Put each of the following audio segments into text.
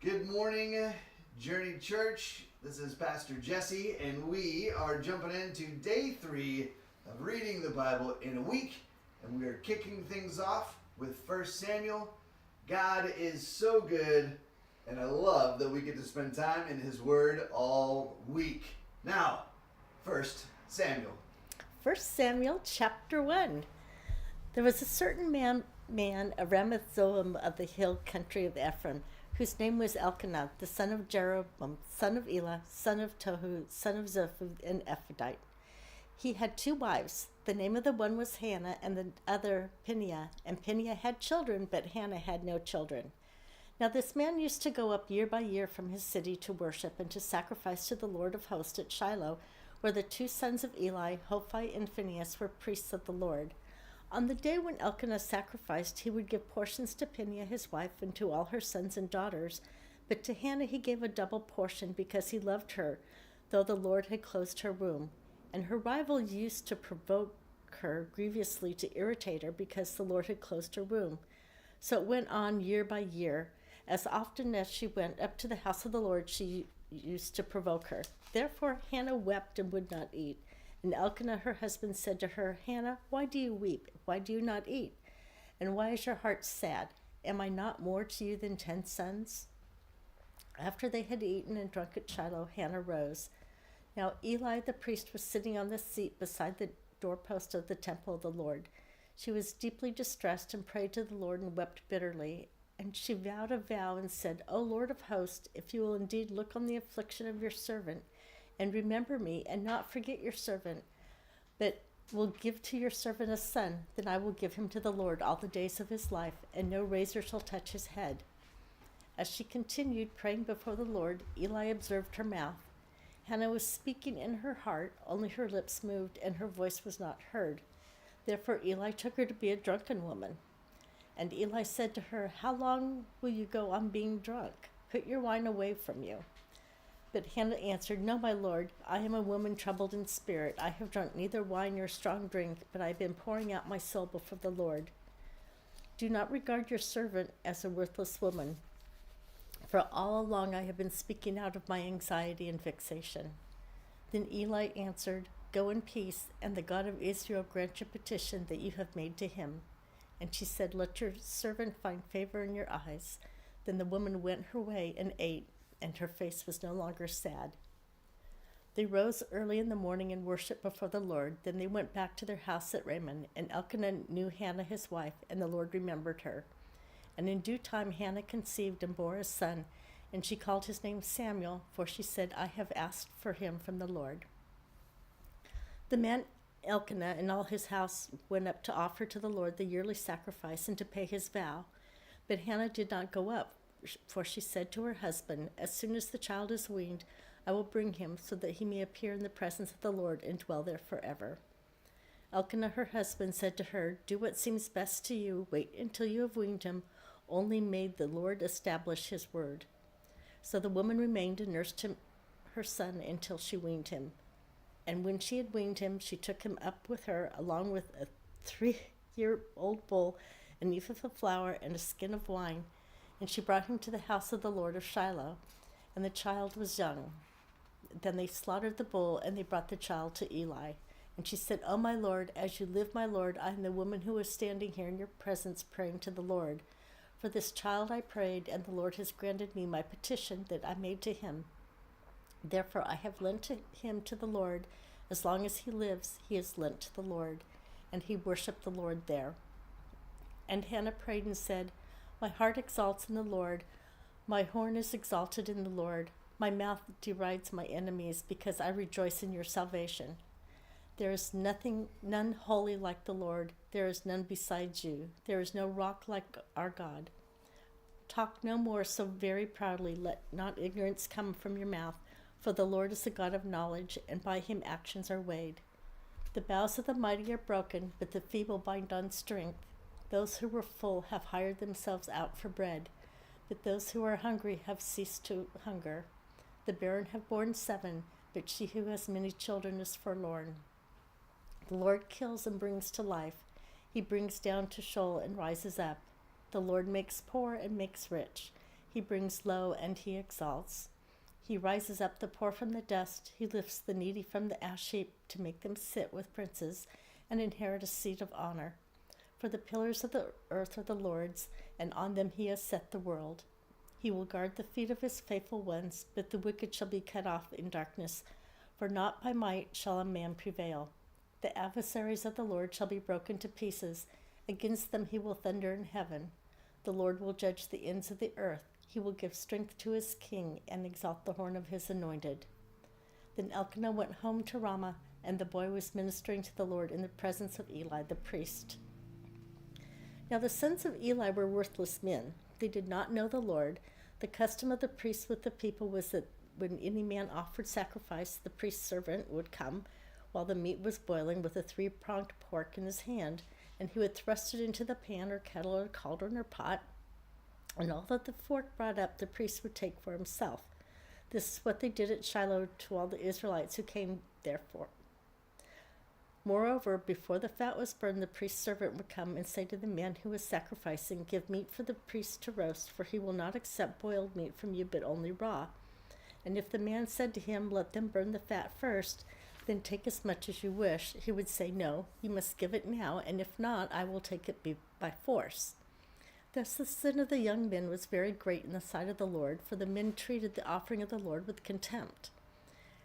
Good morning, Journey Church. This is Pastor Jesse, and we are jumping into day 3 of reading the Bible in a week, and we are kicking things off with 1 Samuel. God is so good, and I love that we get to spend time in His Word all week. Now, 1 Samuel. 1 Samuel chapter 1. There was a certain man of Ramathoim of the hill country of Ephraim, whose name was Elkanah, the son of Jeroboam, son of Elah, son of Tohu, son of Zophah, an Ephrathite. He had 2 wives. The name of the one was Hannah, and the other Peninnah. And Peninnah had children, but Hannah had no children. Now this man used to go up year by year from his city to worship and to sacrifice to the Lord of hosts at Shiloh, where the 2 sons of Eli, Hophni and Phinehas, were priests of the Lord. On the day when Elkanah sacrificed, he would give portions to Peninnah his wife and to all her sons and daughters, but to Hannah he gave a double portion because he loved her, though the Lord had closed her womb. And her rival used to provoke her grievously to irritate her because the Lord had closed her womb. So it went on year by year. As often as she went up to the house of the Lord, she used to provoke her. Therefore Hannah wept and would not eat. And Elkanah her husband said to her, Hannah, why do you weep? Why do you not eat? And why is your heart sad? Am I not more to you than 10 sons? After they had eaten and drunk at Shiloh, Hannah rose. Now Eli the priest was sitting on the seat beside the doorpost of the temple of the Lord. She was deeply distressed and prayed to the Lord and wept bitterly. And she vowed a vow and said, O Lord of hosts, if you will indeed look on the affliction of your servant, and remember me, and not forget your servant, but will give to your servant a son, then I will give him to the Lord all the days of his life, and no razor shall touch his head. As she continued praying before the Lord, Eli observed her mouth. Hannah was speaking in her heart, only her lips moved, and her voice was not heard. Therefore Eli took her to be a drunken woman. And Eli said to her, How long will you go on being drunk? Put your wine away from you. But Hannah answered, No, my lord, I am a woman troubled in spirit. I have drunk neither wine nor strong drink, but I have been pouring out my soul before the Lord. Do not regard your servant as a worthless woman, for all along I have been speaking out of my anxiety and vexation. Then Eli answered, Go in peace, and the God of Israel grant your petition that you have made to him. And she said, Let your servant find favor in your eyes. Then the woman went her way and ate, and her face was no longer sad. They rose early in the morning and worshipped before the Lord. Then they went back to their house at Ramah, and Elkanah knew Hannah his wife, and the Lord remembered her. And in due time Hannah conceived and bore a son, and she called his name Samuel, for she said, I have asked for him from the Lord. The man Elkanah and all his house went up to offer to the Lord the yearly sacrifice and to pay his vow. But Hannah did not go up, for she said to her husband, As soon as the child is weaned, I will bring him, so that he may appear in the presence of the Lord and dwell there forever. Elkanah her husband said to her, Do what seems best to you. Wait until you have weaned him. Only may the Lord establish his word. So the woman remained and nursed her son until she weaned him. And when she had weaned him, she took him up with her, along with a 3-year-old bull, an ephah of flour, and a skin of wine. And she brought him to the house of the Lord of Shiloh, and the child was young. Then they slaughtered the bull, and they brought the child to Eli. And she said, O my Lord, as you live, my Lord, I am the woman who is standing here in your presence praying to the Lord. For this child I prayed, and the Lord has granted me my petition that I made to him. Therefore I have lent him to the Lord. As long as he lives, he is lent to the Lord. And he worshipped the Lord there. And Hannah prayed and said, My heart exalts in the Lord. My horn is exalted in the Lord. My mouth derides my enemies, because I rejoice in your salvation. There is none holy like the Lord. There is none besides you. There is no rock like our God. Talk no more so very proudly. Let not ignorance come from your mouth. For the Lord is the God of knowledge, and by him actions are weighed. The bows of the mighty are broken, but the feeble bind on strength. Those who were full have hired themselves out for bread, but those who are hungry have ceased to hunger. The barren have borne 7, but she who has many children is forlorn. The Lord kills and brings to life. He brings down to Sheol and rises up. The Lord makes poor and makes rich. He brings low and he exalts. He rises up the poor from the dust. He lifts the needy from the ash heap to make them sit with princes and inherit a seat of honor. For the pillars of the earth are the Lord's, and on them he has set the world. He will guard the feet of his faithful ones, but the wicked shall be cut off in darkness. For not by might shall a man prevail. The adversaries of the Lord shall be broken to pieces. Against them he will thunder in heaven. The Lord will judge the ends of the earth. He will give strength to his king and exalt the horn of his anointed. Then Elkanah went home to Ramah, and the boy was ministering to the Lord in the presence of Eli the priest. Now the sons of Eli were worthless men. They did not know the Lord. The custom of the priests with the people was that when any man offered sacrifice, the priest's servant would come while the meat was boiling with a 3-pronged fork in his hand, and he would thrust it into the pan or kettle or cauldron or pot, and all that the fork brought up the priest would take for himself. This is what they did at Shiloh to all the Israelites who came therefore. Moreover, before the fat was burned, the priest's servant would come and say to the man who was sacrificing, "Give meat for the priest to roast, for he will not accept boiled meat from you, but only raw." And if the man said to him, "Let them burn the fat first, then take as much as you wish," he would say, "No, you must give it now, and if not, I will take it by force." Thus the sin of the young men was very great in the sight of the Lord, for the men treated the offering of the Lord with contempt.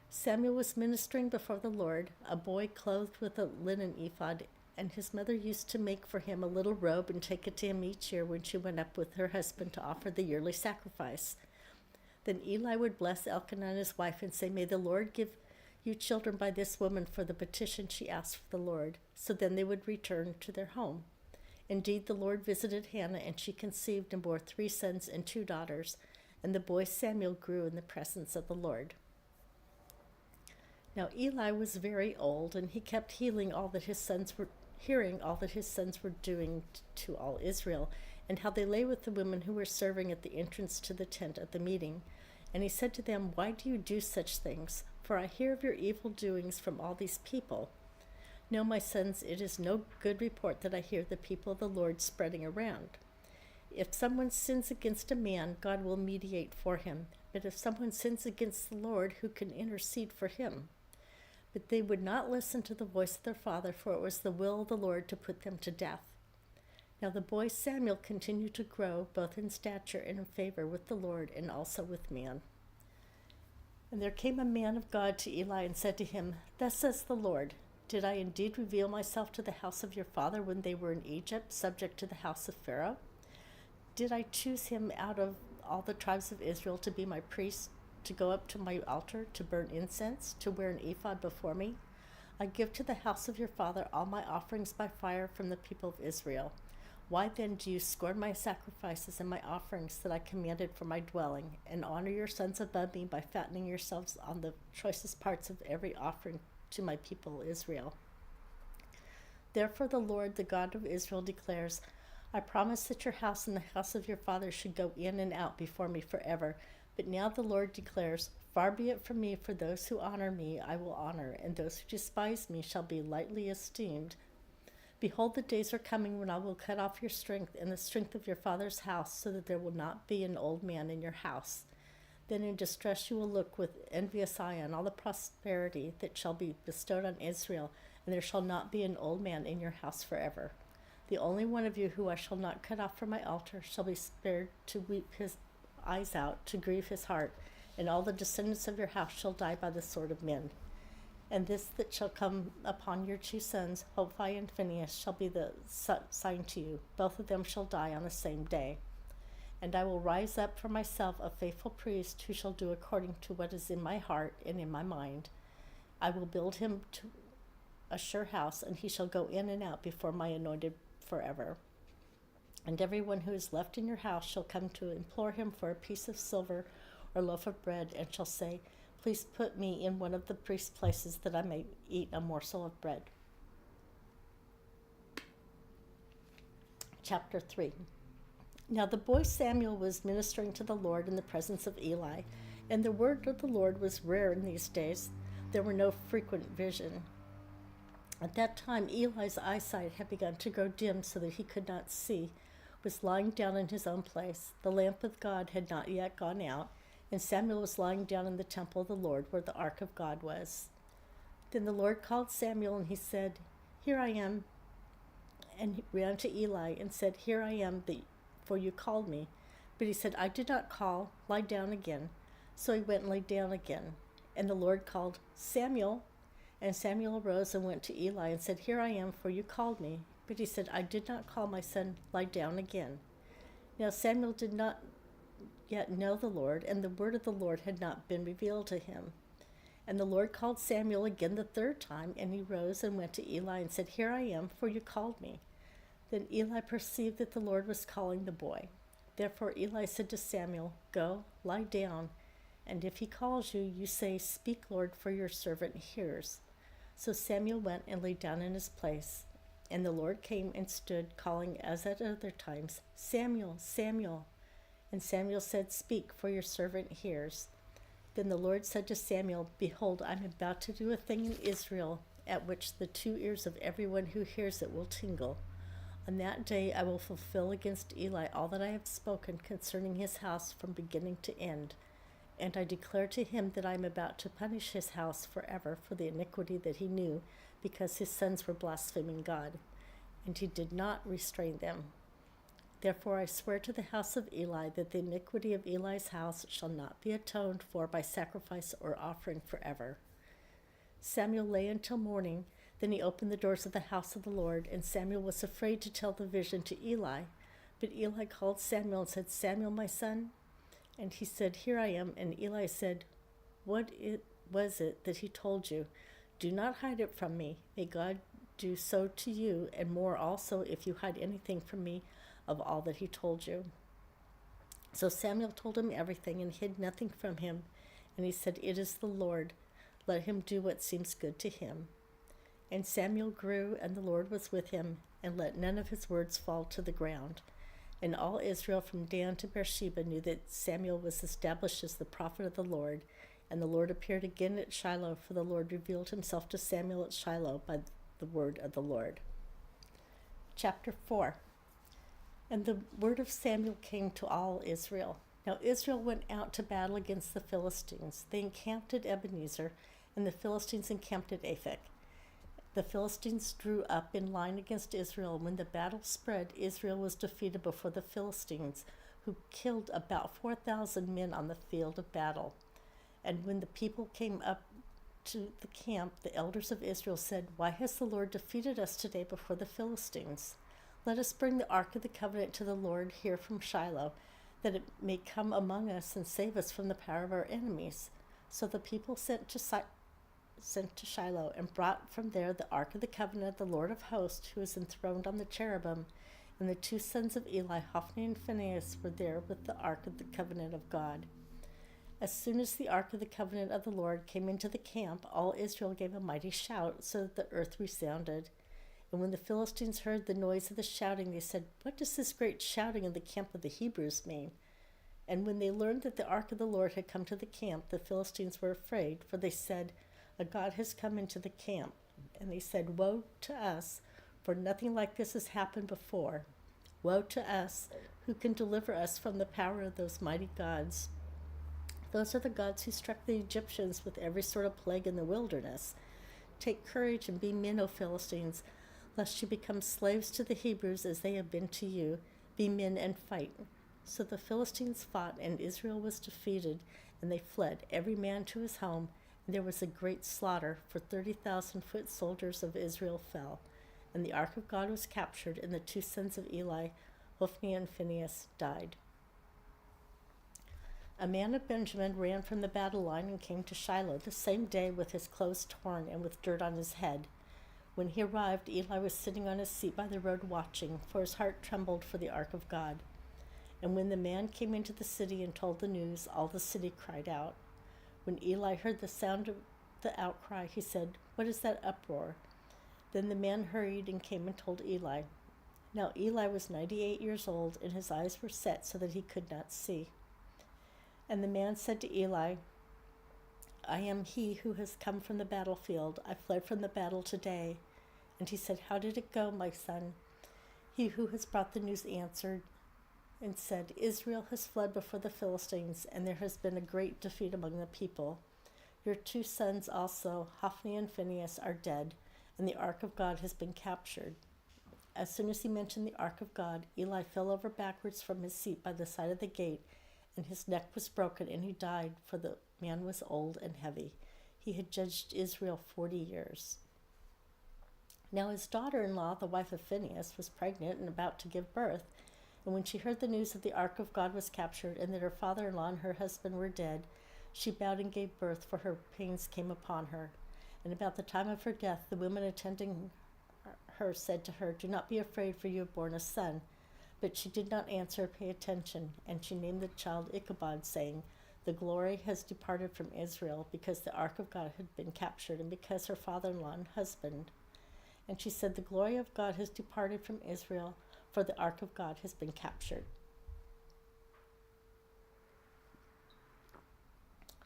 Samuel was ministering before the Lord, a boy clothed with a linen ephod, and his mother used to make for him a little robe and take it to him each year when she went up with her husband to offer the yearly sacrifice. Then Eli would bless Elkanah and his wife and say, "May the Lord give you children by this woman for the petition she asked for the Lord." So then they would return to their home. Indeed, the Lord visited Hannah, and she conceived and bore 3 sons and 2 daughters, and the boy Samuel grew in the presence of the Lord. Now Eli was very old, and he kept hearing all that his sons were doing to all Israel, and how they lay with the women who were serving at the entrance to the tent at the meeting. And he said to them, "Why do you do such things? For I hear of your evil doings from all these people. No, my sons, it is no good report that I hear the people of the Lord spreading around. If someone sins against a man, God will mediate for him. But if someone sins against the Lord, who can intercede for him?" But they would not listen to the voice of their father, for it was the will of the Lord to put them to death. Now the boy Samuel continued to grow, both in stature and in favor with the Lord and also with man. And there came a man of God to Eli and said to him, "Thus says the Lord, did I indeed reveal myself to the house of your father when they were in Egypt, subject to the house of Pharaoh? Did I choose him out of all the tribes of Israel to be my priest, to go up to my altar, to burn incense, to wear an ephod before me? I give to the house of your father all my offerings by fire from the people of Israel. Why then do you scorn my sacrifices and my offerings that I commanded for my dwelling, and honor your sons above me by fattening yourselves on the choicest parts of every offering to my people Israel? Therefore the Lord, the God of Israel, declares, I promised that your house and the house of your father should go in and out before me forever. But now the Lord declares, far be it from me, for those who honor me I will honor, and those who despise me shall be lightly esteemed. Behold, the days are coming when I will cut off your strength and the strength of your father's house, so that there will not be an old man in your house. Then in distress you will look with envious eye on all the prosperity that shall be bestowed on Israel, and there shall not be an old man in your house forever. The only one of you who I shall not cut off from my altar shall be spared to weep his eyes out, to grieve his heart, and all the descendants of your house shall die by the sword of men. And this that shall come upon your 2 sons, Hophni and Phinehas, shall be the sign to you. Both of them shall die on the same day. And I will rise up for myself a faithful priest who shall do according to what is in my heart and in my mind. I will build him to a sure house, and he shall go in and out before my anointed forever. And everyone who is left in your house shall come to implore him for a piece of silver or loaf of bread, and shall say, please put me in one of the priest's places, that I may eat a morsel of bread. Chapter 3. Now the boy Samuel was ministering to the Lord in the presence of Eli, and the word of the Lord was rare in these days. There were no frequent vision. At that time Eli's eyesight had begun to grow dim, so that he could not see. was lying down in his own place. The lamp of God had not yet gone out, and Samuel was lying down in the temple of the Lord where the ark of God was. Then the Lord called Samuel, and he said, "Here I am." And he ran to Eli and said, "Here I am, for you called me." But he said, "I did not call. Lie down again." So he went and lay down again. And the Lord called, "Samuel." And Samuel arose and went to Eli and said, "Here I am, for you called me." But he said, "I did not call, my son. Lie down again." Now Samuel did not yet know the Lord, and the word of the Lord had not been revealed to him. And the Lord called Samuel again the third time, and he rose and went to Eli and said, "Here I am, for you called me." Then Eli perceived that the Lord was calling the boy. Therefore Eli said to Samuel, "Go, lie down, and if he calls you, you say, 'Speak, Lord, for your servant hears.'" So Samuel went and lay down in his place. And the Lord came and stood, calling as at other times, "Samuel, Samuel." And Samuel said, "Speak, for your servant hears." Then the Lord said to Samuel, "Behold, I am about to do a thing in Israel, at which the 2 ears of everyone who hears it will tingle. On that day I will fulfill against Eli all that I have spoken concerning his house from beginning to end. And I declare to him that I am about to punish his house forever for the iniquity that he knew, because his sons were blaspheming God, and he did not restrain them. Therefore I swear to the house of Eli that the iniquity of Eli's house shall not be atoned for by sacrifice or offering forever." Samuel lay until morning. Then he opened the doors of the house of the Lord, and Samuel was afraid to tell the vision to Eli. But Eli called Samuel and said, "Samuel, my son?" And he said, "Here I am." And Eli said, "What was it that he told you? Do not hide it from me. May God do so to you, and more also, if you hide anything from me of all that he told you." So Samuel told him everything and hid nothing from him. And he said, "It is the Lord. Let him do what seems good to him." And Samuel grew, and the Lord was with him, and let none of his words fall to the ground. And all Israel from Dan to Beersheba knew that Samuel was established as the prophet of the Lord. And the Lord appeared again at Shiloh, for the Lord revealed himself to Samuel at Shiloh by the word of the Lord. Chapter 4. And the word of Samuel came to all Israel. Now Israel went out to battle against the Philistines. They encamped at Ebenezer, and the Philistines encamped at Aphek. The Philistines drew up in line against Israel. When the battle spread, Israel was defeated before the Philistines, who killed about 4,000 men on the field of battle. And when the people came up to the camp, the elders of Israel said, "Why has the Lord defeated us today before the Philistines? Let us bring the ark of the covenant to the Lord here from Shiloh, that it may come among us and save us from the power of our enemies." So the people sent to Shiloh and brought from there the ark of the covenant of the Lord of hosts, who is enthroned on the cherubim. And the 2 sons of Eli, Hophni and Phinehas, were there with the ark of the covenant of God. As soon as the ark of the covenant of the Lord came into the camp, all Israel gave a mighty shout, so that the earth resounded. And when the Philistines heard the noise of the shouting, they said, "What does this great shouting in the camp of the Hebrews mean?" And when they learned that the ark of the Lord had come to the camp, the Philistines were afraid, for they said, "A god has come into the camp." And they said, "Woe to us, for nothing like this has happened before. Woe to us, who can deliver us from the power of those mighty gods? Those are the gods who struck the Egyptians with every sort of plague in the wilderness. Take courage and be men, O Philistines, lest you become slaves to the Hebrews as they have been to you. Be men and fight." So the Philistines fought, and Israel was defeated, and they fled, every man to his home. And there was a great slaughter, for 30,000 foot soldiers of Israel fell. And the ark of God was captured, and the 2 sons of Eli, Hophni and Phinehas, died. A man of Benjamin ran from the battle line and came to Shiloh the same day with his clothes torn and with dirt on his head. When he arrived, Eli was sitting on his seat by the road watching, for his heart trembled for the ark of God. And when the man came into the city and told the news, all the city cried out. When Eli heard the sound of the outcry, he said, "What is that uproar?" Then the man hurried and came and told Eli. Now Eli was 98 years old, and his eyes were set so that he could not see. And the man said to Eli, "I am he who has come from the battlefield. I fled from the battle today." And he said, "How did it go, my son?" He who has brought the news answered, and said, Israel has fled before the Philistines, and there has been a great defeat among the people. Your 2 sons also, Hophni and Phinehas, are dead, and the ark of God has been captured. As soon as he mentioned the ark of God, Eli fell over backwards from his seat by the side of the gate, and his neck was broken, and he died, for the man was old and heavy. He had judged Israel 40 years. Now his daughter-in-law, the wife of Phinehas, was pregnant and about to give birth. And when she heard the news that the ark of God was captured, and that her father-in-law and her husband were dead, she bowed and gave birth, for her pains came upon her. And about the time of her death, the women attending her said to her, Do not be afraid, for you have borne a son. But she did not answer or pay attention, and she named the child Ichabod, saying, The glory has departed from Israel, because the ark of God had been captured, and because her father-in-law and husband. And she said, The glory of God has departed from Israel, for the ark of God has been captured.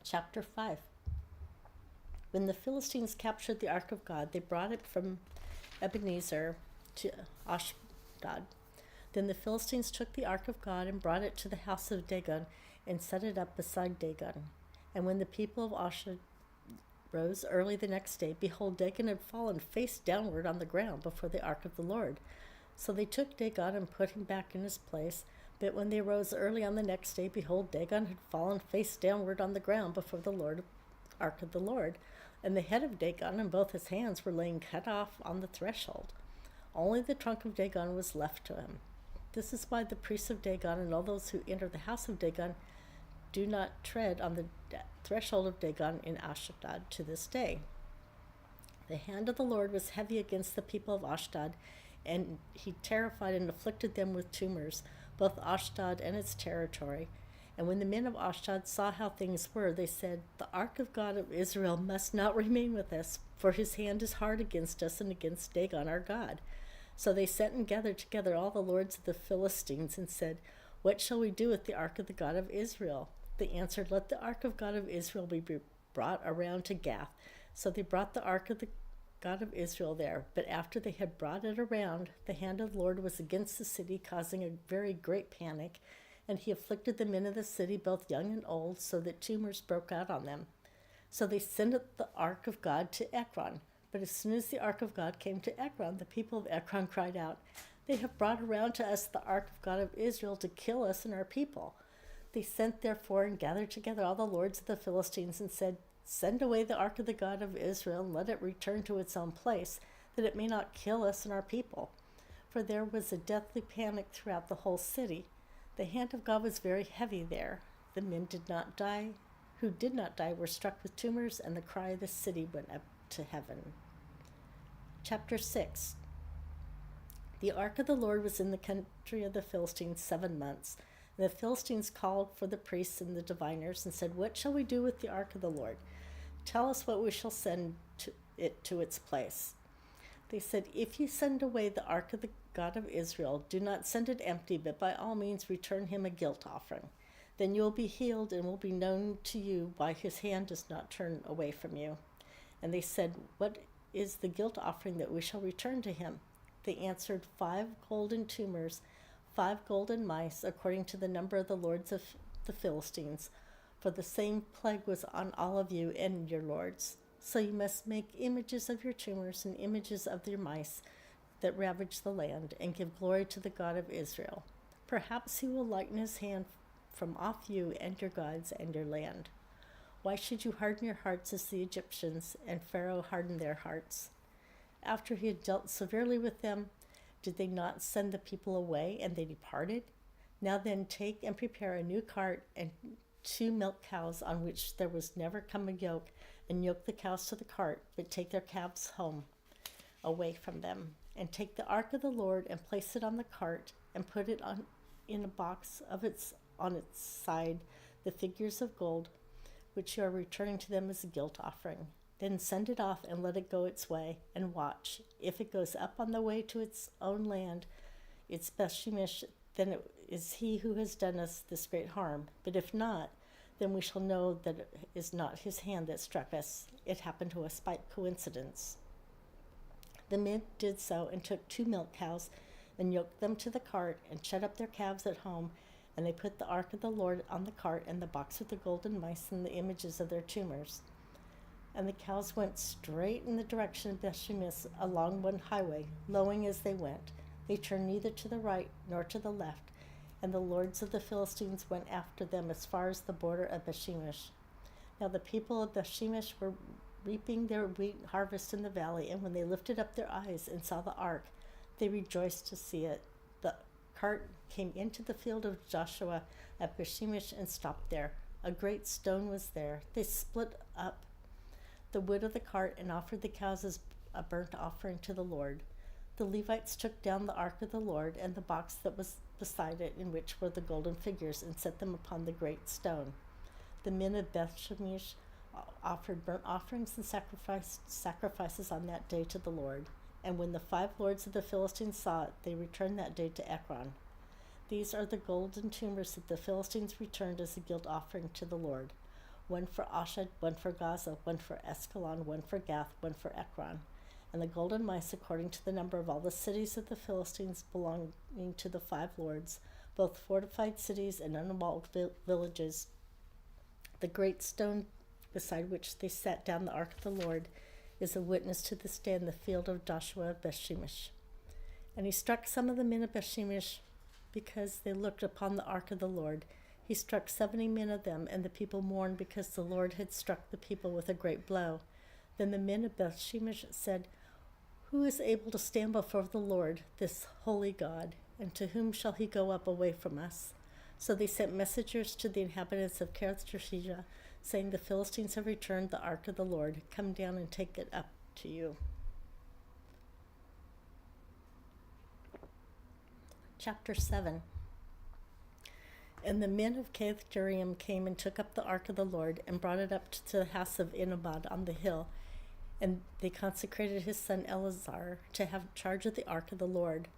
Chapter 5. When the Philistines captured the ark of God, they brought it from Ebenezer to Ashdod. Then the Philistines took the ark of God and brought it to the house of Dagon and set it up beside Dagon. And when the people of Ashdod rose early the next day, behold, Dagon had fallen face downward on the ground before the ark of the Lord. So they took Dagon and put him back in his place. But when they rose early on the next day, behold, Dagon had fallen face downward on the ground before the ark of the Lord. And the head of Dagon and both his hands were laying cut off on the threshold. Only the trunk of Dagon was left to him. This is why the priests of Dagon and all those who enter the house of Dagon do not tread on the threshold of Dagon in Ashdod to this day. The hand of the Lord was heavy against the people of Ashdod, and he terrified and afflicted them with tumors, both Ashdod and its territory. And when the men of Ashdod saw how things were, they said, The ark of God of Israel must not remain with us, for his hand is hard against us and against Dagon our God. So they sent and gathered together all the lords of the Philistines and said, What shall we do with the ark of the God of Israel? They answered, Let the ark of God of Israel be brought around to Gath. So they brought the ark of the God of Israel there. But after they had brought it around, the hand of the Lord was against the city, causing a very great panic. And he afflicted the men of the city, both young and old, so that tumors broke out on them. So they sent the ark of God to Ekron. But as soon as the ark of God came to Ekron, the people of Ekron cried out, They have brought around to us the ark of God of Israel to kill us and our people. They sent therefore and gathered together all the lords of the Philistines and said, Send away the ark of the God of Israel, and let it return to its own place, that it may not kill us and our people. For there was a deathly panic throughout the whole city. The hand of God was very heavy there. The men who did not die were struck with tumors, and the cry of the city went up to heaven. Chapter 6. The ark of the Lord was in the country of the Philistines 7 months. And the Philistines called for the priests and the diviners and said, What shall we do with the ark of the Lord? Tell us what we shall send it to its place. They said, If you send away the ark of the God of Israel, do not send it empty, but by all means return him a guilt offering. Then you will be healed, and will be known to you why his hand does not turn away from you. And they said, What is the guilt offering that we shall return to him? They answered, 5 golden tumors, 5 golden mice, according to the number of the lords of the Philistines. For the same plague was on all of you and your lords. So you must make images of your tumors and images of your mice that ravage the land, and give glory to the God of Israel. Perhaps he will lighten his hand from off you and your gods and your land. Why should you harden your hearts as the Egyptians, and Pharaoh hardened their hearts? After he had dealt severely with them, did they not send the people away, and they departed? Now then, take and prepare a new cart and 2 milk cows on which there was never come a yoke, and yoke the cows to the cart, but take their calves home away from them. And take the ark of the Lord and place it on the cart, and put it in a box on its side the figures of gold, which you are returning to them as a guilt offering. Then send it off and let it go its way, and watch. If it goes up on the way to its own land, its Beth-shemesh, then it is he who has done us this great harm. But if not, then we shall know that it is not his hand that struck us. It happened to us by coincidence. The men did so, and took 2 milk cows, and yoked them to the cart, and shut up their calves at home, And they put the ark of the Lord on the cart, and the box with the golden mice and the images of their tumors. And the cows went straight in the direction of Bethshemesh along one highway, lowing as they went. They turned neither to the right nor to the left, and the lords of the Philistines went after them as far as the border of Bethshemesh. Now the people of Bethshemesh were reaping their wheat harvest in the valley, and when they lifted up their eyes and saw the ark, they rejoiced to see it. The cart came into the field of Joshua at Bethshemesh and stopped there. A great stone was there. They split up the wood of the cart and offered the cows as a burnt offering to the Lord. The Levites took down the ark of the Lord and the box that was beside it, in which were the golden figures, and set them upon the great stone. The men of Bethshemesh offered burnt offerings and sacrifices on that day to the Lord. And when the 5 lords of the Philistines saw it, they returned that day to Ekron. These are the golden tumors that the Philistines returned as a guilt offering to the Lord. 1 for Ashdod, 1 for Gaza, 1 for Askelon, 1 for Gath, 1 for Ekron. And the golden mice, according to the number of all the cities of the Philistines belonging to the 5 lords, both fortified cities and unwalled villages. The great stone beside which they set down the ark of the Lord is a witness to this day in the field of Joshua of Bethshemesh. And he struck some of the men of Bethshemesh because they looked upon the ark of the Lord. He struck 70 men of them, and the people mourned because the Lord had struck the people with a great blow. Then the men of Bethshemesh said, "Who is able to stand before the Lord, this holy God? And to whom shall he go up away from us?" So they sent messengers to the inhabitants of Kiriath-Jearim, saying, "The Philistines have returned the ark of the Lord. Come down and take it up to you." Chapter 7. And the men of Kiriath-Jearim came and took up the ark of the Lord and brought it up to the house of Ichabod on the hill. And they consecrated his son Eleazar to have charge of the ark of the Lord.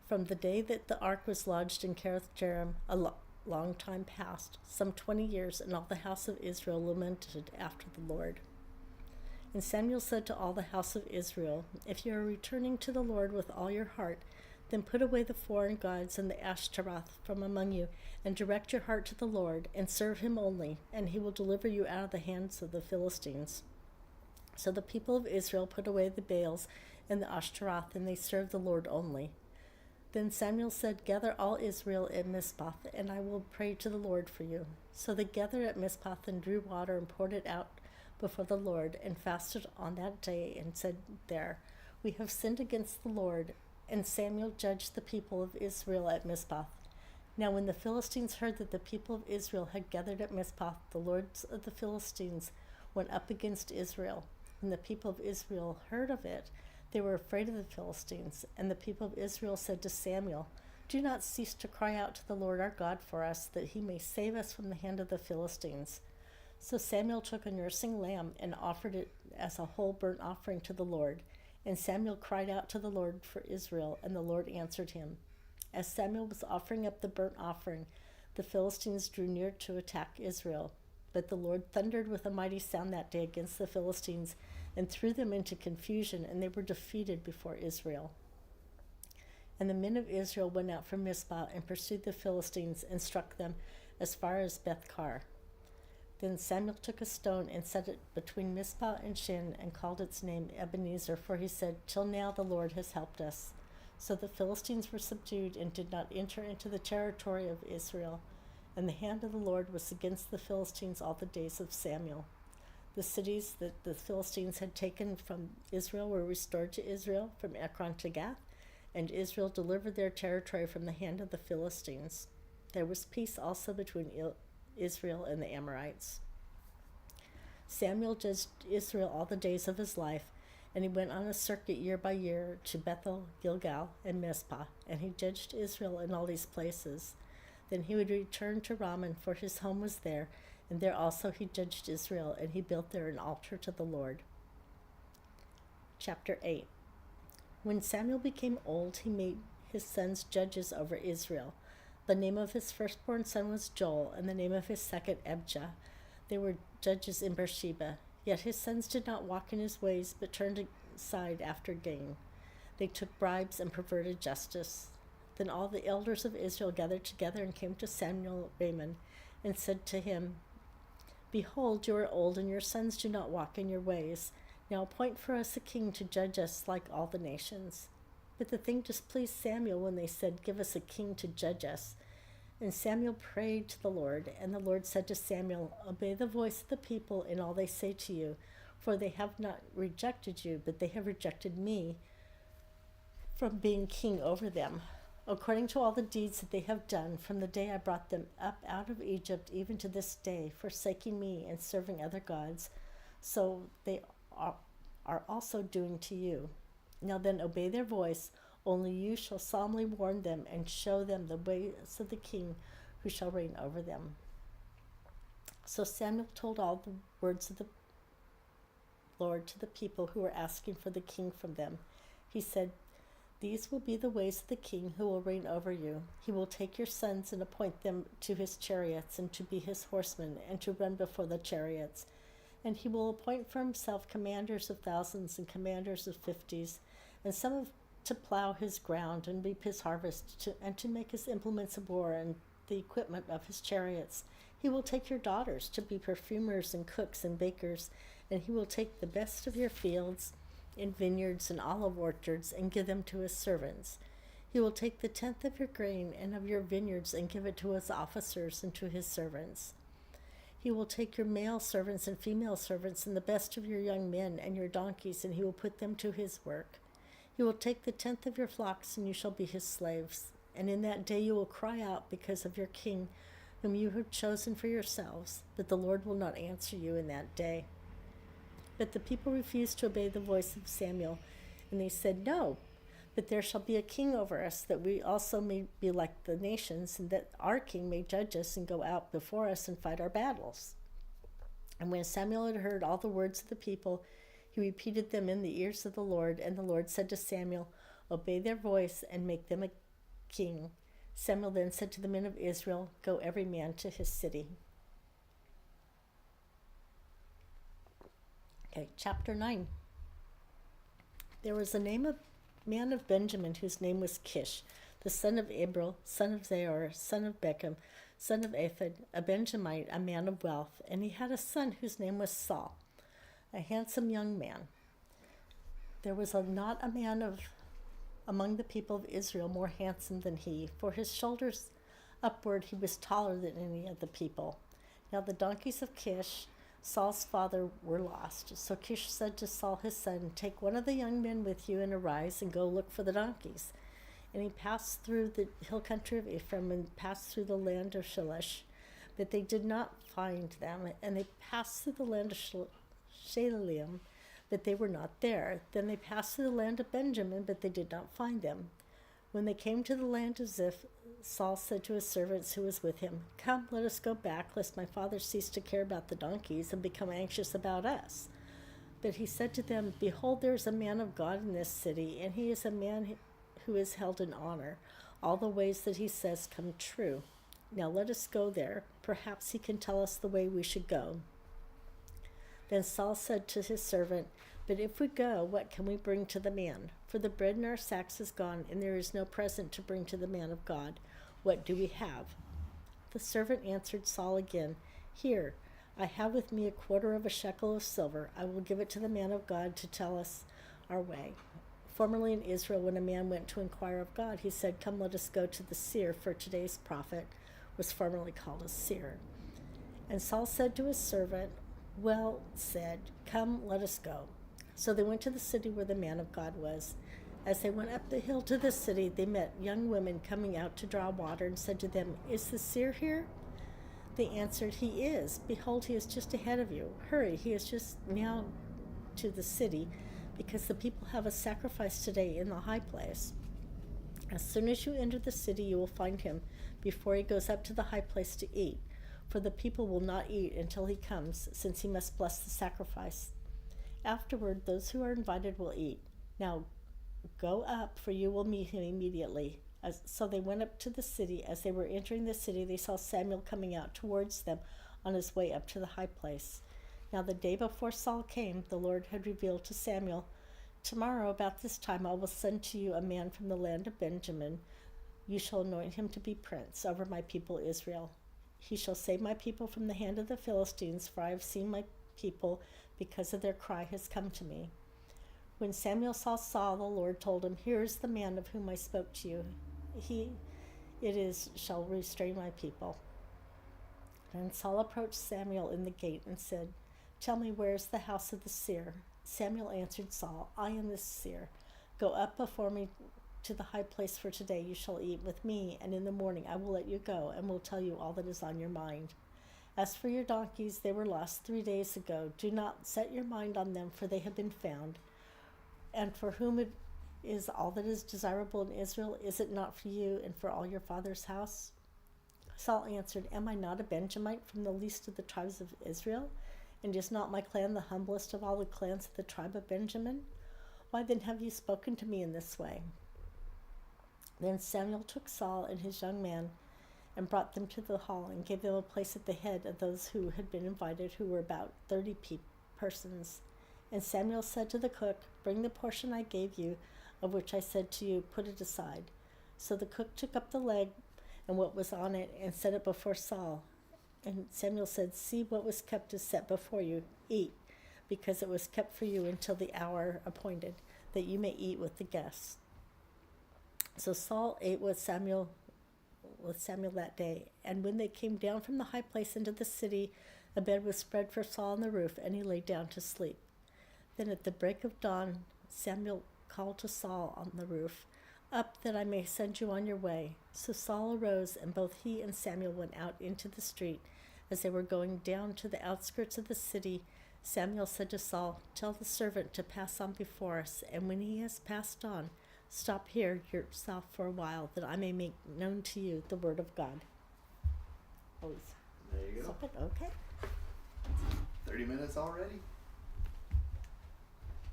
From the day that the ark was lodged in Kiriath-Jearim, a long time passed, some 20 years, and all the house of Israel lamented after the Lord. And Samuel said to all the house of Israel, "If you are returning to the Lord with all your heart, then put away the foreign gods and the Ashtaroth from among you, and direct your heart to the Lord, and serve him only, and he will deliver you out of the hands of the Philistines." So the people of Israel put away the Baals and the Ashtaroth, and they served the Lord only. Then Samuel said, "Gather all Israel at Mizpah, and I will pray to the Lord for you." So they gathered at Mizpah and drew water and poured it out before the Lord, and fasted on that day, and said there, "We have sinned against the Lord." And Samuel judged the people of Israel at Mizpah. Now when the Philistines heard that the people of Israel had gathered at Mizpah, the lords of the Philistines went up against Israel. When the people of Israel heard of it, they were afraid of the Philistines. And the people of Israel said to Samuel, "Do not cease to cry out to the Lord our God for us, that he may save us from the hand of the Philistines." So Samuel took a nursing lamb and offered it as a whole burnt offering to the Lord. And Samuel cried out to the Lord for Israel, and the Lord answered him. As Samuel was offering up the burnt offering, the Philistines drew near to attack Israel. But the Lord thundered with a mighty sound that day against the Philistines, and threw them into confusion, and they were defeated before Israel. And the men of Israel went out from Mizpah and pursued the Philistines, and struck them as far as Beth-kar. Then Samuel took a stone and set it between Mizpah and Shin, and called its name Ebenezer, for he said, "Till now the Lord has helped us." So the Philistines were subdued and did not enter into the territory of Israel. And the hand of the Lord was against the Philistines all the days of Samuel. The cities that the Philistines had taken from Israel were restored to Israel, from Ekron to Gath, and Israel delivered their territory from the hand of the Philistines. There was peace also between Israel and the Amorites. Samuel judged Israel all the days of his life, and he went on a circuit year by year to Bethel, Gilgal, and Mizpah, and he judged Israel in all these places. Then he would return to Ramah, for his home was there, and there also he judged Israel, and he built there an altar to the Lord. Chapter 8. When Samuel became old, he made his sons judges over Israel. The name of his firstborn son was Joel, and the name of his second Abijah. They were judges in Beersheba. Yet his sons did not walk in his ways, but turned aside after gain. They took bribes and perverted justice. Then all the elders of Israel gathered together and came to Samuel at Ramah and said to him, Behold, you are old, and your sons do not walk in your ways. Now appoint for us a king to judge us like all the nations. But the thing displeased Samuel when they said, Give us a king to judge us. And Samuel prayed to the Lord, and the Lord said to Samuel, Obey the voice of the people in all they say to you, for they have not rejected you, but they have rejected me from being king over them, according to all the deeds that they have done from the day I brought them up out of Egypt, even to this day, forsaking me and serving other gods. So they are also doing to you. Now then, obey their voice. Only you shall solemnly warn them and show them the ways of the king who shall reign over them. So Samuel told all the words of the Lord to the people who were asking for the king from them. He said, These will be the ways of the king who will reign over you. He will take your sons and appoint them to his chariots and to be his horsemen and to run before the chariots. And he will appoint for himself commanders of thousands and commanders of fifties, and some to plow his ground and reap his harvest, and to make his implements of war and the equipment of his chariots. He will take your daughters to be perfumers and cooks and bakers, and he will take the best of your fields in vineyards and olive orchards and give them to his servants. He will take the tenth of your grain and of your vineyards and give it to his officers and to his servants. He will take your male servants and female servants and the best of your young men and your donkeys, and he will put them to his work. He will take the tenth of your flocks, and you shall be his slaves. And in that day you will cry out because of your king, whom you have chosen for yourselves, but the Lord will not answer you in that day. But the people refused to obey the voice of Samuel, and they said, No, but there shall be a king over us, that we also may be like the nations, and that our king may judge us and go out before us and fight our battles. And when Samuel had heard all the words of the people, he repeated them in the ears of the Lord, and the Lord said to Samuel, Obey their voice and make them a king. Samuel then said to the men of Israel, Go every man to his city. Okay, chapter 9. There was a man of Benjamin whose name was Kish, the son of Abiel, son of Zeror, son of Bechem, son of Ephod, a Benjamite, a man of wealth, and he had a son whose name was Saul, a handsome young man. There was not a man among the people of Israel more handsome than he, for his shoulders upward he was taller than any of the people. Now the donkeys of Kish, Saul's father, were lost. So Kish said to Saul his son, Take one of the young men with you and arise and go look for the donkeys. And he passed through the hill country of Ephraim and passed through the land of Shalish, but they did not find them. And they passed through the land of Shalilim, but they were not there. Then they passed through the land of Benjamin, but they did not find them. When they came to the land of Ziph, Saul said to his servants who was with him, Come, let us go back, lest my father cease to care about the donkeys and become anxious about us. But he said to them, Behold, there is a man of God in this city, and he is a man who is held in honor. All the ways that he says come true. Now let us go there. Perhaps he can tell us the way we should go. Then Saul said to his servant, But if we go, what can we bring to the man? For the bread in our sacks is gone, and there is no present to bring to the man of God. What do we have? The servant answered Saul again, Here, I have with me a quarter of a shekel of silver. I will give it to the man of God to tell us our way. Formerly in Israel, when a man went to inquire of God, he said, Come, let us go to the seer, for today's prophet was formerly called a seer. And Saul said to his servant, Well said, come, let us go. So they went to the city where the man of God was. As they went up the hill to the city, they met young women coming out to draw water and said to them, Is the seer here? They answered, He is. Behold, he is just ahead of you. Hurry, he is just now to the city, because the people have a sacrifice today in the high place. As soon as you enter the city, you will find him before he goes up to the high place to eat. For the people will not eat until he comes, since he must bless the sacrifice. Afterward, those who are invited will eat. Now go up, for you will meet him immediately. So they went up to the city. As they were entering the city, they saw Samuel coming out towards them on his way up to the high place. Now the day before Saul came, the Lord had revealed to Samuel, Tomorrow about this time I will send to you a man from the land of Benjamin, You shall anoint him to be prince over my people Israel. He shall save my people from the hand of the Philistines, for I have seen my people because of their cry has come to me. When Samuel saw Saul, the Lord told him, Here is the man of whom I spoke to you. Shall restrain my people. Then Saul approached Samuel in the gate and said, Tell me, where is the house of the seer? Samuel answered Saul, I am the seer. Go up before me to the high place, for today you shall eat with me, and in the morning I will let you go, and will tell you all that is on your mind. As for your donkeys, they were lost 3 days ago. Do not set your mind on them, for they have been found. And for whom it is all that is desirable in Israel, is it not for you and for all your father's house? Saul answered, Am I not a Benjamite from the least of the tribes of Israel? And is not my clan the humblest of all the clans of the tribe of Benjamin? Why then have you spoken to me in this way? Then Samuel took Saul and his young man and brought them to the hall and gave them a place at the head of those who had been invited, who were about 30 persons. And Samuel said to the cook, Bring the portion I gave you, of which I said to you, Put it aside. So the cook took up the leg and what was on it and set it before Saul. And Samuel said, See, what was kept is set before you. Eat, because it was kept for you until the hour appointed, that you may eat with the guests. So Saul ate with Samuel that day. And when they came down from the high place into the city, a bed was spread for Saul on the roof, and he lay down to sleep. Then at the break of dawn, Samuel called to Saul on the roof, Up, that I may send you on your way. So Saul arose, and both he and Samuel went out into the street. As they were going down to the outskirts of the city, Samuel said to Saul, Tell the servant to pass on before us, and when he has passed on, stop here yourself for a while, that I may make known to you the word of God. There you go. Okay. 30 minutes already?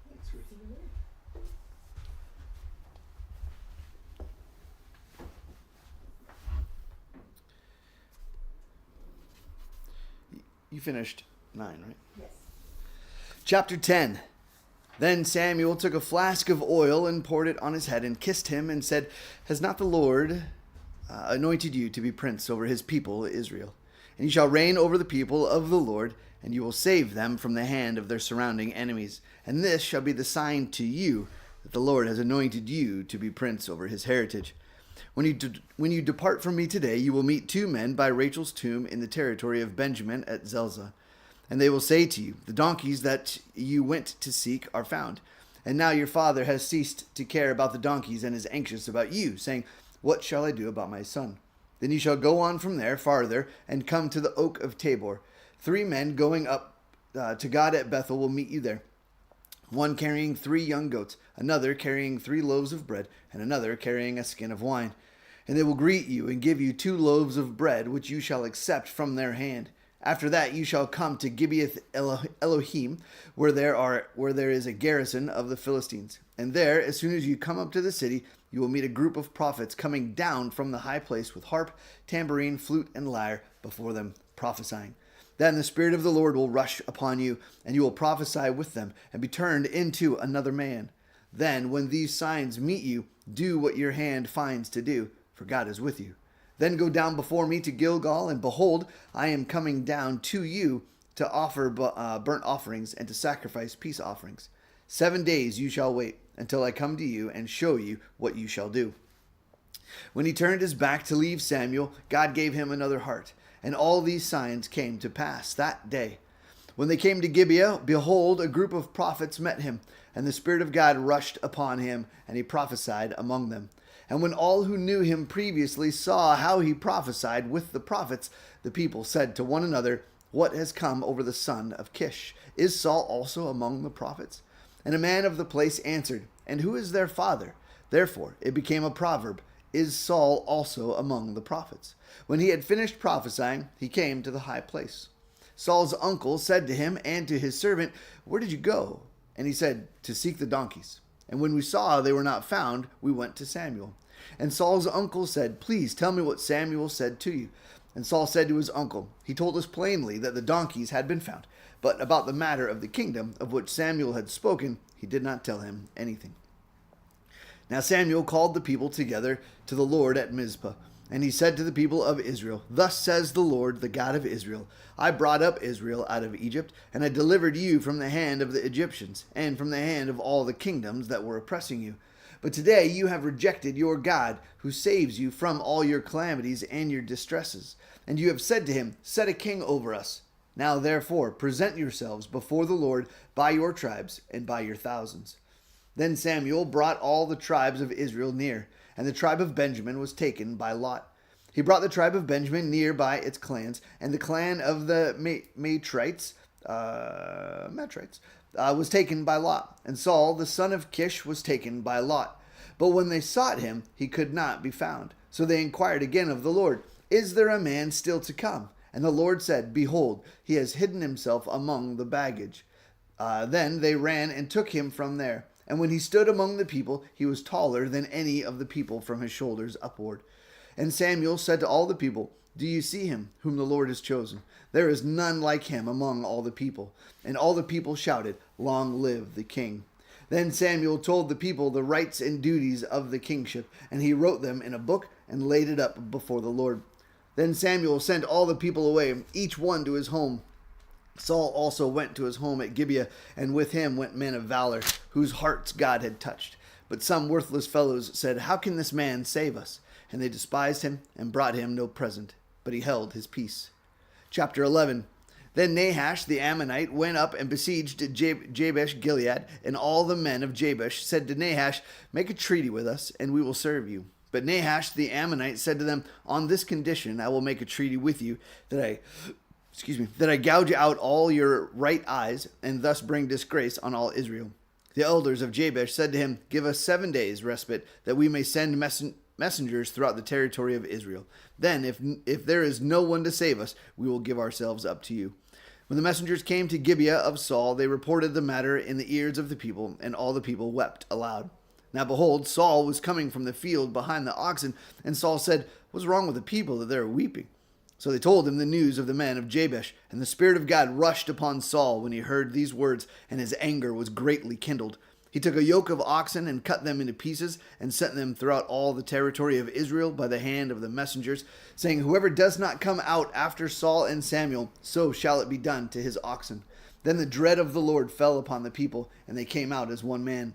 Thanks, Ruth. You finished 9, right? Yes. Chapter 10. Then Samuel took a flask of oil and poured it on his head and kissed him and said, Has not the Lord anointed you to be prince over his people Israel? And you shall reign over the people of the Lord, and you will save them from the hand of their surrounding enemies. And this shall be the sign to you that the Lord has anointed you to be prince over his heritage. When you depart from me today, you will meet 2 men by Rachel's tomb in the territory of Benjamin at Zelzah. And they will say to you, The donkeys that you went to seek are found. And now your father has ceased to care about the donkeys and is anxious about you, saying, What shall I do about my son? Then you shall go on from there farther and come to the oak of Tabor. 3 men going up to God at Bethel will meet you there. One carrying 3 young goats, another carrying 3 loaves of bread, and another carrying a skin of wine. And they will greet you and give you 2 loaves of bread, which you shall accept from their hand. After that you shall come to Gibeath Elohim, where there is a garrison of the Philistines. And there, as soon as you come up to the city, you will meet a group of prophets coming down from the high place with harp, tambourine, flute, and lyre before them, prophesying. Then the Spirit of the Lord will rush upon you, and you will prophesy with them, and be turned into another man. Then, when these signs meet you, do what your hand finds to do, for God is with you. Then go down before me to Gilgal, and behold, I am coming down to you to offer burnt offerings and to sacrifice peace offerings. 7 days you shall wait until I come to you and show you what you shall do. When he turned his back to leave Samuel, God gave him another heart. And all these signs came to pass that day. When they came to Gibeah, behold, a group of prophets met him, and the Spirit of God rushed upon him, and he prophesied among them. And when all who knew him previously saw how he prophesied with the prophets, the people said to one another, What has come over the son of Kish? Is Saul also among the prophets? And a man of the place answered, And who is their father? Therefore it became a proverb, Is Saul also among the prophets? When he had finished prophesying, he came to the high place. Saul's uncle said to him and to his servant, Where did you go? And he said, To seek the donkeys. And when we saw they were not found, we went to Samuel. And Saul's uncle said, Please tell me what Samuel said to you. And Saul said to his uncle, He told us plainly that the donkeys had been found, but about the matter of the kingdom of which Samuel had spoken, he did not tell him anything. Now Samuel called the people together to the Lord at Mizpah. And he said to the people of Israel, Thus says the Lord, the God of Israel, I brought up Israel out of Egypt, and I delivered you from the hand of the Egyptians, and from the hand of all the kingdoms that were oppressing you. But today you have rejected your God, who saves you from all your calamities and your distresses. And you have said to him, Set a king over us. Now therefore present yourselves before the Lord by your tribes and by your thousands. Then Samuel brought all the tribes of Israel near, and the tribe of Benjamin was taken by lot. He brought the tribe of Benjamin near by its clans, and the clan of the Matrites was taken by lot. And Saul, the son of Kish, was taken by lot. But when they sought him, he could not be found. So they inquired again of the Lord, Is there a man still to come? And the Lord said, Behold, he has hidden himself among the baggage. Then they ran and took him from there. And when he stood among the people, he was taller than any of the people from his shoulders upward. And Samuel said to all the people, Do you see him, whom the Lord has chosen? There is none like him among all the people. And all the people shouted, Long live the king. Then Samuel told the people the rights and duties of the kingship, and he wrote them in a book and laid it up before the Lord. Then Samuel sent all the people away, each one to his home. Saul also went to his home at Gibeah, and with him went men of valor, whose hearts God had touched. But some worthless fellows said, How can this man save us? And they despised him and brought him no present, but he held his peace. Chapter 11. Then Nahash the Ammonite went up and besieged Jabesh Gilead, and all the men of Jabesh said to Nahash, Make a treaty with us, and we will serve you. But Nahash the Ammonite said to them, On this condition I will make a treaty with you, that I gouge out all your right eyes, and thus bring disgrace on all Israel. The elders of Jabesh said to him, Give us 7 days' respite, that we may send messengers throughout the territory of Israel. Then, if there is no one to save us, we will give ourselves up to you. When the messengers came to Gibeah of Saul, they reported the matter in the ears of the people, and all the people wept aloud. Now behold, Saul was coming from the field behind the oxen, and Saul said, What's wrong with the people that they are weeping? So they told him the news of the men of Jabesh, and the Spirit of God rushed upon Saul when he heard these words, and his anger was greatly kindled. He took a yoke of oxen and cut them into pieces, and sent them throughout all the territory of Israel by the hand of the messengers, saying, Whoever does not come out after Saul and Samuel, so shall it be done to his oxen. Then the dread of the Lord fell upon the people, and they came out as one man.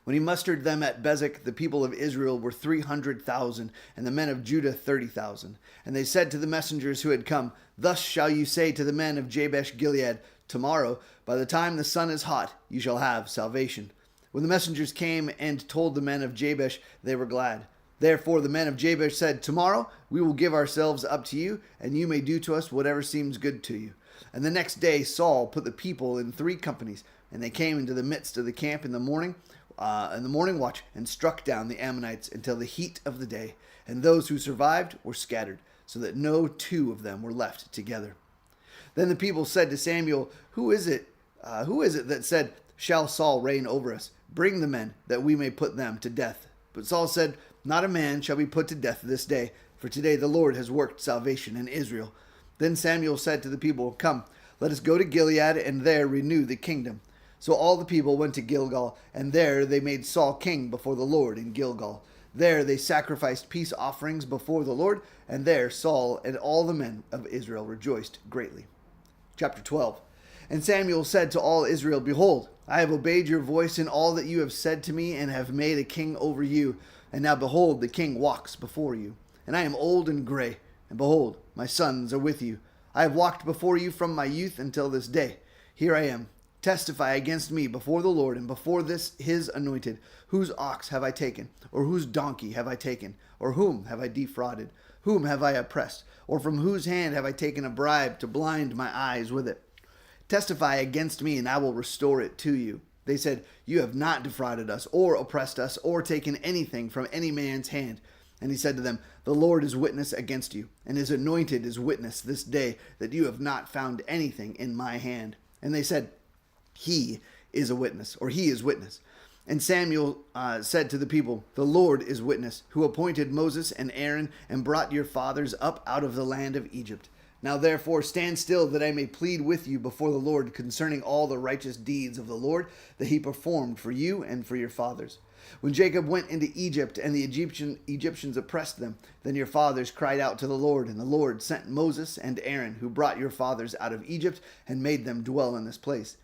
When he mustered them at Bezek, the people of Israel were 300,000, and the men of Judah 30,000. And they said to the messengers who had come, Thus shall you say to the men of Jabesh Gilead, Tomorrow, by the time the sun is hot, you shall have salvation. When the messengers came and told the men of Jabesh, they were glad. Therefore the men of Jabesh said, Tomorrow we will give ourselves up to you, and you may do to us whatever seems good to you. And the next day Saul put the people in 3 companies, and they came into the midst of the camp in the morning watch, and struck down the Ammonites until the heat of the day. And those who survived were scattered, so that no 2 of them were left together. Then the people said to Samuel, Who is it that said, Shall Saul reign over us? Bring the men, that we may put them to death. But Saul said, Not a man shall be put to death this day, for today the Lord has worked salvation in Israel. Then Samuel said to the people, Come, let us go to Gilead, and there renew the kingdom. So all the people went to Gilgal, and there they made Saul king before the Lord in Gilgal. There they sacrificed peace offerings before the Lord, and there Saul and all the men of Israel rejoiced greatly. Chapter 12. And Samuel said to all Israel, Behold, I have obeyed your voice in all that you have said to me, and have made a king over you. And now behold, the king walks before you. And I am old and gray, and behold, my sons are with you. I have walked before you from my youth until this day. Here I am. Testify against me before the Lord and before his anointed. Whose ox have I taken? Or whose donkey have I taken? Or whom have I defrauded? Whom have I oppressed? Or from whose hand have I taken a bribe to blind my eyes with it? Testify against me, and I will restore it to you. They said, You have not defrauded us, or oppressed us, or taken anything from any man's hand. And he said to them, The Lord is witness against you, and his anointed is witness this day, that you have not found anything in my hand. And they said, He is a witness, or he is witness. And Samuel said to the people, The Lord is witness, who appointed Moses and Aaron, and brought your fathers up out of the land of Egypt. Now therefore stand still, that I may plead with you before the Lord concerning all the righteous deeds of the Lord that he performed for you and for your fathers. When Jacob went into Egypt and the Egyptians oppressed them, then your fathers cried out to the Lord, and the Lord sent Moses and Aaron, who brought your fathers out of Egypt and made them dwell in this place.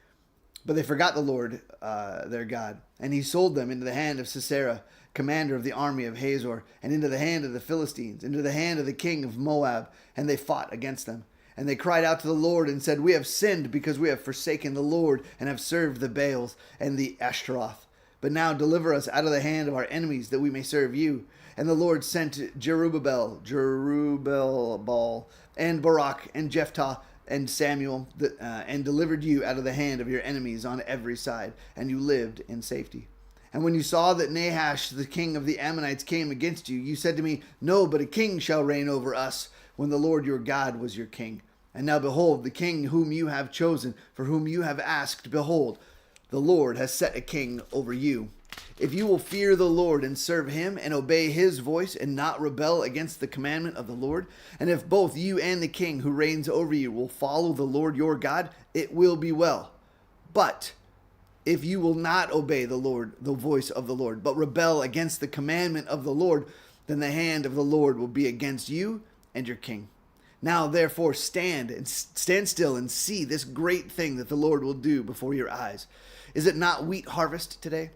But they forgot the Lord their God, and he sold them into the hand of Sisera, commander of the army of Hazor, and into the hand of the Philistines, into the hand of the king of Moab, and they fought against them. And they cried out to the Lord and said, We have sinned because we have forsaken the Lord and have served the Baals and the Ashtaroth. But now deliver us out of the hand of our enemies, that we may serve you. And the Lord sent Jerubbaal, and Barak, and Jephthah, and Samuel, and delivered you out of the hand of your enemies on every side, and you lived in safety. And when you saw that Nahash, the king of the Ammonites, came against you, you said to me, No, but a king shall reign over us, when the Lord your God was your king. And now behold, the king whom you have chosen, for whom you have asked, behold, the Lord has set a king over you. If you will fear the Lord and serve him and obey his voice and not rebel against the commandment of the Lord, and if both you and the king who reigns over you will follow the Lord your God, it will be well. But if you will not obey the voice of the Lord, but rebel against the commandment of the Lord, then the hand of the Lord will be against you and your king. Now therefore stand still and see this great thing that the Lord will do before your eyes. Is it not wheat harvest today?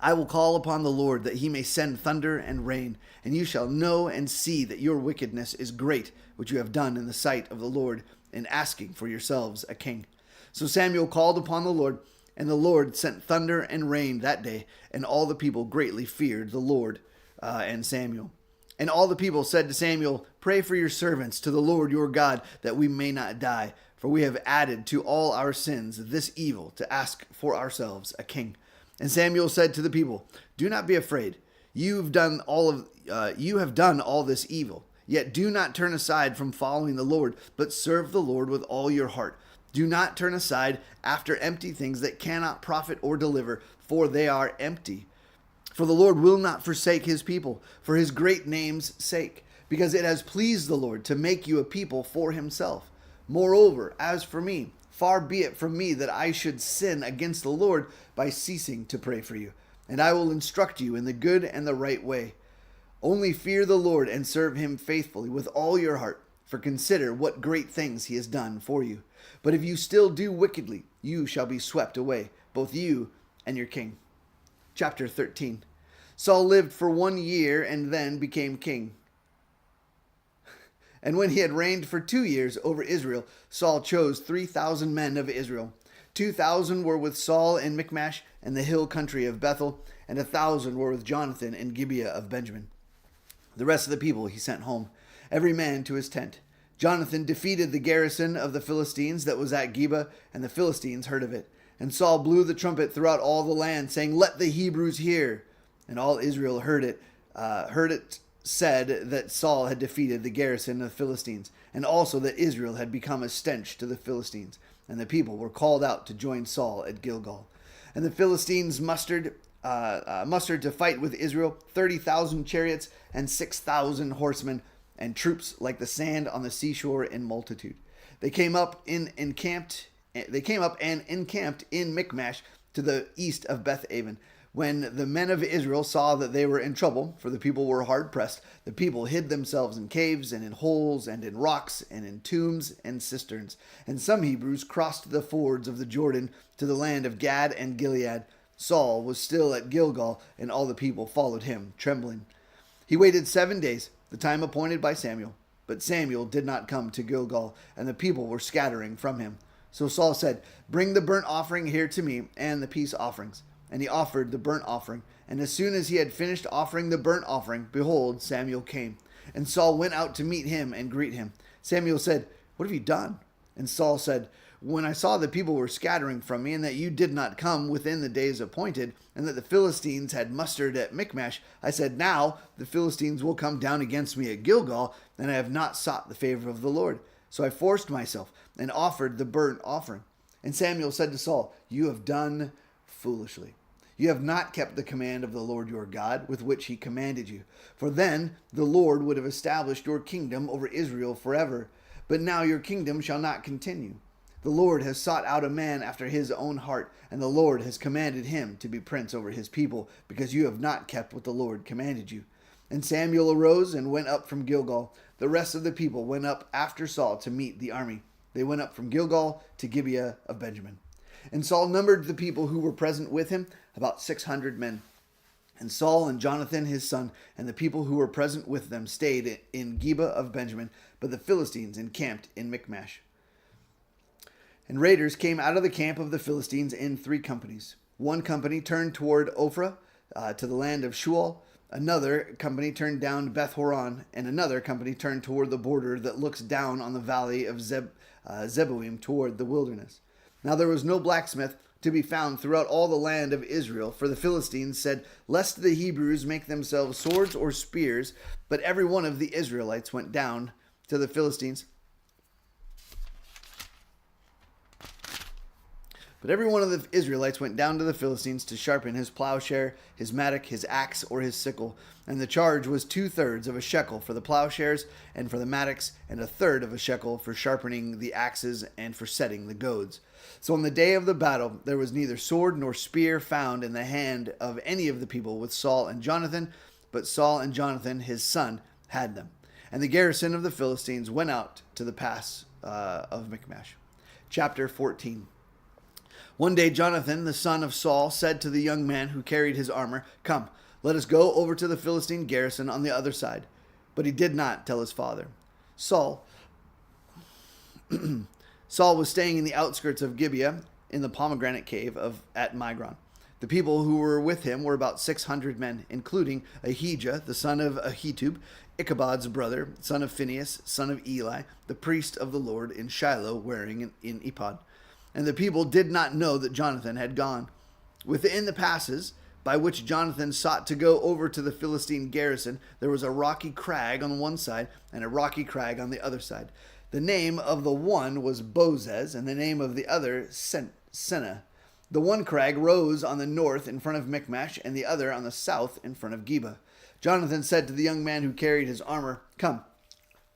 I will call upon the Lord that he may send thunder and rain, and you shall know and see that your wickedness is great, which you have done in the sight of the Lord, in asking for yourselves a king. So Samuel called upon the Lord, and the Lord sent thunder and rain that day, and all the people greatly feared the Lord and Samuel. And all the people said to Samuel, Pray for your servants to the Lord your God, that we may not die, for we have added to all our sins this evil to ask for ourselves a king. And Samuel said to the people, Do not be afraid. You have done all this evil. Yet do not turn aside from following the Lord, but serve the Lord with all your heart. Do not turn aside after empty things that cannot profit or deliver, for they are empty. For the Lord will not forsake his people for his great name's sake, because it has pleased the Lord to make you a people for himself. Moreover, as for me, far be it from me that I should sin against the Lord by ceasing to pray for you, and I will instruct you in the good and the right way. Only fear the Lord and serve him faithfully with all your heart, for consider what great things he has done for you. But if you still do wickedly, you shall be swept away, both you and your king. Chapter 13. Saul lived for 1 year and then became king. And when he had reigned for 2 years over Israel, Saul chose 3,000 men of Israel. 2,000 were with Saul in Michmash and the hill country of Bethel, and 1,000 were with Jonathan in Gibeah of Benjamin. The rest of the people he sent home, every man to his tent. Jonathan defeated the garrison of the Philistines that was at Geba, and the Philistines heard of it. And Saul blew the trumpet throughout all the land, saying, Let the Hebrews hear. And all Israel heard it said that Saul had defeated the garrison of the Philistines, and also that Israel had become a stench to the Philistines. And the people were called out to join Saul at Gilgal. And the Philistines mustered to fight with Israel 30,000 chariots and 6,000 horsemen, and troops like the sand on the seashore in multitude. They came up and encamped in Michmash to the east of Beth-aven. When the men of Israel saw that they were in trouble, for the people were hard pressed, the people hid themselves in caves and in holes and in rocks and in tombs and cisterns. And some Hebrews crossed the fords of the Jordan to the land of Gad and Gilead. Saul was still at Gilgal, and all the people followed him, trembling. He waited 7 days, the time appointed by Samuel. But Samuel did not come to Gilgal, and the people were scattering from him. So Saul said, Bring the burnt offering here to me, and the peace offerings. And he offered the burnt offering. And as soon as he had finished offering the burnt offering, behold, Samuel came. And Saul went out to meet him and greet him. Samuel said, What have you done? And Saul said, When I saw the people were scattering from me, and that you did not come within the days appointed, and that the Philistines had mustered at Michmash, I said, Now the Philistines will come down against me at Gilgal, and I have not sought the favor of the Lord. So I forced myself and offered the burnt offering. And Samuel said to Saul, You have done foolishly. You have not kept the command of the Lord your God, with which he commanded you. For then the Lord would have established your kingdom over Israel forever. But now your kingdom shall not continue. The Lord has sought out a man after his own heart, and the Lord has commanded him to be prince over his people, because you have not kept what the Lord commanded you." And Samuel arose and went up from Gilgal. The rest of the people went up after Saul to meet the army. They went up from Gilgal to Gibeah of Benjamin. And Saul numbered the people who were present with him, about 600 men. And Saul and Jonathan his son and the people who were present with them stayed in Gibeah of Benjamin, but the Philistines encamped in Michmash. And raiders came out of the camp of the Philistines in 3 companies. One company turned toward Ophrah, to the land of Shual. Another company turned down to Beth Horon, and another company turned toward the border that looks down on the valley of Zeboim toward the wilderness. Now there was no blacksmith to be found throughout all the land of Israel, for the Philistines said, "Lest the Hebrews make themselves swords or spears." But every one of the Israelites went down to the Philistines. But every one of the Israelites went down to the Philistines to sharpen his plowshare, his mattock, his axe, or his sickle. And the charge was 2/3 of a shekel for the plowshares and for the mattocks, and 1/3 of a shekel for sharpening the axes and for setting the goads. So on the day of the battle there was neither sword nor spear found in the hand of any of the people with Saul and Jonathan, but Saul and Jonathan his son had them. And the garrison of the Philistines went out to the pass of Michmash. Chapter 14. One day Jonathan, the son of Saul, said to the young man who carried his armor, "Come, let us go over to the Philistine garrison on the other side." But he did not tell his father. Saul was staying in the outskirts of Gibeah in the pomegranate cave at Migron. The people who were with him were about 600 men, including Ahijah, the son of Ahitub, Ichabod's brother, son of Phinehas, son of Eli, the priest of the Lord in Shiloh, wearing an ephod. And the people did not know that Jonathan had gone. Within the passes by which Jonathan sought to go over to the Philistine garrison, there was a rocky crag on one side and a rocky crag on the other side. The name of the one was Bozez, and the name of the other Seneh. The one crag rose on the north in front of Michmash, and the other on the south in front of Geba. Jonathan said to the young man who carried his armor, "Come,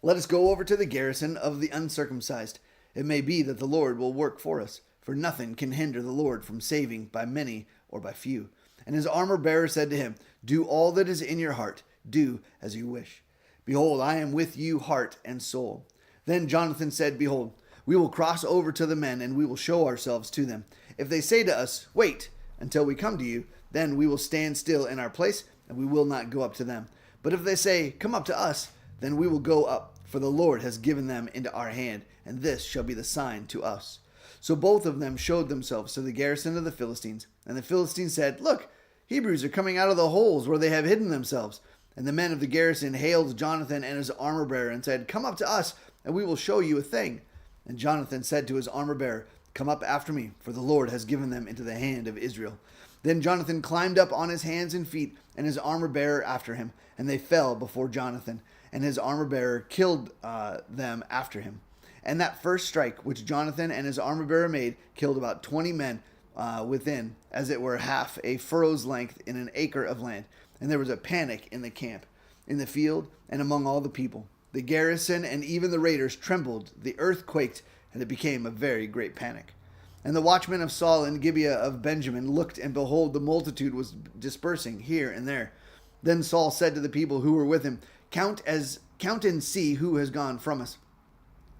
let us go over to the garrison of the uncircumcised. It may be that the Lord will work for us, for nothing can hinder the Lord from saving by many or by few." And his armor-bearer said to him, "Do all that is in your heart. Do as you wish. Behold, I am with you heart and soul." Then Jonathan said, "Behold, we will cross over to the men, and we will show ourselves to them. If they say to us, 'Wait until we come to you,' then we will stand still in our place, and we will not go up to them. But if they say, 'Come up to us,' then we will go up, for the Lord has given them into our hand, and this shall be the sign to us." So both of them showed themselves to the garrison of the Philistines. And the Philistines said, "Look, Hebrews are coming out of the holes where they have hidden themselves." And the men of the garrison hailed Jonathan and his armor-bearer and said, "Come up to us, and we will show you a thing." And Jonathan said to his armor-bearer, "Come up after me, for the Lord has given them into the hand of Israel." Then Jonathan climbed up on his hands and feet, and his armor-bearer after him, and they fell before Jonathan, and his armor-bearer killed them after him. And that first strike which Jonathan and his armor-bearer made killed about 20 men within, as it were half a furrow's length in an acre of land. And there was a panic in the camp, in the field, and among all the people. The garrison and even the raiders trembled, the earth quaked, and it became a very great panic. And the watchmen of Saul in Gibeah of Benjamin looked, and behold, the multitude was dispersing here and there. Then Saul said to the people who were with him, Count and see who has gone from us."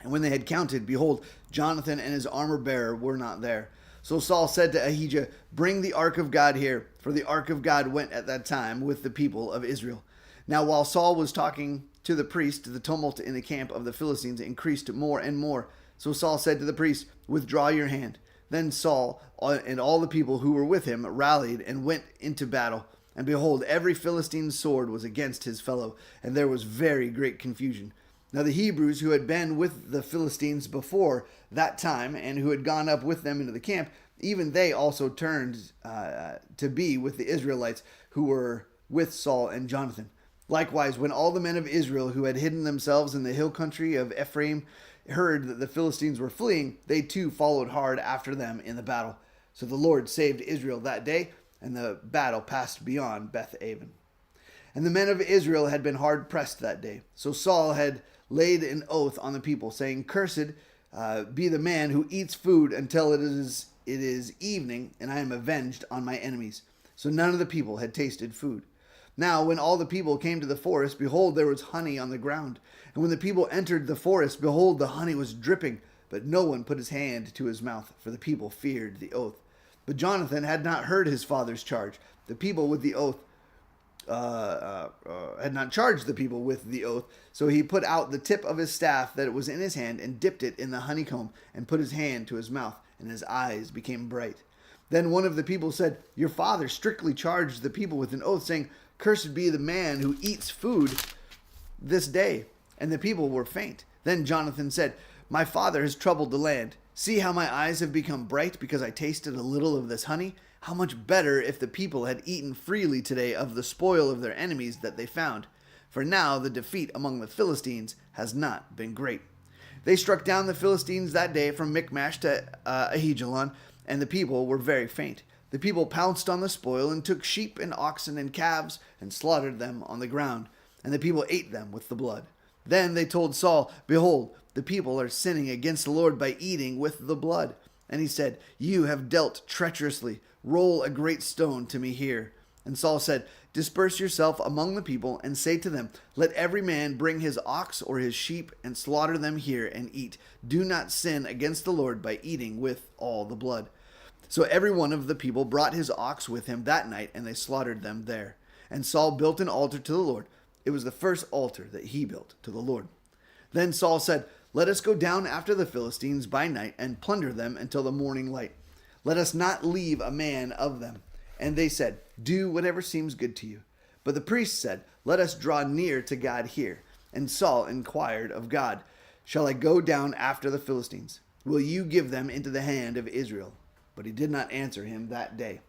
And when they had counted, behold, Jonathan and his armor-bearer were not there. So Saul said to Ahijah, "Bring the ark of God here," for the ark of God went at that time with the people of Israel. Now while Saul was talking to the priest, the tumult in the camp of the Philistines increased more and more. So Saul said to the priest, "Withdraw your hand." Then Saul and all the people who were with him rallied and went into battle. And behold, every Philistine's sword was against his fellow, and there was very great confusion. Now the Hebrews who had been with the Philistines before that time, and who had gone up with them into the camp, even they also turned to be with the Israelites who were with Saul and Jonathan. Likewise, when all the men of Israel who had hidden themselves in the hill country of Ephraim heard that the Philistines were fleeing, they too followed hard after them in the battle. So the Lord saved Israel that day, and the battle passed beyond Beth-aven. And the men of Israel had been hard pressed that day. So Saul had laid an oath on the people, saying, "Cursed be the man who eats food until it is evening, and I am avenged on my enemies." So none of the people had tasted food. Now, when all the people came to the forest, behold, there was honey on the ground. And when the people entered the forest, behold, the honey was dripping. But no one put his hand to his mouth, for the people feared the oath. But Jonathan had not heard his father's charge. The people with the oath had not charged the people with the oath. So he put out the tip of his staff that was in his hand and dipped it in the honeycomb and put his hand to his mouth, and his eyes became bright. Then one of the people said, "Your father strictly charged the people with an oath, saying, 'Cursed be the man who eats food this day.' And the people were faint. Then Jonathan said, 'My father has troubled the land. See how my eyes have become bright because I tasted a little of this honey? How much better if the people had eaten freely today of the spoil of their enemies that they found. For now the defeat among the Philistines has not been great.' They struck down the Philistines that day from Michmash to Ahijalon, and the people were very faint. The people pounced on the spoil and took sheep and oxen and calves and slaughtered them on the ground, and the people ate them with the blood. Then they told Saul, 'Behold, the people are sinning against the Lord by eating with the blood.' And he said, 'You have dealt treacherously. Roll a great stone to me here.' And Saul said, 'Disperse yourself among the people and say to them, Let every man bring his ox or his sheep and slaughter them here and eat. Do not sin against the Lord by eating with all the blood.' So every one of the people brought his ox with him that night, and they slaughtered them there. And Saul built an altar to the Lord. It was the first altar that he built to the Lord. Then Saul said, 'Let us go down after the Philistines by night and plunder them until the morning light. Let us not leave a man of them.' And they said, 'Do whatever seems good to you.' But the priests said, 'Let us draw near to God here.' And Saul inquired of God, 'Shall I go down after the Philistines? Will you give them into the hand of Israel?' But he did not answer him that day.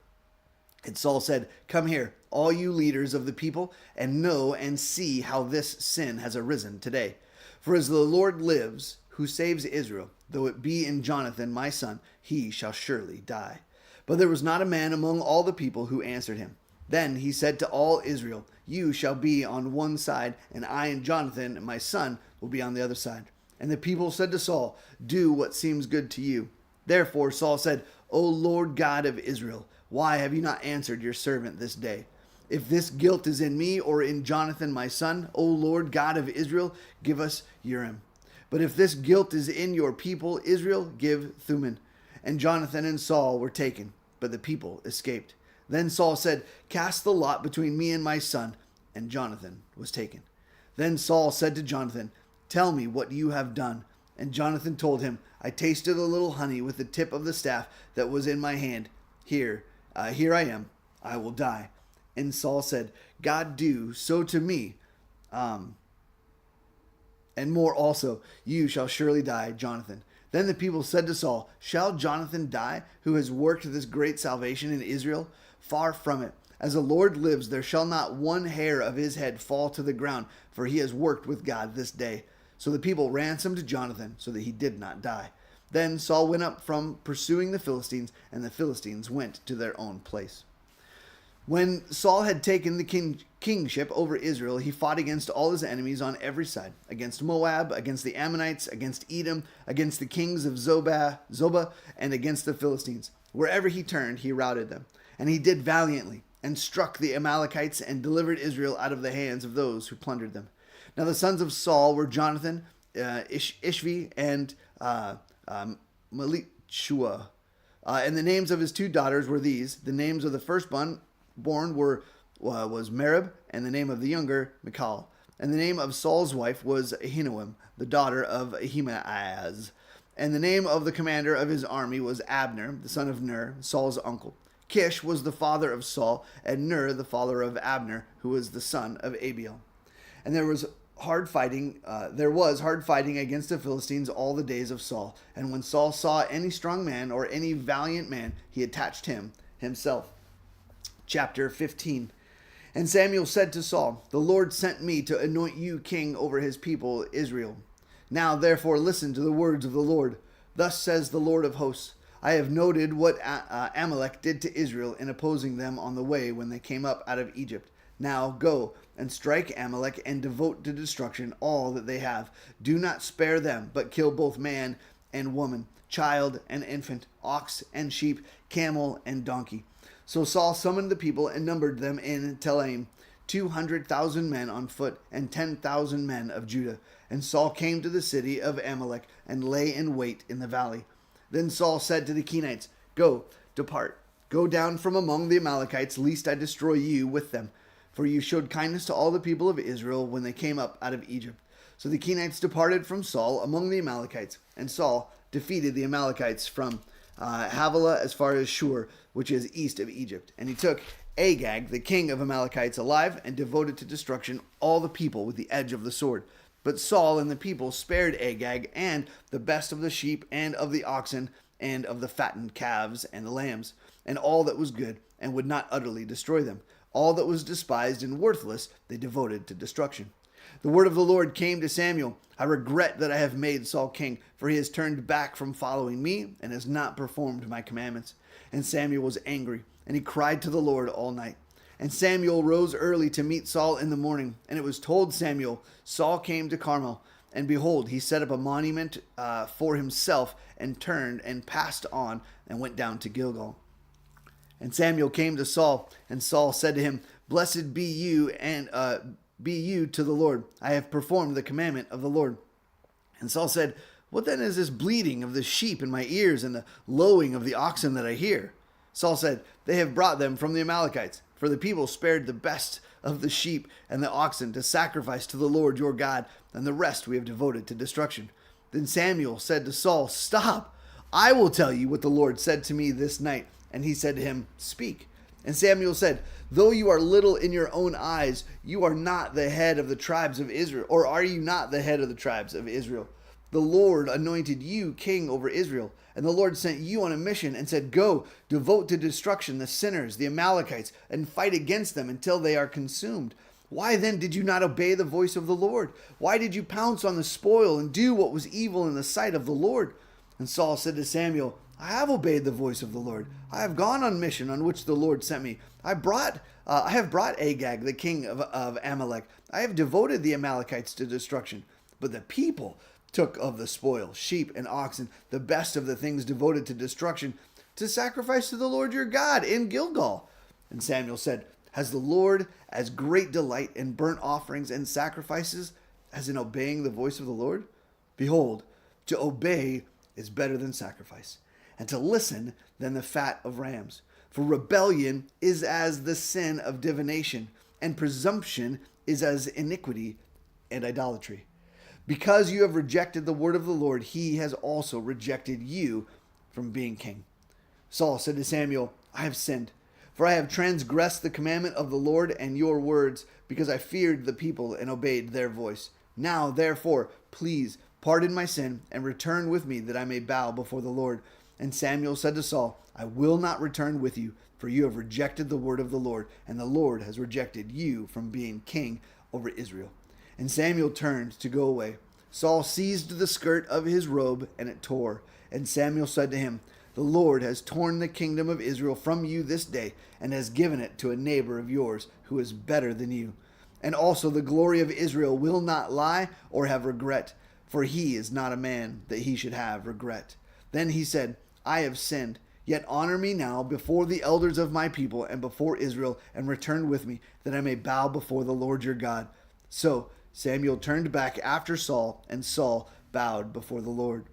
And Saul said, 'Come here, all you leaders of the people, and know and see how this sin has arisen today. For as the Lord lives, who saves Israel, though it be in Jonathan my son, he shall surely die.' But there was not a man among all the people who answered him. Then he said to all Israel, 'You shall be on one side, and I and Jonathan my son will be on the other side.' And the people said to Saul, 'Do what seems good to you.' Therefore Saul said, 'O Lord God of Israel, why have you not answered your servant this day? If this guilt is in me or in Jonathan my son, O Lord God of Israel, give us Urim. But if this guilt is in your people Israel, give Thummim.' And Jonathan and Saul were taken, but the people escaped. Then Saul said, 'Cast the lot between me and my son.' And Jonathan was taken. Then Saul said to Jonathan, 'Tell me what you have done.' And Jonathan told him, 'I tasted a little honey with the tip of the staff that was in my hand. Here I am. I will die.' And Saul said, 'God do so to me, and more also. You shall surely die, Jonathan.' Then the people said to Saul, 'Shall Jonathan die, who has worked this great salvation in Israel? Far from it. As the Lord lives, there shall not one hair of his head fall to the ground, for he has worked with God this day.' So the people ransomed Jonathan, so that he did not die. Then Saul went up from pursuing the Philistines, and the Philistines went to their own place. When Saul had taken the kingship over Israel, he fought against all his enemies on every side, against Moab, against the Ammonites, against Edom, against the kings of Zobah, and against the Philistines. Wherever he turned, he routed them. And he did valiantly, and struck the Amalekites, and delivered Israel out of the hands of those who plundered them. Now the sons of Saul were Jonathan, Ishvi, and Malchishua. And the names of his two daughters were these. The names of the firstborn was Merib, and the name of the younger, Michal. And the name of Saul's wife was Ahinoam, the daughter of Ahimaaz. And the name of the commander of his army was Abner, the son of Ner, Saul's uncle. Kish was the father of Saul, and Ner the father of Abner, who was the son of Abiel. And there was hard fighting against the Philistines all the days of Saul. And when Saul saw any strong man or any valiant man, he attached him himself. Chapter 15. And Samuel said to Saul, 'The Lord sent me to anoint you king over his people Israel. Now therefore listen to the words of the Lord. Thus says the Lord of hosts, I have noted what Amalek did to Israel in opposing them on the way when they came up out of Egypt. Now go and strike Amalek and devote to destruction all that they have. Do not spare them, but kill both man and woman, child and infant, ox and sheep, camel and donkey. So Saul summoned the people and numbered them in Telaim, 200,000 men on foot and 10,000 men of Judah. And Saul came to the city of Amalek and lay in wait in the valley. Then Saul said to the Kenites, Go, depart, go down from among the Amalekites, lest I destroy you with them. For you showed kindness to all the people of Israel when they came up out of Egypt. So the Kenites departed from Saul among the Amalekites, and Saul defeated the Amalekites from Havilah as far as Shur, which is east of Egypt. And he took Agag, the king of Amalekites, alive, and devoted to destruction all the people with the edge of the sword. But Saul and the people spared Agag and the best of the sheep and of the oxen and of the fattened calves and the lambs, and all that was good, and would not utterly destroy them. All that was despised and worthless they devoted to destruction. The word of the Lord came to Samuel. I regret that I have made Saul king, for he has turned back from following me and has not performed my commandments. And Samuel was angry, and he cried to the Lord all night. And Samuel rose early to meet Saul in the morning. And it was told Samuel, Saul came to Carmel. And behold, he set up a monument for himself, and turned and passed on and went down to Gilgal. And Samuel came to Saul, and Saul said to him, Blessed be you, and be you to the Lord. I have performed the commandment of the Lord. And Saul said, What then is this bleating of the sheep in my ears and the lowing of the oxen that I hear? Saul said, They have brought them from the Amalekites, for the people spared the best of the sheep and the oxen to sacrifice to the Lord your God, and the rest we have devoted to destruction. Then Samuel said to Saul, Stop! I will tell you what the Lord said to me this night. And he said to him, Speak. And Samuel said, Though you are little in your own eyes, you are not the head of the tribes of Israel. Or are you not the head of the tribes of Israel? The Lord anointed you king over Israel. And the Lord sent you on a mission and said, Go, devote to destruction the sinners, the Amalekites, and fight against them until they are consumed. Why then did you not obey the voice of the Lord? Why did you pounce on the spoil and do what was evil in the sight of the Lord? And Saul said to Samuel, I have obeyed the voice of the Lord. I have gone on mission on which the Lord sent me. I have brought Agag, the king of Amalek. I have devoted the Amalekites to destruction. But the people took of the spoil, sheep and oxen, the best of the things devoted to destruction, to sacrifice to the Lord your God in Gilgal. And Samuel said, Has the Lord as great delight in burnt offerings and sacrifices as in obeying the voice of the Lord? Behold, to obey is better than sacrifice, and to listen than the fat of rams. For rebellion is as the sin of divination, and presumption is as iniquity and idolatry. Because you have rejected the word of the Lord, he has also rejected you from being king. Saul said to Samuel, I have sinned, for I have transgressed the commandment of the Lord and your words, because I feared the people and obeyed their voice. Now, therefore, please pardon my sin and return with me that I may bow before the Lord. And Samuel said to Saul, I will not return with you, for you have rejected the word of the Lord, and the Lord has rejected you from being king over Israel. And Samuel turned to go away. Saul seized the skirt of his robe, and it tore. And Samuel said to him, The Lord has torn the kingdom of Israel from you this day, and has given it to a neighbor of yours who is better than you. And also the glory of Israel will not lie or have regret, for he is not a man that he should have regret. Then he said, I have sinned. Yet honor me now before the elders of my people and before Israel, and return with me, that I may bow before the Lord your God. So Samuel turned back after Saul, and Saul bowed before the Lord.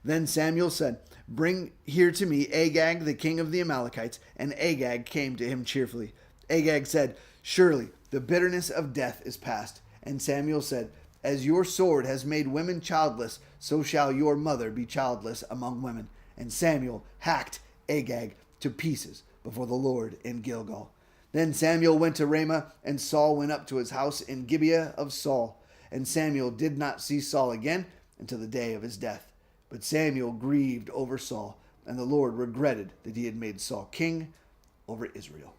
Then Samuel said, Bring here to me Agag, the king of the Amalekites. And Agag came to him cheerfully. Agag said, Surely the bitterness of death is past. And Samuel said, As your sword has made women childless, so shall your mother be childless among women. And Samuel hacked Agag to pieces before the Lord in Gilgal. Then Samuel went to Ramah, and Saul went up to his house in Gibeah of Saul. And Samuel did not see Saul again until the day of his death. But Samuel grieved over Saul, and the Lord regretted that he had made Saul king over Israel.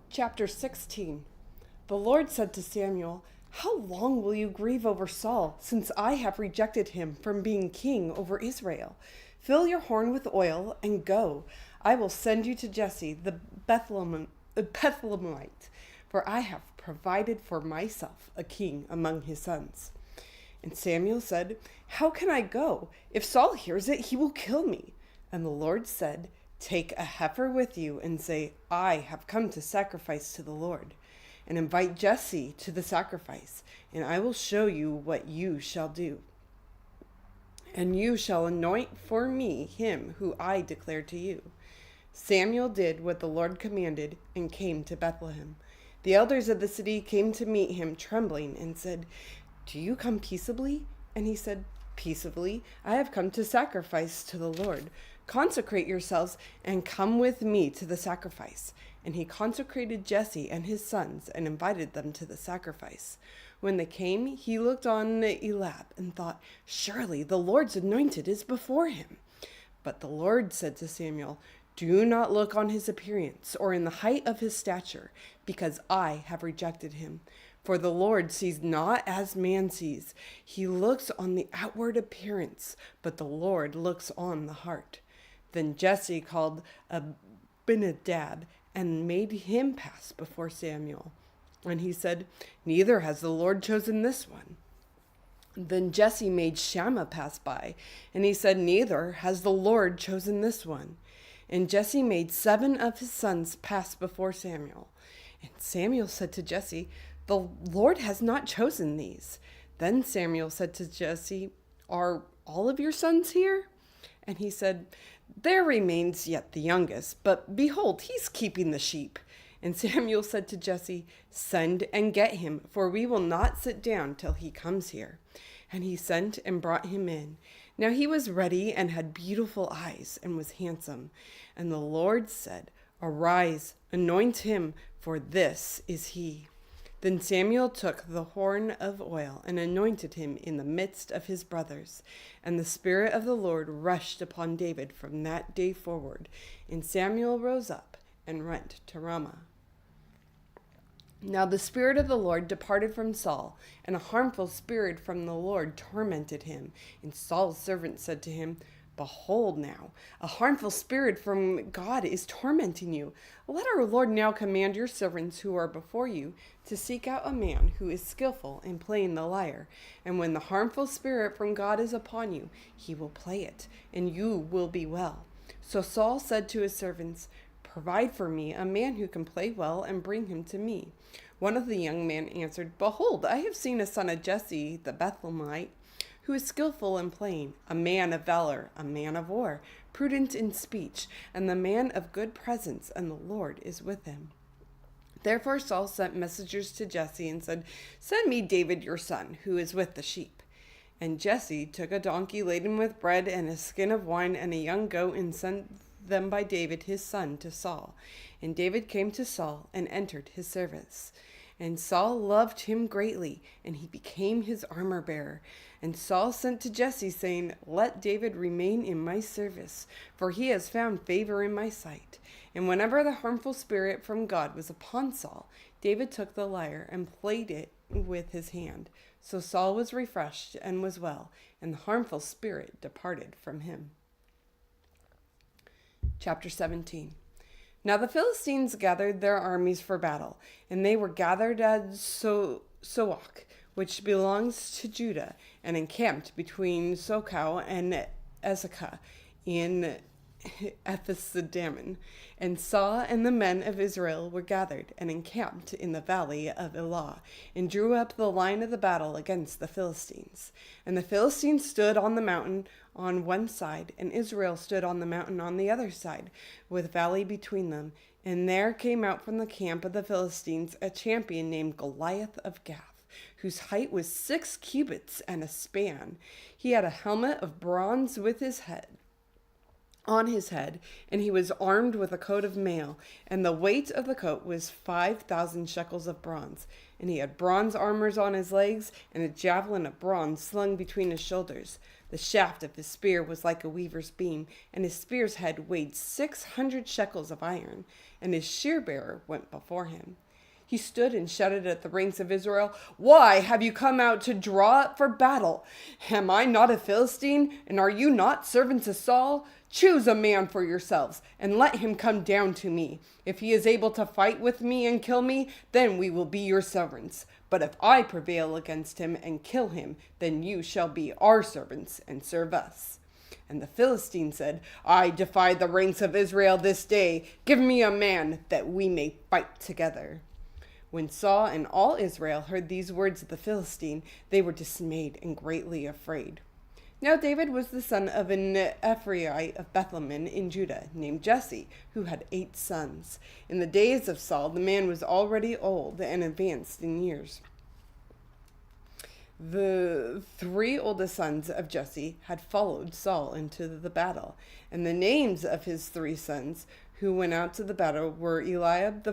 Chapter 16. The Lord said to Samuel, How long will you grieve over Saul, since I have rejected him from being king over Israel? Fill your horn with oil and go. I will send you to Jesse the Bethlehemite, for I have provided for myself a king among his sons." And Samuel said, "How can I go? If Saul hears it, he will kill me." And the Lord said, "Take a heifer with you and say, 'I have come to sacrifice to the Lord.' And invite Jesse to the sacrifice, and I will show you what you shall do. And you shall anoint for me him who I declare to you." Samuel did what the Lord commanded and came to Bethlehem. The elders of the city came to meet him trembling and said, "Do you come peaceably?" And he said, "Peaceably, I have come to sacrifice to the Lord. Consecrate yourselves and come with me to the sacrifice." And he consecrated Jesse and his sons and invited them to the sacrifice. When they came, he looked on Eliab and thought, "Surely the Lord's anointed is before him." But the Lord said to Samuel, "Do not look on his appearance or in the height of his stature, because I have rejected him. For the Lord sees not as man sees. He looks on the outward appearance, but the Lord looks on the heart." Then Jesse called Abinadab and made him pass before Samuel. And he said, "Neither has the Lord chosen this one." Then Jesse made Shammah pass by, and he said, "Neither has the Lord chosen this one." And Jesse made 7 of his sons pass before Samuel. And Samuel said to Jesse, "The Lord has not chosen these." Then Samuel said to Jesse, "Are all of your sons here?" And he said, "There remains yet the youngest, but behold, he's keeping the sheep." And Samuel said to Jesse, "Send and get him, for we will not sit down till he comes here." And he sent and brought him in. Now he was ruddy and had beautiful eyes and was handsome. And the Lord said, "Arise, anoint him, for this is he." Then Samuel took the horn of oil and anointed him in the midst of his brothers. And the Spirit of the Lord rushed upon David from that day forward. And Samuel rose up and went to Ramah. Now the Spirit of the Lord departed from Saul, and a harmful spirit from the Lord tormented him. And Saul's servant said to him, "Behold now, a harmful spirit from God is tormenting you. Let our Lord now command your servants who are before you to seek out a man who is skillful in playing the lyre. And when the harmful spirit from God is upon you, he will play it, and you will be well." So Saul said to his servants, "Provide for me a man who can play well and bring him to me." One of the young men answered, "Behold, I have seen a son of Jesse the Bethlehemite, who is skillful in playing, a man of valor, a man of war, prudent in speech, and the man of good presence, and the Lord is with him." Therefore Saul sent messengers to Jesse and said, "Send me David your son, who is with the sheep." And Jesse took a donkey laden with bread and a skin of wine and a young goat and sent them by David his son to Saul. And David came to Saul and entered his service. And Saul loved him greatly, and he became his armor bearer. And Saul sent to Jesse, saying, "Let David remain in my service, for he has found favor in my sight." And whenever the harmful spirit from God was upon Saul, David took the lyre and played it with his hand. So Saul was refreshed and was well, and the harmful spirit departed from him. Chapter 17. Now the Philistines gathered their armies for battle, and they were gathered at Soach, which belongs to Judah, and encamped between Socoh and Ezekah in Ephes-dammim. And Saul and the men of Israel were gathered and encamped in the valley of Elah, and drew up the line of the battle against the Philistines. And the Philistines stood on the mountain on one side, and Israel stood on the mountain on the other side, with valley between them. And there came out from the camp of the Philistines a champion named Goliath of Gath, whose height was 6 cubits and a span. He had a helmet of bronze on his head, and he was armed with a coat of mail, and the weight of the coat was 5,000 shekels of bronze. And he had bronze armors on his legs, and a javelin of bronze slung between his shoulders. The shaft of his spear was like a weaver's beam, and his spear's head weighed 600 shekels of iron, and his shear-bearer went before him. He stood and shouted at the ranks of Israel, "Why have you come out to draw up for battle? Am I not a Philistine, and are you not servants of Saul? Choose a man for yourselves, and let him come down to me. If he is able to fight with me and kill me, then we will be your servants. But if I prevail against him and kill him, then you shall be our servants and serve us." And the Philistine said, "I defy the ranks of Israel this day. Give me a man that we may fight together." When Saul and all Israel heard these words of the Philistine, they were dismayed and greatly afraid. Now David was the son of an Ephraite of Bethlehem in Judah, named Jesse, who had 8 sons. In the days of Saul, the man was already old and advanced in years. The 3 oldest sons of Jesse had followed Saul into the battle, and the names of his 3 sons who went out to the battle were Eliab the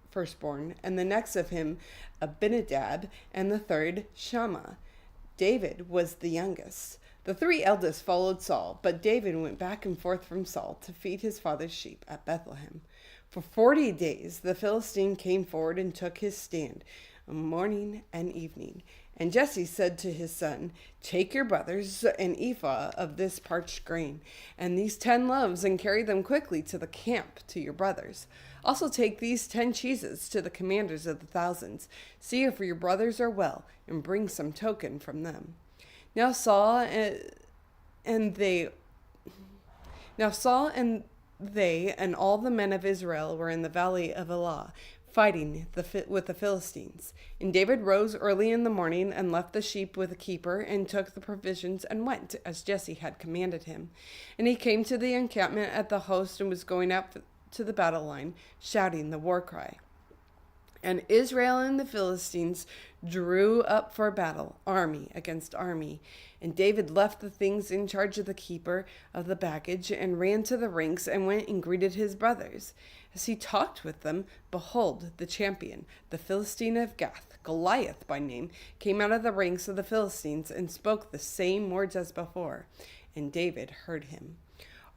firstborn, and the next of him Abinadab, and the third Shammah. David was the youngest. The 3 eldest followed Saul, but David went back and forth from Saul to feed his father's sheep at Bethlehem. For 40 days the Philistine came forward and took his stand, morning and evening. And Jesse said to his son, "Take your brothers an ephah of this parched grain, and these 10 loaves, and carry them quickly to the camp to your brothers. Also take these 10 cheeses to the commanders of the thousands. See if your brothers are well, and bring some token from them." Now Saul and they and all the men of Israel were in the valley of Elah, fighting with the Philistines. And David rose early in the morning and left the sheep with a keeper, and took the provisions and went, as Jesse had commanded him. And he came to the encampment at the host and was going out to the battle line, shouting the war cry. And Israel and the Philistines drew up for battle, army against army. And David left the things in charge of the keeper of the baggage, and ran to the ranks, and went and greeted his brothers. As he talked with them, behold, the champion, the Philistine of Gath, Goliath by name, came out of the ranks of the Philistines, and spoke the same words as before. And David heard him.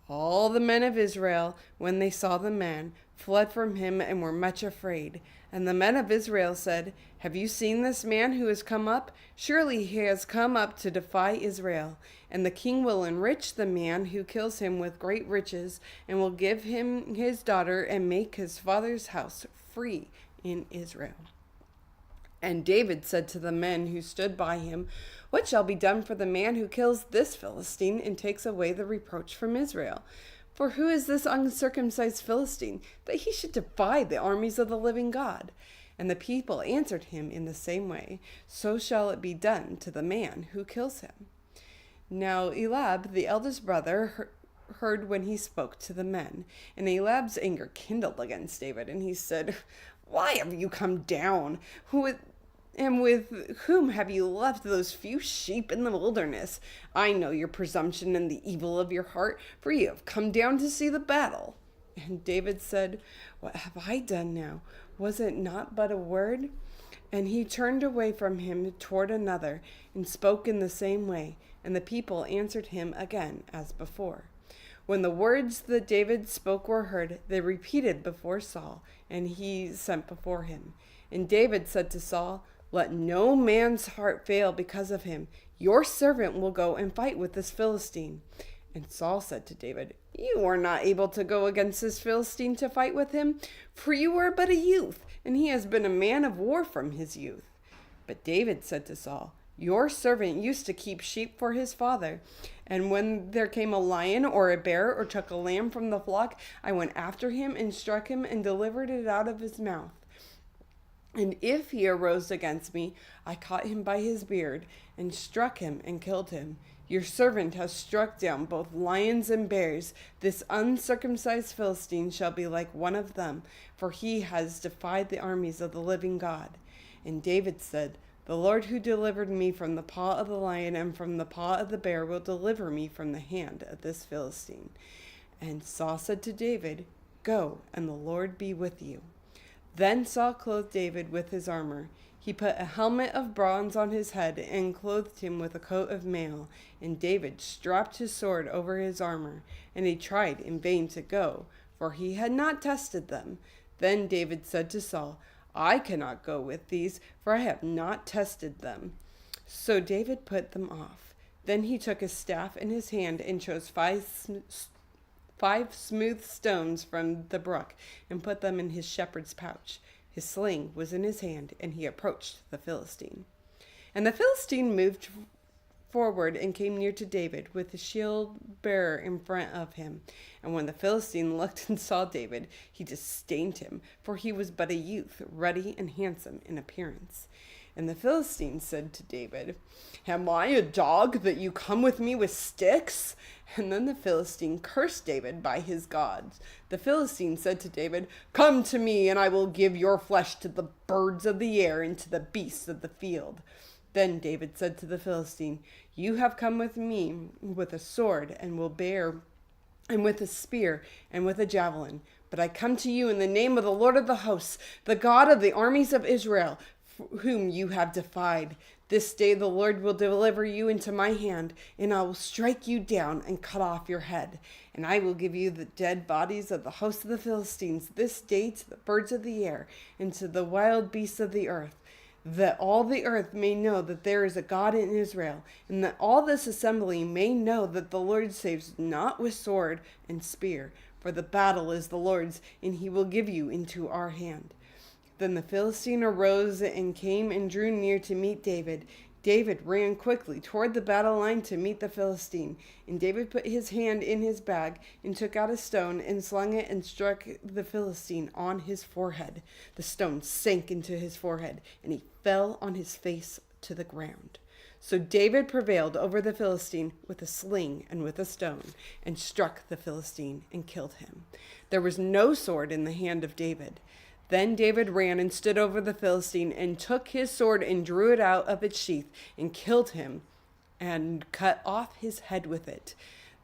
All the men of Israel, when they saw the man, fled from him and were much afraid. And the men of Israel said, "Have you seen this man who has come up? Surely he has come up to defy Israel. And the king will enrich the man who kills him with great riches, and will give him his daughter, and make his father's house free in Israel." And David said to the men who stood by him, "What shall be done for the man who kills this Philistine and takes away the reproach from Israel? For who is this uncircumcised Philistine, that he should defy the armies of the living God?" And the people answered him in the same way, "So shall it be done to the man who kills him." Now Eliab, the eldest brother, heard when he spoke to the men. And Eliab's anger kindled against David, and he said, "Why have you come down? And with whom have you left those few sheep in the wilderness? I know your presumption and the evil of your heart, for you have come down to see the battle." And David said, "What have I done now? Was it not but a word?" And he turned away from him toward another, and spoke in the same way. And the people answered him again as before. When the words that David spoke were heard, they repeated before Saul, and he sent before him. And David said to Saul, "Let no man's heart fail because of him. Your servant will go and fight with this Philistine." And Saul said to David, "You are not able to go against this Philistine to fight with him, for you are but a youth, and he has been a man of war from his youth." But David said to Saul, "Your servant used to keep sheep for his father, and when there came a lion or a bear or took a lamb from the flock, I went after him and struck him and delivered it out of his mouth. And if he arose against me, I caught him by his beard and struck him and killed him. Your servant has struck down both lions and bears. This uncircumcised Philistine shall be like one of them, for he has defied the armies of the living God." And David said, "The Lord who delivered me from the paw of the lion and from the paw of the bear will deliver me from the hand of this Philistine." And Saul said to David, "Go, and the Lord be with you." Then Saul clothed David with his armor. He put a helmet of bronze on his head and clothed him with a coat of mail. And David strapped his sword over his armor, and he tried in vain to go, for he had not tested them. Then David said to Saul, I cannot go with these, for I have not tested them." So David put them off. Then he took his staff in his hand and chose five smooth stones from the brook and put them in his shepherd's pouch. His sling was in his hand, and he approached the Philistine. And the Philistine moved forward and came near to David with his shield bearer in front of him. And when the Philistine looked and saw David, he disdained him, for he was but a youth, ruddy and handsome in appearance. And the Philistine said to David, "Am I a dog that you come with me with sticks?" And then the Philistine cursed David by his gods. The Philistine said to David, "Come to me, and I will give your flesh to the birds of the air and to the beasts of the field." Then David said to the Philistine, "You have come with me with a sword and with a spear and with a javelin. But I come to you in the name of the Lord of the hosts, the God of the armies of Israel, whom you have defied. This day the Lord will deliver you into my hand, and I will strike you down and cut off your head. And I will give you the dead bodies of the host of the Philistines this day to the birds of the air and to the wild beasts of the earth, that all the earth may know that there is a God in Israel, and that all this assembly may know that the Lord saves not with sword and spear, for the battle is the Lord's, and he will give you into our hand." Then the Philistine arose and came and drew near to meet David. David ran quickly toward the battle line to meet the Philistine. And David put his hand in his bag and took out a stone and slung it and struck the Philistine on his forehead. The stone sank into his forehead, and he fell on his face to the ground. So David prevailed over the Philistine with a sling and with a stone, and struck the Philistine and killed him. There was no sword in the hand of David. Then David ran and stood over the Philistine and took his sword and drew it out of its sheath and killed him and cut off his head with it.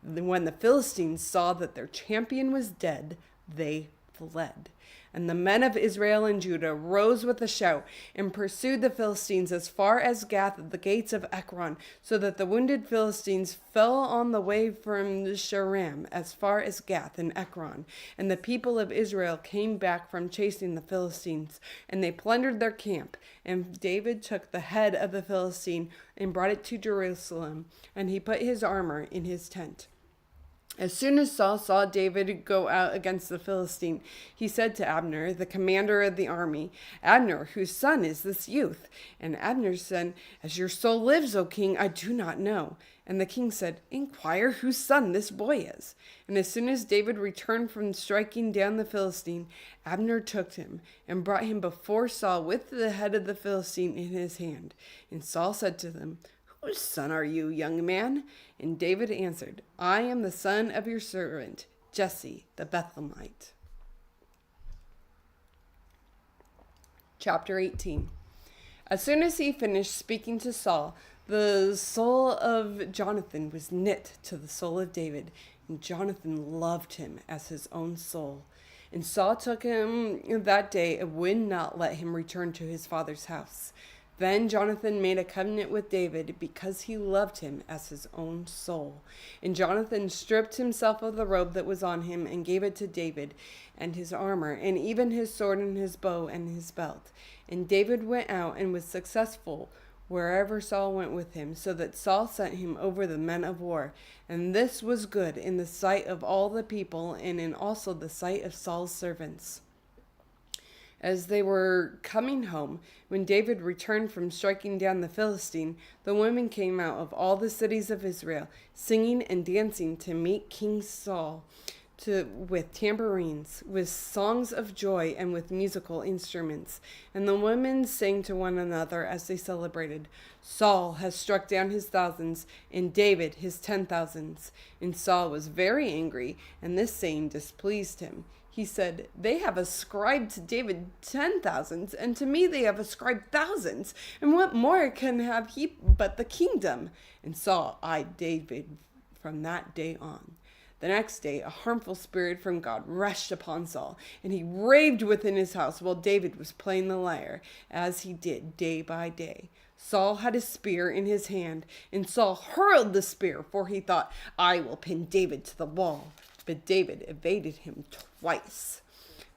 When the Philistines saw that their champion was dead, they fled. And the men of Israel and Judah rose with a shout and pursued the Philistines as far as Gath at the gates of Ekron, so that the wounded Philistines fell on the way from Sharam as far as Gath and Ekron. And the people of Israel came back from chasing the Philistines, and they plundered their camp. And David took the head of the Philistine and brought it to Jerusalem, and he put his armor in his tent. As soon as Saul saw David go out against the Philistine, he said to Abner, the commander of the army, "Abner, whose son is this youth?" And Abner said, "As your soul lives, O king, I do not know." And the king said, "Inquire whose son this boy is." And as soon as David returned from striking down the Philistine, Abner took him and brought him before Saul with the head of the Philistine in his hand. And Saul said to them, "Whose son are you, young man?" And David answered, "I am the son of your servant, Jesse the Bethlehemite." Chapter 18. As soon as he finished speaking to Saul, the soul of Jonathan was knit to the soul of David, and Jonathan loved him as his own soul. And Saul took him that day and would not let him return to his father's house. Then Jonathan made a covenant with David because he loved him as his own soul. And Jonathan stripped himself of the robe that was on him and gave it to David, and his armor, and even his sword and his bow and his belt. And David went out and was successful wherever Saul went with him, so that Saul sent him over the men of war. And this was good in the sight of all the people, and in also the sight of Saul's servants. As they were coming home, when David returned from striking down the Philistine, the women came out of all the cities of Israel, singing and dancing to meet King Saul, with tambourines, with songs of joy, and with musical instruments. And the women sang to one another as they celebrated, "Saul has struck down his thousands, and David his 10,000s." And Saul was very angry, and this saying displeased him. He said, "They have ascribed to David 10,000s, and to me they have ascribed thousands. And what more can have he but the kingdom?" And Saul eyed David from that day on. The next day, a harmful spirit from God rushed upon Saul, and he raved within his house while David was playing the lyre, as he did day by day. Saul had a spear in his hand, and Saul hurled the spear, for he thought, "I will pin David to the wall." But David evaded him twice.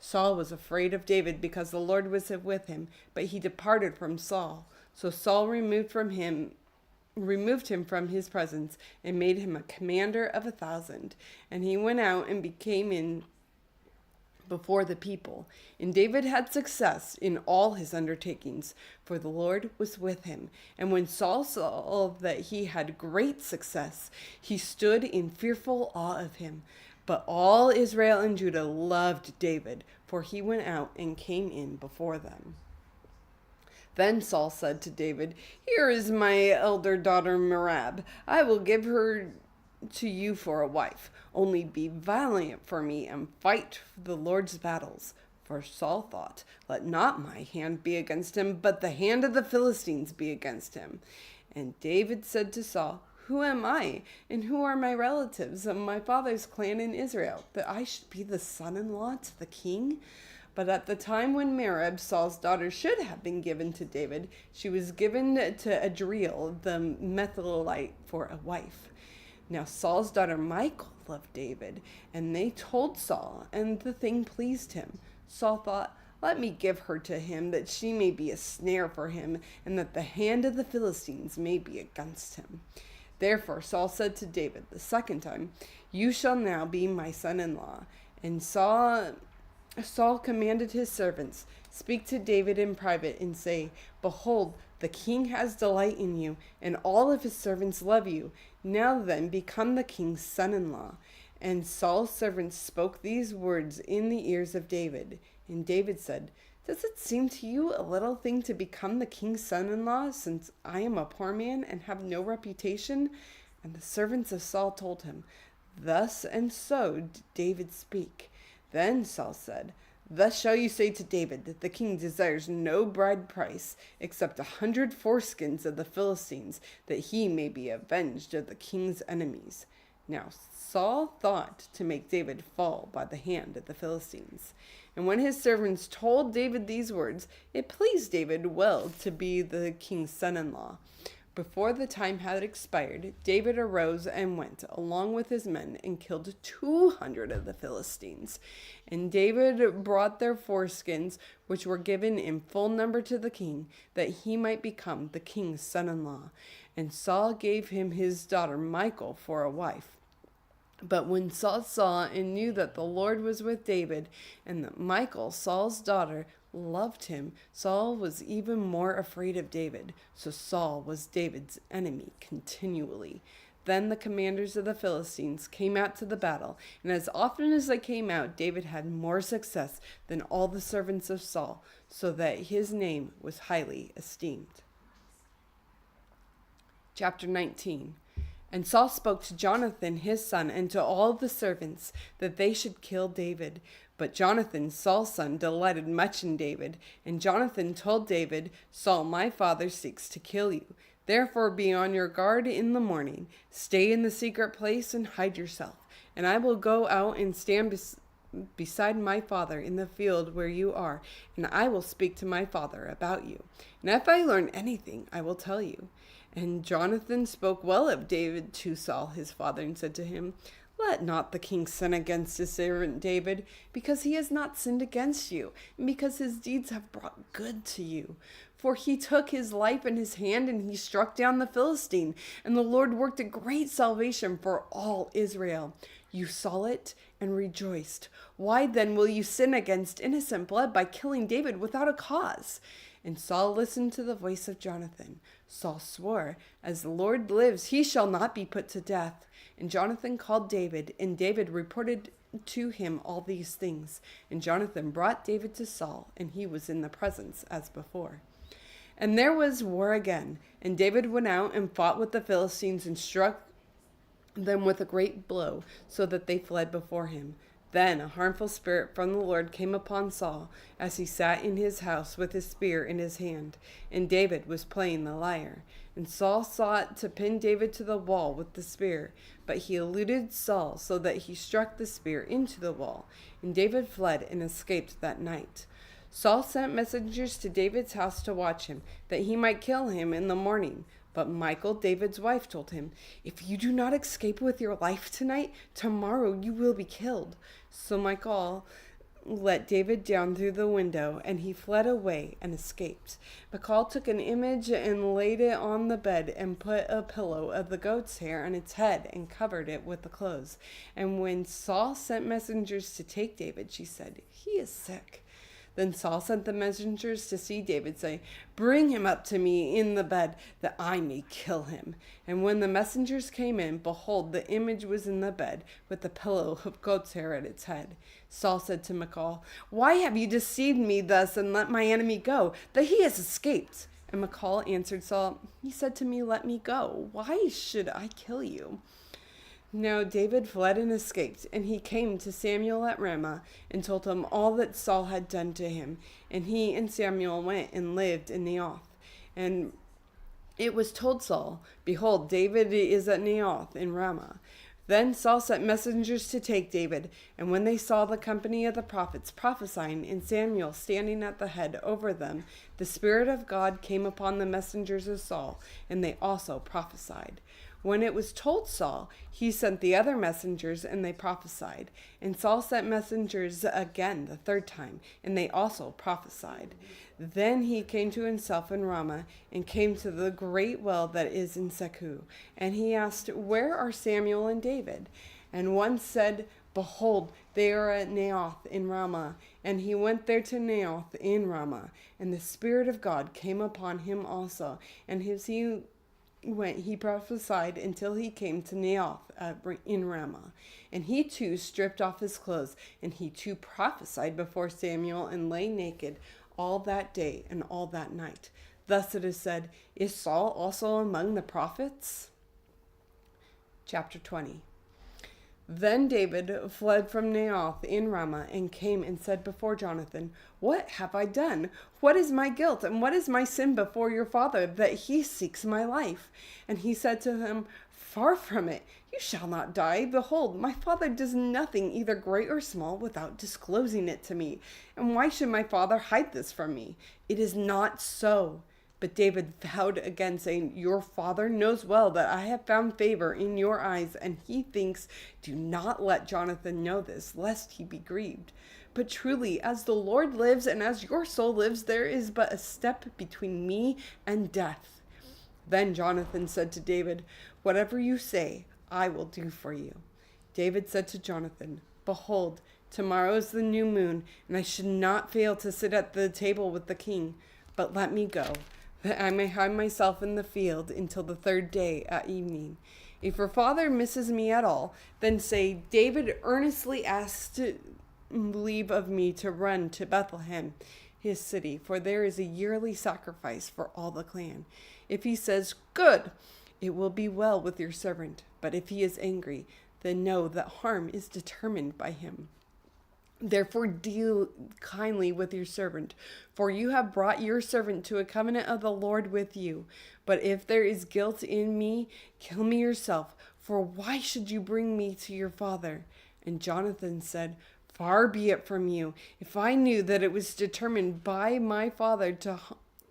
Saul was afraid of David because the Lord was with him, but he departed from Saul. So Saul removed him from his presence and made him a commander of 1,000. And he went out and came in before the people. And David had success in all his undertakings, for the Lord was with him. And when Saul saw that he had great success, he stood in fearful awe of him. But all Israel and Judah loved David, for he went out and came in before them. Then Saul said to David, "Here is my elder daughter Merab. I will give her to you for a wife. Only be valiant for me and fight the Lord's battles." For Saul thought, "Let not my hand be against him, but the hand of the Philistines be against him." And David said to Saul, "Who am I, and who are my relatives of my father's clan in Israel, that I should be the son-in-law to the king?" But at the time when Merab, Saul's daughter, should have been given to David, she was given to Adriel the Metholite for a wife. Now Saul's daughter Michal loved David, and they told Saul, and the thing pleased him. Saul thought, "Let me give her to him, that she may be a snare for him, and that the hand of the Philistines may be against him." Therefore Saul said to David the second time, "You shall now be my son-in-law." And Saul commanded his servants, "Speak to David in private and say, 'Behold, the king has delight in you, and all of his servants love you. Now then, become the king's son-in-law.'" And Saul's servants spoke these words in the ears of David. And David said, "Does it seem to you a little thing to become the king's son-in-law, since I am a poor man and have no reputation?" And the servants of Saul told him, "Thus and so did David speak." Then Saul said, "Thus shall you say to David that the king desires no bride price, except 100 foreskins of the Philistines, that he may be avenged of the king's enemies." Now Saul thought to make David fall by the hand of the Philistines. And when his servants told David these words, it pleased David well to be the king's son-in-law. Before the time had expired, David arose and went, along with his men, and killed 200 of the Philistines. And David brought their foreskins, which were given in full number to the king, that he might become the king's son-in-law. And Saul gave him his daughter Michal for a wife. But when Saul saw and knew that the Lord was with David, and that Michal, Saul's daughter, loved him, Saul was even more afraid of David. So Saul was David's enemy continually. Then the commanders of the Philistines came out to the battle, and as often as they came out, David had more success than all the servants of Saul, so that his name was highly esteemed. Chapter 19. And Saul spoke to Jonathan his son and to all the servants that they should kill David. But Jonathan, Saul's son, delighted much in David. And Jonathan told David, "Saul, my father, seeks to kill you. Therefore be on your guard in the morning. Stay in the secret place and hide yourself. And I will go out and stand beside my father in the field where you are. And I will speak to my father about you. And if I learn anything, I will tell you." And Jonathan spoke well of David to Saul his father, and said to him, "Let not the king sin against his servant David, because he has not sinned against you, and because his deeds have brought good to you. For he took his life in his hand, and he struck down the Philistine, and the Lord worked a great salvation for all Israel. You saw it and rejoiced. Why then will you sin against innocent blood by killing David without a cause?" And Saul listened to the voice of Jonathan. Saul swore, "As the Lord lives, he shall not be put to death." And Jonathan called David, and David reported to him all these things. And Jonathan brought David to Saul, and he was in the presence as before. And there was war again, and David went out and fought with the Philistines and struck them with a great blow, so that they fled before him. Then a harmful spirit from the Lord came upon Saul, as he sat in his house with his spear in his hand, and David was playing the lyre. And Saul sought to pin David to the wall with the spear, but he eluded Saul, so that he struck the spear into the wall, and David fled and escaped that night. Saul sent messengers to David's house to watch him, that he might kill him in the morning. But Michal, David's wife, told him, "If you do not escape with your life tonight, tomorrow you will be killed." So Michal let David down through the window, and he fled away and escaped. Michal took an image and laid it on the bed and put a pillow of the goat's hair on its head and covered it with the clothes. And when Saul sent messengers to take David, she said, "He is sick." Then Saul sent the messengers to see David, saying, "Bring him up to me in the bed, that I may kill him." And when the messengers came in, behold, the image was in the bed, with the pillow of goat's hair at its head. Saul said to Michal, "Why have you deceived me thus and let my enemy go, that he has escaped?" And Michal answered Saul, "He said to me, 'Let me go.' Why should I kill you?" Now David fled and escaped, and he came to Samuel at Ramah and told him all that Saul had done to him. And he and Samuel went and lived in Naioth. And it was told Saul, "Behold, David is at Naioth in Ramah." Then Saul sent messengers to take David, and when they saw the company of the prophets prophesying, and Samuel standing at the head over them, the Spirit of God came upon the messengers of Saul, and they also prophesied. When it was told Saul, he sent the other messengers, and they prophesied. And Saul sent messengers again the third time, and they also prophesied. Then he came to himself in Ramah, and came to the great well that is in Secu. And he asked, "Where are Samuel and David?" And one said, "Behold, they are at Naioth in Ramah." And he went there to Naioth in Ramah. And the Spirit of God came upon him also. And as he went, he prophesied until he came to Naioth in Ramah. And he too stripped off his clothes, and he too prophesied before Samuel, and lay naked all that day and all that night. Thus it is said, "Is Saul also among the prophets?" Chapter 20. Then David fled from Naioth in Ramah, and came and said before Jonathan, "What have I done? What is my guilt, and what is my sin before your father, that he seeks my life?" And he said to him, "Far from it, you shall not die. Behold, my father does nothing, either great or small, without disclosing it to me. And why should my father hide this from me? It is not so." But David vowed again, saying, "Your father knows well that I have found favor in your eyes, and he thinks, 'Do not let Jonathan know this, lest he be grieved.' But truly, as the Lord lives, and as your soul lives, there is but a step between me and death." Then Jonathan said to David, "Whatever you say, I will do for you." David said to Jonathan, "Behold, tomorrow is the new moon, and I should not fail to sit at the table with the king. But let me go, that I may hide myself in the field until the third day at evening. If your father misses me at all, then say, 'David earnestly asked leave of me to run to Bethlehem, his city, for there is a yearly sacrifice for all the clan.' If he says, 'Good,' it will be well with your servant. But if he is angry, then know that harm is determined by him. Therefore deal kindly with your servant, for you have brought your servant to a covenant of the Lord with you. But if there is guilt in me, kill me yourself, for why should you bring me to your father?" And Jonathan said, "Far be it from you. If I knew that it was determined by my father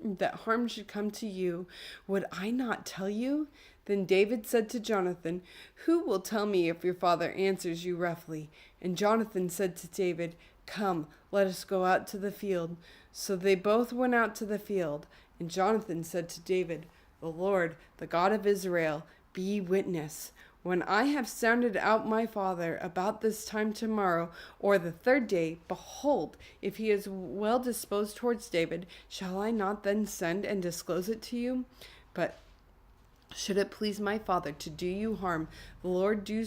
that harm should come to you, would I not tell you?" Then David said to Jonathan, "Who will tell me if your father answers you roughly?" And Jonathan said to David, "Come, let us go out to the field." So they both went out to the field. And Jonathan said to David, "The Lord, the God of Israel, be witness. When I have sounded out my father about this time tomorrow, or the third day, behold, if he is well disposed towards David, shall I not then send and disclose it to you? But should it please my father to do you harm, the Lord do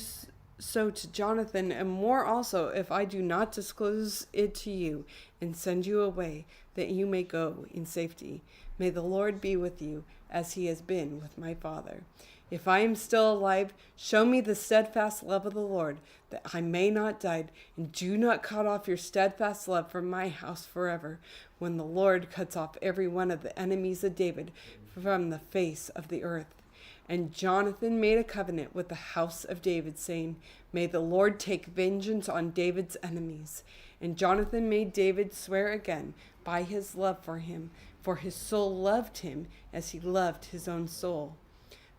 so to Jonathan, and more also, if I do not disclose it to you, and send you away, that you may go in safety. May the Lord be with you, as he has been with my father. If I am still alive, show me the steadfast love of the Lord, that I may not die, and do not cut off your steadfast love from my house forever, when the Lord cuts off every one of the enemies of David from the face of the earth." And Jonathan made a covenant with the house of David, saying, "May the Lord take vengeance on David's enemies." And Jonathan made David swear again by his love for him, for his soul loved him as he loved his own soul.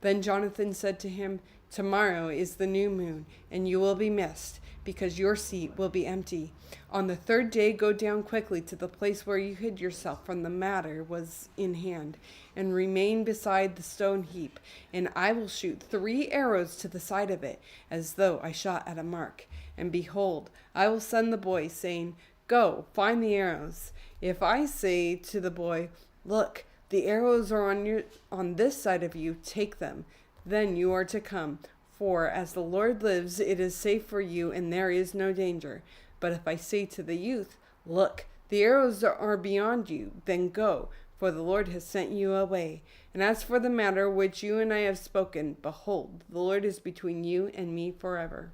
Then Jonathan said to him, "Tomorrow is the new moon, and you will be missed, because your seat will be empty. On the third day go down quickly to the place where you hid yourself from the matter was in hand, and remain beside the stone heap, and I will shoot 3 arrows to the side of it, as though I shot at a mark. And behold, I will send the boy, saying, 'Go, find the arrows.' If I say to the boy, 'Look, the arrows are on this side of you, take them,' then you are to come. For as the Lord lives, it is safe for you, and there is no danger. But if I say to the youth, 'Look, the arrows are beyond you,' then go, for the Lord has sent you away. And as for the matter which you and I have spoken, behold, the Lord is between you and me forever."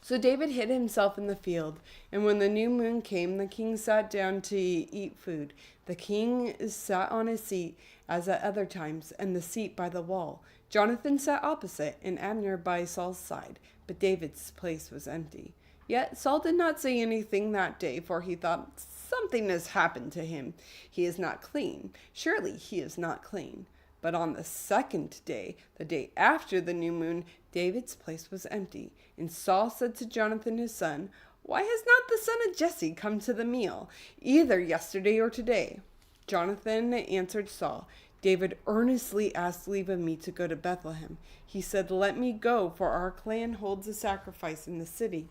So David hid himself in the field, and when the new moon came, the king sat down to eat food. The king sat on his seat, as at other times, and the seat by the wall. Jonathan sat opposite, and Abner by Saul's side, but David's place was empty. Yet Saul did not say anything that day, for he thought, "Something has happened to him. He is not clean. Surely he is not clean." But on the second day, the day after the new moon, David's place was empty. And Saul said to Jonathan his son, "Why has not the son of Jesse come to the meal, either yesterday or today?" Jonathan answered Saul, "David earnestly asked leave of me to go to Bethlehem. He said, 'Let me go, for our clan holds a sacrifice in the city,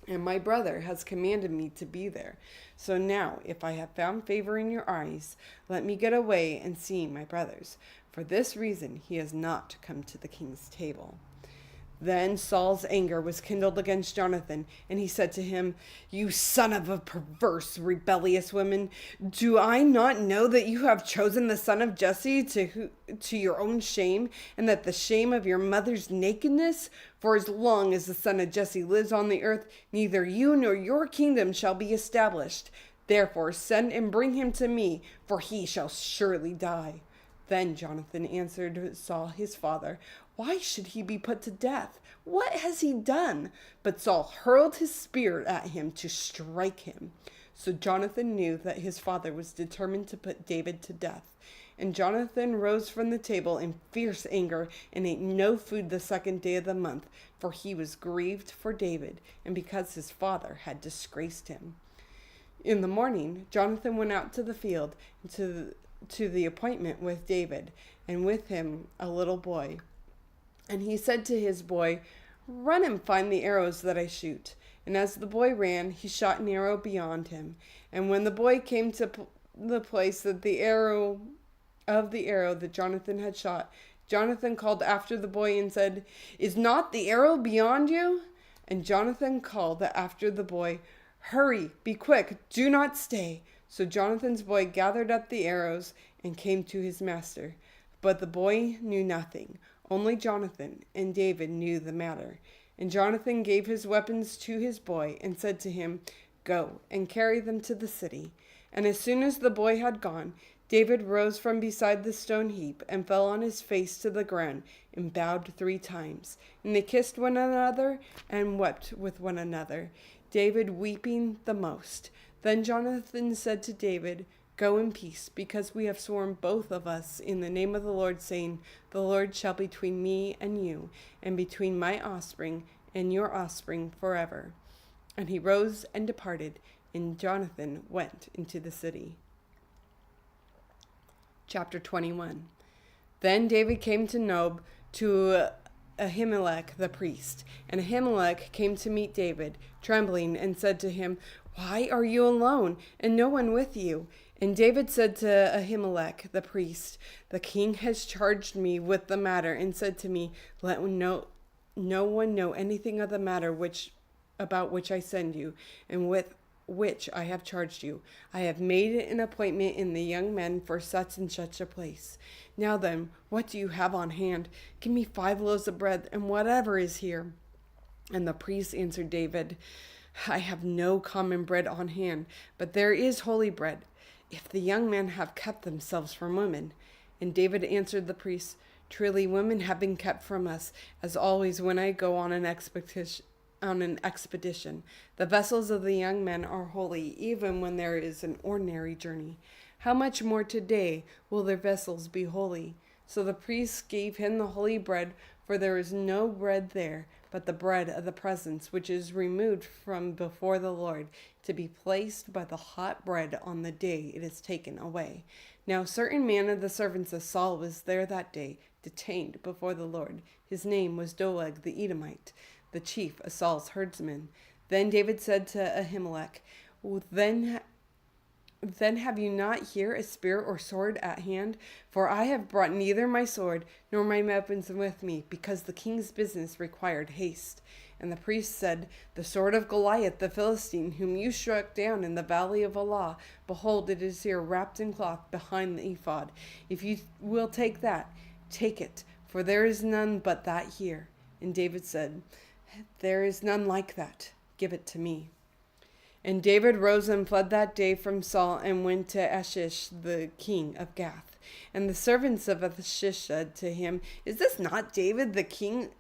and my brother has commanded me to be there. So now, if I have found favor in your eyes, let me get away and see my brothers.' For this reason he has not come to the king's table." Then Saul's anger was kindled against Jonathan, and he said to him, "You son of a perverse, rebellious woman, do I not know that you have chosen the son of Jesse to your own shame, and that the shame of your mother's nakedness? For as long as the son of Jesse lives on the earth, neither you nor your kingdom shall be established. Therefore send and bring him to me, for he shall surely die." Then Jonathan answered Saul his father, "Why should he be put to death? What has he done?" But Saul hurled his spear at him to strike him. So Jonathan knew that his father was determined to put David to death. And Jonathan rose from the table in fierce anger and ate no food the second day of the month, for he was grieved for David, and because his father had disgraced him. In the morning, Jonathan went out to the field to the appointment with David, and with him a little boy. And he said to his boy, "Run and find the arrows that I shoot." And as the boy ran, he shot an arrow beyond him. And when the boy came to the place that the arrow that Jonathan had shot, Jonathan called after the boy and said, "Is not the arrow beyond you?" And Jonathan called after the boy, "Hurry, be quick, do not stay." So Jonathan's boy gathered up the arrows and came to his master. But the boy knew nothing. Only Jonathan and David knew the matter. And Jonathan gave his weapons to his boy and said to him, "Go and carry them to the city." And as soon as the boy had gone, David rose from beside the stone heap and fell on his face to the ground and bowed 3 times. And they kissed one another and wept with one another, David weeping the most. Then Jonathan said to David, "Go in peace, because we have sworn both of us in the name of the Lord, saying, 'The Lord shall be between me and you, and between my offspring and your offspring forever.'" And he rose and departed, and Jonathan went into the city. Chapter 21. Then David came to Nob to Ahimelech the priest. And Ahimelech came to meet David, trembling, and said to him, "Why are you alone, and no one with you?" And David said to Ahimelech the priest, "The king has charged me with the matter, and said to me, 'Let no one know anything of the matter about which I send you, and with which I have charged you. I have made an appointment in the young men for such and such a place. Now then, what do you have on hand? Give me 5 loaves of bread, and whatever is here." And the priest answered David, "I have no common bread on hand, but there is holy bread, if the young men have kept themselves from women." And David answered the priest, "Truly women have been kept from us, as always when I go on an expedition. The vessels of the young men are holy, even when there is an ordinary journey. How much more today will their vessels be holy? So the priests gave him the holy bread, for there is no bread there, but the bread of the presence, which is removed from before the Lord, to be placed by the hot bread on the day it is taken away. Now a certain man of the servants of Saul was there that day, detained before the Lord. His name was Doeg the Edomite, the chief of Saul's herdsmen. Then David said to Ahimelech, Then have you not here a spear or sword at hand? For I have brought neither my sword nor my weapons with me, because the king's business required haste. And the priest said, The sword of Goliath the Philistine, whom you struck down in the valley of Elah, behold, it is here wrapped in cloth behind the ephod. If you will take that, take it, for there is none but that here. And David said, There is none like that. Give it to me. And David rose and fled that day from Saul and went to Achish, the king of Gath. And the servants of Achish said to him, Is this not David, the king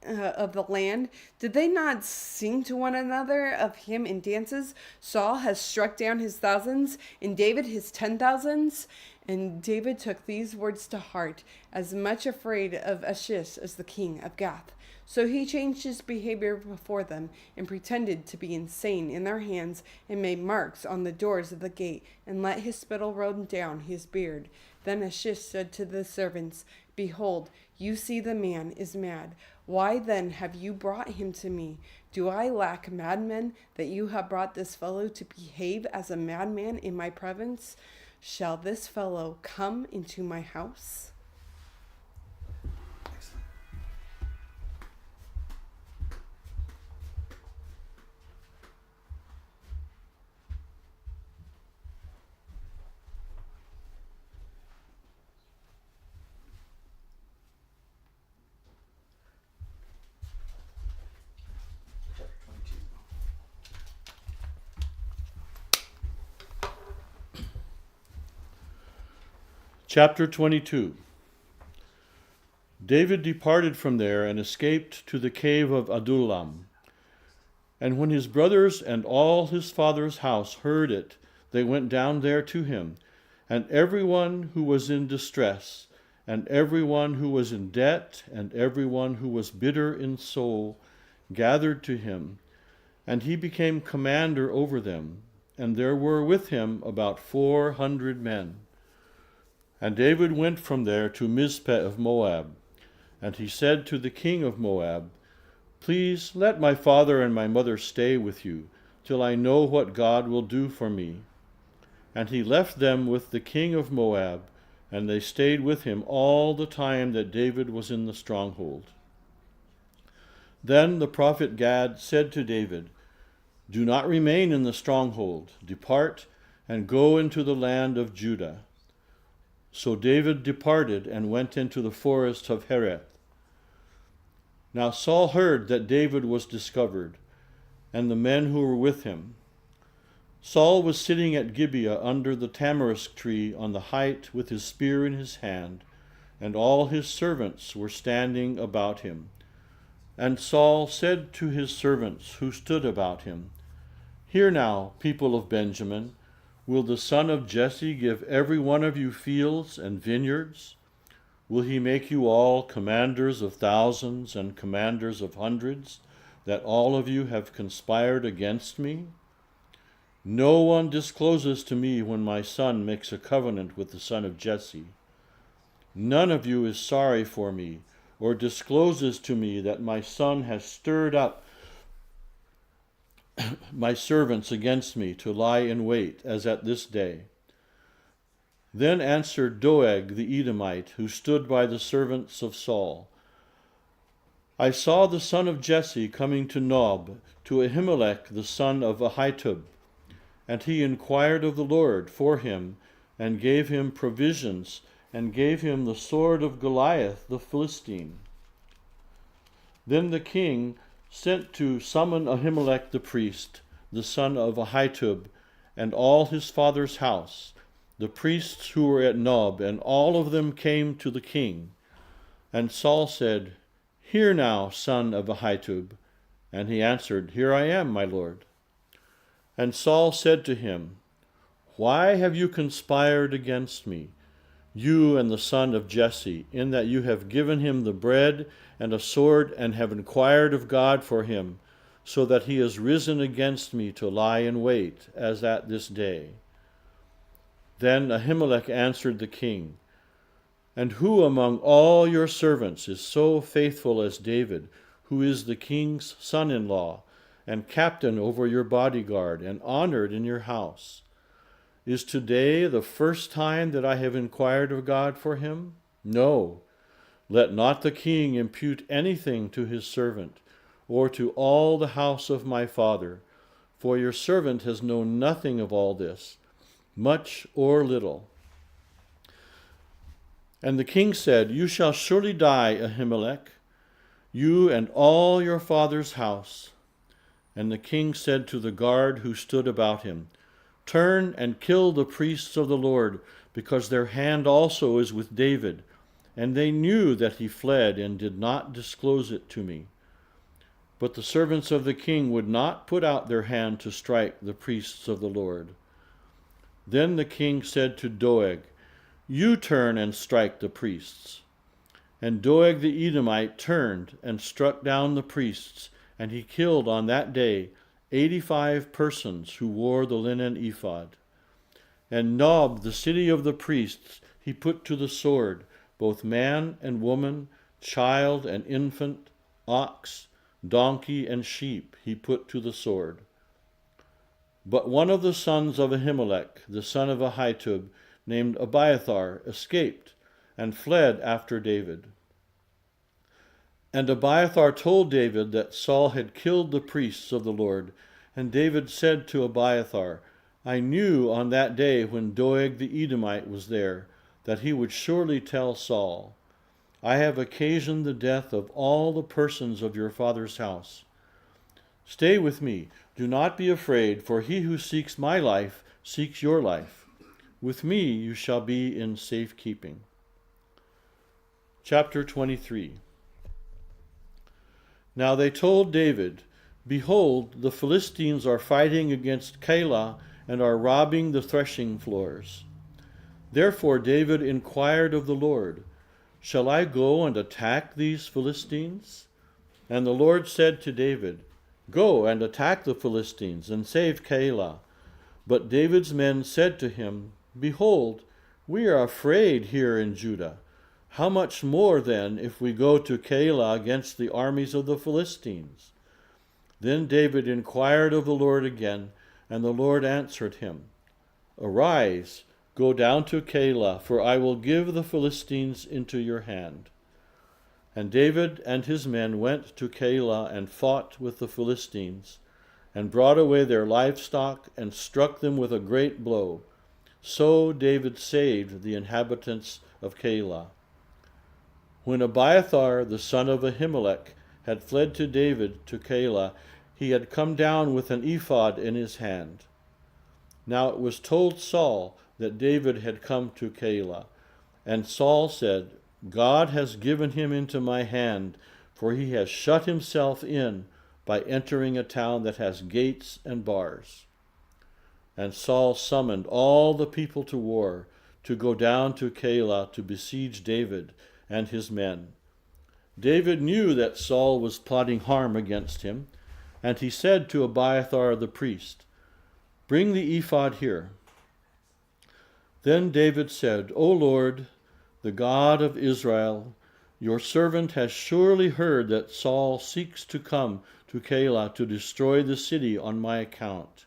of the land? Did they not sing to one another of him in dances? Saul has struck down his thousands, and David his 10,000s. And David took these words to heart, as much afraid of Achish as the king of Gath. So he changed his behavior before them, and pretended to be insane in their hands, and made marks on the doors of the gate, and let his spittle run down his beard. Then Achish said to the servants, Behold, you see the man is mad. Why then have you brought him to me? Do I lack madmen, that you have brought this fellow to behave as a madman in my presence? Shall this fellow come into my house? Excellent. Chapter 22. Chapter 22. David departed from there and escaped to the cave of Adullam. And when his brothers and all his father's house heard it, they went down there to him, and everyone who was in distress, and everyone who was in debt, and everyone who was bitter in soul, gathered to him, and he became commander over them, and there were with him about 400 men. And David went from there to Mizpeh of Moab, and he said to the king of Moab, Please let my father and my mother stay with you, till I know what God will do for me. And he left them with the king of Moab, and they stayed with him all the time that David was in the stronghold. Then the prophet Gad said to David, Do not remain in the stronghold. Depart and go into the land of Judah. So David departed and went into the forest of Hereth. Now Saul heard that David was discovered, and the men who were with him. Saul was sitting at Gibeah under the tamarisk tree on the height with his spear in his hand, and all his servants were standing about him. And Saul said to his servants who stood about him, Hear now, people of Benjamin, will the son of Jesse give every one of you fields and vineyards? Will he make you all commanders of thousands and commanders of hundreds, that all of you have conspired against me? No one discloses to me when my son makes a covenant with the son of Jesse. None of you is sorry for me, or discloses to me that my son has stirred up my servants against me to lie in wait, as at this day. Then answered Doeg the Edomite, who stood by the servants of Saul, I saw the son of Jesse coming to Nob, to Ahimelech the son of Ahitub, and he inquired of the Lord for him, and gave him provisions, and gave him the sword of Goliath the Philistine. Then the king sent to summon Ahimelech the priest, the son of Ahitub, and all his father's house, the priests who were at Nob, and all of them came to the king. And Saul said, Hear now, son of Ahitub. And he answered, Here I am, my lord. And Saul said to him, Why have you conspired against me? you and the son of Jesse, in that you have given him the bread and a sword, and have inquired of God for him, so that he has risen against me to lie in wait, as at this day." Then Ahimelech answered the king, "And who among all your servants is so faithful as David, who is the king's son-in-law, and captain over your bodyguard, and honored in your house? Is today the first time that I have inquired of God for him? No, let not the king impute anything to his servant, or to all the house of my father, for your servant has known nothing of all this, much or little." And the king said, "You shall surely die, Ahimelech, you and all your father's house." And the king said to the guard who stood about him, "Turn and kill the priests of the Lord, because their hand also is with David, and they knew that he fled and did not disclose it to me." But the servants of the king would not put out their hand to strike the priests of the Lord. Then the king said to Doeg, "You turn and strike the priests." And Doeg the Edomite turned and struck down the priests, and he killed on that day 85 persons who wore the linen ephod. And Nob, the city of the priests, he put to the sword, both man and woman, child and infant, ox, donkey, and sheep he put to the sword. But one of the sons of Ahimelech, the son of Ahitub, named Abiathar, escaped and fled after David. And Abiathar told David that Saul had killed the priests of the Lord. And David said to Abiathar, "I knew on that day when Doeg the Edomite was there, that he would surely tell Saul, 'I have occasioned the death of all the persons of your father's house.' Stay with me, do not be afraid, for he who seeks my life seeks your life. With me you shall be in safekeeping." Chapter 23. Now they told David, "Behold, the Philistines are fighting against Keilah and are robbing the threshing floors." Therefore David inquired of the Lord, "Shall I go and attack these Philistines?" And the Lord said to David, "Go and attack the Philistines and save Keilah." But David's men said to him, "Behold, we are afraid here in Judah. How much more then if we go to Keilah against the armies of the Philistines?" Then David inquired of the Lord again, and the Lord answered him, "Arise, go down to Keilah, for I will give the Philistines into your hand." And David and his men went to Keilah and fought with the Philistines, and brought away their livestock and struck them with a great blow. So David saved the inhabitants of Keilah. When Abiathar the son of Ahimelech had fled to David to Keilah, he had come down with an ephod in his hand. Now it was told Saul that David had come to Keilah, and Saul said, "God has given him into my hand, for he has shut himself in by entering a town that has gates and bars." And Saul summoned all the people to war, to go down to Keilah to besiege David and his men. David knew that Saul was plotting harm against him, and he said to Abiathar the priest, "Bring the ephod here." Then David said, "O Lord, the God of Israel, your servant has surely heard that Saul seeks to come to Keilah to destroy the city on my account.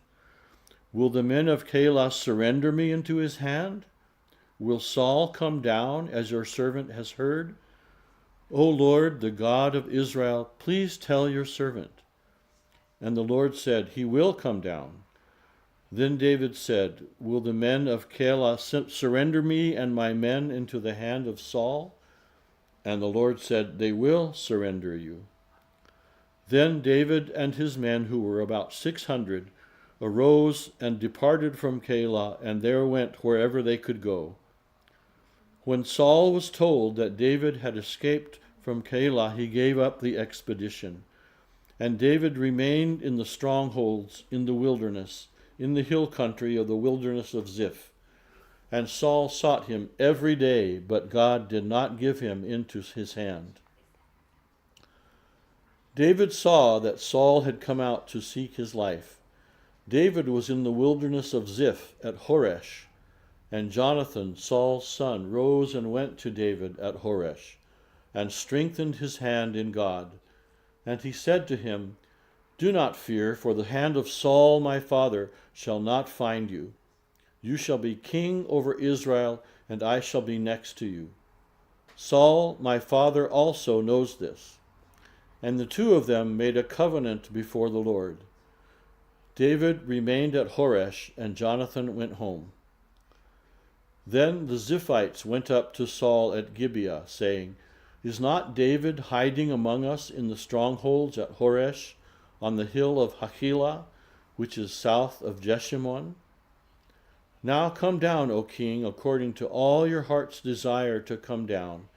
Will the men of Keilah surrender me into his hand? Will Saul come down, as your servant has heard? O Lord, the God of Israel, please tell your servant." And the Lord said, "He will come down." Then David said, "Will the men of Keilah surrender me and my men into the hand of Saul?" And the Lord said, "They will surrender you." Then David and his men, who were about 600, arose and departed from Keilah, and there went wherever they could go. When Saul was told that David had escaped from Keilah, he gave up the expedition. And David remained in the strongholds in the wilderness, in the hill country of the wilderness of Ziph. And Saul sought him every day, but God did not give him into his hand. David saw that Saul had come out to seek his life. David was in the wilderness of Ziph at Horesh, and Jonathan, Saul's son, rose and went to David at Horesh, and strengthened his hand in God. And he said to him, Do not fear, for the hand of Saul my father shall not find you. You shall be king over Israel, and I shall be next to you. Saul my father also knows this. And the two of them made a covenant before the Lord. David remained at Horesh, and Jonathan went home. Then the Ziphites went up to Saul at Gibeah, saying, Is not David hiding among us in the strongholds at Horesh, on the hill of Hachilah, which is south of Jeshimon? Now come down, O king, according to all your heart's desire to come down,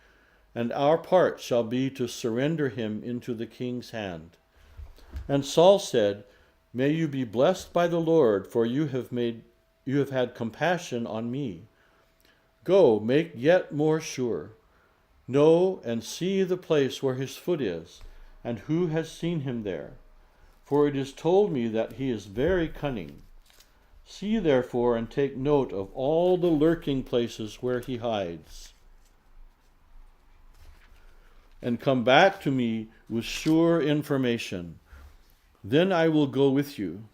and our part shall be to surrender him into the king's hand. And Saul said, May you be blessed by the Lord, for you have had compassion on me. Go, make yet more sure. Know and see the place where his foot is, and who has seen him there. For it is told me that he is very cunning. See therefore and take note of all the lurking places where he hides. And come back to me with sure information. Then I will go with you,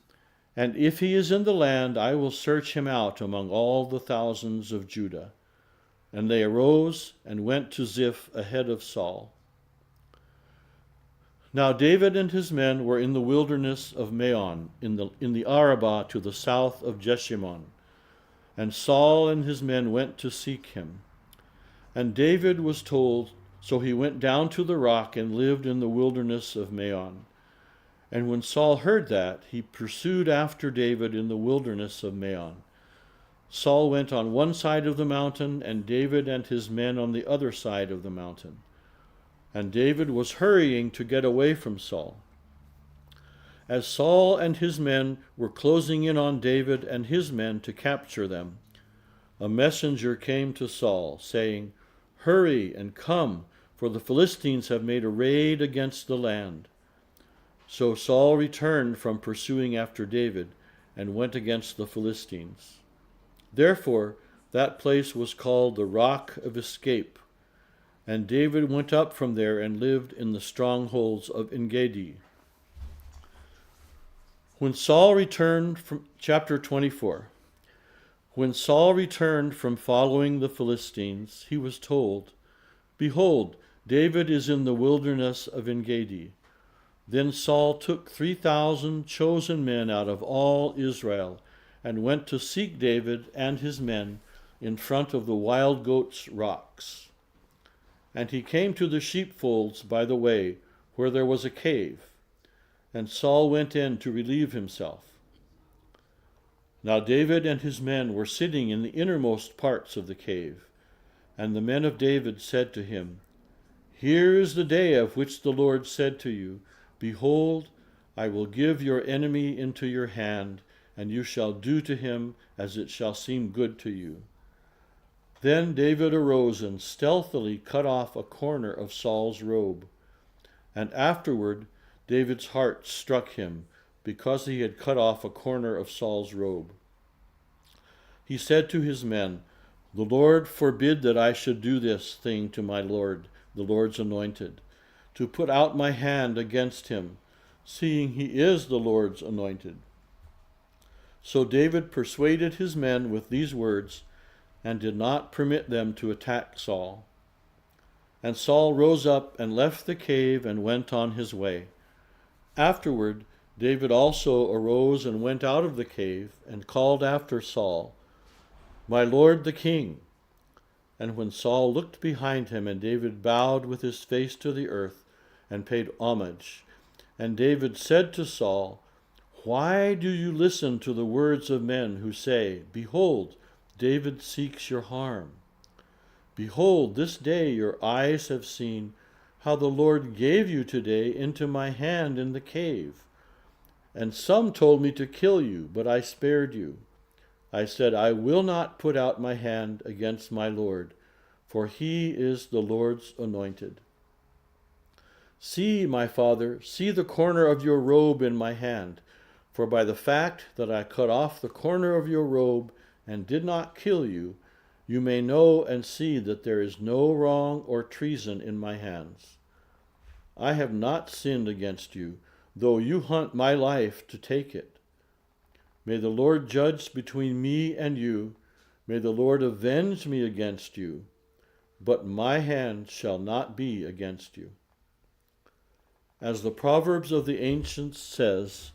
and if he is in the land, I will search him out among all the thousands of Judah. And they arose and went to Ziph ahead of Saul. Now David and his men were in the wilderness of Maon, in the Arabah to the south of Jeshimon. And Saul and his men went to seek him. And David was told, so he went down to the rock and lived in the wilderness of Maon. And when Saul heard that, he pursued after David in the wilderness of Maon. Saul went on one side of the mountain, and David and his men on the other side of the mountain. And David was hurrying to get away from Saul. As Saul and his men were closing in on David and his men to capture them, a messenger came to Saul, saying, Hurry and come, for the Philistines have made a raid against the land. So Saul returned from pursuing after David and went against the Philistines. Therefore, that place was called the Rock of Escape. And David went up from there and lived in the strongholds of En-gedi. When Saul returned from chapter 24, when Saul returned from following the Philistines, he was told, Behold, David is in the wilderness of En-gedi. Then Saul took 3,000 chosen men out of all Israel and went to seek David and his men in front of the wild goats' rocks. And he came to the sheepfolds by the way, where there was a cave, and Saul went in to relieve himself. Now David and his men were sitting in the innermost parts of the cave, and the men of David said to him, Here is the day of which the Lord said to you, Behold, I will give your enemy into your hand, and you shall do to him as it shall seem good to you. Then David arose and stealthily cut off a corner of Saul's robe. And afterward David's heart struck him, because he had cut off a corner of Saul's robe. He said to his men, The Lord forbid that I should do this thing to my Lord, the Lord's anointed, to put out my hand against him, seeing he is the Lord's anointed. So David persuaded his men with these words, and did not permit them to attack Saul. And Saul rose up and left the cave and went on his way. Afterward, David also arose and went out of the cave and called after Saul, My lord the king. And when Saul looked behind him, and David bowed with his face to the earth and paid homage, and David said to Saul, Why do you listen to the words of men who say, Behold, David seeks your harm? Behold, this day your eyes have seen how the Lord gave you today into my hand in the cave. And some told me to kill you, but I spared you. I said, I will not put out my hand against my Lord, for he is the Lord's anointed. See, my father, see the corner of your robe in my hand, for by the fact that I cut off the corner of your robe and did not kill you, you may know and see that there is no wrong or treason in my hands. I have not sinned against you, though you hunt my life to take it. May the Lord judge between me and you. May the Lord avenge me against you, but my hand shall not be against you. As the Proverbs of the ancients says,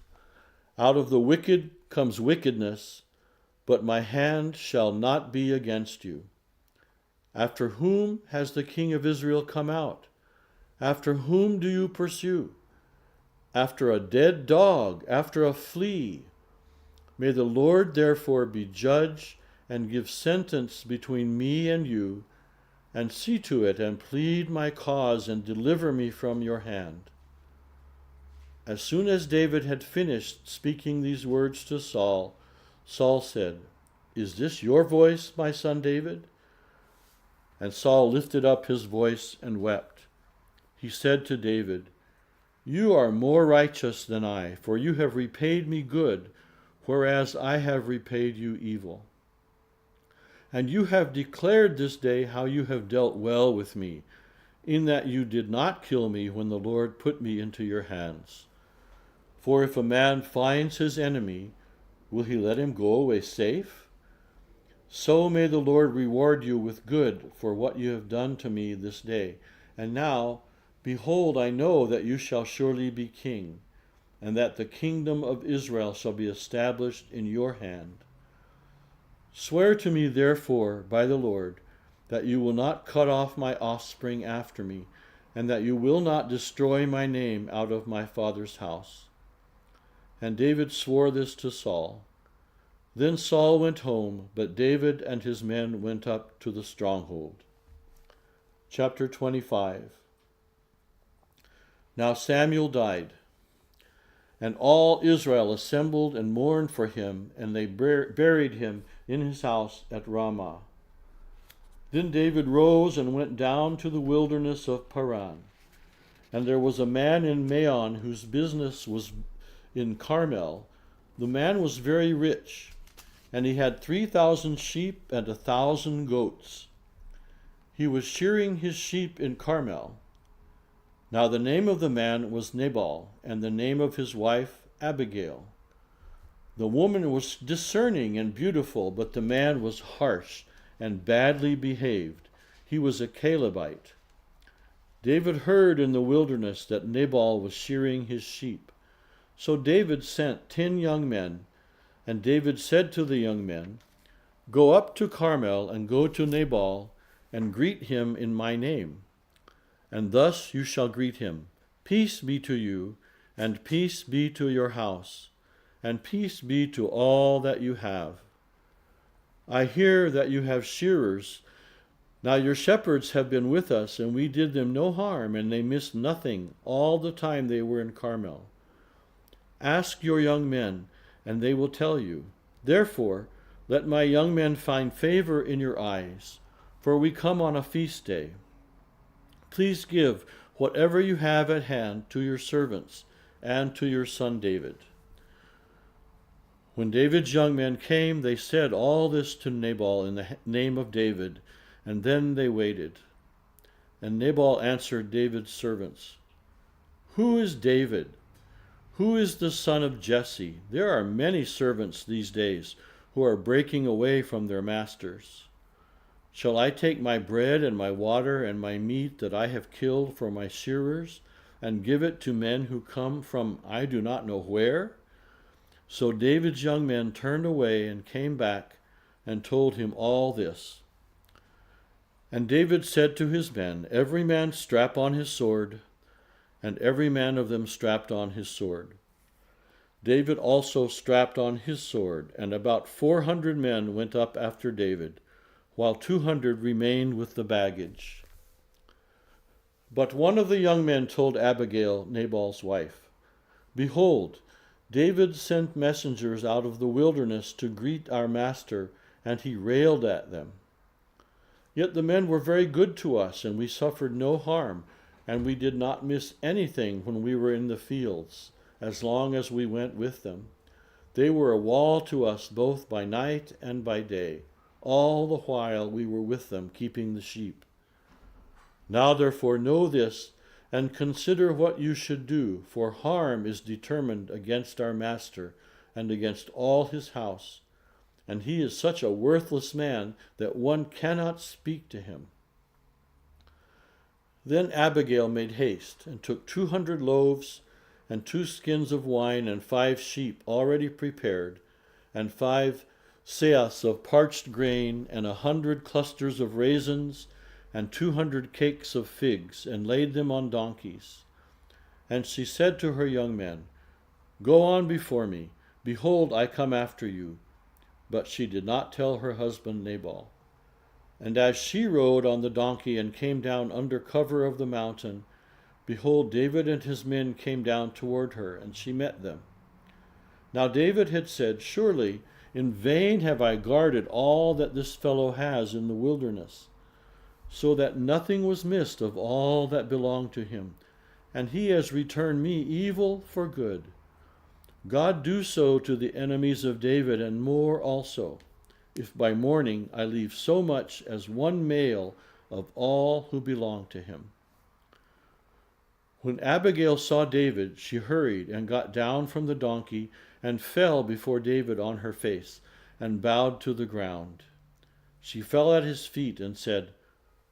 out of the wicked comes wickedness, but my hand shall not be against you. After whom has the king of Israel come out? After whom do you pursue? After a dead dog, after a flea. May the Lord therefore be judge and give sentence between me and you, and see to it and plead my cause and deliver me from your hand. As soon as David had finished speaking these words to Saul, Saul said, Is this your voice, my son David? And Saul lifted up his voice and wept. He said to David, You are more righteous than I, for you have repaid me good, whereas I have repaid you evil. And you have declared this day how you have dealt well with me, in that you did not kill me when the Lord put me into your hands. For if a man finds his enemy, will he let him go away safe? So may the Lord reward you with good for what you have done to me this day. And now, behold, I know that you shall surely be king, and that the kingdom of Israel shall be established in your hand. Swear to me, therefore, by the Lord, that you will not cut off my offspring after me, and that you will not destroy my name out of my father's house. And David swore this to Saul. Then Saul went home, but David and his men went up to the stronghold. Chapter 25. Now Samuel died, and all Israel assembled and mourned for him, and they buried him in his house at Ramah. Then David rose and went down to the wilderness of Paran. And there was a man in Maon whose business was in Carmel. The man was very rich, and he had 3,000 sheep and 1,000 goats. He was shearing his sheep in Carmel. Now the name of the man was Nabal, and the name of his wife Abigail. The woman was discerning and beautiful, but the man was harsh and badly behaved. He was a Calebite. David heard in the wilderness that Nabal was shearing his sheep. So David sent 10 young men, and David said to the young men, Go up to Carmel and go to Nabal and greet him in my name. And thus you shall greet him, Peace be to you, and peace be to your house, and peace be to all that you have. I hear that you have shearers. Now your shepherds have been with us, and we did them no harm, and they missed nothing all the time they were in Carmel. Ask your young men, and they will tell you. Therefore, let my young men find favor in your eyes, for we come on a feast day. Please give whatever you have at hand to your servants and to your son David. When David's young men came, they said all this to Nabal in the name of David, and then they waited. And Nabal answered David's servants, Who is David? Who is the son of Jesse? There are many servants these days who are breaking away from their masters. Shall I take my bread and my water and my meat that I have killed for my shearers, and give it to men who come from I do not know where? So David's young men turned away and came back and told him all this. And David said to his men, Every man strap on his sword. And every man of them strapped on his sword. David also strapped on his sword, and about 400 men went up after David, while 200 remained with the baggage. But one of the young men told Abigail, Nabal's wife, Behold, David sent messengers out of the wilderness to greet our master, and he railed at them. Yet the men were very good to us, and we suffered no harm, and we did not miss anything when we were in the fields, as long as we went with them. They were a wall to us both by night and by day, all the while we were with them, keeping the sheep. Now therefore know this, and consider what you should do, for harm is determined against our master and against all his house, and he is such a worthless man that one cannot speak to him. Then Abigail made haste, and took 200 loaves, and 2 skins of wine, and 5 sheep already prepared, and 5 seahs of parched grain, and 100 clusters of raisins, and 200 cakes of figs, and laid them on donkeys. And she said to her young men, Go on before me, behold, I come after you. But she did not tell her husband Nabal. And as she rode on the donkey and came down under cover of the mountain, behold, David and his men came down toward her, and she met them. Now David had said, Surely in vain have I guarded all that this fellow has in the wilderness, so that nothing was missed of all that belonged to him, and he has returned me evil for good. God do so to the enemies of David, and more also, if by morning I leave so much as 1 male of all who belong to him. When Abigail saw David, she hurried and got down from the donkey and fell before David on her face and bowed to the ground. She fell at his feet and said,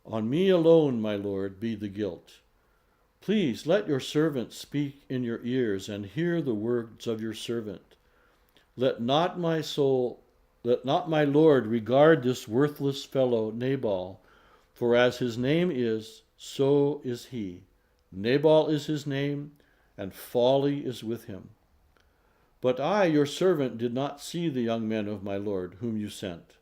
On me alone, my lord, be the guilt. Please let your servant speak in your ears and hear the words of your servant. Let not my lord regard this worthless fellow Nabal, for as his name is, so is he. Nabal is his name, and folly is with him. But I, your servant, did not see the young men of my lord, whom you sent.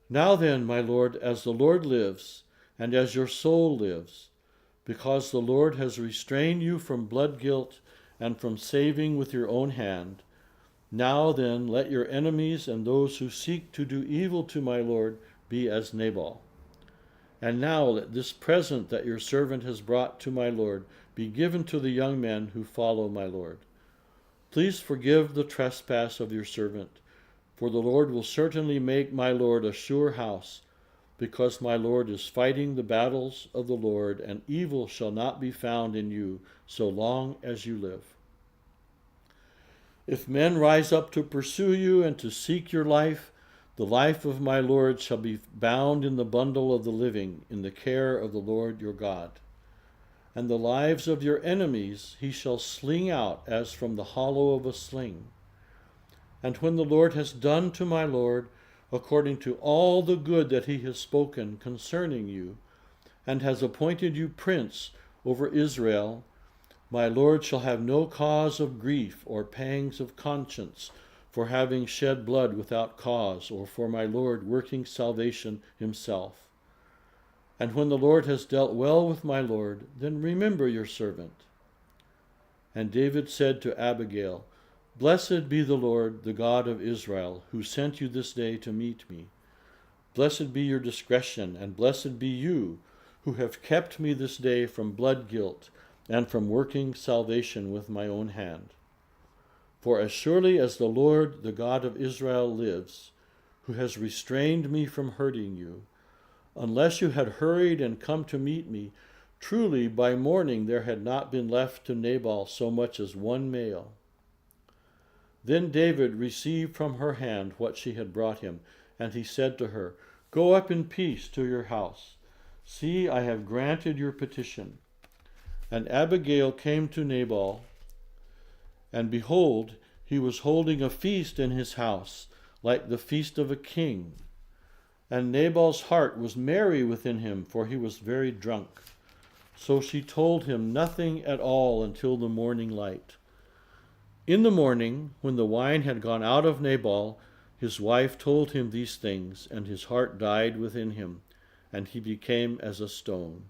Now then, my lord, as the Lord lives, and as your soul lives, because the Lord has restrained you from blood guilt and from saving with your own hand, now then let your enemies and those who seek to do evil to my lord be as Nabal. And now let this present that your servant has brought to my lord be given to the young men who follow my lord. Please forgive the trespass of your servant, for the Lord will certainly make my lord a sure house, because my lord is fighting the battles of the Lord, and evil shall not be found in you so long as you live. If men rise up to pursue you and to seek your life, the life of my lord shall be bound in the bundle of the living in the care of the Lord your God. And the lives of your enemies he shall sling out as from the hollow of a sling. And when the Lord has done to my lord according to all the good that he has spoken concerning you, and has appointed you prince over Israel, my lord shall have no cause of grief or pangs of conscience for having shed blood without cause, or for my lord working salvation himself. And when the Lord has dealt well with my lord, then remember your servant. And David said to Abigail, Blessed be the Lord, the God of Israel, who sent you this day to meet me. Blessed be your discretion, and blessed be you, who have kept me this day from blood guilt, and from working salvation with my own hand. For as surely as the Lord, the God of Israel, lives, who has restrained me from hurting you, unless you had hurried and come to meet me, truly by morning there had not been left to Nabal so much as 1 male. Then David received from her hand what she had brought him, and he said to her, Go up in peace to your house. See, I have granted your petition. And Abigail came to Nabal, and behold, he was holding a feast in his house, like the feast of a king. And Nabal's heart was merry within him, for he was very drunk. So she told him nothing at all until the morning light. In the morning, when the wine had gone out of Nabal, his wife told him these things, and his heart died within him, and he became as a stone.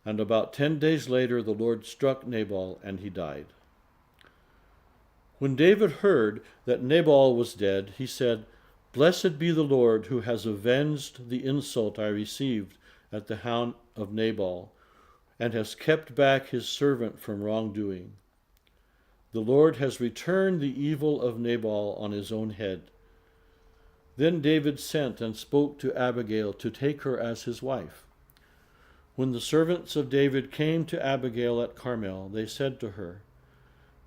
And about 10 days later the Lord struck Nabal, and he died. When David heard that Nabal was dead, he said, "Blessed be the Lord who has avenged the insult I received at the hand of Nabal, and has kept back his servant from wrongdoing. The Lord has returned the evil of Nabal on his own head." Then David sent and spoke to Abigail to take her as his wife. When the servants of David came to Abigail at Carmel, they said to her,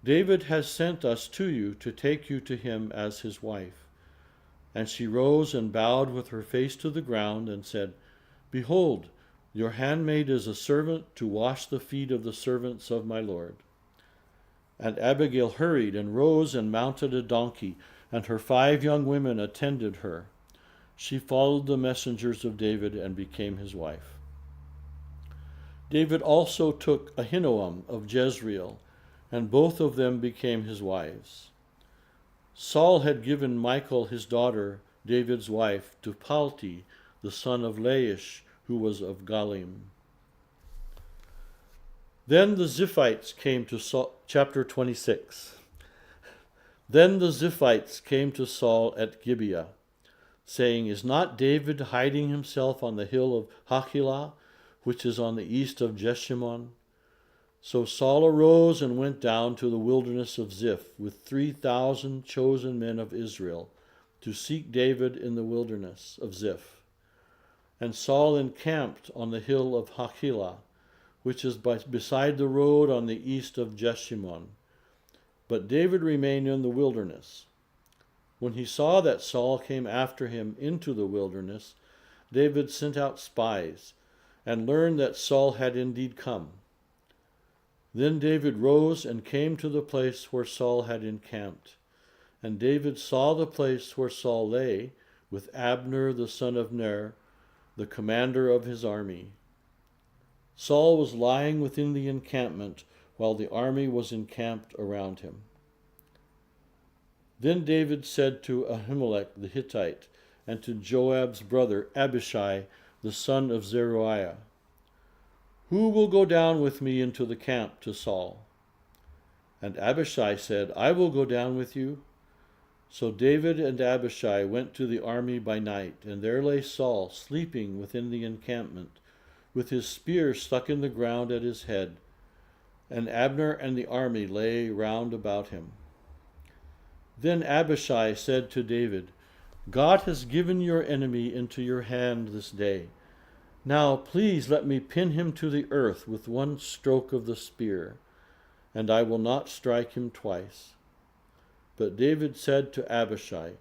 "David has sent us to you to take you to him as his wife." And she rose and bowed with her face to the ground and said, "Behold, your handmaid is a servant to wash the feet of the servants of my Lord." And Abigail hurried and rose and mounted a donkey, and her 5 young women attended her. She followed the messengers of David and became his wife. David also took Ahinoam of Jezreel, and both of them became his wives. Saul had given Michal his daughter, David's wife, to Palti, the son of Laish, who was of Galim. Then the Ziphites came to Saul, chapter 26. Then the Ziphites came to Saul at Gibeah, saying, "Is not David hiding himself on the hill of Hachilah, which is on the east of Jeshimon?" So Saul arose and went down to the wilderness of Ziph with 3,000 chosen men of Israel to seek David in the wilderness of Ziph. And Saul encamped on the hill of Hachilah, which is beside the road on the east of Jeshimon. But David remained in the wilderness. When he saw that Saul came after him into the wilderness, David sent out spies and learned that Saul had indeed come. Then David rose and came to the place where Saul had encamped. And David saw the place where Saul lay, with Abner the son of Ner, the commander of his army. Saul was lying within the encampment, while the army was encamped around him. Then David said to Ahimelech the Hittite, and to Joab's brother Abishai the son of Zeruiah, "Who will go down with me into the camp to Saul?" And Abishai said, "I will go down with you." So David and Abishai went to the army by night, and there lay Saul sleeping within the encampment, with his spear stuck in the ground at his head, and Abner and the army lay round about him. Then Abishai said to David, "God has given your enemy into your hand this day. Now please let me pin him to the earth with one stroke of the spear, and I will not strike him twice." But David said to Abishai,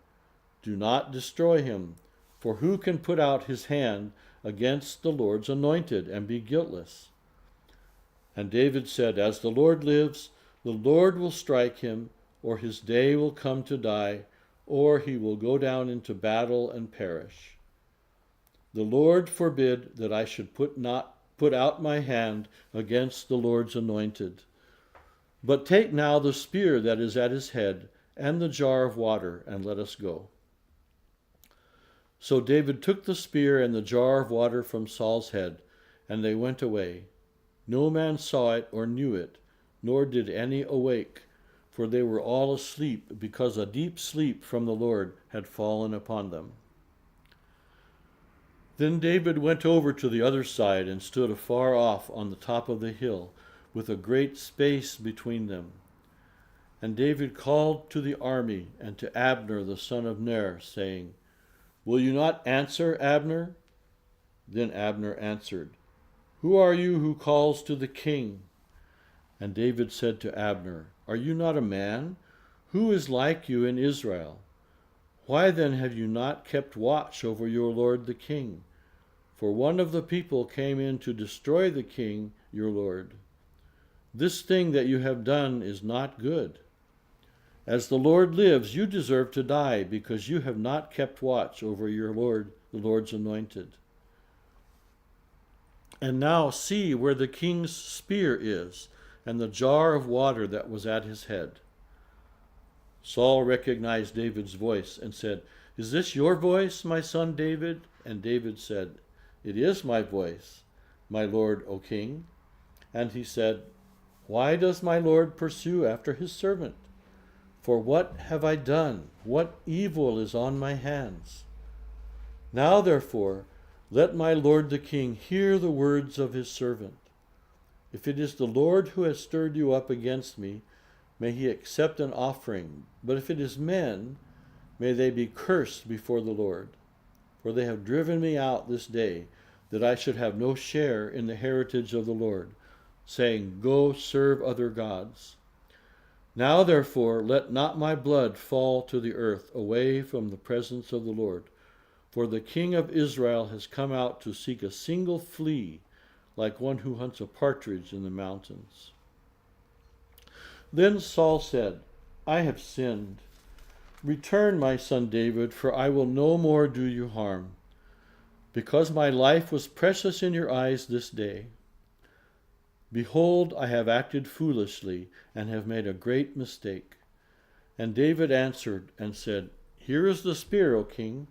"Do not destroy him, for who can put out his hand against the Lord's anointed and be guiltless?" And David said, "As the Lord lives, the Lord will strike him, or his day will come to die, or he will go down into battle and perish. The Lord forbid that I should put out my hand against the Lord's anointed. But take now the spear that is at his head, and the jar of water, and let us go." So David took the spear and the jar of water from Saul's head, and they went away. No man saw it or knew it, nor did any awake, for they were all asleep, because a deep sleep from the Lord had fallen upon them. Then David went over to the other side and stood afar off on the top of the hill, with a great space between them. And David called to the army and to Abner the son of Ner, saying, "Will you not answer, Abner?" Then Abner answered, "Who are you who calls to the king?" And David said to Abner, "Are you not a man? Who is like you in Israel? Why then have you not kept watch over your lord the king? For one of the people came in to destroy the king, your lord. This thing that you have done is not good. As the Lord lives, you deserve to die, because you have not kept watch over your lord, the Lord's anointed. And now see where the king's spear is, and the jar of water that was at his head." Saul recognized David's voice and said, "Is this your voice, my son David?" And David said, "It is my voice, my lord, O king." And he said, "Why does my lord pursue after his servant? For what have I done? What evil is on my hands? Now therefore, let my lord the king hear the words of his servant. If it is the Lord who has stirred you up against me, may he accept an offering. But if it is men, may they be cursed before the Lord. For they have driven me out this day, that I should have no share in the heritage of the Lord, saying, Go serve other gods. Now therefore, let not my blood fall to the earth away from the presence of the Lord. For the king of Israel has come out to seek a single flea, like one who hunts a partridge in the mountains. Then Saul said, I have sinned. Return, my son David, for I will no more do you harm, because my life was precious in your eyes this day. Behold, I have acted foolishly and have made a great mistake. And David answered and said, Here is the spear, O king.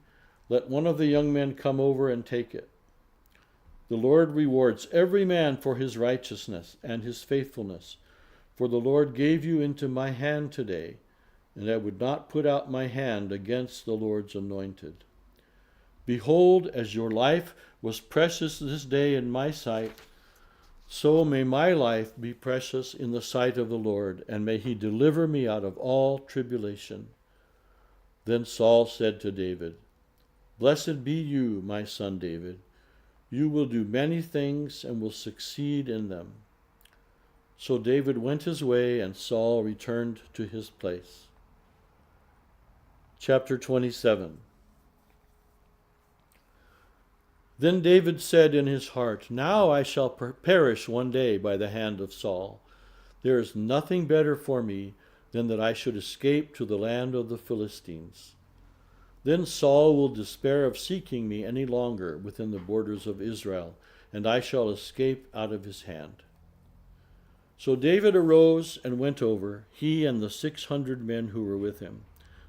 Let one of the young men come over and take it. The Lord rewards every man for his righteousness and his faithfulness. For the Lord gave you into my hand today, and I would not put out my hand against the Lord's anointed. Behold, as your life was precious this day in my sight, so may my life be precious in the sight of the Lord, and may he deliver me out of all tribulation. Then Saul said to David, Blessed be you, my son David. You will do many things and will succeed in them. So David went his way, and Saul returned to his place. Chapter 27. Then David said in his heart, Now I shall perish one day by the hand of Saul. There is nothing better for me than that I should escape to the land of the Philistines. Then Saul will despair of seeking me any longer within the borders of Israel, and I shall escape out of his hand. So David arose and went over, he and the 600 men who were with him,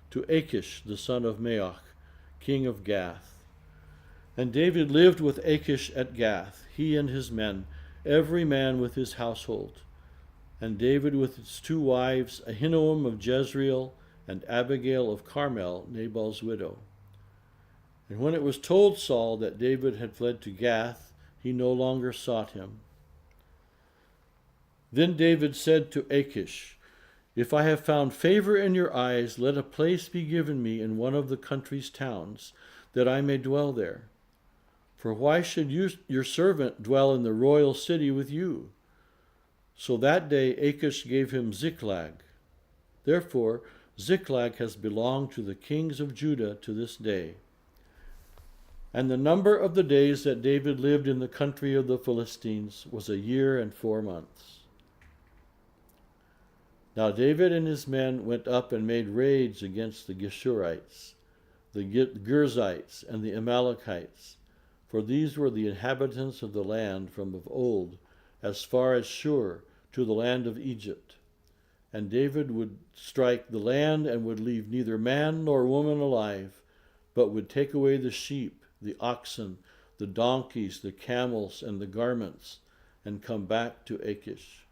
to Achish the son of Maoch, king of Gath. And David lived with Achish at Gath, he and his men, every man with his household. And David with his 2 wives, Ahinoam of Jezreel, and Abigail of Carmel, Nabal's widow. And when it was told Saul that David had fled to Gath, he no longer sought him. Then David said to Achish, If I have found favor in your eyes, let a place be given me in one of the country's towns, that I may dwell there. For why should your servant dwell in the royal city with you? So that day Achish gave him Ziklag. Therefore Ziklag has belonged to the kings of Judah to this day. And the number of the days that David lived in the country of the Philistines was 1 year and 4 months. Now David and his men went up and made raids against the Geshurites, the Girzites, and the Amalekites, for these were the inhabitants of the land from of old, as far as Shur, to the land of Egypt. And David would strike the land and would leave neither man nor woman alive, but would take away the sheep, the oxen, the donkeys, the camels, and the garments, and come back to Achish.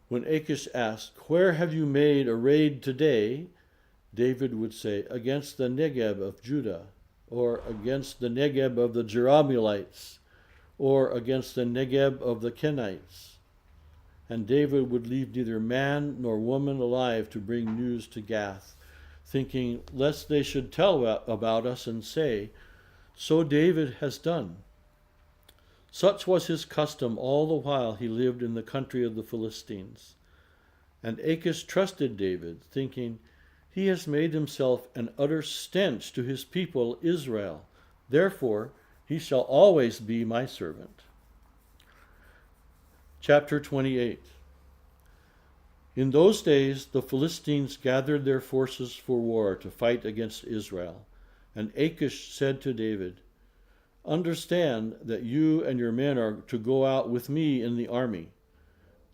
When Achish asked, Where have you made a raid today? David would say, Against the Negeb of Judah, or against the Negeb of the Jerahmeelites, or against the Negeb of the Kenites. And David would leave neither man nor woman alive to bring news to Gath, thinking, lest they should tell about us and say, So David has done. Such was his custom all the while he lived in the country of the Philistines. And Achish trusted David, thinking, He has made himself an utter stench to his people Israel. Therefore, he shall always be my servant. Chapter 28. In those days the Philistines gathered their forces for war to fight against Israel. And Achish said to David, Understand that you and your men are to go out with me in the army.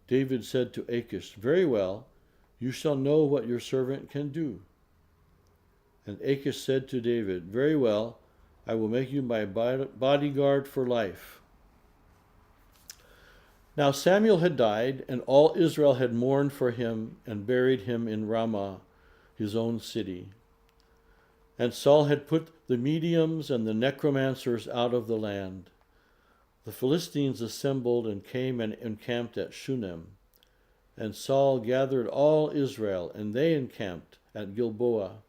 David said to Achish, Very well, you shall know what your servant can do. And Achish said to David, Very well, I will make you my bodyguard for life. Now Samuel had died, and all Israel had mourned for him and buried him in Ramah, his own city. And Saul had put the mediums and the necromancers out of the land. The Philistines assembled and came and encamped at Shunem. And Saul gathered all Israel, and they encamped at Gilboa.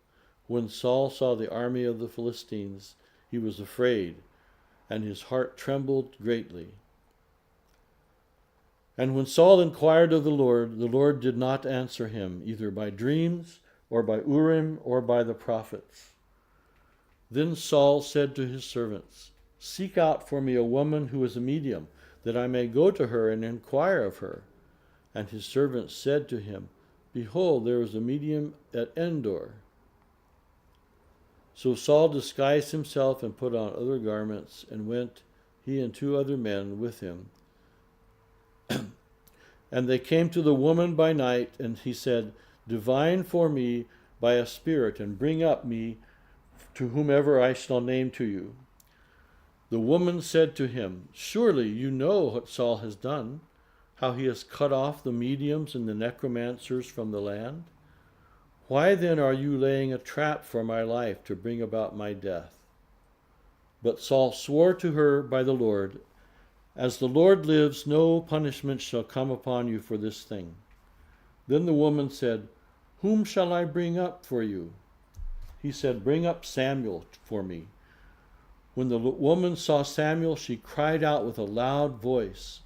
When Saul saw the army of the Philistines, he was afraid, and his heart trembled greatly. And when Saul inquired of the Lord did not answer him, either by dreams, or by Urim, or by the prophets. Then Saul said to his servants, "Seek out for me a woman who is a medium, that I may go to her and inquire of her." And his servants said to him, "Behold, there is a medium at Endor." So Saul disguised himself and put on other garments, and went, he and 2 other men with him. And they came to the woman by night, and he said, "Divine for me by a spirit, and bring up me to whomever I shall name to you." The woman said to him, "Surely you know what Saul has done, how he has cut off the mediums and the necromancers from the land. Why then are you laying a trap for my life to bring about my death?" But Saul swore to her by the Lord, "As the Lord lives, no punishment shall come upon you for this thing." Then the woman said, "Whom shall I bring up for you?" He said, "Bring up Samuel for me." When the woman saw Samuel, she cried out with a loud voice.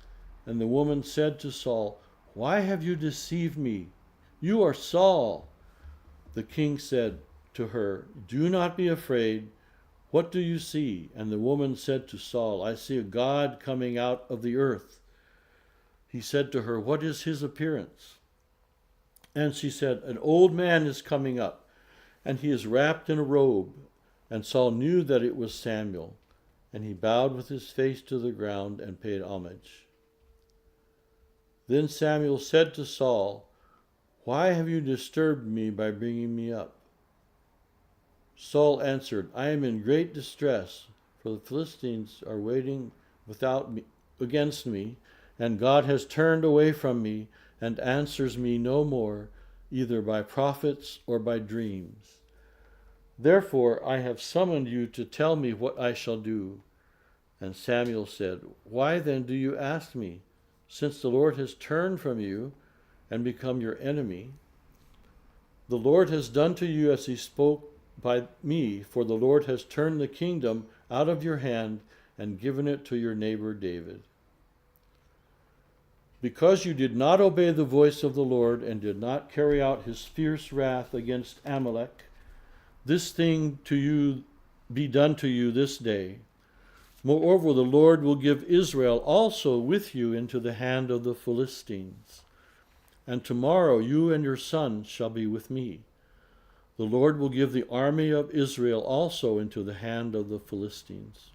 And the woman said to Saul, "Why have you deceived me? You are Saul." The king said to her, "Do not be afraid. What do you see?" And the woman said to Saul, "I see a God coming out of the earth." He said to her, "What is his appearance?" And she said, "An old man is coming up, and he is wrapped in a robe." And Saul knew that it was Samuel, and he bowed with his face to the ground and paid homage. Then Samuel said to Saul, "Why have you disturbed me by bringing me up?" Saul answered, "I am in great distress, for the Philistines are waiting against me, and God has turned away from me and answers me no more, either by prophets or by dreams. Therefore I have summoned you to tell me what I shall do." And Samuel said, "Why then do you ask me, since the Lord has turned from you and become your enemy? The Lord has done to you as he spoke by me, for the Lord has turned the kingdom out of your hand and given it to your neighbor David. Because you did not obey the voice of the Lord and did not carry out his fierce wrath against Amalek, this thing to you be done to you this day. Moreover, the Lord will give Israel also with you into the hand of the Philistines. And tomorrow you and your sons shall be with me. The Lord will give the army of Israel also into the hand of the Philistines."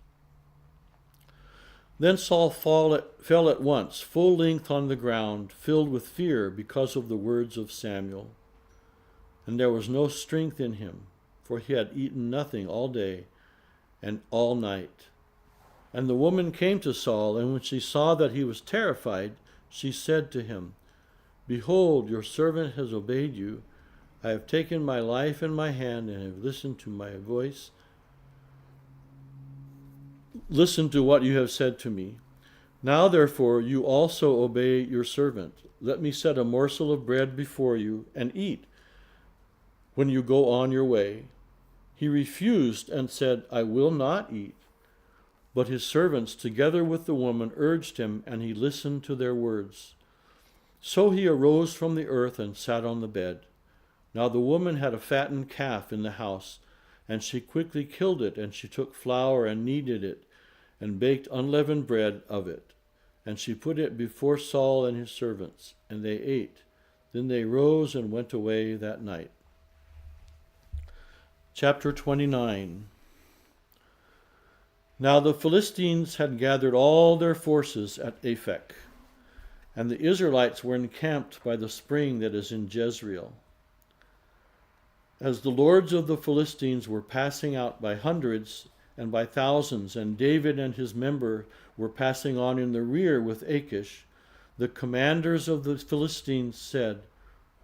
Then Saul fell at once, full length on the ground, filled with fear because of the words of Samuel. And there was no strength in him, for he had eaten nothing all day and all night. And the woman came to Saul, and when she saw that he was terrified, she said to him, "Behold, your servant has obeyed you. I have taken my life in my hand and have listened to my voice. Listen to what you have said to me. Now, therefore, you also obey your servant. Let me set a morsel of bread before you and eat when you go on your way." He refused and said, "I will not eat." But his servants, together with the woman, urged him, and he listened to their words. So he arose from the earth and sat on the bed. Now the woman had a fattened calf in the house, and she quickly killed it, and she took flour and kneaded it, and baked unleavened bread of it. And she put it before Saul and his servants, and they ate. Then they rose and went away that night. Chapter 29. Now the Philistines had gathered all their forces at Aphek, and the Israelites were encamped by the spring that is in Jezreel. As the lords of the Philistines were passing out by hundreds and by thousands, and David and his men were passing on in the rear with Achish, the commanders of the Philistines said,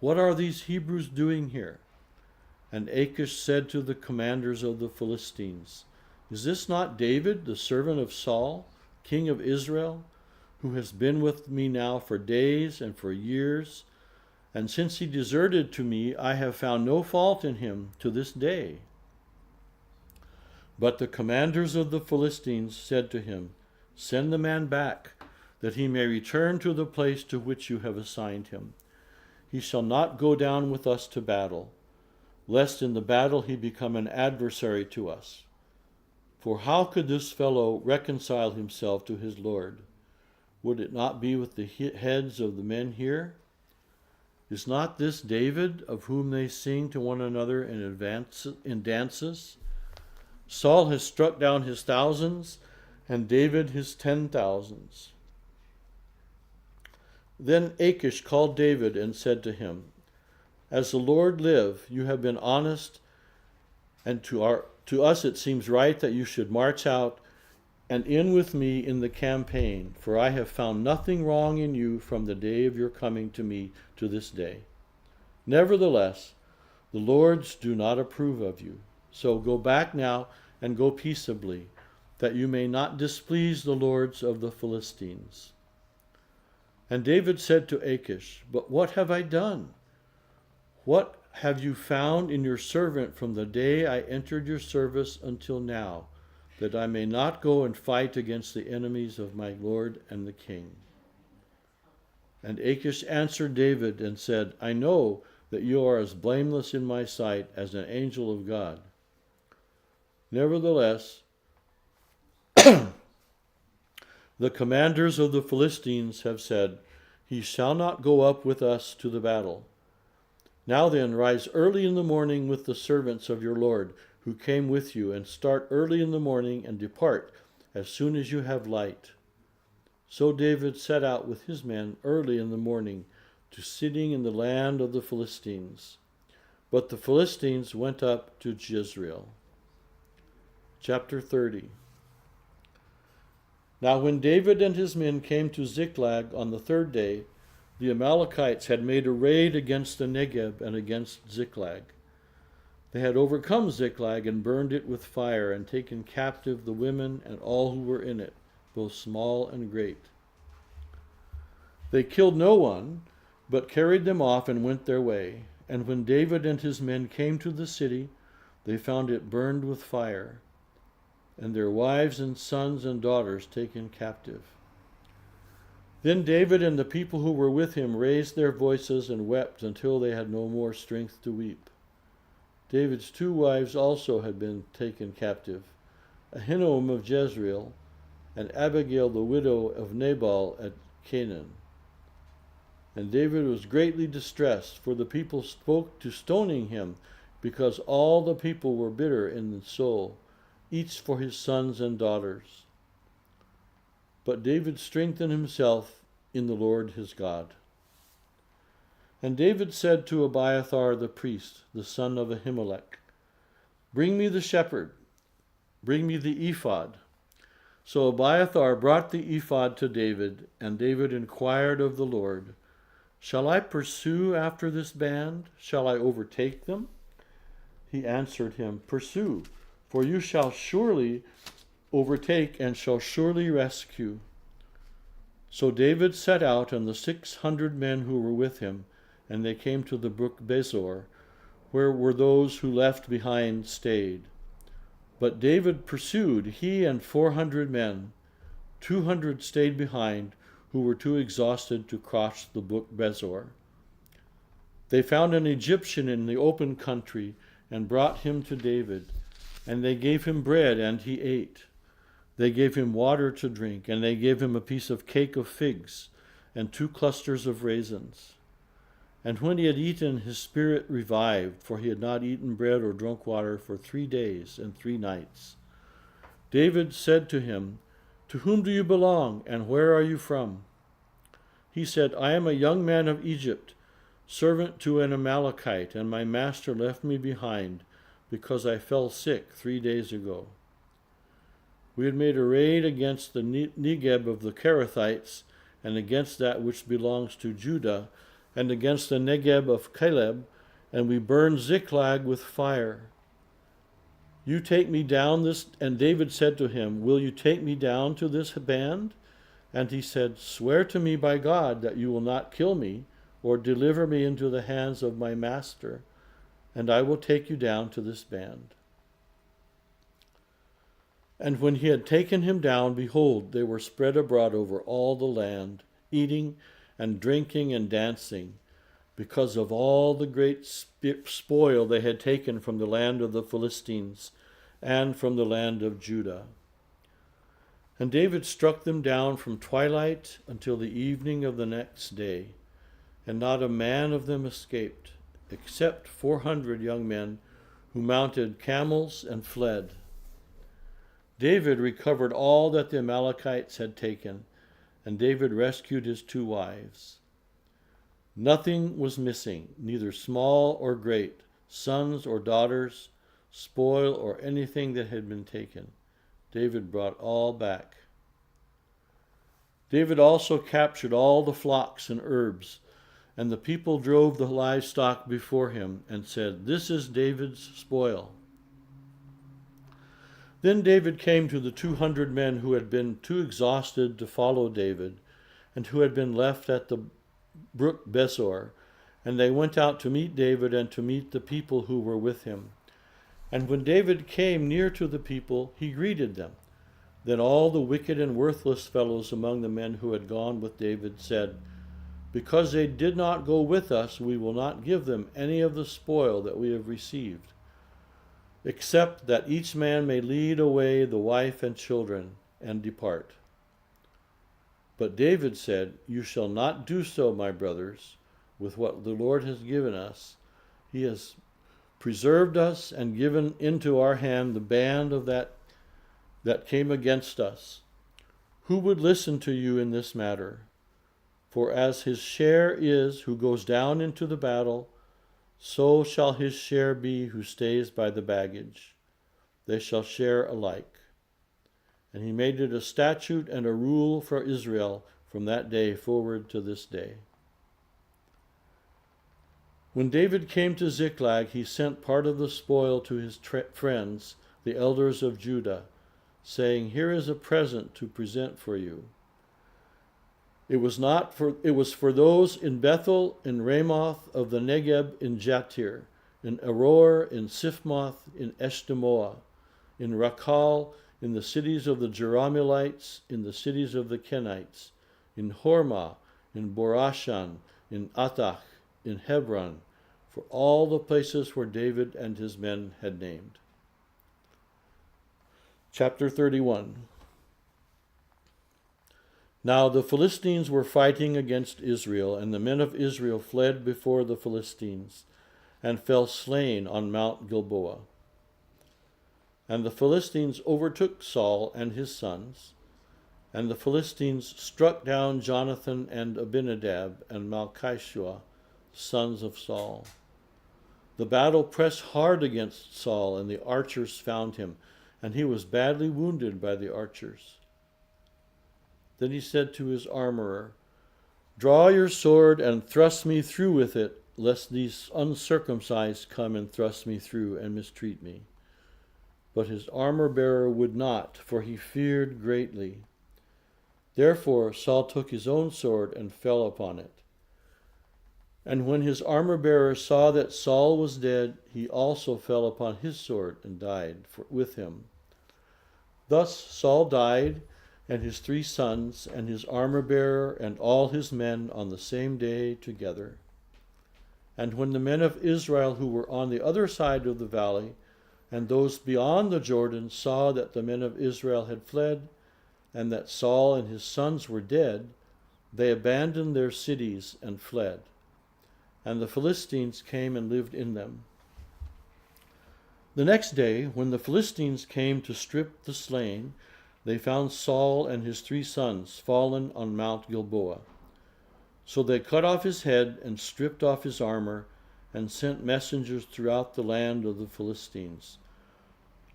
"What are these Hebrews doing here?" And Achish said to the commanders of the Philistines, "Is this not David, the servant of Saul, king of Israel, who has been with me now for days and for years? And since he deserted to me, I have found no fault in him to this day." But the commanders of the Philistines said to him, "Send the man back, that he may return to the place to which you have assigned him. He shall not go down with us to battle, lest in the battle he become an adversary to us. For how could this fellow reconcile himself to his Lord? Would it not be with the heads of the men here? Is not this David, of whom they sing to one another in dances? Saul has struck down his thousands, and David his 10,000s. Then Achish called David and said to him, "As the Lord live, you have been honest, and to us it seems right that you should march out and in with me in the campaign, for I have found nothing wrong in you from the day of your coming to me to this day. Nevertheless, the lords do not approve of you. So go back now and go peaceably, that you may not displease the lords of the Philistines." And David said to Achish, "But what have I done? What have you found in your servant from the day I entered your service until now, that I may not go and fight against the enemies of my lord and the king?" And Achish answered David and said, "I know that you are as blameless in my sight as an angel of God. Nevertheless, the commanders of the Philistines have said, 'He shall not go up with us to the battle.' Now then, rise early in the morning with the servants of your Lord, who came with you, and start early in the morning and depart as soon as you have light." So David set out with his men early in the morning to sitting in the land of the Philistines. But the Philistines went up to Jezreel. Chapter 30. Now when David and his men came to Ziklag on the third day, the Amalekites had made a raid against the Negeb and against Ziklag. They had overcome Ziklag and burned it with fire, and taken captive the women and all who were in it, both small and great. They killed no one, but carried them off and went their way. And when David and his men came to the city, they found it burned with fire, and their wives and sons and daughters taken captive. Then David and the people who were with him raised their voices and wept until they had no more strength to weep. David's 2 wives also had been taken captive, Ahinoam of Jezreel, and Abigail the widow of Nabal at Canaan. And David was greatly distressed, for the people spoke to stoning him, because all the people were bitter in soul, each for his sons and daughters. But David strengthened himself in the Lord his God. And David said to Abiathar the priest, the son of Ahimelech, "Bring me the shepherd, bring me the ephod." So Abiathar brought the ephod to David, and David inquired of the Lord, "Shall I pursue after this band? Shall I overtake them?" He answered him, "Pursue, for you shall surely overtake and shall surely rescue." So David set out, and the 600 men who were with him, and they came to the brook Besor, where were those who left behind stayed. But David pursued, he and 400 men. 200 stayed behind, who were too exhausted to cross the brook Besor. They found an Egyptian in the open country and brought him to David, and they gave him bread, and he ate. They gave him water to drink, and they gave him a piece of cake of figs and 2 clusters of raisins. And when he had eaten, his spirit revived, for he had not eaten bread or drunk water for 3 days and 3 nights. David said to him, "To whom do you belong, and where are you from?" He said, "I am a young man of Egypt, servant to an Amalekite, and my master left me behind, because I fell sick 3 days ago. We had made a raid against the Negeb of the Kerethites, and against that which belongs to Judah, and against the Negeb of Caleb, and we burned Ziklag with fire. You take me down this, and David said to him, will you take me down to this band? And he said, swear to me by God that you will not kill me, or deliver me into the hands of my master, and I will take you down to this band. And when he had taken him down, behold, they were spread abroad over all the land, eating and drinking and dancing, because of all the great spoil they had taken from the land of the Philistines and from the land of Judah. And David struck them down from twilight until the evening of the next day, and not a man of them escaped, except 400 young men who mounted camels and fled. David recovered all that the Amalekites had taken, and David rescued his 2 wives. Nothing was missing, neither small or great, sons or daughters, spoil or anything that had been taken. David brought all back. David also captured all the flocks and herbs, and the people drove the livestock before him and said, this is David's spoil. Then David came to the 200 men who had been too exhausted to follow David, and who had been left at the brook Besor, and they went out to meet David and to meet the people who were with him. And when David came near to the people, he greeted them. Then all the wicked and worthless fellows among the men who had gone with David said, because they did not go with us, we will not give them any of the spoil that we have received, except that each man may lead away the wife and children and depart. But David said, you shall not do so, my brothers, with what the Lord has given us. He has preserved us and given into our hand the band of that came against us. Who would listen to you in this matter? For as his share is who goes down into the battle, so shall his share be who stays by the baggage. They shall share alike. And he made it a statute and a rule for Israel from that day forward to this day. When David came to Ziklag, he sent part of the spoil to his friends, the elders of Judah, saying, here is a present to present for you. It was for those in Bethel, in Ramoth of the Negeb, in Jatir, in Aror, in Siphmoth, in Eshtemoa, in Rakal, in the cities of the Jerahmeelites, in the cities of the Kenites, in Hormah, in Borashan, in Atach, in Hebron, for all the places where David and his men had named. Chapter 31. Now the Philistines were fighting against Israel, and the men of Israel fled before the Philistines, and fell slain on Mount Gilboa. And the Philistines overtook Saul and his sons, and the Philistines struck down Jonathan and Abinadab and Malchishua, sons of Saul. The battle pressed hard against Saul, and the archers found him, and he was badly wounded by the archers. Then he said to his armorer, draw your sword and thrust me through with it, lest these uncircumcised come and thrust me through and mistreat me. But his armor-bearer would not, for he feared greatly. Therefore Saul took his own sword and fell upon it. And when his armor-bearer saw that Saul was dead, he also fell upon his sword and died with him. Thus Saul died, and his 3 sons, and his armor-bearer, and all his men on the same day together. And when the men of Israel who were on the other side of the valley, and those beyond the Jordan, saw that the men of Israel had fled, and that Saul and his sons were dead, they abandoned their cities and fled. And the Philistines came and lived in them. The next day, when the Philistines came to strip the slain, they found Saul and his 3 sons fallen on Mount Gilboa. So they cut off his head and stripped off his armor, and sent messengers throughout the land of the Philistines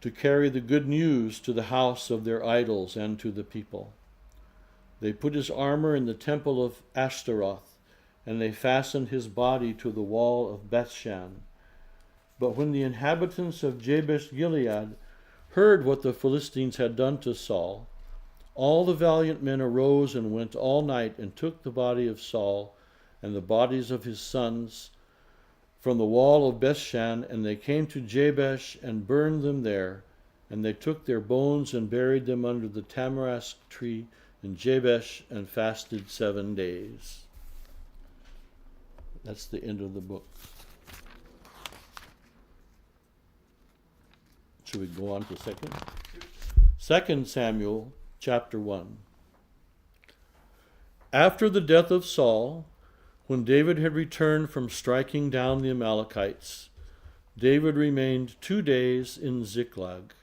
to carry the good news to the house of their idols and to the people. They put his armor in the temple of Ashtaroth, and they fastened his body to the wall of Bethshan. But when the inhabitants of Jabesh Gilead heard what the Philistines had done to Saul, all the valiant men arose and went all night and took the body of Saul and the bodies of his sons from the wall of Bethshan, and they came to Jabesh and burned them there. And they took their bones and buried them under the tamarisk tree in Jabesh and fasted 7 days. That's the end of the book. Should we go on to 2 Samuel chapter 1. After the death of Saul, when David had returned from striking down the Amalekites, David remained 2 days in Ziklag.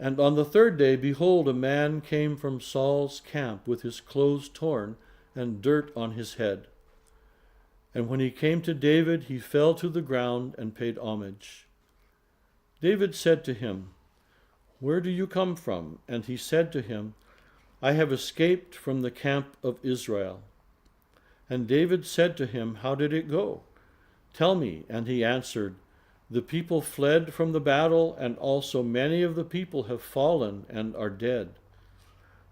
And on the 3rd day, behold, a man came from Saul's camp with his clothes torn and dirt on his head. And when he came to David, he fell to the ground and paid homage. David said to him, "Where do you come from?" And he said to him, "I have escaped from the camp of Israel." And David said to him, "How did it go? Tell me." And he answered, "The people fled from the battle, and also many of the people have fallen and are dead.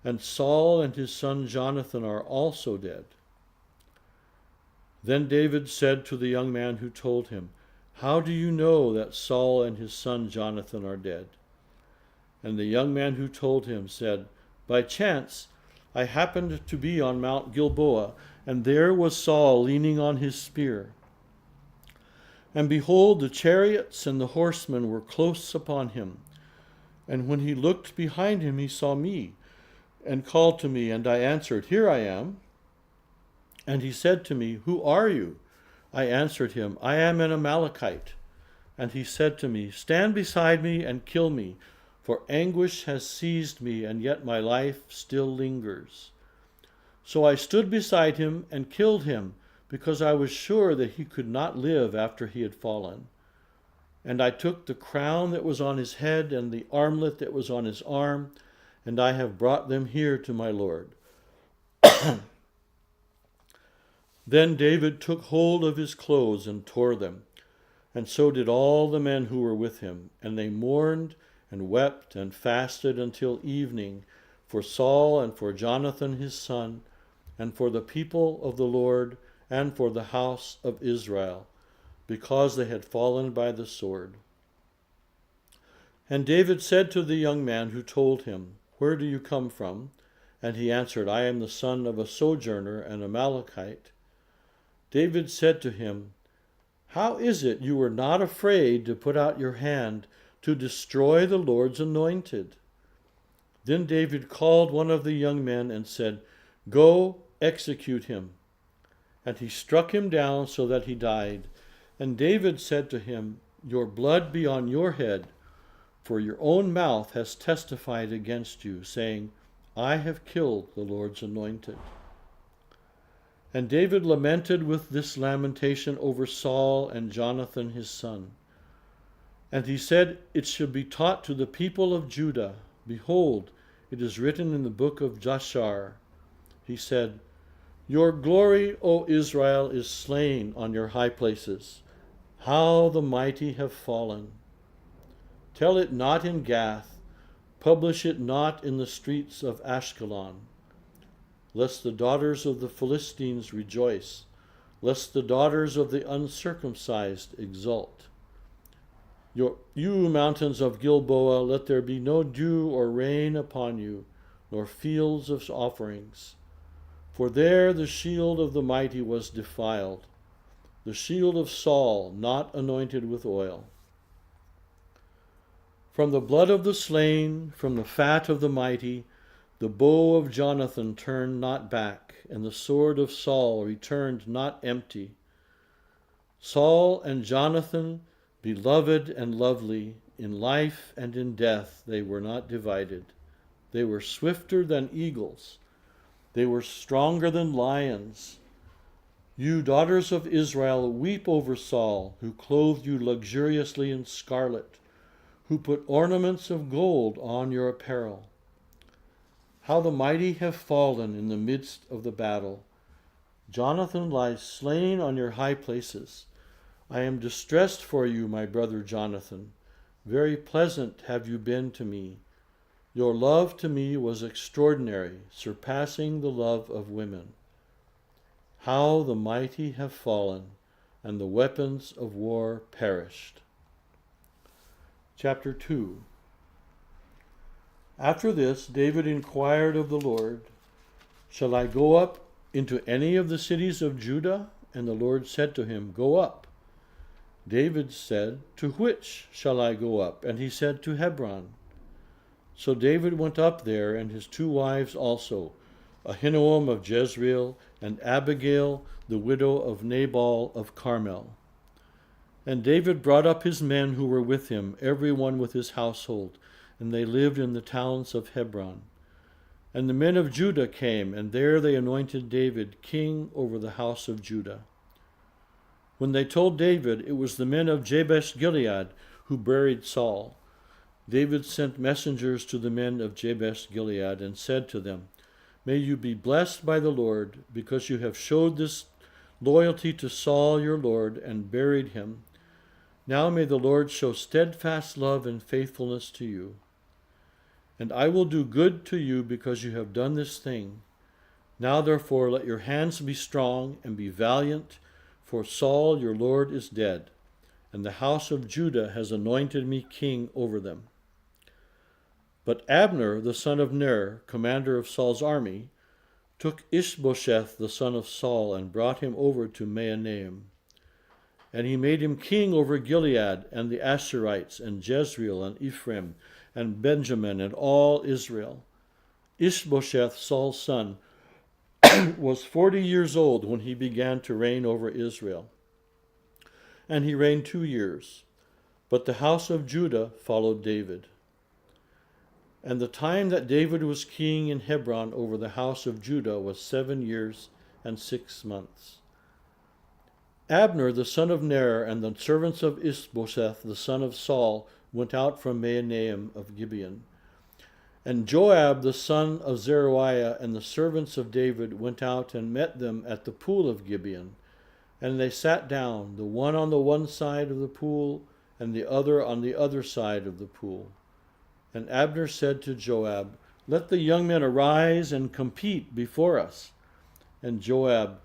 And Saul and his son Jonathan are also dead." Then David said to the young man who told him, "How do you know that Saul and his son Jonathan are dead?" And the young man who told him said, "By chance I happened to be on Mount Gilboa, and there was Saul leaning on his spear. And behold, the chariots and the horsemen were close upon him. And when he looked behind him, he saw me, and called to me, and I answered, 'Here I am.' And he said to me, 'Who are you?' I answered him, 'I am an Amalekite.' And he said to me, 'Stand beside me and kill me, for anguish has seized me, and yet my life still lingers.' So I stood beside him and killed him, because I was sure that he could not live after he had fallen. And I took the crown that was on his head and the armlet that was on his arm, and I have brought them here to my Lord." Then David took hold of his clothes and tore them, and so did all the men who were with him. And they mourned and wept and fasted until evening for Saul and for Jonathan his son, and for the people of the Lord and for the house of Israel, because they had fallen by the sword. And David said to the young man who told him, "Where do you come from?" And he answered, "I am the son of a sojourner, an Amalekite." David said to him, "How is it you were not afraid to put out your hand to destroy the Lord's anointed?" Then David called one of the young men and said, "Go, execute him." And he struck him down so that he died. And David said to him, "Your blood be on your head, for your own mouth has testified against you, saying, 'I have killed the Lord's anointed.'" And David lamented with this lamentation over Saul and Jonathan his son. And he said, "It shall be taught to the people of Judah. Behold, it is written in the book of Jashar." He said, "Your glory, O Israel, is slain on your high places. How the mighty have fallen. Tell it not in Gath, publish it not in the streets of Ashkelon, lest the daughters of the Philistines rejoice, lest the daughters of the uncircumcised exult. You mountains of Gilboa, let there be no dew or rain upon you, nor fields of offerings. For there the shield of the mighty was defiled, the shield of Saul not anointed with oil. From the blood of the slain, from the fat of the mighty, the bow of Jonathan turned not back, and the sword of Saul returned not empty. Saul and Jonathan, beloved and lovely, in life and in death they were not divided. They were swifter than eagles. They were stronger than lions. You daughters of Israel, weep over Saul, who clothed you luxuriously in scarlet, who put ornaments of gold on your apparel. How the mighty have fallen in the midst of the battle. Jonathan lies slain on your high places. I am distressed for you, my brother Jonathan. Very pleasant have you been to me. Your love to me was extraordinary, surpassing the love of women. How the mighty have fallen, and the weapons of war perished. Chapter 2. After this, David inquired of the Lord, "Shall I go up into any of the cities of Judah?" And the Lord said to him, "Go up." David said, "To which shall I go up?" And he said, "To Hebron." So David went up there, and his 2 wives also, Ahinoam of Jezreel, and Abigail, the widow of Nabal of Carmel. And David brought up his men who were with him, every one with his household, and they lived in the towns of Hebron. And the men of Judah came, and there they anointed David king over the house of Judah. When they told David it was the men of Jabesh Gilead who buried Saul, David sent messengers to the men of Jabesh Gilead and said to them, "May you be blessed by the Lord, because you have showed this loyalty to Saul your Lord and buried him. Now may the Lord show steadfast love and faithfulness to you. And I will do good to you because you have done this thing. Now therefore let your hands be strong and be valiant, for Saul your Lord is dead, and the house of Judah has anointed me king over them." But Abner, the son of Ner, commander of Saul's army, took Ishbosheth, the son of Saul, and brought him over to Mahanaim. And he made him king over Gilead and the Asherites and Jezreel and Ephraim and Benjamin and all Israel. Ishbosheth, Saul's son, was 40 years old when he began to reign over Israel. And he reigned 2 years. But the house of Judah followed David. And the time that David was king in Hebron over the house of Judah was 7 years and 6 months. Abner, the son of Ner, and the servants of Ishbosheth, the son of Saul, went out from Mahanaim of Gibeon. And Joab, the son of Zeruiah, and the servants of David went out and met them at the pool of Gibeon. And they sat down, the one on the one side of the pool, and the other on the other side of the pool. And Abner said to Joab, "Let the young men arise and compete before us." And Joab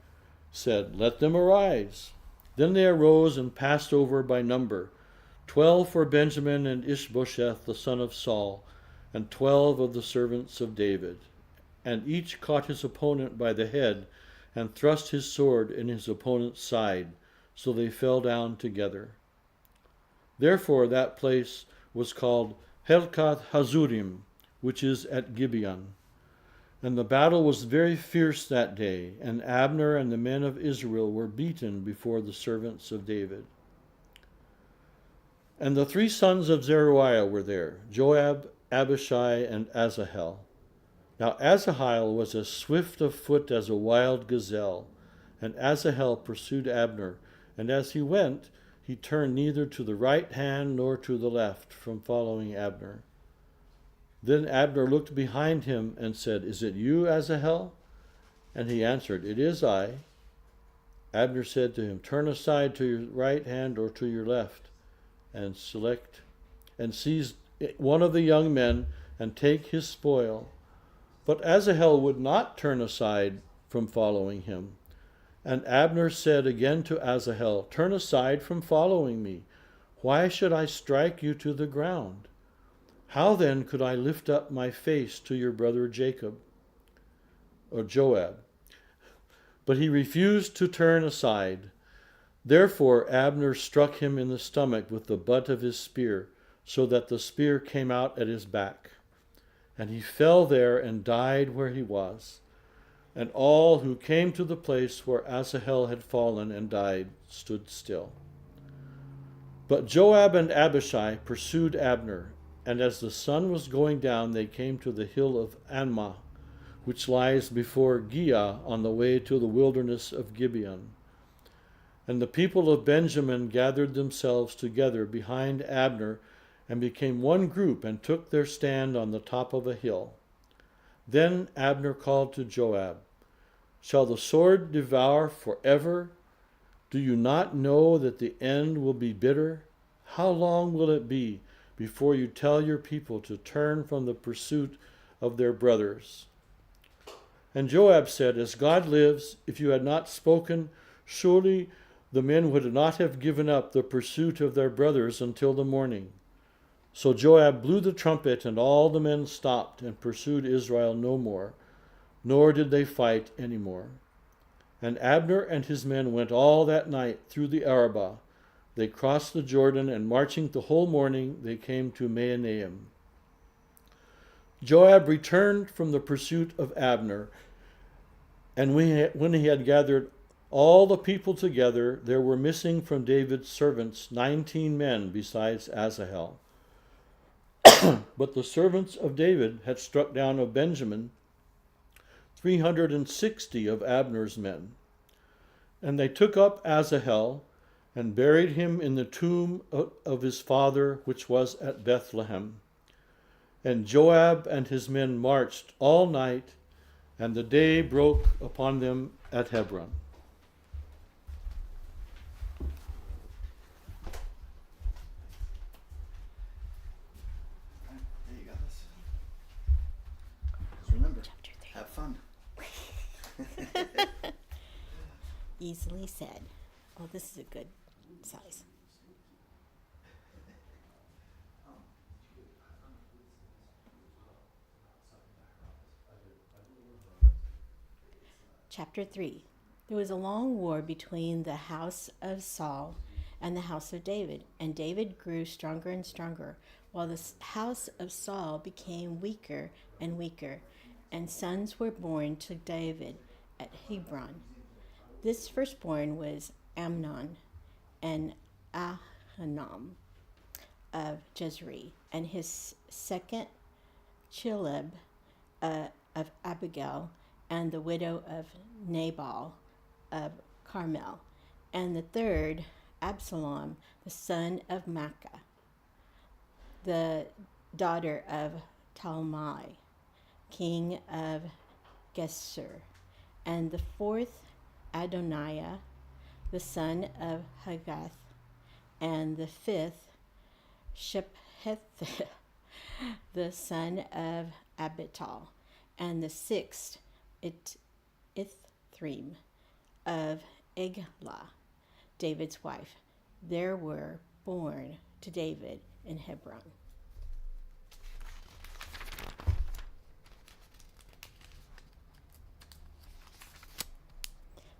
said, "Let them arise." Then they arose and passed over by number, 12 for Benjamin and Ishbosheth the son of Saul, and 12 of the servants of David. And each caught his opponent by the head, and thrust his sword in his opponent's side, so they fell down together. Therefore that place was called Helkath Hazurim, which is at Gibeon. And the battle was very fierce that day, and Abner and the men of Israel were beaten before the servants of David. And the 3 sons of Zeruiah were there, Joab, Abishai, and Asahel. Now Asahel was as swift of foot as a wild gazelle, and Asahel pursued Abner, and as he went, he turned neither to the right hand nor to the left from following Abner. Then Abner looked behind him and said, "Is it you, Asahel?" And he answered, "It is I." Abner said to him, "Turn aside to your right hand or to your left, and seize one of the young men and take his spoil." But Asahel would not turn aside from following him. And Abner said again to Asahel, "Turn aside from following me. Why should I strike you to the ground? How then could I lift up my face to your brother Joab? But he refused to turn aside. Therefore Abner struck him in the stomach with the butt of his spear, so that the spear came out at his back. And he fell there and died where he was. And all who came to the place where Asahel had fallen and died stood still. But Joab and Abishai pursued Abner, and as the sun was going down, they came to the hill of Anmah, which lies before Giah on the way to the wilderness of Gibeon. And the people of Benjamin gathered themselves together behind Abner and became one group and took their stand on the top of a hill. Then Abner called to Joab, "Shall the sword devour forever? Do you not know that the end will be bitter? How long will it be before you tell your people to turn from the pursuit of their brothers?" And Joab said, "As God lives, if you had not spoken, surely the men would not have given up the pursuit of their brothers until the morning." So Joab blew the trumpet, and all the men stopped and pursued Israel no more, nor did they fight any more. And Abner and his men went all that night through the Arabah. They crossed the Jordan, and marching the whole morning, they came to Mahanaim. Joab returned from the pursuit of Abner, and when he had gathered all the people together, there were missing from David's servants 19 men besides Asahel. But the servants of David had struck down of Benjamin 360 of Abner's men. And they took up Asahel and buried him in the tomb of his father, which was at Bethlehem. And Joab and his men marched all night, and the day broke upon them at Hebron. There you go. Just remember, Chapter 3. have fun. Easily said. Oh, this is a good size. Chapter 3. There was a long war between the house of Saul and the house of David, and David grew stronger and stronger, while the house of Saul became weaker and weaker, and sons were born to David at Hebron. This firstborn was Amnon and Ahinoam of Jezreel, and his second Chelub of Abigail, and the widow of Nabal of Carmel, and the third Absalom, the son of Maacah, the daughter of Talmai, king of Geshur, and the fourth Adoniah, the son of Haggath, and the fifth Shepheth, the son of Abital, and the sixth Ithream of Eglah, David's wife. There were born to David in Hebron.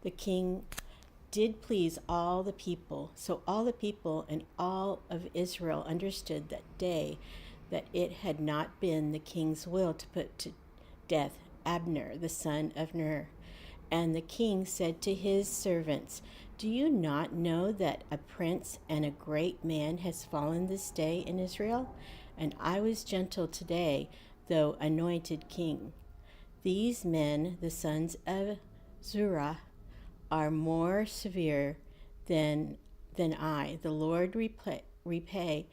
The king did please all the people, so all the people and all of Israel understood that day that it had not been the king's will to put to death Abner, the son of Ner. And the king said to his servants, "Do you not know that a prince and a great man has fallen this day in Israel? And I was gentle today, though anointed king. These men, the sons of Zerah, are more severe than I. The Lord repay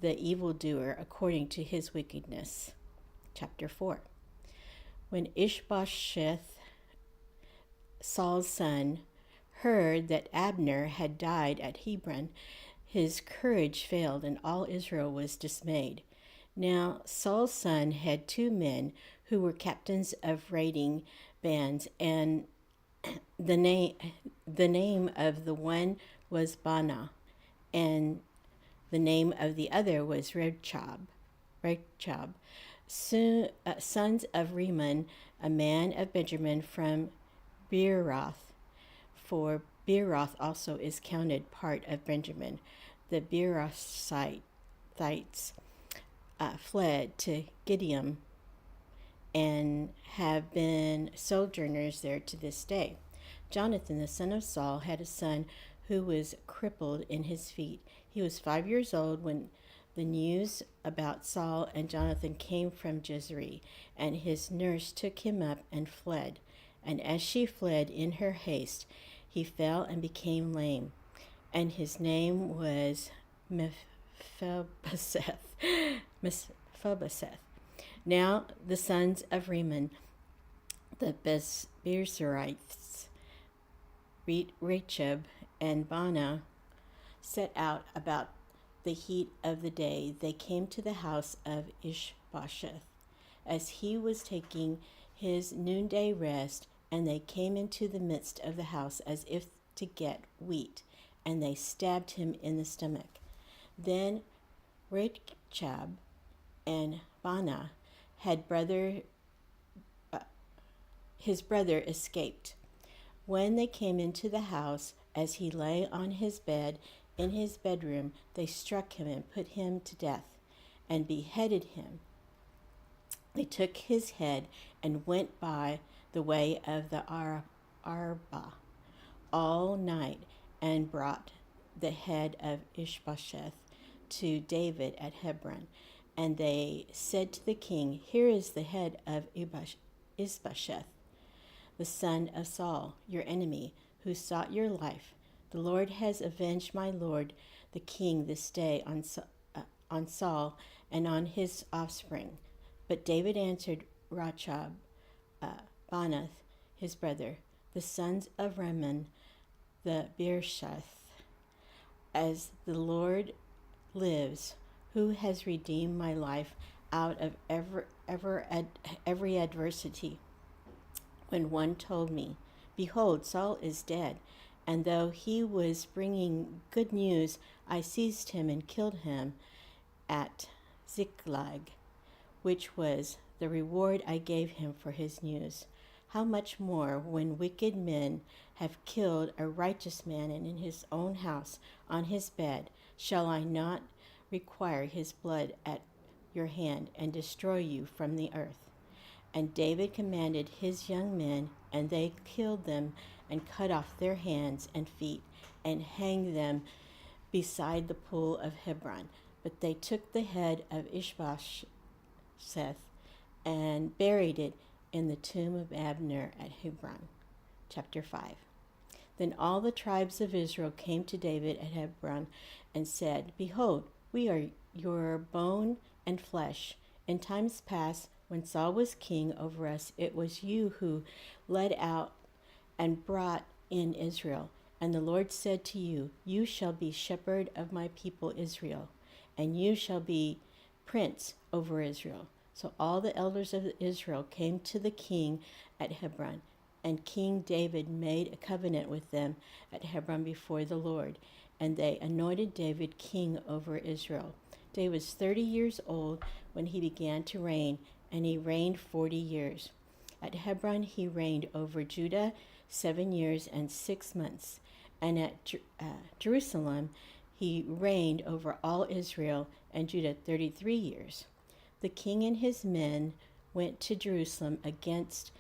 the evildoer according to his wickedness." Chapter 4. When Ishbosheth, Saul's son, heard that Abner had died at Hebron, his courage failed, and all Israel was dismayed. Now Saul's son had 2 men who were captains of raiding bands, and the name of the one was Baanah, and the name of the other was Rechab. Sons of Rimmon, a man of Benjamin from Beeroth, for Beeroth also is counted part of Benjamin. The Beerothites fled to Gideon and have been sojourners there to this day. Jonathan, the son of Saul, had a son who was crippled in his feet. He was 5 years old when the news about Saul and Jonathan came from Jezreel, and his nurse took him up and fled. And as she fled in her haste, he fell and became lame. And his name was Mephibosheth. Now the sons of Rimmon, the Beerzerites, Rechab and Baanah, set out about the heat of the day. They came to the house of Ishbosheth as he was taking his noonday rest, and they came into the midst of the house as if to get wheat, and they stabbed him in the stomach. Then Rechab and Baanah his brother escaped. When they came into the house, as he lay on his bed in his bedroom, they struck him and put him to death and beheaded him. They took his head and went by the way of the Arba all night and brought the head of Ishbosheth to David at Hebron. And they said to the king, "Here is the head of Ishbosheth, the son of Saul, your enemy, who sought your life. The Lord has avenged my lord the king this day on Saul and on his offspring." But David answered Rechab, Baanah, his brother, the sons of Rimmon, the Beerzerites, "As the Lord lives, who has redeemed my life out of every adversity, when one told me, 'Behold, Saul is dead,' and though he was bringing good news, I seized him and killed him at Ziklag, which was the reward I gave him for his news. How much more, when wicked men have killed a righteous man and in his own house on his bed, shall I not require his blood at your hand and destroy you from the earth?" And David commanded his young men, and they killed them and cut off their hands and feet and hanged them beside the pool of Hebron. But they took the head of Ishbosheth and buried it in the tomb of Abner at Hebron. Chapter 5. Then all the tribes of Israel came to David at Hebron and said, "Behold, we are your bone and flesh. In times past, when Saul was king over us, it was you who led out and brought in Israel. And the Lord said to you, 'You shall be shepherd of my people Israel, and you shall be prince over Israel.'" So all the elders of Israel came to the king at Hebron, and King David made a covenant with them at Hebron before the Lord, and they anointed David king over Israel. David was 30 years old when he began to reign, and he reigned 40 years. At Hebron he reigned over Judah 7 years and 6 months, and at Jerusalem he reigned over all Israel and Judah 33 years. The king and his men went to Jerusalem against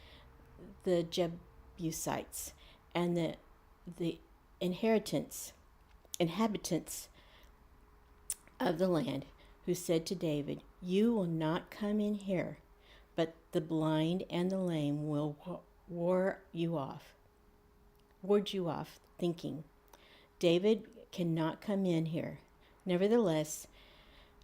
the Jebusites and the inhabitants of the land, who said to David, "You will not come in here, but the blind and the lame will ward you off, thinking, 'David cannot come in here.' Nevertheless,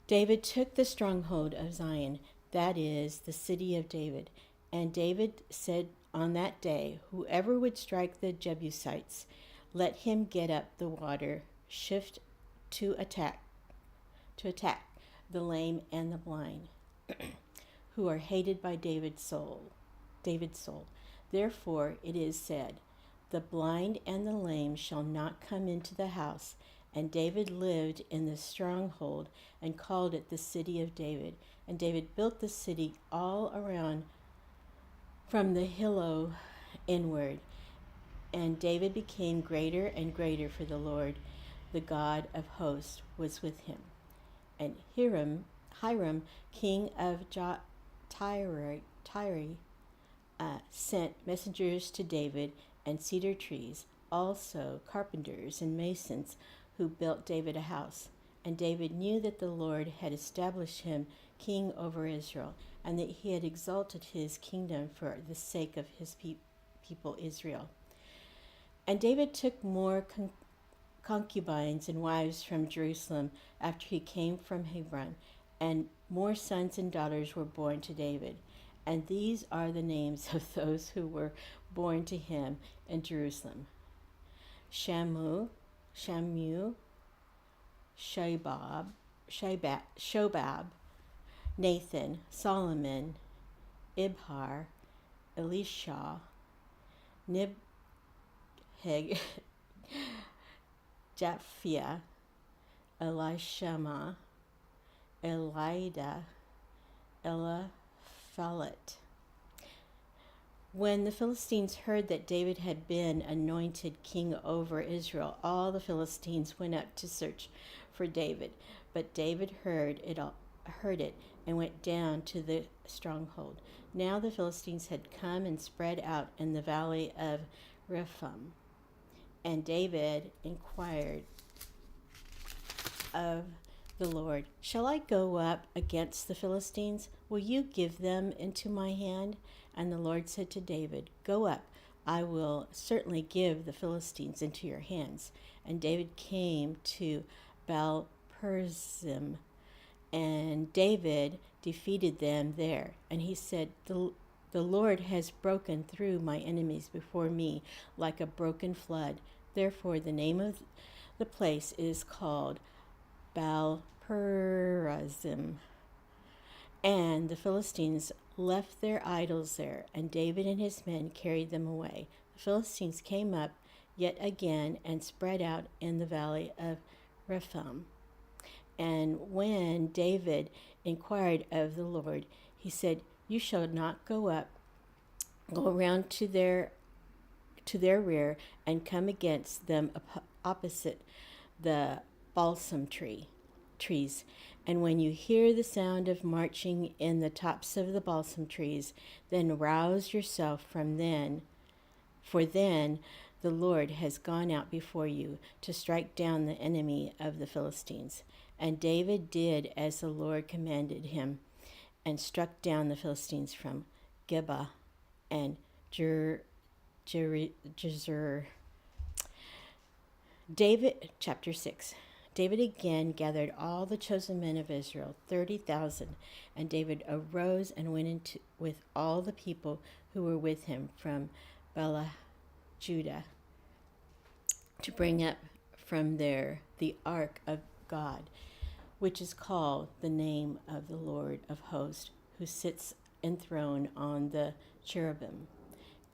David took the stronghold of Zion, that is, the city of David. And David said on that day, 'Whoever would strike the Jebusites, let him get up the water shift to attack the lame and the blind, who are hated by David's soul. Therefore it is said, the blind and the lame shall not come into the house.' And David lived in the stronghold and called it the city of David. And David built the city all around from the hillow inward. And David became greater and greater, for the Lord, the God of hosts, was with him. And Hiram, king of Tyre, sent messengers to David and cedar trees, also carpenters and masons, who built David a house. And David knew that the Lord had established him king over Israel, and that he had exalted his kingdom for the sake of his people Israel. And David took more concubines and wives from Jerusalem after he came from Hebron, and more sons and daughters were born to David. And these are the names of those who were born to him in Jerusalem: Shobab, Nathan, Solomon, Ibhar, Elisha, Nibheg, Japhia, Elishama, Elida, Eliphalet. When the Philistines heard that David had been anointed king over Israel, all the Philistines went up to search for David. But David heard it and went down to the stronghold. Now the Philistines had come and spread out in the valley of Rephaim. And David inquired of the Lord, "Shall I go up against the Philistines? Will you give them into my hand?" And the Lord said to David, "Go up. I will certainly give the Philistines into your hands." And David came to Baal-perazim, and David defeated them there. And he said, the Lord has broken through my enemies before me like a broken flood. Therefore the name of the place is called Baal-perazim. And the Philistines left their idols there, and David and his men carried them away. The Philistines came up yet again and spread out in the valley of Rephaim. And when David inquired of the Lord, he said, "You shall not go around to their rear and come against them opposite the balsam trees. And when you hear the sound of marching in the tops of the balsam trees, then rouse yourself from then, for then the Lord has gone out before you to strike down the enemy of the Philistines." And David did as the Lord commanded him, and struck down the Philistines from Geba and Jezer. David, chapter 6. David again gathered all the chosen men of Israel, 30,000, and David arose and went with all the people who were with him from Bela, Judah, to bring up from there the ark of God, which is called the name of the Lord of hosts, who sits enthroned on the cherubim.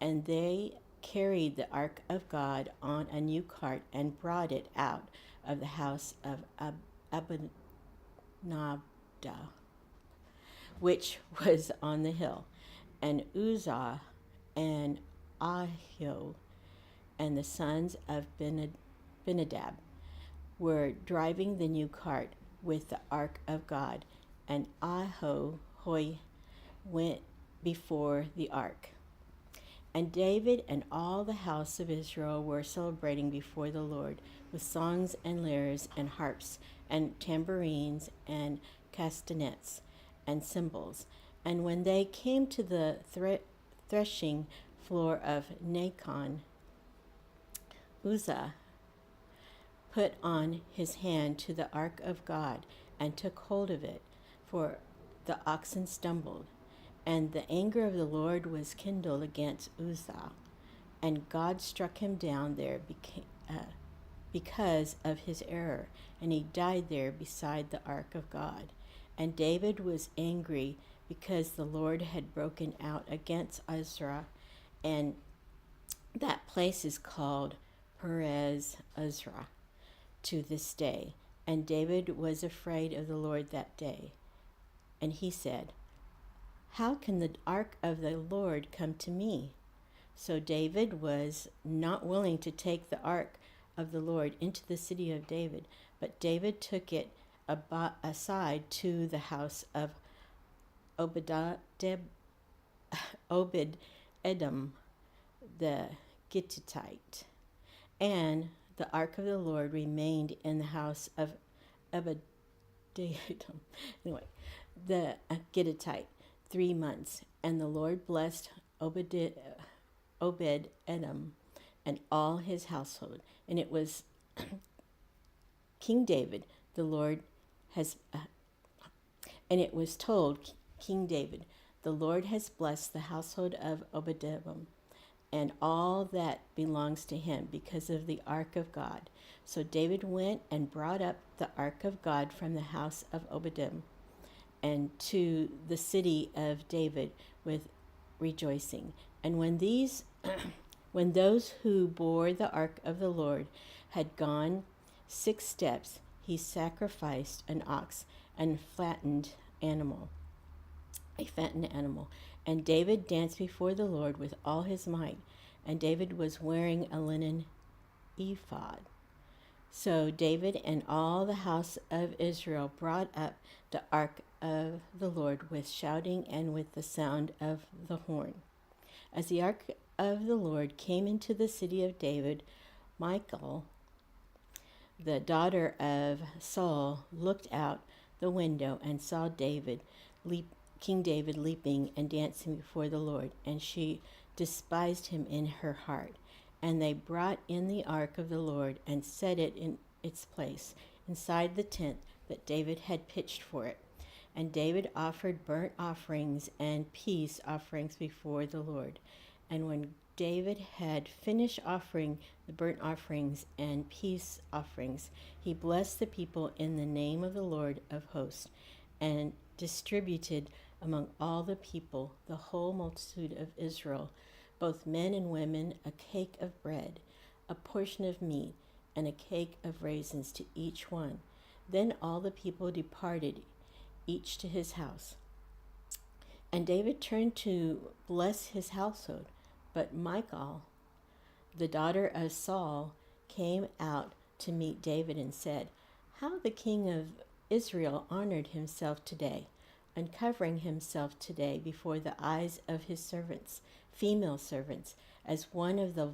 And they carried the ark of God on a new cart and brought it out of the house of Abinadab, which was on the hill. And Uzzah and Ahio and the sons of Benadab were driving the new cart with the ark of God, and Ahihoi went before the ark. And David and all the house of Israel were celebrating before the Lord with songs and lyres and harps and tambourines and castanets and cymbals. And when they came to the threshing floor of Nacon, Uzzah put on his hand to the ark of God and took hold of it, for the oxen stumbled. And the anger of the Lord was kindled against Uzzah, and God struck him down there because of his error, and he died there beside the ark of God. And David was angry because the Lord had broken out against Uzzah, and that place is called Perez Uzzah to this day. And David was afraid of the Lord that day. And he said, "How can the ark of the Lord come to me?" So David was not willing to take the ark of the Lord into the city of David, but David took it aside to the house of Obed-Edom the Gittite. And the ark of the Lord remained in the house of Obed-Edom, the Gittite, 3 months. And the Lord blessed Obed-Edom and all his household. And it was King David, the Lord has, And it was told King David, "The Lord has blessed the household of Obed-Edom and all that belongs to him because of the ark of God." So David went and brought up the ark of God from the house of Obed-Edom and to the city of David with rejoicing. And when when those who bore the ark of the Lord had gone 6 steps, he sacrificed an ox and a fattened animal. And David danced before the Lord with all his might. And David was wearing a linen ephod. So David and all the house of Israel brought up the ark of the Lord with shouting and with the sound of the horn. As the ark of the Lord came into the city of David, Michal, the daughter of Saul, looked out the window and saw King David leaping and dancing before the Lord, and she despised him in her heart. And they brought in the ark of the Lord and set it in its place inside the tent that David had pitched for it. And David offered burnt offerings and peace offerings before the Lord. And when David had finished offering the burnt offerings and peace offerings, he blessed the people in the name of the Lord of hosts, and distributed among all the people, the whole multitude of Israel, both men and women, a cake of bread, a portion of meat, and a cake of raisins to each one. Then all the people departed, each to his house. And David turned to bless his household, but Michal, the daughter of Saul, came out to meet David and said, "How the king of Israel honored himself today, uncovering himself today before the eyes of his servants, female servants, as one of the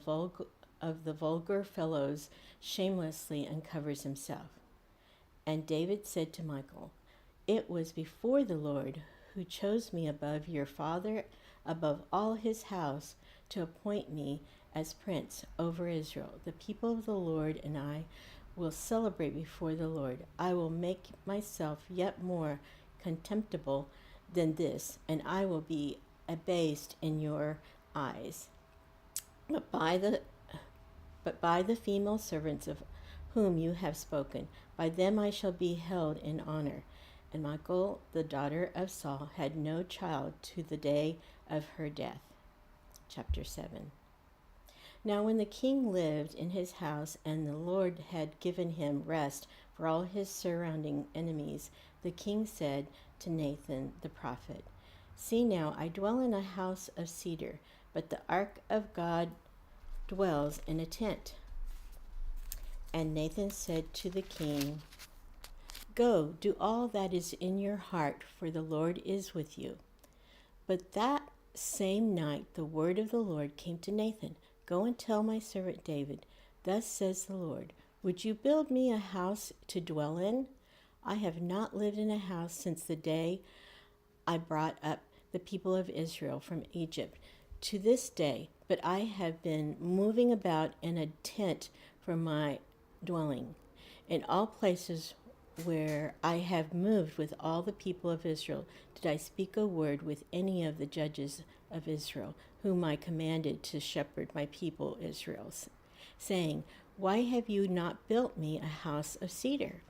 vulgar fellows shamelessly uncovers himself." And David said to Michal, "It was before the Lord who chose me above your father, above all his house, to appoint me as prince over Israel. The people of the Lord and I will celebrate before the Lord. I will make myself yet more contemptible than this, and I will be abased in your eyes. But by the female servants of whom you have spoken, by them I shall be held in honor." And Michal, the daughter of Saul, had no child to the day of her death. Chapter 7. Now when the king lived in his house, and the Lord had given him rest for all his surrounding enemies, the king said to Nathan the prophet, "See now, I dwell in a house of cedar, but the ark of God dwells in a tent." And Nathan said to the king, "Go, do all that is in your heart, for the Lord is with you." But that same night the word of the Lord came to Nathan, "Go and tell my servant David, thus says the Lord, would you build me a house to dwell in? I have not lived in a house since the day I brought up the people of Israel from Egypt to this day, but I have been moving about in a tent for my dwelling. In all places where I have moved with all the people of Israel, did I speak a word with any of the judges of Israel, whom I commanded to shepherd my people Israel, saying, Why have you not built me a house of cedar?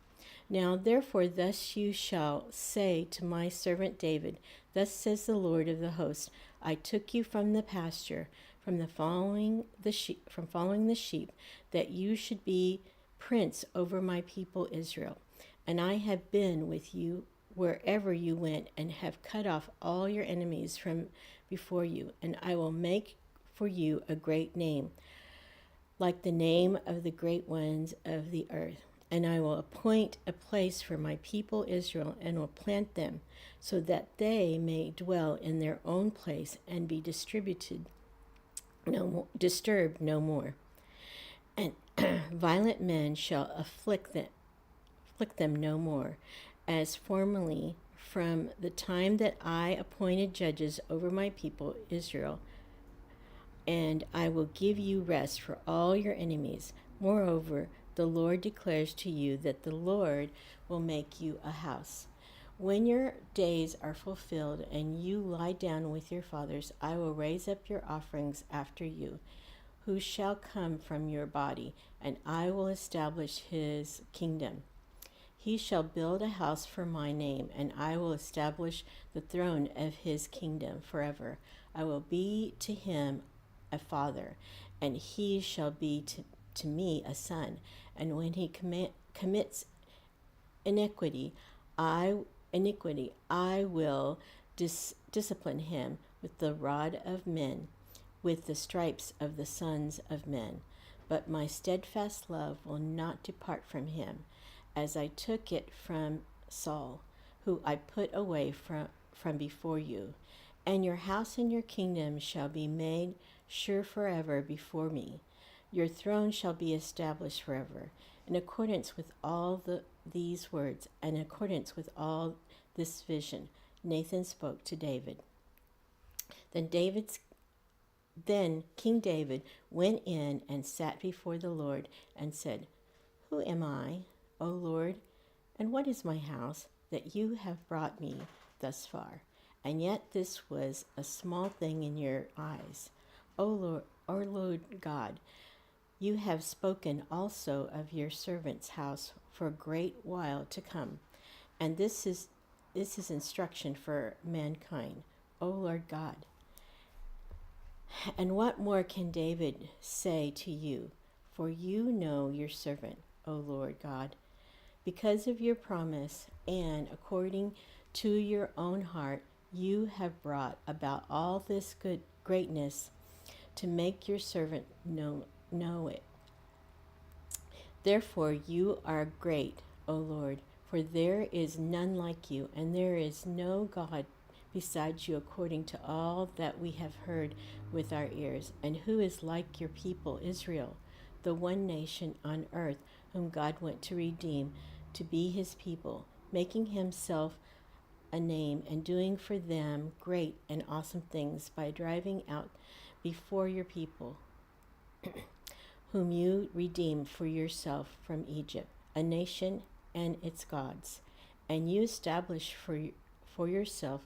Now therefore thus you shall say to my servant David, Thus says the Lord of the hosts, I took you from the pasture, from following the sheep, that you should be prince over my people Israel. And I have been with you wherever you went, and have cut off all your enemies from before you. And I will make for you a great name, like the name of the great ones of the earth. And I will appoint a place for my people Israel, and will plant them, so that they may dwell in their own place, and be disturbed no more. And violent men shall afflict them no more, as formerly from the time that I appointed judges over my people Israel. And I will give you rest for all your enemies. Moreover, the Lord declares to you that the Lord will make you a house. When your days are fulfilled and you lie down with your fathers, I will raise up your offerings after you, who shall come from your body, and I will establish his kingdom. He shall build a house for my name, and I will establish the throne of his kingdom forever. I will be to him a father, and he shall be to me a son. And when he commits iniquity, I will discipline him with the rod of men, with the stripes of the sons of men. But my steadfast love will not depart from him, as I took it from Saul, who I put away from before you. And your house and your kingdom shall be made sure forever before me. Your throne shall be established forever. In accordance with all these words, and in accordance with all this vision, Nathan spoke to David. Then King David went in and sat before the Lord and said, Who am I, O Lord, and what is my house that you have brought me thus far? And yet this was a small thing in your eyes. O Lord God, you have spoken also of your servant's house for a great while to come. And this is instruction for mankind, O Lord God. And what more can David say to you? For you know your servant, O Lord God. Because of your promise, and according to your own heart, you have brought about all this good greatness to make your servant know it. Therefore you are great, O Lord, for there is none like you, and there is no God besides you, according to all that we have heard with our ears. And who is like your people Israel, the one nation on earth whom God went to redeem, to be his people, making himself a name and doing for them great and awesome things by driving out before your people, whom you redeemed for yourself from Egypt, a nation and its gods. And you established for yourself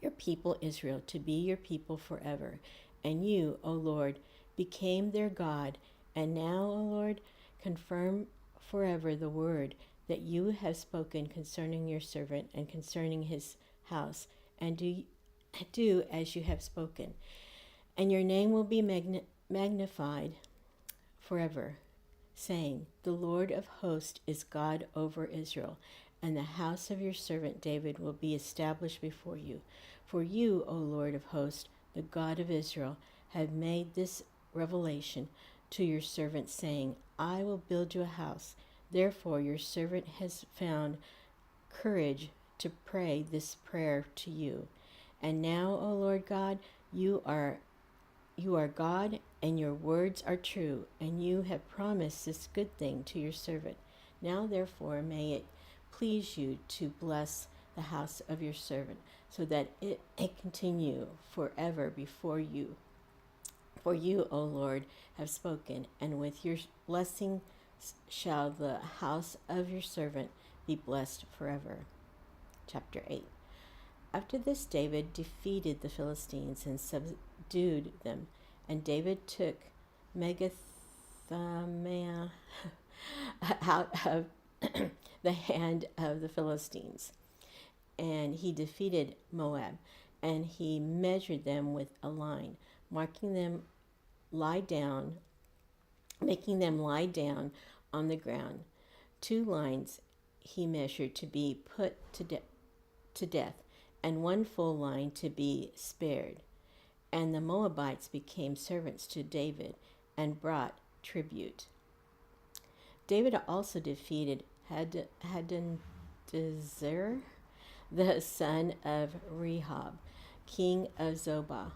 your people Israel to be your people forever. And you, O Lord, became their God. And now, O Lord, confirm forever the word that you have spoken concerning your servant and concerning his house, and do as you have spoken. And your name will be magnified forever, saying, The Lord of hosts is God over Israel, and the house of your servant David will be established before you. For you, O Lord of hosts, the God of Israel, have made this revelation to your servant, saying, I will build you a house. Therefore your servant has found courage to pray this prayer to you. And now, O Lord God, you are God, and your words are true, and you have promised this good thing to your servant. Now therefore may it please you to bless the house of your servant, so that it continue forever before you. For you, O Lord, have spoken, and with your blessing shall the house of your servant be blessed forever. Chapter 8. After this, David defeated the Philistines and subdued them, and David took Megathama out of the hand of the Philistines. And he defeated Moab, and he measured them with a line, making them lie down on the ground. 2 lines he measured to be put to death, and 1 full line to be spared. And the Moabites became servants to David and brought tribute. David also defeated Hadadezer, the son of Rehob, king of Zobah.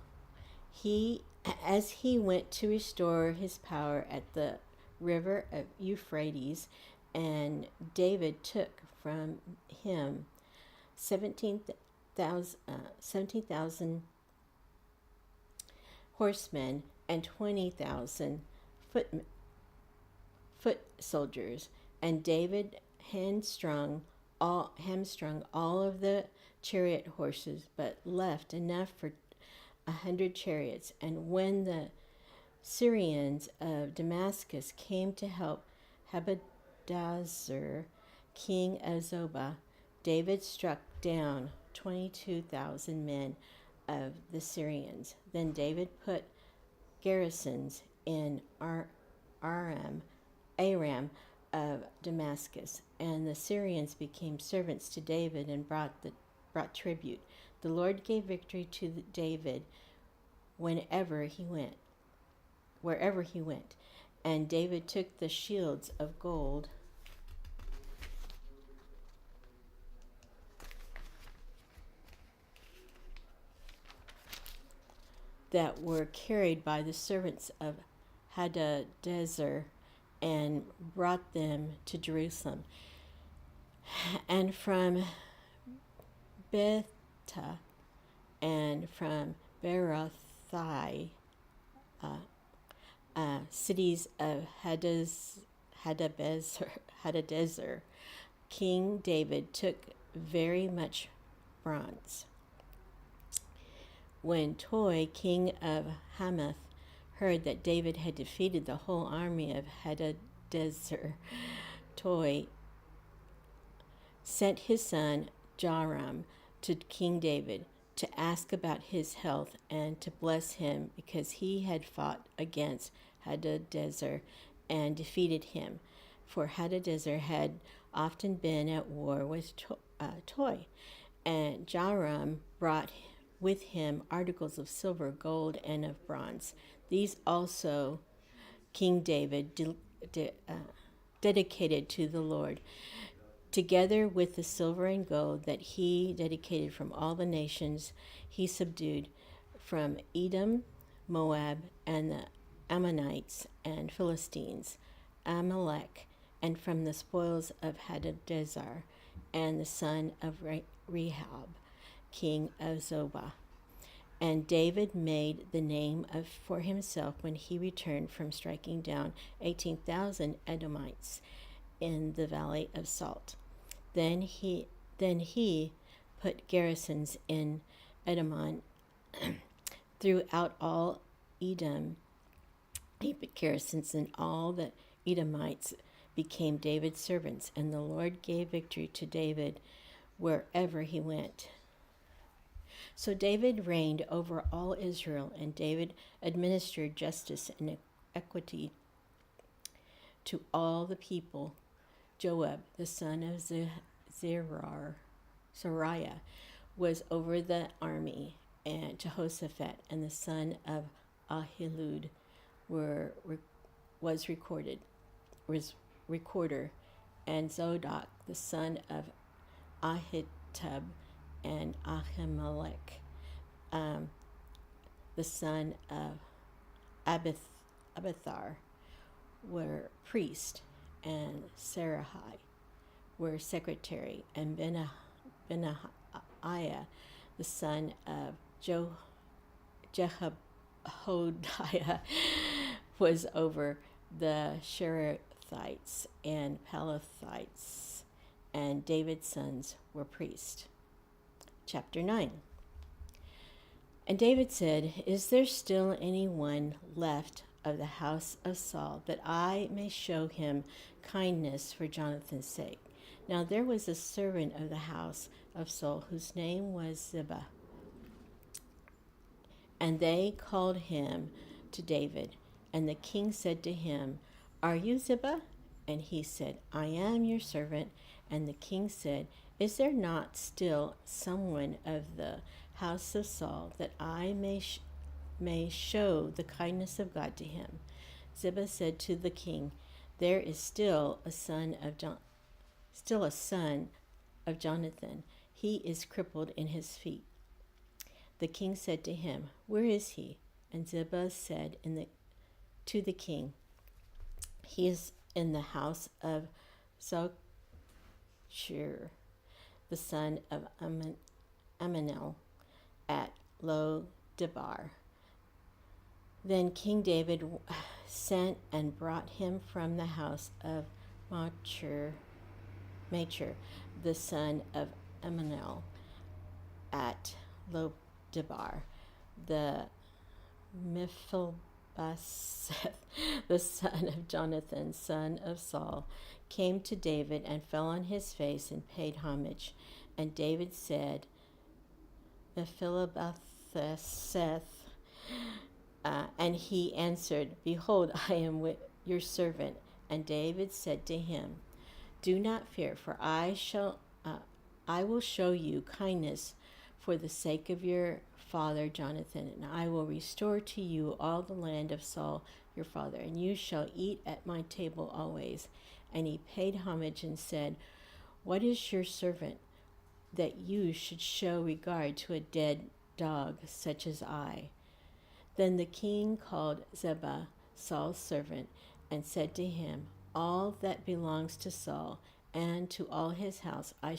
As he went to restore his power at the river of Euphrates, and David took from him 17,000 horsemen and 20,000 foot soldiers, and David hand-strung hamstrung all of the chariot horses, but left enough for 100 chariots. And when the Syrians of Damascus came to help Hadadezer, king of Zobah, David struck down 22,000 men of the Syrians. Then David put garrisons in Aram of Damascus, and the Syrians became servants to David and brought tribute. The Lord gave victory to David wherever he went. And David took the shields of gold that were carried by the servants of Hadadezer and brought them to Jerusalem. And from Betha and from Berothai, cities of Hadadezer, King David took very much bronze. When Toi, king of Hamath, heard that David had defeated the whole army of Hadadezer, Toi sent his son Joram to King David to ask about his health and to bless him, because he had fought against Hadadezer and defeated him. For Hadadezer had often been at war with Toi, and Joram brought with him articles of silver, gold, and of bronze. These also King David dedicated to the Lord, together with the silver and gold that he dedicated from all the nations he subdued, from Edom, Moab, and the Ammonites and Philistines, Amalek, and from the spoils of Hadadezer and the son of Rehob, king of Zobah. And David made the name for himself when he returned from striking down 18,000 Edomites in the valley of Salt. Then he put garrisons in Edomon throughout all Edom. He put garrisons, and all the Edomites became David's servants, and the Lord gave victory to David wherever he went. So David reigned over all Israel, and David administered justice and equity to all the people. Joab, the son of Zeruiah, was over the army, and Jehoshaphat and the son of Ahilud was recorder, and Zodok, the son of Ahitub, and Ahimelech, the son of Abithar, were priest, and Serahai were secretary, and Benaiah, the son of Jehoiada, was over the Sherethites and Pelethites, and David's sons were priests. Chapter 9. And David said, "Is there still any one left of the house of Saul, that I may show him kindness for Jonathan's sake?" Now there was a servant of the house of Saul whose name was Ziba. And they called him to David. And the king said to him, "Are you Ziba?" And he said, "I am your servant." And the king said, "Is there not still someone of the house of Saul, that I may show the kindness of God to him?" Ziba said to the king, "There is still a son of Jonathan. He is crippled in his feet." The king said to him, "Where is he?" And Ziba said to the king, "He is in the house of Zochir, the son of Ammiel, at Lo-debar." Then King David sent and brought him from the house of Machir, Machir, the son of Ammiel, at Lodebar. The Mephibosheth, the son of Jonathan, son of Saul, came to David and fell on his face and paid homage. And David said, Mephibosheth, and he answered, Behold, I am with your servant. And David said to him, Do not fear, for I will show you kindness for the sake of your father Jonathan, and I will restore to you all the land of Saul your father, and you shall eat at my table always. And he paid homage and said, What is your servant, that you should show regard to a dead dog such as I? Then the king called Ziba, Saul's servant, and said to him, All that belongs to Saul and to all his house I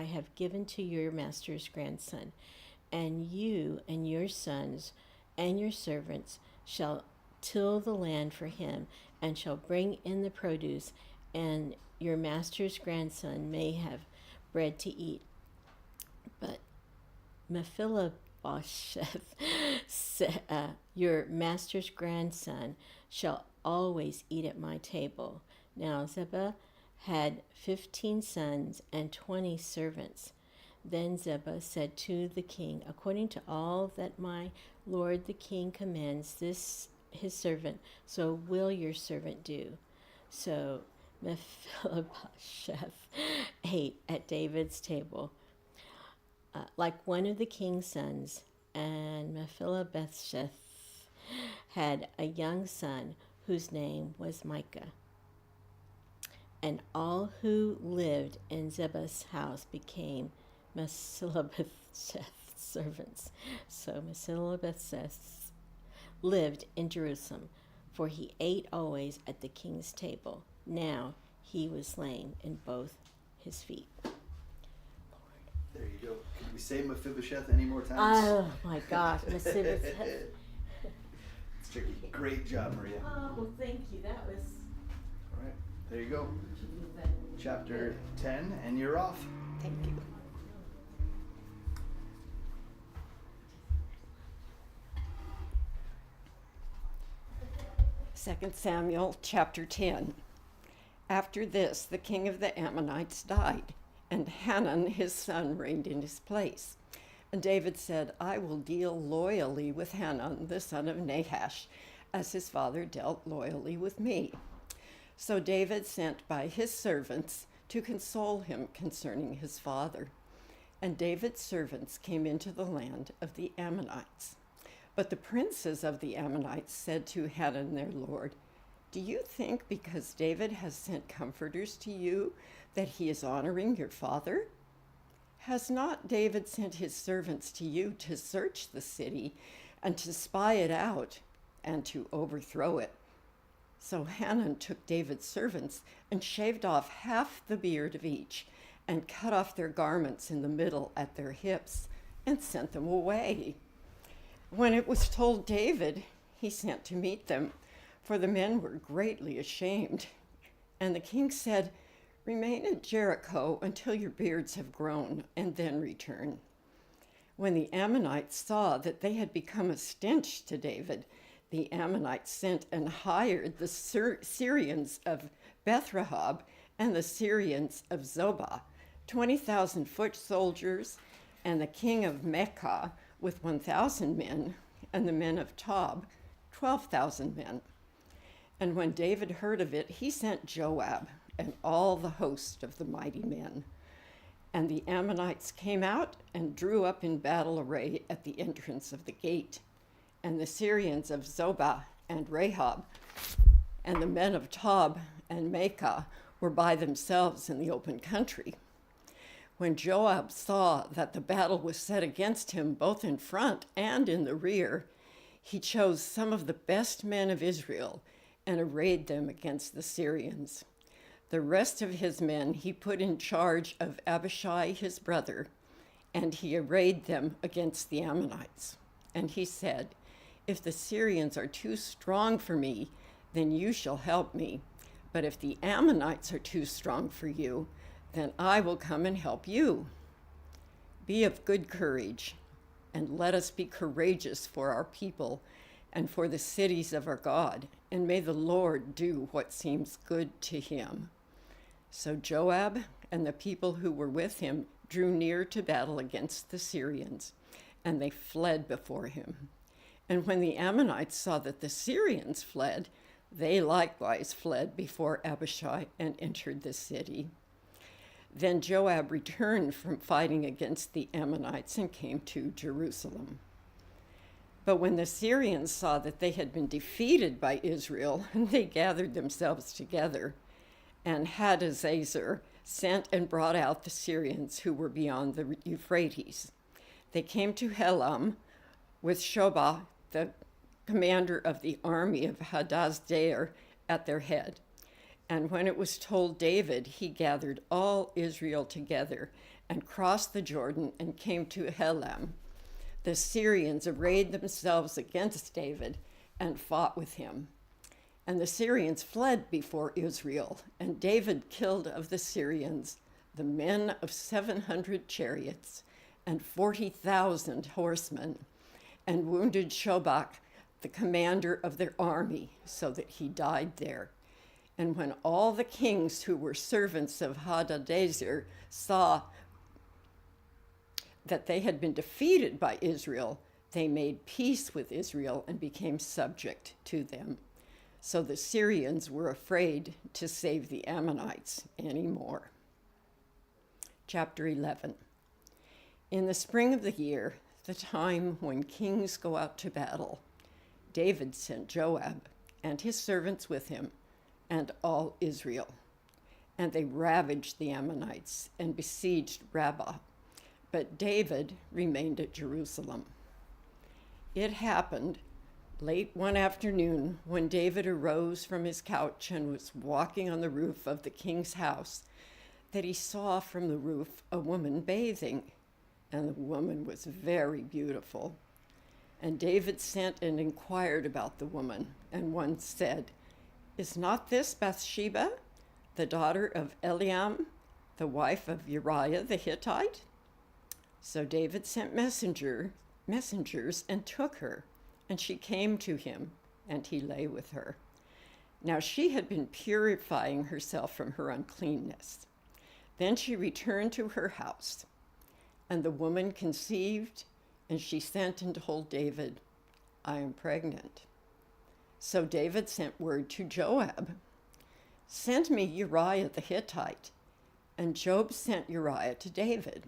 have given to your master's grandson, and you and your sons and your servants shall till the land for him, and shall bring in the produce, and your master's grandson may have bread to eat. But Mephibosheth, your master's grandson, shall always eat at my table. Now Ziba had 15 sons and 20 servants. Then Ziba said to the king, According to all that my lord the king commands this his servant, so will your servant do. So Mephibosheth ate at David's table, like one of the king's sons. And Mephibosheth had a young son whose name was Micah. And all who lived in Ziba's house became Mephibosheth's servants. So Mephibosheth lived in Jerusalem, for he ate always at the king's table. Now he was lame in both his feet. There you go. Can we say Mephibosheth any more times? Oh my gosh, Mephibosheth. It's tricky. Great job, Maria. Oh, well, thank you. That was. All right, there you go. Chapter 10, and you're off. Thank you. Second Samuel chapter 10. After this, the king of the Ammonites died, and Hanun his son reigned in his place. And David said, I will deal loyally with Hanun the son of Nahash, as his father dealt loyally with me. So David sent by his servants to console him concerning his father. And David's servants came into the land of the Ammonites. But the princes of the Ammonites said to Hanun their lord, Do you think because David has sent comforters to you that he is honoring your father? Has not David sent his servants to you to search the city and to spy it out and to overthrow it? So Hanun took David's servants and shaved off half the beard of each and cut off their garments in the middle at their hips and sent them away. When it was told David, he sent to meet them, for the men were greatly ashamed. And the king said, Remain at Jericho until your beards have grown, and then return. When the Ammonites saw that they had become a stench to David, the Ammonites sent and hired the Syrians of Beth-Rehob and the Syrians of Zobah, 20,000 foot soldiers, and the king of Mecca with 1,000 men, and the men of Tob, 12,000 men. And when David heard of it, he sent Joab and all the host of the mighty men. And the Ammonites came out and drew up in battle array at the entrance of the gate. And the Syrians of Zobah and Rehob and the men of Tob and Mecca were by themselves in the open country. When Joab saw that the battle was set against him both in front and in the rear, he chose some of the best men of Israel and arrayed them against the Syrians. The rest of his men he put in charge of Abishai his brother, and he arrayed them against the Ammonites. And he said, If the Syrians are too strong for me, then you shall help me. But if the Ammonites are too strong for you, then I will come and help you. Be of good courage, and let us be courageous for our people and for the cities of our God, and may the Lord do what seems good to him." So Joab and the people who were with him drew near to battle against the Syrians, and they fled before him. And when the Ammonites saw that the Syrians fled, they likewise fled before Abishai and entered the city. Then Joab returned from fighting against the Ammonites and came to Jerusalem. But when the Syrians saw that they had been defeated by Israel, they gathered themselves together, and Hadadezer sent and brought out the Syrians who were beyond the Euphrates. They came to Helam with Shobah, the commander of the army of Hadadezer, at their head. And when it was told David, he gathered all Israel together and crossed the Jordan and came to Helam. The Syrians arrayed themselves against David and fought with him. And the Syrians fled before Israel, and David killed of the Syrians the men of 700 chariots and 40,000 horsemen, and wounded Shobach, the commander of their army, so that he died there. And when all the kings who were servants of Hadadezer saw that they had been defeated by Israel, they made peace with Israel and became subject to them. So the Syrians were afraid to save the Ammonites anymore. Chapter 11. In the spring of the year, the time when kings go out to battle, David sent Joab and his servants with him and all Israel. And they ravaged the Ammonites and besieged Rabbah. But David remained at Jerusalem. It happened late one afternoon when David arose from his couch and was walking on the roof of the king's house that he saw from the roof a woman bathing, and the woman was very beautiful. And David sent and inquired about the woman, and one said, "Is not this Bathsheba, the daughter of Eliam, the wife of Uriah the Hittite?" So David sent messengers and took her, and she came to him, and he lay with her. Now she had been purifying herself from her uncleanness. Then she returned to her house, and the woman conceived, and she sent and told David, "I am pregnant." So David sent word to Joab, "Send me Uriah the Hittite." And Joab sent Uriah to David.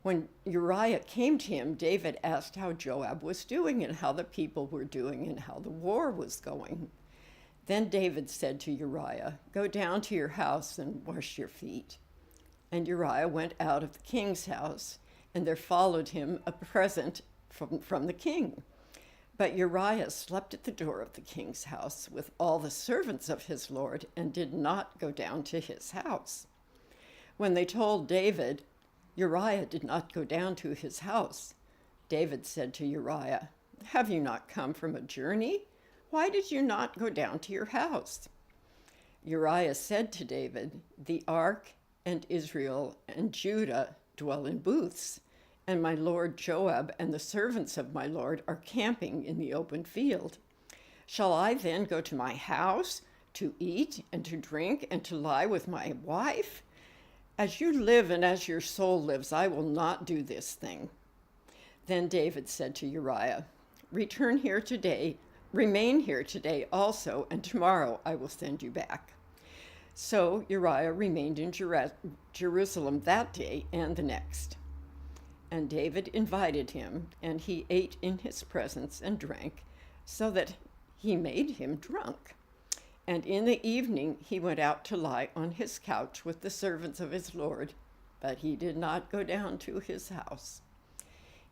When Uriah came to him, David asked how Joab was doing and how the people were doing and how the war was going. Then David said to Uriah, "Go down to your house and wash your feet." And Uriah went out of the king's house, and there followed him a present from the king. But Uriah slept at the door of the king's house with all the servants of his lord and did not go down to his house. When they told David, Uriah did not go down to his house. David said to Uriah, "Have you not come from a journey? Why did you not go down to your house?" Uriah said to David, "The ark and Israel and Judah dwell in booths, and my lord Joab and the servants of my lord are camping in the open field. Shall I then go to my house to eat and to drink and to lie with my wife? As you live and as your soul lives, I will not do this thing." Then David said to Uriah, Remain here today also, and tomorrow I will send you back." So Uriah remained in Jerusalem that day and the next. And David invited him, and he ate in his presence and drank, so that he made him drunk. And in the evening he went out to lie on his couch with the servants of his lord, but he did not go down to his house.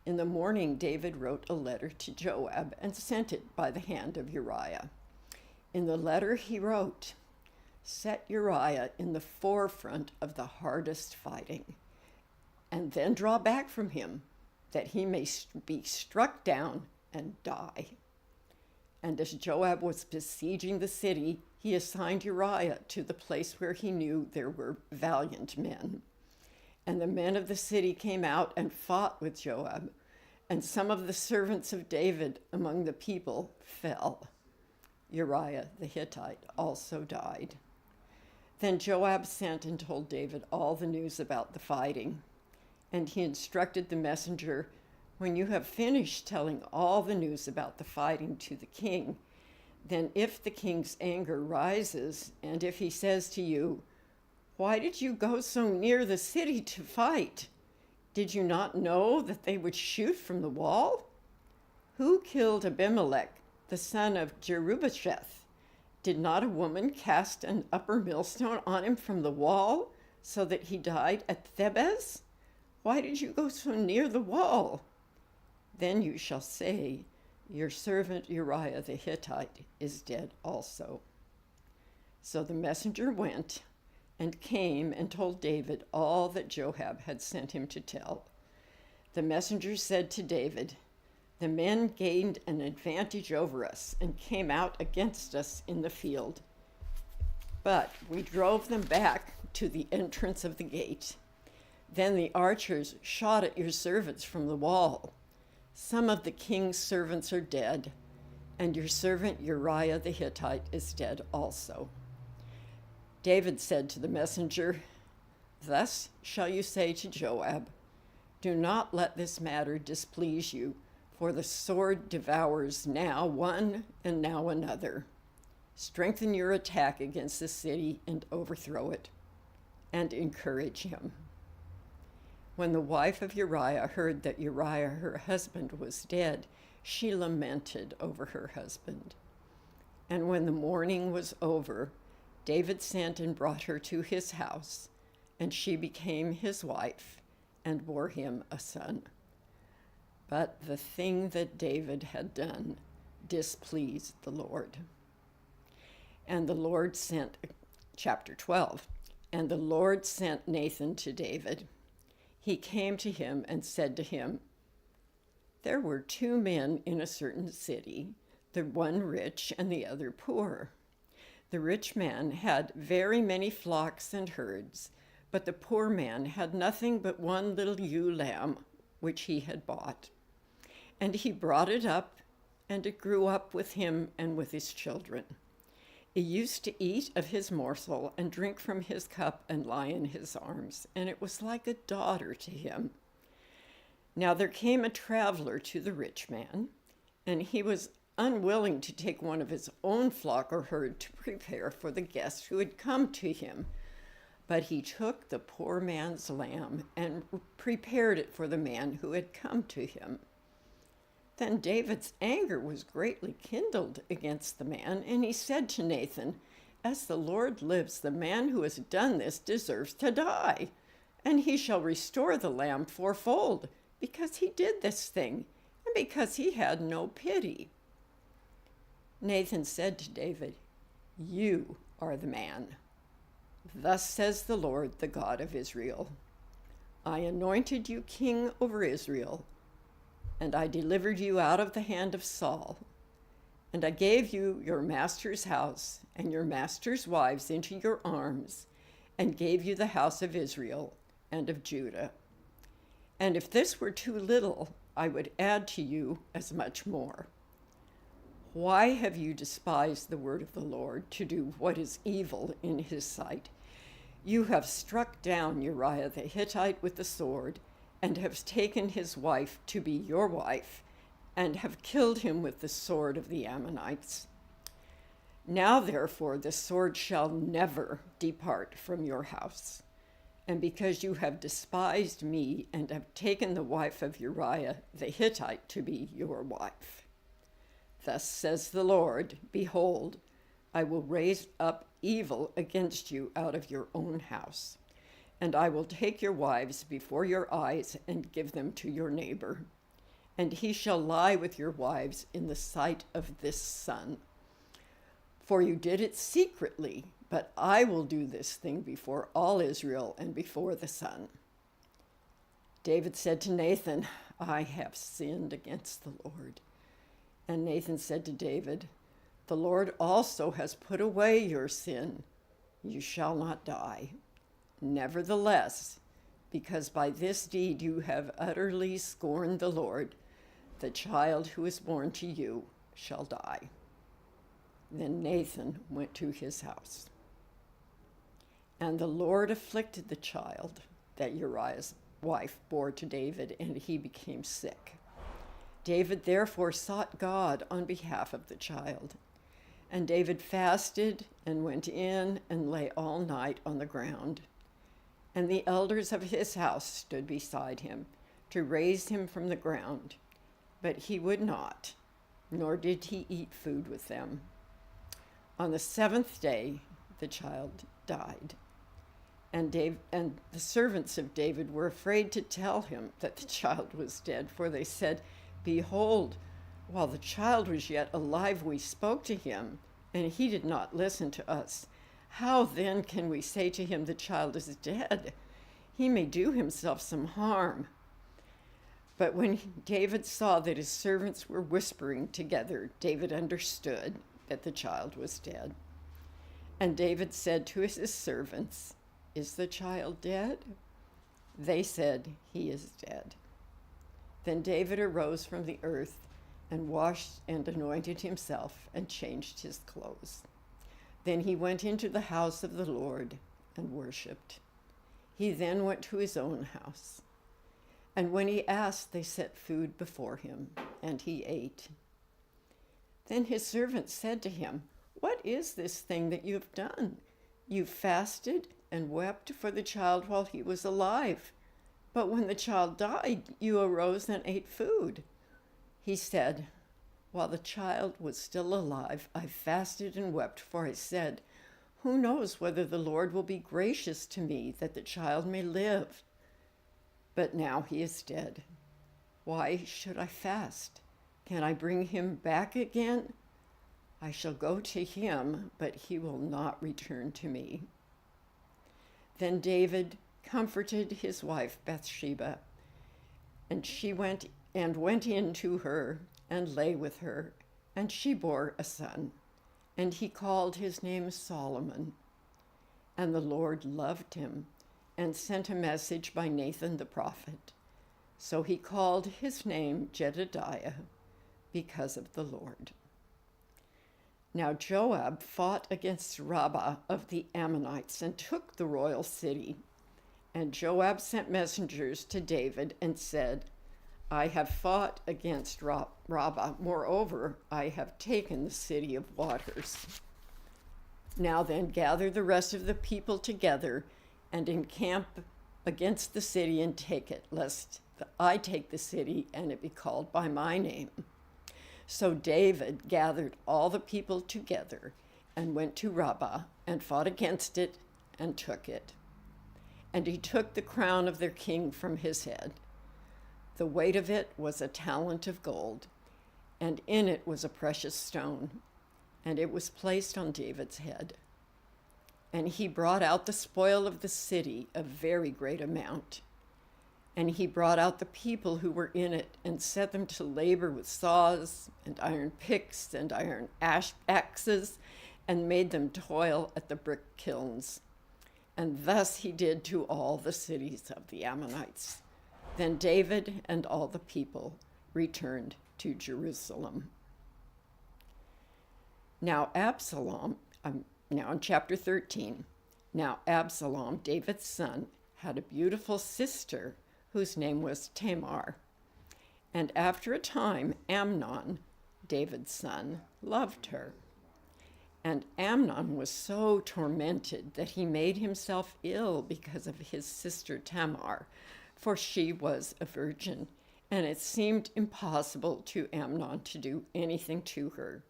In the morning David wrote a letter to Joab and sent it by the hand of Uriah. In the letter he wrote, "Set Uriah in the forefront of the hardest fighting, and then draw back from him, that he may be struck down and die." And as Joab was besieging the city, he assigned Uriah to the place where he knew there were valiant men. And the men of the city came out and fought with Joab, and some of the servants of David among the people fell. Uriah the Hittite also died. Then Joab sent and told David all the news about the fighting. And he instructed the messenger, "When you have finished telling all the news about the fighting to the king, then if the king's anger rises, and if he says to you, 'Why did you go so near the city to fight? Did you not know that they would shoot from the wall? Who killed Abimelech, the son of Jerubbesheth? Did not a woman cast an upper millstone on him from the wall, so that he died at Thebez? Why did you go so near the wall?' Then you shall say, 'Your servant Uriah the Hittite is dead also.'" So the messenger went and came and told David all that Joab had sent him to tell. The messenger said to David, "The men gained an advantage over us and came out against us in the field. But we drove them back to the entrance of the gate. Then the archers shot at your servants from the wall. Some of the king's servants are dead, and your servant Uriah the Hittite is dead also." David said to the messenger, "Thus shall you say to Joab, 'Do not let this matter displease you, for the sword devours now one and now another. Strengthen your attack against the city and overthrow it, and encourage him.'" When the wife of Uriah heard that Uriah, her husband, was dead, she lamented over her husband. And when the mourning was over, David sent and brought her to his house, and she became his wife and bore him a son. But the thing that David had done displeased the Lord. And the Lord sent, chapter 12, and the Lord sent Nathan to David. He came to him and said to him, "There were 2 men in a certain city, the one rich and the other poor. The rich man had very many flocks and herds, but the poor man had nothing but one little ewe lamb, which he had bought. And he brought it up, and it grew up with him and with his children. It used to eat of his morsel and drink from his cup and lie in his arms, and it was like a daughter to him. Now there came a traveler to the rich man, and he was unwilling to take one of his own flock or herd to prepare for the guest who had come to him. But he took the poor man's lamb and prepared it for the man who had come to him. Then David's anger was greatly kindled against the man, and he said to Nathan, "As the Lord lives, the man who has done this deserves to die, and he shall restore the lamb 4-fold, because he did this thing, and because he had no pity." Nathan said to David, "You are the man. Thus says the Lord, the God of Israel, I anointed you king over Israel, and I delivered you out of the hand of Saul, and I gave you your master's house and your master's wives into your arms, and gave you the house of Israel and of Judah. And if this were too little, I would add to you as much more. Why have you despised the word of the Lord to do what is evil in his sight? You have struck down Uriah the Hittite with the sword, and have taken his wife to be your wife, and have killed him with the sword of the Ammonites. Now, therefore, the sword shall never depart from your house. And because you have despised me and have taken the wife of Uriah the Hittite to be your wife. Thus says the Lord, behold, I will raise up evil against you out of your own house, and I will take your wives before your eyes and give them to your neighbor, and he shall lie with your wives in the sight of this sun. For you did it secretly, but I will do this thing before all Israel and before the sun." David said to Nathan, "I have sinned against the Lord. And Nathan said to David, "The Lord also has put away your sin. You shall not die. Nevertheless, because by this deed you have utterly scorned the Lord, the child who is born to you shall die." Then Nathan went to his house. And the Lord afflicted the child that Uriah's wife bore to David, and he became sick. David therefore sought God on behalf of the child. And David fasted and went in and lay all night on the ground. And the elders of his house stood beside him to raise him from the ground. But he would not, nor did he eat food with them. On the 7th day, the child died. And the servants of David were afraid to tell him that the child was dead, for they said, "Behold, while the child was yet alive, we spoke to him, and he did not listen to us. How then can we say to him, the child is dead? He may do himself some harm." But when David saw that his servants were whispering together, David understood that the child was dead. And David said to his servants, "Is the child dead?" They said, "He is dead." Then David arose from the earth and washed and anointed himself and changed his clothes. Then he went into the house of the Lord and worshipped. He then went to his own house. And when he asked, they set food before him, and he ate. Then his servants said to him, "What is this thing that you have done? You fasted and wept for the child while he was alive. But when the child died, you arose and ate food." He said, "While the child was still alive, I fasted and wept, for I said, 'Who knows whether the Lord will be gracious to me that the child may live?' But now he is dead. Why should I fast? Can I bring him back again? I shall go to him, but he will not return to me." Then David comforted his wife Bathsheba, and she went in to her and lay with her, and she bore a son, and he called his name Solomon. And the Lord loved him and sent a message by Nathan the prophet. So he called his name Jedediah, because of the Lord. Now Joab fought against Rabbah of the Ammonites and took the royal city. And Joab sent messengers to David and said, "I have fought against Rabbah. Moreover, I have taken the city of waters. Now then, gather the rest of the people together and encamp against the city and take it, lest I take the city and it be called by my name." So David gathered all the people together and went to Rabbah and fought against it and took it. And he took the crown of their king from his head. The weight of it was a talent of gold, and in it was a precious stone, and it was placed on David's head. And he brought out the spoil of the city, a very great amount. And he brought out the people who were in it and set them to labor with saws and iron picks and iron axes, and made them toil at the brick kilns. And thus he did to all the cities of the Ammonites. Then David and all the people returned to Jerusalem. Now in chapter 13, now Absalom, David's son, had a beautiful sister whose name was Tamar. And after a time, Amnon, David's son, loved her. And Amnon was so tormented that he made himself ill because of his sister Tamar, for she was a virgin, and it seemed impossible to Amnon to do anything to her.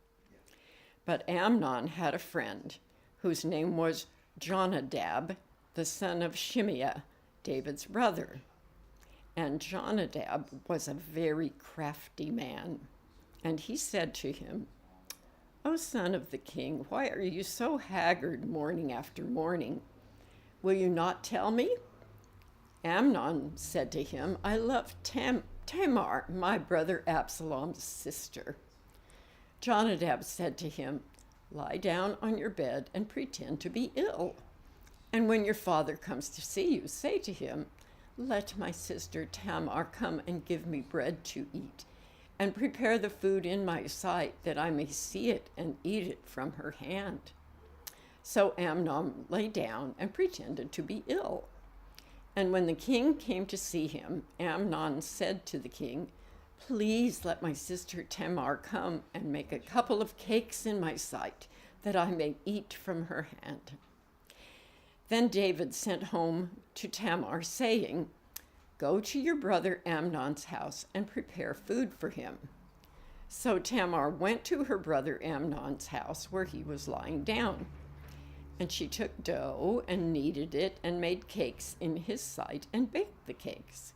But Amnon had a friend whose name was Jonadab, the son of Shimeah, David's brother. And Jonadab was a very crafty man. And he said to him, "O son of the king, why are you so haggard morning after morning? Will you not tell me?" Amnon said to him, "I love Tamar, my brother Absalom's sister." Jonadab said to him, "Lie down on your bed and pretend to be ill. And when your father comes to see you, say to him, 'Let my sister Tamar come and give me bread to eat, and prepare the food in my sight, that I may see it and eat it from her hand.'" So Amnon lay down and pretended to be ill. And when the king came to see him, Amnon said to the king, "Please let my sister Tamar come and make a couple of cakes in my sight, that I may eat from her hand." Then David sent home to Tamar, saying, "Go to your brother Amnon's house and prepare food for him." So Tamar went to her brother Amnon's house, where he was lying down. And she took dough and kneaded it and made cakes in his sight and baked the cakes.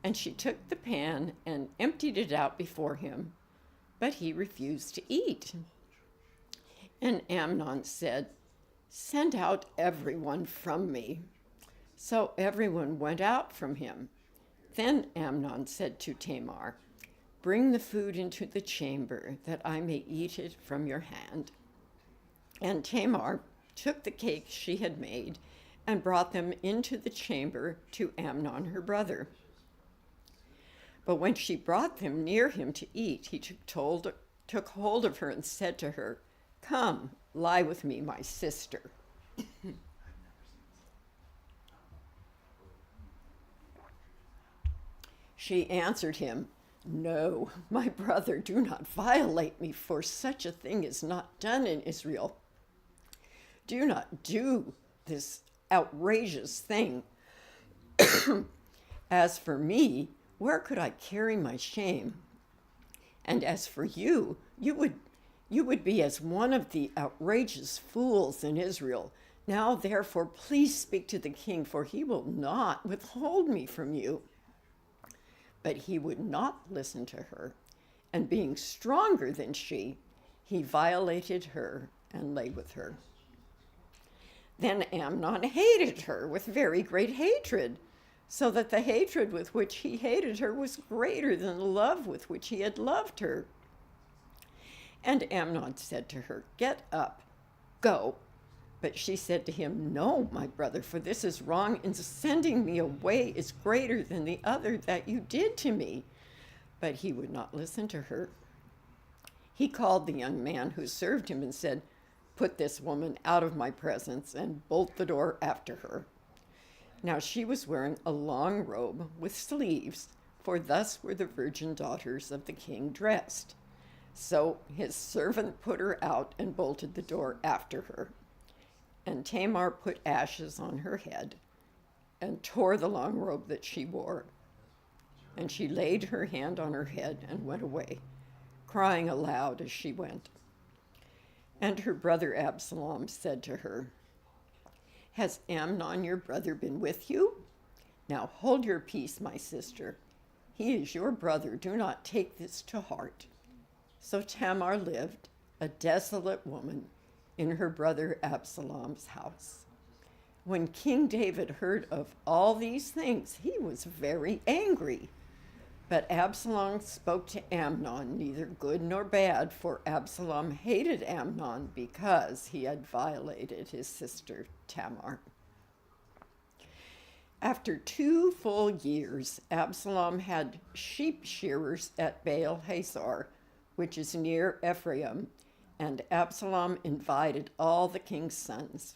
And she took the pan and emptied it out before him, but he refused to eat. And Amnon said, "Send out everyone from me." So everyone went out from him. Then Amnon said to Tamar, "Bring the food into the chamber, that I may eat it from your hand." And Tamar took the cakes she had made and brought them into the chamber to Amnon her brother. But when she brought them near him to eat, he took hold of her and said to her, "Come, lie with me, my sister." She answered him, "No, my brother, do not violate me, for such a thing is not done in Israel. Do not do this outrageous thing. As for me, where could I carry my shame? And as for you, you would be as one of the outrageous fools in Israel. Now, therefore, please speak to the king, for he will not withhold me from you." But he would not listen to her, and being stronger than she, he violated her and lay with her. Then Amnon hated her with very great hatred, so that the hatred with which he hated her was greater than the love with which he had loved her. And Amnon said to her, "Get up, go." But she said to him, "No, my brother, for this is wrong, and sending me away is greater than the other that you did to me." But he would not listen to her. He called the young man who served him and said, "Put this woman out of my presence and bolt the door after her." Now she was wearing a long robe with sleeves, for thus were the virgin daughters of the king dressed. So his servant put her out and bolted the door after her. And Tamar put ashes on her head and tore the long robe that she wore. And she laid her hand on her head and went away, crying aloud as she went. And her brother Absalom said to her, "Has Amnon your brother been with you? Now hold your peace, my sister. He is your brother. Do not take this to heart." So Tamar lived, a desolate woman, in her brother Absalom's house. When King David heard of all these things, he was very angry. But Absalom spoke to Amnon, neither good nor bad, for Absalom hated Amnon because he had violated his sister Tamar. After 2 full years, Absalom had sheep shearers at Baal Hazor, which is near Ephraim, and Absalom invited all the king's sons.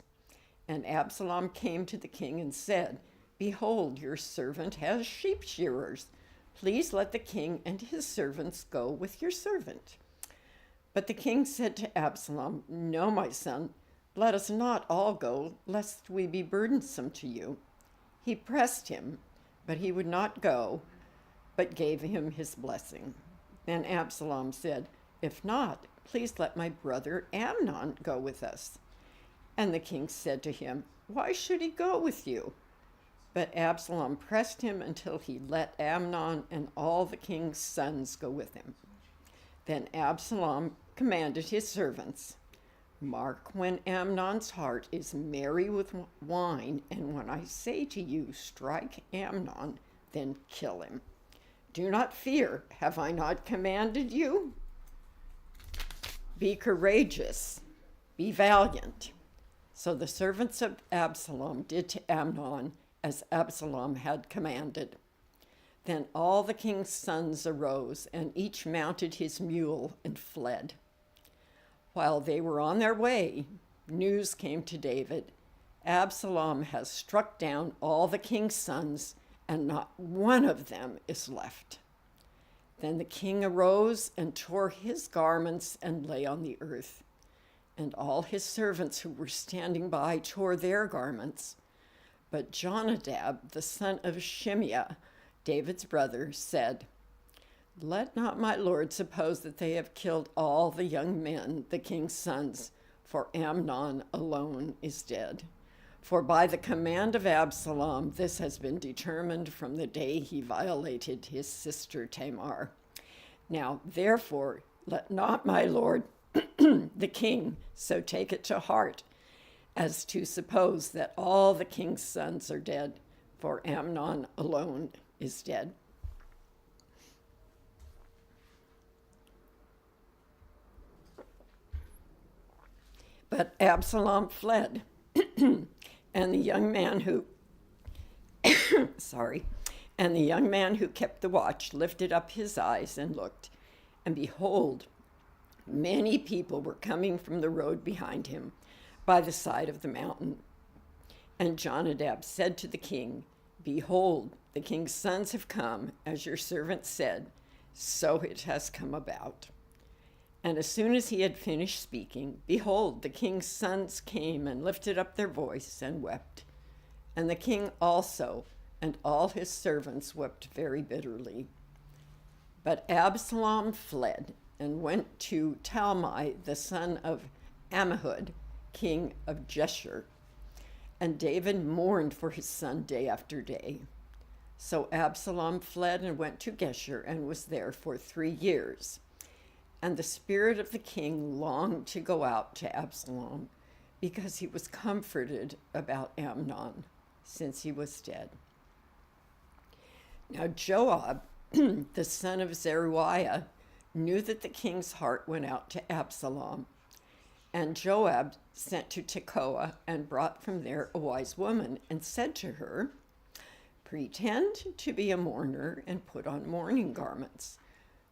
And Absalom came to the king and said, "Behold, your servant has sheep shearers. Please let the king and his servants go with your servant." But the king said to Absalom, "No, my son, let us not all go, lest we be burdensome to you." He pressed him, but he would not go, but gave him his blessing. Then Absalom said, "If not, please let my brother Amnon go with us." And the king said to him, "Why should he go with you?" But Absalom pressed him until he let Amnon and all the king's sons go with him. Then Absalom commanded his servants, "Mark when Amnon's heart is merry with wine, and when I say to you, 'Strike Amnon,' then kill him. Do not fear, have I not commanded you?" Be courageous, be valiant. So the servants of Absalom did to Amnon as Absalom had commanded. Then all the king's sons arose, and each mounted his mule and fled. While they were on their way, news came to David. Absalom has struck down all the king's sons, and not one of them is left. Then the king arose and tore his garments and lay on the earth. And all his servants who were standing by tore their garments. But Jonadab, the son of Shimeah, David's brother, said, "Let not my lord suppose that they have killed all the young men, the king's sons, for Amnon alone is dead. For by the command of Absalom, this has been determined from the day he violated his sister Tamar. Now, therefore, let not my lord, the king, so take it to heart as to suppose that all the king's sons are dead, for Amnon alone is dead." But Absalom fled, and the young man who kept the watch lifted up his eyes and looked, and behold, many people were coming from the road behind him by the side of the mountain. And Jonadab said to the king, "Behold, the king's sons have come, as your servant said, so it has come about." And as soon as he had finished speaking, behold, the king's sons came and lifted up their voice and wept. And the king also and all his servants wept very bitterly. But Absalom fled and went to Talmai, the son of Ammihud, king of Geshur. And David mourned for his son day after day. So Absalom fled and went to Geshur and was there for 3 years. And the spirit of the king longed to go out to Absalom, because he was comforted about Amnon, since he was dead. Now Joab, the son of Zeruiah, knew that the king's heart went out to Absalom. And Joab sent to Tekoa and brought from there a wise woman and said to her, "Pretend to be a mourner and put on mourning garments.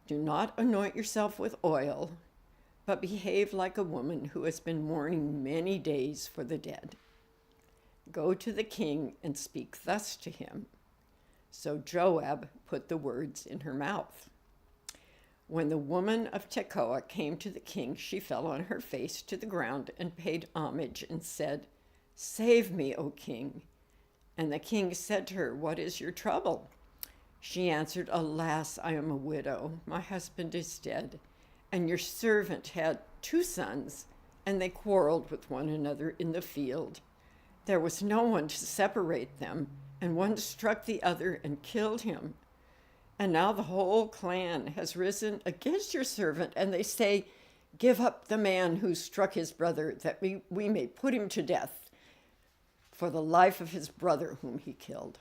Do not anoint yourself with oil, but behave like a woman who has been mourning many days for the dead. Go to the king and speak thus to him." So Joab put the words in her mouth. When the woman of Tekoa came to the king, she fell on her face to the ground and paid homage and said, "Save me, O king." And the king said to her, "What is your trouble?" She answered, "Alas, I am a widow. My husband is dead, and your servant had 2 sons, and they quarreled with one another in the field. There was no one to separate them, and one struck the other and killed him. And now the whole clan has risen against your servant, and they say, 'Give up the man who struck his brother, that we may put him to death for the life of his brother whom he killed.'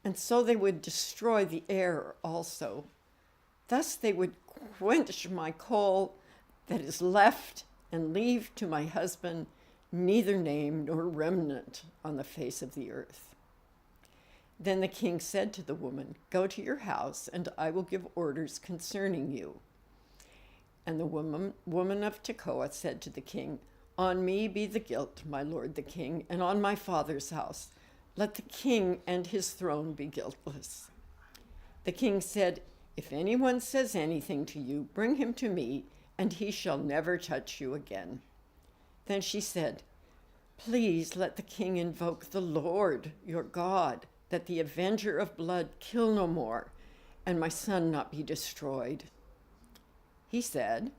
And so they would destroy the heir also. Thus they would quench my coal that is left and leave to my husband neither name nor remnant on the face of the earth." Then the king said to the woman, "Go to your house, and I will give orders concerning you." And the woman of Tekoa said to the king, "On me be the guilt, my lord the king, and on my father's house. Let the king and his throne be guiltless." The king said, "If anyone says anything to you, bring him to me, and he shall never touch you again." Then she said, "Please let the king invoke the Lord, your God, that the avenger of blood kill no more, and my son not be destroyed." He said,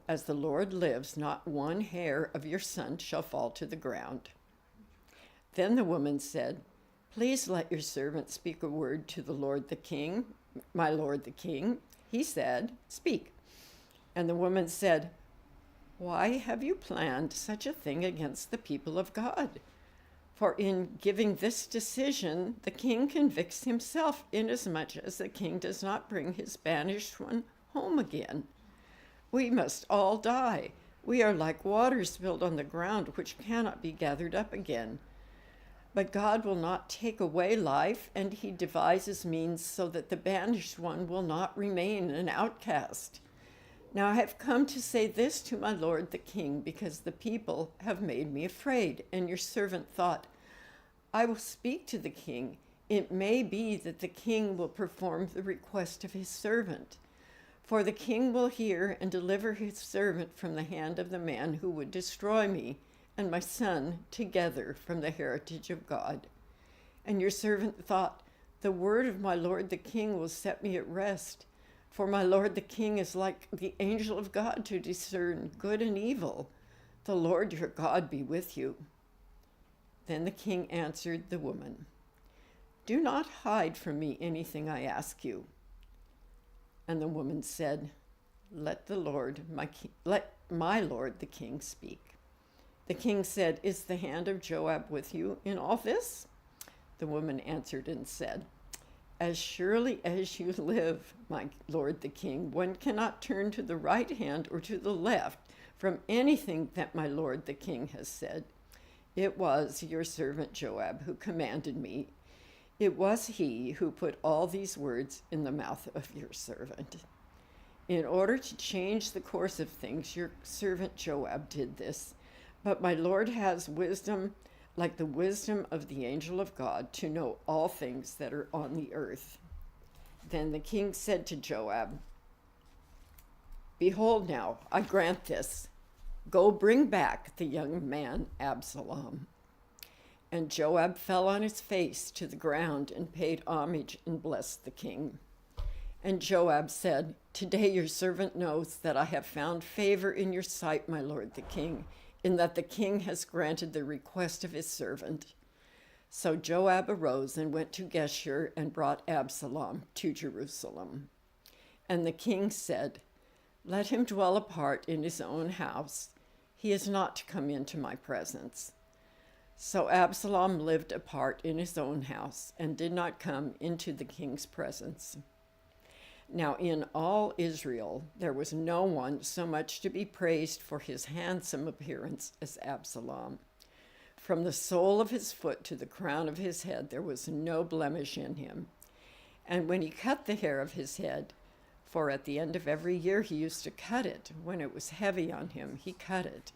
"As the Lord lives, not one hair of your son shall fall to the ground." Then the woman said, "Please let your servant speak a word to the Lord the king, my lord the king." He said, "Speak." And the woman said, "Why have you planned such a thing against the people of God? For in giving this decision, the king convicts himself, inasmuch as the king does not bring his banished one home again. We must all die. We are like water spilled on the ground, which cannot be gathered up again. But God will not take away life, and he devises means so that the banished one will not remain an outcast. Now I have come to say this to my lord the king, because the people have made me afraid. And your servant thought, I will speak to the king. It may be that the king will perform the request of his servant. For the king will hear and deliver his servant from the hand of the man who would destroy me and my son together from the heritage of God. And your servant thought, the word of my lord the king will set me at rest. For my lord the king is like the angel of God to discern good and evil. The Lord your God be with you. Then the king answered the woman, do not hide from me anything I ask you. And the woman said, let my lord the king speak. The king said, is the hand of Joab with you in all this? The woman answered and said, as surely as you live, my lord the king, one cannot turn to the right hand or to the left from anything that my lord the king has said. It was your servant Joab who commanded me. It was he who put all these words in the mouth of your servant. In order to change the course of things, your servant Joab did this. But my Lord has wisdom like the wisdom of the angel of God to know all things that are on the earth. Then the king said to Joab, behold now, I grant this. Go bring back the young man Absalom. And Joab fell on his face to the ground and paid homage and blessed the king. And Joab said, today your servant knows that I have found favor in your sight, my lord the king, in that the king has granted the request of his servant. So Joab arose and went to Geshur and brought Absalom to Jerusalem. And the king said, let him dwell apart in his own house. He is not to come into my presence. So Absalom lived apart in his own house and did not come into the king's presence. Now in all Israel there was no one so much to be praised for his handsome appearance as Absalom. From the sole of his foot to the crown of his head there was no blemish in him. And when he cut the hair of his head, for at the end of every year he used to cut it, when it was heavy on him, he cut it.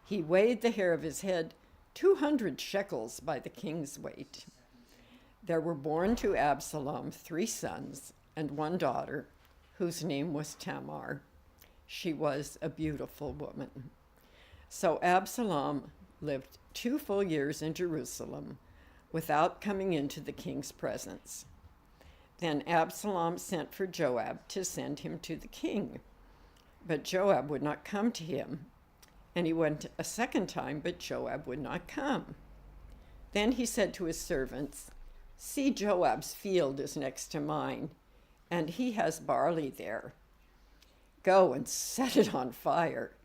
He weighed the hair of his head 200 shekels by the king's weight. There were born to Absalom 3 sons and 1 daughter, whose name was Tamar. She was a beautiful woman. So Absalom lived 2 full years in Jerusalem without coming into the king's presence. Then Absalom sent for Joab to send him to the king. But Joab would not come to him. And he went a second time, but Joab would not come. Then he said to his servants, see, Joab's field is next to mine, and he has barley there. Go and set it on fire.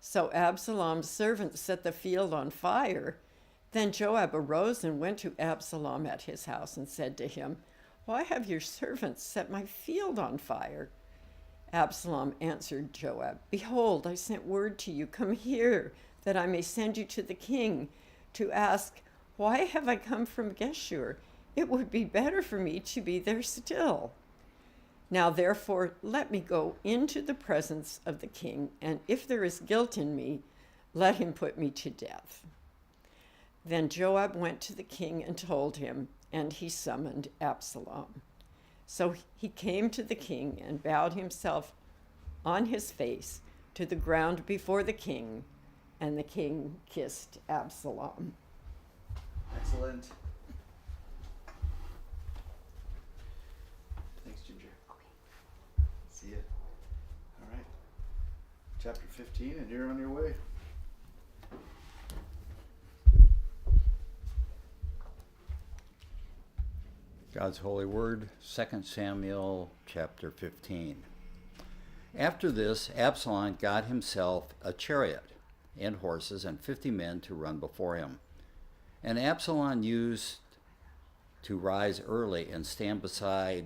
So Absalom's servants set the field on fire. Then Joab arose and went to Absalom at his house and said to him, why have your servants set my field on fire? Absalom answered Joab, behold, I sent word to you, come here, that I may send you to the king, to ask, why have I come from Geshur? It would be better for me to be there still. Now therefore let me go into the presence of the king, and if there is guilt in me, let him put me to death. Then Joab went to the king and told him, and he summoned Absalom. So he came to the king and bowed himself on his face to the ground before the king, and the king kissed Absalom. Excellent. Thanks, Ginger. See ya. All right. Chapter 15, and you're on your way. God's holy word, 2 Samuel chapter 15. After this, Absalom got himself a chariot and horses and 50 men to run before him. And Absalom used to rise early and stand beside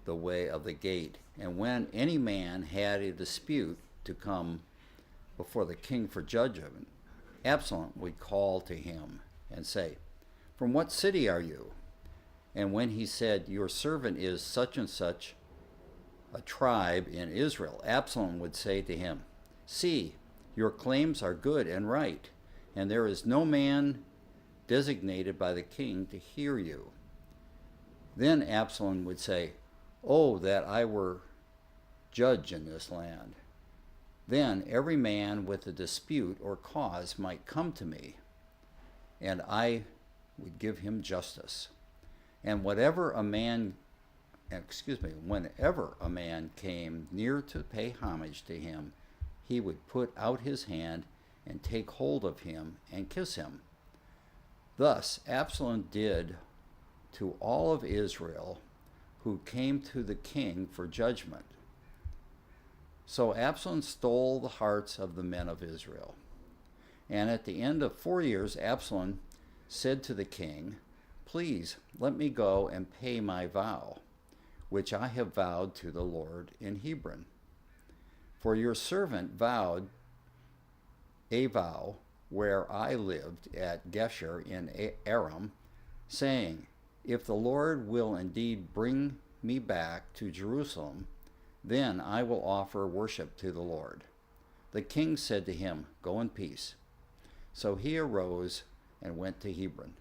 the way of the gate. And when any man had a dispute to come before the king for judgment, Absalom would call to him and say, "From what city are you?" And when he said, "Your servant is such and such a tribe in Israel," Absalom would say to him, "See, your claims are good and right, and there is no man designated by the king to hear you." Then Absalom would say, "Oh, that I were judge in this land. Then every man with a dispute or cause might come to me, and I would give him justice. And whenever a man came near to pay homage to him, he would put out his hand and take hold of him and kiss him." Thus Absalom did to all of Israel who came to the king for judgment. So Absalom stole the hearts of the men of Israel. And at the end of 4 years, Absalom said to the king, "Please let me go and pay my vow, which I have vowed to the Lord in Hebron. For your servant vowed a vow where I lived at Geshur in Aram, saying, 'If the Lord will indeed bring me back to Jerusalem, then I will offer worship to the Lord.' The king said to him, 'Go in peace.' So he arose and went to Hebron.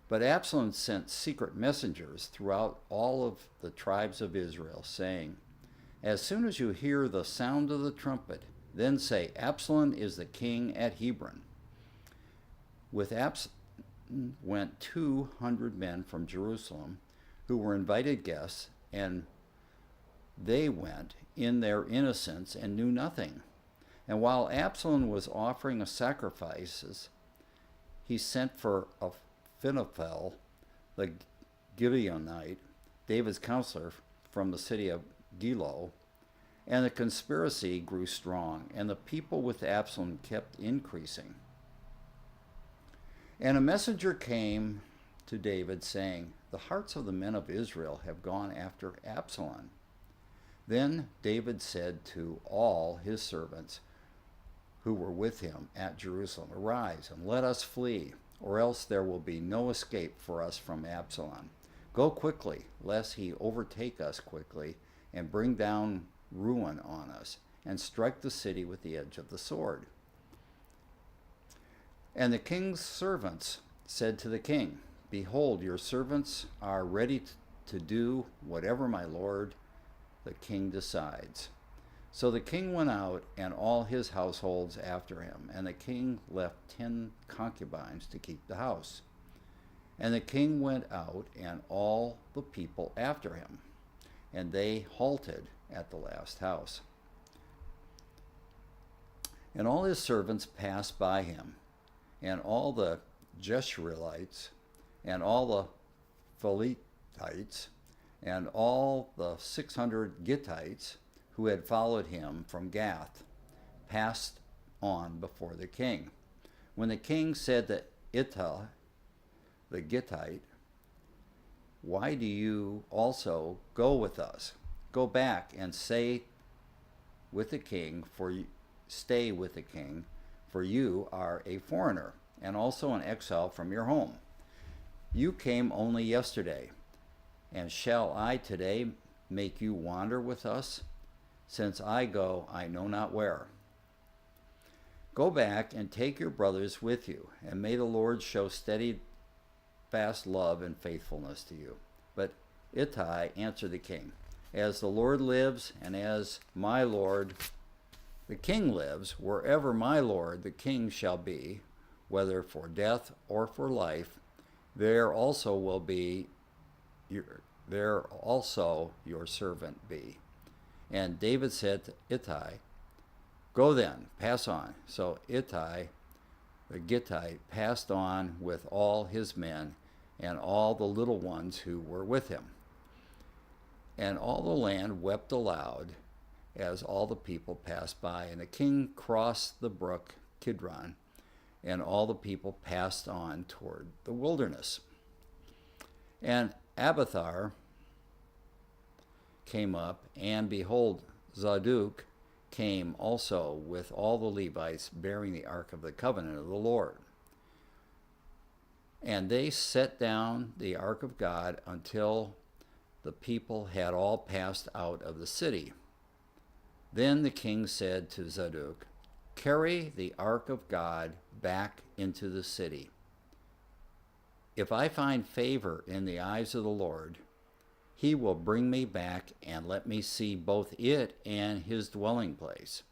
But Absalom sent secret messengers throughout all of the tribes of Israel, saying, 'As soon as you hear the sound of the trumpet, then say, Absalom is the king at Hebron.' With Absalom went 200 men from Jerusalem who were invited guests, and they went in their innocence and knew nothing. And while Absalom was offering sacrifices, he sent for Ahithophel, the Gibeonite, David's counselor from the city of Gilo, and the conspiracy grew strong, and the people with Absalom kept increasing. And a messenger came to David, saying, 'The hearts of the men of Israel have gone after Absalom.' Then David said to all his servants who were with him at Jerusalem, 'Arise and let us flee, or else there will be no escape for us from Absalom. Go quickly, lest he overtake us quickly and bring down ruin on us, and strike the city with the edge of the sword.' And the king's servants said to the king, 'Behold, your servants are ready to do whatever my lord the king decides.' So the king went out, and all his households after him, and the king left 10 concubines to keep the house. And the king went out, and all the people after him, and they halted at the last house. And all his servants passed by him, and all the Jeshreelites, and all the Philippites, and all the 600 Gittites who had followed him from Gath, passed on before the king. When the king said to Ittai, the Gittite, 'Why do you also go with us? Go back and stay with the king, for you are a foreigner, and also an exile from your home. You came only yesterday, and shall I today make you wander with us? Since I go, I know not where. Go back and take your brothers with you, and may the Lord show steadfast love and faithfulness to you.' But Ittai answered the king, 'As the Lord lives, and as my lord the king lives, wherever my lord the king shall be, whether for death or for life, there also your servant be.' And David said to Ittai, 'Go then, pass on.' So Ittai the Gittite passed on with all his men and all the little ones who were with him. And all the land wept aloud as all the people passed by. And the king crossed the brook Kidron, and all the people passed on toward the wilderness. And Abiathar came up, and behold, Zadok came also with all the Levites bearing the ark of the covenant of the Lord. And they set down the ark of God until the people had all passed out of the city. Then the king said to Zadok, "Carry the ark of God back into the city. If I find favor in the eyes of the Lord, he will bring me back and let me see both it and his dwelling place.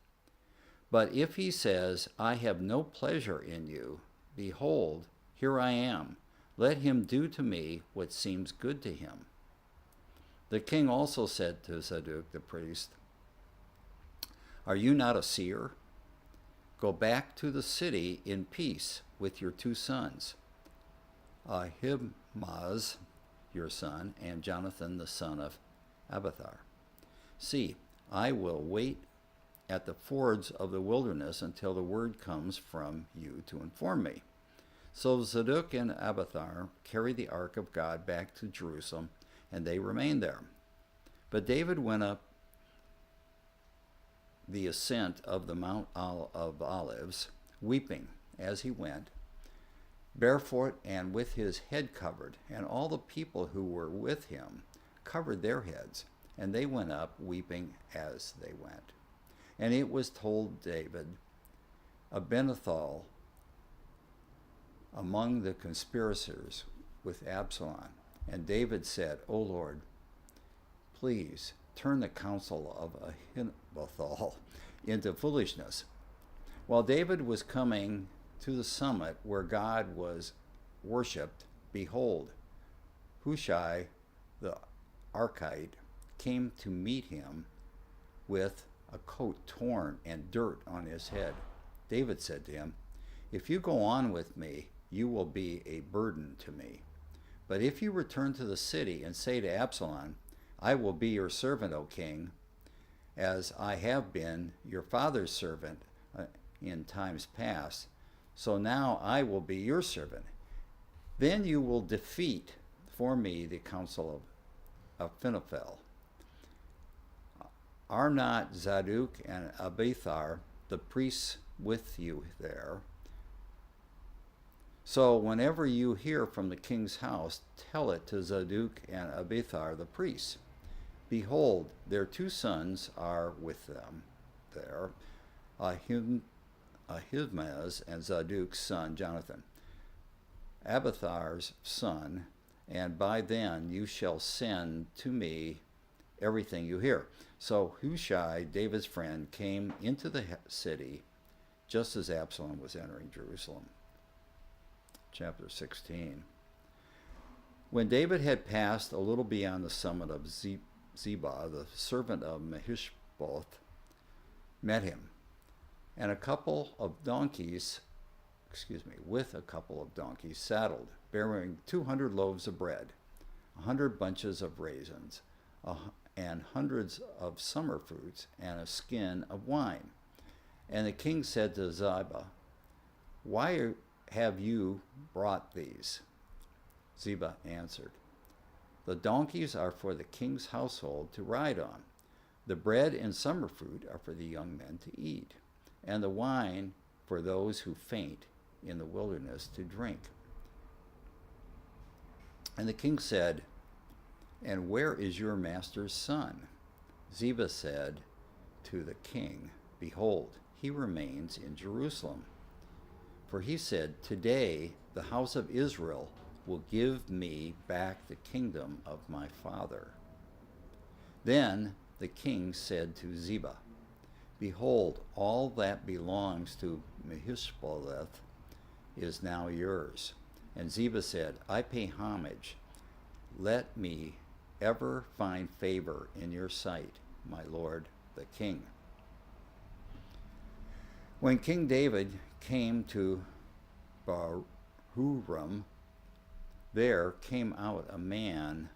But if he says, I have no pleasure in you, behold, here I am. Let him do to me what seems good to him." The king also said to Zadok the priest, "Are you not a seer? Go back to the city in peace with your 2 sons, Ahimaaz, your son, and Jonathan, the son of Abiathar. See, I will wait at the fords of the wilderness until the word comes from you to inform me." So Zadok and Abiathar carried the ark of God back to Jerusalem, and they remained there. But David went up the ascent of the Mount of Olives, weeping as he went, barefoot and with his head covered, and all the people who were with him covered their heads, and they went up weeping as they went. And it was told David, Abinadab among the conspirators with Absalom. And David said, "O Lord, please turn the counsel of Ahithophel into foolishness." While David was coming to the summit where God was worshipped, behold, Hushai the Archite came to meet him with a coat torn and dirt on his head. David said to him, "If you go on with me, you will be a burden to me. But if you return to the city and say to Absalom, I will be your servant, O king, as I have been your father's servant in times past, so now I will be your servant. Then you will defeat for me the counsel of Ahithophel. Are not Zadok and Abiathar the priests with you there? So whenever you hear from the king's house, tell it to Zadok and Abiathar the priests. Behold, their 2 sons are with them there, Ahimaaz and Zadok's son Jonathan, Abiathar's son, and by then you shall send to me everything you hear." So Hushai, David's friend, came into the city just as Absalom was entering Jerusalem. Chapter 16. When David had passed a little beyond the summit of Ziba, the servant of Mephibosheth met him, and with a couple of donkeys saddled, bearing 200 loaves of bread, 100 bunches of raisins, and hundreds of summer fruits, and a skin of wine. And the king said to Ziba, "Why have you brought these?" Ziba answered, "The donkeys are for the king's household to ride on. The bread and summer fruit are for the young men to eat, and the wine for those who faint in the wilderness to drink." And the king said, "And where is your master's son?" Ziba said to the king, "Behold, he remains in Jerusalem. For he said, Today the house of Israel will give me back the kingdom of my father." Then the king said to Ziba, "Behold, all that belongs to Mephibosheth is now yours." And Ziba said, "I pay homage. Let me ever find favor in your sight, my lord the king." When King David came to Bahurim, there came out a man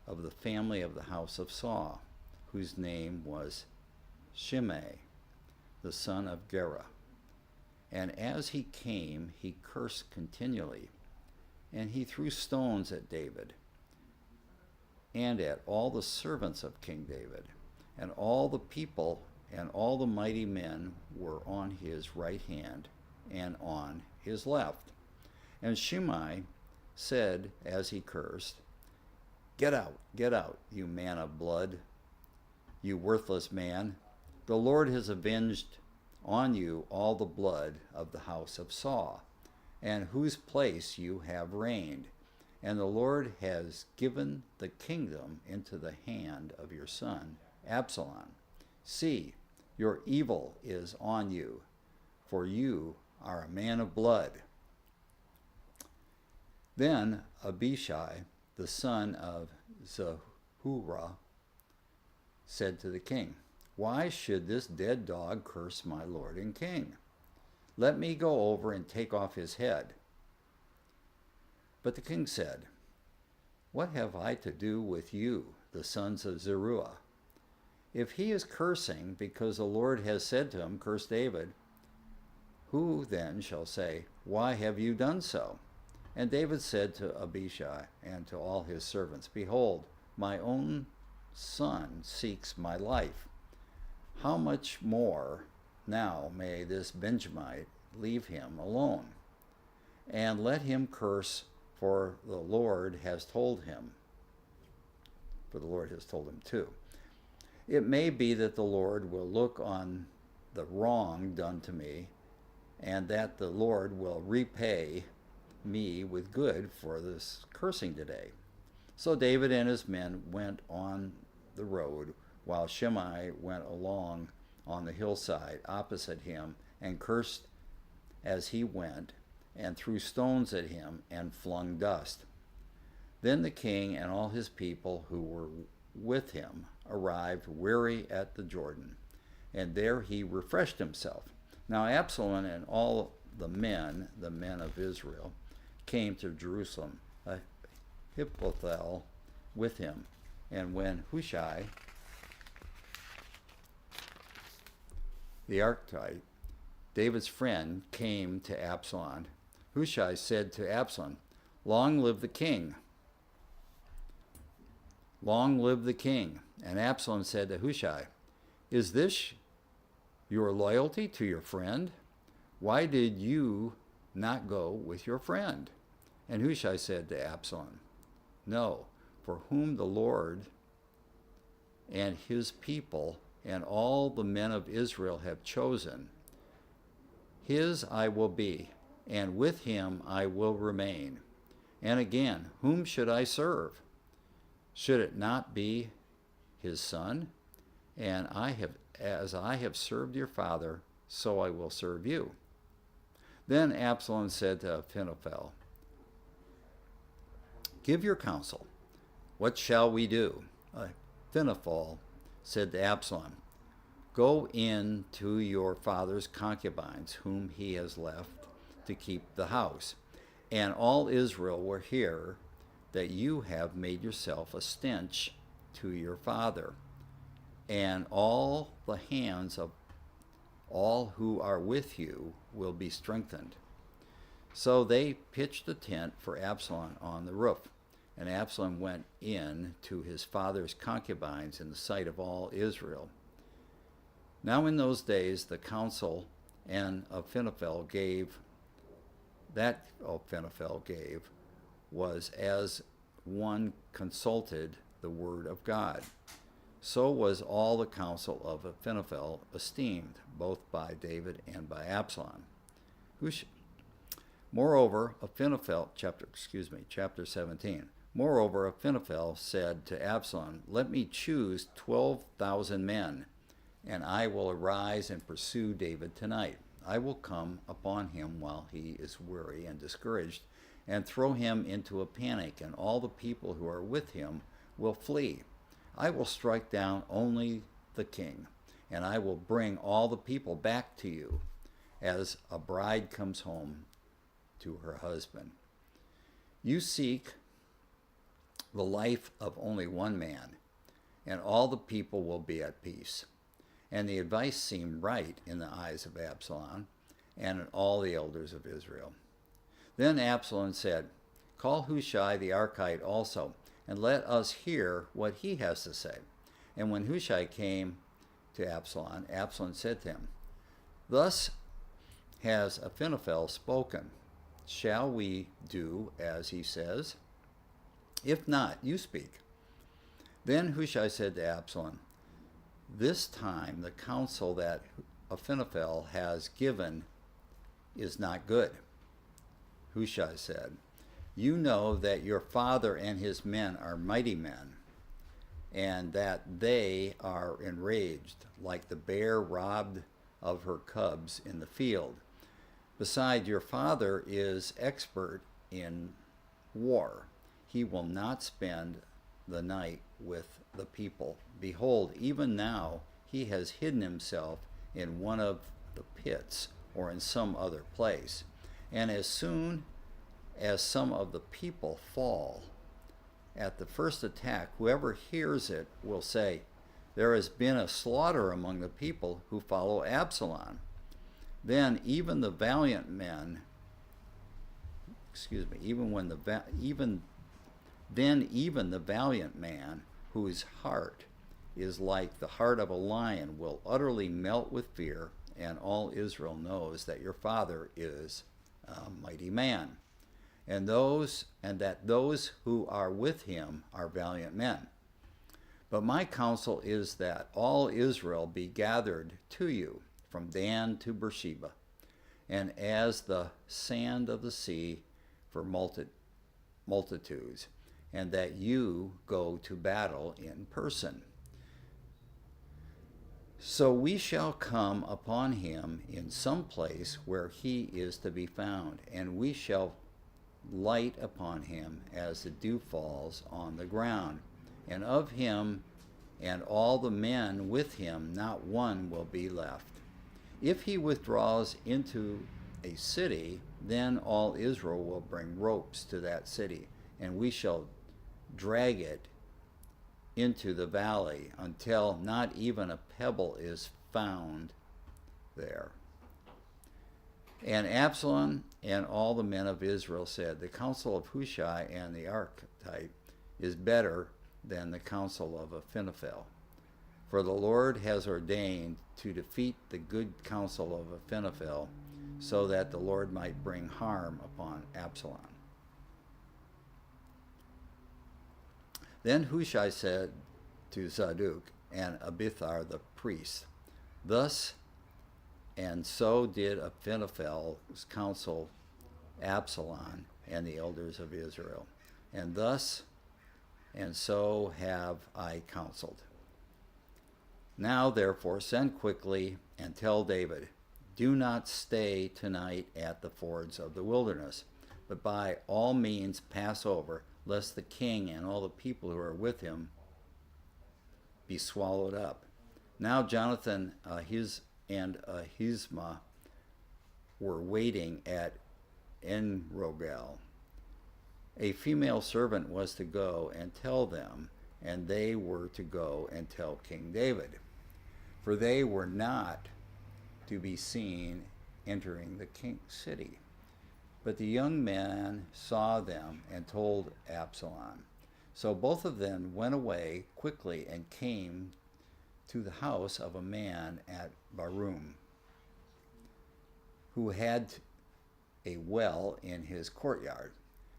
of the family of the house of Saul, whose name was Shimei, the son of Gera. And as he came, he cursed continually, and he threw stones at David and at all the servants of King David. And all the people and all the mighty men were on his right hand and on his left. And Shimei said as he cursed, get out, you man of blood, you worthless man. The Lord has avenged on you all the blood of the house of Saul, and whose place you have reigned. And the Lord has given the kingdom into the hand of your son, Absalom. See, your evil is on you, for you are a man of blood. Then Abishai, the son of Zeruiah, said to the king, why should this dead dog curse my lord and king? Let me go over and take off his head. But the king said, what have I to do with you, the sons of Zeruiah? If he is cursing because the Lord has said to him, curse David, who then shall say, why have you done so? And David said to Abishai and to all his servants, behold, my own son seeks my life. How much more now may this Benjamite leave him alone, and let him curse, for the Lord has told him. For the Lord has told him too. It may be that the Lord will look on the wrong done to me, and that the Lord will repay me with good for this cursing today. So David and his men went on the road, while Shimei went along on the hillside opposite him, and cursed as he went, and threw stones at him, and flung dust. Then the king and all his people who were with him arrived weary at the Jordan, and there he refreshed himself. Now Absalom and all the men of Israel, came to Jerusalem, Ahithophel with him. And when Hushai, the Archite, David's friend, came to Absalom, Hushai said to Absalom, long live the king! Long live the king! And Absalom said to Hushai, is this your loyalty to your friend? Why did you not go with your friend? And Hushai said to Absalom, no, for whom the Lord and his people and all the men of Israel have chosen, his I will be, and with him I will remain. And again, whom should I serve? Should it not be his son? And as I have served your father, so I will serve you. Then Absalom said to Ahithophel, give your counsel. What shall we do? Ahithophel said to Absalom, go in to your father's concubines, whom he has left to keep the house. And all Israel will hear that you have made yourself a stench to your father, and all the hands of all who are with you will be strengthened. So they pitched a tent for Absalom on the roof, and Absalom went in to his father's concubines in the sight of all Israel. Now in those days the counsel Ahithophel gave was as one consulted the word of God. So was all the counsel of Ahithophel esteemed, both by David and by Absalom. Moreover, chapter 17. Moreover, Ahithophel said to Absalom, let me choose 12,000 men, and I will arise and pursue David tonight. I will come upon him while he is weary and discouraged, and throw him into a panic, and all the people who are with him will flee. I will strike down only the king, and I will bring all the people back to you, as a bride comes home to her husband. You seek the life of only one man, and all the people will be at peace. And the advice seemed right in the eyes of Absalom and in all the elders of Israel. Then Absalom said, call Hushai the Archite also, and let us hear what he has to say. And when Hushai came to Absalom, Absalom said to him, "Thus has Ahithophel spoken. Shall we do as he says? If not, you speak." Then Hushai said to Absalom, "This time the counsel that Ahithophel has given is not good." Hushai said, "You know that your father and his men are mighty men, and that they are enraged like the bear robbed of her cubs in the field. Besides, your father is expert in war. He will not spend the night with the people. Behold, even now he has hidden himself in one of the pits or in some other place. And as soon as some of the people fall at the first attack, whoever hears it will say, 'There has been a slaughter among the people who follow Absalom.' Then even the valiant men, even the valiant man whose heart is like the heart of a lion will utterly melt with fear, and all Israel knows that your father is a mighty man, and that those who are with him are valiant men. But my counsel is that all Israel be gathered to you from Dan to Beersheba, and as the sand of the sea for multitudes, and that you go to battle in person. So we shall come upon him in some place where he is to be found, and we shall light upon him as the dew falls on the ground, and of him and all the men with him not one will be left. If he withdraws into a city, then all Israel will bring ropes to that city, and we shall drag it into the valley until not even a pebble is found there." And Absalom and all the men of Israel said, "The counsel of Hushai and the Archite is better than the counsel of Ahithophel. For the Lord has ordained to defeat the good counsel of Ahithophel, so that the Lord might bring harm upon Absalom." Then Hushai said to Zadok and Abiathar the priests, "Thus and so did Ahithophel's counsel Absalom and the elders of Israel, and thus and so have I counseled. Now therefore send quickly and tell David, 'Do not stay tonight at the fords of the wilderness, but by all means pass over, lest the king and all the people who are with him be swallowed up.' Now Jonathan and Ahisamach were waiting at Enrogel. A female servant was to go and tell them, and they were to go and tell King David, for they were not to be seen entering the king's city. But the young man saw them and told Absalom. So both of them went away quickly and came to the house of a man at Barum, who had a well in his courtyard,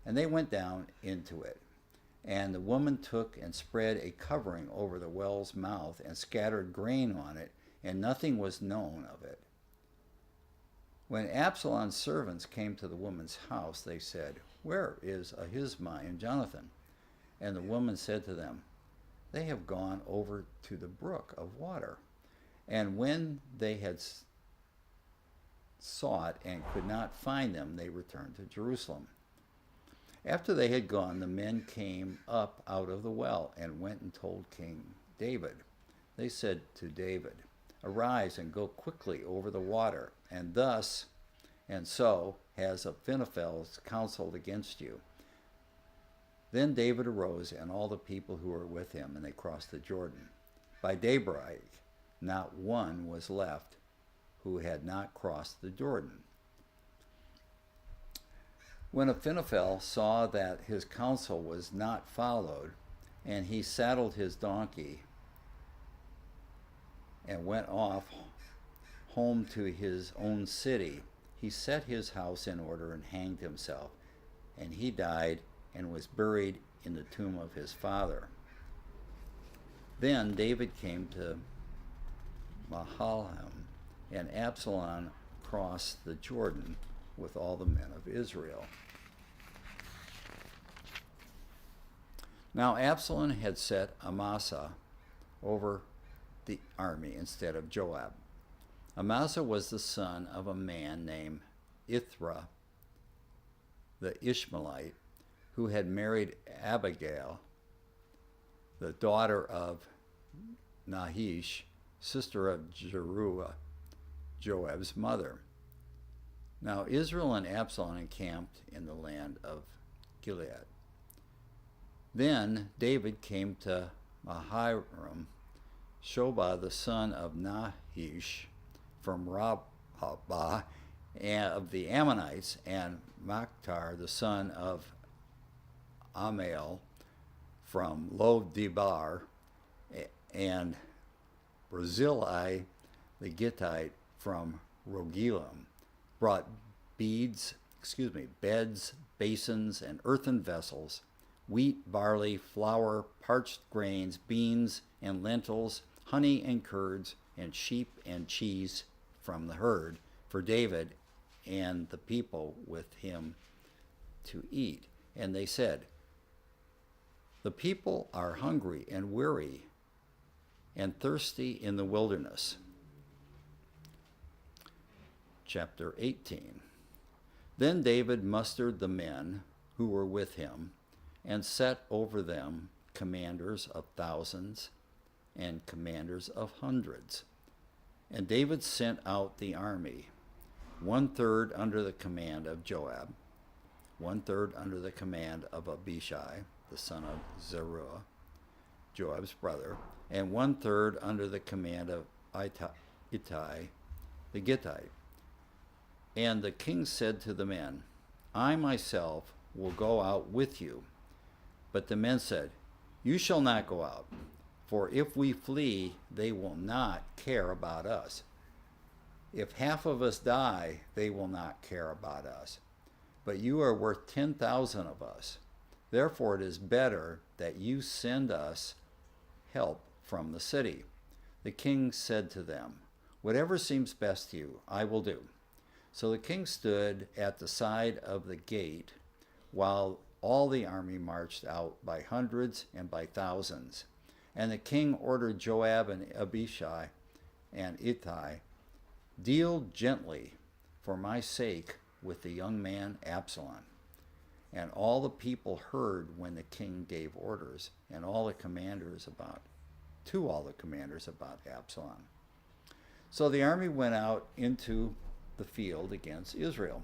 and they went down into it. And the woman took and spread a covering over the well's mouth and scattered grain on it, and nothing was known of it. When Absalom's servants came to the woman's house, they said, 'Where is Ahisamach and Jonathan?' And the woman said to them, 'They have gone over to the brook of water.' And when they had sought and could not find them, they returned to Jerusalem. After they had gone, the men came up out of the well and went and told King David. They said to David, 'Arise and go quickly over the water, and thus and so has Ahithophel counseled against you.' Then David arose and all the people who were with him, and they crossed the Jordan. By daybreak, not one was left who had not crossed the Jordan. When Ahithophel saw that his counsel was not followed, and he saddled his donkey and went off home to his own city. He set his house in order and hanged himself, and he died and was buried in the tomb of his father. Then David came to Mahalaim, and Absalom crossed the Jordan with all the men of Israel. Now Absalom had set Amasa over the army instead of Joab. Amasa was the son of a man named Ithra, the Ishmaelite, who had married Abigail, the daughter of Nahish, sister of Zeruiah, Joab's mother. Now Israel and Absalom encamped in the land of Gilead. Then David came to Mahanaim, Shobah the son of Nahish from Rabbah of the Ammonites, and Maktar the son of Amiel from Lo-debar, and Barzillai the Gittite from Rogelim, brought beds, basins, and earthen vessels, wheat, barley, flour, parched grains, beans, and lentils, honey and curds, and sheep and cheese from the herd for David and the people with him to eat. And they said, "The people are hungry and weary and thirsty in the wilderness." Chapter 18. Then David mustered the men who were with him and set over them commanders of thousands and commanders of hundreds. And David sent out the army, 1/3 under the command of Joab, 1/3 under the command of Abishai, the son of Zeruiah, Joab's brother, and 1/3 under the command of Ittai, the Gittite. And the king said to the men, "I myself will go out with you." But the men said, "You shall not go out, for if we flee, they will not care about us. If half of us die, they will not care about us. But you are worth 10,000 of us. Therefore it is better that you send us help from the city." The king said to them, "Whatever seems best to you, I will do." So the king stood at the side of the gate while all the army marched out by hundreds and by thousands. And the king ordered Joab and Abishai and Ittai, "Deal gently for my sake with the young man Absalom." And all the people heard when the king gave orders, and all the commanders about Absalom. So the army went out into the field against Israel,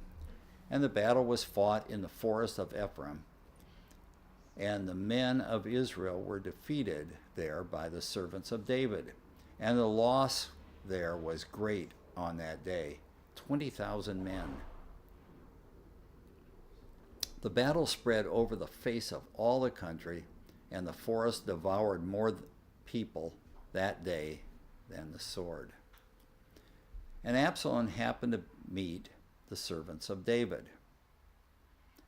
and the battle was fought in the forest of Ephraim, and the men of Israel were defeated there by the servants of David, and the loss there was great on that day, 20,000 men. The battle spread over the face of all the country, and the forest devoured more people that day than the sword. And Absalom happened to meet the servants of David.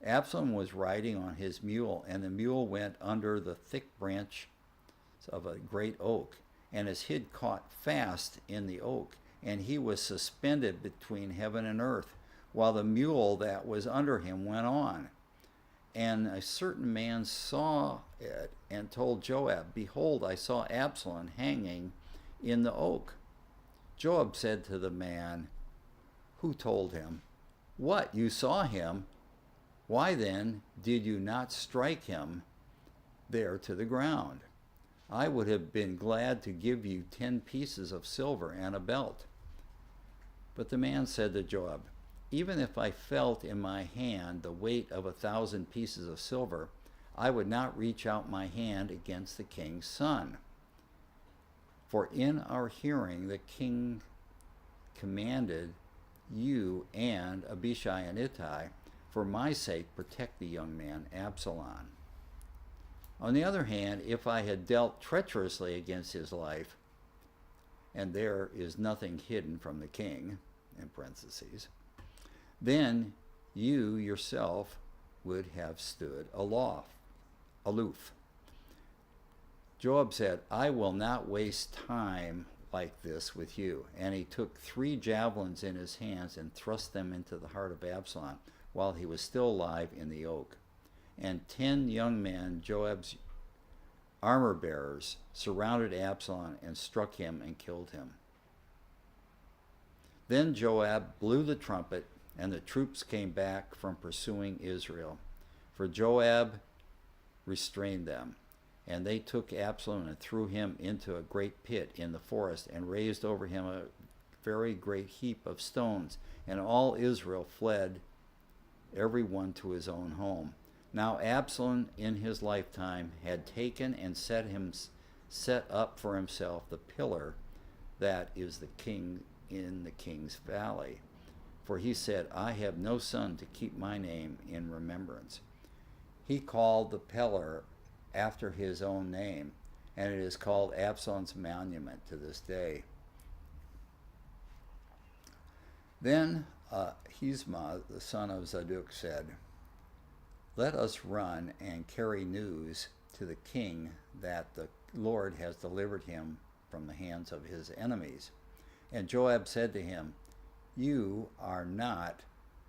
Absalom was riding on his mule, and the mule went under the thick branch of a great oak, and his head caught fast in the oak, and he was suspended between heaven and earth, while the mule that was under him went on. And a certain man saw it and told Joab, "Behold, I saw Absalom hanging in the oak." Joab said to the man who told him, "What, you saw him? Why then did you not strike him there to the ground? I would have been glad to give you 10 pieces of silver and a belt." But the man said to Joab, "Even if I felt in my hand the weight of 1,000 pieces of silver, I would not reach out my hand against the king's son. For in our hearing the king commanded you and Abishai and Ittai, for my sake protect the young man Absalom. On the other hand, if I had dealt treacherously against his life, and there is nothing hidden from the king, in parentheses, then you yourself would have stood aloof. Joab said, I will not waste time like this with you. And he took 3 javelins in his hands and thrust them into the heart of Absalom while he was still alive in the oak. And 10 young men, Joab's armor bearers, surrounded Absalom and struck him and killed him. Then Joab blew the trumpet, and the troops came back from pursuing Israel, for Joab restrained them. And they took Absalom and threw him into a great pit in the forest, and raised over him a very great heap of stones. And all Israel fled, every one to his own home. Now Absalom in his lifetime had taken and set up for himself the pillar that is the king in the king's valley. For he said, I have no son to keep my name in remembrance. He called the pillar after his own name, and it is called Absalom's monument to this day. Then Ahisamach, the son of Zadok, said, Let us run and carry news to the king that the Lord has delivered him from the hands of his enemies. And Joab said to him, You are not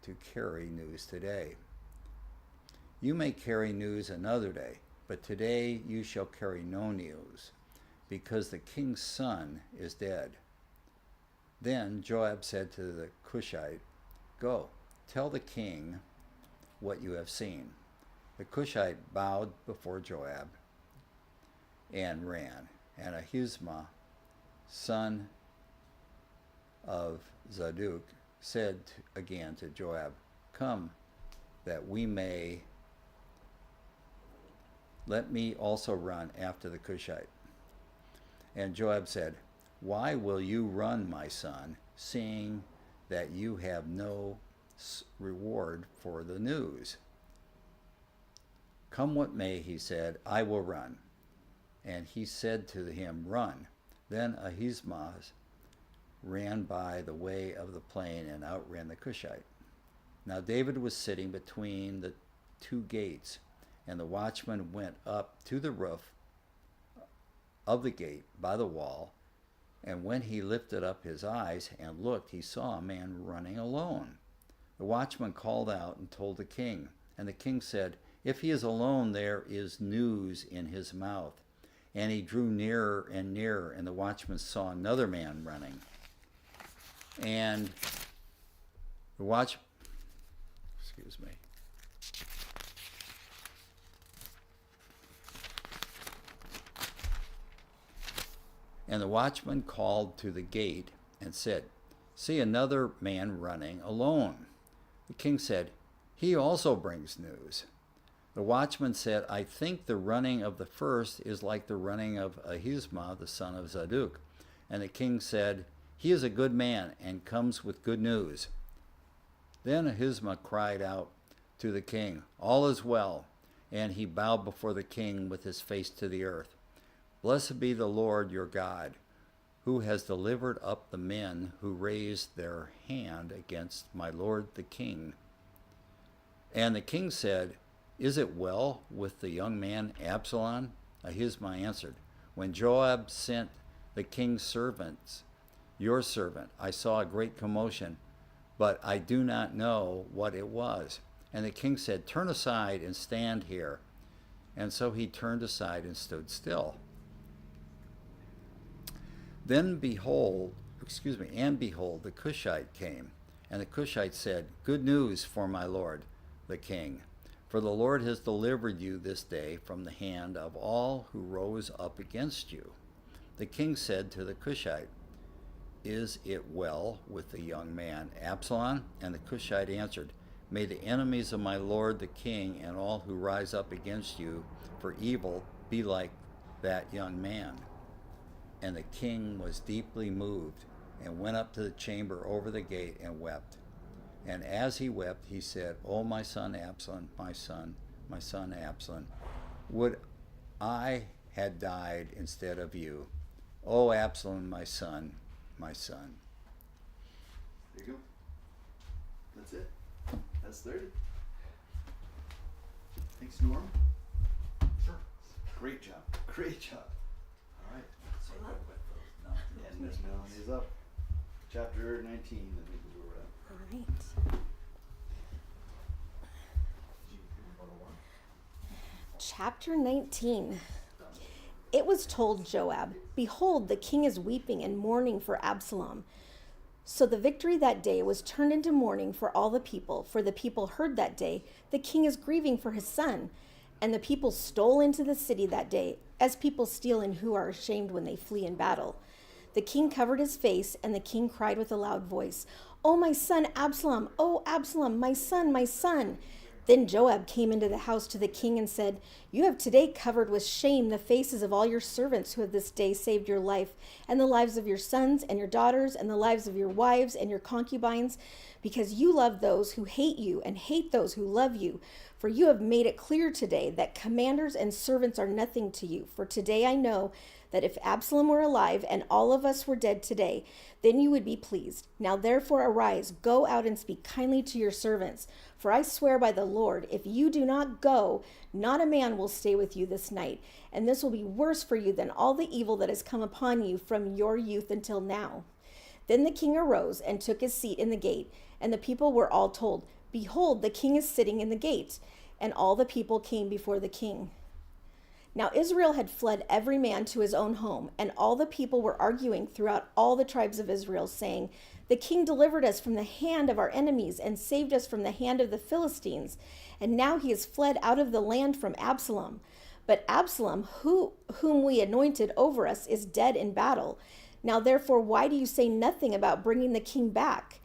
to carry news today. You may carry news another day, but today you shall carry no news, because the king's son is dead. Then Joab said to the Cushite, Go, tell the king what you have seen. The Cushite bowed before Joab and ran. And Ahisamach, son of Zadok, said again to Joab, Come, that we may let me also run after the Cushite. And Joab said, Why will you run, my son, seeing that you have no reward for the news? Come what may, he said, I will run. And he said to him, Run. Then Ahisamach ran by the way of the plain and outran the Cushite. Now David was sitting between the 2 gates, and the watchman went up to the roof of the gate by the wall, and when he lifted up his eyes and looked, he saw a man running alone. The watchman called out and told the king, and the king said, If he is alone, there is news in his mouth. And he drew nearer and nearer, and the watchman saw another man running. And the And the watchman called to the gate and said, See another man running alone. The king said, He also brings news. The watchman said, I think the running of the first is like the running of Ahisamach, the son of Zadok. And the king said, He is a good man and comes with good news. Then Ahisamach cried out to the king, All is well. And he bowed before the king with his face to the earth. Blessed be the Lord your God, who has delivered up the men who raised their hand against my lord the king. And the king said, Is it well with the young man Absalom? Ahisamach answered, When Joab sent the king's servants, your servant, I saw a great commotion, but I do not know what it was. And the king said, Turn aside and stand here. And so he turned aside and stood still. Then behold, the Cushite came, and the Cushite said, Good news for my lord, the king, for the Lord has delivered you this day from the hand of all who rose up against you. The king said to the Cushite, Is it well with the young man Absalom? And the Cushite answered, May the enemies of my lord the king and all who rise up against you for evil be like that young man. And the king was deeply moved, and went up to the chamber over the gate and wept. And as he wept, he said, O my son Absalom, my son Absalom, would I had died instead of you. O Absalom, my son, my son. There you go. That's it. That's 30. Thanks, Norm. Sure. Great job. Great job. All right. And Miss Melanie's up. Chapter 19, I think is where we're at. All right. Chapter 19. It was told Joab, "Behold, the king is weeping and mourning for Absalom." So the victory that day was turned into mourning for all the people, for the people heard that day, "The king is grieving for his son." And the people stole into the city that day, as people steal and who are ashamed when they flee in battle. The king covered his face, and the king cried with a loud voice, "Oh, my son Absalom! Oh, Absalom, my son, my son!" Then Joab came into the house to the king and said, "You have today covered with shame the faces of all your servants who have this day saved your life, and the lives of your sons and your daughters, and the lives of your wives and your concubines, because you love those who hate you and hate those who love you. For you have made it clear today that commanders and servants are nothing to you. For today I know that if Absalom were alive and all of us were dead today, then you would be pleased. Now therefore arise, go out and speak kindly to your servants. For I swear by the Lord, if you do not go, not a man will stay with you this night. And this will be worse for you than all the evil that has come upon you from your youth until now." Then the king arose and took his seat in the gate, and the people were all told, "Behold, the king is sitting in the gate." And all the people came before the king. Now Israel had fled every man to his own home, and all the people were arguing throughout all the tribes of Israel, saying, "The king delivered us from the hand of our enemies and saved us from the hand of the Philistines, and now he has fled out of the land from Absalom. But Absalom, whom we anointed over us, is dead in battle. Now therefore, why do you say nothing about bringing the king back?"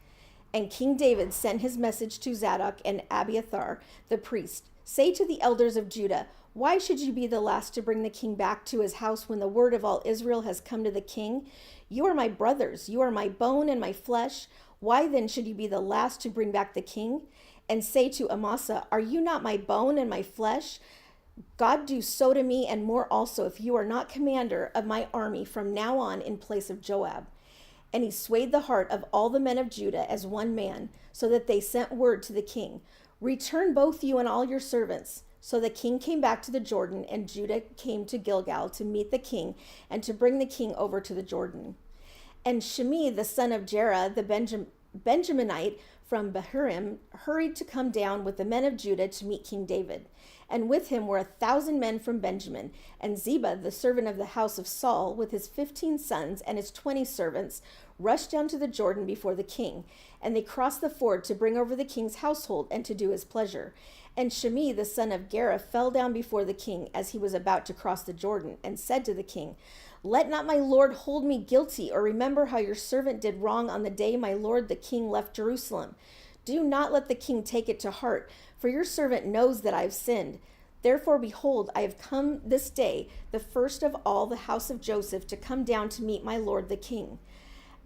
And King David sent his message to Zadok and Abiathar, the priest. "Say to the elders of Judah, why should you be the last to bring the king back to his house when the word of all Israel has come to the king? You are my brothers, you are my bone and my flesh. Why then should you be the last to bring back the king? And say to Amasa, are you not my bone and my flesh? God do so to me and more also if you are not commander of my army from now on in place of Joab." And he swayed the heart of all the men of Judah as one man, so that they sent word to the king, "Return both you and all your servants." So the king came back to the Jordan, and Judah came to Gilgal to meet the king and to bring the king over to the Jordan. And Shimei, the son of Jerah, the Benjaminite from Bahurim, hurried to come down with the men of Judah to meet King David. And with him were 1,000 men from Benjamin. And Ziba, the servant of the house of Saul, with his 15 sons and his 20 servants, rushed down to the Jordan before the king. And they crossed the ford to bring over the king's household and to do his pleasure. And Shimei, the son of Gera, fell down before the king as he was about to cross the Jordan, and said to the king, "Let not my lord hold me guilty, or remember how your servant did wrong on the day my lord the king left Jerusalem. Do not let the king take it to heart, for your servant knows that I have sinned. Therefore, behold, I have come this day, the first of all the house of Joseph, to come down to meet my lord the king."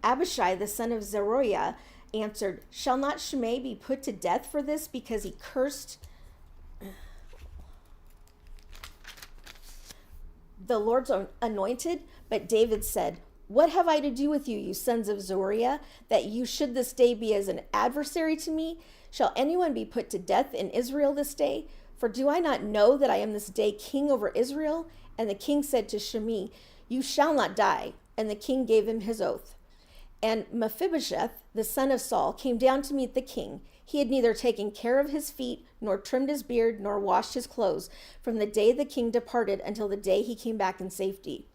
Abishai, the son of Zeruiah, answered, "Shall not Shimei be put to death for this, because he cursed the Lord's anointed?" But David said, "What have I to do with you, you sons of Zeruiah, that you should this day be as an adversary to me? Shall anyone be put to death in Israel this day? For do I not know that I am this day king over Israel?" And the king said to Shimei, "You shall not die." And the king gave him his oath. And Mephibosheth, the son of Saul, came down to meet the king. He had neither taken care of his feet, nor trimmed his beard, nor washed his clothes, from the day the king departed until the day he came back in safety.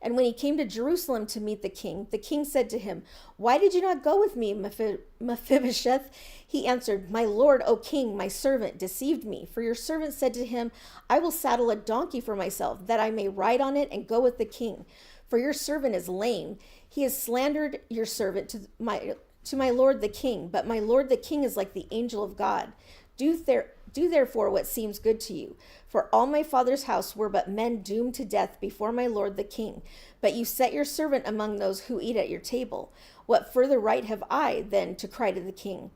And when he came to Jerusalem to meet the king said to him, "Why did you not go with me, Mephibosheth?" He answered, "My lord, O king, my servant, deceived me. For your servant said to him, I will saddle a donkey for myself, that I may ride on it and go with the king. For your servant is lame. He has slandered your servant to my lord the king, but my lord the king is like the angel of God. Do therefore what seems good to you. For all my father's house were but men doomed to death before my lord the king. But you set your servant among those who eat at your table. What further right have I, then, to cry to the king?"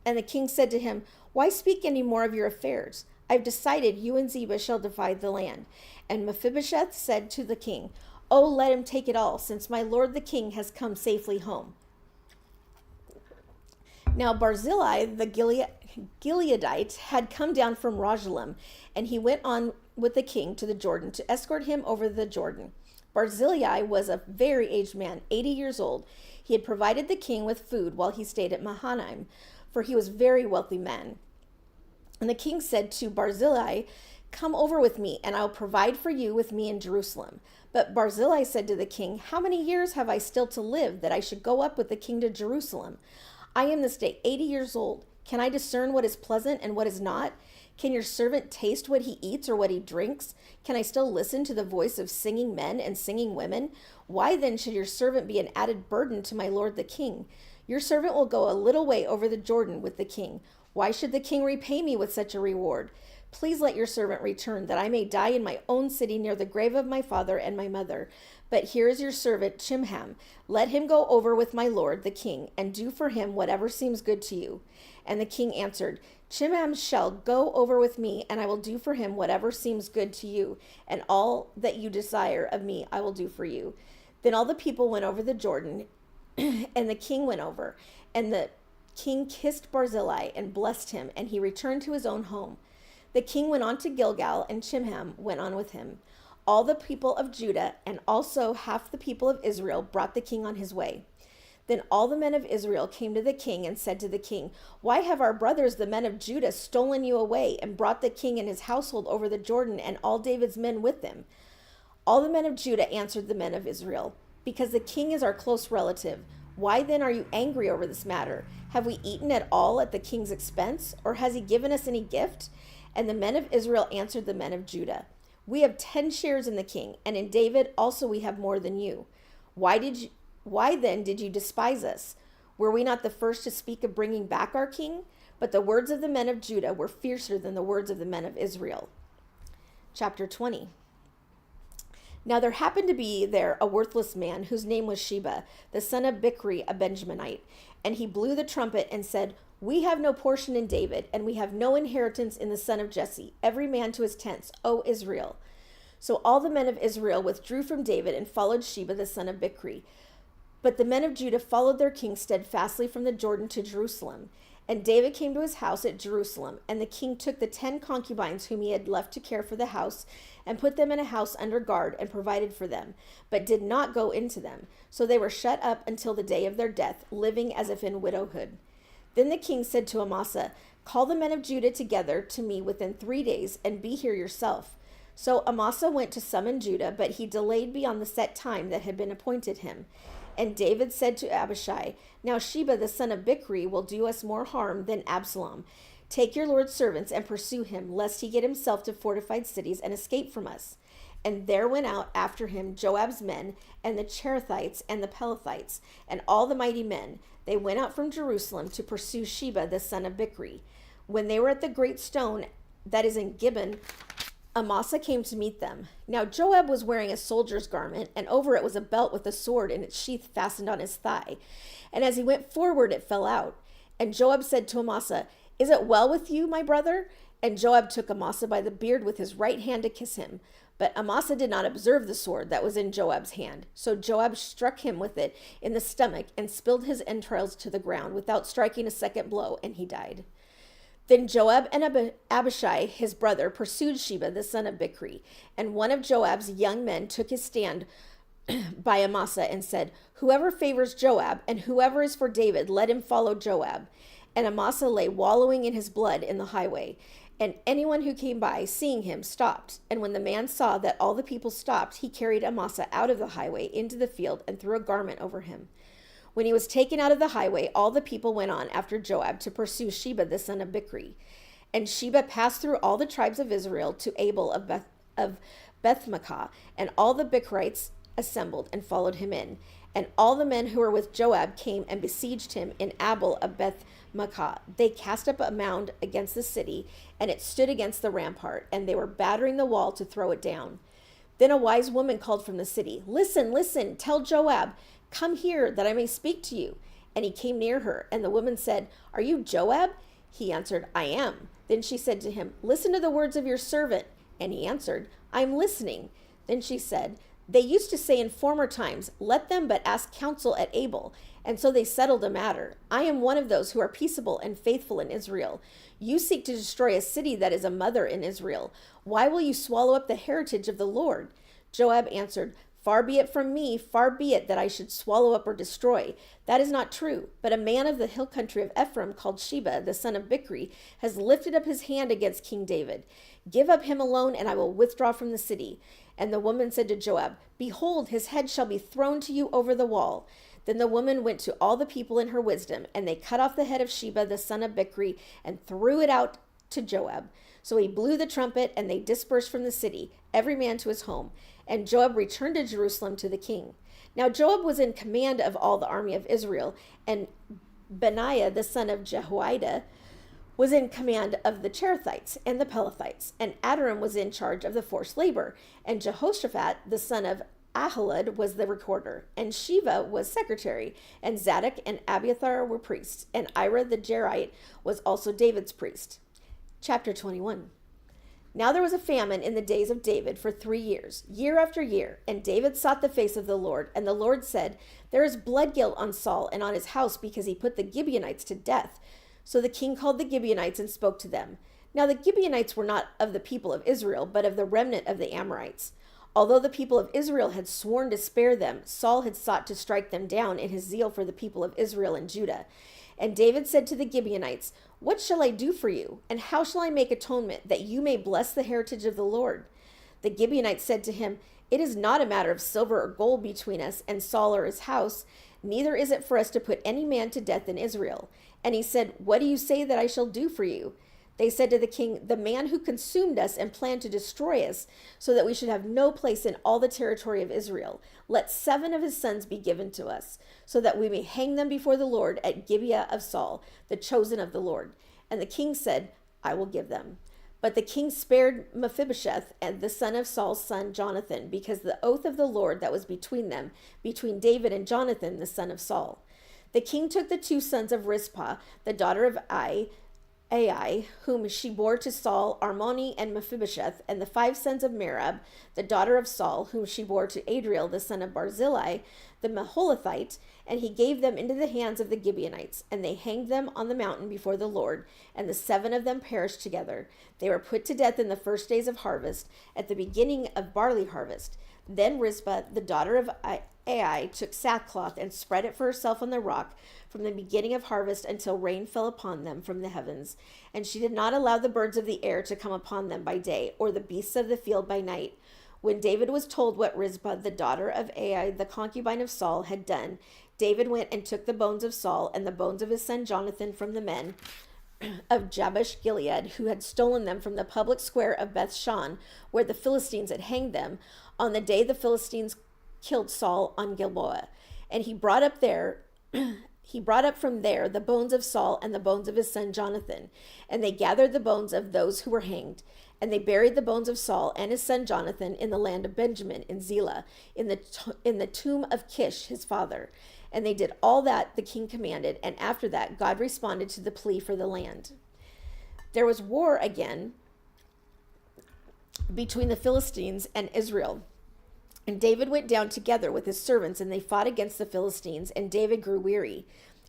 And the king said to him, "Why speak any more of your affairs? I've decided you and Ziba shall divide the land." And Mephibosheth said to the king, Oh, let him take it all, since my lord the king has come safely home. Now Barzillai the Gileadite had come down from Rogelim, and he went on with the king to the Jordan to escort him over the Jordan. Barzillai was a very aged man, 80 years old. He had provided the king with food while he stayed at Mahanaim, for he was a very wealthy man. And the king said to Barzillai, "Come over with me, and I will provide for you with me in Jerusalem." But Barzillai said to the king, "How many years have I still to live, that I should go up with the king to Jerusalem? I am this day 80 years old. Can I discern what is pleasant and what is not? Can your servant taste what he eats or what he drinks? Can I still listen to the voice of singing men and singing women? Why then should your servant be an added burden to my lord the king? Your servant will go a little way over the Jordan with the king. Why should the king repay me with such a reward? Please let your servant return, that I may die in my own city near the grave of my father and my mother. But here is your servant Chimham. Let him go over with my lord the king, and do for him whatever seems good to you." And the king answered, "Chimham shall go over with me, and I will do for him whatever seems good to you, and all that you desire of me I will do for you." Then all the people went over the Jordan, and the king went over. And the king kissed Barzillai and blessed him, and he returned to his own home. The king went on to Gilgal, and Chimham went on with him. All the people of Judah and also half the people of Israel brought the king on his way. Then all the men of Israel came to the king and said to the king, "Why have our brothers, the men of Judah, stolen you away and brought the king and his household over the Jordan and all David's men with them?" All the men of Judah answered the men of Israel, "Because the king is our close relative. Why then are you angry over this matter? Have we eaten at all at the king's expense, or has he given us any gift?" And the men of Israel answered the men of Judah, "We have 10 shares in the king, and in David also we have more than you. Why then did you despise us? Were we not the first to speak of bringing back our king? But the words of the men of Judah were fiercer than the words of the men of Israel." Chapter 20. Now there happened to be there a worthless man whose name was Sheba, the son of Bichri, a Benjaminite. And he blew the trumpet and said, "We have no portion in David, and we have no inheritance in the son of Jesse, every man to his tents, O Israel." So all the men of Israel withdrew from David and followed Sheba, the son of Bichri. But the men of Judah followed their king steadfastly from the Jordan to Jerusalem. And David came to his house at Jerusalem, and the king took the 10 concubines whom he had left to care for the house, and put them in a house under guard, and provided for them, but did not go into them. So they were shut up until the day of their death, living as if in widowhood. Then the king said to Amasa, "Call the men of Judah together to me within 3 days, and be here yourself." So Amasa went to summon Judah, but he delayed beyond the set time that had been appointed him. And David said to Abishai, "Now Sheba the son of Bichri will do us more harm than Absalom. Take your lord's servants and pursue him, lest he get himself to fortified cities and escape from us." And there went out after him Joab's men, and the Cherethites and the Pelethites, and all the mighty men. They went out from Jerusalem to pursue Sheba the son of Bichri. When they were at the great stone that is in Gibeon, Amasa came to meet them. Now Joab was wearing a soldier's garment, and over it was a belt with a sword in its sheath fastened on his thigh. And as he went forward, it fell out. And Joab said to Amasa, "Is it well with you, my brother?" And Joab took Amasa by the beard with his right hand to kiss him. But Amasa did not observe the sword that was in Joab's hand. So Joab struck him with it in the stomach and spilled his entrails to the ground without striking a second blow, and he died. Then Joab and Abishai, his brother, pursued Sheba, the son of Bichri. And one of Joab's young men took his stand by Amasa and said, "Whoever favors Joab and whoever is for David, let him follow Joab." And Amasa lay wallowing in his blood in the highway. And anyone who came by, seeing him, stopped. And when the man saw that all the people stopped, he carried Amasa out of the highway into the field and threw a garment over him. When he was taken out of the highway, all the people went on after Joab to pursue Sheba the son of Bichri. And Sheba passed through all the tribes of Israel to Abel of Bethmaachah, and all the Bichrites assembled and followed him in. And all the men who were with Joab came and besieged him in Abel of Bethmaachah. They cast up a mound against the city, and it stood against the rampart, and they were battering the wall to throw it down. Then a wise woman called from the city, "Listen, listen, tell Joab, 'Come here, that I may speak to you.' And he came near her, and the woman said, 'Are you Joab?' He answered, 'I am.' Then she said to him, 'Listen to the words of your servant.' And he answered, 'I am listening.' Then she said, They used to say in former times, let them but ask counsel at Abel, and so they settled a matter. I am one of those who are peaceable and faithful in Israel. You seek to destroy a city that is a mother in Israel. Why will you swallow up the heritage of the Lord? Joab answered, far be it from me, far be it that I should swallow up or destroy. That is not true. But a man of the hill country of Ephraim called Sheba, the son of Bichri, has lifted up his hand against King David. Give up him alone, and I will withdraw from the city. And the woman said to Joab, behold, his head shall be thrown to you over the wall. Then the woman went to all the people in her wisdom, and they cut off the head of Sheba, the son of Bichri, and threw it out to Joab. So he blew the trumpet, and they dispersed from the city, every man to his home. And Joab returned to Jerusalem to the king. Now Joab was in command of all the army of Israel, and Benaiah, the son of Jehoiada, was in command of the Cherethites and the Pelethites, and Adoram was in charge of the forced labor, and Jehoshaphat, the son of Ahilud, was the recorder, and Sheva was secretary, and Zadok and Abiathar were priests, and Ira the Jerite was also David's priest. Chapter 21. Now there was a famine in the days of David for 3 years, year after year, and David sought the face of the Lord, and the Lord said, there is blood guilt on Saul and on his house because he put the Gibeonites to death. So the king called the Gibeonites and spoke to them. Now the Gibeonites were not of the people of Israel, but of the remnant of the Amorites. Although the people of Israel had sworn to spare them, Saul had sought to strike them down in his zeal for the people of Israel and Judah. And David said to the Gibeonites, what shall I do for you? And how shall I make atonement that you may bless the heritage of the Lord? The Gibeonites said to him, it is not a matter of silver or gold between us and Saul or his house, neither is it for us to put any man to death in Israel. And he said, what do you say that I shall do for you? They said to the king, the man who consumed us and planned to destroy us, so that we should have no place in all the territory of Israel. Let 7 of his sons be given to us, so that we may hang them before the Lord at Gibeah of Saul, the chosen of the Lord. And the king said, I will give them. But the king spared Mephibosheth, and the son of Saul's son Jonathan, because the oath of the Lord that was between them, between David and Jonathan, the son of Saul. The king took the 2 sons of Rizpah, the daughter of Ai, whom she bore to Saul, Armoni and Mephibosheth, and the 5 sons of Merab, the daughter of Saul, whom she bore to Adriel, the son of Barzillai, the Maholathite, and he gave them into the hands of the Gibeonites, and they hanged them on the mountain before the Lord, and the 7 of them perished together. They were put to death in the first days of harvest, at the beginning of barley harvest. Then Rizpah, the daughter of Ai, took sackcloth and spread it for herself on the rock from the beginning of harvest until rain fell upon them from the heavens. And she did not allow the birds of the air to come upon them by day, or the beasts of the field by night. When David was told what Rizpah, the daughter of Ai, the concubine of Saul, had done, David went and took the bones of Saul and the bones of his son Jonathan from the men of Jabesh Gilead, who had stolen them from the public square of Bethshan, where the Philistines had hanged them, on the day the Philistines killed Saul on Gilboa. And he brought up from there the bones of Saul and the bones of his son Jonathan. And they gathered the bones of those who were hanged. And they buried the bones of Saul and his son Jonathan in the land of Benjamin, in Zelah, in the tomb of Kish, his father. And they did all that the king commanded, and after that God responded to the plea for the land. There was war again between the Philistines and Israel. And David went down together with his servants, and they fought against the Philistines, and David grew weary.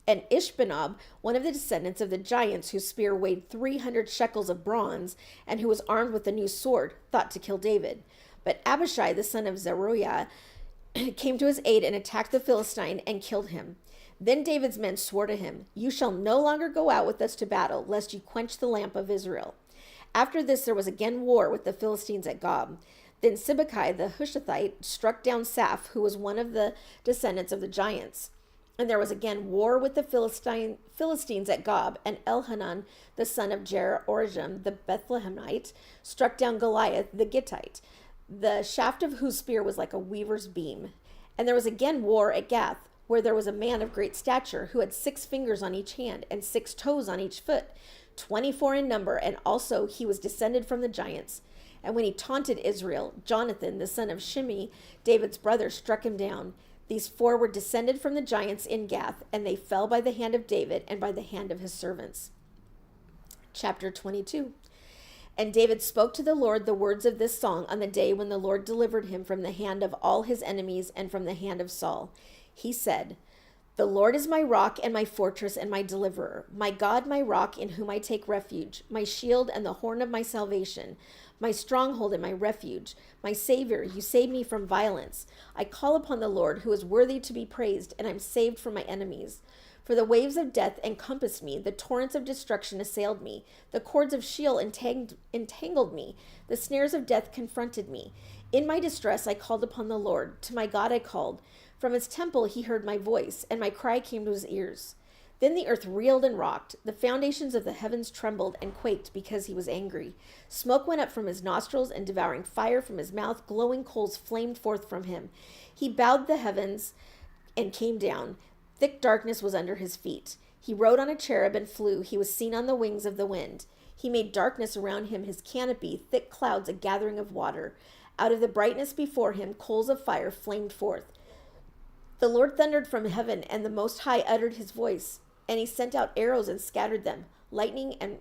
And Ishbenob, one of the descendants of the giants whose spear weighed 300 shekels of bronze, and who was armed with a new sword, thought to kill David. But Abishai, the son of Zeruiah, came to his aid and attacked the Philistine and killed him. Then David's men swore to him, you shall no longer go out with us to battle, lest you quench the lamp of Israel. After this there was again war with the Philistines at Gob. Then Sibbecai the Hushathite struck down Saph, who was one of the descendants of the giants. And there was again war with the Philistines at Gob, and Elhanan, the son of Jer-Oregim, the Bethlehemite, struck down Goliath the Gittite, the shaft of whose spear was like a weaver's beam. And there was again war at Gath, where there was a man of great stature, who had 6 fingers on each hand, and 6 toes on each foot, 24 in number, and also he was descended from the giants. And when he taunted Israel, Jonathan, the son of Shimei, David's brother, struck him down. These 4 were descended from the giants in Gath, and they fell by the hand of David and by the hand of his servants. Chapter 22. And David spoke to the Lord the words of this song on the day when the Lord delivered him from the hand of all his enemies and from the hand of Saul. He said, "The Lord is my rock and my fortress and my deliverer, my God, my rock in whom I take refuge, my shield and the horn of my salvation, my stronghold and my refuge, my Savior, you save me from violence. I call upon the Lord who is worthy to be praised, and I'm saved from my enemies. For the waves of death encompassed me, the torrents of destruction assailed me, the cords of Sheol entangled me, the snares of death confronted me. In my distress I called upon the Lord, to my God I called. From his temple he heard my voice, and my cry came to his ears. Then the earth reeled and rocked, the foundations of the heavens trembled and quaked because he was angry. Smoke went up from his nostrils, and devouring fire from his mouth, glowing coals flamed forth from him. He bowed the heavens and came down. Thick darkness was under his feet. He rode on a cherub and flew. He was seen on the wings of the wind. He made darkness around him his canopy, thick clouds a gathering of water. Out of the brightness before him, coals of fire flamed forth. The Lord thundered from heaven, and the Most High uttered his voice. And he sent out arrows and scattered them, lightning and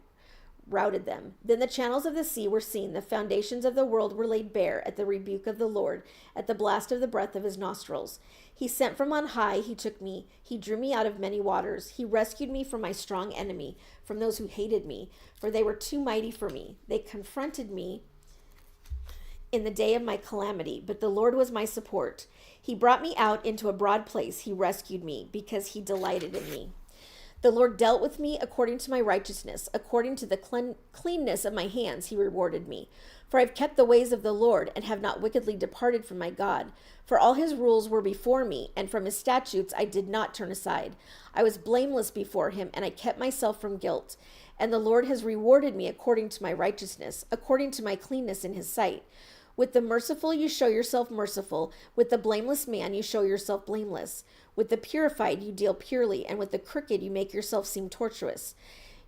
routed them. Then the channels of the sea were seen. The foundations of the world were laid bare at the rebuke of the Lord, at the blast of the breath of his nostrils. He sent from on high, he took me. He drew me out of many waters. He rescued me from my strong enemy, from those who hated me, for they were too mighty for me. They confronted me in the day of my calamity, but the Lord was my support. He brought me out into a broad place. He rescued me because he delighted in me. The Lord dealt with me according to my righteousness. According to the cleanness of my hands, he rewarded me. For I have kept the ways of the Lord and have not wickedly departed from my God. For all his rules were before me, and from his statutes I did not turn aside. I was blameless before him, and I kept myself from guilt. And the Lord has rewarded me according to my righteousness, according to my cleanness in his sight. With the merciful you show yourself merciful. With the blameless man you show yourself blameless. With the purified you deal purely, and with the crooked you make yourself seem tortuous.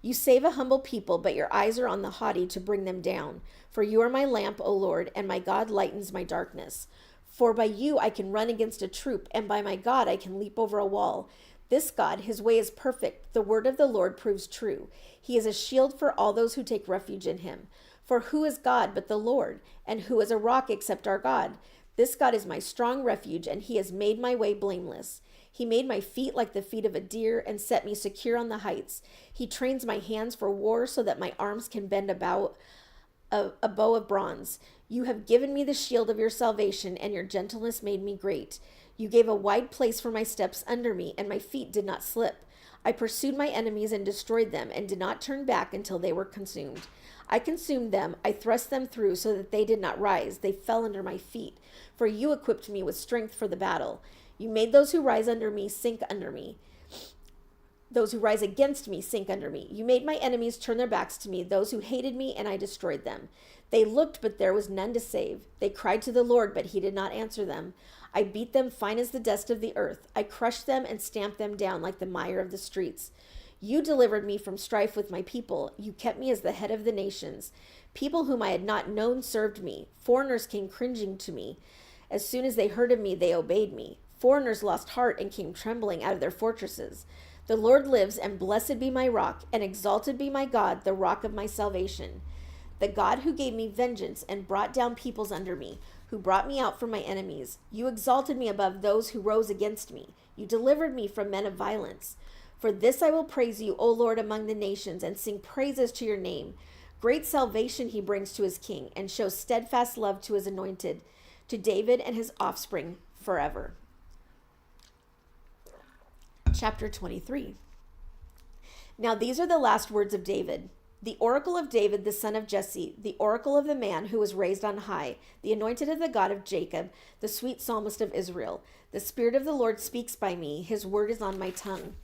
You save a humble people, but your eyes are on the haughty to bring them down. For you are my lamp, O Lord, and my God lightens my darkness. For by you I can run against a troop, and by my God I can leap over a wall. This God, his way is perfect. The word of the Lord proves true. He is a shield for all those who take refuge in him. For who is God but the Lord? And who is a rock except our God? This God is my strong refuge, and he has made my way blameless. He made my feet like the feet of a deer and set me secure on the heights. He trains my hands for war so that my arms can bend a bow of bronze. You have given me the shield of your salvation, and your gentleness made me great. You gave a wide place for my steps under me, and my feet did not slip. I pursued my enemies and destroyed them, and did not turn back until they were consumed. I consumed them, I thrust them through so that they did not rise. They fell under my feet, for you equipped me with strength for the battle. You made those who rise under me sink under me. Those who rise against me sink under me. You made my enemies turn their backs to me, those who hated me, and I destroyed them. They looked, but there was none to save. They cried to the Lord, but he did not answer them. I beat them fine as the dust of the earth. I crushed them and stamped them down like the mire of the streets. You delivered me from strife with my people. You kept me as the head of the nations. People whom I had not known served me. Foreigners came cringing to me. As soon as they heard of me, they obeyed me. Foreigners lost heart and came trembling out of their fortresses. The Lord lives, and blessed be my rock, and exalted be my God, the rock of my salvation. The God who gave me vengeance and brought down peoples under me, who brought me out from my enemies. You exalted me above those who rose against me. You delivered me from men of violence. For this I will praise you, O Lord, among the nations, and sing praises to your name. Great salvation he brings to his king, and shows steadfast love to his anointed, to David and his offspring forever. Chapter 23. Now these are the last words of David. The oracle of David, the son of Jesse, the oracle of the man who was raised on high, the anointed of the God of Jacob, the sweet psalmist of Israel. The Spirit of the Lord speaks by me. His word is on my tongue.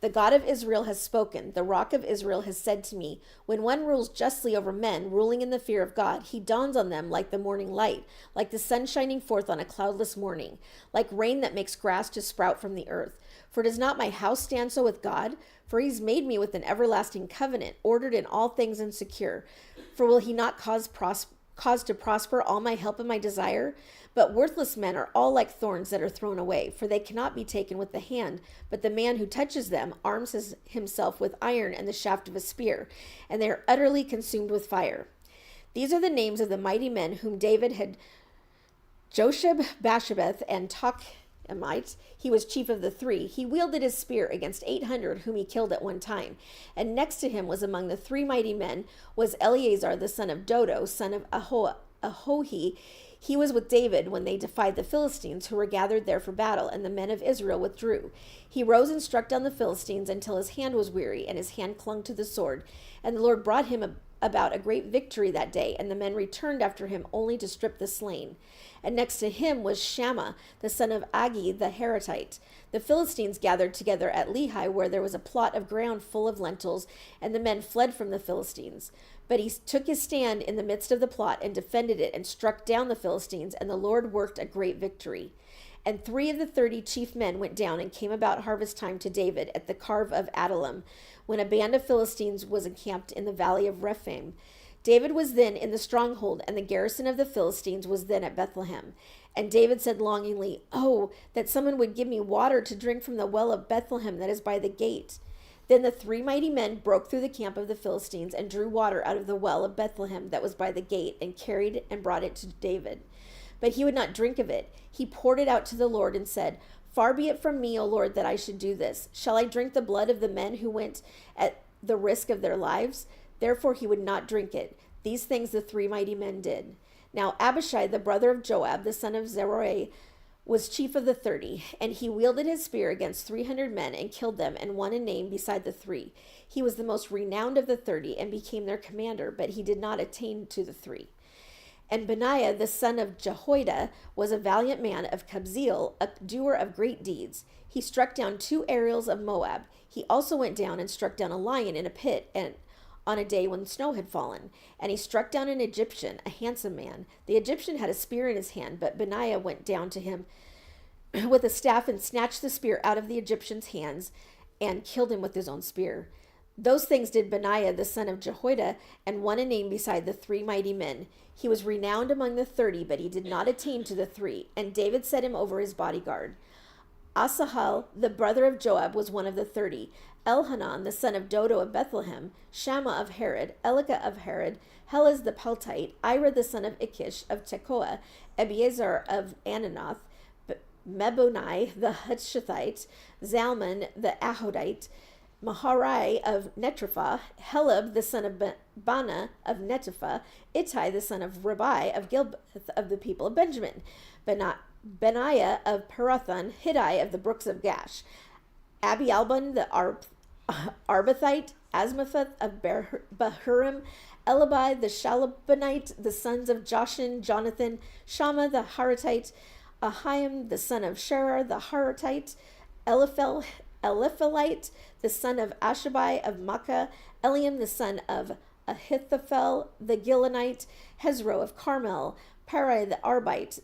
The God of Israel has spoken. The rock of Israel has said to me, when one rules justly over men, ruling in the fear of God, he dawns on them like the morning light, like the sun shining forth on a cloudless morning, like rain that makes grass to sprout from the earth. For does not my house stand so with God? For he's made me with an everlasting covenant, ordered in all things and secure. For will he not cause to prosper all my help and my desire? But worthless men are all like thorns that are thrown away, for they cannot be taken with the hand. But the man who touches them arms himself with iron and the shaft of a spear, and they are utterly consumed with fire. These are the names of the mighty men whom David had: Josheb, Basshebeth, and Tochemite. He was chief of the three. He wielded his spear against 800 whom he killed at one time. And next to him was among the three mighty men was Eleazar the son of Dodo, son of Ahohi. He was with David when they defied the Philistines, who were gathered there for battle, and the men of Israel withdrew. He rose and struck down the Philistines until his hand was weary, and his hand clung to the sword. And the Lord brought him about a great victory that day, and the men returned after him only to strip the slain. And next to him was Shammah, the son of Agi the Haratite. The Philistines gathered together at Lehi, where there was a plot of ground full of lentils, and the men fled from the Philistines. But he took his stand in the midst of the plot and defended it and struck down the Philistines, and the Lord worked a great victory. And 3 of the 30 chief men went down and came about harvest time to David at the Cave of Adullam, when a band of Philistines was encamped in the valley of Rephaim. David was then in the stronghold, and the garrison of the Philistines was then at Bethlehem. And David said longingly, "Oh, that someone would give me water to drink from the well of Bethlehem that is by the gate." Then the 3 mighty men broke through the camp of the Philistines and drew water out of the well of Bethlehem that was by the gate, and carried and brought it to David. But he would not drink of it. He poured it out to the Lord and said, "Far be it from me, O Lord, that I should do this. Shall I drink the blood of the men who went at the risk of their lives?" Therefore he would not drink it. These things the 3 mighty men did. Now Abishai, the brother of Joab, the son of Zeruiah, was chief of the 30, and he wielded his spear against 300 men and killed them, and won a name beside the 3. He was the most renowned of the 30 and became their commander, but he did not attain to the 3. And Benaiah, the son of Jehoiada, was a valiant man of Kabzeel, a doer of great deeds. He struck down 2 Ariels of Moab. He also went down and struck down a lion in a pit, and on a day when snow had fallen. And he struck down an Egyptian, a handsome man. The Egyptian had a spear in his hand, but Benaiah went down to him with a staff and snatched the spear out of the Egyptian's hands and killed him with his own spear. Those things did Benaiah, the son of Jehoiada, and won a name beside the 3 mighty men. He was renowned among the 30, but he did not attain to the 3. And David set him over his bodyguard. Asahel, the brother of Joab, was one of the 30. Elhanan, the son of Dodo of Bethlehem, Shammah of Herod, Elika of Herod, Helez the Peltite, Ira the son of Ikish of Tekoa, Ebiezer of Ananoth, Mebonai the Hushathite, Zalman the Ahodite, Maharai of Netropha, Heleb the son of Bana of Netopha, Ittai the son of Ribai of Gilbeth of the people of Benjamin, Benaiah of Pirathon, Hiddai of the brooks of Gash, Abialbon the Arbathite, Asmapheth of Bahurim, Elibai the Shalabonite, the sons of Joshin, Jonathan, Shammah the Haratite, Ahiam the son of Sherar the Haratite, Eliphelite the son of Ashabai of Makkah, Eliam the son of Ahithophel the Gilonite, Hezro of Carmel, Parai the Arbite,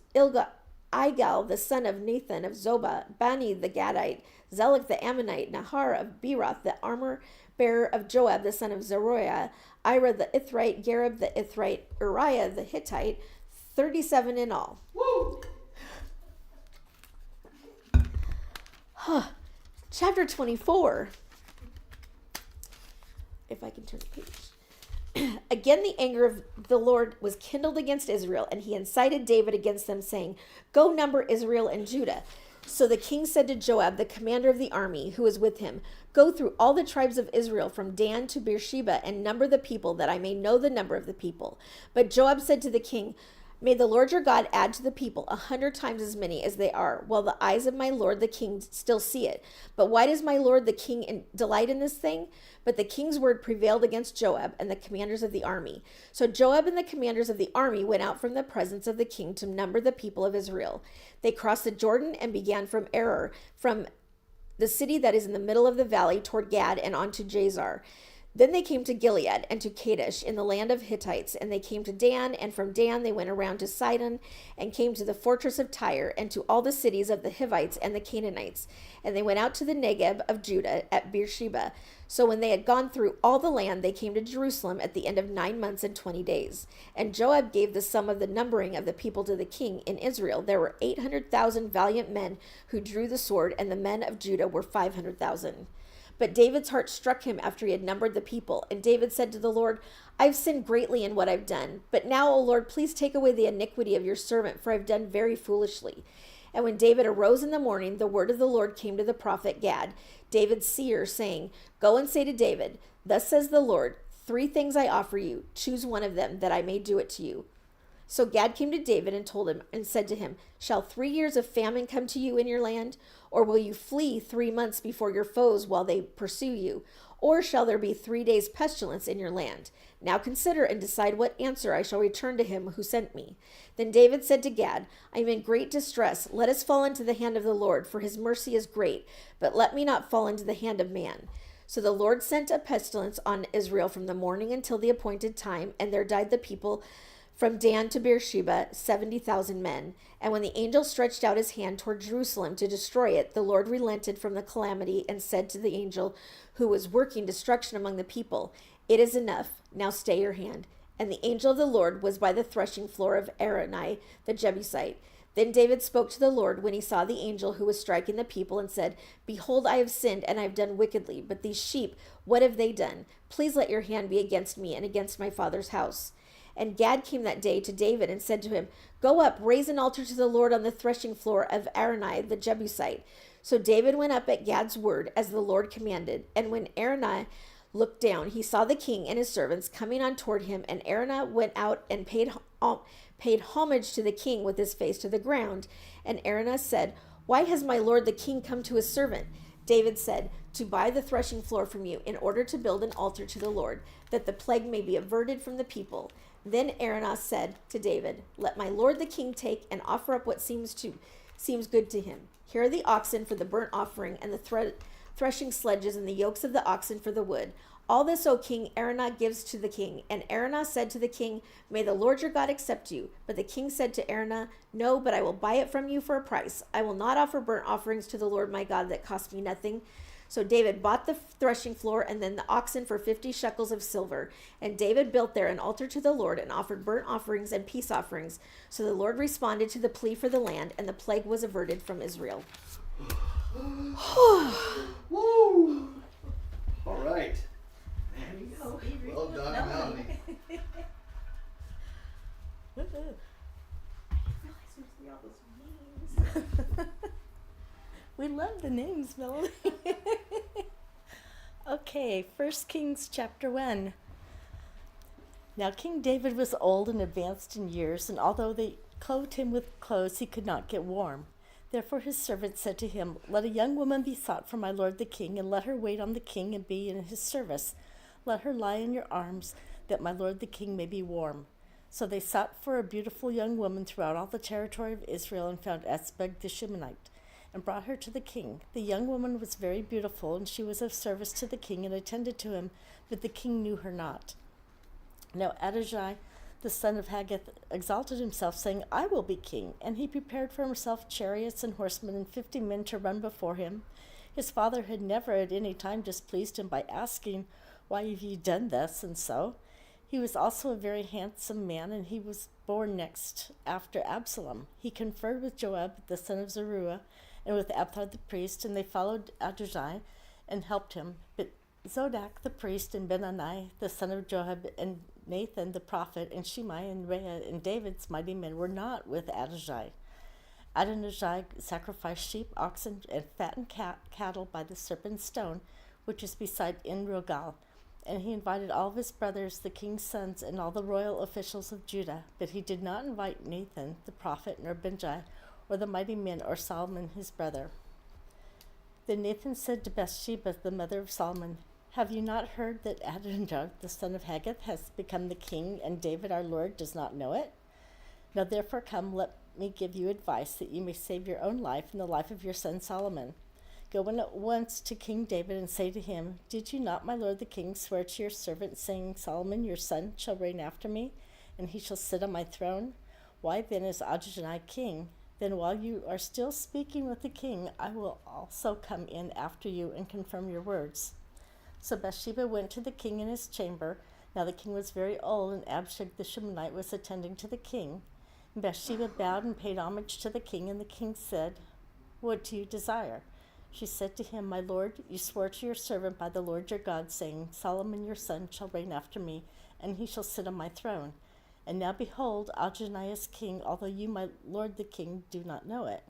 Igal the son of Nathan of Zobah, Bani the Gadite, Zelek the Ammonite, Nahar of Beroth the armor bearer of Joab the son of Zeruiah, Ira the Ithrite, Gareb the Ithrite, Uriah the Hittite, 37 in all. Woo! Chapter 24. If I can turn the page. Again, the anger of the Lord was kindled against Israel, and he incited David against them, saying, "Go number Israel and Judah." So the king said to Joab, the commander of the army, who was with him, "Go through all the tribes of Israel from Dan to Beersheba and number the people, that I may know the number of the people." But Joab said to the king, "May the Lord your God add to the people 100 times as many as they are, while the eyes of my lord the king still see it. But why does my lord the king delight in this thing?" But the king's word prevailed against Joab and the commanders of the army. So Joab and the commanders of the army went out from the presence of the king to number the people of Israel. They crossed the Jordan and began from Aroer, from the city that is in the middle of the valley, toward Gad and on to Jazar. Then they came to Gilead and to Kadesh in the land of Hittites, and they came to Dan, and from Dan they went around to Sidon, and came to the fortress of Tyre, and to all the cities of the Hivites and the Canaanites. And they went out to the Negeb of Judah at Beersheba. So when they had gone through all the land, they came to Jerusalem at the end of 9 months and 20 days. And Joab gave the sum of the numbering of the people to the king. In Israel there were 800,000 valiant men who drew the sword, and the men of Judah were 500,000. But David's heart struck him after he had numbered the people. And David said to the Lord, I've sinned greatly in what I've done. But now, O Lord, please take away the iniquity of your servant, for I've done very foolishly. And when David arose in the morning, the word of the Lord came to the prophet Gad, David's seer, saying, Go and say to David, Thus says the Lord, 3 things I offer you. Choose one of them, that I may do it to you. So Gad came to David and told him and said to him, Shall 3 years of famine come to you in your land? Or will you flee 3 months before your foes while they pursue you? Or shall there be 3 days pestilence in your land? Now consider and decide what answer I shall return to him who sent me. Then David said to Gad, I am in great distress. Let us fall into the hand of the Lord, for his mercy is great. But let me not fall into the hand of man. So the Lord sent a pestilence on Israel from the morning until the appointed time, and there died the people from Dan to Beersheba, 70,000 men. And when the angel stretched out his hand toward Jerusalem to destroy it, the Lord relented from the calamity and said to the angel who was working destruction among the people, It is enough. Now stay your hand. And the angel of the Lord was by the threshing floor of Araunah the Jebusite. Then David spoke to the Lord when he saw the angel who was striking the people and said, Behold, I have sinned and I have done wickedly. But these sheep, what have they done? Please let your hand be against me and against my father's house. And Gad came that day to David and said to him, Go up, raise an altar to the Lord on the threshing floor of Araunah the Jebusite. So David went up at Gad's word, as the Lord commanded. And when Araunah looked down, he saw the king and his servants coming on toward him. And Araunah went out and paid homage to the king with his face to the ground. And Araunah said, Why has my lord the king come to his servant? David said, To buy the threshing floor from you, in order to build an altar to the Lord, that the plague may be averted from the people. Then Araunah said to David, Let my lord the king take and offer up what seems good to him. Here are the oxen for the burnt offering, and the threshing sledges, and the yokes of the oxen for the wood. All this, O king, Araunah gives to the king. And Araunah said to the king, May the Lord your God accept you. But the king said to Araunah, No, but I will buy it from you for a price. I will not offer burnt offerings to the Lord my God that cost me nothing. So David bought the threshing floor and then the oxen for 50 shekels of silver. And David built there an altar to the Lord and offered burnt offerings and peace offerings. So the Lord responded to the plea for the land, and the plague was averted from Israel. Woo! All right. Well done, Melanie. We love the names, Melanie. Okay, 1 Kings chapter 1. Now King David was old and advanced in years, and although they clothed him with clothes, he could not get warm. Therefore his servant said to him, Let a young woman be sought for my lord the king, and let her wait on the king and be in his service. Let her lie in your arms, that my lord the king may be warm. So they sought for a beautiful young woman throughout all the territory of Israel, and found Azbeg the Shimonite, and brought her to the king. The young woman was very beautiful, and she was of service to the king, and attended to him, but the king knew her not. Now Adonijah, the son of Haggith, exalted himself, saying, I will be king. And he prepared for himself chariots and horsemen, and 50 men to run before him. His father had never at any time displeased him by asking, Why have ye done thus and so? He was also a very handsome man, and he was born next after Absalom. He conferred with Joab, the son of Zeruiah, and with Abthar the priest, and they followed Adonijah and helped him. But Zodak the priest, and Benani the son of Joab, and Nathan the prophet, and Shimei and Rhea and David's mighty men were not with Adonijah. Adonijah sacrificed sheep, oxen, and fattened cattle by the serpent's stone, which is beside En-Rogel. And he invited all of his brothers, the king's sons, and all the royal officials of Judah. But he did not invite Nathan the prophet, nor Benjai, or the mighty men, or Solomon his brother. Then Nathan said to Bathsheba, the mother of Solomon, Have you not heard that Adonijah, the son of Haggith, has become the king, and David our Lord does not know it? Now therefore come, let me give you advice, that you may save your own life and the life of your son Solomon. Go in at once to King David, and say to him, Did you not, my lord the king, swear to your servant, saying, Solomon your son shall reign after me, and he shall sit on my throne? Why then is Adonijah king? Then while you are still speaking with the king, I will also come in after you and confirm your words. So Bathsheba went to the king in his chamber. Now the king was very old, and Abishag the Shimonite was attending to the king. And Bathsheba bowed and paid homage to the king, and the king said, What do you desire? She said to him, My lord, you swore to your servant by the Lord your God, saying, Solomon your son shall reign after me, and he shall sit on my throne. And now behold, Adonai is king, although you, my lord the king, do not know it.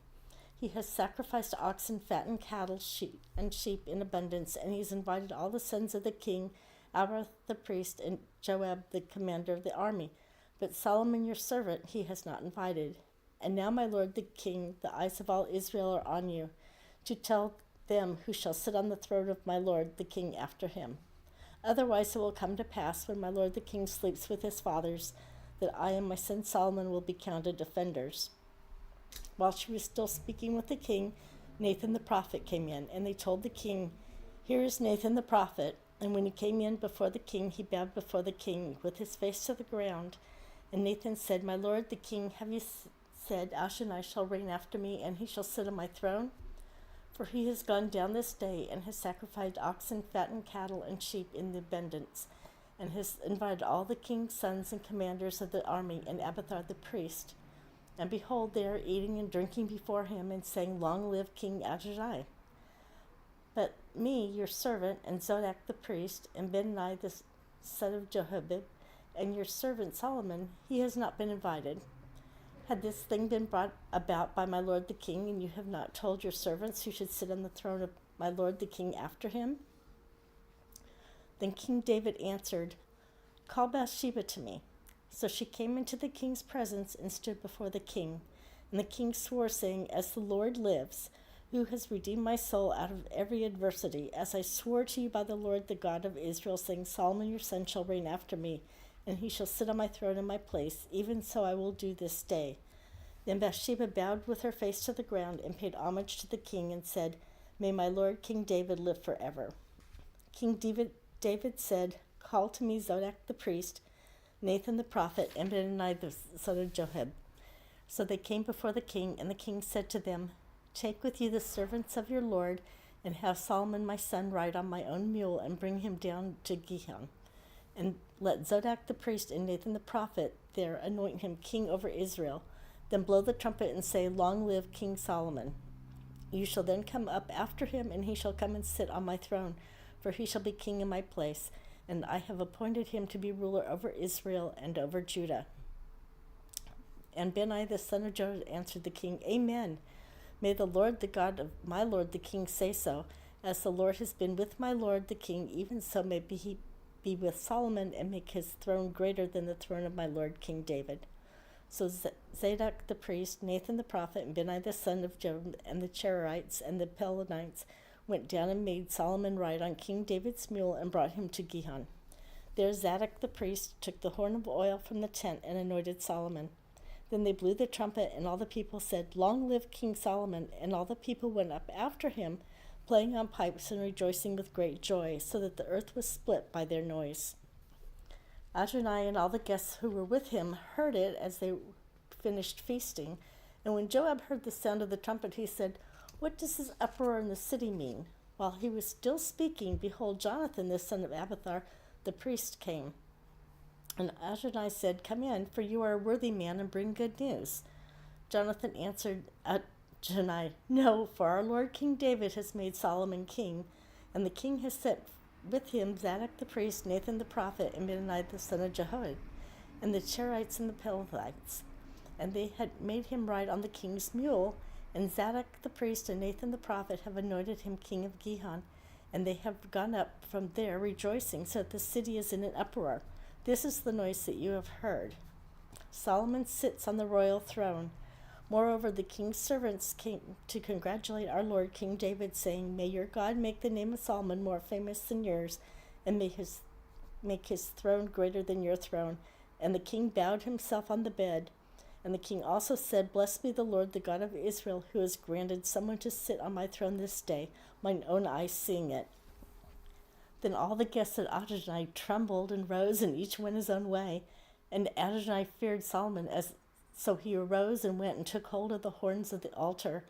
He has sacrificed oxen, fattened cattle, sheep in abundance, and he has invited all the sons of the king, Abra the priest, and Joab the commander of the army. But Solomon your servant he has not invited. And now, my lord the king, the eyes of all Israel are on you, to tell them who shall sit on the throne of my lord the king after him. Otherwise it will come to pass, when my lord the king sleeps with his fathers, that I and my son Solomon will be counted offenders. While she was still speaking with the king, Nathan the prophet came in, and they told the king, Here is Nathan the prophet. And when he came in before the king, he bowed before the king, with his face to the ground. And Nathan said, My lord the king, have you said, Adonai shall reign after me, and he shall sit on my throne? For he has gone down this day, and has sacrificed oxen, fattened cattle, and sheep in abundance, and has invited all the king's sons and commanders of the army, and Abiathar the priest. And behold, they are eating and drinking before him, and saying, Long live King Adonai. But me, your servant, and Zodok the priest, and Benani the son of Jehoiada, and your servant Solomon, he has not been invited. Had this thing been brought about by my lord the king, and you have not told your servants who should sit on the throne of my lord the king after him? Then King David answered, Call Bathsheba to me. So she came into the king's presence and stood before the king. And the king swore, saying, As the Lord lives, who has redeemed my soul out of every adversity, as I swore to you by the Lord the God of Israel, saying, Solomon your son shall reign after me, and he shall sit on my throne in my place, even so I will do this day. Then Bathsheba bowed with her face to the ground and paid homage to the king and said, May my lord King David live forever. King David said, Call to me Zodok the priest, Nathan the prophet, and Benani the son of Jehoiada. So they came before the king, and the king said to them, Take with you the servants of your lord, and have Solomon my son ride on my own mule, and bring him down to Gihon. And let Zodok the priest and Nathan the prophet there anoint him king over Israel. Then blow the trumpet and say, Long live King Solomon. You shall then come up after him, and he shall come and sit on my throne, for he shall be king in my place, and I have appointed him to be ruler over Israel and over Judah. And Benai the son of Jehoiada answered the king, Amen. May the Lord, the God of my lord the king, say so. As the Lord has been with my lord the king, even so may he be with Solomon, and make his throne greater than the throne of my lord King David. So Zadok the priest, Nathan the prophet, and Benai the son of Joab, and the Cherarites and the Pelonites went down and made Solomon ride on King David's mule and brought him to Gihon. There Zadok the priest took the horn of oil from the tent and anointed Solomon. Then they blew the trumpet, and all the people said, Long live King Solomon! And all the people went up after him, playing on pipes and rejoicing with great joy, so that the earth was split by their noise. Adonai and all the guests who were with him heard it as they finished feasting. And when Joab heard the sound of the trumpet, he said, What does this uproar in the city mean? While he was still speaking, behold, Jonathan, the son of Abiathar, the priest, came. And Adonai said, Come in, for you are a worthy man, and bring good news. Jonathan answered Adonai, No, for our lord King David has made Solomon king, and the king has set with him Zadok the priest, Nathan the prophet, and Benani the son of Jehoiada, and the Cherarites and the Pelethites. And they had made him ride on the king's mule, and Zadok the priest and Nathan the prophet have anointed him king of Gihon, and they have gone up from there rejoicing, so that the city is in an uproar. This is the noise that you have heard. Solomon sits on the royal throne. Moreover, the king's servants came to congratulate our lord King David, saying, May your God make the name of Solomon more famous than yours, and make his throne greater than your throne. And the king bowed himself on the bed. And the king also said, Blessed be the Lord, the God of Israel, who has granted someone to sit on my throne this day, mine own eyes seeing it. Then all the guests at Adonai trembled and rose, and each went his own way. And Adonai feared Solomon, so he arose and went and took hold of the horns of the altar.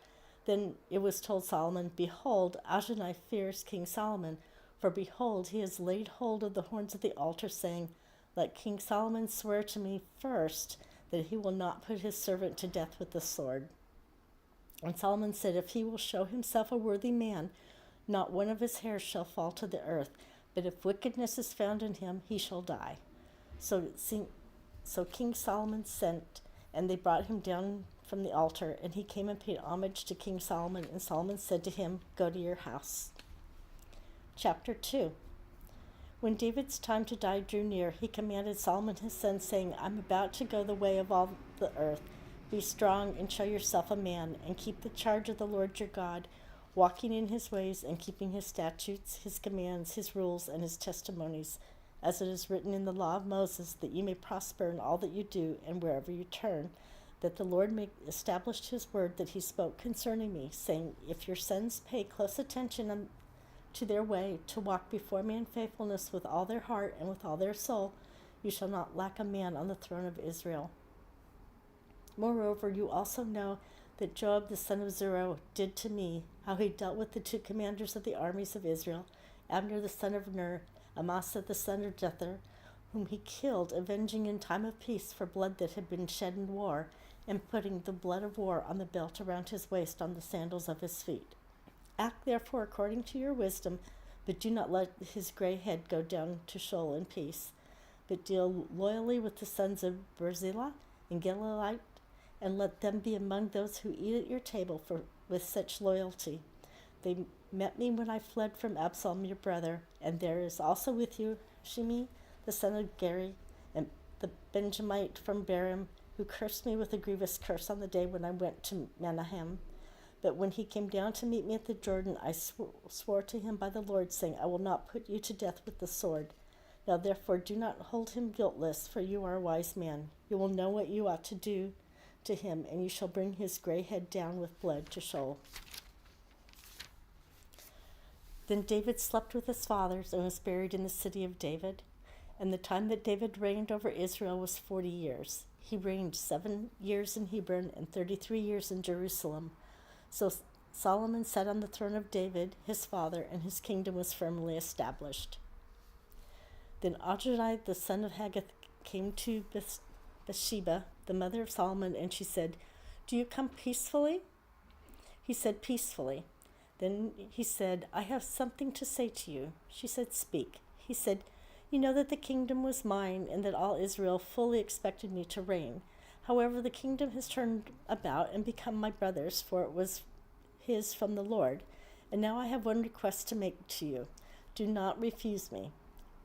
Then it was told Solomon, Behold, Adonai fears King Solomon, for behold, he has laid hold of the horns of the altar, saying, Let King Solomon swear to me first that he will not put his servant to death with the sword. And Solomon said, if he will show himself a worthy man, not one of his hairs shall fall to the earth, but if wickedness is found in him, he shall die. So King Solomon sent, and they brought him down from the altar, and he came and paid homage to King Solomon, and Solomon said to him, go to your house. Chapter 2. When David's time to die drew near, he commanded Solomon his son, saying, I'm about to go the way of all the earth. Be strong and show yourself a man, and keep the charge of the Lord your God, walking in his ways and keeping his statutes, his commands, his rules, and his testimonies, as it is written in the law of Moses, that you may prosper in all that you do and wherever you turn, that the Lord may establish his word that he spoke concerning me, saying, if your sons pay close attention to their way, to walk before me in faithfulness with all their heart and with all their soul, you shall not lack a man on the throne of Israel. Moreover, you also know that Joab the son of Zeruiah did to me, how he dealt with the two commanders of the armies of Israel, Abner the son of Ner, Amasa the son of Jether, whom he killed, avenging in time of peace for blood that had been shed in war, and putting the blood of war on the belt around his waist, on the sandals of his feet. Act therefore according to your wisdom, but do not let his gray head go down to Sheol in peace, but deal loyally with the sons of Barzillai and Gileadite, and let them be among those who eat at your table with such loyalty. They met me when I fled from Absalom your brother, and there is also with you Shimei the son of Geri, and the Benjamite from Baram, who cursed me with a grievous curse on the day when I went to Menahem. But when he came down to meet me at the Jordan, I swore to him by the Lord, saying, I will not put you to death with the sword. Now therefore do not hold him guiltless, for you are a wise man. You will know what you ought to do to him, and you shall bring his gray head down with blood to Sheol. Then David slept with his fathers and was buried in the city of David. And the time that David reigned over Israel was 40 years. He reigned 7 years in Hebron and 33 years in Jerusalem. So Solomon sat on the throne of David, his father, and his kingdom was firmly established. Then Adonai, the son of Haggith, came to Bathsheba, the mother of Solomon, and she said, do you come peacefully? He said, peacefully. Then he said, I have something to say to you. She said, speak. He said, you know that the kingdom was mine, and that all Israel fully expected me to reign. However, the kingdom has turned about and become my brother's, for it was his from the Lord. And now I have one request to make to you. Do not refuse me.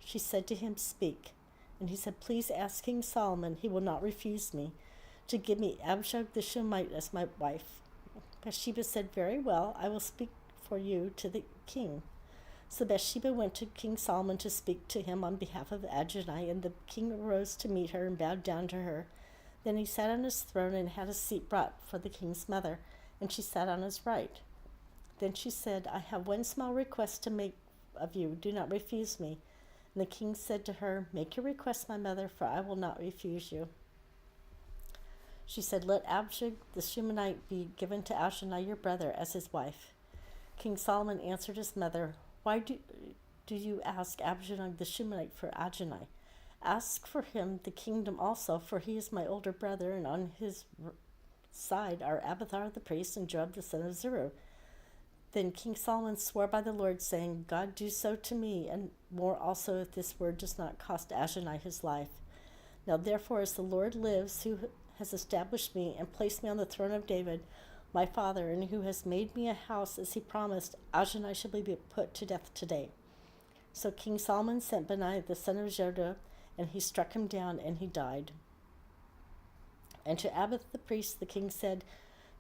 She said to him, speak. And he said, please ask King Solomon, he will not refuse me, to give me Abishag the Shunammite as my wife. Bathsheba said, very well, I will speak for you to the king. So Bathsheba went to King Solomon to speak to him on behalf of Adonai, and the king arose to meet her and bowed down to her. Then he sat on his throne and had a seat brought for the king's mother, and she sat on his right. Then she said, I have one small request to make of you. Do not refuse me. And the king said to her, make your request, my mother, for I will not refuse you. She said, let Abishag the Shunammite be given to Adonai your brother as his wife. King Solomon answered his mother, why do you ask Abishag the Shunammite for Adonai? Ask for him the kingdom also, for he is my older brother, and on his side are Abiathar the priest and Joab the son of Zeruiah. Then King Solomon swore by the Lord, saying, God do so to me, and more also, if this word does not cost Adonai his life. Now therefore, as the Lord lives, who has established me and placed me on the throne of David, my father, and who has made me a house as he promised, Adonai shall be put to death today. So King Solomon sent Benaiah the son of Jehoiada, and he struck him down, and he died. And to Abiathar the priest the king said,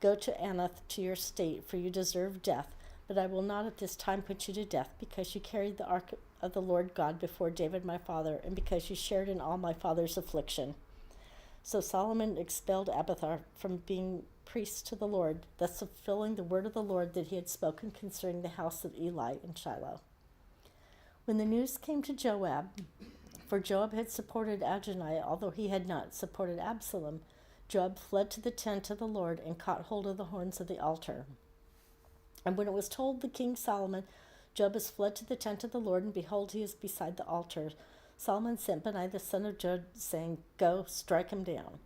go to Anath to your state, for you deserve death, but I will not at this time put you to death, because you carried the ark of the Lord God before David my father, and because you shared in all my father's affliction. So Solomon expelled Abiathar from being priest to the Lord, thus fulfilling the word of the Lord that he had spoken concerning the house of Eli in Shiloh. When the news came to Joab, for Joab had supported Adonai, although he had not supported Absalom, Joab fled to the tent of the Lord and caught hold of the horns of the altar. And when it was told the king Solomon, Joab has fled to the tent of the Lord, and behold, he is beside the altar, Solomon sent Benaiah the son of Jehoiada, saying, go, strike him down.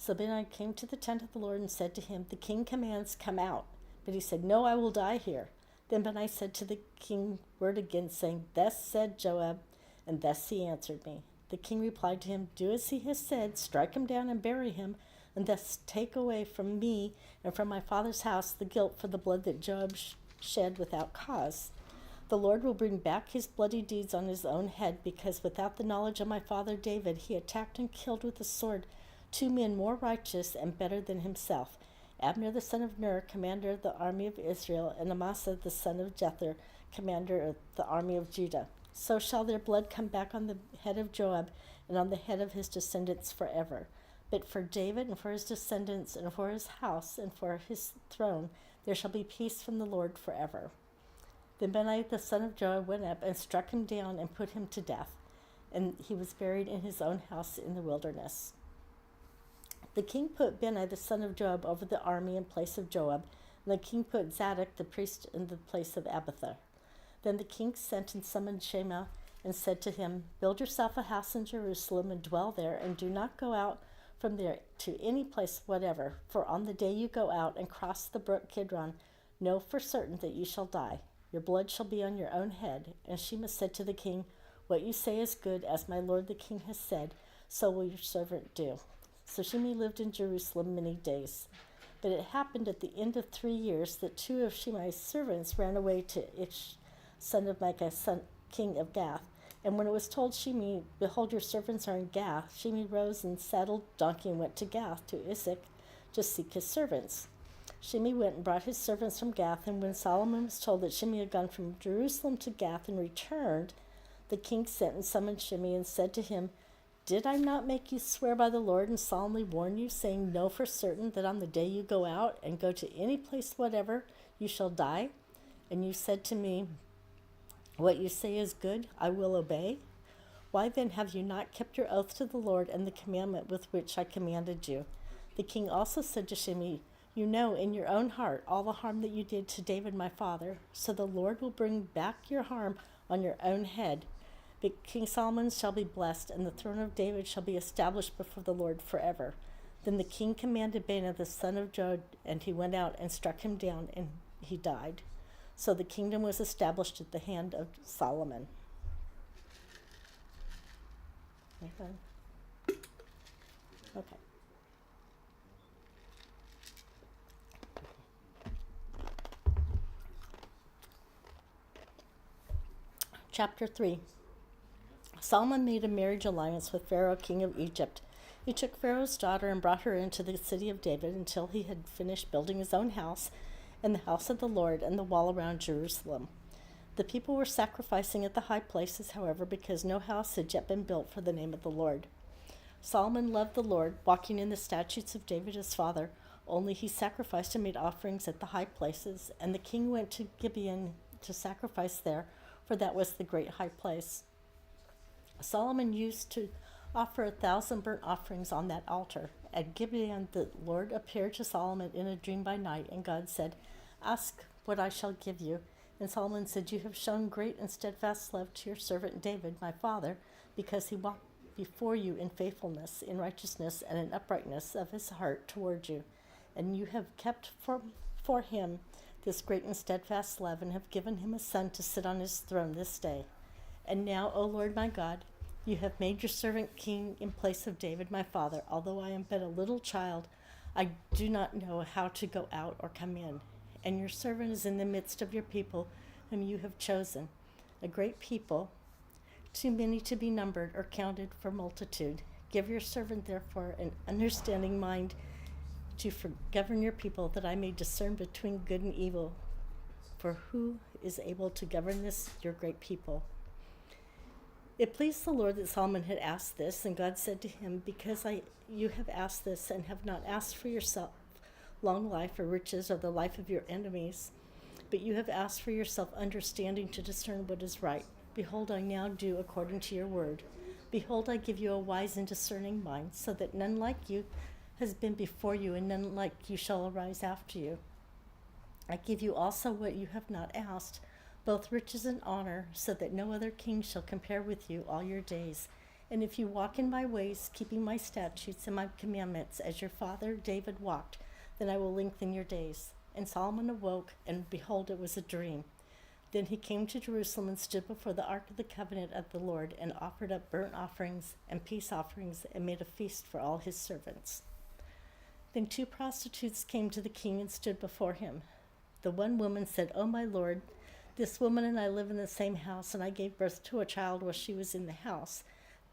So Benaiah came to the tent of the Lord and said to him, "The king commands, come out." But he said, "No, I will die here." Then Benaiah said to the king word again, saying, "Thus said Joab, and thus he answered me." The king replied to him, "Do as he has said, strike him down and bury him, and thus take away from me and from my father's house the guilt for the blood that Joab shed without cause. The Lord will bring back his bloody deeds on his own head, because without the knowledge of my father David, he attacked and killed with the sword 2 men more righteous and better than himself, Abner the son of Ner, commander of the army of Israel, and Amasa the son of Jether, commander of the army of Judah. So shall their blood come back on the head of Joab and on the head of his descendants forever. But for David and for his descendants and for his house and for his throne there shall be peace from the Lord forever." Then Benaiah the son of Joab went up and struck him down and put him to death, and he was buried in his own house in the wilderness. The king put Benaiah the son of Joab over the army in place of Joab, and the king put Zadok the priest in the place of Abiathar. Then the king sent and summoned Shema and said to him, "Build yourself a house in Jerusalem and dwell there, and do not go out from there to any place whatever, for on the day you go out and cross the brook Kidron, know for certain that you shall die. Your blood shall be on your own head." And Shema said to the king, "What you say is good, as my lord the king has said, so will your servant do." So Shimei lived in Jerusalem many days. But it happened at the end of 3 years that 2 of Shimei's servants ran away to Ish, son of Micah, king of Gath. And when it was told Shimei, "Behold, your servants are in Gath," Shimei rose and saddled donkey and went to Gath, to Isaac, to seek his servants. Shimei went and brought his servants from Gath, and when Solomon was told that Shimei had gone from Jerusalem to Gath and returned, the king sent and summoned Shimei and said to him, "Did I not make you swear by the Lord and solemnly warn you, saying, know for certain that on the day you go out and go to any place whatever, you shall die? And you said to me, what you say is good, I will obey. Why then have you not kept your oath to the Lord and the commandment with which I commanded you?" The king also said to Shimei, "You know in your own heart all the harm that you did to David my father, so the Lord will bring back your harm on your own head. But King Solomon shall be blessed, and the throne of David shall be established before the Lord forever." Then the king commanded Benaiah the son of Joab, and he went out and struck him down, and he died. So the kingdom was established at the hand of Solomon. Okay. Chapter 3. Solomon made a marriage alliance with Pharaoh, king of Egypt. He took Pharaoh's daughter and brought her into the city of David until he had finished building his own house and the house of the Lord and the wall around Jerusalem. The people were sacrificing at the high places, however, because no house had yet been built for the name of the Lord. Solomon loved the Lord, walking in the statutes of David his father, only he sacrificed and made offerings at the high places, and the king went to Gibeon to sacrifice there, for that was the great high place. Solomon used to offer 1,000 burnt offerings on that altar. At Gibeon the Lord appeared to Solomon in a dream by night, and God said, "Ask what I shall give you." And Solomon said, "You have shown great and steadfast love to your servant David, my father, because he walked before you in faithfulness, in righteousness, and in uprightness of his heart toward you. And you have kept for him this great and steadfast love, and have given him a son to sit on his throne this day. And now, O Lord my God, you have made your servant king in place of David my father. Although I am but a little child, I do not know how to go out or come in. And your servant is in the midst of your people, whom you have chosen, a great people, too many to be numbered or counted for multitude. Give your servant, therefore, an understanding mind to govern your people, that I may discern between good and evil. For who is able to govern this, your great people?" It pleased the Lord that Solomon had asked this, and God said to him, "Because you have asked this, and have not asked for yourself long life or riches or the life of your enemies, but you have asked for yourself understanding to discern what is right. Behold, I now do according to your word. Behold, I give you a wise and discerning mind, so that none like you has been before you, and none like you shall arise after you. I give you also what you have not asked, both riches and honor, so that no other king shall compare with you all your days. And if you walk in my ways, keeping my statutes and my commandments, as your father David walked, then I will lengthen your days." And Solomon awoke, and behold, it was a dream. Then he came to Jerusalem and stood before the ark of the covenant of the Lord, and offered up burnt offerings and peace offerings, and made a feast for all his servants. Then 2 prostitutes came to the king and stood before him. The one woman said, "O my lord, this woman and I live in the same house, and I gave birth to a child while she was in the house.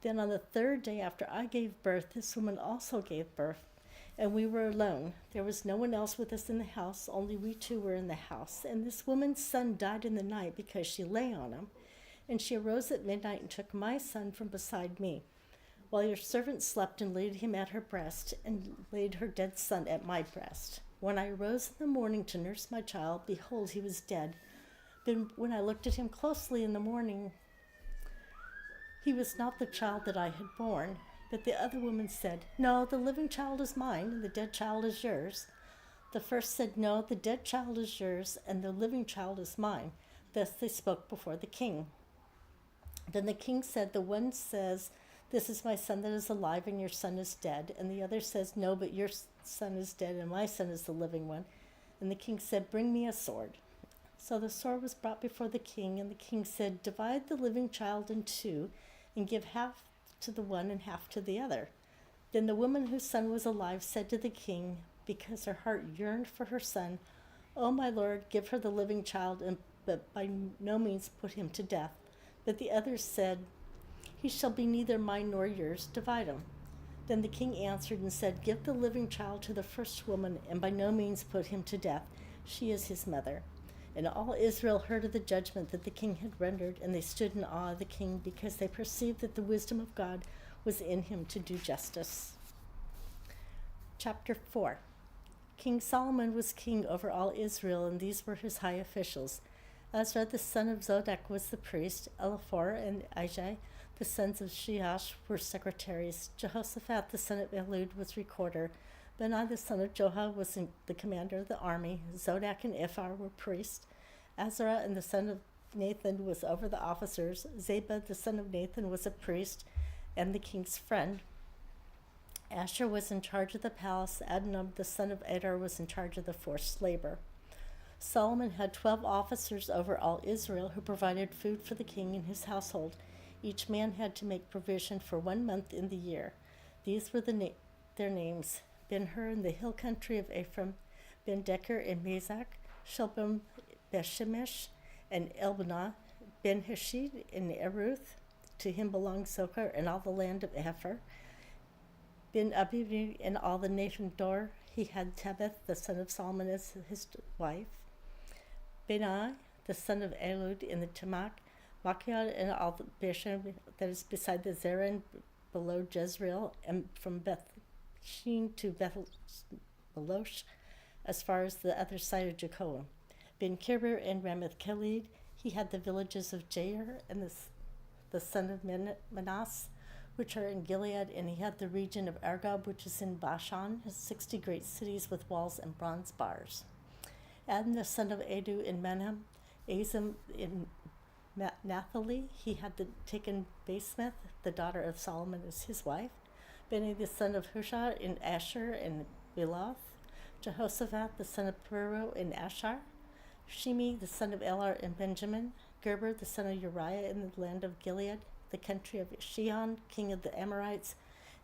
Then on the 3rd day after I gave birth, this woman also gave birth, and we were alone. There was no one else with us in the house, only we 2 were in the house. And this woman's son died in the night because she lay on him. And she arose at midnight and took my son from beside me, while your servant slept, and laid him at her breast, and laid her dead son at my breast. When I arose in the morning to nurse my child, behold, he was dead. Then when I looked at him closely in the morning, he was not the child that I had borne." But the other woman said, "No, the living child is mine, and the dead child is yours." The first said, "No, the dead child is yours, and the living child is mine." Thus they spoke before the king. Then the king said, "The one says, 'This is my son that is alive, and your son is dead.' And the other says, 'No, but your son is dead, and my son is the living one.' And the king said, 'Bring me a sword.' So the sword was brought before the king, and the king said, 'Divide the living child in 2, and give half to the one and half to the other.' Then the woman whose son was alive said to the king, because her heart yearned for her son, 'O my lord, give her the living child, but by no means put him to death.' But the others said, 'He shall be neither mine nor yours, divide him.' Then the king answered and said, 'Give the living child to the first woman, and by no means put him to death. She is his mother.' And all Israel heard of the judgment that the king had rendered, and they stood in awe of the king, because they perceived that the wisdom of God was in him to do justice. Chapter 4. King Solomon was king over all Israel, and these were his high officials. Ezra the son of Zodek was the priest. Eliphor and Ajai, the sons of Sheash, were secretaries. Jehoshaphat the son of Ehud was recorder. Benai the son of Joha was the commander of the army. Zodek and Ephar were priests. Azarah and the son of Nathan was over the officers. Zebah the son of Nathan was a priest and the king's friend. Asher was in charge of the palace. Adonam the son of Adar was in charge of the forced labor. Solomon had 12 officers over all Israel who provided food for the king and his household. Each man had to make provision for 1 month in the year. These were their names: Ben-Hur in the hill country of Ephraim, Ben-Decker in Mezach, Shilbim, Bethshemesh, and Elbanah, Ben-Heshid in Eruth. To him belonged Zochar and all the land of Epher. Ben-Abib and all the Nathan Dor. He had Tebeth, the son of Solomon, as his wife. Benai, the son of Elud, in the Tamach. Machiah and all the Bashan that is beside the Zeran, below Jezreel, and from Beth-Shin to Beth-Belosh, as far as the other side of Jehoam. Ben-Kibber and Ramoth-Gilead. He had the villages of Jair and the son of Manas, which are in Gilead, and he had the region of Argob, which is in Bashan, 60 great cities with walls and bronze bars. Adam, the son of Edu in Menem, Azim in Naphtali, he had taken Basemath, the daughter of Solomon, as his wife. Beni, the son of Hushah, in Asher and Beloth. Jehoshaphat, the son of Peru, in Ashar. Shimi, the son of Elar, in Benjamin. Gerber, the son of Uriah, in the land of Gilead, the country of Shihon, king of the Amorites,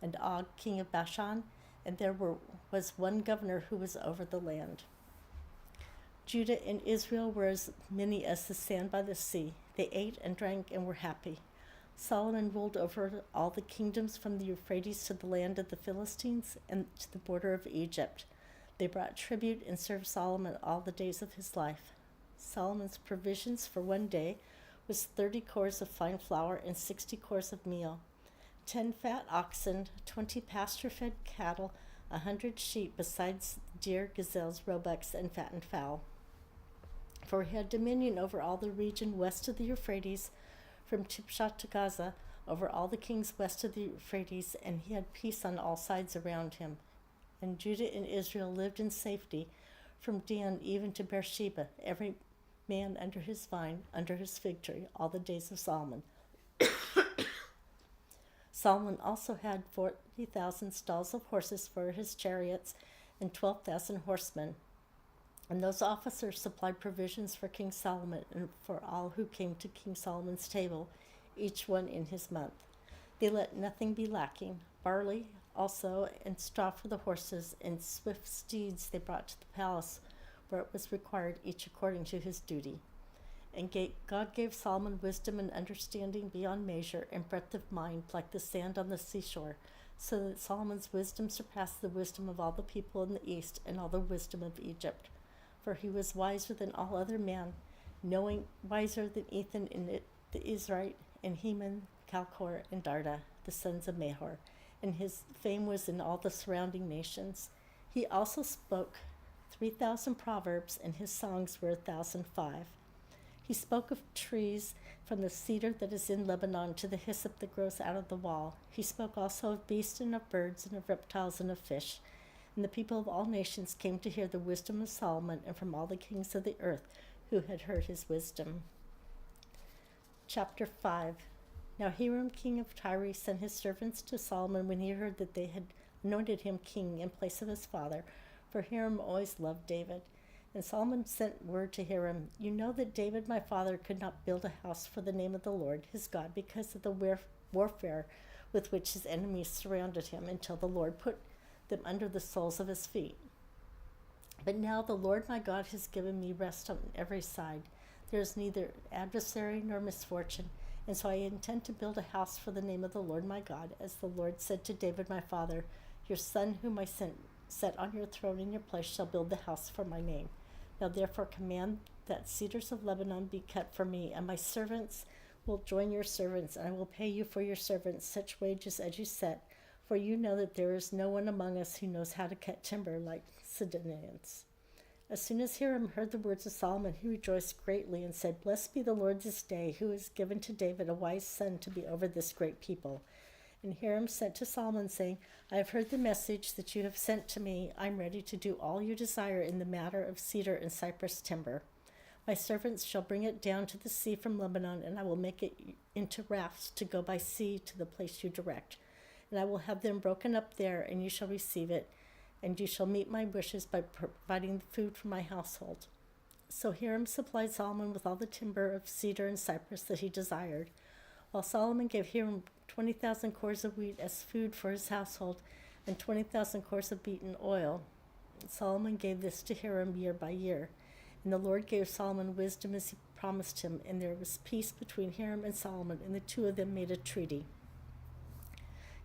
and Og, king of Bashan. And there was one governor who was over the land. Judah and Israel were as many as the sand by the sea. They ate and drank and were happy. Solomon ruled over all the kingdoms from the Euphrates to the land of the Philistines and to the border of Egypt. They brought tribute and served Solomon all the days of his life. Solomon's provisions for 1 day was 30 cores of fine flour and 60 cores of meal, 10 fat oxen, 20 pasture-fed cattle, 100 sheep, besides deer, gazelles, roebucks, and fattened fowl. For he had dominion over all the region west of the Euphrates, from Tipshah to Gaza, over all the kings west of the Euphrates, and he had peace on all sides around him. And Judah and Israel lived in safety, from Dan even to Beersheba, every man under his vine, under his fig tree, all the days of Solomon. Solomon also had 40,000 stalls of horses for his chariots and 12,000 horsemen. And those officers supplied provisions for King Solomon and for all who came to King Solomon's table, each one in his month. They let nothing be lacking. Barley also and straw for the horses, and swift steeds they brought to the palace, where it was required, each according to his duty. And God gave Solomon wisdom and understanding beyond measure, and breadth of mind like the sand on the seashore, so that Solomon's wisdom surpassed the wisdom of all the people in the east and all the wisdom of Egypt. For he was wiser than all other men, knowing wiser than Ethan the Israelite, and Heman, Calcor, and Darda, the sons of Mahor, and his fame was in all the surrounding nations. He also spoke 3,000 proverbs, and his songs were 1,005. He spoke of trees, from the cedar that is in Lebanon to the hyssop that grows out of the wall. He spoke also of beasts and of birds and of reptiles and of fish. And the people of all nations came to hear the wisdom of Solomon, and from all the kings of the earth who had heard his wisdom. Chapter 5. Now Hiram king of Tyre sent his servants to Solomon when he heard that they had anointed him king in place of his father, for Hiram always loved David. And Solomon sent word to Hiram, "You know that David my father could not build a house for the name of the Lord his God because of the warfare with which his enemies surrounded him, until the Lord put them under the soles of his feet. But now the Lord my God has given me rest on every side. There is neither adversary nor misfortune, and so I intend to build a house for the name of the Lord my God, as the Lord said to David my father, your son whom I set on your throne in your place shall build the house for my name. Now therefore command that cedars of Lebanon be cut for me, and my servants will join your servants, and I will pay you for your servants such wages as you set, for you know that there is no one among us who knows how to cut timber like Sidonians." As soon as Hiram heard the words of Solomon, he rejoiced greatly and said, "Blessed be the Lord this day, who has given to David a wise son to be over this great people." And Hiram sent to Solomon, saying, "I have heard the message that you have sent to me. I am ready to do all you desire in the matter of cedar and cypress timber. My servants shall bring it down to the sea from Lebanon, and I will make it into rafts to go by sea to the place you direct. And I will have them broken up there, and you shall receive it, and you shall meet my wishes by providing food for my household." So Hiram supplied Solomon with all the timber of cedar and cypress that he desired, while Solomon gave Hiram 20,000 cores of wheat as food for his household, and 20,000 cores of beaten oil. Solomon gave this to Hiram year by year. And the Lord gave Solomon wisdom as he promised him, and there was peace between Hiram and Solomon, and the two of them made a treaty.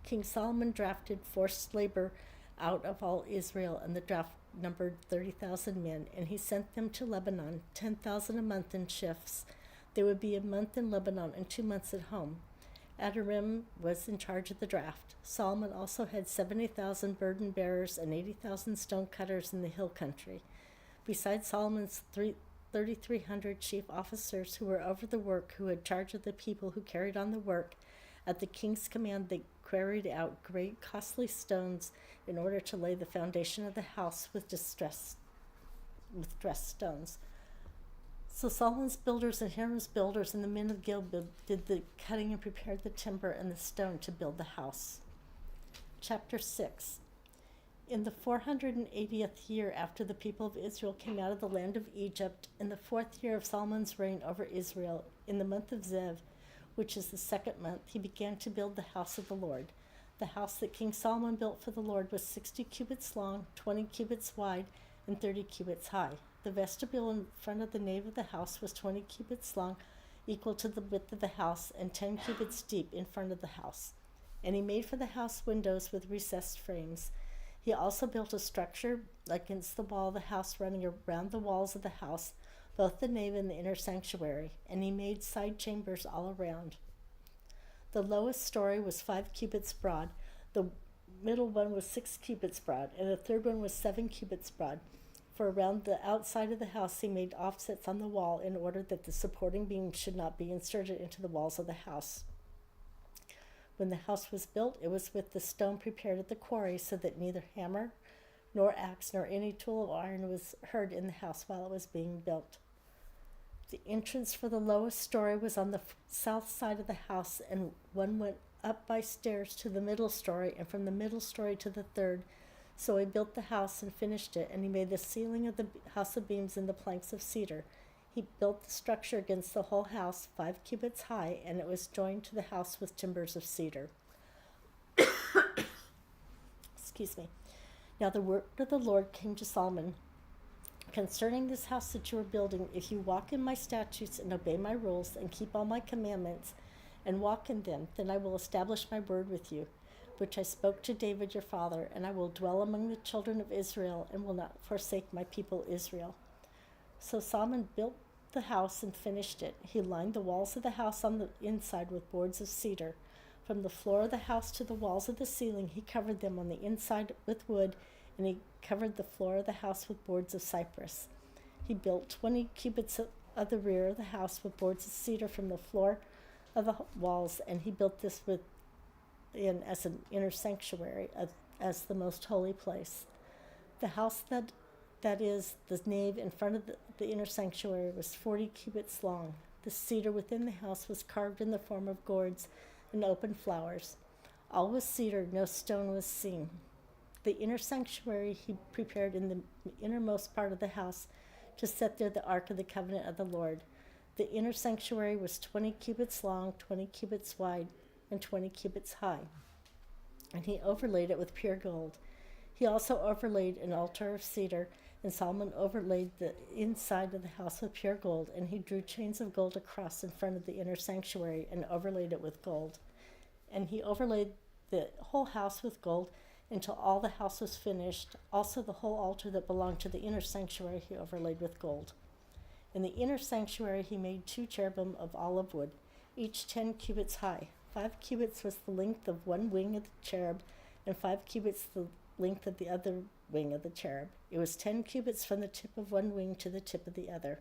King Solomon drafted forced labor out of all Israel, and the draft numbered 30,000 men, and he sent them to Lebanon, 10,000 a month in shifts. There would be a month in Lebanon and 2 months at home. Adoram was in charge of the draft. Solomon also had 70,000 burden bearers and 80,000 stone cutters in the hill country. Besides Solomon's 3,300 chief officers who were over the work, who had charge of the people who carried on the work, at the king's command they quarried out great costly stones in order to lay the foundation of the house with dressed stones. So Solomon's builders and Hiram's builders and the men of Gilgal did the cutting and prepared the timber and the stone to build the house. Chapter 6. In the 480th year after the people of Israel came out of the land of Egypt, in the 4th year of Solomon's reign over Israel, in the month of Zev, which is the 2nd month, he began to build the house of the Lord. The house that King Solomon built for the Lord was 60 cubits long, 20 cubits wide, and 30 cubits high. The vestibule in front of the nave of the house was 20 cubits long, equal to the width of the house, and 10 cubits deep in front of the house. And he made for the house windows with recessed frames. He also built a structure against the wall of the house running around the walls of the house, both the nave and the inner sanctuary, and he made side chambers all around. The lowest story was 5 cubits broad, the middle one was 6 cubits broad, and the third one was 7 cubits broad. For around the outside of the house he made offsets on the wall in order that the supporting beams should not be inserted into the walls of the house. When the house was built, it was with the stone prepared at the quarry, so that neither hammer nor axe nor any tool of iron was heard in the house while it was being built. The entrance for the lowest story was on the south side of the house, and one went up by stairs to the middle story, and from the middle story to the third. So he built the house and finished it, and he made the ceiling of the house of beams in the planks of cedar. He built the structure against the whole house, 5 cubits high, and it was joined to the house with timbers of cedar. Excuse me. Now the word of the Lord came to Solomon. Concerning this house that you are building, if you walk in my statutes and obey my rules and keep all my commandments and walk in them, then I will establish my word with you, which I spoke to David your father, and I will dwell among the children of Israel and will not forsake my people Israel. So Solomon built the house and finished it. He lined the walls of the house on the inside with boards of cedar. From the floor of the house to the walls of the ceiling, he covered them on the inside with wood, and he covered the floor of the house with boards of cypress. He built 20 cubits of the rear of the house with boards of cedar from the floor of the walls, and he built this as an inner sanctuary, as the most holy place. The house that is the nave in front of the inner sanctuary was 40 cubits long. The cedar within the house was carved in the form of gourds and open flowers. All was cedar, no stone was seen. The inner sanctuary he prepared in the innermost part of the house to set there the ark of the covenant of the Lord. The inner sanctuary was 20 cubits long, 20 cubits wide, and 20 cubits high. And he overlaid it with pure gold. He also overlaid an altar of cedar, and Solomon overlaid the inside of the house with pure gold, and he drew chains of gold across in front of the inner sanctuary and overlaid it with gold. And he overlaid the whole house with gold until all the house was finished. Also the whole altar that belonged to the inner sanctuary he overlaid with gold. In the inner sanctuary he made 2 cherubim of olive wood, each 10 cubits high. 5 cubits was the length of one wing of the cherub, and 5 cubits the length of the other wing of the cherub. It was 10 cubits from the tip of one wing to the tip of the other.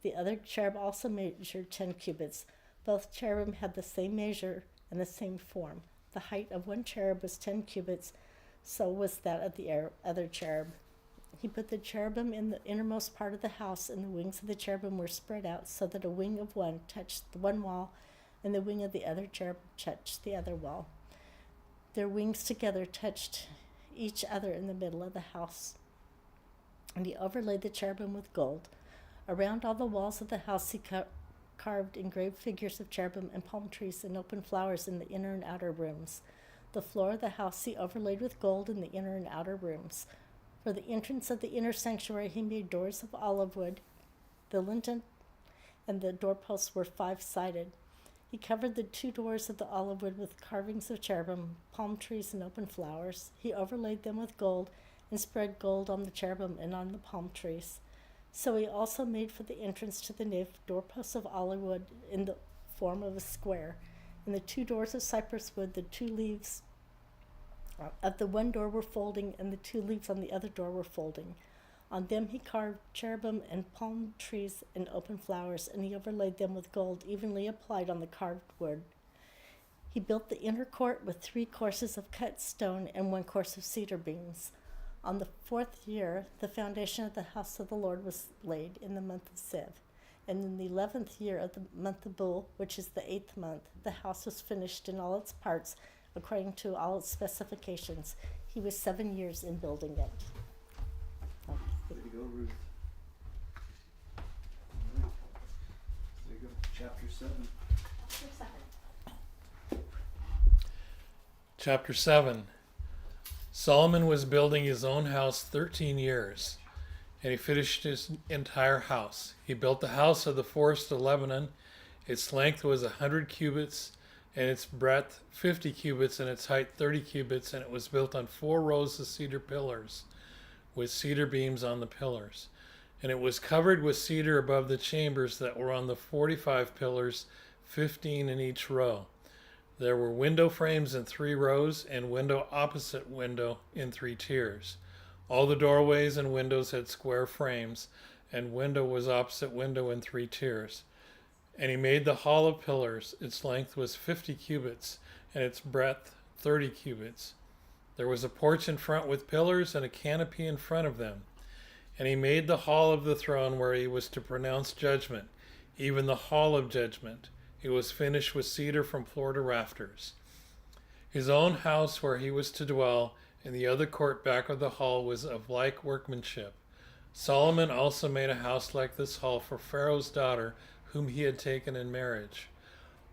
The other cherub also measured 10 cubits. Both cherubim had the same measure and the same form. The height of one cherub was 10 cubits, so was that of the other cherub. He put the cherubim in the innermost part of the house, and the wings of the cherubim were spread out so that a wing of one touched the one wall, and the wing of the other cherub touched the other wall. Their wings together touched each other in the middle of the house. And he overlaid the cherubim with gold. Around all the walls of the house he carved engraved figures of cherubim and palm trees and open flowers in the inner and outer rooms. The floor of the house he overlaid with gold in the inner and outer rooms. For the entrance of the inner sanctuary he made doors of olive wood. The lintel and the doorposts were 5-sided. He covered the 2 doors of the olive wood with carvings of cherubim, palm trees, and open flowers. He overlaid them with gold and spread gold on the cherubim and on the palm trees. So he also made for the entrance to the nave doorposts of olive wood in the form of a square. And the 2 doors of cypress wood, the 2 leaves of the one door were folding, and the 2 leaves on the other door were folding. On them he carved cherubim and palm trees and open flowers, and he overlaid them with gold evenly applied on the carved wood. He built the inner court with 3 courses of cut stone and 1 course of cedar beams. On the 4th year, the foundation of the house of the Lord was laid in the month of Ziv. And in the 11th year of the month of Bul, which is the 8th month, the house was finished in all its parts, according to all its specifications. He was 7 years in building it. Way to go, Ruth. All right. There you go. Chapter 7. Chapter 7. Solomon was building his own house 13 years, and he finished his entire house. He built the house of the forest of Lebanon. Its length was 100 cubits, and its breadth 50 cubits, and its height 30 cubits, and it was built on 4 rows of cedar pillars, with cedar beams on the pillars. And it was covered with cedar above the chambers that were on the 45 pillars, 15 in each row. There were window frames in 3 rows, and window opposite window in 3 tiers. All the doorways and windows had square frames, and window was opposite window in 3 tiers. And he made the hall of pillars. Its length was 50 cubits, and its breadth 30 cubits. There was a porch in front with pillars and a canopy in front of them. And he made the hall of the throne where he was to pronounce judgment, even the hall of judgment. It was finished with cedar from floor to rafters. His own house where he was to dwell in the other court back of the hall was of like workmanship. Solomon also made a house like this hall for Pharaoh's daughter, whom he had taken in marriage.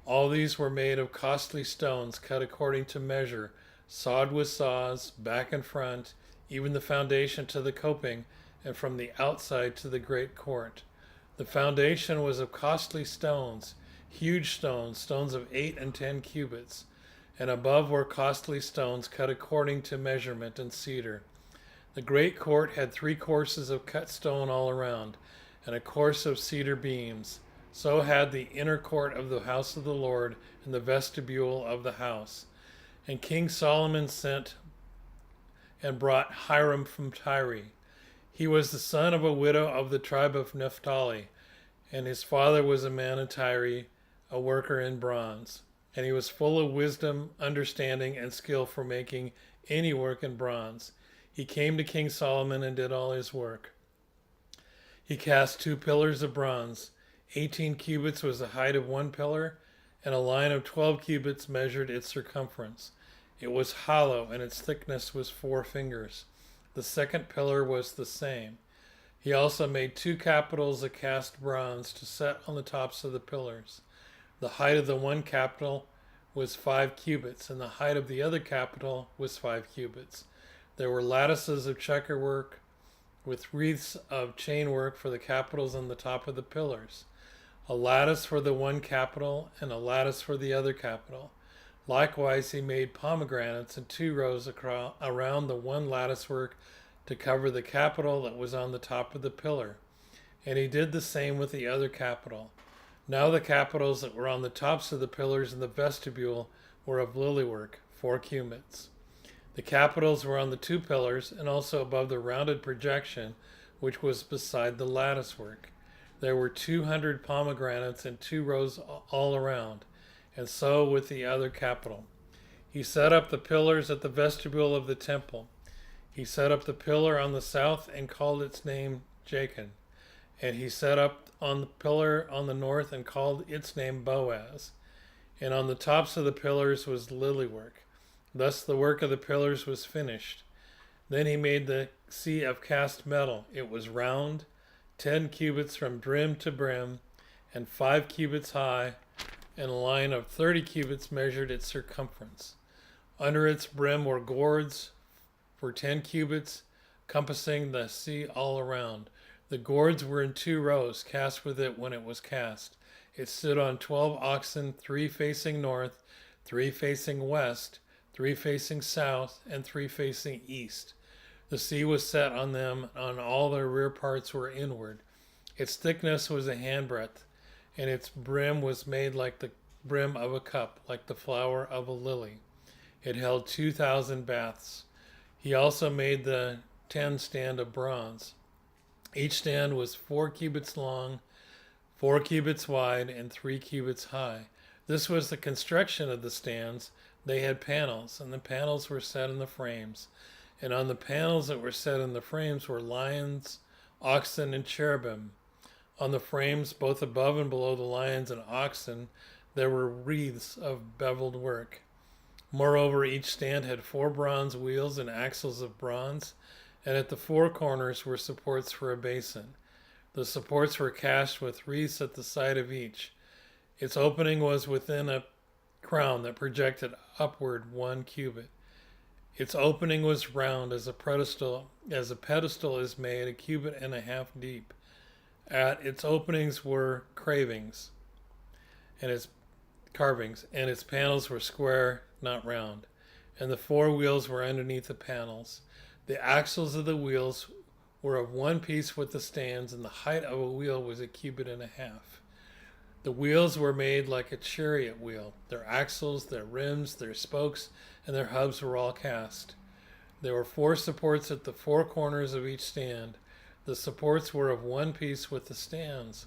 All these were made of costly stones cut according to measure, sawed with saws, back and front, even the foundation to the coping, and from the outside to the great court. The foundation was of costly stones, huge stones, stones of 8 and 10 cubits, and above were costly stones cut according to measurement and cedar. The great court had 3 courses of cut stone all around, and a course of cedar beams. So had the inner court of the house of the Lord and the vestibule of the house. And King Solomon sent and brought Hiram from Tyre. He was the son of a widow of the tribe of Naphtali, and his father was a man in Tyre, a worker in bronze. And he was full of wisdom, understanding, and skill for making any work in bronze. He came to King Solomon and did all his work. He cast 2 pillars of bronze. 18 cubits was the height of one pillar, and a line of 12 cubits measured its circumference. It was hollow, and its thickness was 4 fingers. The second pillar was the same. He also made 2 capitals of cast bronze to set on the tops of the pillars. The height of the one capital was 5 cubits, and the height of the other capital was 5 cubits. There were lattices of checkerwork with wreaths of chainwork for the capitals on the top of the pillars. A lattice for the one capital and a lattice for the other capital. Likewise, he made pomegranates in 2 rows around the one lattice work to cover the capital that was on the top of the pillar. And he did the same with the other capital. Now the capitals that were on the tops of the pillars in the vestibule were of lilywork, 4 cubits. The capitals were on the 2 pillars and also above the rounded projection, which was beside the lattice work. There were 200 pomegranates in 2 rows all around, and so with the other capital. He set up the pillars at the vestibule of the temple. He set up the pillar on the south and called its name Jachin. And he set up on the pillar on the north and called its name Boaz. And on the tops of the pillars was lilywork. Thus the work of the pillars was finished. Then he made the sea of cast metal. It was round, 10 cubits from brim to brim, and 5 cubits high, and a line of 30 cubits measured its circumference. Under its brim were gourds for 10 cubits, compassing the sea all around. The gourds were in 2 rows, cast with it when it was cast. It stood on 12 oxen, 3 facing north, 3 facing west, 3 facing south, and 3 facing east. The sea was set on them, and all their rear parts were inward. Its thickness was a handbreadth, and its brim was made like the brim of a cup, like the flower of a lily. It held 2,000 baths. He also made the 10 stand of bronze. Each stand was 4 cubits long, 4 cubits wide, and 3 cubits high. This was the construction of the stands. They had panels, and the panels were set in the frames. And on the panels that were set in the frames were lions, oxen, and cherubim. On the frames, both above and below the lions and oxen, there were wreaths of beveled work. Moreover, each stand had 4 bronze wheels and axles of bronze, and at the 4 corners were supports for a basin. The supports were cast with wreaths at the side of each. Its opening was within a crown that projected upward 1 cubit. Its opening was round as a pedestal is made 1.5 cubits deep. At its openings were carvings, and its panels were square, not round, and the 4 wheels were underneath the panels. The axles of the wheels were of one piece with the stands, and the height of a wheel was 1.5 cubits. The wheels were made like a chariot wheel. Their axles, their rims, their spokes, and their hubs were all cast. There were 4 supports at the 4 corners of each stand. The supports were of one piece with the stands.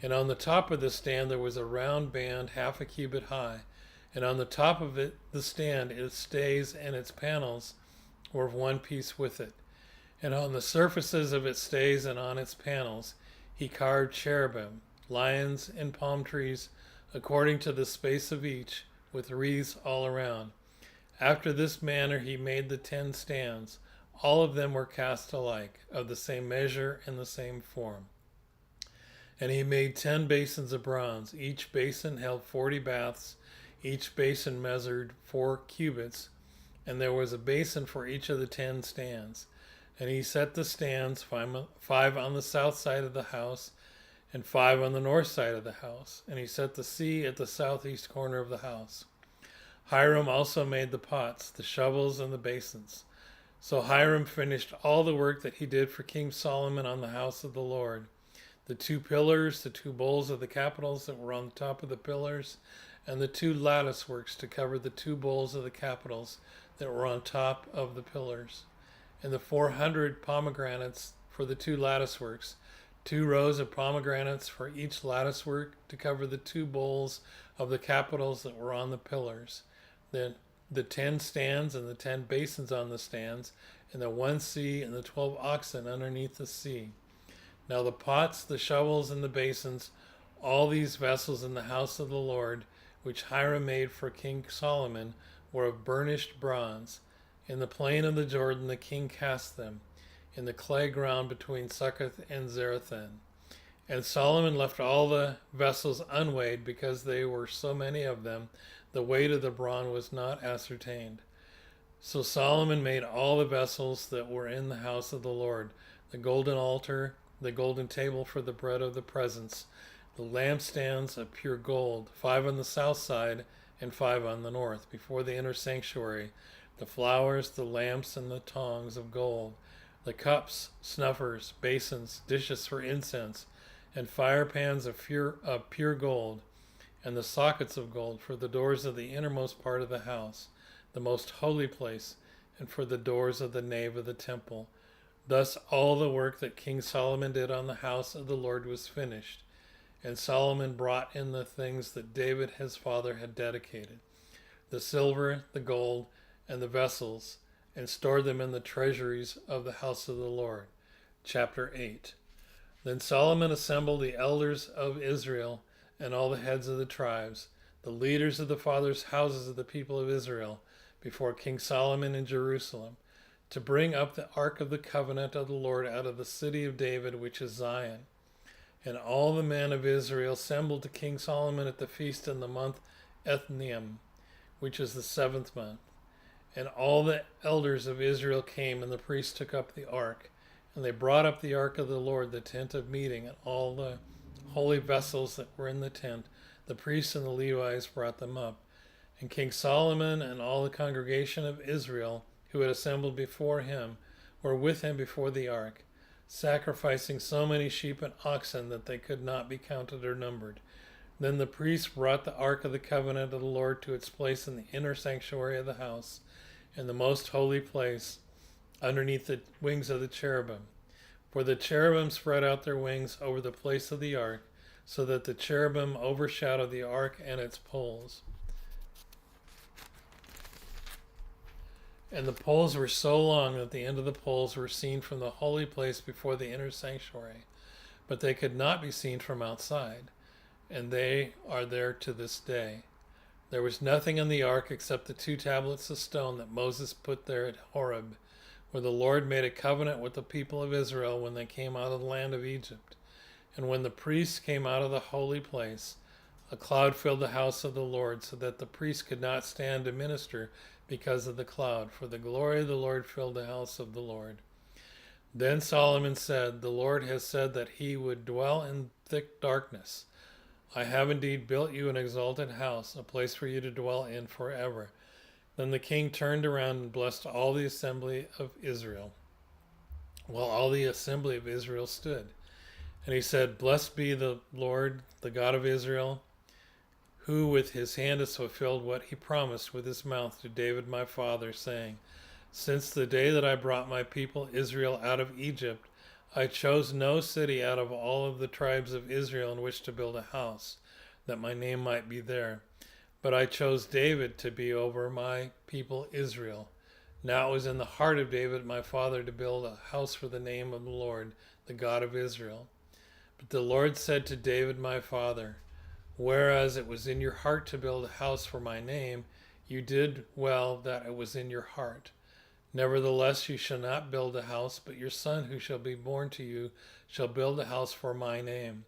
And on the top of the stand there was a round band 1/2 cubit high. And on the top of it, the stand, its stays and its panels were of one piece with it. And on the surfaces of its stays and on its panels he carved cherubim, lions, and palm trees, according to the space of each, with wreaths all around. After this manner he made the 10 stands. All of them were cast alike, of the same measure and the same form. And he made 10 basins of bronze. Each basin held 40 baths. Each basin measured 4 cubits, and there was a basin for each of the 10 stands. And he set the stands, 5 on the south side of the house, and 5 on the north side of the house. And he set the sea at the southeast corner of the house. Hiram also made the pots, the shovels, and the basins. So Hiram finished all the work that he did for King Solomon on the house of the Lord. The 2 pillars, the 2 bowls of the capitals that were on the top of the pillars, and the 2 lattice works to cover the 2 bowls of the capitals that were on top of the pillars. And the 400 pomegranates for the 2 lattice works, 2 rows of pomegranates for each lattice work to cover the 2 bowls of the capitals that were on the pillars. Then the 10 stands and the 10 basins on the stands, and the 1 sea and the 12 oxen underneath the sea. Now the pots, the shovels, and the basins, all these vessels in the house of the Lord, which Hiram made for King Solomon, were of burnished bronze. In the plain of the Jordan the king cast them, in the clay ground between Succoth and Zarethan. And Solomon left all the vessels unweighed, because they were so many of them. The weight of the bronze was not ascertained. So Solomon made all the vessels that were in the house of the Lord, the golden altar, the golden table for the bread of the presence, the lampstands of pure gold, 5 on the south side and 5 on the north, before the inner sanctuary, the flowers, the lamps, and the tongs of gold, the cups, snuffers, basins, dishes for incense, and fire pans of pure gold, and the sockets of gold for the doors of the innermost part of the house, the most holy place, and for the doors of the nave of the temple. Thus all the work that King Solomon did on the house of the Lord was finished. And Solomon brought in the things that David his father had dedicated, the silver, the gold, and the vessels, and stored them in the treasuries of the house of the Lord. Chapter 8. Then Solomon assembled the elders of Israel and all the heads of the tribes, the leaders of the fathers' houses of the people of Israel, before King Solomon in Jerusalem, to bring up the ark of the covenant of the Lord out of the city of David, which is Zion. And all the men of Israel assembled to King Solomon at the feast in the month Ethnium, which is the 7th month. And all the elders of Israel came, and the priests took up the ark. And they brought up the ark of the Lord, the tent of meeting, and all the holy vessels that were in the tent. The priests and the Levites brought them up. And King Solomon and all the congregation of Israel, who had assembled before him, were with him before the ark, sacrificing so many sheep and oxen that they could not be counted or numbered. Then the priests brought the ark of the covenant of the Lord to its place in the inner sanctuary of the house, in the most holy place, underneath the wings of the cherubim. For the cherubim spread out their wings over the place of the ark, so that the cherubim overshadowed the ark and its poles. And the poles were so long that the end of the poles were seen from the holy place before the inner sanctuary, but they could not be seen from outside, and they are there to this day. There was nothing in the ark except the 2 tablets of stone that Moses put there at Horeb, where the Lord made a covenant with the people of Israel when they came out of the land of Egypt. And when the priests came out of the holy place, a cloud filled the house of the Lord, so that the priests could not stand to minister because of the cloud, for the glory of the Lord filled the house of the Lord. Then Solomon said, "The Lord has said that he would dwell in thick darkness. I have indeed built you an exalted house, a place for you to dwell in forever." Then the king turned around and blessed all the assembly of Israel, while all the assembly of Israel stood. And he said, "Blessed be the Lord, the God of Israel, who with his hand has fulfilled what he promised with his mouth to David my father, saying, Since the day that I brought my people Israel out of Egypt, I chose no city out of all of the tribes of Israel in which to build a house, that my name might be there. But I chose David to be over my people Israel. Now it was in the heart of David my father to build a house for the name of the Lord, the God of Israel. But the Lord said to David my father, Whereas it was in your heart to build a house for my name, You did well that it was in your heart. Nevertheless, you shall not build a house, but your son who shall be born to you shall build a house for my name.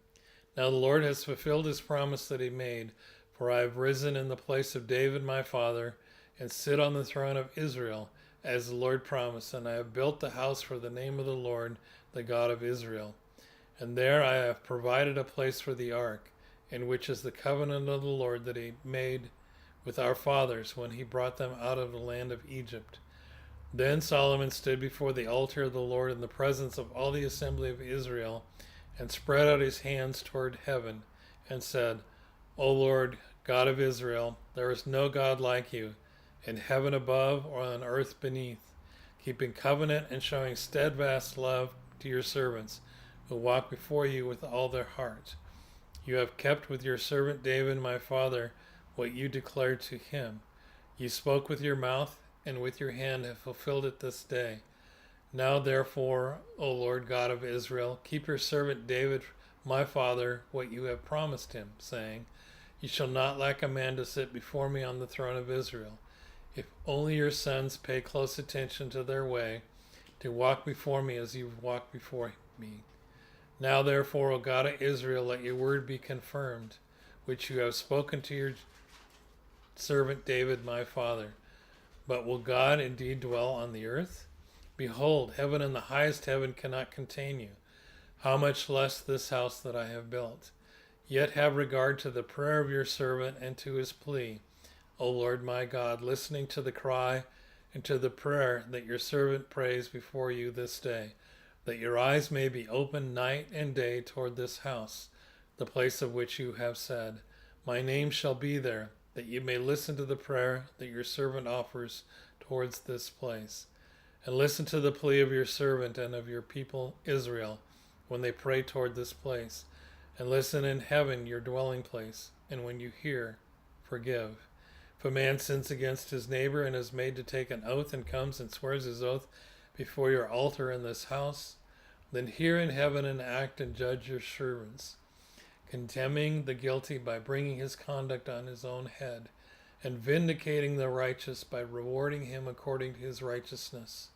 Now the Lord has fulfilled his promise that he made, for I have risen in the place of David my father, and sit on the throne of Israel, as the Lord promised, and I have built the house for the name of the Lord, the God of Israel. And there I have provided a place for the ark, in which is the covenant of the Lord that he made with our fathers when he brought them out of the land of Egypt. Then Solomon stood before the altar of the Lord in the presence of all the assembly of Israel, and spread out his hands toward heaven, and said, O Lord, God of Israel, there is no God like you, in heaven above or on earth beneath, keeping covenant and showing steadfast love to your servants, who walk before you with all their heart. You have kept with your servant David my father what you declared to him. You spoke with your mouth, and with your hand have fulfilled it this day. Now therefore, O Lord God of Israel, keep your servant David my father what you have promised him, saying, You shall not lack a man to sit before me on the throne of Israel. If only your sons pay close attention to their way, to walk before me as you've walked before me. Now therefore, O God of Israel, let your word be confirmed, which you have spoken to your servant David my father. But will God indeed dwell on the earth? Behold, heaven and the highest heaven cannot contain you. How much less this house that I have built? Yet have regard to the prayer of your servant and to his plea, O Lord my God, listening to the cry and to the prayer that your servant prays before you this day, that your eyes may be open night and day toward this house, the place of which you have said, My name shall be there, that you may listen to the prayer that your servant offers towards this place. And listen to the plea of your servant and of your people Israel when they pray toward this place. And listen in heaven, your dwelling place, and when you hear, forgive. If a man sins against his neighbor and is made to take an oath and comes and swears his oath before your altar in this house, then hear in heaven and act and judge your servants, condemning the guilty by bringing his conduct on his own head, and vindicating the righteous by rewarding him according to his righteousness.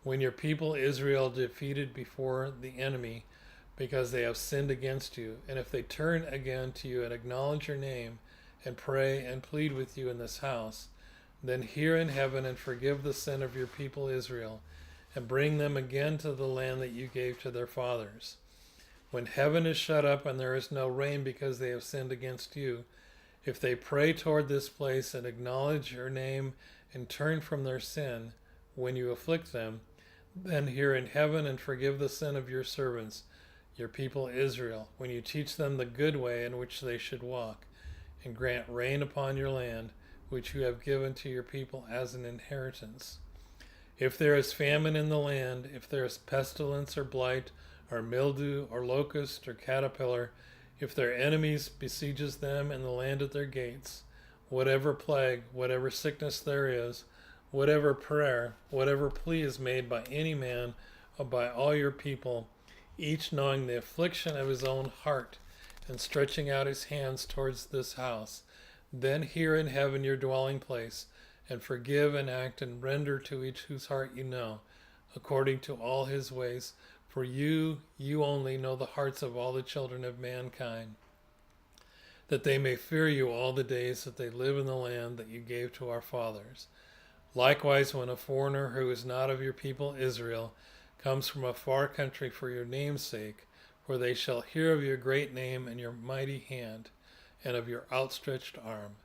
When your people Israel defeated before the enemy, because they have sinned against you, and if they turn again to you and acknowledge your name, and pray and plead with you in this house, then hear in heaven and forgive the sin of your people Israel, and bring them again to the land that you gave to their fathers. When heaven is shut up and there is no rain because they have sinned against you, if they pray toward this place and acknowledge your name and turn from their sin when you afflict them, then hear in heaven and forgive the sin of your servants, your people Israel, when you teach them the good way in which they should walk, and grant rain upon your land, which you have given to your people as an inheritance. If there is famine in the land, if there is pestilence or blight, or mildew, or locust, or caterpillar, if their enemies besieges them in the land at their gates, whatever plague, whatever sickness there is, whatever prayer, whatever plea is made by any man or by all your people, each knowing the affliction of his own heart, and stretching out his hands towards this house, then hear in heaven your dwelling place, and forgive and act and render to each whose heart you know, according to all his ways, for you only know the hearts of all the children of mankind, that they may fear you all the days that they live in the land that you gave to our fathers. Likewise, when a foreigner who is not of your people Israel comes from a far country for your name's sake, for they shall hear of your great name and your mighty hand, and of your outstretched arm.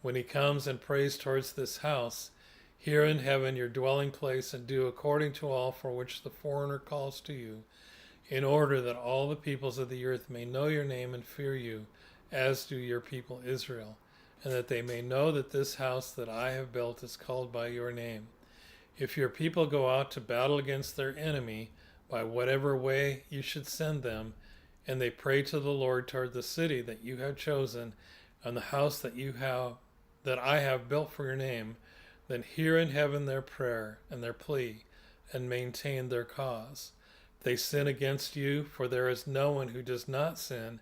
When he comes and prays towards this house, hear in heaven your dwelling place, and do according to all for which the foreigner calls to you, in order that all the peoples of the earth may know your name and fear you, as do your people Israel, and that they may know that this house that I have built is called by your name. If your people go out to battle against their enemy, by whatever way you should send them, and they pray to the Lord toward the city that you have chosen, and the house that I have built for your name, then hear in heaven their prayer and their plea, and maintain their cause. If they sin against you, for there is no one who does not sin,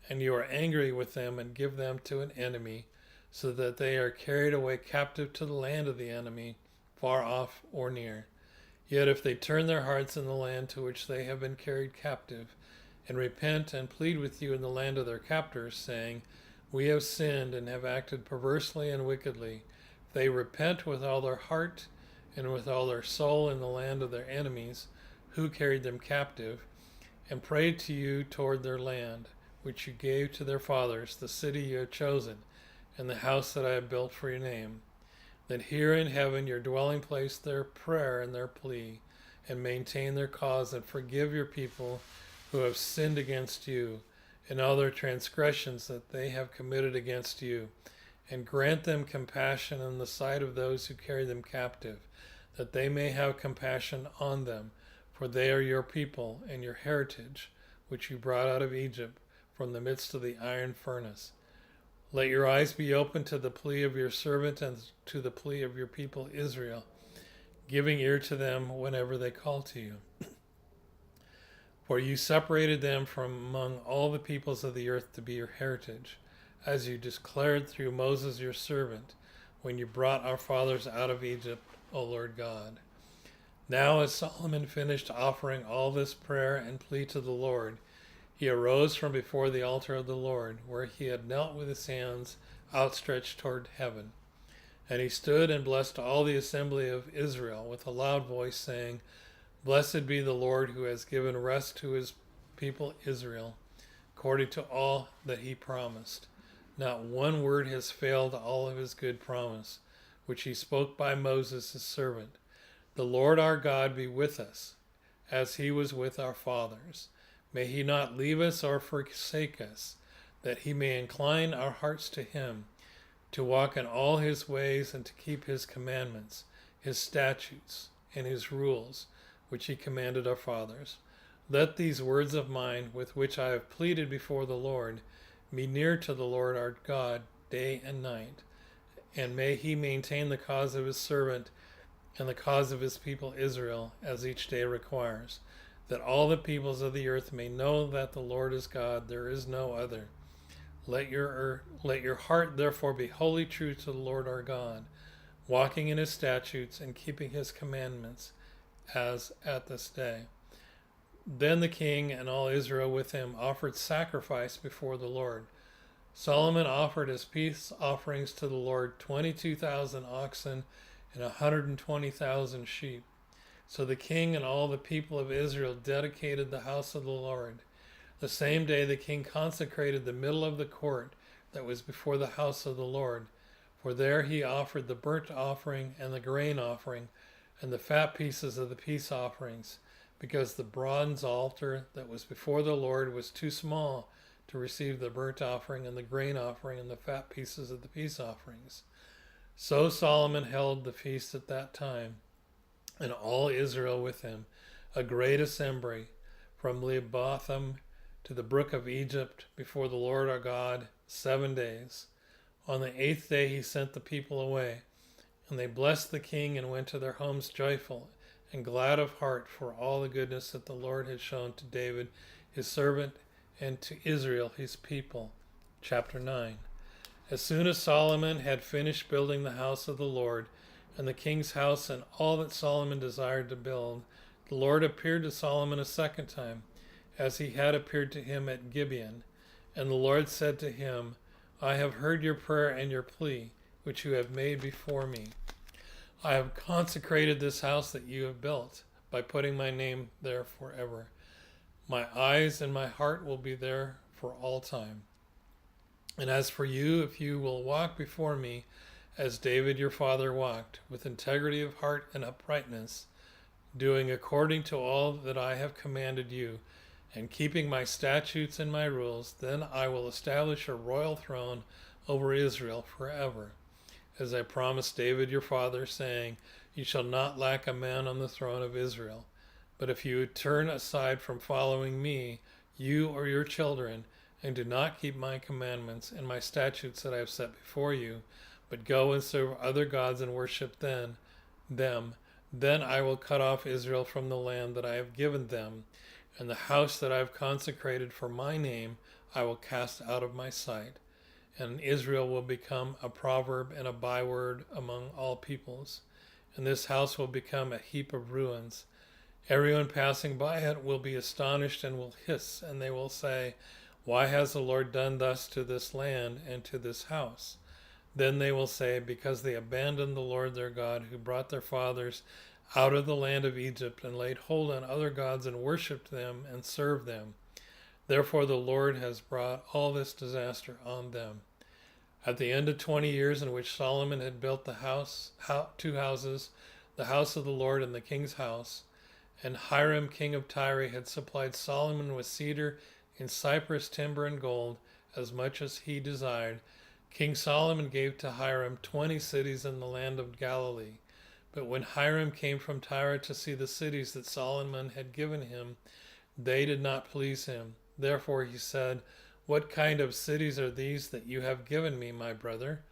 and you are angry with them and give them to an enemy, so that they are carried away captive to the land of the enemy, far off or near. Yet if they turn their hearts in the land to which they have been carried captive, and repent and plead with you in the land of their captors, saying, we have sinned and have acted perversely and wickedly, if they repent with all their heart and with all their soul in the land of their enemies, who carried them captive, and prayed to you toward their land, which you gave to their fathers, the city you have chosen, and the house that I have built for your name, then hear in heaven your dwelling place their prayer and their plea, and maintain their cause, and forgive your people who have sinned against you, and all their transgressions that they have committed against you, and grant them compassion in the sight of those who carry them captive, that they may have compassion on them, for they are your people and your heritage, which you brought out of Egypt from the midst of the iron furnace. Let your eyes be open to the plea of your servant and to the plea of your people Israel, giving ear to them whenever they call to you. For you separated them from among all the peoples of the earth to be your heritage, as you declared through Moses your servant, when you brought our fathers out of Egypt, O Lord God. Now as Solomon finished offering all this prayer and plea to the Lord, he arose from before the altar of the Lord, where he had knelt with his hands outstretched toward heaven. And he stood and blessed all the assembly of Israel with a loud voice, saying, Blessed be the Lord who has given rest to his people Israel, according to all that he promised. Not one word has failed all of his good promise, which he spoke by Moses his servant. The Lord our God be with us, as he was with our fathers. May he not leave us or forsake us, that he may incline our hearts to him, to walk in all his ways and to keep his commandments, his statutes, and his rules, which he commanded our fathers. Let these words of mine, with which I have pleaded before the Lord, be near to the Lord our God day and night, and may he maintain the cause of his servant and the cause of his people Israel, as each day requires, that all the peoples of the earth may know that the Lord is God, there is no other. Let your heart therefore be wholly true to the Lord our God, walking in his statutes and keeping his commandments, as at this day. Then the king and all Israel with him offered sacrifice before the Lord. Solomon offered as peace offerings to the Lord 22,000 oxen and 120,000 sheep. So the king and all the people of Israel dedicated the house of the Lord. The same day the king consecrated the middle of the court that was before the house of the Lord, for there he offered the burnt offering and the grain offering and the fat pieces of the peace offerings, because the bronze altar that was before the Lord was too small to receive the burnt offering and the grain offering and the fat pieces of the peace offerings. So Solomon held the feast at that time, and all Israel with him, a great assembly, from Lebaotham to the brook of Egypt, before the Lord our God, 7 days. On the 8th day he sent the people away, and they blessed the king and went to their homes joyful and glad of heart for all the goodness that the Lord had shown to David his servant and to Israel his people. Chapter 9. As soon as Solomon had finished building the house of the Lord, and the king's house and all that Solomon desired to build, the Lord appeared to Solomon a second time, as he had appeared to him at Gibeon. And the Lord said to him, I have heard your prayer and your plea, which you have made before me. I have consecrated this house that you have built, by putting my name there forever. My eyes and my heart will be there for all time. And as for you, if you will walk before me, as David your father walked, with integrity of heart and uprightness, doing according to all that I have commanded you, and keeping my statutes and my rules, then I will establish a royal throne over Israel forever, as I promised David your father, saying, You shall not lack a man on the throne of Israel. But if you turn aside from following me, you or your children, and do not keep my commandments and my statutes that I have set before you, but go and serve other gods and worship them, then I will cut off Israel from the land that I have given them, and the house that I have consecrated for my name I will cast out of my sight. and Israel will become a proverb and a byword among all peoples. And this house will become a heap of ruins. Everyone passing by it will be astonished and will hiss, and they will say, "Why has the Lord done thus to this land and to this house?" Then they will say, "Because they abandoned the Lord their God, who brought their fathers out of the land of Egypt, and laid hold on other gods and worshipped them and served them. Therefore the Lord has brought all this disaster on them." At the end of 20 years in which Solomon had built the two houses, the house of the Lord and the king's house, and Hiram king of Tyre had supplied Solomon with cedar and cypress timber and gold, as much as he desired, King Solomon gave to Hiram 20 cities in the land of Galilee. But when Hiram came from Tyre to see the cities that Solomon had given him, they did not please him. Therefore he said, "What kind of cities are these that you have given me, my brother?"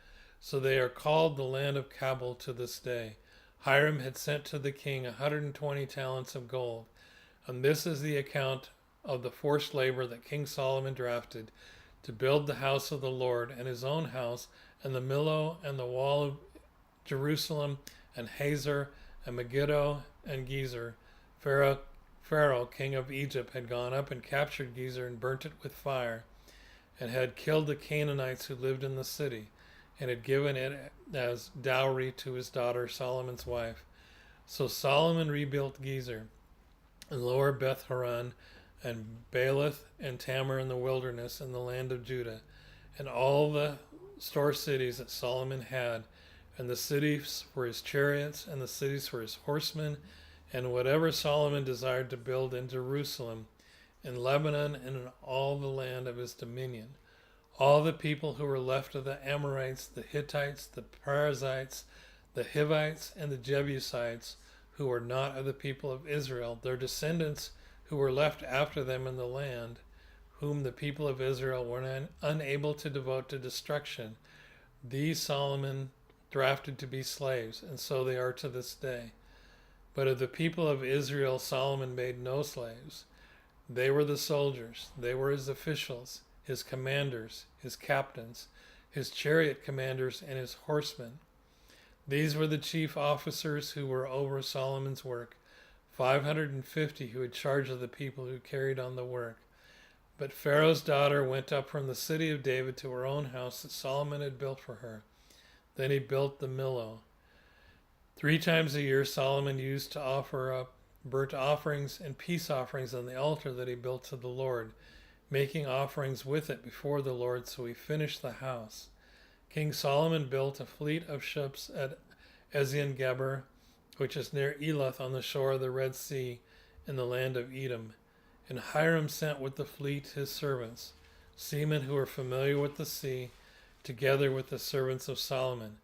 So they are called the land of Cabul to this day. Hiram had sent to the king 120 talents of gold. And this is the account of the forced labor that King Solomon drafted to build the house of the Lord and his own house, and the Millo and the wall of Jerusalem, and Hazor and Megiddo and Gezer. Pharaoh, king of Egypt, had gone up and captured Gezer and burnt it with fire, and had killed the Canaanites who lived in the city, and had given it as dowry to his daughter Solomon's wife. So Solomon rebuilt Gezer, and lower Beth Horon, and Baalath and Tamar in the wilderness in the land of Judah, and all the store cities that Solomon had, and the cities for his chariots, and the cities for his horsemen, and whatever Solomon desired to build in Jerusalem, in Lebanon, and in all the land of his dominion. All the people who were left of the Amorites, the Hittites, the Perizzites, the Hivites, and the Jebusites, who were not of the people of Israel, their descendants who were left after them in the land, whom the people of Israel were unable to devote to destruction, these Solomon drafted to be slaves, and so they are to this day. But of the people of Israel Solomon made no slaves. They were the soldiers, they were his officials, his commanders, his captains, his chariot commanders, and his horsemen. These were the chief officers who were over Solomon's work, 550 who had charge of the people who carried on the work. But Pharaoh's daughter went up from the city of David to her own house that Solomon had built for her. Then he built the Millo. 3 times a year Solomon used to offer up burnt offerings and peace offerings on the altar that he built to the Lord, making offerings with it before the Lord, so he finished the house. King Solomon built a fleet of ships at Ezion-Geber, which is near Elath on the shore of the Red Sea in the land of Edom. And Hiram sent with the fleet his servants, seamen who were familiar with the sea, together with the servants of Solomon.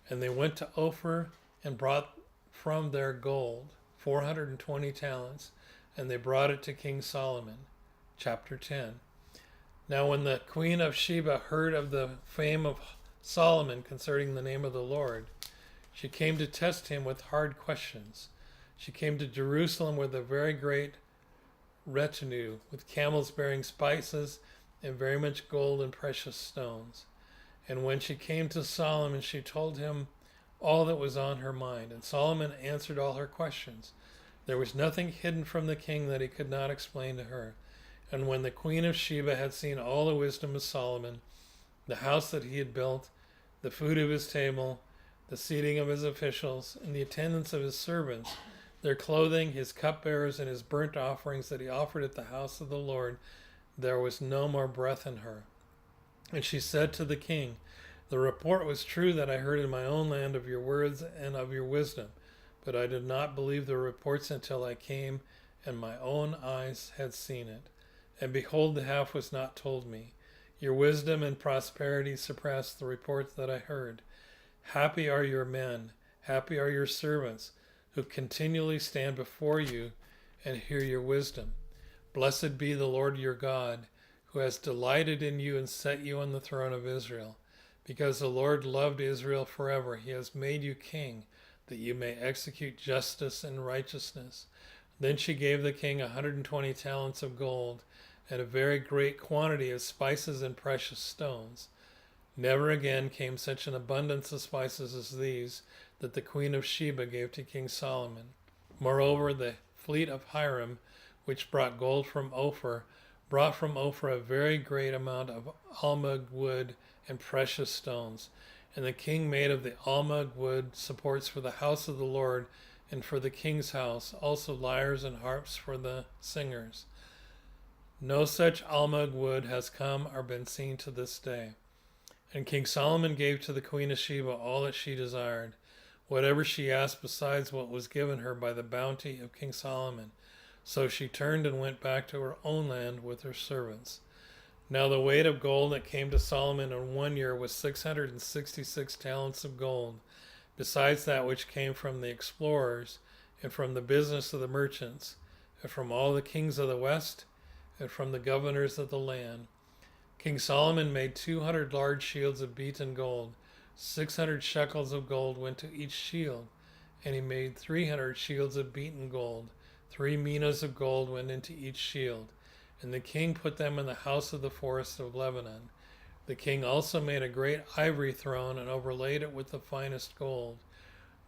And they went to Ophir and brought from their gold 420 talents, and they brought it to King Solomon. Chapter 10. Now when the queen of Sheba heard of the fame of Solomon concerning the name of the Lord, she came to test him with hard questions. She came to Jerusalem with a very great retinue, with camels bearing spices and very much gold and precious stones. And when she came to Solomon, she told him all that was on her mind, and Solomon answered all her questions. There was nothing hidden from the king that he could not explain to her. And when the queen of Sheba had seen all the wisdom of Solomon, the house that he had built, the food of his table, the seating of his officials, and the attendance of his servants, their clothing, his cupbearers, and his burnt offerings that he offered at the house of the Lord, there was no more breath in her. And she said to the king, "The report was true that I heard in my own land of your words and of your wisdom, but I did not believe the reports until I came and my own eyes had seen it. And behold, the half was not told me. Your wisdom and prosperity surpassed the reports that I heard. Happy are your men, happy are your servants, who continually stand before you and hear your wisdom. Blessed be the Lord your God, who has delighted in you and set you on the throne of Israel. Because the Lord loved Israel forever, he has made you king, that you may execute justice and righteousness." Then she gave the king 120 talents of gold, and a very great quantity of spices and precious stones. Never again came such an abundance of spices as these that the queen of Sheba gave to King Solomon. Moreover, the fleet of Hiram, which brought gold from Ophir, brought from Ophir a very great amount of almug wood and precious stones. And the king made of the almug wood supports for the house of the Lord and for the king's house, also lyres and harps for the singers. No such almug wood has come or been seen to this day. And King Solomon gave to the queen of Sheba all that she desired, whatever she asked besides what was given her by the bounty of King Solomon. So she turned and went back to her own land with her servants. Now the weight of gold that came to Solomon in 1 year was 666 talents of gold, besides that which came from the explorers, and from the business of the merchants, and from all the kings of the west, and from the governors of the land. King Solomon made 200 large shields of beaten gold. 600 shekels of gold went to each shield, and he made 300 shields of beaten gold. 3 minas of gold went into each shield, and the king put them in the house of the forest of Lebanon. The king also made a great ivory throne and overlaid it with the finest gold.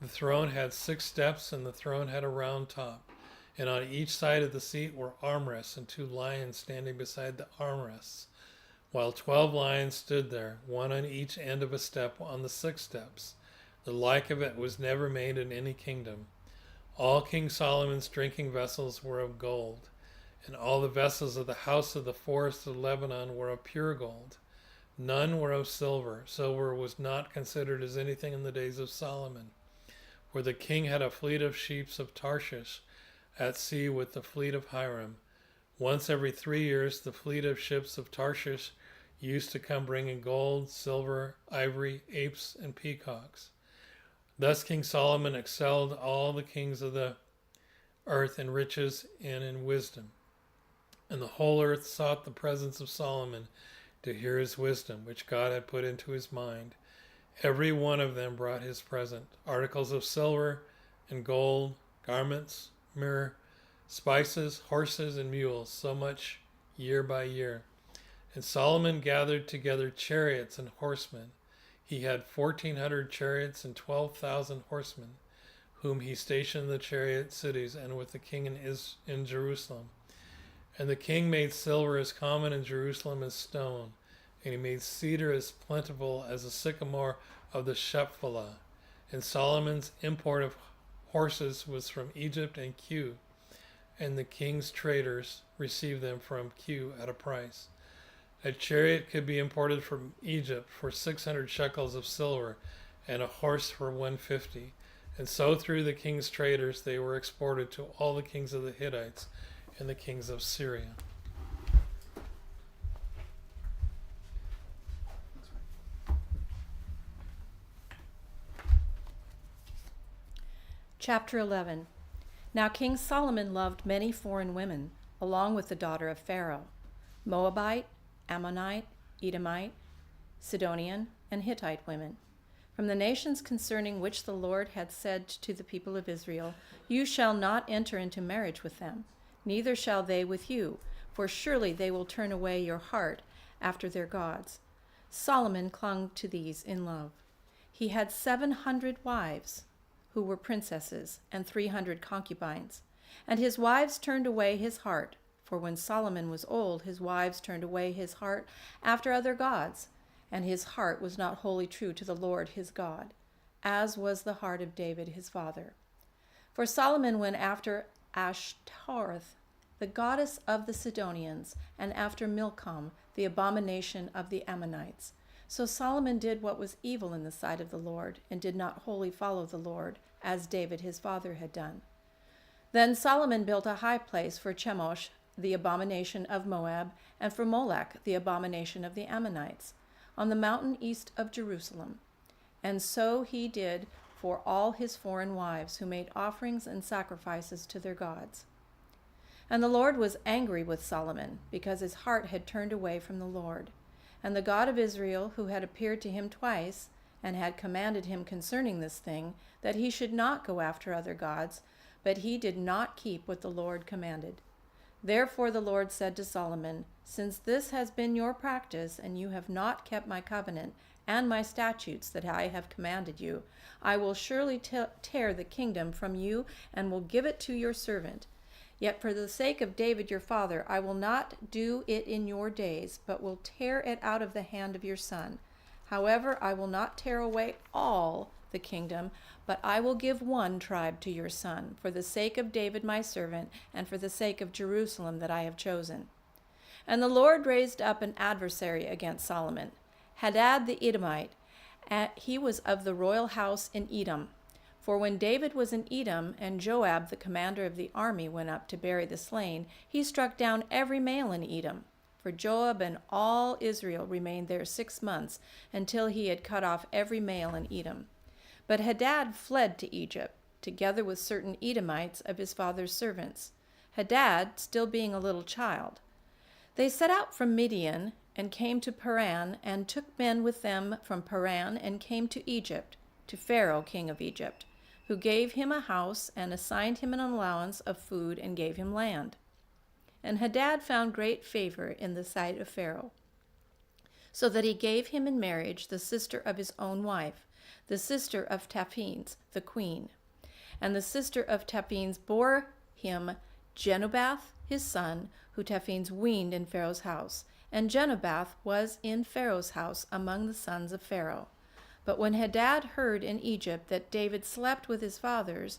The throne had 6 steps, and the throne had a round top, and on each side of the seat were armrests and 2 lions standing beside the armrests, while 12 lions stood there, one on each end of a step on the 6 steps. The like of it was never made in any kingdom. All King Solomon's drinking vessels were of gold, and all the vessels of the house of the forest of Lebanon were of pure gold. None were of silver. Silver was not considered as anything in the days of Solomon. For the king had a fleet of ships of Tarshish at sea with the fleet of Hiram. Once every 3 years the fleet of ships of Tarshish used to come bringing gold, silver, ivory, apes, and peacocks. Thus King Solomon excelled all the kings of the earth in riches and in wisdom. And the whole earth sought the presence of Solomon to hear his wisdom, which God had put into his mind. Every one of them brought his present, articles of silver and gold, garments, myrrh, spices, horses, and mules, so much year by year. And Solomon gathered together chariots and horsemen. He had 1,400 chariots and 12,000 horsemen, whom he stationed in the chariot cities and with the king in Jerusalem. And the king made silver as common in Jerusalem as stone, and he made cedar as plentiful as the sycamore of the Shephelah. And Solomon's import of horses was from Egypt and Kue, and the king's traders received them from Kue at a price. A chariot could be imported from Egypt for 600 shekels of silver, and a horse for 150. And so through the king's traders they were exported to all the kings of the Hittites and the kings of Syria. Chapter 11. Now King Solomon loved many foreign women, along with the daughter of Pharaoh, Moabite, Ammonite, Edomite, Sidonian, and Hittite women, from the nations concerning which the Lord had said to the people of Israel, "You shall not enter into marriage with them, neither shall they with you, for surely they will turn away your heart after their gods." Solomon clung to these in love. He had 700 wives, who were princesses, and 300 concubines. And his wives turned away his heart, for when Solomon was old, his wives turned away his heart after other gods, and his heart was not wholly true to the Lord his God, as was the heart of David his father. For Solomon went after Ashtaroth, the goddess of the Sidonians, and after Milcom, the abomination of the Ammonites. So Solomon did what was evil in the sight of the Lord, and did not wholly follow the Lord, as David his father had done. Then Solomon built a high place for Chemosh, the abomination of Moab, and for Molech, the abomination of the Ammonites, on the mountain east of Jerusalem. And so he did for all his foreign wives, who made offerings and sacrifices to their gods. And the Lord was angry with Solomon, because his heart had turned away from the Lord. And the God of Israel, who had appeared to him twice, and had commanded him concerning this thing, that he should not go after other gods, but he did not keep what the Lord commanded. Therefore the Lord said to Solomon, Since this has been your practice, and you have not kept my covenant and my statutes that I have commanded you, I will surely tear the kingdom from you and will give it to your servant. Yet for the sake of David your father, I will not do it in your days, but will tear it out of the hand of your son. However, I will not tear away all the kingdom, but I will give one tribe to your son, for the sake of David my servant, and for the sake of Jerusalem that I have chosen. And the Lord raised up an adversary against Solomon, Hadad the Edomite. He was of the royal house in Edom. For when David was in Edom, and Joab the commander of the army went up to bury the slain, he struck down every male in Edom. For Joab and all Israel remained there 6 months, until he had cut off every male in Edom. But Hadad fled to Egypt, together with certain Edomites of his father's servants, Hadad still being a little child. They set out from Midian and came to Paran, and took men with them from Paran, and came to Egypt, to Pharaoh king of Egypt, who gave him a house and assigned him an allowance of food and gave him land. And Hadad found great favor in the sight of Pharaoh, so that he gave him in marriage the sister of his own wife, the sister of Taphanes, the queen. And the sister of Taphanes bore him Genubath, his son, who Taphanes weaned in Pharaoh's house. And Genubath was in Pharaoh's house among the sons of Pharaoh. But when Hadad heard in Egypt that David slept with his fathers,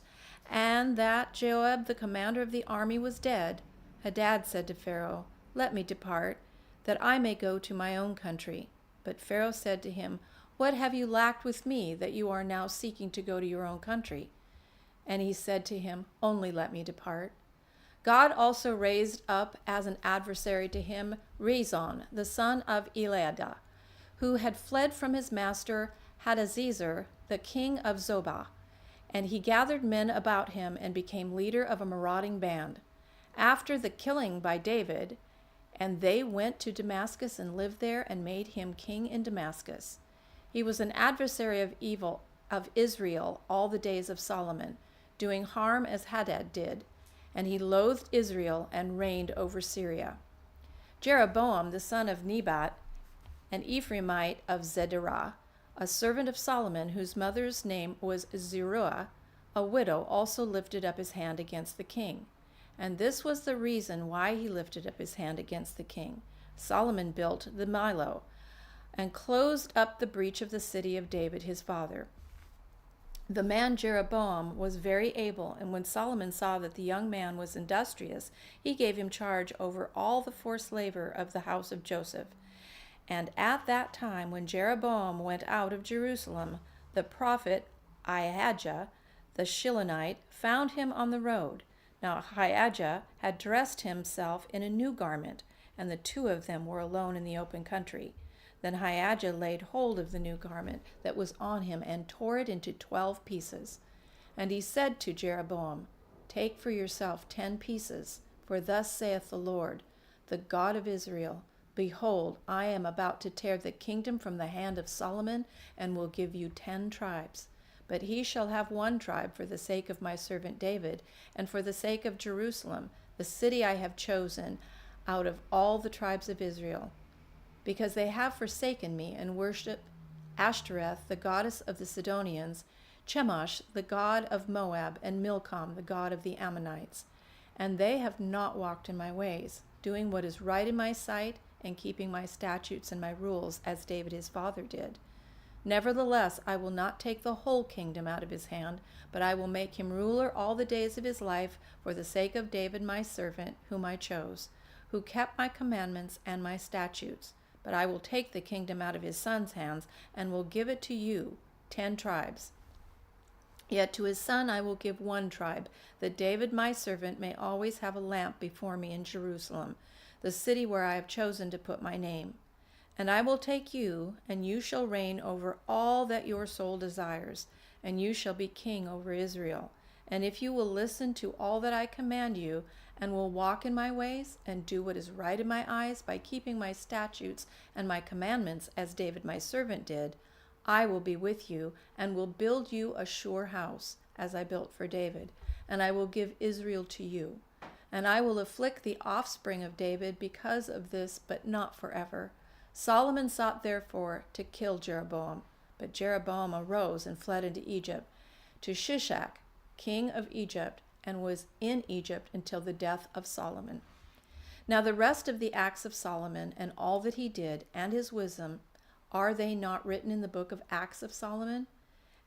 and that Joab the commander of the army was dead, Hadad said to Pharaoh, "Let me depart, that I may go to my own country." But Pharaoh said to him, "What have you lacked with me, that you are now seeking to go to your own country?" And he said to him, "Only let me depart." God also raised up as an adversary to him Rezon, the son of Eliada, who had fled from his master Hadazezer, the king of Zobah. And he gathered men about him and became leader of a marauding band. After the killing by David, and they went to Damascus and lived there and made him king in Damascus. He was an adversary of evil of Israel all the days of Solomon, doing harm as Hadad did. And he loathed Israel and reigned over Syria. Jeroboam, the son of Nebat, an Ephraimite of Zedorah, a servant of Solomon, whose mother's name was Zeruiah, a widow, also lifted up his hand against the king. And this was the reason why he lifted up his hand against the king. Solomon built the Millo, and closed up the breach of the city of David his father. The man Jeroboam was very able, and when Solomon saw that the young man was industrious, he gave him charge over all the forced labor of the house of Joseph. And at that time, when Jeroboam went out of Jerusalem, the prophet Ahijah the Shilonite found him on the road. Now Ahijah had dressed himself in a new garment, and the two of them were alone in the open country. Then Ahijah laid hold of the new garment that was on him and tore it into 12 pieces. And he said to Jeroboam, "Take for yourself 10 pieces, for thus saith the Lord, the God of Israel, Behold, I am about to tear the kingdom from the hand of Solomon, and will give you 10 tribes. But he shall have 1 tribe for the sake of my servant David, and for the sake of Jerusalem, the city I have chosen out of all the tribes of Israel. Because they have forsaken me and worshipped Ashtoreth, the goddess of the Sidonians, Chemosh, the god of Moab, and Milcom, the god of the Ammonites. And they have not walked in my ways, doing what is right in my sight, and keeping my statutes and my rules, as David his father did. Nevertheless, I will not take the whole kingdom out of his hand, but I will make him ruler all the days of his life, for the sake of David my servant, whom I chose, who kept my commandments and my statutes. But I will take the kingdom out of his son's hands, and will give it to you, 10 tribes. Yet to his son I will give 1 tribe, that David my servant may always have a lamp before me in Jerusalem, the city where I have chosen to put my name. And I will take you, and you shall reign over all that your soul desires, and you shall be king over Israel. And if you will listen to all that I command you, and will walk in my ways, and do what is right in my eyes by keeping my statutes and my commandments, as David my servant did, I will be with you, and will build you a sure house, as I built for David, and I will give Israel to you. and I will afflict the offspring of David because of this, but not forever. Solomon sought therefore to kill Jeroboam, but Jeroboam arose and fled into Egypt, to Shishak, king of Egypt, and was in Egypt until the death of Solomon. Now the rest of the acts of Solomon, and all that he did, and his wisdom, are they not written in the book of Acts of Solomon?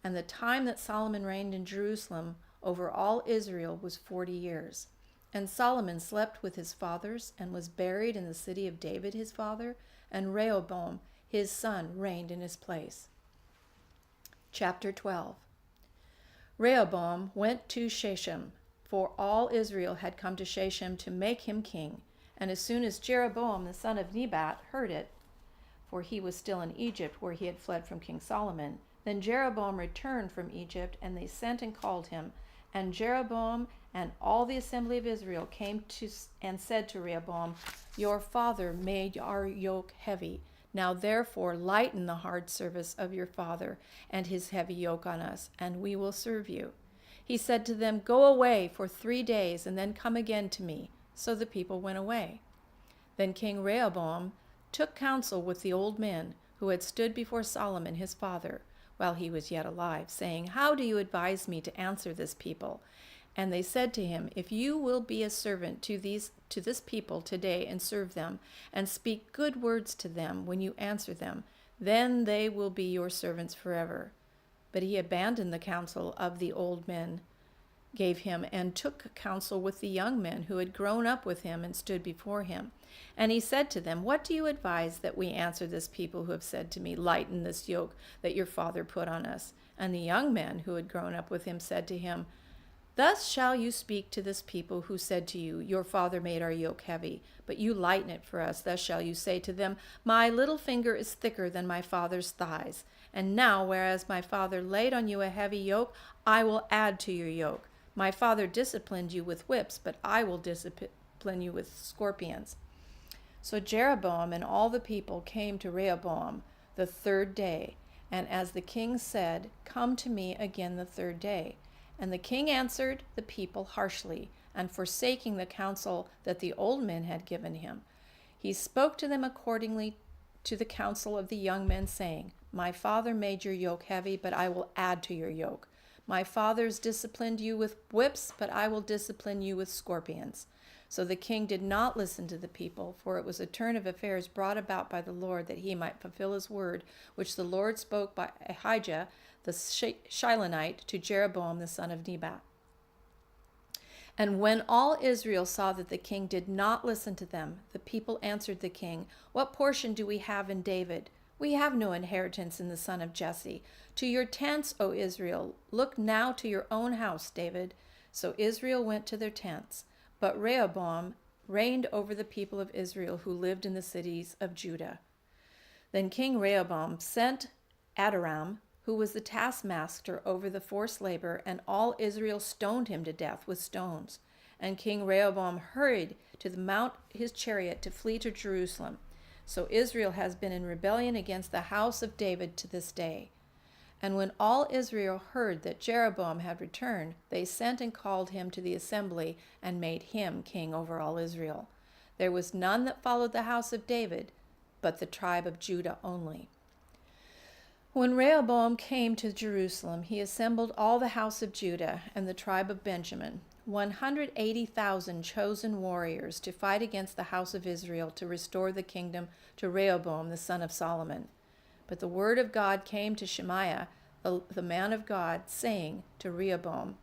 And the time that Solomon reigned in Jerusalem over all Israel was 40 years. And Solomon slept with his fathers, and was buried in the city of David his father, and Rehoboam his son reigned in his place. Chapter 12. Rehoboam went to Shechem, for all Israel had come to Shechem to make him king. And as soon as Jeroboam the son of Nebat heard it, for he was still in Egypt where he had fled from King Solomon, then Jeroboam returned from Egypt, and they sent and called him. And Jeroboam and all the assembly of Israel came to and said to Rehoboam, Your father made our yoke heavy. Now therefore lighten the hard service of your father and his heavy yoke on us, and we will serve you. He said to them, Go away for 3 days, and then come again to me. So the people went away. Then King Rehoboam took counsel with the old men who had stood before Solomon his father while he was yet alive, saying, How do you advise me to answer this people? And they said to him, If you will be a servant to this people today and serve them, and speak good words to them when you answer them, then they will be your servants forever. But he abandoned the counsel of the old men gave him, and took counsel with the young men who had grown up with him and stood before him. And he said to them, What do you advise that we answer this people who have said to me, Lighten this yoke that your father put on us? And the young men who had grown up with him said to him, Thus shall you speak to this people who said to you, Your father made our yoke heavy, but you lighten it for us. Thus shall you say to them, My little finger is thicker than my father's thighs. And now, whereas my father laid on you a heavy yoke, I will add to your yoke. My father disciplined you with whips, but I will discipline you with scorpions. So Jeroboam and all the people came to Rehoboam the 3rd day, and as the king said, Come to me again the 3rd day. And the king answered the people harshly, and forsaking the counsel that the old men had given him, he spoke to them accordingly to the counsel of the young men, saying, My father made your yoke heavy, but I will add to your yoke. My fathers disciplined you with whips, but I will discipline you with scorpions. So the king did not listen to the people, for it was a turn of affairs brought about by the Lord, that he might fulfill his word, which the Lord spoke by Ahijah the Shilonite to Jeroboam the son of Nebat. And when all Israel saw that the king did not listen to them, the people answered the king, What portion do we have in David? We have no inheritance in the son of Jesse. To your tents, O Israel. Look now to your own house, David. So Israel went to their tents. But Rehoboam reigned over the people of Israel who lived in the cities of Judah. Then King Rehoboam sent Adoram, who was the taskmaster over the forced labor, and all Israel stoned him to death with stones. And King Rehoboam hurried to mount his chariot to flee to Jerusalem. So Israel has been in rebellion against the house of David to this day. And when all Israel heard that Jeroboam had returned, they sent and called him to the assembly and made him king over all Israel. There was none that followed the house of David, but the tribe of Judah only. When Rehoboam came to Jerusalem, he assembled all the house of Judah and the tribe of Benjamin, 180,000 chosen warriors, to fight against the house of Israel, to restore the kingdom to Rehoboam the son of Solomon. But the word of God came to Shemaiah, the man of God, saying to Rehoboam,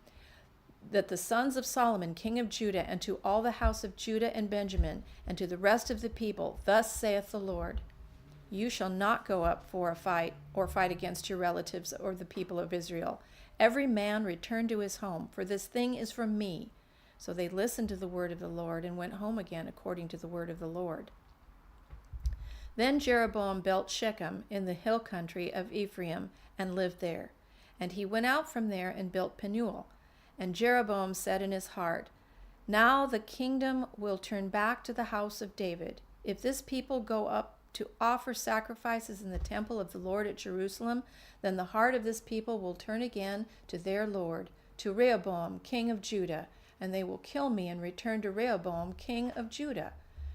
that the sons of Solomon, king of Judah, and to all the house of Judah and Benjamin, and to the rest of the people, Thus saith the Lord, You shall not go up for a fight, or fight against your relatives or the people of Israel. Every man return to his home, for this thing is from me. So they listened to the word of the Lord, and went home again according to the word of the Lord. Then Jeroboam built Shechem in the hill country of Ephraim, and lived there. And he went out from there and built Penuel. And Jeroboam said in his heart, Now the kingdom will turn back to the house of David. If this people go up to offer sacrifices in the temple of the Lord at Jerusalem, then the heart of this people will turn again to their Lord, to Rehoboam, king of Judah, and they will kill me and return to Rehoboam, king of Judah."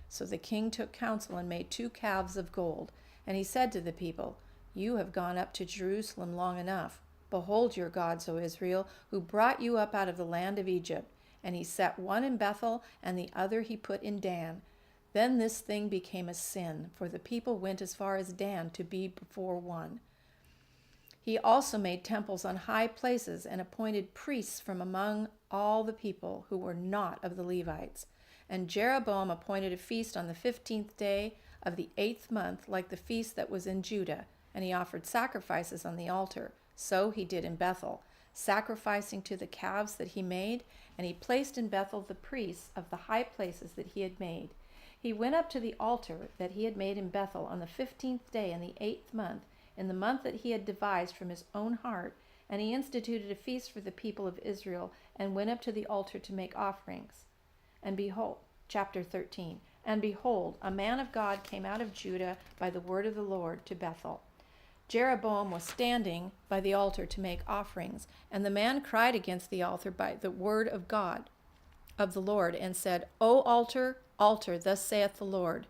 So the king took counsel and made 2 calves of gold. And he said to the people, "You have gone up to Jerusalem long enough. Behold your gods, O Israel, who brought you up out of the land of Egypt." And he set one in Bethel, and the other he put in Dan. Then this thing became a sin, for the people went as far as Dan to be before one. He also made temples on high places and appointed priests from among all the people who were not of the Levites. And Jeroboam appointed a feast on the 15th day of the 8th month, like the feast that was in Judah, and he offered sacrifices on the altar. So he did in Bethel, sacrificing to the calves that he made, and he placed in Bethel the priests of the high places that he had made. He went up to the altar that he had made in Bethel on the 15th day in the 8th month, in the month that he had devised from his own heart, and he instituted a feast for the people of Israel, and went up to the altar to make offerings. And behold, chapter 13, and behold, a man of God came out of Judah by the word of the Lord to Bethel. Jeroboam was standing by the altar to make offerings, and the man cried against the altar by the word of God, of the Lord, and said, "O altar, altar, thus saith the Lord,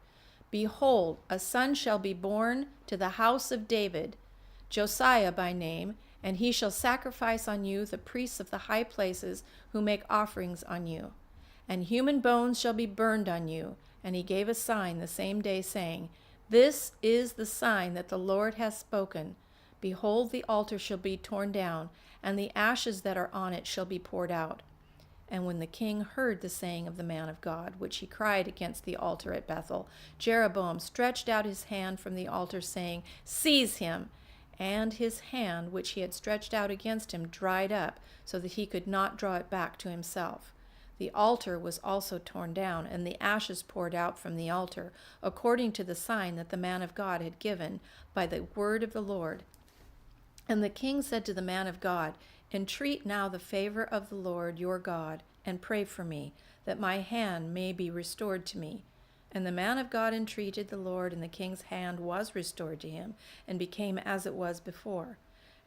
behold, a son shall be born to the house of David, Josiah by name, and he shall sacrifice on you the priests of the high places who make offerings on you. And human bones shall be burned on you." And he gave a sign the same day, saying, "This is the sign that the Lord hath spoken. Behold, the altar shall be torn down, and the ashes that are on it shall be poured out." And when the king heard the saying of the man of God, which he cried against the altar at Bethel, Jeroboam stretched out his hand from the altar, saying, "Seize him." And his hand, which he had stretched out against him, dried up, so that he could not draw it back to himself. The altar was also torn down, and the ashes poured out from the altar, according to the sign that the man of God had given by the word of the Lord. And the king said to the man of God, "Entreat now the favor of the Lord your God, and pray for me, that my hand may be restored to me." And the man of God entreated the Lord, and the king's hand was restored to him, and became as it was before.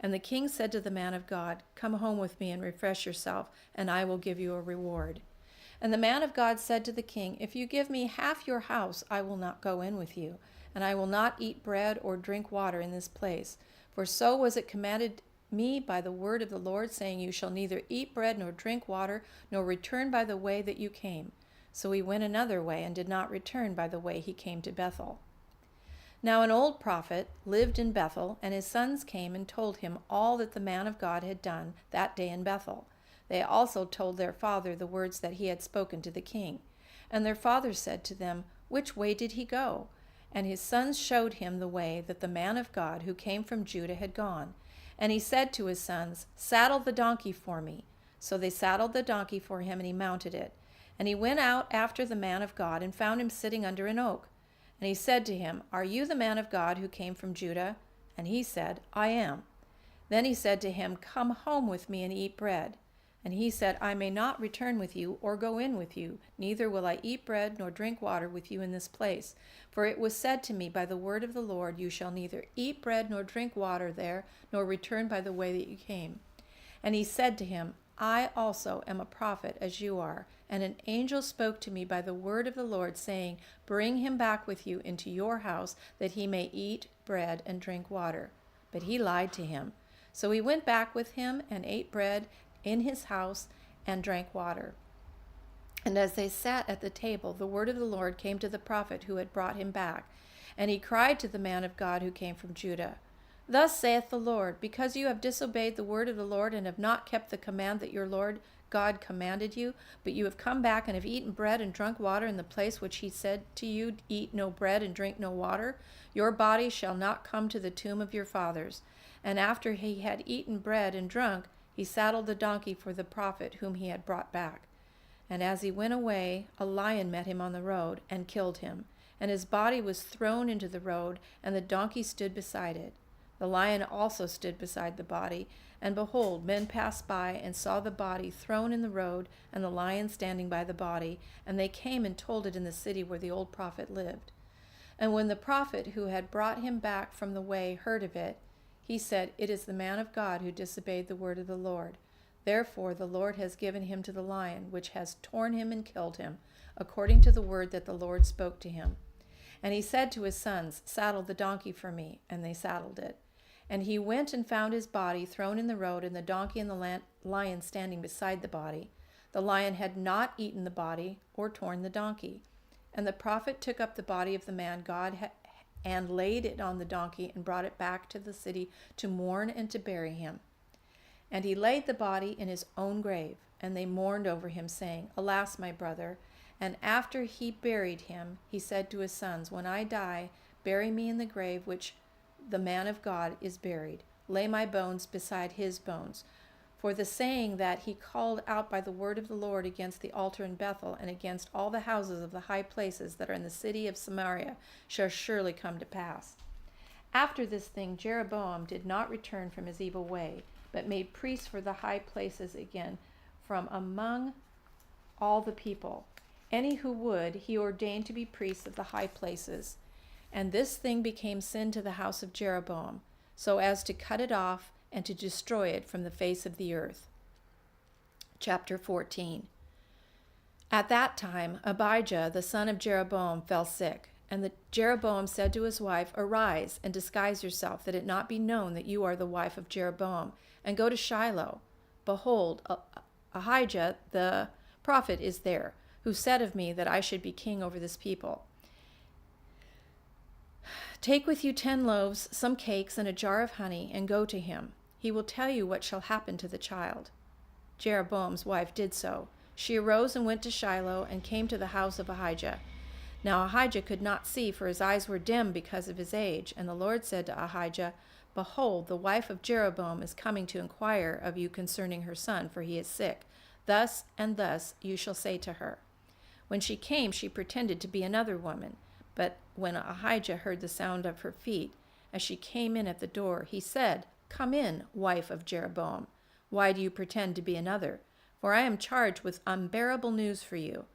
And the king said to the man of God, "Come home with me and refresh yourself, and I will give you a reward." And the man of God said to the king, "If you give me half your house, I will not go in with you, and I will not eat bread or drink water in this place. For so was it commanded me by the word of the Lord, saying, You shall neither eat bread nor drink water, nor return by the way that you came." So he went another way, and did not return by the way he came to Bethel. Now an old prophet lived in Bethel, and his sons came and told him all that the man of God had done that day in Bethel. They also told their father the words that he had spoken to the king. And their father said to them, "Which way did he go?" And his sons showed him the way that the man of God who came from Judah had gone. And he said to his sons, "Saddle the donkey for me." So they saddled the donkey for him, and he mounted it. And he went out after the man of God, and found him sitting under an oak. And he said to him, "Are you the man of God who came from Judah?" And he said, "I am." Then he said to him, "Come home with me and eat bread." And he said, "I may not return with you or go in with you, neither will I eat bread nor drink water with you in this place. For it was said to me by the word of the Lord, You shall neither eat bread nor drink water there, nor return by the way that you came." And he said to him, "I also am a prophet as you are, and an angel spoke to me by the word of the Lord, saying, Bring him back with you into your house, that he may eat bread and drink water." But he lied to him. So he went back with him and ate bread in his house and drank water. And as they sat at the table, the word of the Lord came to the prophet who had brought him back. And he cried to the man of God who came from Judah, "Thus saith the Lord, because you have disobeyed the word of the Lord, and have not kept the command that your Lord God commanded you, but you have come back and have eaten bread and drunk water in the place which he said to you, Eat no bread and drink no water, your body shall not come to the tomb of your fathers." And after he had eaten bread and drunk, he saddled the donkey for the prophet whom he had brought back. And as he went away, a lion met him on the road, and killed him. And his body was thrown into the road, and the donkey stood beside it. The lion also stood beside the body, and behold, men passed by, and saw the body thrown in the road, and the lion standing by the body, and they came and told it in the city where the old prophet lived. And when the prophet who had brought him back from the way heard of it, he said, "It is the man of God who disobeyed the word of the Lord." Therefore the Lord has given him to the lion, which has torn him and killed him, according to the word that the Lord spoke to him. And he said to his sons, Saddle the donkey for me. And they saddled it. And he went and found his body thrown in the road, and the donkey and the lion standing beside the body. The lion had not eaten the body or torn the donkey. And the prophet took up the body of the man God had and laid it on the donkey and brought it back to the city to mourn and to bury him. And he laid the body in his own grave, and they mourned over him, saying, Alas, my brother. And after he buried him, he said to his sons, When I die, bury me in the grave which the man of God is buried. Lay my bones beside his bones. For the saying that he called out by the word of the Lord against the altar in Bethel and against all the houses of the high places that are in the city of Samaria shall surely come to pass. After this thing, Jeroboam did not return from his evil way, but made priests for the high places again from among all the people. Any who would, he ordained to be priests of the high places. And this thing became sin to the house of Jeroboam, so as to cut it off and to destroy it from the face of the earth. Chapter 14. At that time, Abijah, the son of Jeroboam, fell sick. And Jeroboam said to his wife, Arise and disguise yourself, that it not be known that you are the wife of Jeroboam, and go to Shiloh. Behold, Ahijah the prophet is there, who said of me that I should be king over this people. Take with you 10 loaves, some cakes, and a jar of honey, and go to him. He will tell you what shall happen to the child. Jeroboam's wife did so. She arose and went to Shiloh, and came to the house of Ahijah. Now Ahijah could not see, for his eyes were dim because of his age. And the Lord said to Ahijah, Behold, the wife of Jeroboam is coming to inquire of you concerning her son, for he is sick. Thus and thus you shall say to her. When she came, she pretended to be another woman. But when Ahijah heard the sound of her feet, as she came in at the door, he said, Come in, wife of Jeroboam. Why do you pretend to be another? For I am charged with unbearable news for you.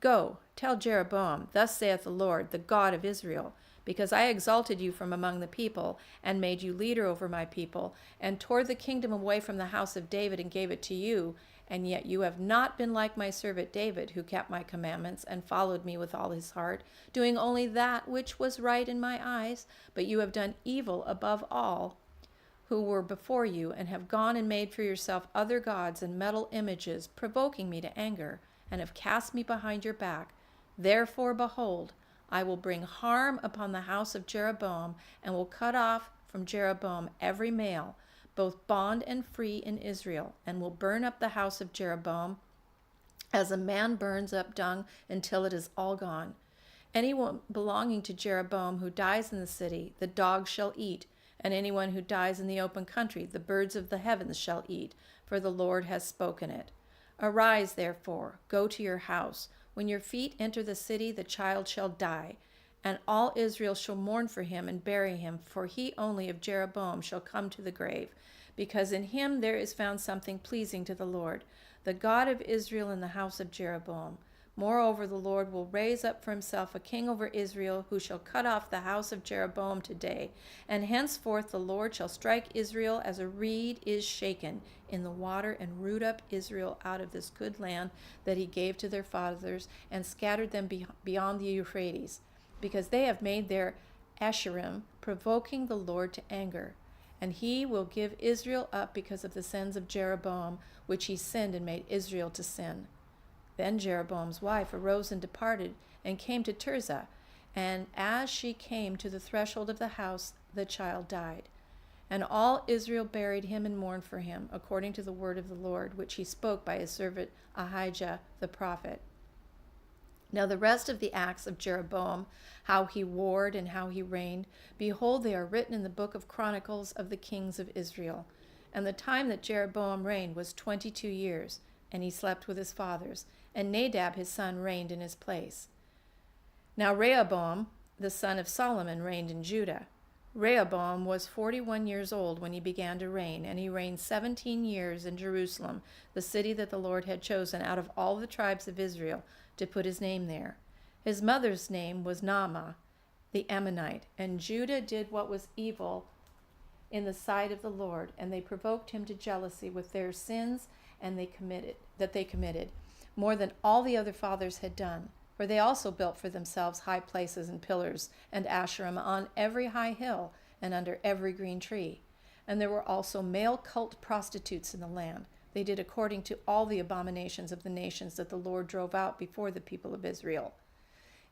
Go, tell Jeroboam, Thus saith the Lord, the God of Israel, because I exalted you from among the people, and made you leader over my people, and tore the kingdom away from the house of David, and gave it to you, and yet you have not been like my servant David, who kept my commandments, and followed me with all his heart, doing only that which was right in my eyes, but you have done evil above all who were before you, and have gone and made for yourself other gods and metal images, provoking me to anger, and have cast me behind your back. Therefore, behold, I will bring harm upon the house of Jeroboam, and will cut off from Jeroboam every male, both bond and free in Israel, and will burn up the house of Jeroboam as a man burns up dung until it is all gone. Anyone belonging to Jeroboam who dies in the city, the dogs shall eat, and anyone who dies in the open country, the birds of the heavens shall eat, for the Lord has spoken it. Arise, therefore, go to your house. When your feet enter the city, the child shall die, and all Israel shall mourn for him and bury him, for he only of Jeroboam shall come to the grave, because in him there is found something pleasing to the Lord, the God of Israel in the house of Jeroboam. Moreover, the Lord will raise up for himself a king over Israel, who shall cut off the house of Jeroboam today. And henceforth the Lord shall strike Israel as a reed is shaken in the water, and root up Israel out of this good land that he gave to their fathers, and scattered them beyond the Euphrates, because they have made their Asherim, provoking the Lord to anger. And he will give Israel up because of the sins of Jeroboam, which he sinned and made Israel to sin. Then Jeroboam's wife arose and departed, and came to Tirzah. And as she came to the threshold of the house, the child died. And all Israel buried him and mourned for him, according to the word of the Lord, which he spoke by his servant Ahijah the prophet. Now the rest of the acts of Jeroboam, how he warred and how he reigned, behold, they are written in the book of Chronicles of the kings of Israel. And the time that Jeroboam reigned was 22 years, and he slept with his fathers, and Nadab his son reigned in his place. Now Rehoboam, the son of Solomon, reigned in Judah. Rehoboam was 41 years old when he began to reign, and he reigned 17 years in Jerusalem, the city that the Lord had chosen out of all the tribes of Israel to put his name there. His mother's name was Naamah, the Ammonite, and Judah did what was evil in the sight of the Lord, and they provoked him to jealousy with their sins and they committed, more than all the other fathers had done. For they also built for themselves high places and pillars and Asherim on every high hill and under every green tree. And there were also male cult prostitutes in the land. They did according to all the abominations of the nations that the Lord drove out before the people of Israel.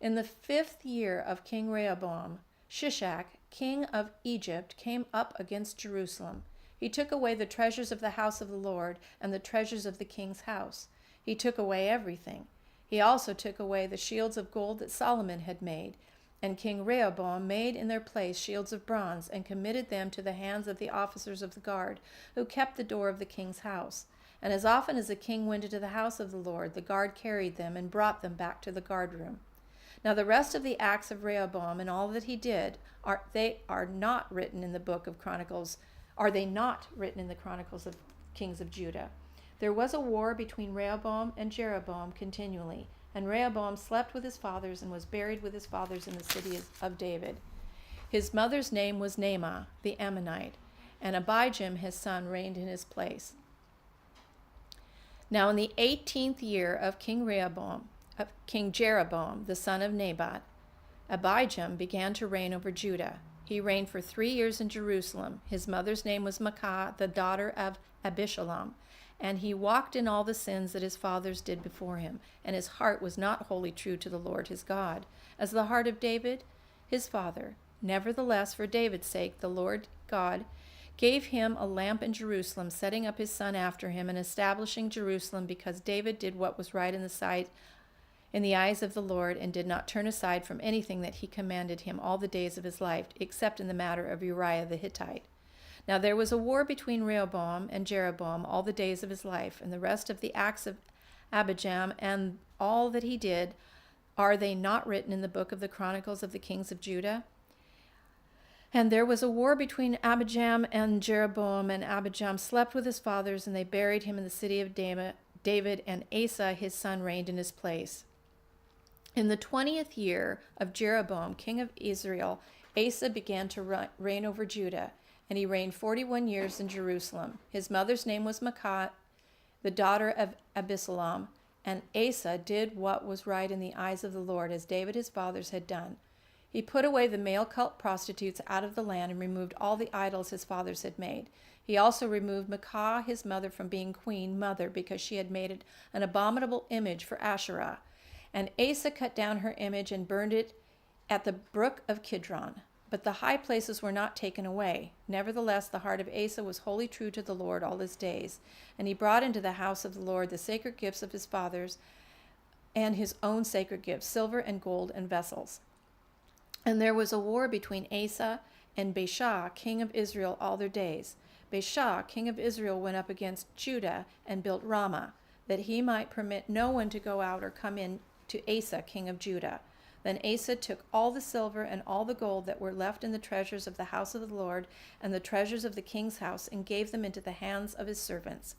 In the 5th year of King Rehoboam, Shishak, king of Egypt, came up against Jerusalem. He took away the treasures of the house of the Lord and the treasures of the king's house. He took away everything. He also took away the shields of gold that Solomon had made, and King Rehoboam made in their place shields of bronze and committed them to the hands of the officers of the guard, who kept the door of the king's house. And as often as the king went into the house of the Lord, the guard carried them and brought them back to the guard room. Now the rest of the acts of Rehoboam and all that he did, are they not written in the book of Chronicles? Are they not written in the Chronicles of Kings of Judah? There was a war between Rehoboam and Jeroboam continually, and Rehoboam slept with his fathers and was buried with his fathers in the city of David. His mother's name was Naamah the Ammonite, and Abijam his son reigned in his place. Now in the 18th year of King Jeroboam, the son of Nebat, Abijam began to reign over Judah. He reigned for 3 years in Jerusalem. His mother's name was Maacah, the daughter of Abishalom. And he walked in all the sins that his fathers did before him, and his heart was not wholly true to the Lord his God, as the heart of David, his father. Nevertheless, for David's sake, the Lord God gave him a lamp in Jerusalem, setting up his son after him and establishing Jerusalem, because David did what was right in the eyes of the Lord, and did not turn aside from anything that he commanded him all the days of his life, except in the matter of Uriah the Hittite. Now there was a war between Rehoboam and Jeroboam all the days of his life, and the rest of the acts of Abijam and all that he did, are they not written in the book of the Chronicles of the Kings of Judah? And there was a war between Abijam and Jeroboam, and Abijam slept with his fathers, and they buried him in the city of David, and Asa his son reigned in his place. In the 20th year of Jeroboam, king of Israel, Asa began to reign over Judah, and he reigned 41 years in Jerusalem. His mother's name was Maacah, the daughter of Abishalom, and Asa did what was right in the eyes of the Lord, as David his fathers had done. He put away the male cult prostitutes out of the land and removed all the idols his fathers had made. He also removed Maacah his mother from being mother, because she had made an abominable image for Asherah. And Asa cut down her image and burned it at the brook of Kidron. But the high places were not taken away. Nevertheless, the heart of Asa was wholly true to the Lord all his days. And he brought into the house of the Lord the sacred gifts of his fathers and his own sacred gifts, silver and gold and vessels. And there was a war between Asa and Baasha, king of Israel, all their days. Baasha, king of Israel, went up against Judah and built Ramah, that he might permit no one to go out or come in to Asa, king of Judah. Then Asa took all the silver and all the gold that were left in the treasures of the house of the Lord and the treasures of the king's house, and gave them into the hands of his servants.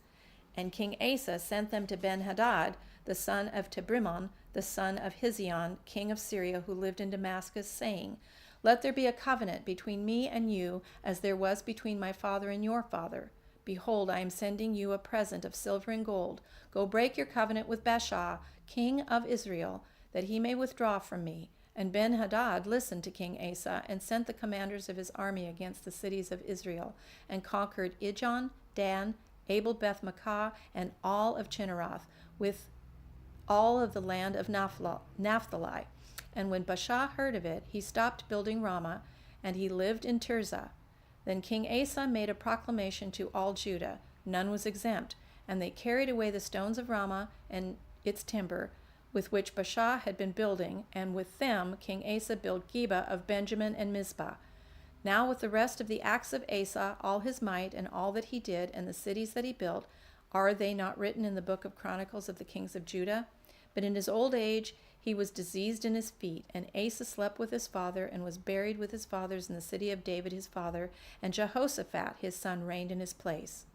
And King Asa sent them to Ben-Hadad, the son of Tebrimon, the son of Hizion, king of Syria, who lived in Damascus, saying, Let there be a covenant between me and you, as there was between my father and your father. Behold, I am sending you a present of silver and gold. Go break your covenant with Baasha, king of Israel, that he may withdraw from me. And Ben-Hadad listened to King Asa, and sent the commanders of his army against the cities of Israel, and conquered Ijon, Dan, Abel-Beth-Maacah, and all of Chinneroth, with all of the land of Naphtali. And when Baasha heard of it, he stopped building Ramah, and he lived in Tirzah. Then King Asa made a proclamation to all Judah. None was exempt, and they carried away the stones of Ramah and its timber, with which Baasha had been building, and with them King Asa built Geba of Benjamin and Mizpah. Now with the rest of the acts of Asa, all his might, and all that he did, and the cities that he built, are they not written in the book of Chronicles of the Kings of Judah? But in his old age he was diseased in his feet, and Asa slept with his father, and was buried with his fathers in the city of David his father, and Jehoshaphat his son reigned in his place.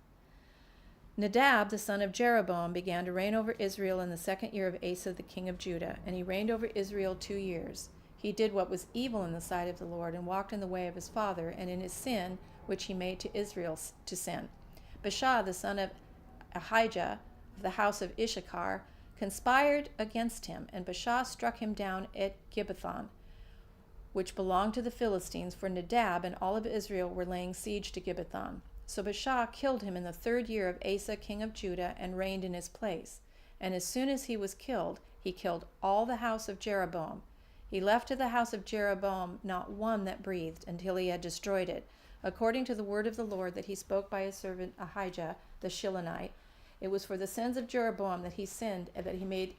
Nadab, the son of Jeroboam, began to reign over Israel in the 2nd year of Asa the king of Judah, and he reigned over Israel 2 years. He did what was evil in the sight of the Lord, and walked in the way of his father, and in his sin, which he made to Israel to sin. Baasha, the son of Ahijah of the house of Issachar, conspired against him, and Baasha struck him down at Gibbethon, which belonged to the Philistines, for Nadab and all of Israel were laying siege to Gibbethon. So Baasha killed him in the 3rd year of Asa king of Judah, and reigned in his place. And as soon as he was killed, he killed all the house of Jeroboam. He left to the house of Jeroboam not one that breathed, until he had destroyed it, according to the word of the Lord that he spoke by his servant Ahijah the Shilonite. It was for the sins of Jeroboam that he sinned, and that he made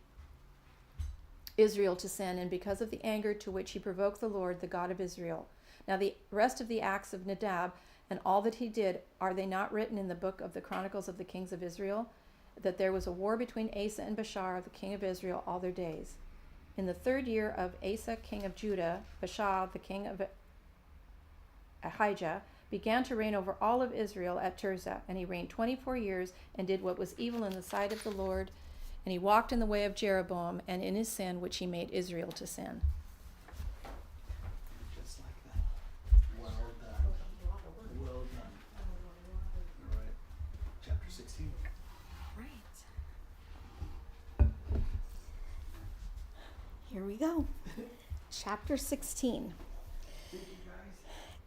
Israel to sin, and because of the anger to which he provoked the Lord, the God of Israel. Now the rest of the acts of Nadab and all that he did, are they not written in the book of the Chronicles of the Kings of Israel? That there was a war between Asa and Baasha, the king of Israel, all their days. In the 3rd year of Asa king of Judah, Baasha the king of Ahijah began to reign over all of Israel at Tirzah, and he reigned 24 years, and did what was evil in the sight of the Lord, and he walked in the way of Jeroboam, and in his sin which he made Israel to sin. Just like that. Well done. Well done. All right. Chapter 16. Right. Here we go. Chapter 16.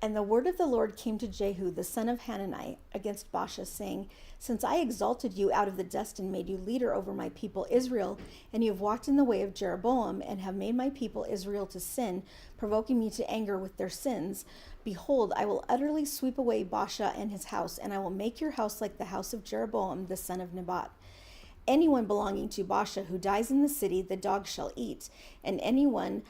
And the word of the Lord came to Jehu, the son of Hanani, against Baasha, saying, Since I exalted you out of the dust and made you leader over my people Israel, and you have walked in the way of Jeroboam, and have made my people Israel to sin, provoking me to anger with their sins, behold, I will utterly sweep away Baasha and his house, and I will make your house like the house of Jeroboam, the son of Nebat. Anyone belonging to Baasha who dies in the city, the dogs shall eat, and anyone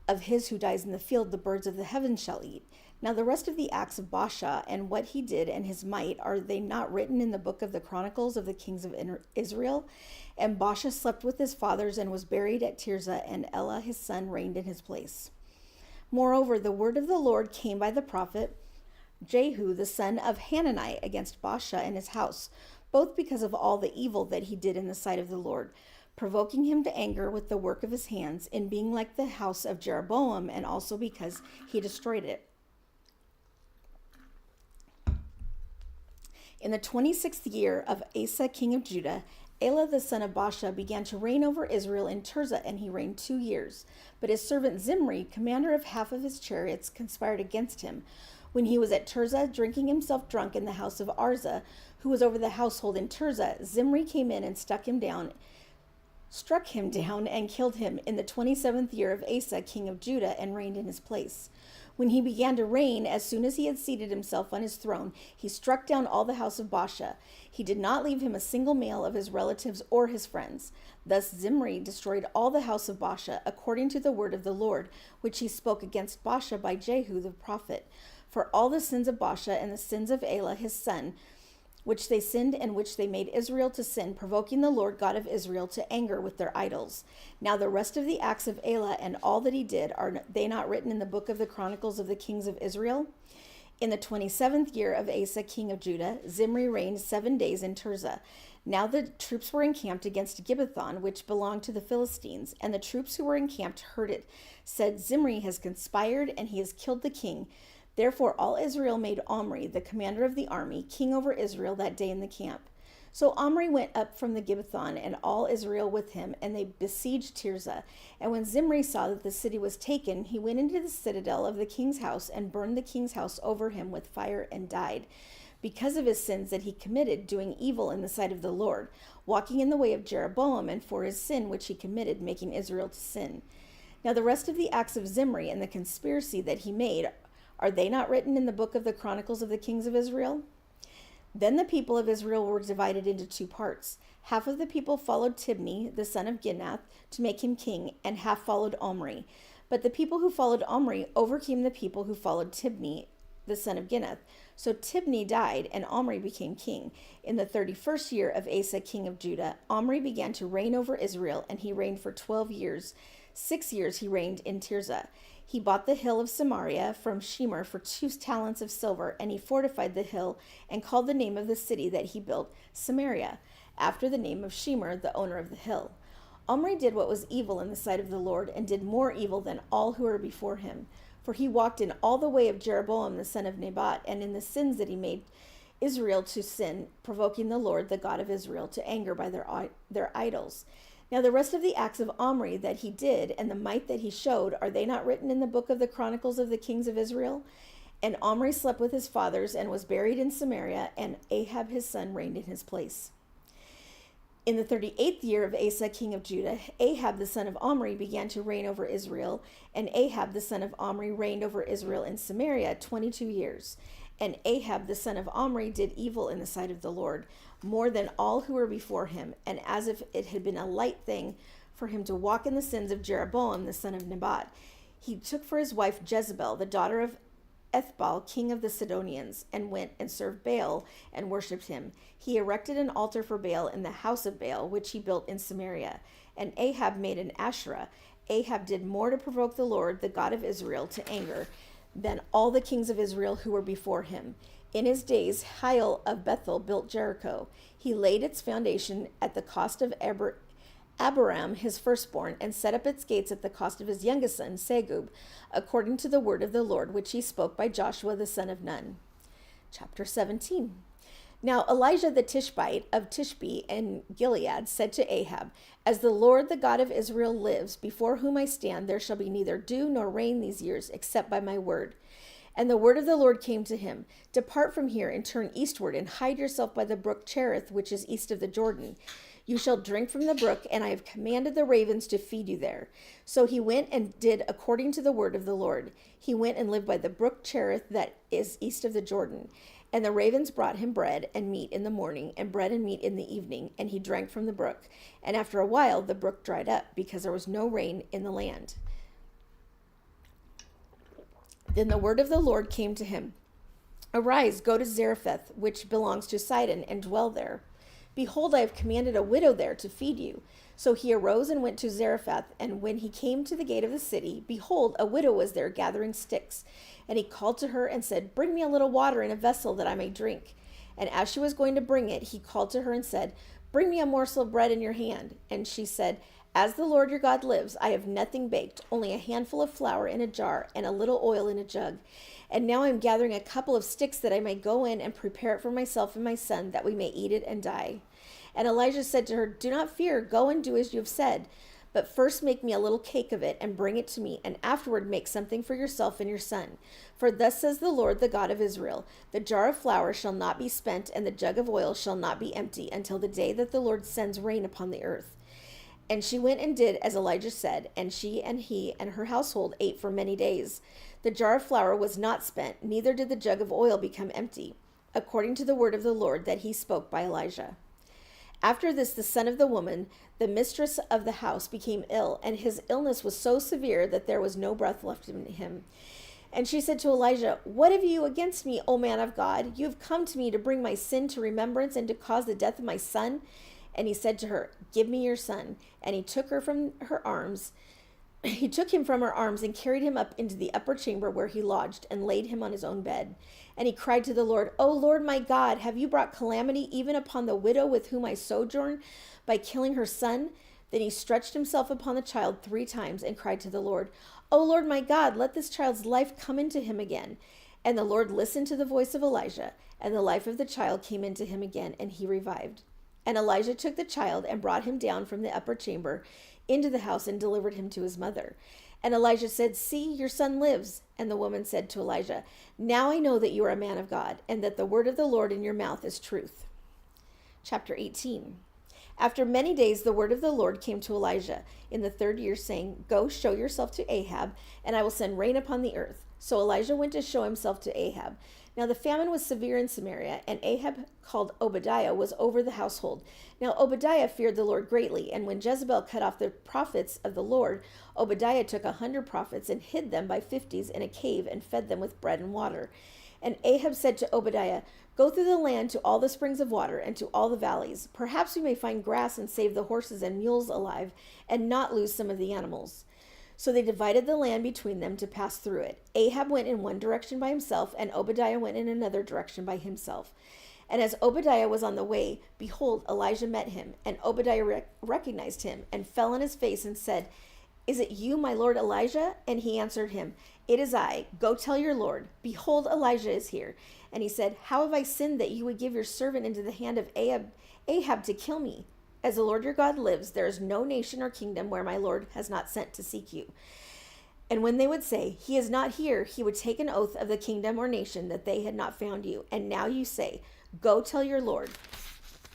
of his who dies in the field, the birds of the heavens shall eat. Now the rest of the acts of Baasha, and what he did, and his might, are they not written in the book of the Chronicles of the Kings of Israel? And Baasha slept with his fathers, and was buried at Tirzah, and Elah his son reigned in his place. Moreover, the word of the Lord came by the prophet Jehu, the son of Hanani, against Baasha and his house, both because of all the evil that he did in the sight of the Lord, provoking him to anger with the work of his hands, in being like the house of Jeroboam, and also because he destroyed it. In the 26th year of Asa king of Judah, Elah the son of Baasha began to reign over Israel in Tirzah, and he reigned 2 years. But his servant Zimri, commander of half of his chariots, conspired against him. When he was at Tirzah, drinking himself drunk in the house of Arza, who was over the household in Tirzah, Zimri came in and struck him down, and killed him in the 27th year of Asa king of Judah, and reigned in his place. When he began to reign, as soon as he had seated himself on his throne, he struck down all the house of Baasha. He did not leave him a single male of his relatives or his friends. Thus Zimri destroyed all the house of Baasha, according to the word of the Lord, which he spoke against Baasha by Jehu the prophet. For all the sins of Baasha and the sins of Elah his son, which they sinned, and which they made Israel to sin, provoking the Lord God of Israel to anger with their idols. Now the rest of the acts of Elah and all that he did, are they not written in the book of the Chronicles of the Kings of Israel? In the 27th year of Asa king of Judah, Zimri reigned 7 days in Tirzah. Now the troops were encamped against Gibbethon, which belonged to the Philistines, and the troops who were encamped heard it, said, Zimri has conspired, and he has killed the king. Therefore all Israel made Omri, the commander of the army, king over Israel that day in the camp. So Omri went up from the Gibbethon, and all Israel with him, and they besieged Tirzah. And when Zimri saw that the city was taken, he went into the citadel of the king's house, and burned the king's house over him with fire, and died, because of his sins that he committed, doing evil in the sight of the Lord, walking in the way of Jeroboam, and for his sin which he committed, making Israel to sin. Now the rest of the acts of Zimri, and the conspiracy that he made, are they not written in the book of the Chronicles of the Kings of Israel? Then the people of Israel were divided into 2 parts. Half of the people followed Tibni, the son of Ginath, to make him king, and half followed Omri. But the people who followed Omri overcame the people who followed Tibni, the son of Ginath. So Tibni died, and Omri became king. In the 31st year of Asa king of Judah, Omri began to reign over Israel, and he reigned for 12 years. 6 years he reigned in Tirzah. He bought the hill of Samaria from Shemer for 2 talents of silver, and he fortified the hill, and called the name of the city that he built Samaria, after the name of Shemer, the owner of the hill. Omri did what was evil in the sight of the Lord, and did more evil than all who were before him. For he walked in all the way of Jeroboam the son of Nebat, and in the sins that he made Israel to sin, provoking the Lord, the God of Israel, to anger by their idols. Now the rest of the acts of Omri that he did and the might that he showed, are they not written in the book of the Chronicles of the kings of Israel? And Omri slept with his fathers and was buried in Samaria, and Ahab his son reigned in his place. In the 38th year of Asa, king of Judah, Ahab the son of Omri began to reign over Israel, and Ahab the son of Omri reigned over Israel in Samaria 22 years. And Ahab the son of Omri did evil in the sight of the Lord, more than all who were before him, and as if it had been a light thing for him to walk in the sins of Jeroboam the son of Nebat. He took for his wife Jezebel, the daughter of Ethbaal, king of the Sidonians, and went and served Baal and worshipped him. He erected an altar for Baal in the house of Baal, which he built in Samaria. And Ahab made an Asherah. Ahab did more to provoke the Lord, the God of Israel, to anger than all the kings of Israel who were before him. In his days, Hiel of Bethel built Jericho. He laid its foundation at the cost of Abiram, his firstborn, and set up its gates at the cost of his youngest son, Segub, according to the word of the Lord, which he spoke by Joshua the son of Nun. Chapter 17. Now Elijah the Tishbite of Tishbe in Gilead said to Ahab, As the Lord the God of Israel lives, before whom I stand, there shall be neither dew nor rain these years, except by my word. And the word of the Lord came to him, Depart from here and turn eastward, and hide yourself by the brook Cherith, which is east of the Jordan. You shall drink from the brook, and I have commanded the ravens to feed you there. So he went and did according to the word of the Lord. He went and lived by the brook Cherith that is east of the Jordan. And the ravens brought him bread and meat in the morning, and bread and meat in the evening, and he drank from the brook. And after a while the brook dried up, because there was no rain in the land. Then the word of the Lord came to him, Arise, go to Zarephath, which belongs to Sidon, and dwell there. Behold, I have commanded a widow there to feed you. So he arose and went to Zarephath, and when he came to the gate of the city, behold, a widow was there gathering sticks. And he called to her and said, Bring me a little water in a vessel that I may drink. And as she was going to bring it, he called to her and said, Bring me a morsel of bread in your hand. And she said, As the Lord your God lives, I have nothing baked, only a handful of flour in a jar and a little oil in a jug. And now I am gathering a couple of sticks that I may go in and prepare it for myself and my son, that we may eat it and die. And Elijah said to her, Do not fear, go and do as you have said. But first make me a little cake of it and bring it to me, and afterward make something for yourself and your son. For thus says the Lord, the God of Israel, The jar of flour shall not be spent, and the jug of oil shall not be empty, until the day that the Lord sends rain upon the earth. And she went and did as Elijah said, and she and he and her household ate for many days. The jar of flour was not spent, neither did the jug of oil become empty, according to the word of the Lord that he spoke by Elijah. After this, the son of the woman, the mistress of the house, became ill, and his illness was so severe that there was no breath left in him. And she said to Elijah, What have you against me, O man of God? You have come to me to bring my sin to remembrance and to cause the death of my son? And he said to her, Give me your son. And he took him from her arms and carried him up into the upper chamber where he lodged, and laid him on his own bed. And he cried to the Lord, O Lord my God, have you brought calamity even upon the widow with whom I sojourn by killing her son? Then he stretched himself upon the child 3 times and cried to the Lord, O Lord my God, let this child's life come into him again. And the Lord listened to the voice of Elijah, and the life of the child came into him again, and he revived. And Elijah took the child and brought him down from the upper chamber into the house and delivered him to his mother. And Elijah said, See, your son lives. And the woman said to Elijah, Now I know that you are a man of God, and that the word of the Lord in your mouth is truth. Chapter 18. After many days the word of the Lord came to Elijah in the 3rd year, saying, Go, show yourself to Ahab, and I will send rain upon the earth. So Elijah went to show himself to Ahab. Now the famine was severe in Samaria, and Ahab, called Obadiah, was over the household. Now Obadiah feared the Lord greatly, and when Jezebel cut off the prophets of the Lord, Obadiah took 100 prophets and hid them by 50s in a cave and fed them with bread and water. And Ahab said to Obadiah, Go through the land to all the springs of water and to all the valleys. Perhaps we may find grass and save the horses and mules alive, and not lose some of the animals. So they divided the land between them to pass through it. Ahab went in one direction by himself, and Obadiah went in another direction by himself. And as Obadiah was on the way, behold, Elijah met him, and Obadiah recognized him, and fell on his face and said, Is it you, my lord Elijah? And he answered him, It is I. Go tell your lord, behold, Elijah is here. And he said, How have I sinned that you would give your servant into the hand of Ahab to kill me? As the Lord your God lives, there is no nation or kingdom where my lord has not sent to seek you. And when they would say, He is not here, he would take an oath of the kingdom or nation that they had not found you. And now you say, Go tell your lord,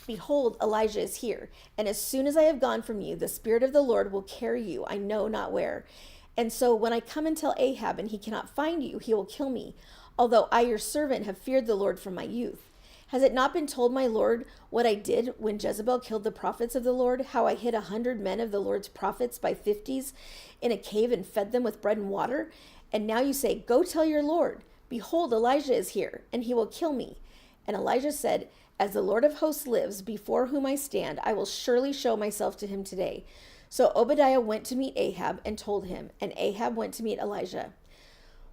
behold, Elijah is here. And as soon as I have gone from you, the Spirit of the Lord will carry you, I know not where. And so when I come and tell Ahab and he cannot find you, he will kill me, although I, your servant, have feared the Lord from my youth. Has it not been told my Lord what I did when Jezebel killed the prophets of the Lord, how I hid 100 men of the Lord's prophets by 50s in a cave and fed them with bread and water? And now you say, Go tell your Lord, behold, Elijah is here, and he will kill me. And Elijah said, As the Lord of hosts lives, before whom I stand, I will surely show myself to him today. So Obadiah went to meet Ahab and told him, and Ahab went to meet Elijah.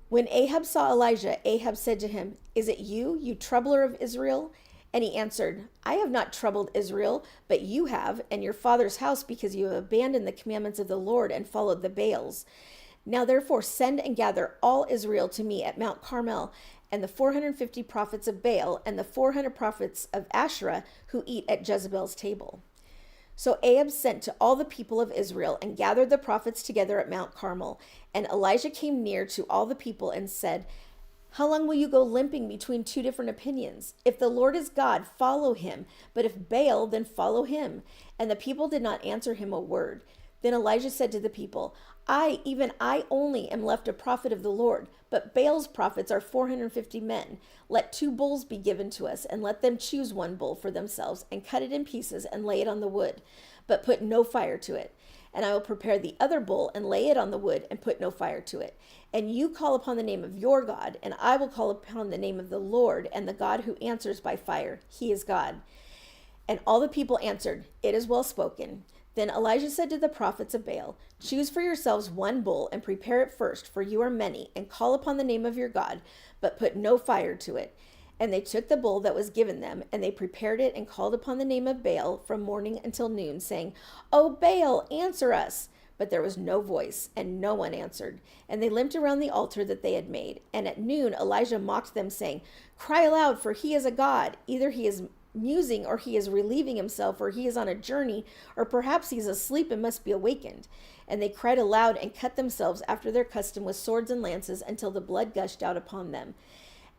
When Ahab saw Elijah, Ahab said to him, Is it you, you troubler of Israel? And he answered, I have not troubled Israel, but you have, and your father's house, because you have abandoned the commandments of the Lord and followed the Baals. Now therefore send and gather all Israel to me at Mount Carmel, and the 450 prophets of Baal, and the 400 prophets of Asherah, who eat at Jezebel's table. So Ahab sent to all the people of Israel and gathered the prophets together at Mount Carmel. And Elijah came near to all the people and said, How long will you go limping between two different opinions? If the Lord is God, follow him. But if Baal, then follow him. And the people did not answer him a word. Then Elijah said to the people, even I only am left a prophet of the Lord, but Baal's prophets are 450 men. Let 2 bulls be given to us, and let them choose 1 bull for themselves, and cut it in pieces, and lay it on the wood, but put no fire to it. And I will prepare the other bull, and lay it on the wood, and put no fire to it. And you call upon the name of your God, and I will call upon the name of the Lord, and the God who answers by fire. He is God. And all the people answered, It is well spoken. Then Elijah said to the prophets of Baal, Choose for yourselves 1 bull, and prepare it first, for you are many, and call upon the name of your God, but put no fire to it. And they took the bull that was given them, and they prepared it, and called upon the name of Baal from morning until noon, saying, O Baal, answer us! But there was no voice, and no one answered. And they limped around the altar that they had made. And at noon Elijah mocked them, saying, Cry aloud, for he is a god. Either he is musing, or he is relieving himself, or he is on a journey, or perhaps he is asleep and must be awakened. And they cried aloud and cut themselves after their custom with swords and lances until the blood gushed out upon them.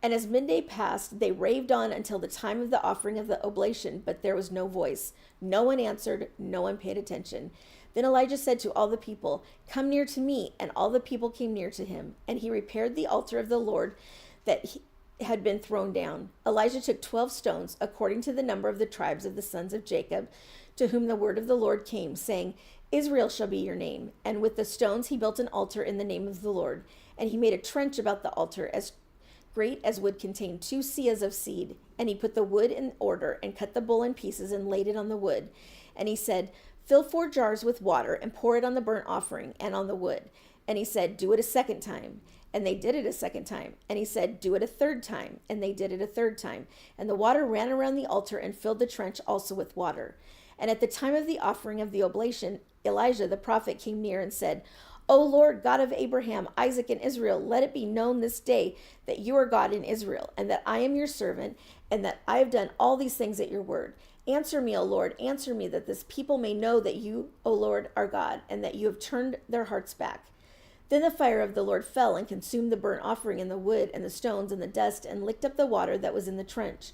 And as midday passed, they raved on until the time of the offering of the oblation, but there was no voice. No one answered, no one paid attention. Then Elijah said to all the people, Come near to me. And all the people came near to him. And he repaired the altar of the Lord that had been thrown down. Elijah took 12 stones, according to the number of the tribes of the sons of Jacob, to whom the word of the Lord came, saying, Israel shall be your name. And with the stones he built an altar in the name of the Lord. And he made a trench about the altar as great as would contain 2 seahs of seed. And he put the wood in order, and cut the bull in pieces, and laid it on the wood. And he said, Fill 4 jars with water, and pour it on the burnt offering and on the wood. And he said, Do it a second time. And they did it a second time. And he said, Do it a third time. And they did it a third time. And the water ran around the altar and filled the trench also with water. And at the time of the offering of the oblation, Elijah the prophet came near and said, O Lord, God of Abraham, Isaac, and Israel, let it be known this day that you are God in Israel, and that I am your servant, and that I have done all these things at your word. Answer me, O Lord, answer me, that this people may know that you, O Lord, are God, and that you have turned their hearts back. Then the fire of the Lord fell and consumed the burnt offering and the wood and the stones and the dust, and licked up the water that was in the trench.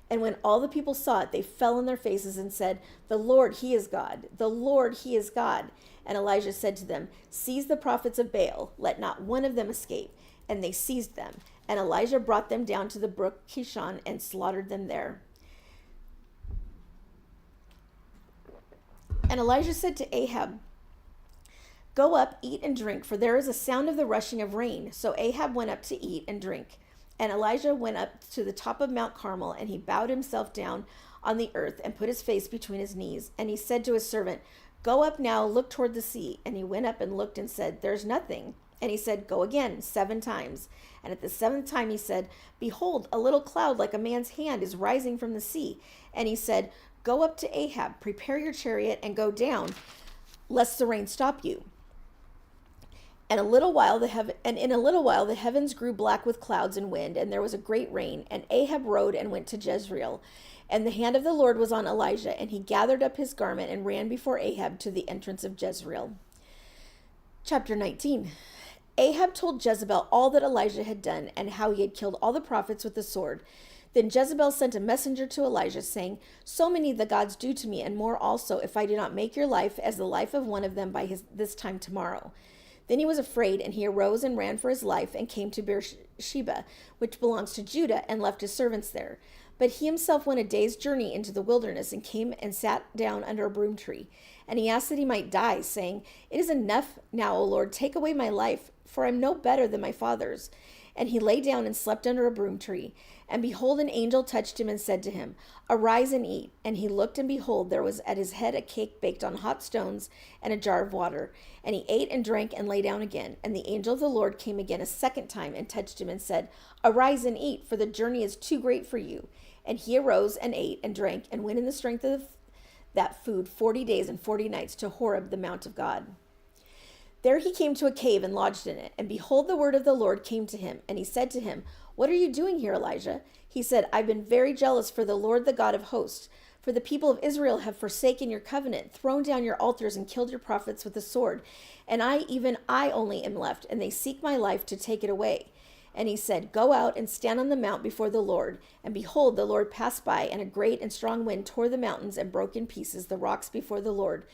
And when all the people saw it, they fell on their faces and said, The Lord, he is God. The Lord, he is God. And Elijah said to them, Seize the prophets of Baal, let not one of them escape. And they seized them. And Elijah brought them down to the brook Kishon and slaughtered them there. And Elijah said to Ahab, Go up, eat and drink, for there is a sound of the rushing of rain. So Ahab went up to eat and drink. And Elijah went up to the top of Mount Carmel, and he bowed himself down on the earth and put his face between his knees. And he said to his servant, Go up now, look toward the sea. And he went up and looked and said, There's nothing. And he said, Go again 7 times. And at the 7th time he said, Behold, a little cloud like a man's hand is rising from the sea. And he said, Go up to Ahab, prepare your chariot, and go down, lest the rain stop you. And in a little while the heavens grew black with clouds and wind, and there was a great rain. And Ahab rode and went to Jezreel. And the hand of the Lord was on Elijah, and he gathered up his garment and ran before Ahab to the entrance of Jezreel. Chapter 19. Ahab told Jezebel all that Elijah had done, and how he had killed all the prophets with the sword. Then Jezebel sent a messenger to Elijah, saying, "So many the gods do to me, and more also, if I do not make your life as the life of one of them by this time tomorrow." Then he was afraid, and he arose and ran for his life, and came to Beersheba, which belongs to Judah, and left his servants there. But he himself went a day's journey into the wilderness, and came and sat down under a broom tree. And he asked that he might die, saying, "It is enough now, O Lord, take away my life, for I am no better than my fathers." And he lay down and slept under a broom tree. And behold, an angel touched him and said to him, "Arise and eat." And he looked, and behold, there was at his head a cake baked on hot stones and a jar of water. And he ate and drank and lay down again. And the angel of the Lord came again a second time and touched him and said, "Arise and eat, for the journey is too great for you." And he arose and ate and drank and went in the strength of that food 40 days and 40 nights to Horeb, the mount of God. There he came to a cave and lodged in it. And behold, the word of the Lord came to him. And he said to him, "What are you doing here, Elijah?" He said, "I've been very jealous for the Lord, the God of hosts. For the people of Israel have forsaken your covenant, thrown down your altars, and killed your prophets with the sword. And even I only am left, and they seek my life to take it away." And he said, "Go out and stand on the mount before the Lord." And behold, the Lord passed by, and a great and strong wind tore the mountains and broke in pieces the rocks before the Lord.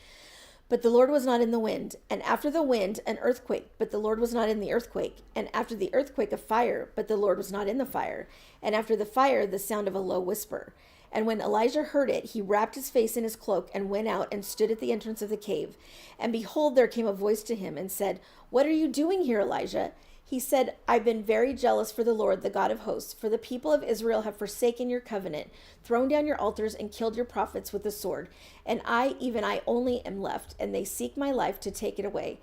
But the Lord was not in the wind. And after the wind, an earthquake, but the Lord was not in the earthquake. And after the earthquake, a fire, but the Lord was not in the fire. And after the fire, the sound of a low whisper. And when Elijah heard it, he wrapped his face in his cloak and went out and stood at the entrance of the cave. And behold, there came a voice to him and said, "What are you doing here, Elijah?" He said, "I've been very jealous for the Lord, the God of hosts, for the people of Israel have forsaken your covenant, thrown down your altars, and killed your prophets with the sword. And even I only am left, and they seek my life to take it away."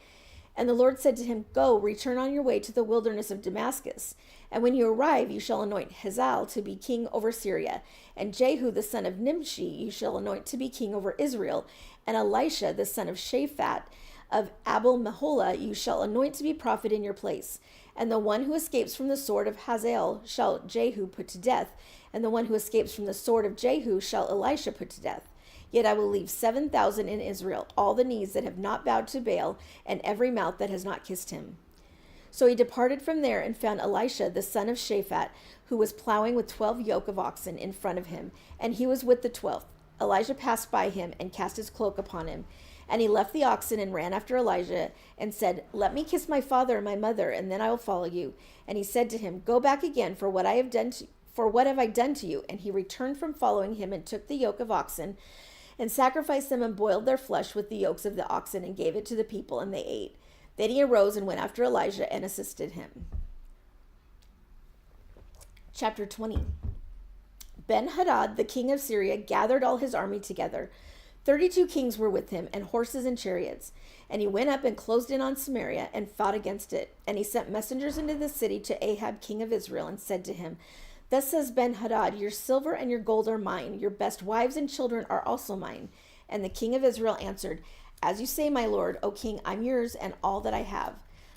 And the Lord said to him, "Go, return on your way to the wilderness of Damascus. And when you arrive, you shall anoint Hazael to be king over Syria. And Jehu, the son of Nimshi, you shall anoint to be king over Israel. And Elisha, the son of Shaphat, of Abel-Meholah, you shall anoint to be prophet in your place. And the one who escapes from the sword of Hazael shall Jehu put to death, and the one who escapes from the sword of Jehu shall Elisha put to death. Yet I will leave 7,000 in Israel, all the knees that have not bowed to Baal, and every mouth that has not kissed him." So he departed from there and found Elisha, the son of Shaphat, who was plowing with 12 yoke of oxen in front of him, and he was with the 12th. Elijah passed by him and cast his cloak upon him. And he left the oxen and ran after Elijah and said, "Let me kiss my father and my mother, and then I will follow you." And he said to him, "Go back again, for what have I done to you?" And he returned from following him and took the yoke of oxen and sacrificed them and boiled their flesh with the yokes of the oxen and gave it to the people, and they ate. Then he arose and went after Elijah and assisted him. Chapter 20. Ben-Hadad, the king of Syria, gathered all his army together. 32 kings were with him, and horses and chariots. And he went up and closed in on Samaria and fought against it. And he sent messengers into the city to Ahab, king of Israel, and said to him, "Thus says Ben-Hadad, your silver and your gold are mine. Your best wives and children are also mine." And the king of Israel answered, "As you say, my lord, O king, I'm yours and all that I have."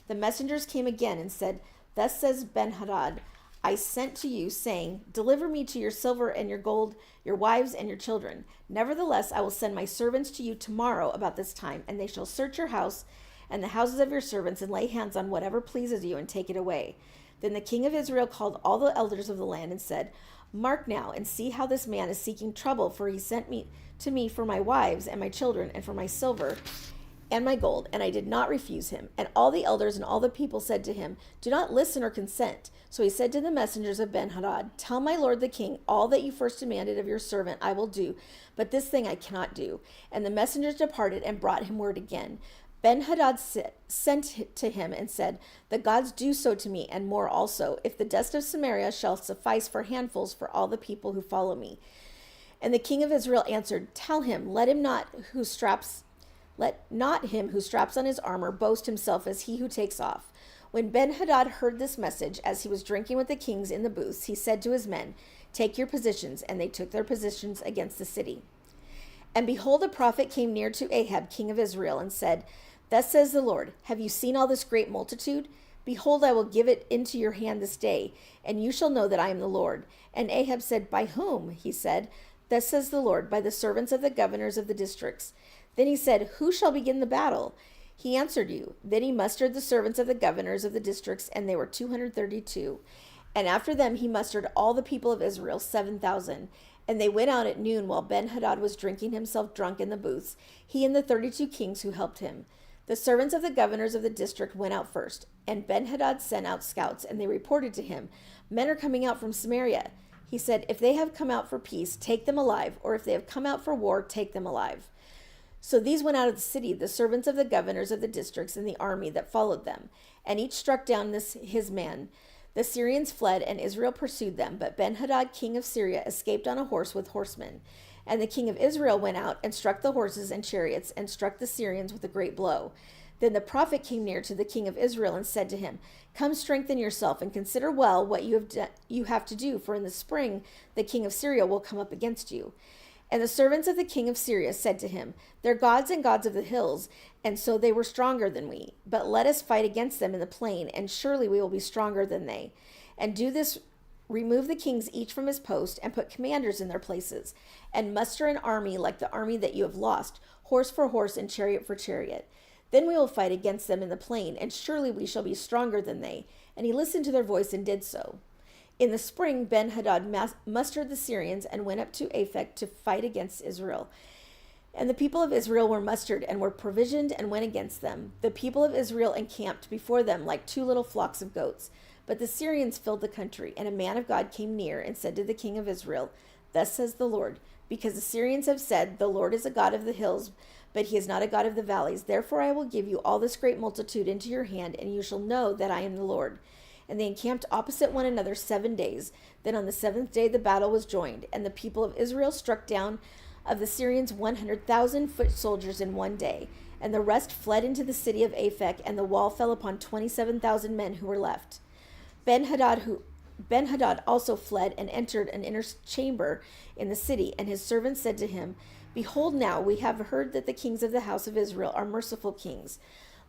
The messengers came again and said, "Thus says Ben-Hadad, I sent to you, saying, deliver me to your silver and your gold, your wives and your children. Nevertheless, I will send my servants to you tomorrow about this time, and they shall search your house and the houses of your servants and lay hands on whatever pleases you and take it away." Then the king of Israel called all the elders of the land and said, "Mark now and see how this man is seeking trouble, for he sent me to me for my wives and my children and for my silver and my gold, and I did not refuse him." And all the elders and all the people said to him, "Do not listen or consent." So he said to the messengers of Ben-Hadad, "Tell my lord the king, all that you first demanded of your servant I will do, but this thing I cannot do." And the messengers departed and brought him word again. Ben-Hadad sent to him and said, "The gods do so to me, and more also, if the dust of Samaria shall suffice for handfuls for all the people who follow me." And the king of Israel answered, "Tell him, let not him who straps on his armor boast himself as he who takes off." When Ben-Hadad heard this message, as he was drinking with the kings in the booths, he said to his men, "Take your positions," and they took their positions against the city. And behold, a prophet came near to Ahab, king of Israel, and said, Thus says the Lord, have you seen all this great multitude? Behold, I will give it into your hand this day, and you shall know that I am the Lord. And Ahab said, by whom? He said, thus says the Lord, by the servants of the governors of the districts. Then he said, who shall begin the battle? He answered you. Then he mustered the servants of the governors of the districts, and they were 232. And after them he mustered all the people of Israel, 7,000. And they went out at noon while Ben-Hadad was drinking himself drunk in the booths, he and the 32 kings who helped him. The servants of the governors of the district went out first, and Ben-Hadad sent out scouts, and they reported to him, men are coming out from Samaria. He said, if they have come out for peace, take them alive, or if they have come out for war, take them alive. So these went out of the city, the servants of the governors of the districts and the army that followed them, and each struck down his man. The Syrians fled, and Israel pursued them, but Ben-Hadad, king of Syria, escaped on a horse with horsemen. And the king of Israel went out and struck the horses and chariots, and struck the Syrians with a great blow. Then the prophet came near to the king of Israel and said to him, come strengthen yourself, and consider well what you have to do, for in the spring the king of Syria will come up against you. And the servants of the king of Syria said to him, they're gods and gods of the hills, and so they were stronger than we. But let us fight against them in the plain, and surely we will be stronger than they. And do this, remove the kings each from his post, and put commanders in their places, and muster an army like the army that you have lost, horse for horse and chariot for chariot. Then we will fight against them in the plain, and surely we shall be stronger than they. And he listened to their voice and did so. In the spring, Ben-Hadad mustered the Syrians and went up to Aphek to fight against Israel. And the people of Israel were mustered and were provisioned and went against them. The people of Israel encamped before them like 2 little flocks of goats. But the Syrians filled the country, and a man of God came near and said to the king of Israel, thus says the Lord, because the Syrians have said, the Lord is a God of the hills, but he is not a God of the valleys. Therefore I will give you all this great multitude into your hand, and you shall know that I am the Lord. And they encamped opposite one another 7 days. Then on the 7th day the battle was joined, and the people of Israel struck down of the Syrians 100,000 foot soldiers in 1 day. And the rest fled into the city of Aphek, and the wall fell upon 27,000 men who were left. Ben-Hadad also fled and entered an inner chamber in the city, and his servants said to him, behold, now we have heard that the kings of the house of Israel are merciful kings.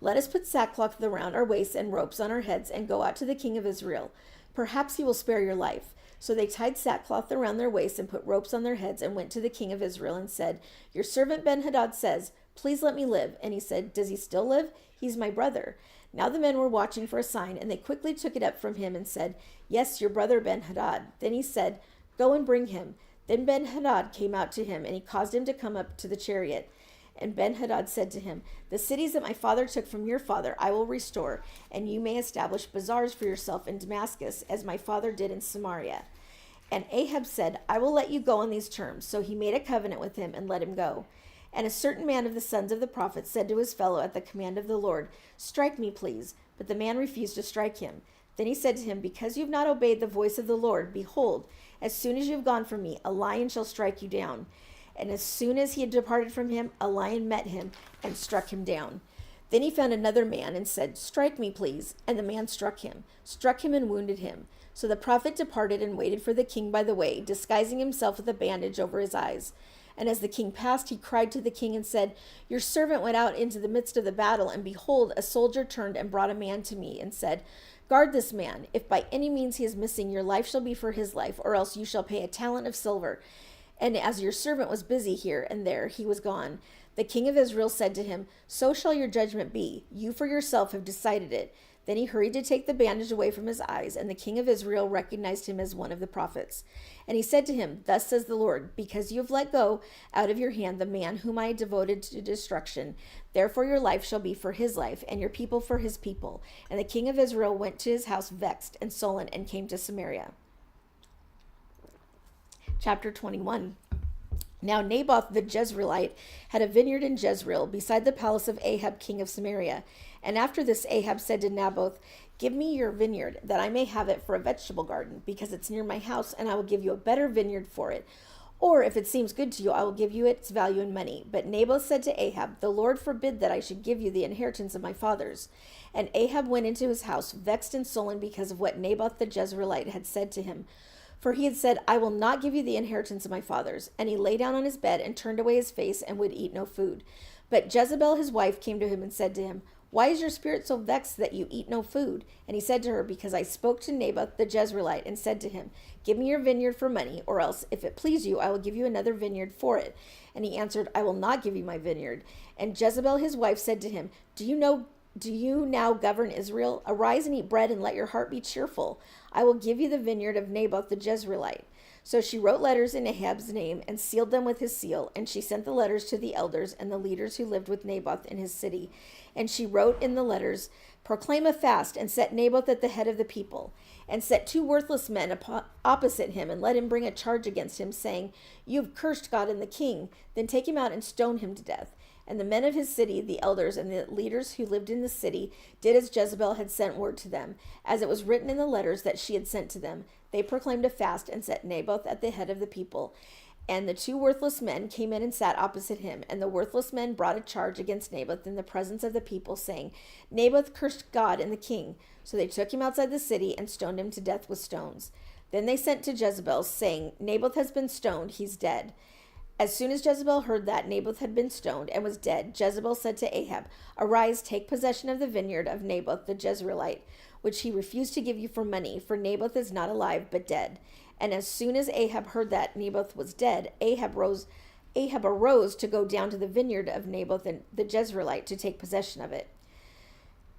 Let us put sackcloth around our waists and ropes on our heads and go out to the king of Israel. Perhaps he will spare your life. So they tied sackcloth around their waists and put ropes on their heads and went to the king of Israel and said, your servant Ben-Hadad says, please let me live. And he said, does he still live? He's my brother. Now the men were watching for a sign, and they quickly took it up from him and said, yes, your brother Ben-Hadad. Then he said, go and bring him. Then Ben-Hadad came out to him, and he caused him to come up to the chariot. And Ben-Hadad said to him, the cities that my father took from your father I will restore, and you may establish bazaars for yourself in Damascus, as my father did in Samaria. And Ahab said, I will let you go on these terms. So he made a covenant with him and let him go. And a certain man of the sons of the prophets said to his fellow at the command of the Lord, strike me, please. But the man refused to strike him. Then he said to him, because you have not obeyed the voice of the Lord, behold, as soon as you have gone from me, a lion shall strike you down. And as soon as he had departed from him, a lion met him and struck him down. Then he found another man and said, strike me, please. And the man struck him and wounded him. So the prophet departed and waited for the king by the way, disguising himself with a bandage over his eyes. And as the king passed, he cried to the king and said, your servant went out into the midst of the battle, and behold, a soldier turned and brought a man to me and said, guard this man. If by any means he is missing, your life shall be for his life, or else you shall pay a talent of silver. And as your servant was busy here and there, he was gone. The king of Israel said to him, so shall your judgment be. You for yourself have decided it. Then he hurried to take the bandage away from his eyes, and the king of Israel recognized him as one of the prophets. And he said to him, thus says the Lord, because you have let go out of your hand the man whom I devoted to destruction, therefore your life shall be for his life, and your people for his people. And the king of Israel went to his house vexed and sullen, and came to Samaria. Chapter 21. Now Naboth the Jezreelite had a vineyard in Jezreel, beside the palace of Ahab king of Samaria. And after this Ahab said to Naboth, give me your vineyard, that I may have it for a vegetable garden, because it's near my house, and I will give you a better vineyard for it. Or if it seems good to you, I will give you its value in money. But Naboth said to Ahab, the Lord forbid that I should give you the inheritance of my fathers. And Ahab went into his house, vexed and sullen because of what Naboth the Jezreelite had said to him. For he had said, I will not give you the inheritance of my fathers. And he lay down on his bed and turned away his face and would eat no food. But Jezebel his wife came to him and said to him, "Why is your spirit so vexed that you eat no food?" And he said to her, "Because I spoke to Naboth the Jezreelite and said to him, 'Give me your vineyard for money, or else, if it please you, I will give you another vineyard for it.' And he answered, 'I will not give you my vineyard.' And Jezebel his wife said to him, Do you now govern Israel? Arise and eat bread and let your heart be cheerful. I will give you the vineyard of Naboth the Jezreelite." So she wrote letters in Ahab's name and sealed them with his seal. And she sent the letters to the elders and the leaders who lived with Naboth in his city. And she wrote in the letters, "Proclaim a fast and set Naboth at the head of the people. And set 2 worthless men opposite him and let him bring a charge against him, saying, 'You have cursed God and the king.' Then take him out and stone him to death." And the men of his city, the elders and the leaders who lived in the city, did as Jezebel had sent word to them, as it was written in the letters that she had sent to them. They proclaimed a fast and set Naboth at the head of the people. And the 2 worthless men came in and sat opposite him. And the worthless men brought a charge against Naboth in the presence of the people, saying, "Naboth cursed God and the king." So they took him outside the city and stoned him to death with stones. Then they sent to Jezebel, saying, "Naboth has been stoned, he's dead." As soon as Jezebel heard that Naboth had been stoned and was dead, Jezebel said to Ahab, "Arise, take possession of the vineyard of Naboth the Jezreelite, which he refused to give you for money, for Naboth is not alive but dead." And as soon as Ahab heard that Naboth was dead, Ahab arose to go down to the vineyard of Naboth the Jezreelite to take possession of it.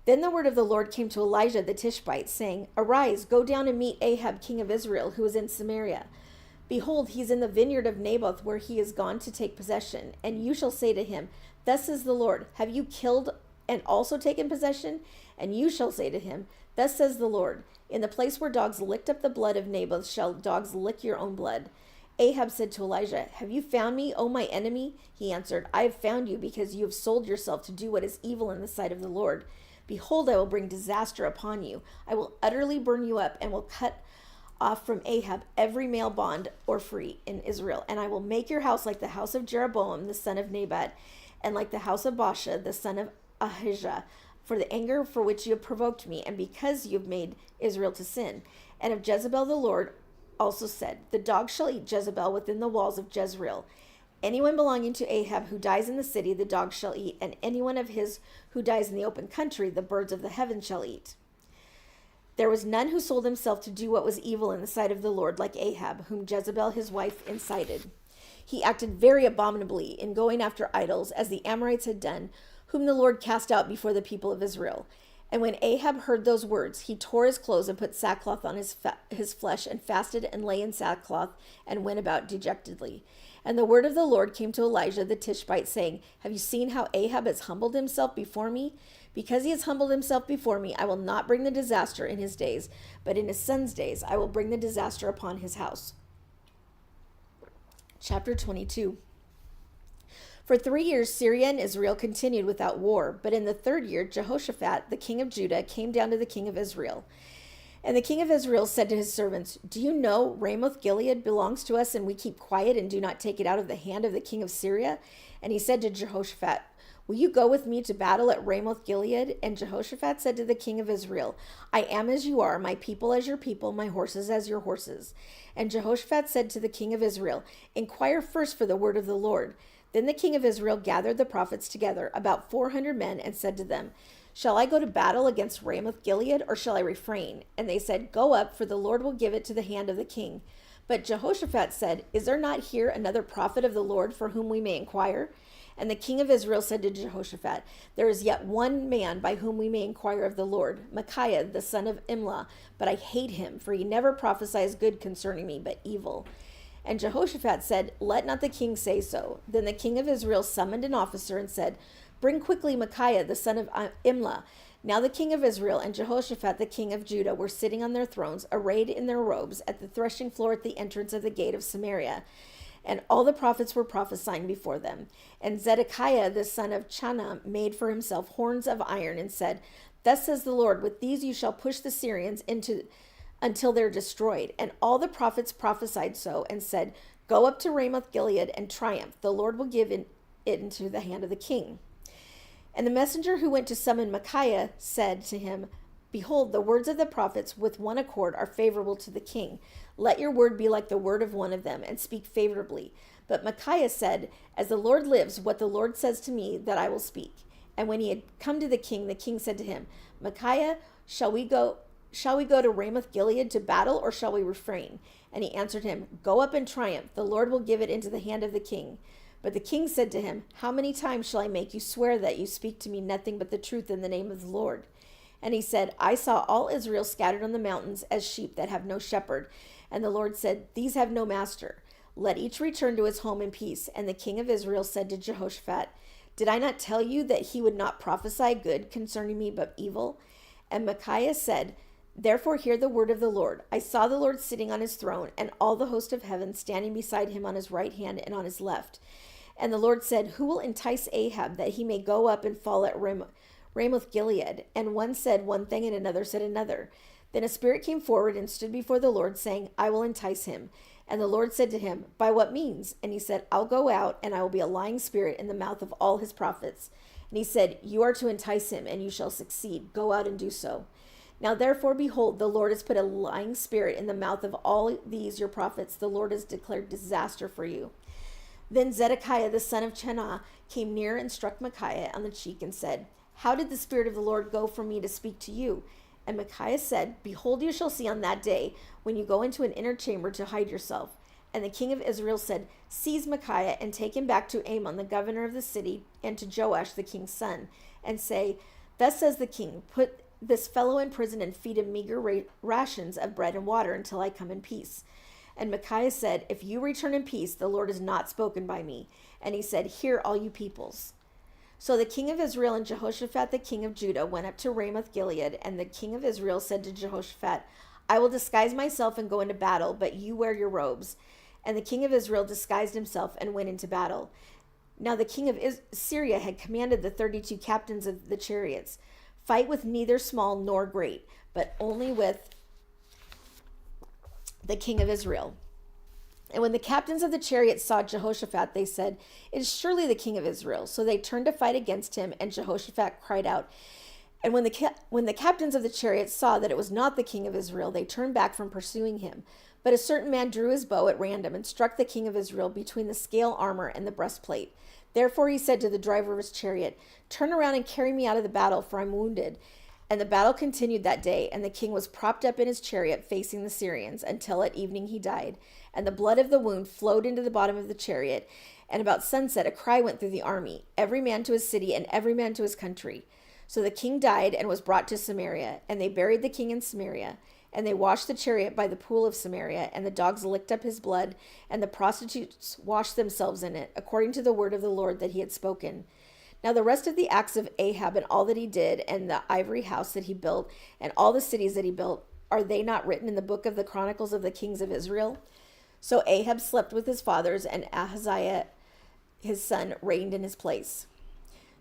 Then the word of the Lord came to Elijah the Tishbite, saying, "Arise, go down and meet Ahab king of Israel, who is in Samaria. Behold, he is in the vineyard of Naboth, where he is gone to take possession. And you shall say to him, Thus says the Lord, have you killed and also taken possession? And you shall say to him, Thus says the Lord, in the place where dogs licked up the blood of Naboth shall dogs lick your own blood." Ahab said to Elijah, "Have you found me, O my enemy?" He answered, "I have found you because you have sold yourself to do what is evil in the sight of the Lord. Behold, I will bring disaster upon you. I will utterly burn you up and will cut off from Ahab every male bond or free in Israel. And I will make your house like the house of Jeroboam the son of Nebat, and like the house of Baasha the son of Ahijah, for the anger for which you have provoked me, and because you have made Israel to sin." And of Jezebel the Lord also said, "The dogs shall eat Jezebel within the walls of Jezreel. Anyone belonging to Ahab who dies in the city, the dogs shall eat, and anyone of his who dies in the open country, the birds of the heaven shall eat." There was none who sold himself to do what was evil in the sight of the Lord like Ahab, whom Jezebel his wife incited. He acted very abominably in going after idols, as the Amorites had done, whom the Lord cast out before the people of Israel. And when Ahab heard those words, he tore his clothes and put sackcloth on his flesh, and fasted and lay in sackcloth, and went about dejectedly. And the word of the Lord came to Elijah the Tishbite, saying, "Have you seen how Ahab has humbled himself before me? Because he has humbled himself before me, I will not bring the disaster in his days, but in his son's days I will bring the disaster upon his house." Chapter 22. For 3 years, Syria and Israel continued without war, but in the 3rd year, Jehoshaphat, the king of Judah, came down to the king of Israel. And the king of Israel said to his servants, "Do you know Ramoth Gilead belongs to us, and we keep quiet and do not take it out of the hand of the king of Syria?" And he said to Jehoshaphat, "Will you go with me to battle at Ramoth Gilead?" And Jehoshaphat said to the king of Israel, "I am as you are, my people as your people, my horses as your horses." And Jehoshaphat said to the king of Israel, "Inquire first for the word of the Lord." Then the king of Israel gathered the prophets together, about 400 men, and said to them, "Shall I go to battle against Ramoth Gilead, or shall I refrain?" And they said, "Go up, for the Lord will give it to the hand of the king." But Jehoshaphat said, "Is there not here another prophet of the Lord for whom we may inquire?" And the king of Israel said to Jehoshaphat, "There is yet one man by whom we may inquire of the Lord, Micaiah the son of Imlah, but I hate him, for he never prophesies good concerning me, but evil." And Jehoshaphat said, "Let not the king say so." Then the king of Israel summoned an officer and said, "Bring quickly Micaiah the son of Imlah." Now the king of Israel and Jehoshaphat the king of Judah were sitting on their thrones, arrayed in their robes, at the threshing floor at the entrance of the gate of Samaria. And all the prophets were prophesying before them. And Zedekiah the son of Chanah made for himself horns of iron and said, "Thus says the Lord, with these you shall push the Syrians until they're destroyed." And all the prophets prophesied so, and said, "Go up to Ramoth Gilead and triumph. The Lord will give it into the hand of the king." And the messenger who went to summon Micaiah said to him, "Behold, the words of the prophets with one accord are favorable to the king. Let your word be like the word of one of them, and speak favorably." But Micaiah said, "As the Lord lives, what the Lord says to me, that I will speak." And when he had come to the king said to him, "Micaiah, shall we go to Ramoth Gilead to battle, or shall we refrain?" And he answered him, "Go up in triumph. The Lord will give it into the hand of the king." But the king said to him, "How many times shall I make you swear that you speak to me nothing but the truth in the name of the Lord?" And he said, "I saw all Israel scattered on the mountains as sheep that have no shepherd. And the Lord said, These have no master. Let each return to his home in peace." And the king of Israel said to Jehoshaphat, "Did I not tell you that he would not prophesy good concerning me, but evil?" And Micaiah said, "Therefore hear the word of the Lord. I saw the Lord sitting on his throne, and all the host of heaven standing beside him on his right hand and on his left. And the Lord said, Who will entice Ahab, that he may go up and fall at Ramoth Gilead?" And one said one thing, and another said another. Then a spirit came forward and stood before the Lord, saying, "I will entice him." And the Lord said to him, "By what means?" And he said, "I'll go out, and I will be a lying spirit in the mouth of all his prophets." And he said, "You are to entice him, and you shall succeed. Go out and do so. Now therefore, behold, the Lord has put a lying spirit in the mouth of all these your prophets. The Lord has declared disaster for you." Then Zedekiah the son of Chenaanah came near and struck Micaiah on the cheek and said, "How did the Spirit of the Lord go from me to speak to you?" And Micaiah said, "Behold, you shall see on that day, when you go into an inner chamber to hide yourself." And the king of Israel said, "Seize Micaiah and take him back to Amon, the governor of the city, and to Joash, the king's son, and say, Thus says the king, put this fellow in prison and feed him meager rations of bread and water until I come in peace." And Micaiah said, "If you return in peace, the Lord has not spoken by me." And he said, "Hear, all you peoples." So the king of Israel and Jehoshaphat the king of Judah went up to Ramoth Gilead, and the king of Israel said to Jehoshaphat, "I will disguise myself and go into battle, but you wear your robes." And the king of Israel disguised himself and went into battle. Now the king of Syria had commanded the 32 captains of the chariots, "Fight with neither small nor great, but only with the king of Israel." And when the captains of the chariots saw Jehoshaphat, they said, "It is surely the king of Israel." So they turned to fight against him, and Jehoshaphat cried out. And when the captains of the chariots saw that it was not the king of Israel, they turned back from pursuing him. But a certain man drew his bow at random and struck the king of Israel between the scale armor and the breastplate. Therefore he said to the driver of his chariot, "Turn around and carry me out of the battle, for I'm wounded." And the battle continued that day, and the king was propped up in his chariot facing the Syrians, until at evening he died. And the blood of the wound flowed into the bottom of the chariot. And about sunset a cry went through the army, every man to his city and every man to his country. So the king died and was brought to Samaria, and they buried the king in Samaria. And they washed the chariot by the pool of Samaria, and the dogs licked up his blood, and the prostitutes washed themselves in it, according to the word of the Lord that he had spoken. Now the rest of the acts of Ahab and all that he did, and the ivory house that he built, and all the cities that he built, are they not written in the book of the Chronicles of the kings of Israel? So Ahab slept with his fathers, and Ahaziah his son reigned in his place.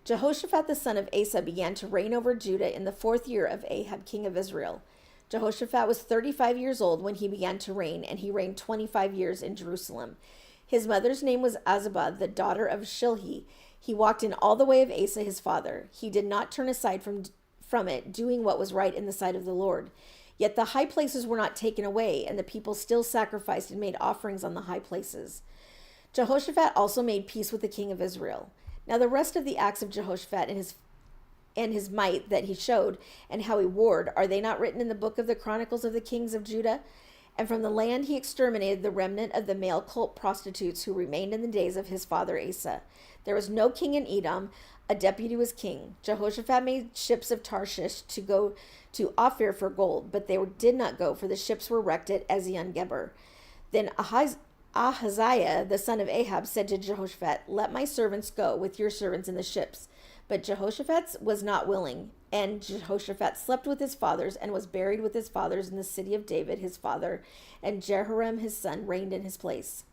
Jehoshaphat the son of Asa began to reign over Judah in the 4th year of Ahab king of Israel. Jehoshaphat was 35 years old when he began to reign, and he reigned 25 years in Jerusalem. His mother's name was Azubah, the daughter of Shilhi. He walked in all the way of Asa his father. He did not turn aside from it, doing what was right in the sight of the Lord. Yet the high places were not taken away, and the people still sacrificed and made offerings on the high places. Jehoshaphat also made peace with the king of Israel. Now the rest of the acts of Jehoshaphat and his might that he showed, and how he warred, are they not written in the book of the Chronicles of the kings of Judah? And from the land he exterminated the remnant of the male cult prostitutes who remained in the days of his father Asa. There was no king in Edom. A deputy was king. Jehoshaphat made ships of Tarshish to go to Ophir for gold, but they did not go, for the ships were wrecked at Ezion-Geber. Then Ahaziah, the son of Ahab, said to Jehoshaphat, "Let my servants go with your servants in the ships." But Jehoshaphat was not willing. And Jehoshaphat slept with his fathers and was buried with his fathers in the city of David his father, and Jehoram his son reigned in his place.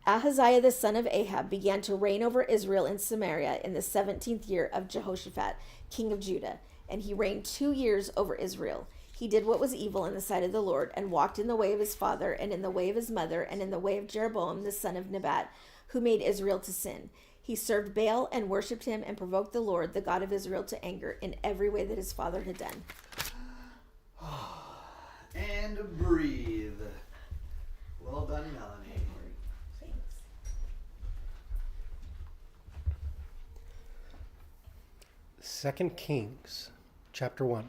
Ahaziah the son of Ahab began to reign over Israel in Samaria in the 17th year of Jehoshaphat, king of Judah, and he reigned 2 years over Israel. He did what was evil in the sight of the Lord, and walked in the way of his father, and in the way of his mother, and in the way of Jeroboam the son of Nebat, who made Israel to sin. He served Baal and worshipped him, and provoked the Lord, the God of Israel, to anger in every way that his father had done. And breathe. Well done, Melanie. 2 Kings, chapter 1.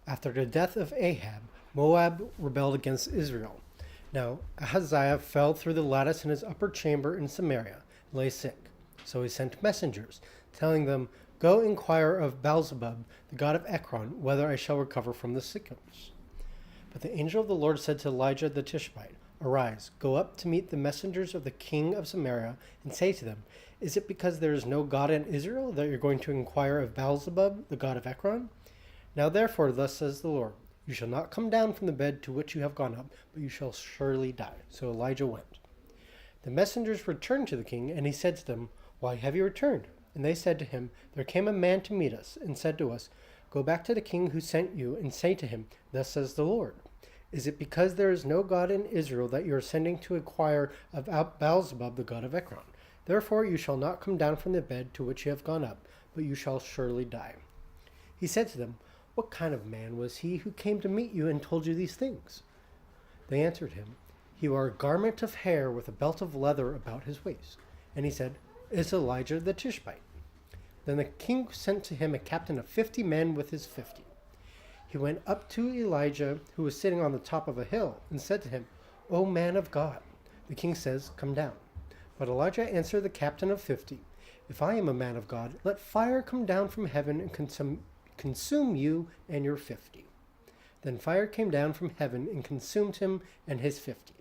After the death of Ahab, Moab rebelled against Israel. Now Ahaziah fell through the lattice in his upper chamber in Samaria, and lay sick. So he sent messengers, telling them, "Go inquire of Baalzebub, the god of Ekron, whether I shall recover from the sickness." But the angel of the Lord said to Elijah the Tishbite, "Arise, go up to meet the messengers of the king of Samaria, and say to them, Is it because there is no God in Israel that you're going to inquire of Baalzebub, the god of Ekron? Now therefore, thus says the Lord, you shall not come down from the bed to which you have gone up, but you shall surely die." So Elijah went. The messengers returned to the king, and he said to them, "Why have you returned?" And they said to him, "There came a man to meet us, and said to us, Go back to the king who sent you, and say to him, Thus says the Lord, Is it because there is no God in Israel that you are sending to inquire of Baalzebub, the god of Ekron? Therefore you shall not come down from the bed to which you have gone up, but you shall surely die." He said to them, "What kind of man was he who came to meet you and told you these things?" They answered him, "He wore a garment of hair with a belt of leather about his waist." And he said, "It's Elijah the Tishbite." Then the king sent to him a captain of 50 men with his 50. He went up to Elijah, who was sitting on the top of a hill, and said to him, "O man of God." The king says, "Come down." But Elijah answered the captain of 50, "If I am a man of God, let fire come down from heaven and consume you and your 50. Then fire came down from heaven and consumed him and his 50.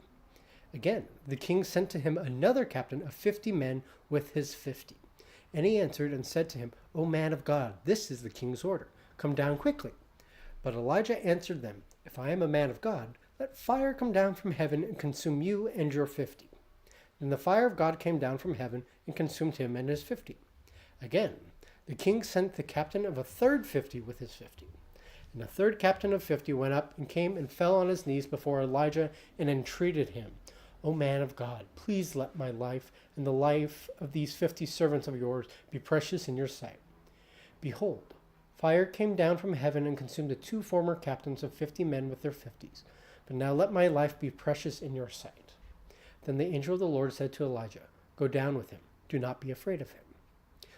Again, the king sent to him another captain of 50 men with his 50. And he answered and said to him, "O man of God, this is the king's order. Come down quickly." But Elijah answered them, "If I am a man of God, let fire come down from heaven and consume you and your 50. Then the fire of God came down from heaven and consumed him and his 50. Again, the king sent the captain of a third 50 with his 50. And the third captain of 50 went up and came and fell on his knees before Elijah and entreated him, "O man of God, please let my life and the life of these 50 servants of yours be precious in your sight." Behold, fire came down from heaven and consumed the 2 former captains of 50 men with their 50s. But now let my life be precious in your sight. Then the angel of the Lord said to Elijah, "Go down with him. Do not be afraid of him."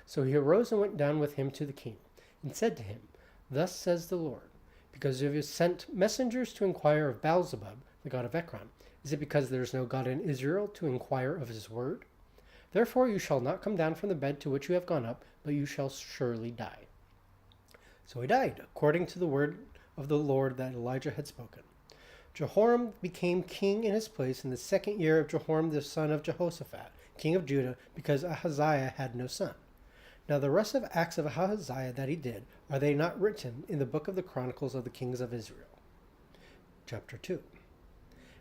So he arose and went down with him to the king, and said to him, "Thus says the Lord, because you have sent messengers to inquire of Baalzebub, the god of Ekron, is it because there is no God in Israel to inquire of his word? Therefore you shall not come down from the bed to which you have gone up, but you shall surely die." So he died, according to the word of the Lord that Elijah had spoken. Jehoram became king in his place in the 2nd year of Jehoram the son of Jehoshaphat, king of Judah, because Ahaziah had no son. Now the rest of acts of Ahaziah that he did, are they not written in the book of the Chronicles of the kings of Israel? Chapter 2.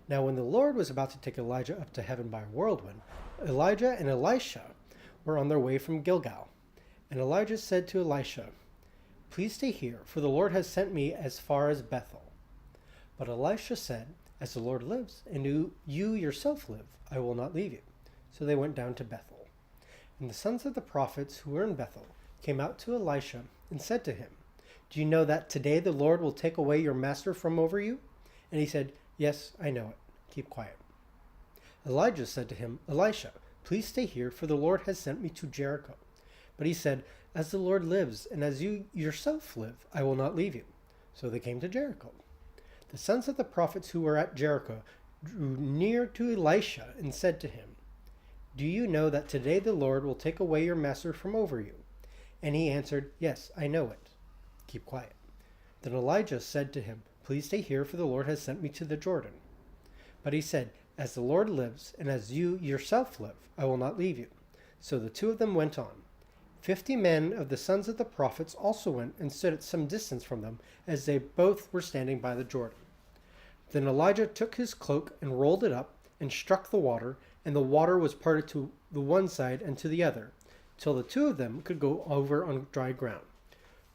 Now when the Lord was about to take Elijah up to heaven by a whirlwind, Elijah and Elisha were on their way from Gilgal. And Elijah said to Elisha, "Please stay here, for the Lord has sent me as far as Bethel." But Elisha said, "As the Lord lives, and you yourself live, I will not leave you." So they went down to Bethel. And the sons of the prophets who were in Bethel came out to Elisha and said to him, "Do you know that today the Lord will take away your master from over you?" And he said, "Yes, I know it. Keep quiet." Elijah said to him, "Elisha, please stay here, for the Lord has sent me to Jericho." But he said, "As the Lord lives, and as you yourself live, I will not leave you." So they came to Jericho. The sons of the prophets who were at Jericho drew near to Elisha and said to him, "Do you know that today the Lord will take away your master from over you?" And he answered, "Yes, I know it. Keep quiet." Then Elijah said to him, "Please stay here, for the Lord has sent me to the Jordan." But he said, "As the Lord lives, and as you yourself live, I will not leave you." So the two of them went on. 50 men of the sons of the prophets also went and stood at some distance from them, as they both were standing by the Jordan. Then Elijah took his cloak and rolled it up and struck the water, and the water was parted to the one side and to the other, till the two of them could go over on dry ground.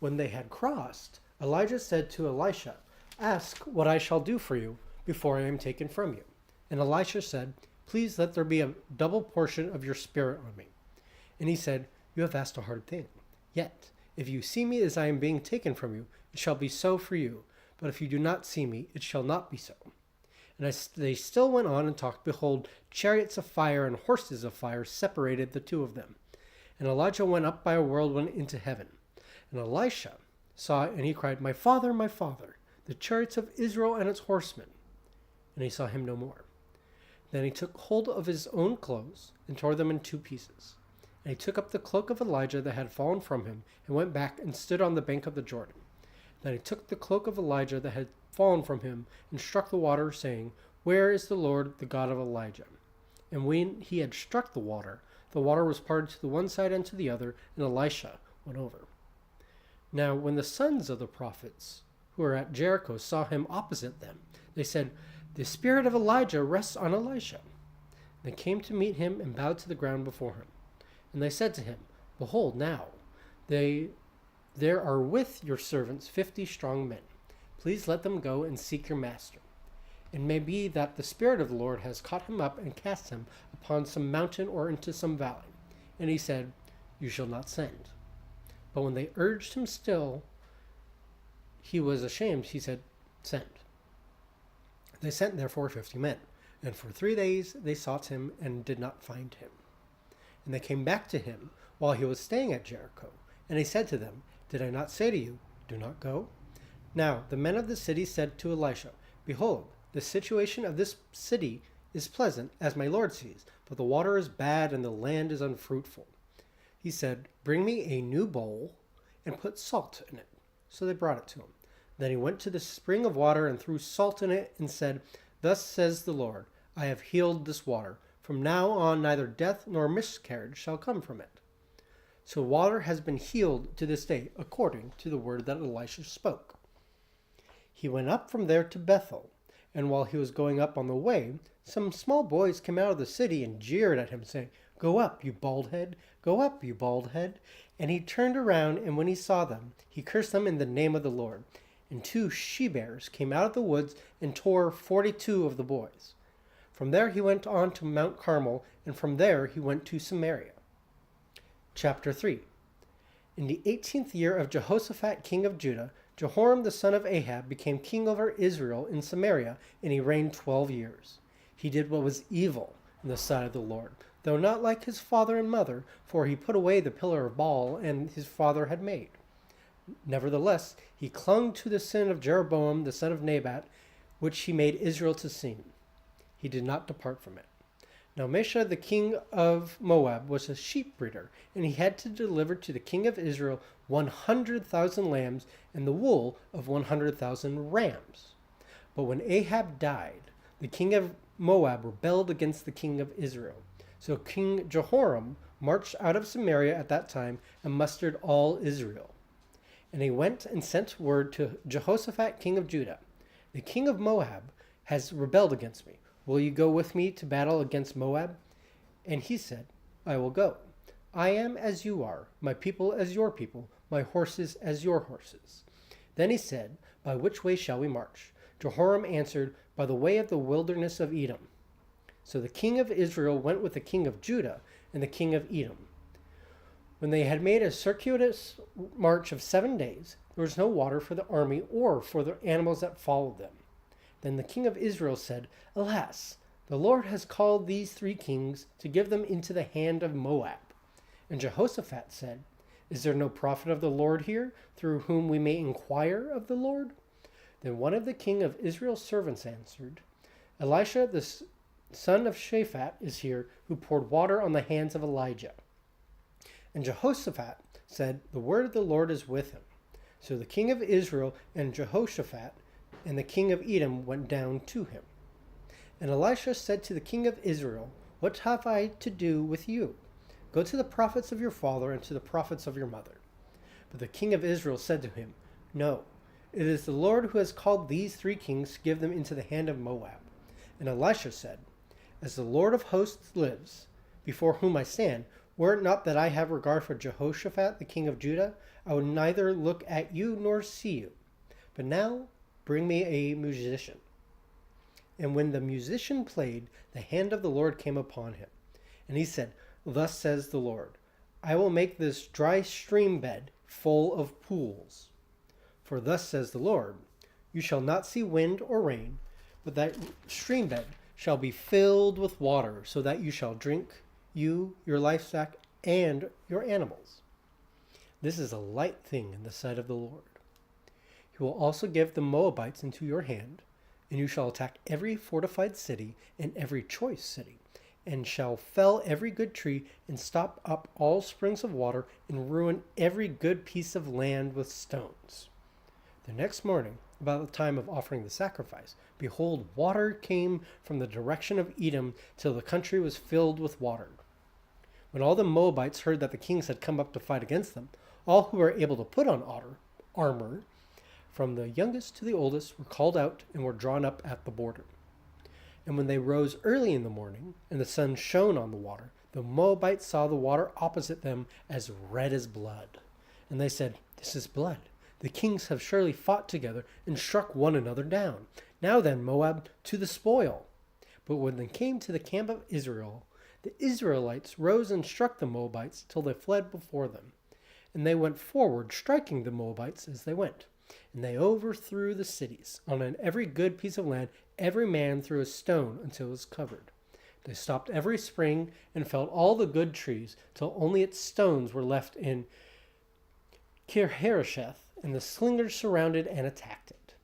When they had crossed, Elijah said to Elisha, "Ask what I shall do for you before I am taken from you." And Elisha said, "Please let there be a double portion of your spirit on me." And he said, "You have asked a hard thing. Yet, if you see me as I am being taken from you, it shall be so for you. But if you do not see me, it shall not be so." And as they still went on and talked, behold, chariots of fire and horses of fire separated the two of them. And Elijah went up by a whirlwind into heaven. And Elisha saw it, and he cried, my father, the chariots of Israel and its horsemen. And he saw him no more. Then he took hold of his own clothes and tore them in 2 pieces. And he took up the cloak of Elijah that had fallen from him, and went back and stood on the bank of the Jordan. Then he took the cloak of Elijah that had fallen from him, and struck the water, saying, where is the Lord, the God of Elijah? And when he had struck the water was parted to the one side and to the other, and Elisha went over. Now when the sons of the prophets who were at Jericho saw him opposite them, they said, the spirit of Elijah rests on Elisha. They came to meet him and bowed to the ground before him. And they said to him, behold, now there are with your servants 50 strong men. Please let them go and seek your master. It may be that the Spirit of the Lord has caught him up and cast him upon some mountain or into some valley. And he said, you shall not send. But when they urged him still, he was ashamed. He said, send. They sent therefore 50 men, and for 3 days they sought him and did not find him. And they came back to him while he was staying at Jericho. And he said to them, did I not say to you, do not go? Now the men of the city said to Elisha, behold, the situation of this city is pleasant, as my Lord sees, but the water is bad and the land is unfruitful. He said, bring me a new bowl and put salt in it. So they brought it to him. Then he went to the spring of water and threw salt in it and said, thus says the Lord, I have healed this water. From now on neither death nor miscarriage shall come from it. So water has been healed to this day, according to the word that Elisha spoke. He went up from there to Bethel, and while he was going up on the way, some small boys came out of the city and jeered at him, saying, go up, you bald head, go up, you bald head. And he turned around, and when he saw them, he cursed them in the name of the Lord. And 2 she-bears came out of the woods and tore 42 of the boys. From there he went on to Mount Carmel, and from there he went to Samaria. Chapter 3. In the 18th year of Jehoshaphat king of Judah, Jehoram the son of Ahab became king over Israel in Samaria, and he reigned 12 years. He did what was evil in the sight of the Lord, though not like his father and mother, for he put away the pillar of Baal and his father had made. Nevertheless, he clung to the sin of Jeroboam the son of Nebat, which he made Israel to sin. He did not depart from it. Now Mesha the king of Moab was a sheep breeder, and he had to deliver to the king of Israel 100,000 lambs and the wool of 100,000 rams. But when Ahab died, the king of Moab rebelled against the king of Israel. So King Jehoram marched out of Samaria at that time and mustered all Israel. And he went and sent word to Jehoshaphat king of Judah, the king of Moab has rebelled against me. Will you go with me to battle against Moab? And he said, I will go. I am as you are, my people as your people, my horses as your horses. Then he said, by which way shall we march? Jehoram answered, by the way of the wilderness of Edom. So the king of Israel went with the king of Judah and the king of Edom. When they had made a circuitous march of 7 days, there was no water for the army or for the animals that followed them. Then the king of Israel said, alas, the Lord has called these 3 kings to give them into the hand of Moab. And Jehoshaphat said, is there no prophet of the Lord here, through whom we may inquire of the Lord? Then one of the king of Israel's servants answered, Elisha the son of Shaphat is here, who poured water on the hands of Elijah. And Jehoshaphat said, the word of the Lord is with him. So the king of Israel and Jehoshaphat and the king of Edom went down to him. And Elisha said to the king of Israel, what have I to do with you? Go to the prophets of your father and to the prophets of your mother. But the king of Israel said to him, no, it is the Lord who has called these 3 kings to give them into the hand of Moab. And Elisha said, as the Lord of hosts lives, before whom I stand, were it not that I have regard for Jehoshaphat the king of Judah, I would neither look at you nor see you. But now bring me a musician. And when the musician played, the hand of the Lord came upon him. And he said, thus says the Lord, I will make this dry stream bed full of pools. For thus says the Lord, you shall not see wind or rain, but that stream bed shall be filled with water, so that you shall drink, you, your livestock, and your animals. This is a light thing in the sight of the Lord. He will also give the Moabites into your hand, and you shall attack every fortified city and every choice city, and shall fell every good tree, and stop up all springs of water, and ruin every good piece of land with stones. The next morning, about the time of offering the sacrifice, behold, water came from the direction of Edom till the country was filled with water. When all the Moabites heard that the kings had come up to fight against them, all who were able to put on armor, from the youngest to the oldest, were called out and were drawn up at the border. And when they rose early in the morning, and the sun shone on the water, the Moabites saw the water opposite them as red as blood. And they said, "This is blood. The kings have surely fought together and struck one another down. Now then, Moab, to the spoil." But when they came to the camp of Israel, the Israelites rose and struck the Moabites till they fled before them. And they went forward, striking the Moabites as they went. And they overthrew the cities. On every good piece of land, every man threw a stone until it was covered. They stopped every spring and felled all the good trees, till only its stones were left in Kir-Hareseth, and the slingers surrounded and attacked it.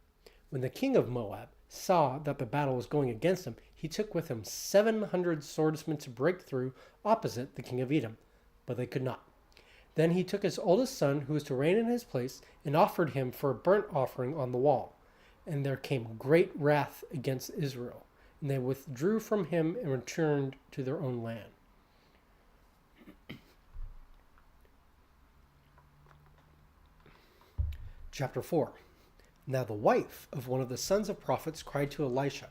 When the king of Moab saw that the battle was going against him, he took with him 700 swordsmen to break through opposite the king of Edom, but they could not. Then he took his oldest son, who was to reign in his place, and offered him for a burnt offering on the wall. And there came great wrath against Israel, and they withdrew from him and returned to their own land. Chapter 4. Now the wife of one of the sons of prophets cried to Elisha,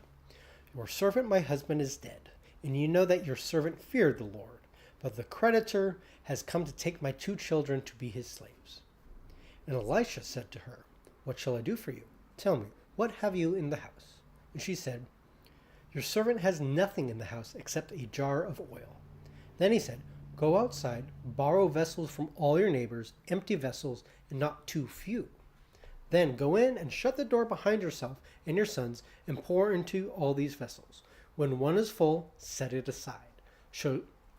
"Your servant my husband is dead, and you know that your servant feared the Lord, but the creditor has come to take my 2 children to be his slaves." And Elisha said to her, "What shall I do for you? Tell me, what have you in the house?" And she said, "Your servant has nothing in the house except a jar of oil." Then he said, "Go outside, borrow vessels from all your neighbors, empty vessels, and not too few. Then go in and shut the door behind yourself and your sons, and pour into all these vessels. When one is full, set it aside."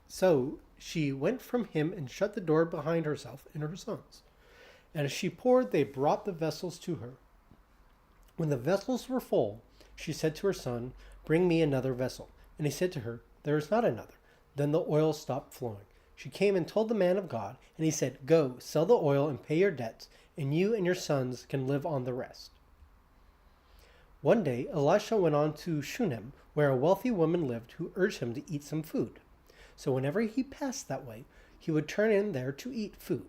So she went from him and shut the door behind herself and her sons. And as she poured, they brought the vessels to her. When the vessels were full, she said to her son, "Bring me another vessel." And he said to her, "There is not another." Then the oil stopped flowing. She came and told the man of God, and he said, "Go, sell the oil and pay your debts, and you and your sons can live on the rest." One day Elisha went on to Shunem, where a wealthy woman lived who urged him to eat some food. So whenever he passed that way, he would turn in there to eat food.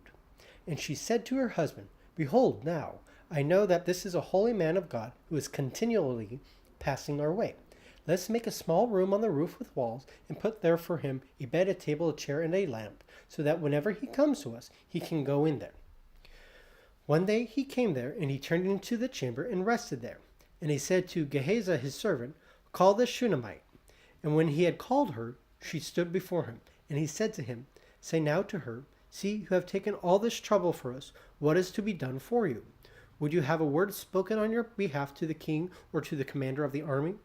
And she said to her husband, "Behold, now, I know that this is a holy man of God who is continually passing our way. Let's make a small room on the roof with walls, and put there for him a bed, a table, a chair, and a lamp, so that whenever he comes to us, he can go in there." One day he came there, and he turned into the chamber and rested there. And he said to Gehazi his servant, "Call the Shunammite." And when he had called her, she stood before him. And he said to him, "Say now to her, see, you have taken all this trouble for us. What is to be done for you? Would you have a word spoken on your behalf to the king or to the commander of the army?"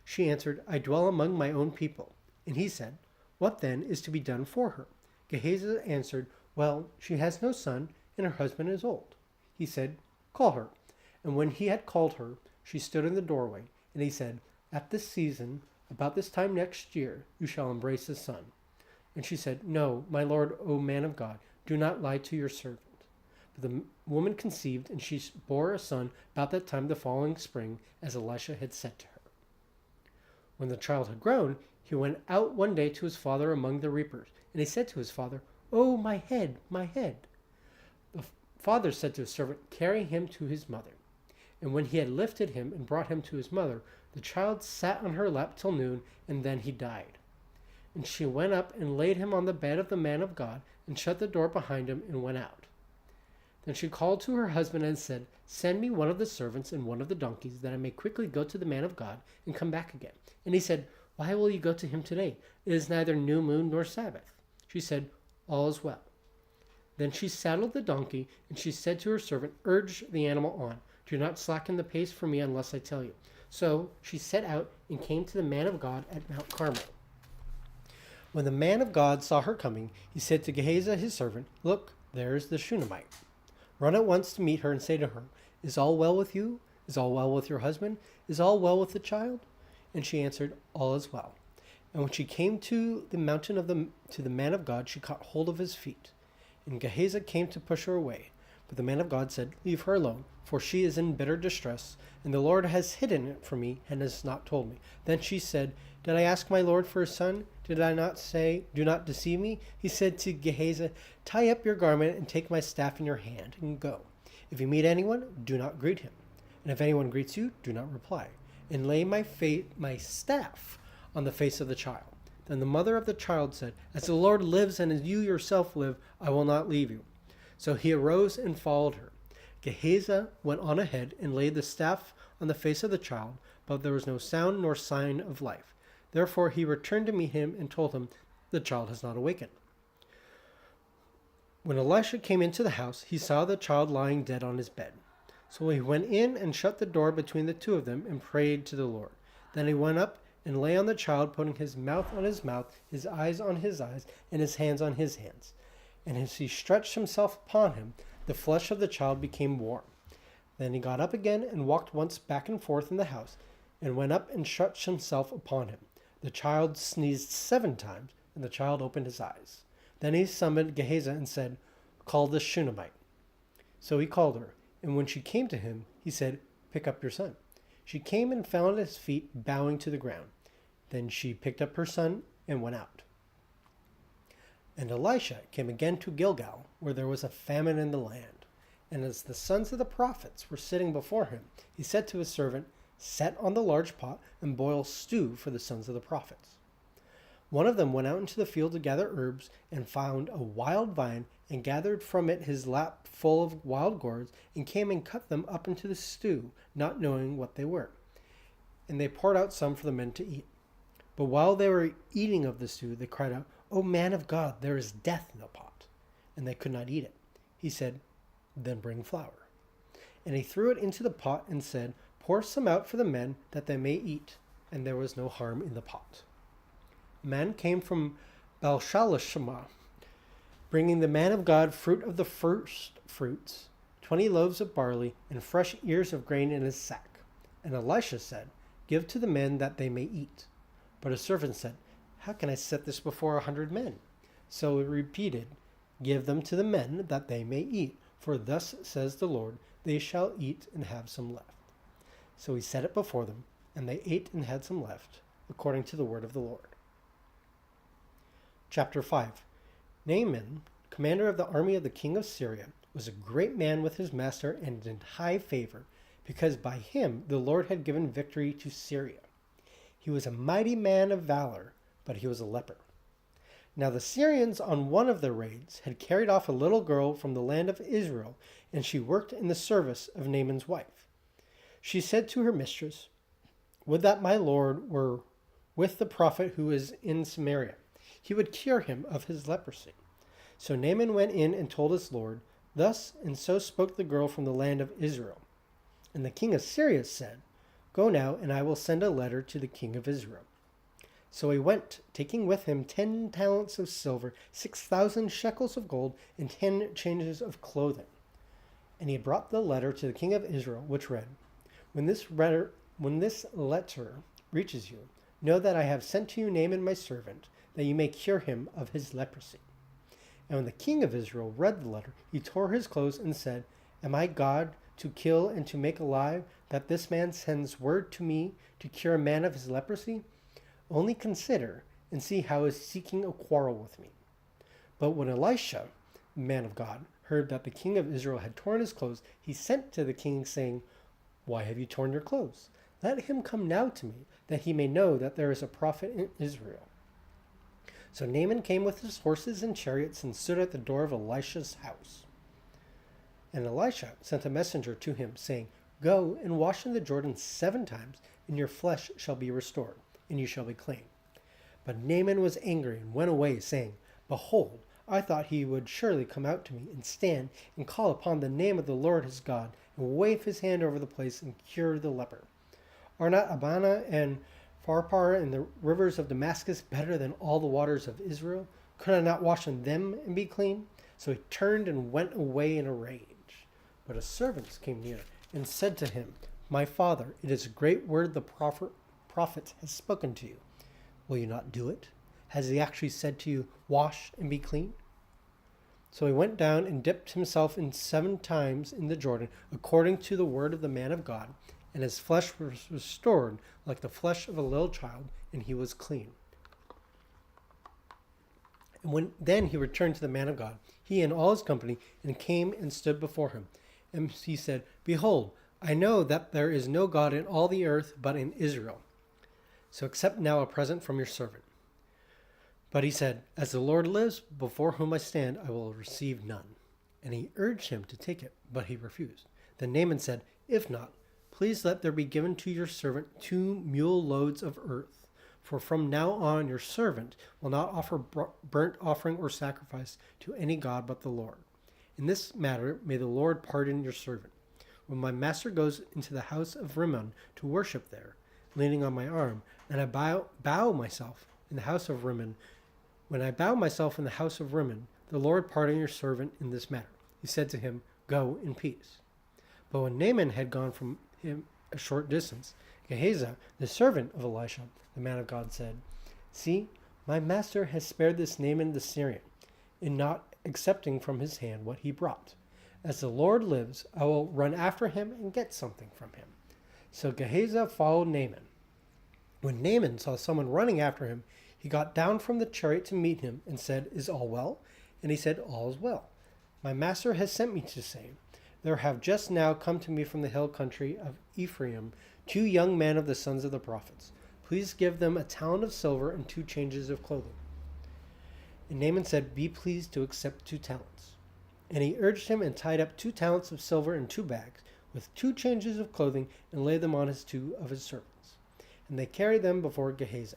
She answered, "I dwell among my own people." And he said, "What then is to be done for her?" Gehazi answered, "Well, she has no son, and her husband is old." He said, "Call her." And when he had called her, she stood in the doorway. And he said, "At this season, about this time next year, you shall embrace a son." And she said, "No, my lord, O man of God, do not lie to your servant." But the woman conceived, and she bore a son about that time the following spring, as Elisha had said to her. When the child had grown, he went out one day to his father among the reapers. And he said to his father, "Oh, my head, my head." The father said to his servant, "Carry him to his mother." And when he had lifted him and brought him to his mother, the child sat on her lap till noon, and then he died. And she went up and laid him on the bed of the man of God, and shut the door behind him, and went out. Then she called to her husband and said, "Send me one of the servants and one of the donkeys, that I may quickly go to the man of God and come back again." And he said, "Why will you go to him today? It is neither new moon nor Sabbath." She said, "All is well." Then she saddled the donkey, and she said to her servant, "Urge the animal on. Do not slacken the pace for me unless I tell you." So she set out and came to the man of God at Mount Carmel. When the man of God saw her coming, he said to Gehazi his servant, "Look, there is the Shunammite. Run at once to meet her and say to her, Is all well with you? Is all well with your husband? Is all well with the child? And she answered, All is well. And when she came to the mountain to the man of God, she caught hold of his feet. And Gehazi came to push her away. But the man of God said, Leave her alone, for she is in bitter distress, and the Lord has hidden it from me and has not told me. Then she said, Did I ask my Lord for a son? Did I not say, Do not deceive me? He said to Gehazi, Tie up your garment and take my staff in your hand and go. If you meet anyone, do not greet him. And if anyone greets you, do not reply. And lay my staff on the face of the child. Then the mother of the child said, As the Lord lives and as you yourself live, I will not leave you. So he arose and followed her. Gehazi went on ahead and laid the staff on the face of the child, but there was no sound nor sign of life. Therefore he returned to meet him and told him, The child has not awakened. When Elisha came into the house, he saw the child lying dead on his bed. So he went in and shut the door between the two of them and prayed to the Lord. Then he went up and lay on the child, putting his mouth on his mouth, his eyes on his eyes, and his hands on his hands. And as he stretched himself upon him, the flesh of the child became warm. Then he got up again and walked once back and forth in the house, and went up and stretched himself upon him. The child sneezed 7 times, and the child opened his eyes. Then he summoned Gehazi and said, Call the Shunammite. So he called her, and when she came to him, he said, Pick up your son. She came and fell at his feet, bowing to the ground. Then she picked up her son and went out. And Elisha came again to Gilgal, where there was a famine in the land. And as the sons of the prophets were sitting before him, he said to his servant, Set on the large pot and boil stew for the sons of the prophets. One of them went out into the field to gather herbs and found a wild vine and gathered from it his lap full of wild gourds and came and cut them up into the stew, not knowing what they were. And they poured out some for the men to eat. But while they were eating of the stew, they cried out, O man of God, there is death in the pot. And they could not eat it. He said, Then bring flour. And he threw it into the pot and said, Pour some out for the men, that they may eat. And there was no harm in the pot. A man came from Baal-shalishah, bringing the man of God fruit of the first fruits, 20 loaves of barley, and fresh ears of grain in his sack. And Elisha said, Give to the men that they may eat. But his servant said, How can I set this before 100 men? So he repeated, Give them to the men that they may eat. For thus says the Lord, They shall eat and have some left. So he set it before them, and they ate and had some left, according to the word of the Lord. Chapter 5. Naaman, commander of the army of the king of Syria, was a great man with his master and in high favor, because by him the Lord had given victory to Syria. He was a mighty man of valor, but he was a leper. Now the Syrians on one of their raids had carried off a little girl from the land of Israel, and she worked in the service of Naaman's wife. She said to her mistress, Would that my Lord were with the prophet who is in Samaria. He would cure him of his leprosy. So Naaman went in and told his Lord, Thus and so spoke the girl from the land of Israel. And the king of Syria said, Go now, and I will send a letter to the king of Israel. So he went, taking with him 10 talents of silver, 6,000 shekels of gold, and 10 changes of clothing. And he brought the letter to the king of Israel, which read, When this letter reaches you, know that I have sent to you Naaman my servant, that you may cure him of his leprosy. And when the king of Israel read the letter, he tore his clothes and said, Am I God to kill and to make alive, that this man sends word to me to cure a man of his leprosy? Only consider and see how he is seeking a quarrel with me. But when Elisha, the man of God, heard that the king of Israel had torn his clothes, he sent to the king, saying, Why have you torn your clothes? Let him come now to me, that he may know that there is a prophet in Israel. So Naaman came with his horses and chariots and stood at the door of Elisha's house. And Elisha sent a messenger to him, saying, Go and wash in the Jordan 7 times, and your flesh shall be restored, and you shall be clean. But Naaman was angry and went away, saying, Behold, I thought he would surely come out to me and stand and call upon the name of the Lord his God, and wave his hand over the place and cure the leper. Are not Abana and Pharpar and the rivers of Damascus better than all the waters of Israel? Could I not wash in them and be clean? So he turned and went away in a rage. But his servants came near and said to him, My father, it is a great word the prophet has spoken to you. Will you not do it? Has he actually said to you, Wash and be clean? So he went down and dipped himself in 7 times in the Jordan, according to the word of the man of God, and his flesh was restored like the flesh of a little child, and he was clean. And then he returned to the man of God, he and all his company, and came and stood before him. And he said, Behold, I know that there is no God in all the earth but in Israel. So accept now a present from your servant. But he said, As the Lord lives, before whom I stand, I will receive none. And he urged him to take it, but he refused. Then Naaman said, If not, please let there be given to your servant 2 mule loads of earth. For from now on your servant will not offer burnt offering or sacrifice to any god but the Lord. In this matter may the Lord pardon your servant. When my master goes into the house of Rimmon to worship there, leaning on my arm, and I bow myself in the house of Rimmon, when I bow myself in the house of Rimmon, the Lord pardon your servant in this matter. He said to him, Go in peace. But when Naaman had gone from him a short distance, Gehazi, the servant of Elisha, the man of God, said, See, my master has spared this Naaman the Syrian, in not accepting from his hand what he brought. As the Lord lives, I will run after him and get something from him. So Gehazi followed Naaman. When Naaman saw someone running after him, he got down from the chariot to meet him and said, Is all well? And he said, All is well. My master has sent me to say, There have just now come to me from the hill country of Ephraim 2 young men of the sons of the prophets. Please give them a talent of silver and 2 changes of clothing. And Naaman said, Be pleased to accept 2 talents. And he urged him and tied up 2 talents of silver in 2 bags with 2 changes of clothing and laid them on 2 of his servants. And they carried them before Gehazi.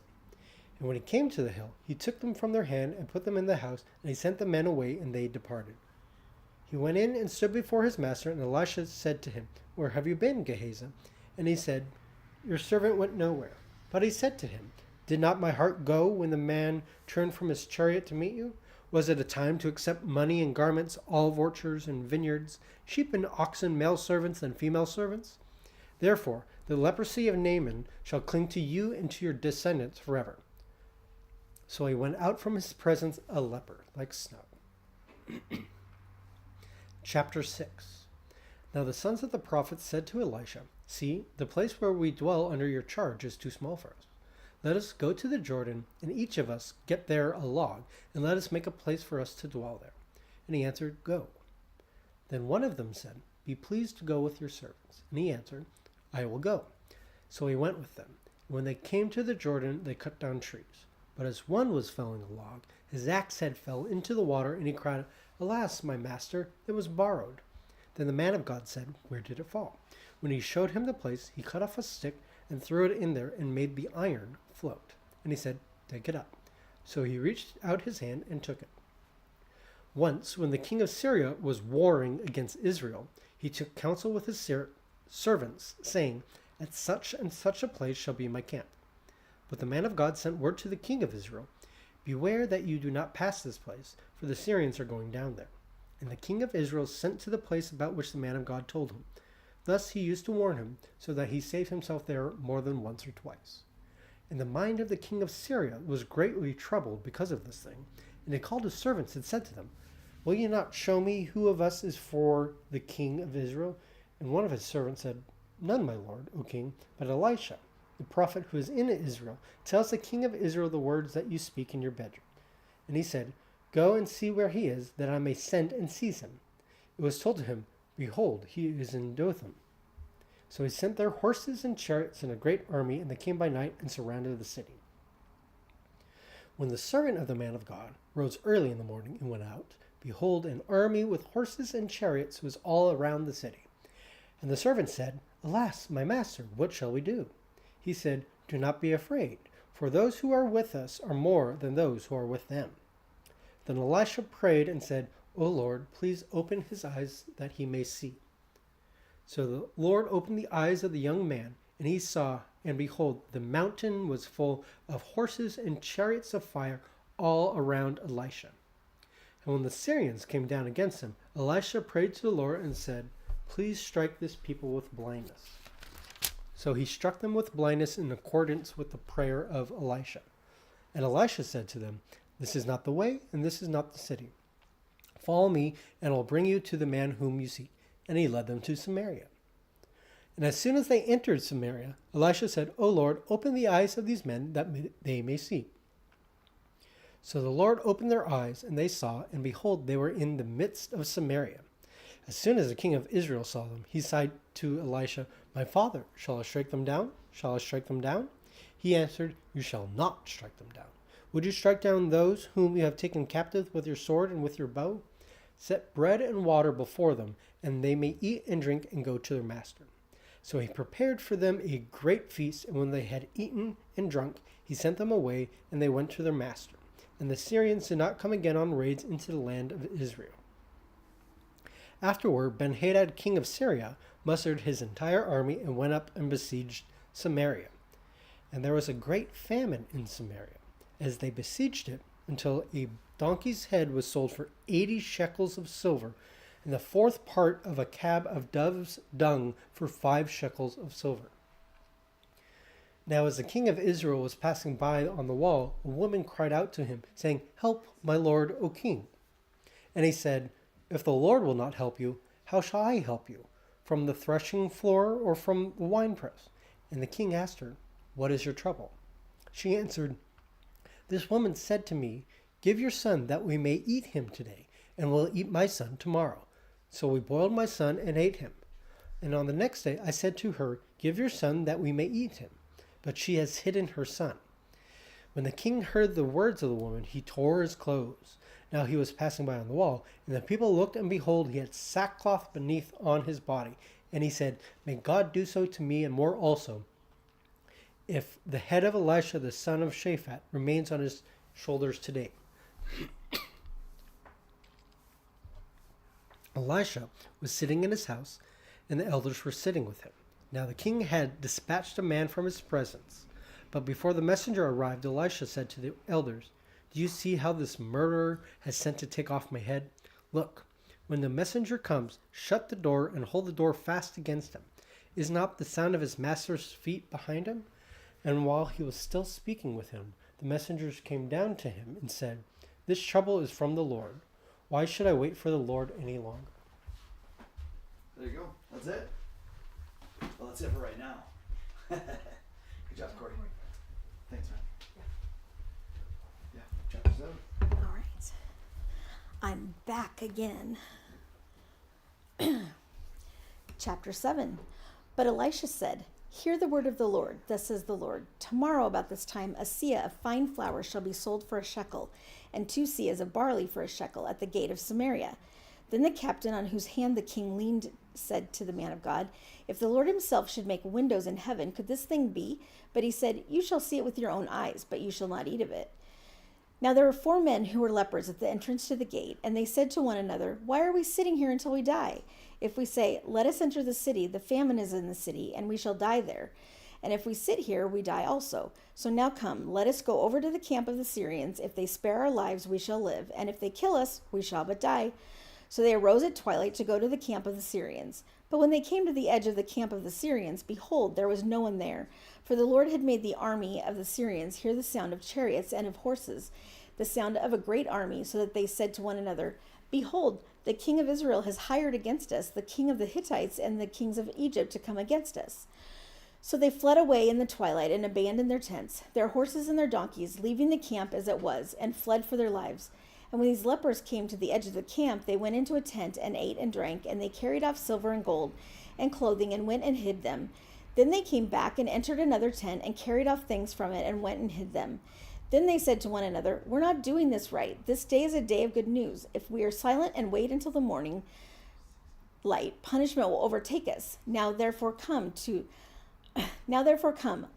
And when he came to the hill, he took them from their hand and put them in the house, and he sent the men away, and they departed. He went in and stood before his master, and Elisha said to him, Where have you been, Gehazi? And he said, Your servant went nowhere. But he said to him, Did not my heart go when the man turned from his chariot to meet you? Was it a time to accept money and garments, olive orchards and vineyards, sheep and oxen, male servants and female servants? Therefore, the leprosy of Naaman shall cling to you and to your descendants forever. So he went out from his presence a leper, like snow. Chapter 6. Now the sons of the prophets said to Elisha, See, the place where we dwell under your charge is too small for us. Let us go to the Jordan, and each of us get there a log, and let us make a place for us to dwell there. And he answered, Go. Then one of them said, Be pleased to go with your servants. And he answered, I will go. So he went with them. When they came to the Jordan, they cut down trees. But as one was felling a log, his axe head fell into the water, and he cried, Alas, my master, it was borrowed. Then the man of God said, Where did it fall? When he showed him the place, he cut off a stick and threw it in there and made the iron float. And he said, Take it up. So he reached out his hand and took it. Once, when the king of Syria was warring against Israel, he took counsel with his servants, saying, At such and such a place shall be my camp. But the man of God sent word to the king of Israel, Beware that you do not pass this place, for the Syrians are going down there. And the king of Israel sent to the place about which the man of God told him. Thus he used to warn him, so that he saved himself there more than once or twice. And the mind of the king of Syria was greatly troubled because of this thing. And he called his servants and said to them, Will you not show me who of us is for the king of Israel? And one of his servants said, None, my lord, O king, but Elisha, the prophet who is in Israel, tells the king of Israel the words that you speak in your bedroom. And he said, Go and see where he is, that I may send and seize him. It was told to him, Behold, he is in Dothan. So he sent their horses and chariots and a great army, and they came by night and surrounded the city. When the servant of the man of God rose early in the morning and went out, behold, an army with horses and chariots was all around the city. And the servant said, Alas, my master, what shall we do? He said, Do not be afraid, for those who are with us are more than those who are with them. Then Elisha prayed and said, O Lord, please open his eyes that he may see. So the Lord opened the eyes of the young man, and he saw, and behold, the mountain was full of horses and chariots of fire all around Elisha. And when the Syrians came down against him, Elisha prayed to the Lord and said, "Please strike this people with blindness." So he struck them with blindness in accordance with the prayer of Elisha. And Elisha said to them, "This is not the way, and this is not the city. Follow me, and I'll bring you to the man whom you seek." And he led them to Samaria. And as soon as they entered Samaria, Elisha said, "O Lord, open the eyes of these men that they may see." So the Lord opened their eyes, and they saw, and behold, they were in the midst of Samaria. As soon as the king of Israel saw them, he said to Elisha, "My father, shall I strike them down? Shall I strike them down?" He answered, "You shall not strike them down. Would you strike down those whom you have taken captive with your sword and with your bow? Set bread and water before them, and they may eat and drink and go to their master." So he prepared for them a great feast, and when they had eaten and drunk, he sent them away, and they went to their master. And the Syrians did not come again on raids into the land of Israel. Afterward, Ben-Hadad, king of Syria, mustered his entire army and went up and besieged Samaria. And there was a great famine in Samaria, as they besieged it, until a donkey's head was sold for 80 shekels of silver, and the fourth part of a cab of dove's dung for 5 shekels of silver. Now as the king of Israel was passing by on the wall, a woman cried out to him, saying, "Help, my lord, O king." And he said, "If the Lord will not help you, how shall I help you? From the threshing floor or from the winepress?" And the king asked her, "What is your trouble?" She answered, "This woman said to me, 'Give your son that we may eat him today, and we'll eat my son tomorrow.' So we boiled my son and ate him. And on the next day I said to her, 'Give your son that we may eat him.' But she has hidden her son." When the king heard the words of the woman, he tore his clothes. Now he was passing by on the wall, and the people looked, and behold, he had sackcloth beneath on his body. And he said, "May God do so to me and more also, if the head of Elisha the son of Shaphat remains on his shoulders today." Elisha was sitting in his house, and the elders were sitting with him. Now the king had dispatched a man from his presence. But before the messenger arrived, Elisha said to the elders, "Do you see how this murderer has sent to take off my head? Look, when the messenger comes, shut the door and hold the door fast against him. Is not the sound of his master's feet behind him?" And while he was still speaking with him, the messengers came down to him and said, "This trouble is from the Lord. Why should I wait for the Lord any longer?" There you go. That's it. Well, that's it for right now. Good job, Corey. Thanks, man. Yeah, chapter 7. All right. I'm back again. Chapter 7. But Elisha said, "Hear the word of the Lord. Thus says the Lord, tomorrow about this time a seah of fine flour shall be sold for a shekel, and 2 seahs of barley for a shekel at the gate of Samaria." Then the captain on whose hand the king leaned said to the man of God, "If the Lord himself should make windows in heaven, could this thing be?" But he said, "You shall see it with your own eyes, but you shall not eat of it." Now there were 4 men who were lepers at the entrance to the gate, and they said to one another, "Why are we sitting here until we die? If we say, 'Let us enter the city,' the famine is in the city, and we shall die there. And if we sit here, we die also. So now come, let us go over to the camp of the Syrians. If they spare our lives, we shall live, and if they kill us, we shall but die." So they arose at twilight to go to the camp of the Syrians. But when they came to the edge of the camp of the Syrians, behold, there was no one there. For the Lord had made the army of the Syrians hear the sound of chariots and of horses, the sound of a great army, so that they said to one another, "Behold, the king of Israel has hired against us the king of the Hittites and the kings of Egypt to come against us." So they fled away in the twilight and abandoned their tents, their horses and their donkeys, leaving the camp as it was, and fled for their lives. And when these lepers came to the edge of the camp, they went into a tent and ate and drank, and they carried off silver and gold and clothing and went and hid them. Then they came back and entered another tent and carried off things from it and went and hid them. Then they said to one another, "We're not doing this right. This day is a day of good news. If we are silent and wait until the morning light, punishment will overtake us. Now therefore come,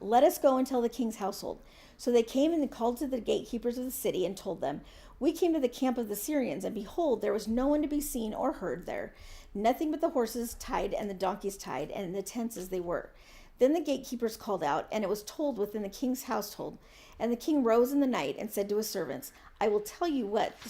let us go and tell the king's household." So they came and called to the gatekeepers of the city and told them, "We came to the camp of the Syrians, and behold, there was no one to be seen or heard there, nothing but the horses tied and the donkeys tied, and the tents as they were." Then the gatekeepers called out, and it was told within the king's household. And the king rose in the night and said to his servants, I will tell you what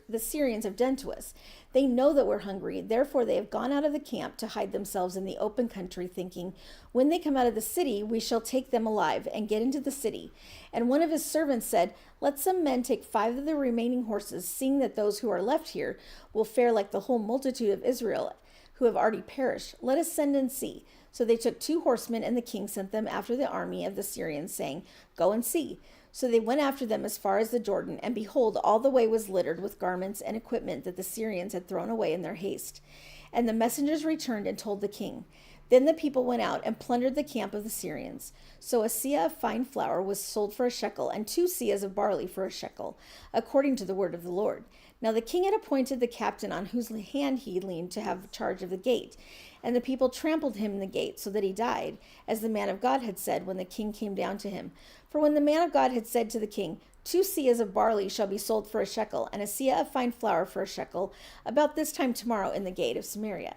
the Syrians have done to us. They know that we're hungry. Therefore, they have gone out of the camp to hide themselves in the open country, thinking, when they come out of the city, we shall take them alive and get into the city. And one of his servants said, let some men take 5 of the remaining horses, seeing that those who are left here will fare like the whole multitude of Israel, who have already perished. Let us send and see. So they took 2 horsemen, and the king sent them after the army of the Syrians, saying, go and see. So they went after them as far as the Jordan, and behold, all the way was littered with garments and equipment that the Syrians had thrown away in their haste. And the messengers returned and told the king. Then the people went out and plundered the camp of the Syrians. So a seah of fine flour was sold for a shekel, and 2 seahs of barley for a shekel, according to the word of the Lord. Now the king had appointed the captain on whose hand he leaned to have charge of the gate. And the people trampled him in the gate, so that he died, as the man of God had said when the king came down to him. For when the man of God had said to the king, 2 seahs of barley shall be sold for a shekel, and a seah of fine flour for a shekel, about this time tomorrow in the gate of Samaria.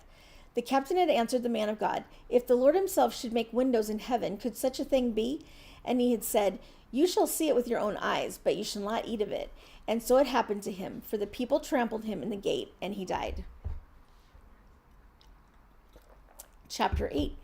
The captain had answered the man of God, if the Lord himself should make windows in heaven, could such a thing be? And he had said, you shall see it with your own eyes, but you shall not eat of it. And so it happened to him, for the people trampled him in the gate, and he died. Chapter 8.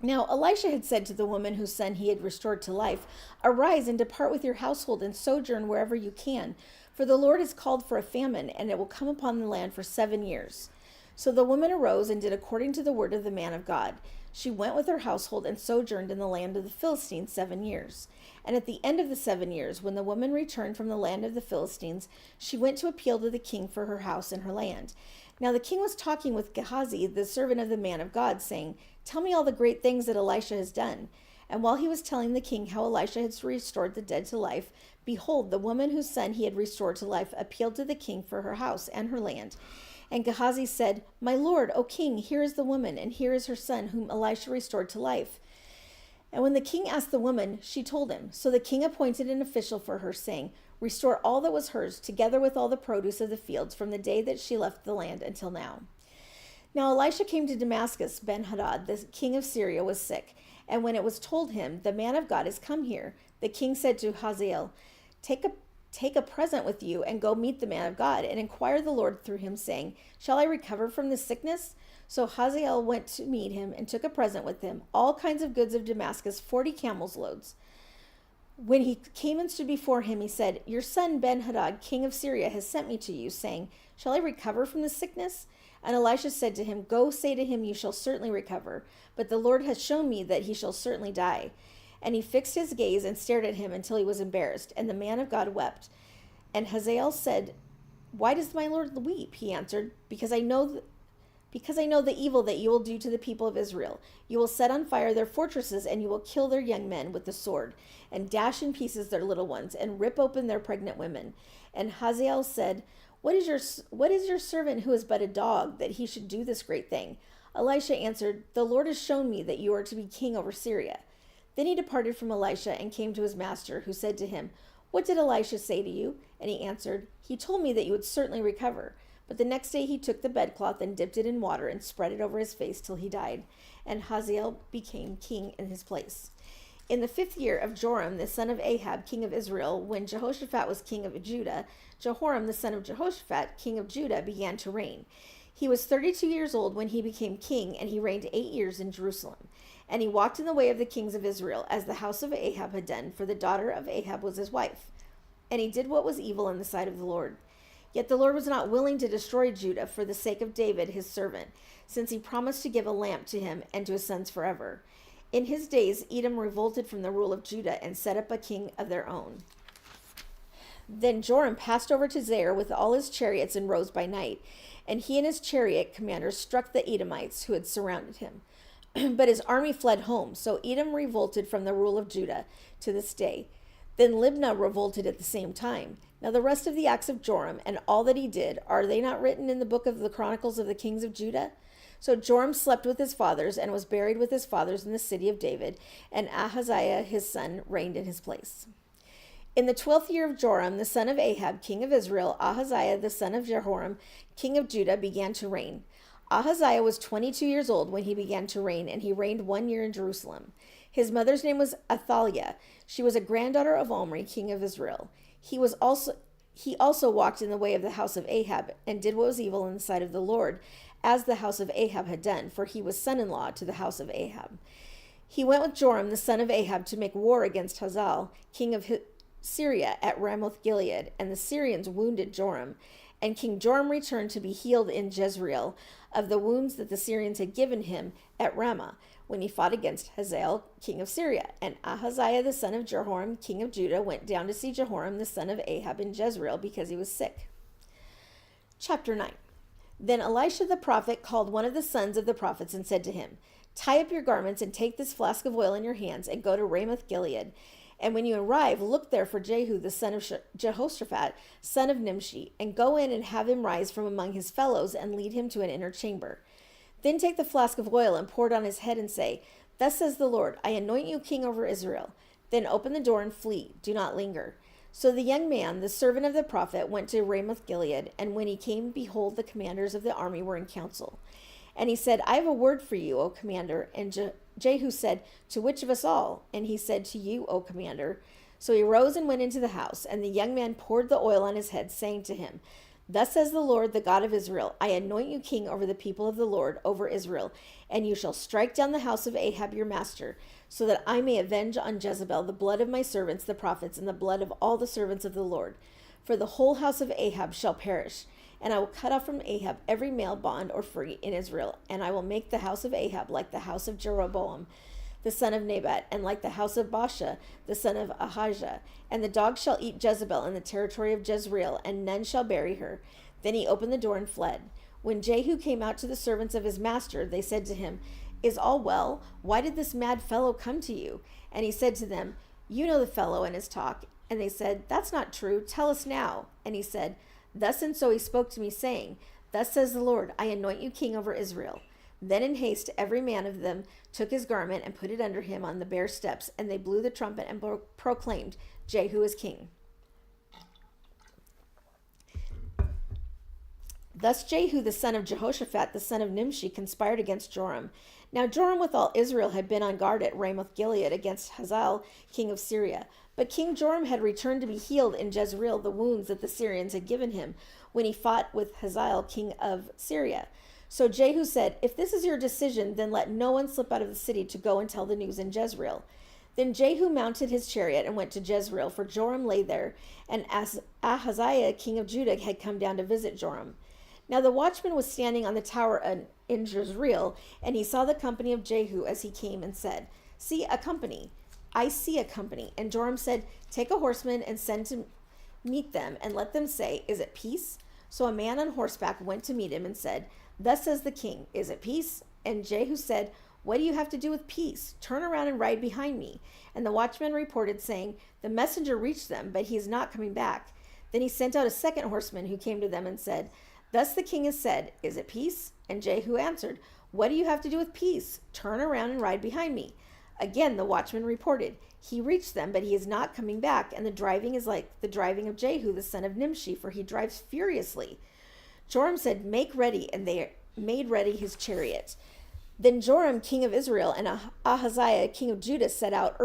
Now Elisha had said to the woman whose son he had restored to life, arise and depart with your household and sojourn wherever you can, for the Lord has called for a famine, and it will come upon the land for 7 years. So the woman arose and did according to the word of the man of God. She went with her household and sojourned in the land of the Philistines 7 years. And at the end of the 7 years, when the woman returned from the land of the Philistines, she went to appeal to the king for her house and her land. Now the king was talking with Gehazi, the servant of the man of God, saying, tell me all the great things that Elisha has done. And while he was telling the king how Elisha had restored the dead to life, behold, the woman whose son he had restored to life appealed to the king for her house and her land. And Gehazi said, my lord, O king, here is the woman, and here is her son, whom Elisha restored to life. And when the king asked the woman, she told him. So the king appointed an official for her, saying, restore all that was hers, together with all the produce of the fields, from the day that she left the land until now. Now Elisha came to Damascus. Ben-Hadad, the king of Syria, was sick. And when it was told him, the man of God is come here, the king said to Hazael, Take a present with you and go meet the man of God and inquire the Lord through him, saying, shall I recover from this sickness? So Hazael went to meet him and took a present with him, all kinds of goods of Damascus, 40 camels' loads. When he came and stood before him, he said, your son Ben-Hadad, king of Syria, has sent me to you, saying, shall I recover from this sickness? And Elisha said to him, go say to him, you shall certainly recover. But the Lord has shown me that he shall certainly die. And he fixed his gaze and stared at him until he was embarrassed. And the man of God wept. And Hazael said, why does my Lord weep? He answered, because I know the evil that you will do to the people of Israel. You will set on fire their fortresses, and you will kill their young men with the sword, and dash in pieces their little ones, and rip open their pregnant women. And Hazael said, what is your servant who is but a dog, that he should do this great thing? Elisha answered, the Lord has shown me that you are to be king over Syria. Then he departed from Elisha and came to his master, who said to him, what did Elisha say to you? And he answered, he told me that you would certainly recover. But the next day he took the bedcloth and dipped it in water and spread it over his face till he died. And Hazael became king in his place. In the 5th year of Joram, the son of Ahab, king of Israel, when Jehoshaphat was king of Judah, Jehoram, the son of Jehoshaphat, king of Judah, began to reign. He was 32 years old when he became king, and he reigned 8 years in Jerusalem. And he walked in the way of the kings of Israel, as the house of Ahab had done, for the daughter of Ahab was his wife. And he did what was evil in the sight of the Lord. Yet the Lord was not willing to destroy Judah for the sake of David his servant, since he promised to give a lamp to him and to his sons forever. In his days Edom revolted from the rule of Judah and set up a king of their own. Then Joram passed over to Zair with all his chariots and rose by night, and he and his chariot commanders struck the Edomites who had surrounded him. But his army fled home, so Edom revolted from the rule of Judah to this day. Then Libnah revolted at the same time. Now the rest of the acts of Joram and all that he did, are they not written in the book of the Chronicles of the kings of Judah? So Joram slept with his fathers and was buried with his fathers in the city of David, and Ahaziah his son reigned in his place. In the 12th year of Joram, the son of Ahab, king of Israel, Ahaziah the son of Jehoram, king of Judah, began to reign. Ahaziah was 22 years old when he began to reign, and he reigned 1 year in Jerusalem. His mother's name was Athaliah. She was a granddaughter of Omri, king of Israel. He also walked in the way of the house of Ahab, and did what was evil in the sight of the Lord, as the house of Ahab had done, for he was son-in-law to the house of Ahab. He went with Joram, the son of Ahab, to make war against Hazael, king of Syria, at Ramoth Gilead, and the Syrians wounded Joram. And King Joram returned to be healed in Jezreel of the wounds that the Syrians had given him at Ramah, when he fought against Hazael, king of Syria. And Ahaziah, the son of Jehoram, king of Judah, went down to see Jehoram, the son of Ahab, in Jezreel, because he was sick. Chapter 9. Then Elisha the prophet called one of the sons of the prophets and said to him, "Tie up your garments and take this flask of oil in your hands and go to Ramoth Gilead. And when you arrive, look there for Jehu, the son of Jehoshaphat, son of Nimshi, and go in and have him rise from among his fellows and lead him to an inner chamber. Then take the flask of oil and pour it on his head and say, 'Thus says the Lord, I anoint you king over Israel.' Then open the door and flee. Do not linger." So the young man, the servant of the prophet, went to Ramoth Gilead, and when he came, behold, the commanders of the army were in council. And he said, "I have a word for you, O commander." And Jehu said, "To which of us all?" And he said, "To you, O commander." So he rose and went into the house, and the young man poured the oil on his head, saying to him, "Thus says the Lord, the God of Israel, I anoint you king over the people of the Lord, over Israel, and you shall strike down the house of Ahab your master, so that I may avenge on Jezebel the blood of my servants the prophets, and the blood of all the servants of the Lord. For the whole house of Ahab shall perish. And I will cut off from Ahab every male bond or free in Israel, and I will make the house of Ahab like the house of Jeroboam, the son of Nebat, and like the house of Baasha, the son of Ahijah. And the dogs shall eat Jezebel in the territory of Jezreel, and none shall bury her." Then he opened the door and fled. When Jehu came out to the servants of his master, they said to him, "Is all well? Why did this mad fellow come to you?" And he said to them, "You know the fellow and his talk." And they said, "That's not true. Tell us now." And he said, "Thus and so he spoke to me, saying, 'Thus says the Lord, I anoint you king over Israel.' Then in haste every man of them took his garment and put it under him on the bare steps, and they blew the trumpet and proclaimed, 'Jehu is king.' Thus Jehu the son of Jehoshaphat, the son of Nimshi, conspired against Joram. Now Joram with all Israel had been on guard at Ramoth Gilead against Hazael, king of Syria. But King Joram had returned to be healed in Jezreel the wounds that the Syrians had given him when he fought with Hazael, king of Syria. So Jehu said, "If this is your decision, then let no one slip out of the city to go and tell the news in Jezreel." Then Jehu mounted his chariot and went to Jezreel, for Joram lay there, and Ahaziah, king of Judah, had come down to visit Joram. Now the watchman was standing on the tower in Jezreel, and he saw the company of Jehu as he came, and said, I see a company. And Joram said, "Take a horseman and send to meet them, and let them say, 'Is it peace?'" So a man on horseback went to meet him and said, "Thus says the king, 'Is it peace?'" And Jehu said, "What do you have to do with peace? Turn around and ride behind me." And the watchman reported, saying, "The messenger reached them, but he is not coming back." Then he sent out a second horseman who came to them and said, "Thus the king has said, 'Is it peace?'" And Jehu answered, "What do you have to do with peace? Turn around and ride behind me." Again the watchman reported, "He reached them, but he is not coming back, and the driving is like the driving of Jehu the son of Nimshi, for he drives furiously." Joram said, "Make ready," and they made ready his chariot. Then Joram, king of Israel, and Ahaziah, king of Judah, set out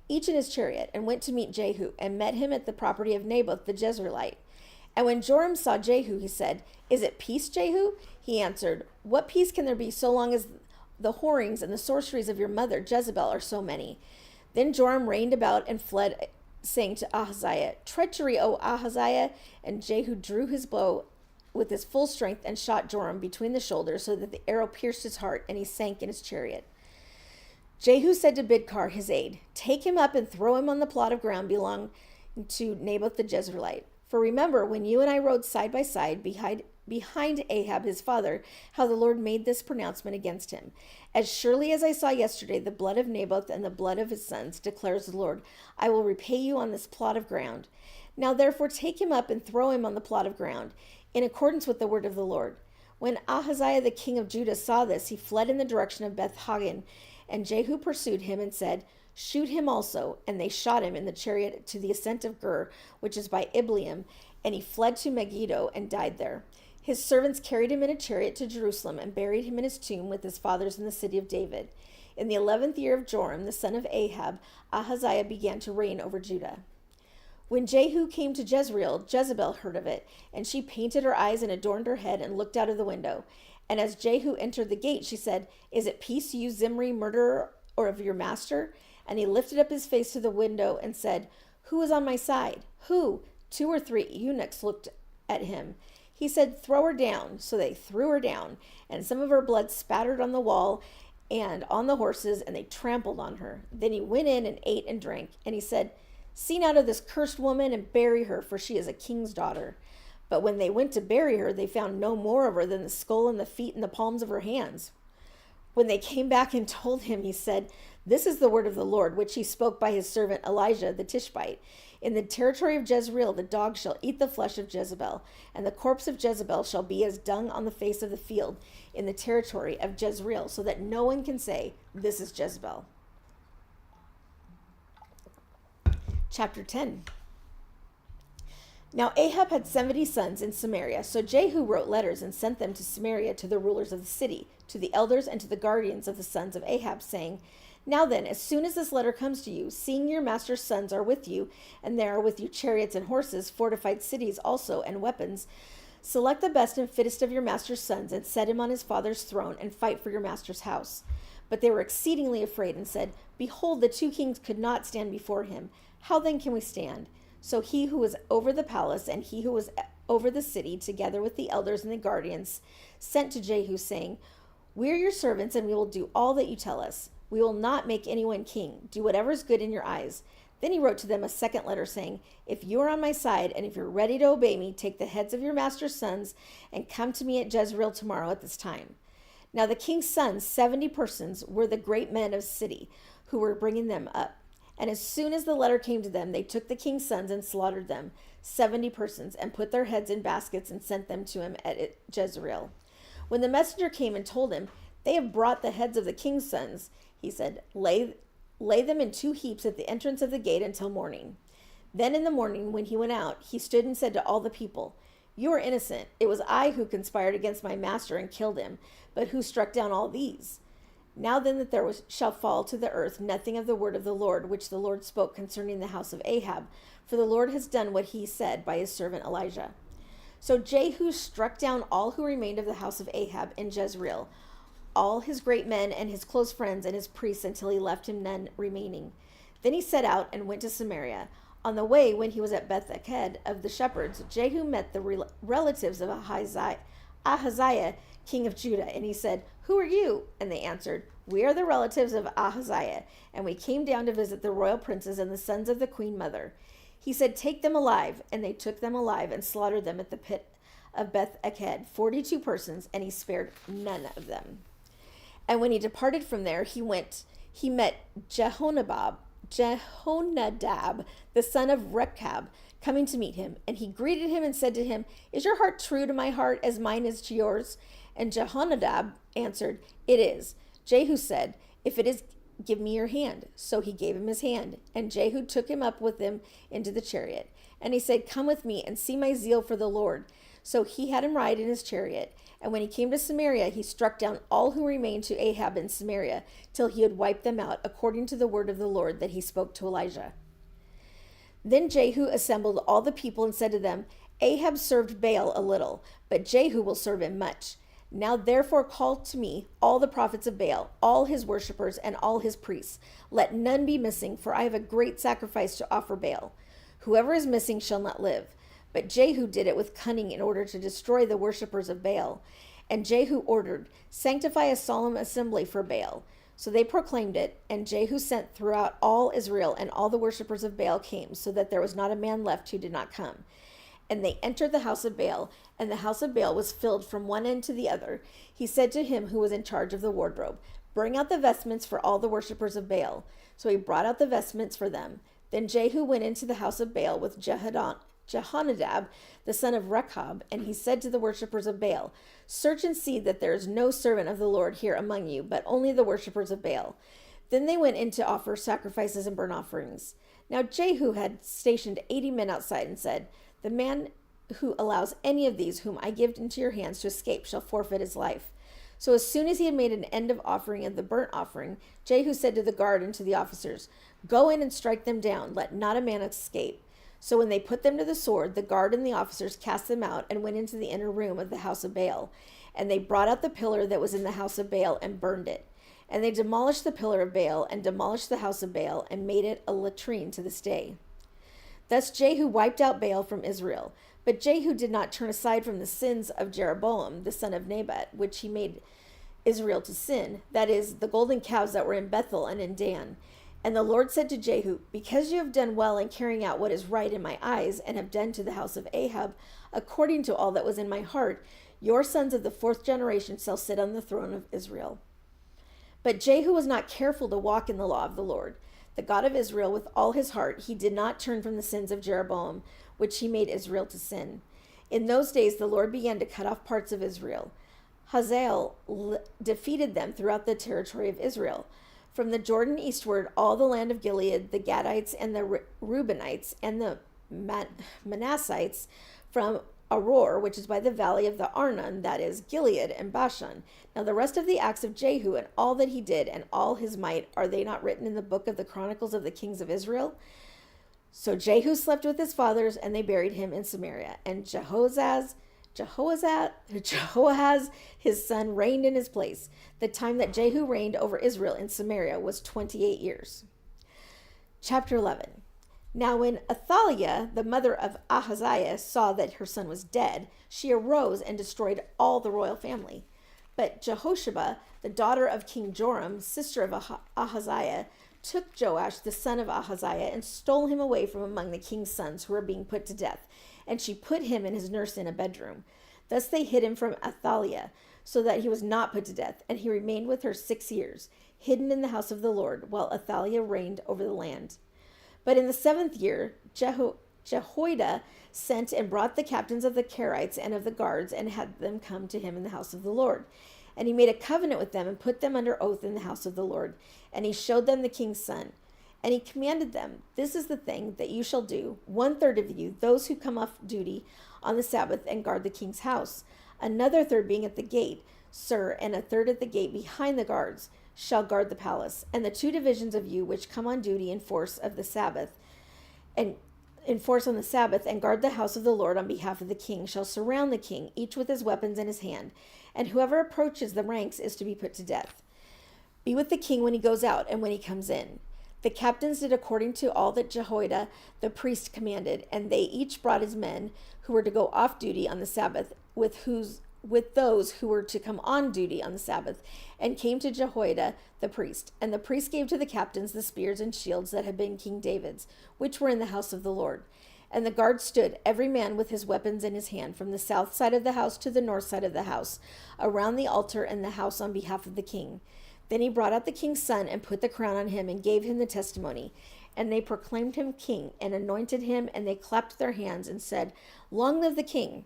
each in his chariot, and went to meet Jehu, and met him at the property of Naboth the Jezreelite. And when Joram saw Jehu, he said, "Is it peace, Jehu?" He answered, "What peace can there be so long as the whorings and the sorceries of your mother Jezebel are so many?" Then Joram reined about and fled, saying to Ahaziah, "Treachery, O Ahaziah!" And Jehu drew his bow with his full strength and shot Joram between the shoulders, so that the arrow pierced his heart, and he sank in his chariot. Jehu said to Bidkar, his aide, "Take him up and throw him on the plot of ground belonging to Naboth the Jezreelite. For remember, when you and I rode side by side behind Ahab his father, how the Lord made this pronouncement against him. As surely as I saw yesterday the blood of Naboth and the blood of his sons, declares the Lord, I will repay you on this plot of ground. Now therefore take him up and throw him on the plot of ground, in accordance with the word of the Lord." When Ahaziah the king of Judah saw this, he fled in the direction of Beth-Hagen, and Jehu pursued him and said, "Shoot him also." And they shot him in the chariot to the ascent of Gur, which is by Ibleam, and he fled to Megiddo and died there. His servants carried him in a chariot to Jerusalem and buried him in his tomb with his fathers in the city of David. In the 11th year of Joram, the son of Ahab, Ahaziah began to reign over Judah. When Jehu came to Jezreel, Jezebel heard of it, and she painted her eyes and adorned her head and looked out of the window. And as Jehu entered the gate, she said, "Is it peace to you, Zimri, murderer or of your master?" And he lifted up his face to the window and said, "Who is on my side? Who?" 2 or 3 eunuchs looked at him. He said, "Throw her down." So they threw her down, and some of her blood spattered on the wall and on the horses, and they trampled on her. Then he went in and ate and drank, and he said, "See now to this cursed woman and bury her, for she is a king's daughter." But when they went to bury her, they found no more of her than the skull and the feet and the palms of her hands. When they came back and told him, he said, "This is the word of the Lord, which he spoke by his servant Elijah the Tishbite. In the territory of Jezreel, the dogs shall eat the flesh of Jezebel, and the corpse of Jezebel shall be as dung on the face of the field in the territory of Jezreel, so that no one can say, 'This is Jezebel.'" Chapter 10. Now Ahab had 70 sons in Samaria, so Jehu wrote letters and sent them to Samaria to the rulers of the city, to the elders and to the guardians of the sons of Ahab, saying, "Now then, as soon as this letter comes to you, seeing your master's sons are with you, and there are with you chariots and horses, fortified cities also, and weapons, select the best and fittest of your master's sons, and set him on his father's throne, and fight for your master's house." But they were exceedingly afraid, and said, "Behold, the 2 kings could not stand before him. How then can we stand?" So he who was over the palace and he who was over the city, together with the elders and the guardians, sent to Jehu, saying, "We are your servants, and we will do all that you tell us. We will not make anyone king. Do whatever is good in your eyes." Then he wrote to them a second letter, saying, "If you are on my side, and if you're ready to obey me, take the heads of your master's sons, and come to me at Jezreel tomorrow at this time." Now the king's sons, 70 persons, were the great men of the city, who were bringing them up. And as soon as the letter came to them, they took the king's sons and slaughtered them, 70 persons, and put their heads in baskets and sent them to him at Jezreel. When the messenger came and told him, "They have brought the heads of the king's sons," he said, lay them in 2 heaps at the entrance of the gate until morning." Then in the morning, when he went out, he stood and said to all the people, "You are innocent. It was I who conspired against my master and killed him, but who struck down all these? Now then that there shall fall to the earth nothing of the word of the Lord, which the Lord spoke concerning the house of Ahab, for the Lord has done what he said by his servant Elijah." So Jehu struck down all who remained of the house of Ahab in Jezreel, all his great men and his close friends and his priests, until he left him none remaining. Then he set out and went to Samaria. On the way, when he was at Beth-eked of the shepherds, Jehu met the relatives of Ahaziah, king of Judah, and he said, "Who are you?" And they answered, "We are the relatives of Ahaziah, and we came down to visit the royal princes and the sons of the queen mother." He said, "Take them alive." And they took them alive and slaughtered them at the pit of Beth-eked, 42 persons, and he spared none of them. And when he departed from there, he met Jehonadab, the son of Rechab, coming to meet him. And he greeted him and said to him, "Is your heart true to my heart as mine is to yours?" And Jehonadab answered, "It is." Jehu said, "If it is, give me your hand." So he gave him his hand. And Jehu took him up with him into the chariot. And he said, "Come with me and see my zeal for the Lord." So he had him ride in his chariot. And when he came to Samaria, he struck down all who remained to Ahab in Samaria, till he had wiped them out, according to the word of the Lord that he spoke to Elijah. Then Jehu assembled all the people and said to them, "Ahab served Baal a little, but Jehu will serve him much. Now therefore call to me all the prophets of Baal, all his worshippers, and all his priests. Let none be missing, for I have a great sacrifice to offer Baal. Whoever is missing shall not live." But Jehu did it with cunning in order to destroy the worshippers of Baal. And Jehu ordered, "Sanctify a solemn assembly for Baal." So they proclaimed it, and Jehu sent throughout all Israel, and all the worshippers of Baal came, so that there was not a man left who did not come. And they entered the house of Baal, and the house of Baal was filled from one end to the other. He said to him who was in charge of the wardrobe, "Bring out the vestments for all the worshippers of Baal." So he brought out the vestments for them. Then Jehu went into the house of Baal with Jehonadab, the son of Rechab, and he said to the worshippers of Baal, "Search and see that there is no servant of the Lord here among you, but only the worshippers of Baal." Then they went in to offer sacrifices and burnt offerings. Now Jehu had stationed 80 men outside and said, "The man who allows any of these whom I give into your hands to escape shall forfeit his life." So as soon as he had made an end of offering of the burnt offering, Jehu said to the guard and to the officers, "Go in and strike them down, let not a man escape." So when they put them to the sword, the guard and the officers cast them out and went into the inner room of the house of Baal. And they brought out the pillar that was in the house of Baal and burned it. And they demolished the pillar of Baal and demolished the house of Baal and made it a latrine to this day. Thus Jehu wiped out Baal from Israel. But Jehu did not turn aside from the sins of Jeroboam, the son of Nebat, which he made Israel to sin, that is, the golden calves that were in Bethel and in Dan. And the Lord said to Jehu, "Because you have done well in carrying out what is right in my eyes, and have done to the house of Ahab according to all that was in my heart, your sons of the 4th generation shall sit on the throne of Israel." But Jehu was not careful to walk in the law of the Lord, the God of Israel, with all his heart. He did not turn from the sins of Jeroboam, which he made Israel to sin. In those days the Lord began to cut off parts of Israel. Hazael defeated them throughout the territory of Israel. From the Jordan eastward, all the land of Gilead, the Gadites and the Reubenites and the Manassites, from Aror, which is by the valley of the Arnon, that is, Gilead and Bashan. Now the rest of the acts of Jehu and all that he did and all his might, are they not written in the book of the Chronicles of the kings of Israel? So Jehu slept with his fathers, and they buried him in Samaria. And Jehoahaz, his son, reigned in his place. The time that Jehu reigned over Israel in Samaria was 28 years. Chapter 11. Now when Athaliah, the mother of Ahaziah, saw that her son was dead, she arose and destroyed all the royal family. But Jehosheba, the daughter of King Joram, sister of Ahaziah, took Joash, the son of Ahaziah, and stole him away from among the king's sons who were being put to death. And she put him and his nurse in a bedroom. Thus they hid him from Athaliah, so that he was not put to death. And he remained with her 6 years, hidden in the house of the Lord, while Athaliah reigned over the land. But in the 7th year, Jehoiada sent and brought the captains of the Kerites and of the guards, and had them come to him in the house of the Lord. And he made a covenant with them and put them under oath in the house of the Lord. And he showed them the king's son. And he commanded them, "This is the thing that you shall do. 1/3 of you, those who come off duty on the Sabbath and guard the king's house. Another third being at the gate, sir, and a third at the gate behind the guards, shall guard the palace. And the 2 divisions of you which come on duty in force of the Sabbath, and enforce on the Sabbath and guard the house of the Lord on behalf of the king, shall surround the king, each with his weapons in his hand. And whoever approaches the ranks is to be put to death. Be with the king when he goes out and when he comes in." The captains did according to all that Jehoiada the priest commanded, and they each brought his men who were to go off duty on the Sabbath with those who were to come on duty on the Sabbath, and came to Jehoiada the priest. And the priest gave to the captains the spears and shields that had been King David's, which were in the house of the Lord. And the guard stood, every man with his weapons in his hand, from the south side of the house to the north side of the house, around the altar and the house on behalf of the king. Then he brought out the king's son and put the crown on him and gave him the testimony. And they proclaimed him king and anointed him, and they clapped their hands and said, "Long live the king."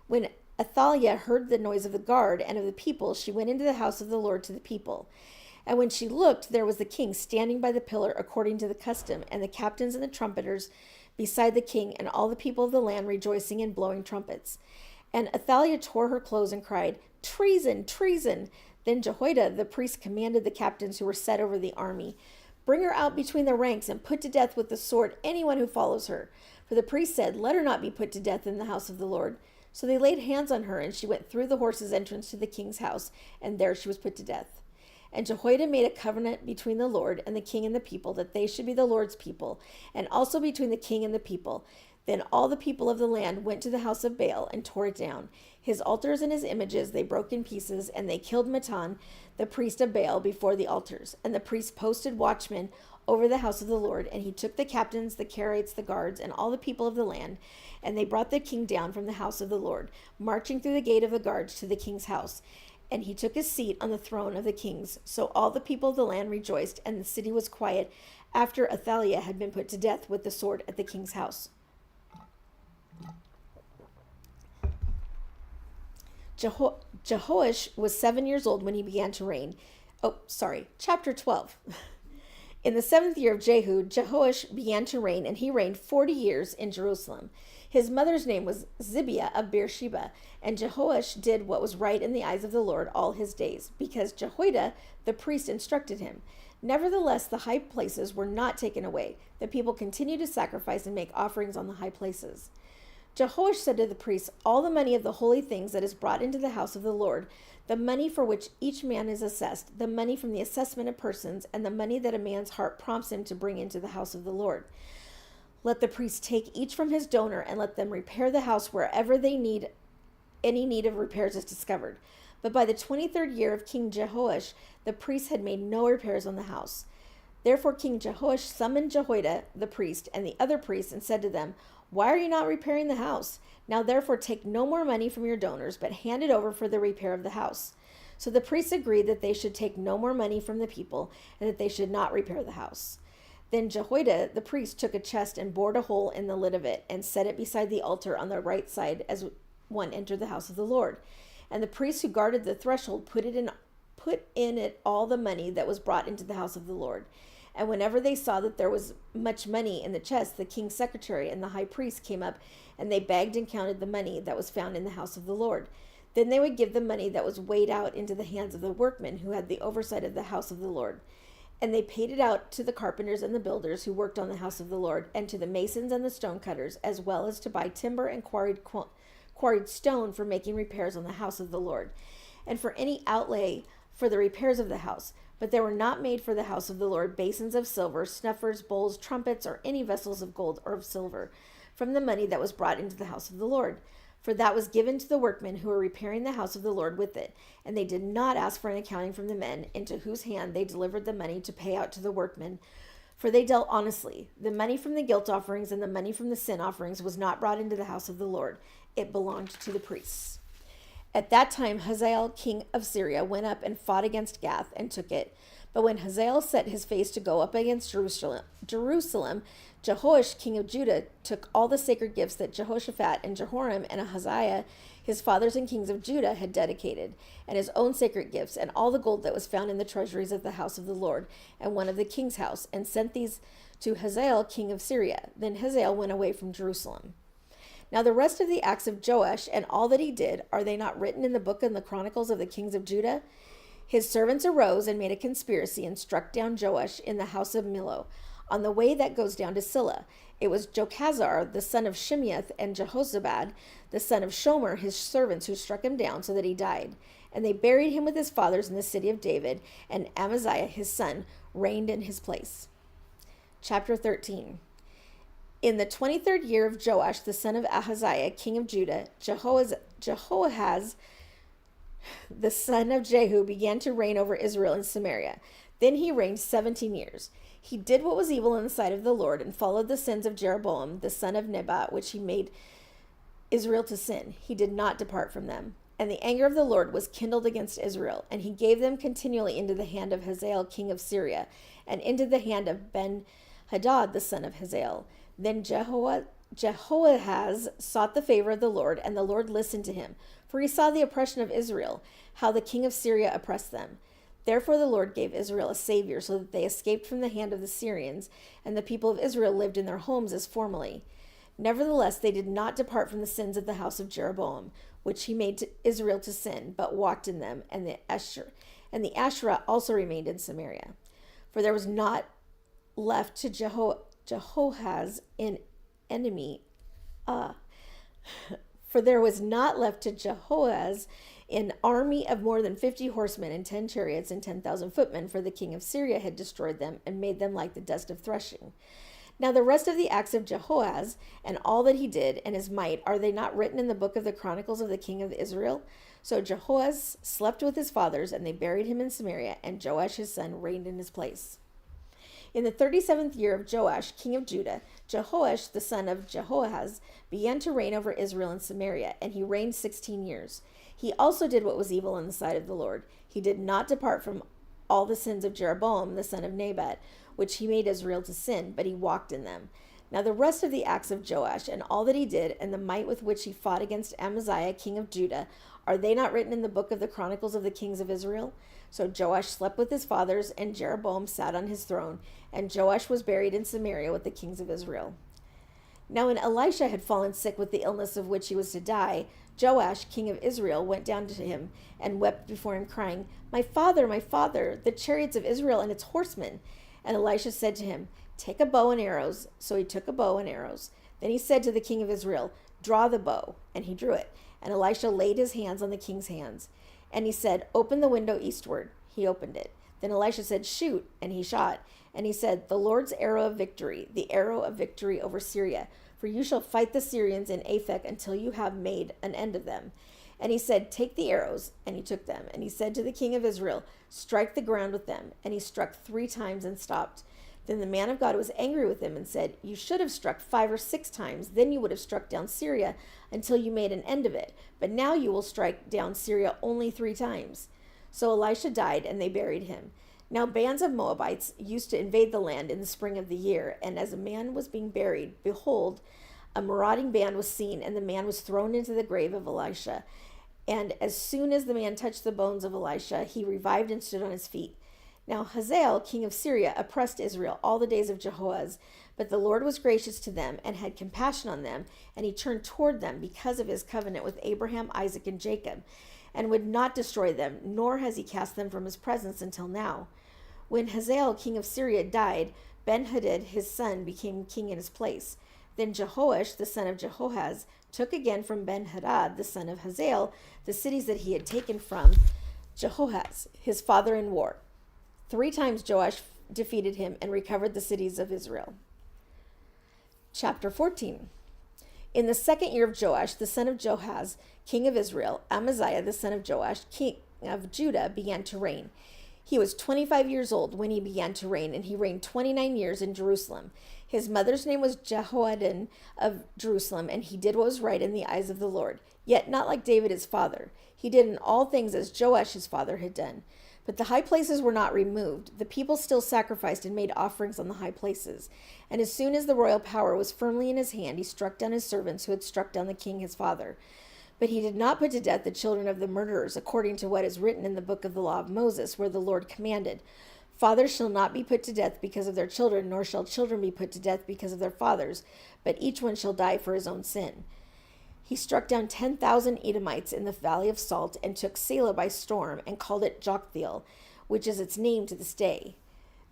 When Athaliah heard the noise of the guard and of the people, she went into the house of the Lord to the people. And when she looked, there was the king standing by the pillar according to the custom, and the captains and the trumpeters beside the king, and all the people of the land rejoicing and blowing trumpets. And Athaliah tore her clothes and cried, "Treason, treason!" Then Jehoiada the priest commanded the captains who were set over the army, "Bring her out between the ranks and put to death with the sword anyone who follows her." For the priest said, "Let her not be put to death in the house of the Lord." So they laid hands on her, and she went through the horses' entrance to the king's house, and there she was put to death. And Jehoiada made a covenant between the Lord and the king and the people, that they should be the Lord's people, and also between the king and the people. Then all the people of the land went to the house of Baal and tore it down. His altars and his images they broke in pieces, and they killed Mattan, the priest of Baal, before the altars. And the priest posted watchmen over the house of the Lord, and he took the captains, the Kerites, the guards, and all the people of the land, and they brought the king down from the house of the Lord, marching through the gate of the guards to the king's house. And he took his seat on the throne of the kings. So all the people of the land rejoiced, and the city was quiet after Athaliah had been put to death with the sword at the king's house. Jehoash was 7 years old when he began to reign. Chapter 12. In the 7th year of Jehu, Jehoash began to reign, and he reigned 40 years in Jerusalem. His mother's name was Zibiah of Beersheba, and Jehoash did what was right in the eyes of the Lord all his days, because Jehoiada the priest instructed him. Nevertheless, the high places were not taken away. The people continued to sacrifice and make offerings on the high places. Jehoash said to the priests, all the money of the holy things that is brought into the house of the Lord, the money for which each man is assessed, the money from the assessment of persons, and the money that a man's heart prompts him to bring into the house of the Lord. Let the priests take each from his donor and let them repair the house wherever any need of repairs is discovered. But by the 23rd year of King Jehoash, the priests had made no repairs on the house. Therefore King Jehoash summoned Jehoiada the priest and the other priests and said to them, why are you not repairing the house? Now therefore take no more money from your donors, but hand it over for the repair of the house. So the priests agreed that they should take no more money from the people and that they should not repair the house. Then Jehoiada the priest took a chest and bored a hole in the lid of it and set it beside the altar on the right side as one entered the house of the Lord. And the priests who guarded the threshold put in it all the money that was brought into the house of the Lord. And whenever they saw that there was much money in the chest, the king's secretary and the high priest came up, and they bagged and counted the money that was found in the house of the Lord. Then they would give the money that was weighed out into the hands of the workmen who had the oversight of the house of the Lord. And they paid it out to the carpenters and the builders who worked on the house of the Lord, and to the masons and the stonecutters, as well as to buy timber and quarried stone for making repairs on the house of the Lord, and for any outlay for the repairs of the house. But there were not made for the house of the Lord basins of silver, snuffers, bowls, trumpets, or any vessels of gold or of silver from the money that was brought into the house of the Lord. For that was given to the workmen who were repairing the house of the Lord with it. And they did not ask for an accounting from the men, into whose hand they delivered the money to pay out to the workmen. For they dealt honestly. The money from the guilt offerings and the money from the sin offerings was not brought into the house of the Lord. It belonged to the priests. At that time, Hazael, king of Syria, went up and fought against Gath and took it. But when Hazael set his face to go up against Jerusalem, Jehoash, king of Judah, took all the sacred gifts that Jehoshaphat and Jehoram and Ahaziah, his fathers and kings of Judah, had dedicated, and his own sacred gifts, and all the gold that was found in the treasuries of the house of the Lord, and one of the king's house, and sent these to Hazael, king of Syria. Then Hazael went away from Jerusalem. Now the rest of the acts of Joash and all that he did, are they not written in the book and the chronicles of the kings of Judah? His servants arose and made a conspiracy and struck down Joash in the house of Millo, on the way that goes down to Silla. It was Jochazar, the son of Shimeath, and Jehozabad, the son of Shomer, his servants, who struck him down so that he died. And they buried him with his fathers in the city of David, and Amaziah, his son, reigned in his place. Chapter 13. In the 23rd year of Joash, the son of Ahaziah, king of Judah, Jehoahaz, the son of Jehu, began to reign over Israel and Samaria. Then he reigned 17 years. He did what was evil in the sight of the Lord, and followed the sins of Jeroboam, the son of Nebat, which he made Israel to sin. He did not depart from them. And the anger of the Lord was kindled against Israel, and he gave them continually into the hand of Hazael, king of Syria, and into the hand of Ben-Hadad, the son of Hazael. Then Jehoahaz sought the favor of the Lord, and the Lord listened to him, for he saw the oppression of Israel, how the king of Syria oppressed them. Therefore the Lord gave Israel a savior, so that they escaped from the hand of the Syrians, and the people of Israel lived in their homes as formerly. Nevertheless, they did not depart from the sins of the house of Jeroboam, which he made Israel to sin, but walked in them, and the Asherah also remained in Samaria. For there was not left to Jehoahaz an enemy. For there was not left to Jehoahaz an army of more than 50 horsemen and 10 chariots and 10,000 footmen, for the king of Syria had destroyed them and made them like the dust of threshing. Now the rest of the acts of Jehoahaz and all that he did and his might, are they not written in the book of the chronicles of the king of Israel? So Jehoahaz slept with his fathers, and they buried him in Samaria, and Joash his son reigned in his place. In the 37th year of Joash, king of Judah, Jehoash, the son of Jehoahaz, began to reign over Israel and Samaria, and he reigned 16 years. He also did what was evil in the sight of the Lord. He did not depart from all the sins of Jeroboam, the son of Nebat, which he made Israel to sin, but he walked in them. Now the rest of the acts of Joash, and all that he did, and the might with which he fought against Amaziah, king of Judah, are they not written in the book of the chronicles of the kings of Israel? So Joash slept with his fathers, and Jeroboam sat on his throne, and Joash was buried in Samaria with the kings of Israel. Now when Elisha had fallen sick with the illness of which he was to die, Joash, king of Israel, went down to him and wept before him, crying, my father, the chariots of Israel and its horsemen. And Elisha said to him, take a bow and arrows. So he took a bow and arrows. Then he said to the king of Israel, draw the bow. And he drew it. And Elisha laid his hands on the king's hands. And he said, open the window eastward. He opened it. Then Elisha said, shoot. And he shot. And he said, the Lord's arrow of victory, the arrow of victory over Syria. For you shall fight the Syrians in Aphek until you have made an end of them. And he said, take the arrows. And he took them. And he said to the king of Israel, strike the ground with them. And he struck 3 times and stopped. Then the man of God was angry with him and said, you should have struck 5 or 6 times. Then you would have struck down Syria until you made an end of it. But now you will strike down Syria only 3 times. So Elisha died, and they buried him. Now bands of Moabites used to invade the land in the spring of the year, and as a man was being buried, behold, a marauding band was seen, and the man was thrown into the grave of Elisha. And as soon as the man touched the bones of Elisha, he revived and stood on his feet. Now Hazael, king of Syria, oppressed Israel all the days of Jehoahaz, but the Lord was gracious to them and had compassion on them, and he turned toward them because of his covenant with Abraham, Isaac, and Jacob, and would not destroy them, nor has he cast them from his presence until now. When Hazael, king of Syria, died, Ben-Hadad, his son, became king in his place. Then Jehoash, the son of Jehoahaz, took again from Ben-Hadad, the son of Hazael, the cities that he had taken from Jehoahaz, his father, in war. 3 times Joash defeated him and recovered the cities of Israel. Chapter 14. In the 2nd year of Joash, the son of Joahaz, king of Israel, Amaziah, the son of Joash, king of Judah, began to reign. He was 25 years old when he began to reign, and he reigned 29 years in Jerusalem. His mother's name was Jehoaddan of Jerusalem, and he did what was right in the eyes of the Lord, yet not like David his father. He did in all things as Joash his father had done. But the high places were not removed. The people still sacrificed and made offerings on the high places. And as soon as the royal power was firmly in his hand, he struck down his servants who had struck down the king his father. But he did not put to death the children of the murderers, according to what is written in the book of the law of Moses, where the Lord commanded, fathers shall not be put to death because of their children, nor shall children be put to death because of their fathers, but each one shall die for his own sin. He struck down 10,000 Edomites in the valley of Salt, and took Selah by storm, and called it Joktheel, which is its name to this day.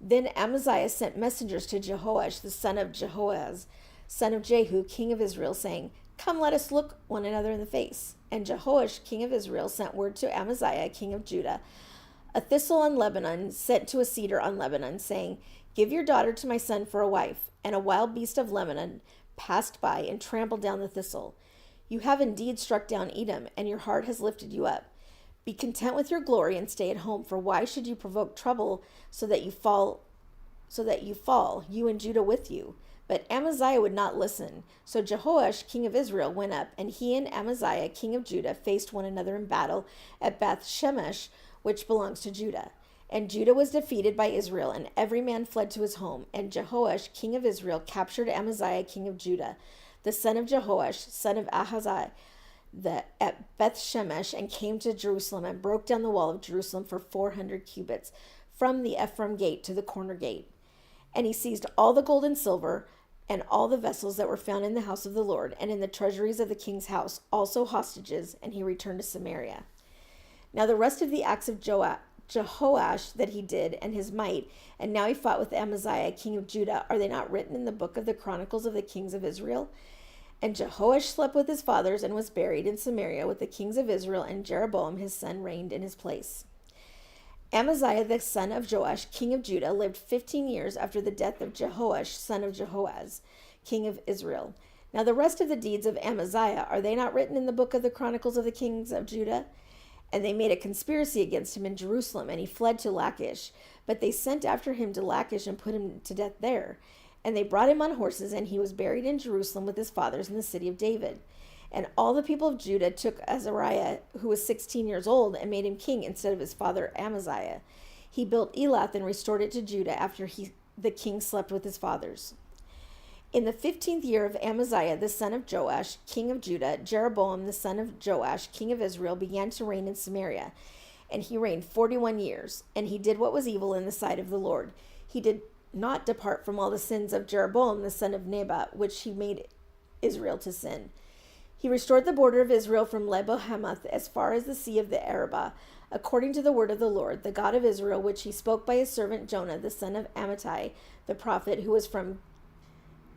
Then Amaziah sent messengers to Jehoash, the son of Jehoahaz, son of Jehu, king of Israel, saying, come, let us look one another in the face. And Jehoash, king of Israel, sent word to Amaziah, king of Judah, a thistle on Lebanon sent to a cedar on Lebanon, saying, give your daughter to my son for a wife. And a wild beast of Lebanon passed by and trampled down the thistle. You have indeed struck down Edom, and your heart has lifted you up. Be content with your glory and stay at home, for why should you provoke trouble so that you fall, you and Judah with you? But Amaziah would not listen. So Jehoash, king of Israel, went up, and he and Amaziah, king of Judah, faced one another in battle at Beth Shemesh, which belongs to Judah. And Judah was defeated by Israel, and every man fled to his home. And Jehoash, king of Israel, captured Amaziah, king of Judah, the son of Jehoash, son of Ahaziah, at Beth Shemesh, and came to Jerusalem, and broke down the wall of Jerusalem for 400 cubits, from the Ephraim gate to the corner gate. And he seized all the gold and silver, and all the vessels that were found in the house of the Lord, and in the treasuries of the king's house, also hostages, and he returned to Samaria. Now the rest of the acts of Jehoash that he did, and his might, and now he fought with Amaziah, king of Judah, are they not written in the book of the Chronicles of the kings of Israel? And Jehoash slept with his fathers, and was buried in Samaria with the kings of Israel, and Jeroboam his son reigned in his place. Amaziah the son of Joash, king of Judah, lived 15 years after the death of Jehoash, son of Jehoahaz, king of Israel. Now the rest of the deeds of Amaziah, are they not written in the book of the Chronicles of the kings of Judah? And they made a conspiracy against him in Jerusalem, and he fled to Lachish. But they sent after him to Lachish and put him to death there. And they brought him on horses, and he was buried in Jerusalem with his fathers in the city of David. And all the people of Judah took Azariah, who was 16 years old, and made him king instead of his father Amaziah. He built Elath and restored it to Judah after the king slept with his fathers. In the 15th year of Amaziah, the son of Joash, king of Judah, Jeroboam, the son of Joash, king of Israel, began to reign in Samaria. And he reigned 41 years. And he did what was evil in the sight of the Lord. He did not depart from all the sins of Jeroboam, the son of Nebat, which he made Israel to sin. He restored the border of Israel from Lebo-hamath as far as the sea of the Arabah, according to the word of the Lord, the God of Israel, which he spoke by his servant Jonah, the son of Amittai, the prophet, who was from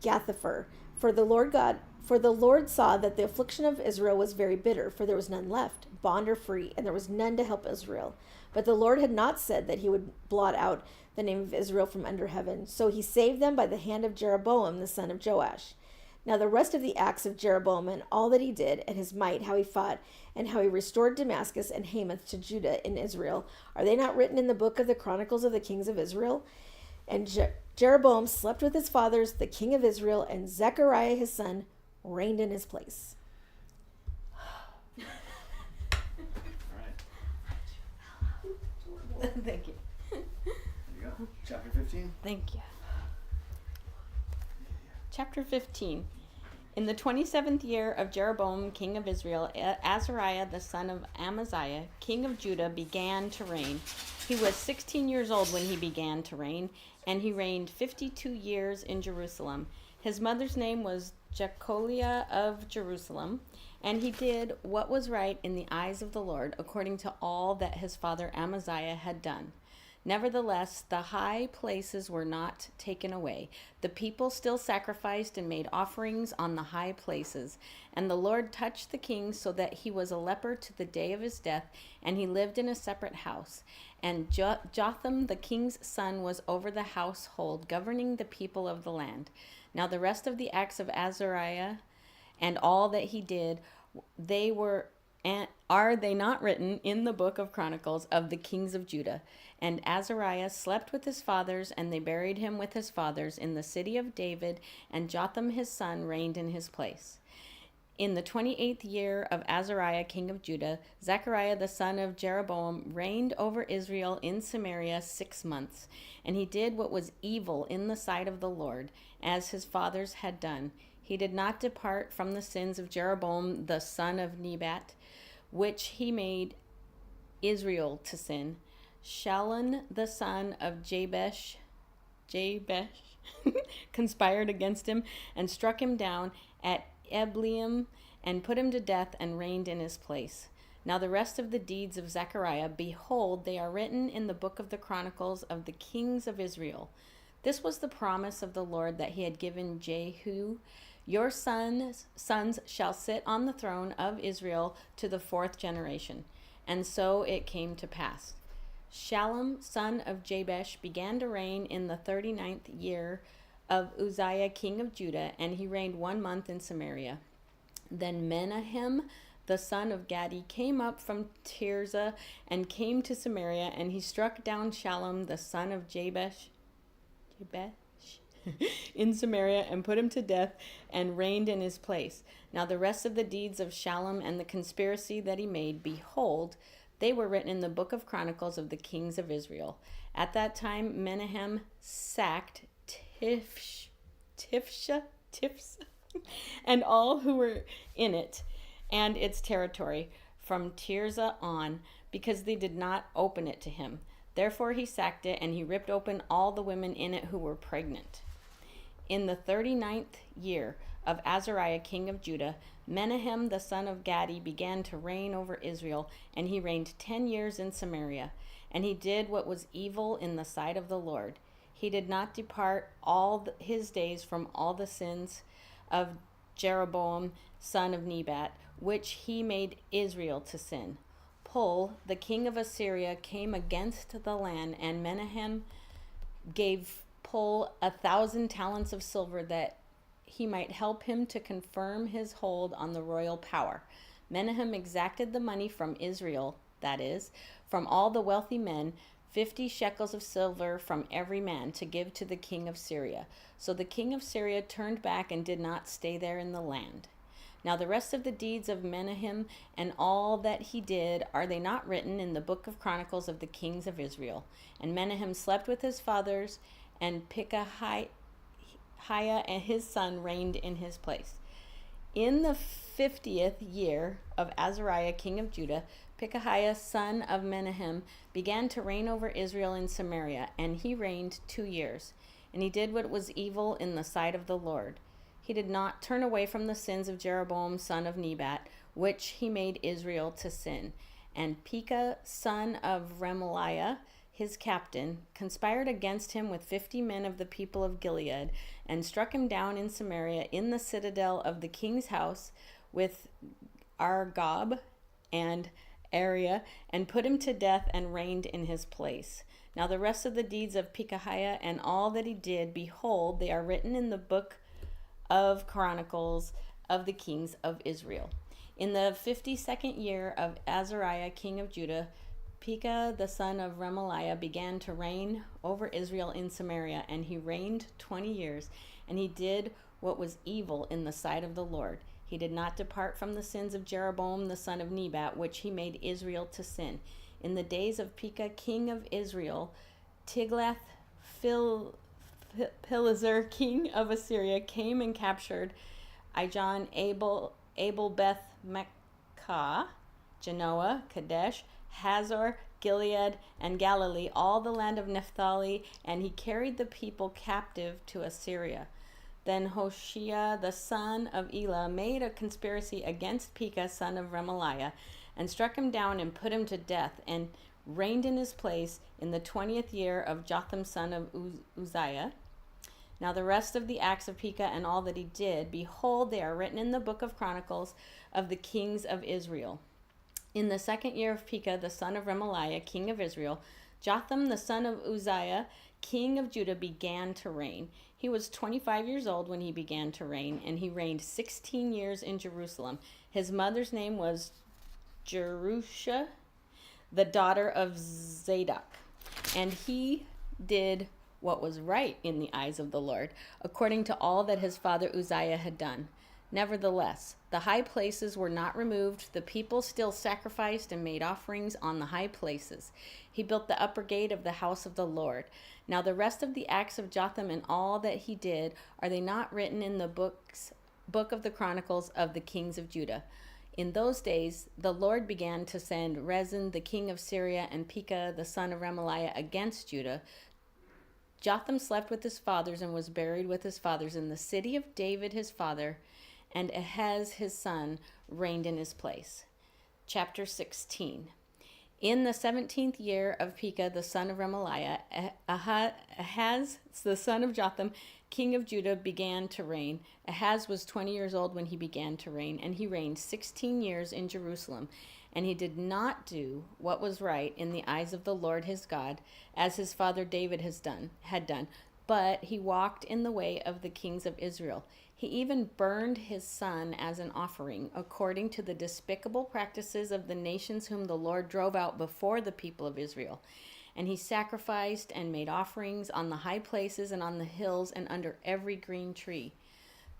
Gath-hepher. For the Lord saw that the affliction of Israel was very bitter, for there was none left, bond or free, and there was none to help Israel. But the Lord had not said that he would blot out the name of Israel from under heaven. So he saved them by the hand of Jeroboam, the son of Joash. Now the rest of the acts of Jeroboam and all that he did, and his might, how he fought, and how he restored Damascus and Hamath to Judah in Israel, are they not written in the book of the Chronicles of the kings of Israel? And Jeroboam slept with his fathers, the king of Israel, and Zechariah his son reigned in his place. All right. Thank you. There you go. Chapter 15. Thank you. Chapter 15. In the 27th year of Jeroboam, king of Israel, Azariah, the son of Amaziah, king of Judah, began to reign. He was 16 years old when he began to reign, and he reigned 52 years in Jerusalem. His mother's name was Jecholiah of Jerusalem, and he did what was right in the eyes of the Lord, according to all that his father Amaziah had done. Nevertheless, the high places were not taken away. The people still sacrificed and made offerings on the high places. And the Lord touched the king so that he was a leper to the day of his death, and he lived in a separate house. And Jotham, the king's son, was over the household, governing the people of the land. Now the rest of the acts of Azariah and all that he did, are they not written in the book of Chronicles of the kings of Judah? And Azariah slept with his fathers, and they buried him with his fathers in the city of David, and Jotham his son reigned in his place. In the 28th year of Azariah king of Judah, Zechariah the son of Jeroboam reigned over Israel in Samaria 6 months. And he did what was evil in the sight of the Lord, as his fathers had done. He did not depart from the sins of Jeroboam the son of Nebat, which he made Israel to sin. Shallun the son of Jabesh conspired against him and struck him down at Ebleam and put him to death and reigned in his place. Now the rest of the deeds of Zechariah, behold, they are written in the book of the Chronicles of the kings of Israel. This was the promise of the Lord that he had given Jehu. Your sons shall sit on the throne of Israel to the 4th generation. And so it came to pass. Shallum, son of Jabesh, began to reign in the 39th year of Uzziah, king of Judah, and he reigned 1 month in Samaria. Then Menahem, the son of Gadi, came up from Tirzah and came to Samaria, and he struck down Shallum, the son of Jabesh in Samaria, and put him to death and reigned in his place. Now the rest of the deeds of Shallum and the conspiracy that he made, behold, they were written in the book of Chronicles of the kings of Israel. At that time, Menahem sacked Tifsa, and all who were in it and its territory from Tirzah on, because they did not open it to him. Therefore he sacked it, and he ripped open all the women in it who were pregnant. In the 39th year of Azariah king of Judah, Menahem the son of Gadi began to reign over Israel, and he reigned 10 years in Samaria. And he did what was evil in the sight of the Lord. He did not depart all his days from all the sins of Jeroboam son of Nebat, which he made Israel to sin. Pul, the king of Assyria, came against the land, and Menahem gave Pul 1,000 talents of silver that he might help him to confirm his hold on the royal power. Menahem exacted the money from Israel, that is, from all the wealthy men, 50 shekels of silver from every man, to give to the king of Syria. So the king of Syria turned back and did not stay there in the land. Now the rest of the deeds of Menahem and all that he did, are they not written in the book of Chronicles of the kings of Israel? And Menahem slept with his fathers, and Pekahiah and his son reigned in his place. In the 50th year of Azariah king of Judah, Pekahiah son of Menahem began to reign over Israel in Samaria, and he reigned 2 years. And he did what was evil in the sight of the Lord. He did not turn away from the sins of Jeroboam son of Nebat, which he made Israel to sin. And Pekah son of Remaliah, his captain, conspired against him with 50 men of the people of Gilead, and struck him down in Samaria in the citadel of the king's house with Argob and Ariah, and put him to death and reigned in his place. Now the rest of the deeds of Pekahiah and all that he did, behold, they are written in the book of Chronicles of the kings of Israel. In the 52nd year of Azariah king of Judah, Pekah the son of Remaliah began to reign over Israel in Samaria, and he reigned 20 years, and he did what was evil in the sight of the Lord. He did not depart from the sins of Jeroboam the son of Nebat, which he made Israel to sin. In the days of Pekah king of Israel, Tiglath-Pileser king of Assyria came and captured Ijon, Abel Beth Makkah, Genoa, Kadesh, Hazor, Gilead, and Galilee, all the land of Naphtali, and he carried the people captive to Assyria. Then Hoshea the son of Elah made a conspiracy against Pekah son of Remaliah, and struck him down and put him to death, and reigned in his place in the 20th year of Jotham son of Uzziah. Now the rest of the acts of Pekah and all that he did, behold, they are written in the book of Chronicles of the kings of Israel. In the 2nd year of Pekah the son of Remaliah, king of Israel, Jotham the son of Uzziah, king of Judah, began to reign. He was 25 years old when he began to reign, and he reigned 16 years in Jerusalem. His mother's name was Jerusha, the daughter of Zadok. And he did what was right in the eyes of the Lord, according to all that his father Uzziah had done. Nevertheless, the high places were not removed. The people still sacrificed and made offerings on the high places. He built the upper gate of the house of the Lord. Now the rest of the acts of Jotham and all that he did, are they not written in the book of the Chronicles of the kings of Judah? In those days, the Lord began to send Rezin, the king of Syria, and Pekah, the son of Remaliah, against Judah. Jotham slept with his fathers and was buried with his fathers in the city of David his father, and Ahaz his son reigned in his place. Chapter 16. In the 17th year of Pekah, the son of Remaliah, Ahaz, the son of Jotham, king of Judah, began to reign. Ahaz was 20 years old when he began to reign, and he reigned 16 years in Jerusalem. And he did not do what was right in the eyes of the Lord his God, as his father David had done, but he walked in the way of the kings of Israel. He even burned his son as an offering, according to the despicable practices of the nations whom the Lord drove out before the people of Israel. And he sacrificed and made offerings on the high places and on the hills and under every green tree.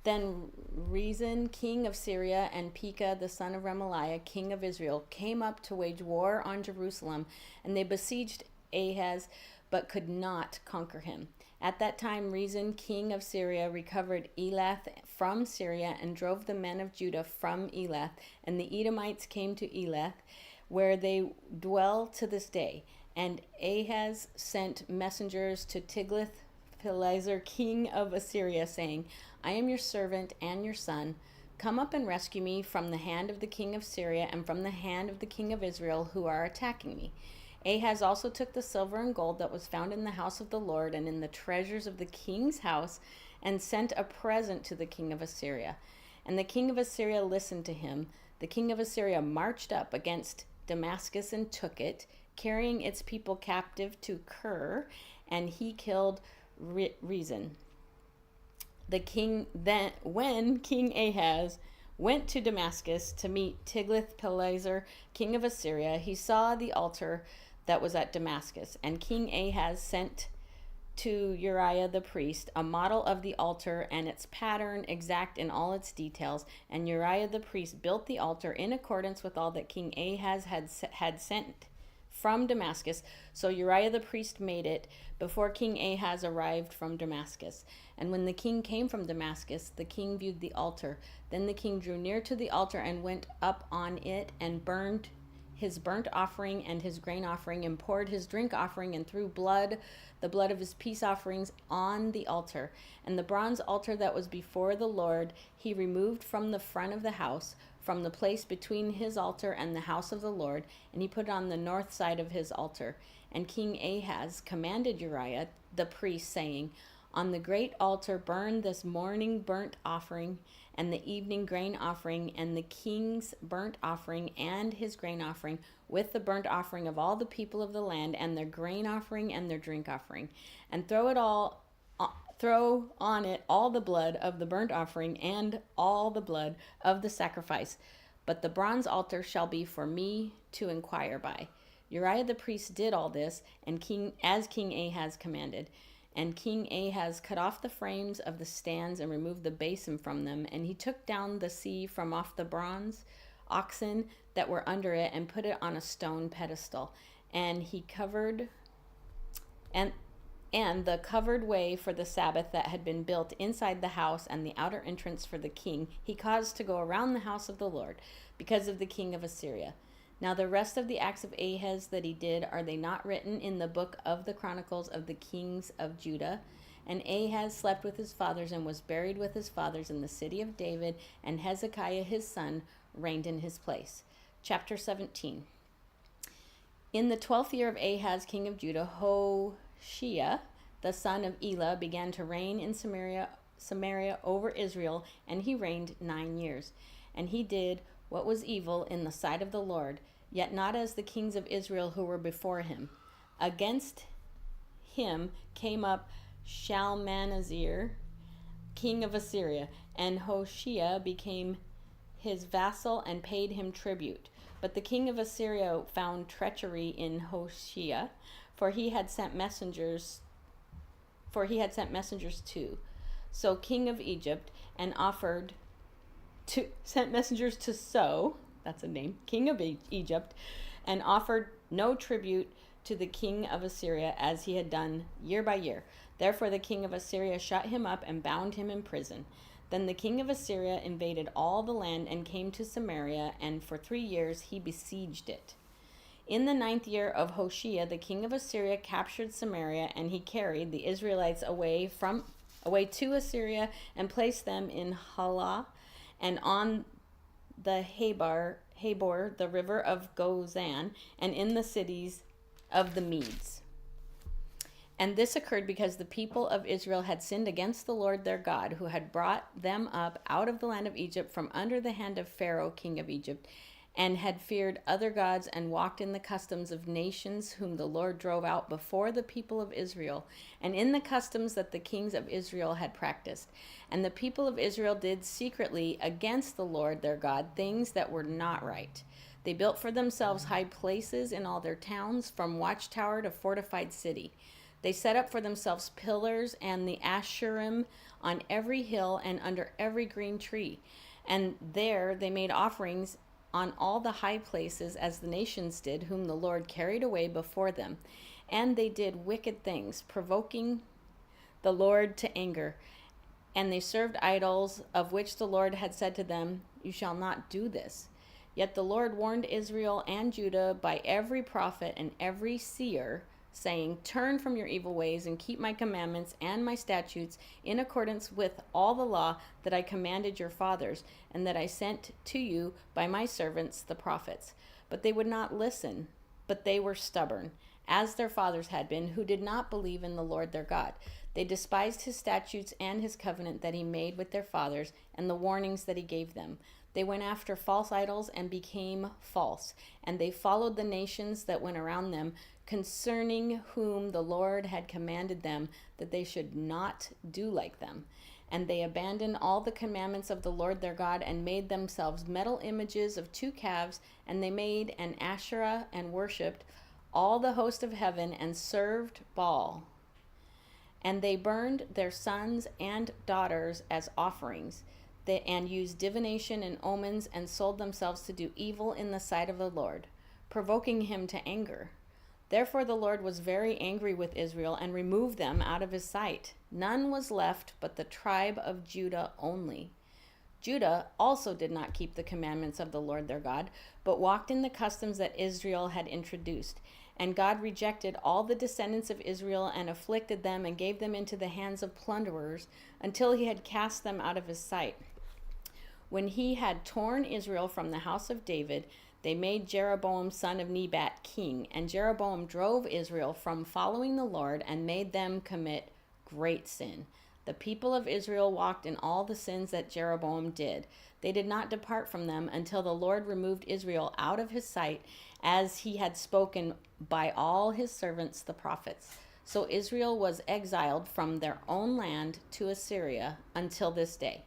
Then Rezin, king of Syria, and Pekah, the son of Remaliah, king of Israel, came up to wage war on Jerusalem, and they besieged Ahaz, but could not conquer him. At that time, Rezin, king of Syria, recovered Elath from Syria and drove the men of Judah from Elath, and the Edomites came to Elath, where they dwell to this day. And Ahaz sent messengers to Tiglath-Pileser, king of Assyria, saying, I am your servant and your son. Come up and rescue me from the hand of the king of Syria and from the hand of the king of Israel, who are attacking me. Ahaz also took the silver and gold that was found in the house of the Lord and in the treasures of the king's house, and sent a present to the king of Assyria. And the king of Assyria listened to him. The king of Assyria marched up against Damascus and took it, carrying its people captive to Kir, and he killed Rezin. When King Ahaz went to Damascus to meet Tiglath-Pileser, king of Assyria, he saw the altar that was at Damascus, and King Ahaz sent to Uriah the priest a model of the altar and its pattern exact in all its details, and Uriah the priest built the altar in accordance with all that King Ahaz had sent from Damascus. So Uriah the priest made it before King Ahaz arrived from Damascus. And when the king came from Damascus, the king viewed the altar. Then the king drew near to the altar and went up on it and burned his burnt offering and his grain offering, and poured his drink offering, and threw the blood of his peace offerings on the altar. And the bronze altar that was before the Lord he removed from the front of the house, from the place between his altar and the house of the Lord, and he put it on the north side of his altar. And King Ahaz commanded Uriah the priest, saying, on the great altar burn this morning burnt offering, and the evening grain offering, and the king's burnt offering and his grain offering, with the burnt offering of all the people of the land, and their grain offering and their drink offering. And throw on it all the blood of the burnt offering and all the blood of the sacrifice. But the bronze altar shall be for me to inquire by. Uriah the priest did all this, and King Ahaz commanded. And King Ahaz cut off the frames of the stands and removed the basin from them. And he took down the sea from off the bronze oxen that were under it and put it on a stone pedestal. And he covered and the covered way for the Sabbath that had been built inside the house and the outer entrance for the king, he caused to go around the house of the Lord because of the king of Assyria. Now the rest of the acts of Ahaz that he did, are they not written in the book of the Chronicles of the kings of Judah? And Ahaz slept with his fathers and was buried with his fathers in the city of David, and Hezekiah his son reigned in his place. Chapter 17. In the 12th year of Ahaz, king of Judah, Hoshea, the son of Elah, began to reign in Samaria over Israel, and he reigned 9 years. And he did what was evil in the sight of the Lord, yet not as the kings of Israel who were before him. Against him came up Shalmaneser, king of Assyria, and Hoshea became his vassal and paid him tribute. But the king of Assyria found treachery in Hoshea, for he had sent messengers too. So king of Egypt sent messengers to So, that's a name, king of Egypt, and offered no tribute to the king of Assyria as he had done year by year. Therefore the king of Assyria shut him up and bound him in prison. Then the king of Assyria invaded all the land and came to Samaria, and for 3 years he besieged it. In the 9th year of Hoshea, the king of Assyria captured Samaria, and he carried the Israelites away to Assyria and placed them in Halah, and on the Habor, the river of Gozan, and in the cities of the Medes. And this occurred because the people of Israel had sinned against the Lord their God, who had brought them up out of the land of Egypt from under the hand of Pharaoh, king of Egypt, and had feared other gods and walked in the customs of nations whom the Lord drove out before the people of Israel, and in the customs that the kings of Israel had practiced. And the people of Israel did secretly against the Lord their God things that were not right. They built for themselves high places in all their towns, from watchtower to fortified city. They set up for themselves pillars and the Asherim on every hill and under every green tree. And there they made offerings on all the high places, as the nations did, whom the Lord carried away before them. And they did wicked things, provoking the Lord to anger. And they served idols, of which the Lord had said to them, "You shall not do this." Yet the Lord warned Israel and Judah by every prophet and every seer, saying, "Turn from your evil ways and keep my commandments and my statutes in accordance with all the law that I commanded your fathers, and that I sent to you by my servants the prophets." But they would not listen, but they were stubborn, as their fathers had been, who did not believe in the Lord their God. They despised his statutes and his covenant that he made with their fathers, and the warnings that he gave them. They went after false idols and became false, and they followed the nations that went around them, concerning whom the Lord had commanded them that they should not do like them. And they abandoned all the commandments of the Lord their God and made themselves metal images of 2 calves, and they made an Asherah and worshipped all the host of heaven and served Baal. And they burned their sons and daughters as offerings, and used divination and omens, and sold themselves to do evil in the sight of the Lord, provoking him to anger. Therefore the Lord was very angry with Israel and removed them out of his sight. None was left but the tribe of Judah only. Judah also did not keep the commandments of the Lord their God, but walked in the customs that Israel had introduced. And God rejected all the descendants of Israel and afflicted them and gave them into the hands of plunderers until he had cast them out of his sight. When he had torn Israel from the house of David, they made Jeroboam son of Nebat king, and Jeroboam drove Israel from following the Lord and made them commit great sin. The people of Israel walked in all the sins that Jeroboam did. They did not depart from them until the Lord removed Israel out of his sight, as he had spoken by all his servants the prophets. So Israel was exiled from their own land to Assyria until this day.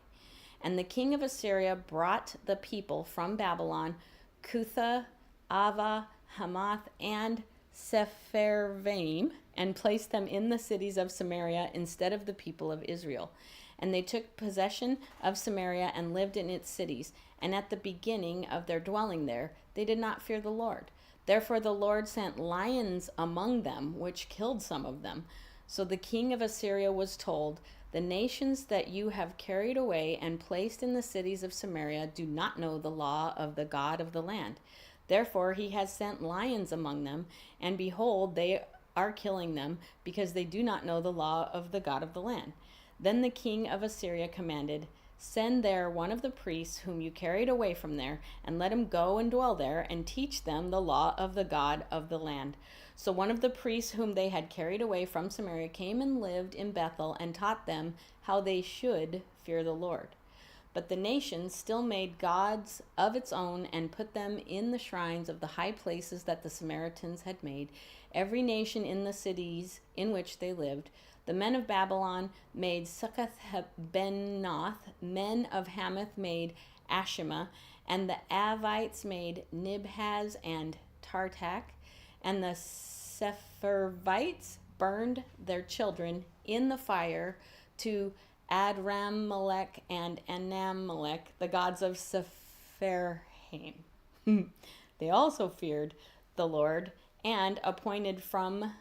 And the king of Assyria brought the people from Babylon, Cutha, Ava, Hamath, and Sepharvaim, and placed them in the cities of Samaria instead of the people of Israel. And they took possession of Samaria and lived in its cities. And at the beginning of their dwelling there, they did not fear the Lord. Therefore the Lord sent lions among them, which killed some of them. So the king of Assyria was told, "The nations that you have carried away and placed in the cities of Samaria do not know the law of the God of the land. Therefore he has sent lions among them, and behold, they are killing them, because they do not know the law of the God of the land." Then the king of Assyria commanded, "Send there one of the priests whom you carried away from there, and let him go and dwell there, and teach them the law of the God of the land." So one of the priests whom they had carried away from Samaria came and lived in Bethel, and taught them how they should fear the Lord. But the nation still made gods of its own, and put them in the shrines of the high places that the Samaritans had made, every nation in the cities in which they lived. The men of Babylon made Succoth-Benoth, men of Hamath made Ashima, and the Avites made Nibhaz and Tartak, and the Sepharvites burned their children in the fire to Adrammelech and Anammelech, the gods of Sepharvaim. They also feared the Lord and appointed from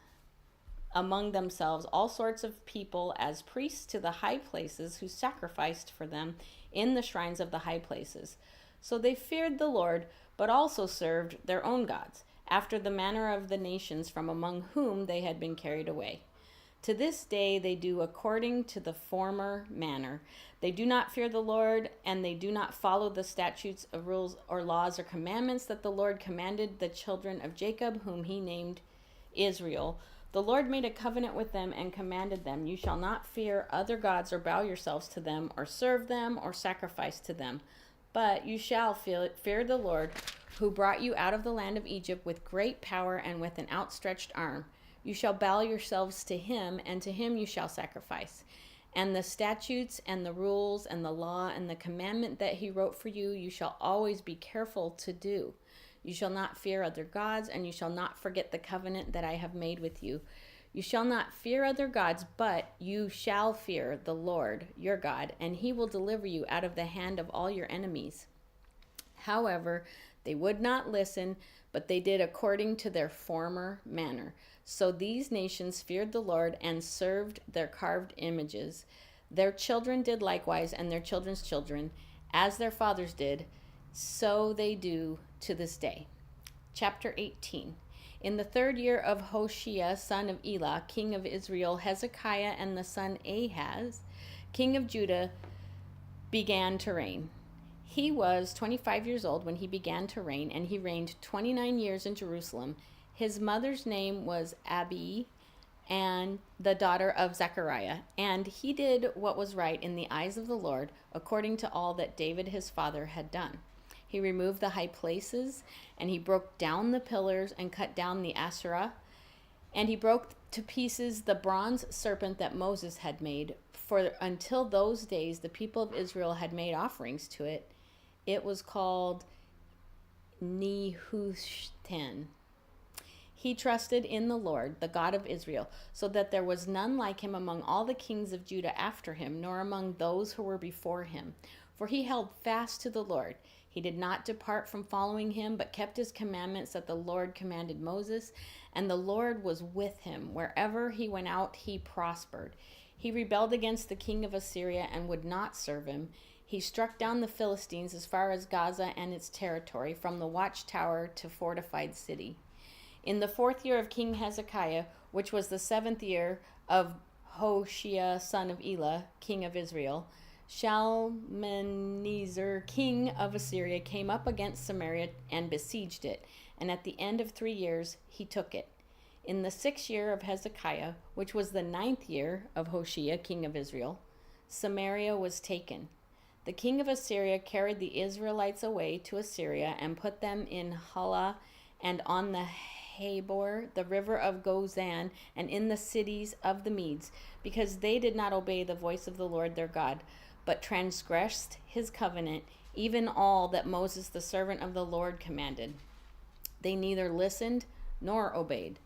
among themselves all sorts of people as priests to the high places, who sacrificed for them in the shrines of the high places. So they feared the Lord, but also served their own gods, after the manner of the nations from among whom they had been carried away. To this day they do according to the former manner. They do not fear the Lord, and they do not follow the statutes of rules or laws or commandments that the Lord commanded the children of Jacob, whom he named Israel. The Lord made a covenant with them and commanded them, "You shall not fear other gods or bow yourselves to them or serve them or sacrifice to them. But you shall fear the Lord, who brought you out of the land of Egypt with great power and with an outstretched arm. You shall bow yourselves to him, and to him you shall sacrifice. And the statutes and the rules and the law and the commandment that he wrote for you, you shall always be careful to do. You shall not fear other gods, and you shall not forget the covenant that I have made with you. You shall not fear other gods, but you shall fear the Lord your God, and he will deliver you out of the hand of all your enemies." However, they would not listen, but they did according to their former manner. So these nations feared the Lord and served their carved images. Their children did likewise, and their children's children, as their fathers did, so they do to this day. Chapter 18. In the 3rd year of Hoshea, son of Elah, king of Israel, Hezekiah and the son Ahaz, king of Judah, began to reign. He was 25 years old when he began to reign, and he reigned 29 years in Jerusalem. His mother's name was Abi, and the daughter of Zechariah. And he did what was right in the eyes of the Lord, according to all that David his father had done. He removed the high places, and he broke down the pillars and cut down the Asherah. And he broke to pieces the bronze serpent that Moses had made. For until those days, the people of Israel had made offerings to it. It was called Nehushtan. He trusted in the Lord, the God of Israel, so that there was none like him among all the kings of Judah after him, nor among those who were before him. For he held fast to the Lord. He did not depart from following him, but kept his commandments that the Lord commanded Moses. And the Lord was with him. Wherever he went out, he prospered. He rebelled against the king of Assyria and would not serve him. He struck down the Philistines as far as Gaza and its territory, from the watchtower to fortified city. In the 4th year of King Hezekiah, which was the 7th year of Hoshea son of Elah, king of Israel, Shalmaneser, king of Assyria, came up against Samaria and besieged it, and at the end of 3 years he took it. In the 6th year of Hezekiah, which was the 9th year of Hoshea, king of Israel, Samaria was taken. The king of Assyria carried the Israelites away to Assyria and put them in Halah and on the Habor, the river of Gozan, and in the cities of the Medes, because they did not obey the voice of the Lord their God, but transgressed his covenant, even all that Moses the servant of the Lord commanded. They neither listened nor obeyed.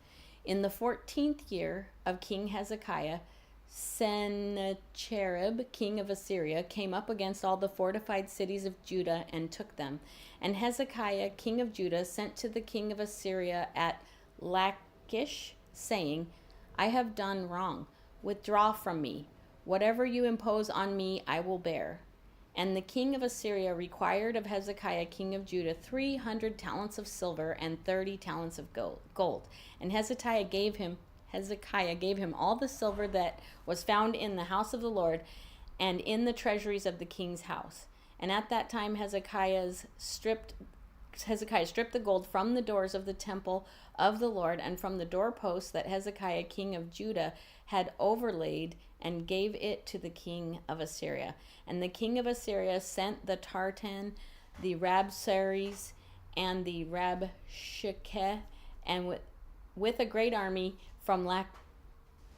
In the 14th year of King Hezekiah, Sennacherib, king of Assyria, came up against all the fortified cities of Judah and took them. And Hezekiah, king of Judah, sent to the king of Assyria at Lachish, saying, I have done wrong. Withdraw from me. Whatever you impose on me, I will bear. And the king of Assyria required of Hezekiah, king of Judah, 300 talents of silver and 30 talents of gold. And Hezekiah gave him all the silver that was found in the house of the Lord and in the treasuries of the king's house. And at that time Hezekiah stripped the gold from the doors of the temple of the Lord and from the doorposts that Hezekiah, king of Judah, had overlaid, and gave it to the king of Assyria. And the king of Assyria sent the Tartan, the Rabsaris, and the Rabshakeh, and with a great army from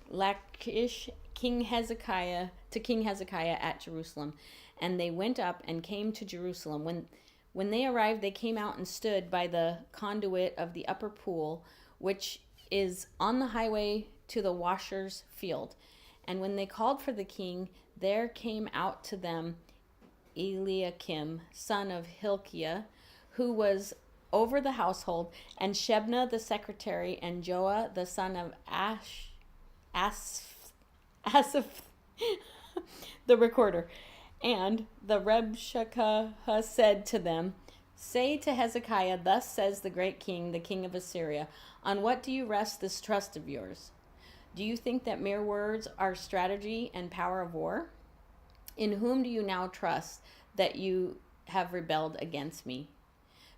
Lachish, King Hezekiah at Jerusalem. And they went up and came to Jerusalem. When they arrived, they came out and stood by the conduit of the upper pool, which is on the highway to the washer's field. And when they called for the king, there came out to them Eliakim, son of Hilkiah, who was over the household, and Shebna the secretary, and Joah the son of Asaph the recorder. And the Rabshakeh said to them, Say to Hezekiah, Thus says the great king, the king of Assyria, On what do you rest this trust of yours? Do you think that mere words are strategy and power of war? In whom do you now trust that you have rebelled against me?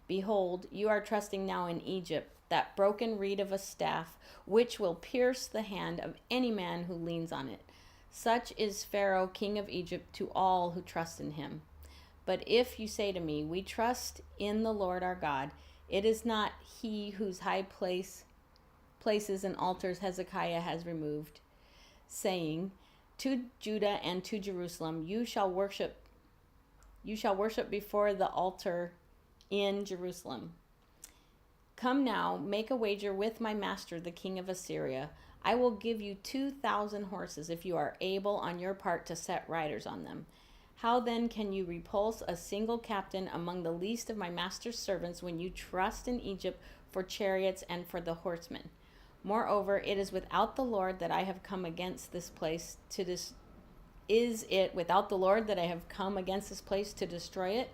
Behold, you are trusting now in Egypt, that broken reed of a staff, which will pierce the hand of any man who leans on it. Such is Pharaoh, king of Egypt, to all who trust in him. But if you say to me, We trust in the Lord our God, it is not he whose high places and altars Hezekiah has removed, saying, To Judah and to Jerusalem, you shall worship before the altar in Jerusalem. Come now, make a wager with my master, the king of Assyria. I will give you 2,000 horses if you are able on your part to set riders on them. How then can you repulse a single captain among the least of my master's servants when you trust in Egypt for chariots and for the horsemen? Moreover, it is without the Lord that I have come against this place to destroy it?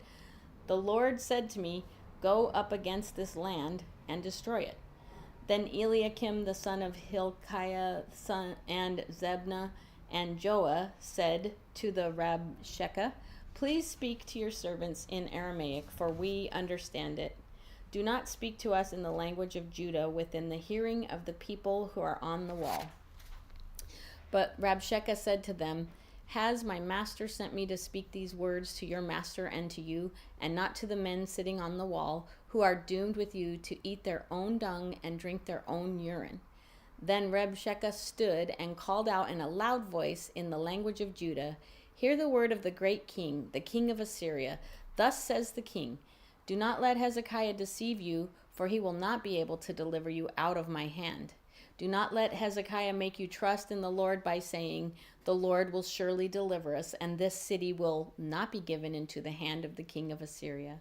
The Lord said to me, Go up against this land and destroy it. Then Eliakim the son of Hilkiah and Zebna and Joah said to the Rabshakeh, Please speak to your servants in Aramaic, for we understand it. Do not speak to us in the language of Judah within the hearing of the people who are on the wall. But Rabshakeh said to them, Has my master sent me to speak these words to your master and to you, and not to the men sitting on the wall, who are doomed with you to eat their own dung and drink their own urine? Then Rabshakeh stood and called out in a loud voice in the language of Judah, Hear the word of the great king, the king of Assyria. Thus says the king, Do not let Hezekiah deceive you, for he will not be able to deliver you out of my hand. Do not let Hezekiah make you trust in the Lord by saying, The Lord will surely deliver us, and this city will not be given into the hand of the king of Assyria.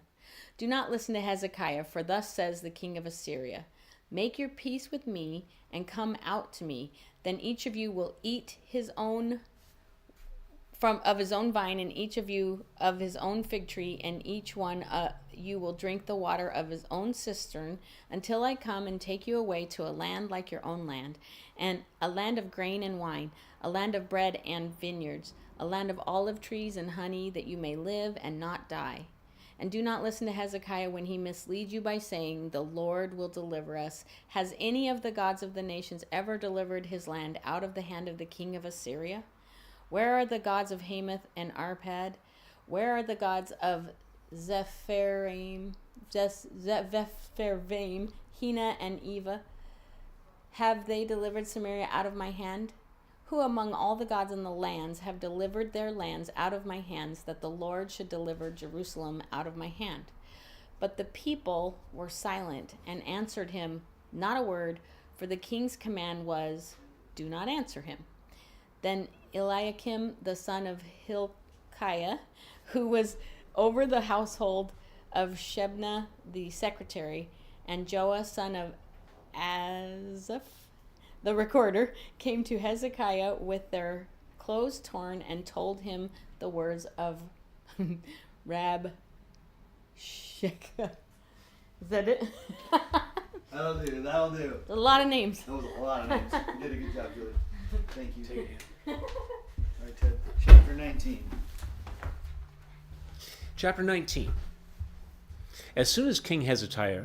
Do not listen to Hezekiah, for thus says the king of Assyria, Make your peace with me and come out to me. Then each of you will eat his own of his own vine, and each of you of his own fig tree, and each one you will drink the water of his own cistern, until I come and take you away to a land like your own land, and a land of grain and wine, a land of bread and vineyards, a land of olive trees and honey, that you may live and not die. And do not listen to Hezekiah when he misleads you by saying, the Lord will deliver us. Has any of the gods of the nations ever delivered his land out of the hand of the king of Assyria? Where are the gods of Hamath and Arpad? Where are the gods of Zepharvaim, Hena, and Eva? Have they delivered Samaria out of my hand? Who among all the gods in the lands have delivered their lands out of my hands, that the Lord should deliver Jerusalem out of my hand? But the people were silent and answered him not a word, for the king's command was, do not answer him. Then Eliakim, the son of Hilkiah, who was over the household of Shebna the secretary, and Joah, son of Asaph, the recorder, came to Hezekiah with their clothes torn and told him the words of Rabshakeh. Is that it? That'll do. A lot of names. That was a lot of names. You did a good job, Julie. Thank you. All right, Ted. Chapter 19. Chapter 19. As soon as King Hezekiah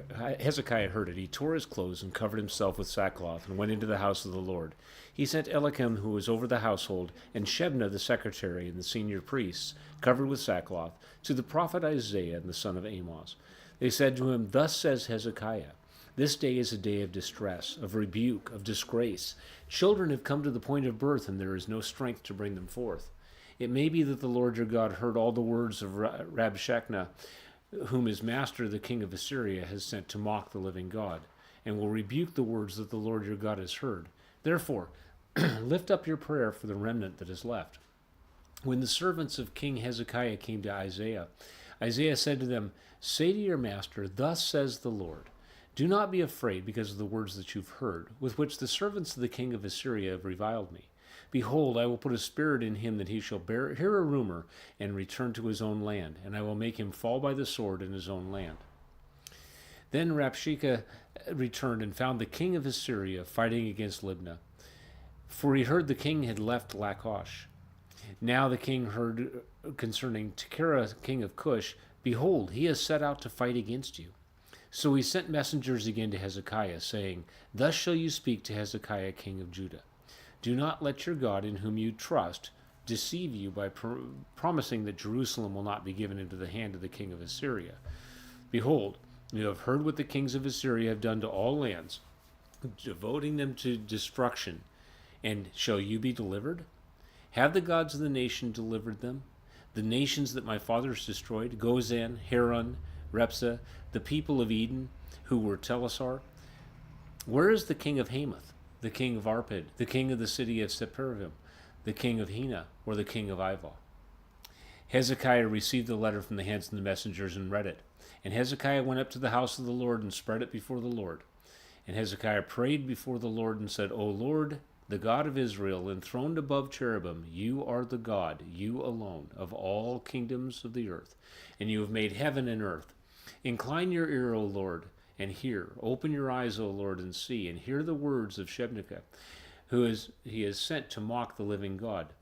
heard it, he tore his clothes and covered himself with sackcloth and went into the house of the Lord. He sent Eliakim, who was over the household, and Shebna the secretary and the senior priests, covered with sackcloth, to the prophet Isaiah and the son of Amos. They said to him, Thus says Hezekiah, this day is a day of distress, of rebuke, of disgrace. Children have come to the point of birth, and there is no strength to bring them forth. It may be that the Lord your God heard all the words of Rabshakeh, whom his master the king of Assyria has sent to mock the living God, and will rebuke the words that the Lord your God has heard. Therefore, lift up your prayer for the remnant that is left. When the servants of King Hezekiah came to Isaiah, Isaiah said to them, Say to your master, Thus says the Lord, do not be afraid because of the words that you've heard, with which the servants of the king of Assyria have reviled me. Behold, I will put a spirit in him that he shall hear a rumor and return to his own land, and I will make him fall by the sword in his own land. Then Rabshakeh returned and found the king of Assyria fighting against Libnah, for he heard the king had left Lachish. Now the king heard concerning Tekoa, king of Cush, Behold, he has set out to fight against you. So he sent messengers again to Hezekiah, saying, Thus shall you speak to Hezekiah, king of Judah. Do not let your God, in whom you trust, deceive you by promising that Jerusalem will not be given into the hand of the king of Assyria. Behold, you have heard what the kings of Assyria have done to all lands, devoting them to destruction. And shall you be delivered? Have the gods of the nation delivered them? The nations that my fathers destroyed, Gozan, Haran, Repsa, the people of Eden, who were Telasar? Where is the king of Hamath, the king of Arpad, the king of the city of Sepharvaim, the king of Hena, or the king of Ivah? Hezekiah received the letter from the hands of the messengers and read it. And Hezekiah went up to the house of the Lord and spread it before the Lord. And Hezekiah prayed before the Lord and said, O Lord, the God of Israel, enthroned above cherubim, you are the God, you alone, of all kingdoms of the earth, and you have made heaven and earth. Incline your ear, O Lord, and hear. Open your eyes, O Lord, and see, and hear the words of Shebna, he has sent to mock the living God.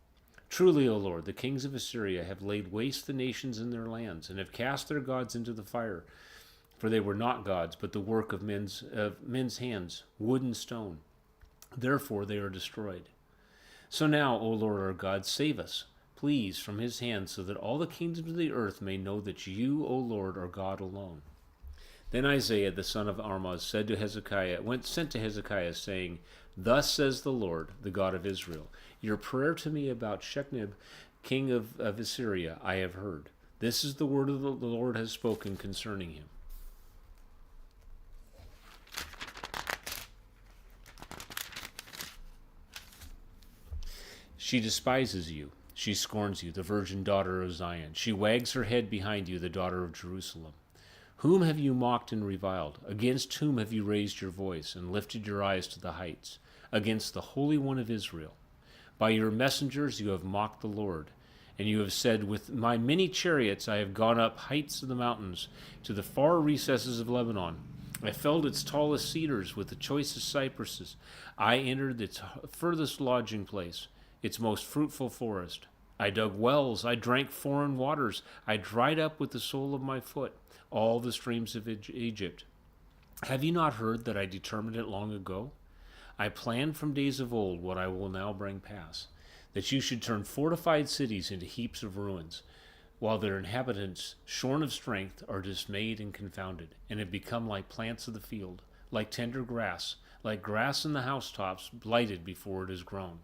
Truly, O Lord, the kings of Assyria have laid waste the nations in their lands, and have cast their gods into the fire. For they were not gods, but the work of men's hands, wood and stone. Therefore they are destroyed. So now, O Lord our God, save us, please, from his hand, so that all the kingdoms of the earth may know that you, O Lord, are God alone. Then Isaiah the son of Amoz sent to Hezekiah, saying, Thus says the Lord, the God of Israel, your prayer to me about Shechnib, king of Assyria, I have heard. This is the word of the Lord has spoken concerning him. She despises you. She scorns you, the virgin daughter of Zion. She wags her head behind you, the daughter of Jerusalem. Whom have you mocked and reviled? Against whom have you raised your voice and lifted your eyes to the heights? Against the Holy One of Israel. By your messengers you have mocked the Lord, And you have said, with my many chariots I have gone up heights of the mountains, to the far recesses of Lebanon. I felled its tallest cedars with the choicest cypresses. I entered its furthest lodging place, its most fruitful forest. I dug wells, I drank foreign waters, I dried up with the sole of my foot all the streams of Egypt. Have you not heard that I determined it long ago? I planned from days of old what I will now bring pass, that you should turn fortified cities into heaps of ruins, while their inhabitants, shorn of strength, are dismayed and confounded, and have become like plants of the field, like tender grass, like grass in the housetops, blighted before it is grown.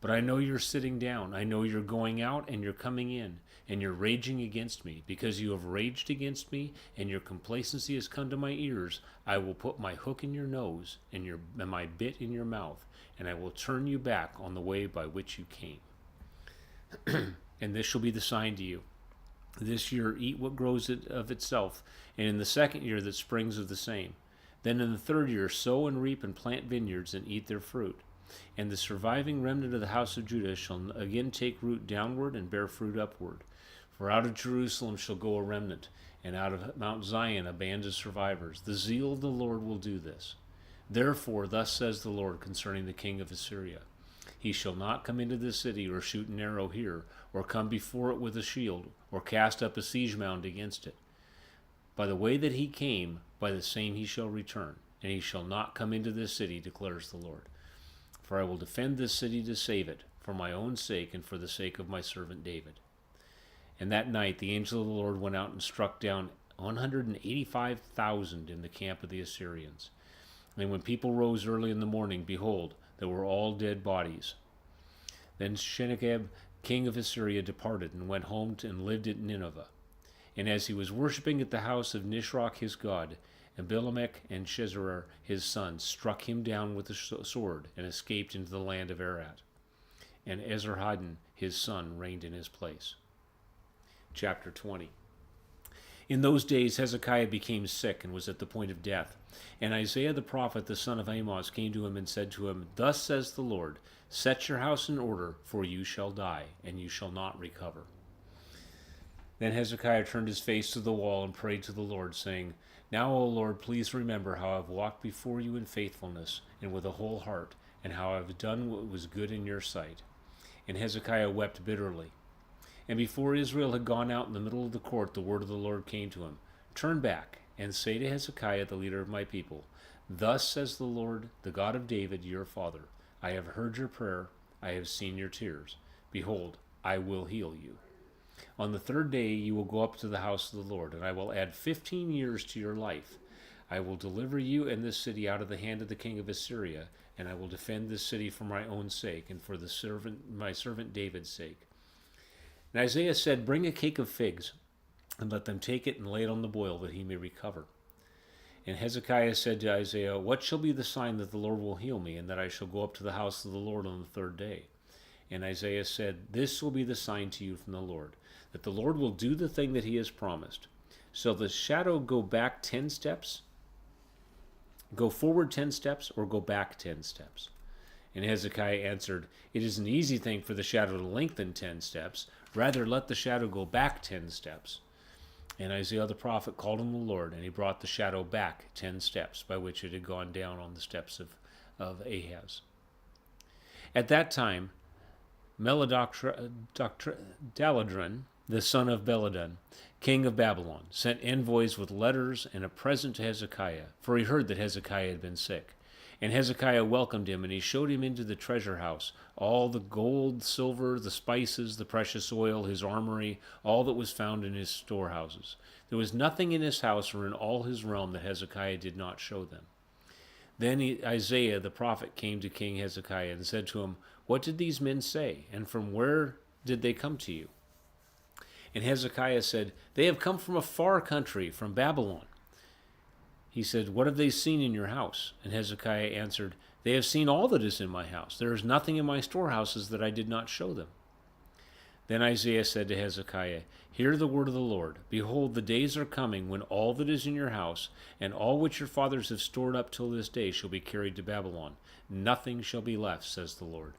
But I know you're sitting down, I know you're going out and you're coming in, and you're raging against me. Because you have raged against me, and your complacency has come to my ears, I will put my hook in your nose, and my bit in your mouth, and I will turn you back on the way by which you came. And this shall be the sign to you. This year eat what grows of itself, and in the second year that springs of the same. Then in the third year sow and reap and plant vineyards and eat their fruit. And the surviving remnant of the house of Judah shall again take root downward and bear fruit upward. For out of Jerusalem shall go a remnant, and out of Mount Zion a band of survivors. The zeal of the Lord will do this. Therefore, thus says the Lord concerning the king of Assyria, he shall not come into this city, or shoot an arrow here, or come before it with a shield, or cast up a siege mound against it. By the way that he came, by the same he shall return, and he shall not come into this city, declares the Lord. For I will defend this city to save it, for my own sake and for the sake of my servant David. And that night the angel of the Lord went out and struck down 185,000 in the camp of the Assyrians. And when people rose early in the morning, behold, they were all dead bodies. Then Sennacherib, king of Assyria, departed and went home and lived at Nineveh. And as he was worshipping at the house of Nisroch his god, Abimelech and Shezer his son struck him down with a sword and escaped into the land of Ararat. And Esarhaddon his son reigned in his place. Chapter 20. In those days Hezekiah became sick and was at the point of death. And Isaiah the prophet, the son of Amoz, came to him and said to him, Thus says the Lord, set your house in order, for you shall die, and you shall not recover. Then Hezekiah turned his face to the wall and prayed to the Lord, saying, Now, O Lord, please remember how I have walked before you in faithfulness and with a whole heart, and how I have done what was good in your sight. And Hezekiah wept bitterly. And before Israel had gone out in the middle of the court, the word of the Lord came to him, Turn back, and say to Hezekiah, the leader of my people, Thus says the Lord, the God of David, your father, I have heard your prayer, I have seen your tears. Behold, I will heal you. On the third day you will go up to the house of the Lord, and I will add 15 years to your life. I will deliver you and this city out of the hand of the king of Assyria, and I will defend this city for my own sake and for my servant David's sake. And Isaiah said, Bring a cake of figs, and let them take it and lay it on the boil, that he may recover. And Hezekiah said to Isaiah, What shall be the sign that the Lord will heal me, and that I shall go up to the house of the Lord on the third day? And Isaiah said, This will be the sign to you from the Lord, that the Lord will do the thing that he has promised. Shall the shadow go back 10 steps? Go forward 10 steps, or go back 10 steps? And Hezekiah answered, It is an easy thing for the shadow to lengthen 10 steps. Rather, let the shadow go back 10 steps. And Isaiah the prophet called on the Lord, and he brought the shadow back 10 steps, by which it had gone down on the steps of Ahaz. At that time, Merodach-Baladan, the son of Baladan, king of Babylon, sent envoys with letters and a present to Hezekiah, for he heard that Hezekiah had been sick. And Hezekiah welcomed him, and he showed him into the treasure house, all the gold, silver, the spices, the precious oil, his armory, all that was found in his storehouses. There was nothing in his house or in all his realm that Hezekiah did not show them. Then Isaiah the prophet came to King Hezekiah and said to him, What did these men say, and from where did they come to you? And Hezekiah said, They have come from a far country, from Babylon. He said, What have they seen in your house? And Hezekiah answered, They have seen all that is in my house. There is nothing in my storehouses that I did not show them. Then Isaiah said to Hezekiah, Hear the word of the Lord. Behold, the days are coming when all that is in your house, and all which your fathers have stored up till this day, shall be carried to Babylon. Nothing shall be left, says the Lord.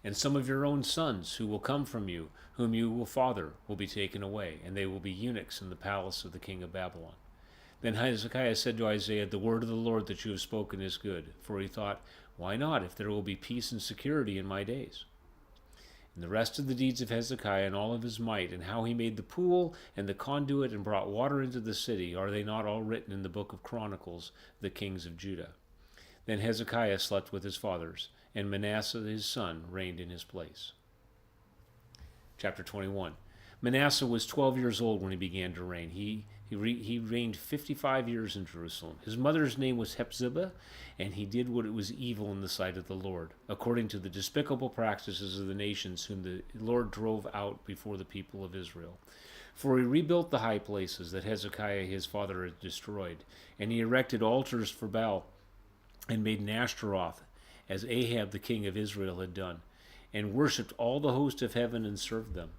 And some of your own sons who will come from you, whom you will father, will be taken away, and they will be eunuchs in the palace of the king of Babylon. Then Hezekiah said to Isaiah, the word of the Lord that you have spoken is good. For he thought, why not, if there will be peace and security in my days? And the rest of the deeds of Hezekiah and all of his might, and how he made the pool and the conduit and brought water into the city, are they not all written in the book of Chronicles, the kings of Judah? Then Hezekiah slept with his fathers, and Manasseh his son reigned in his place. Chapter 21. Manasseh was 12 years old when he began to reign. He reigned 55 years in Jerusalem. His mother's name was Hephzibah, and he did what was evil in the sight of the Lord, according to the despicable practices of the nations whom the Lord drove out before the people of Israel. For he rebuilt the high places that Hezekiah his father had destroyed, and he erected altars for Baal, and made an Ashtaroth, as Ahab the king of Israel had done, and worshipped all the host of heaven and served them.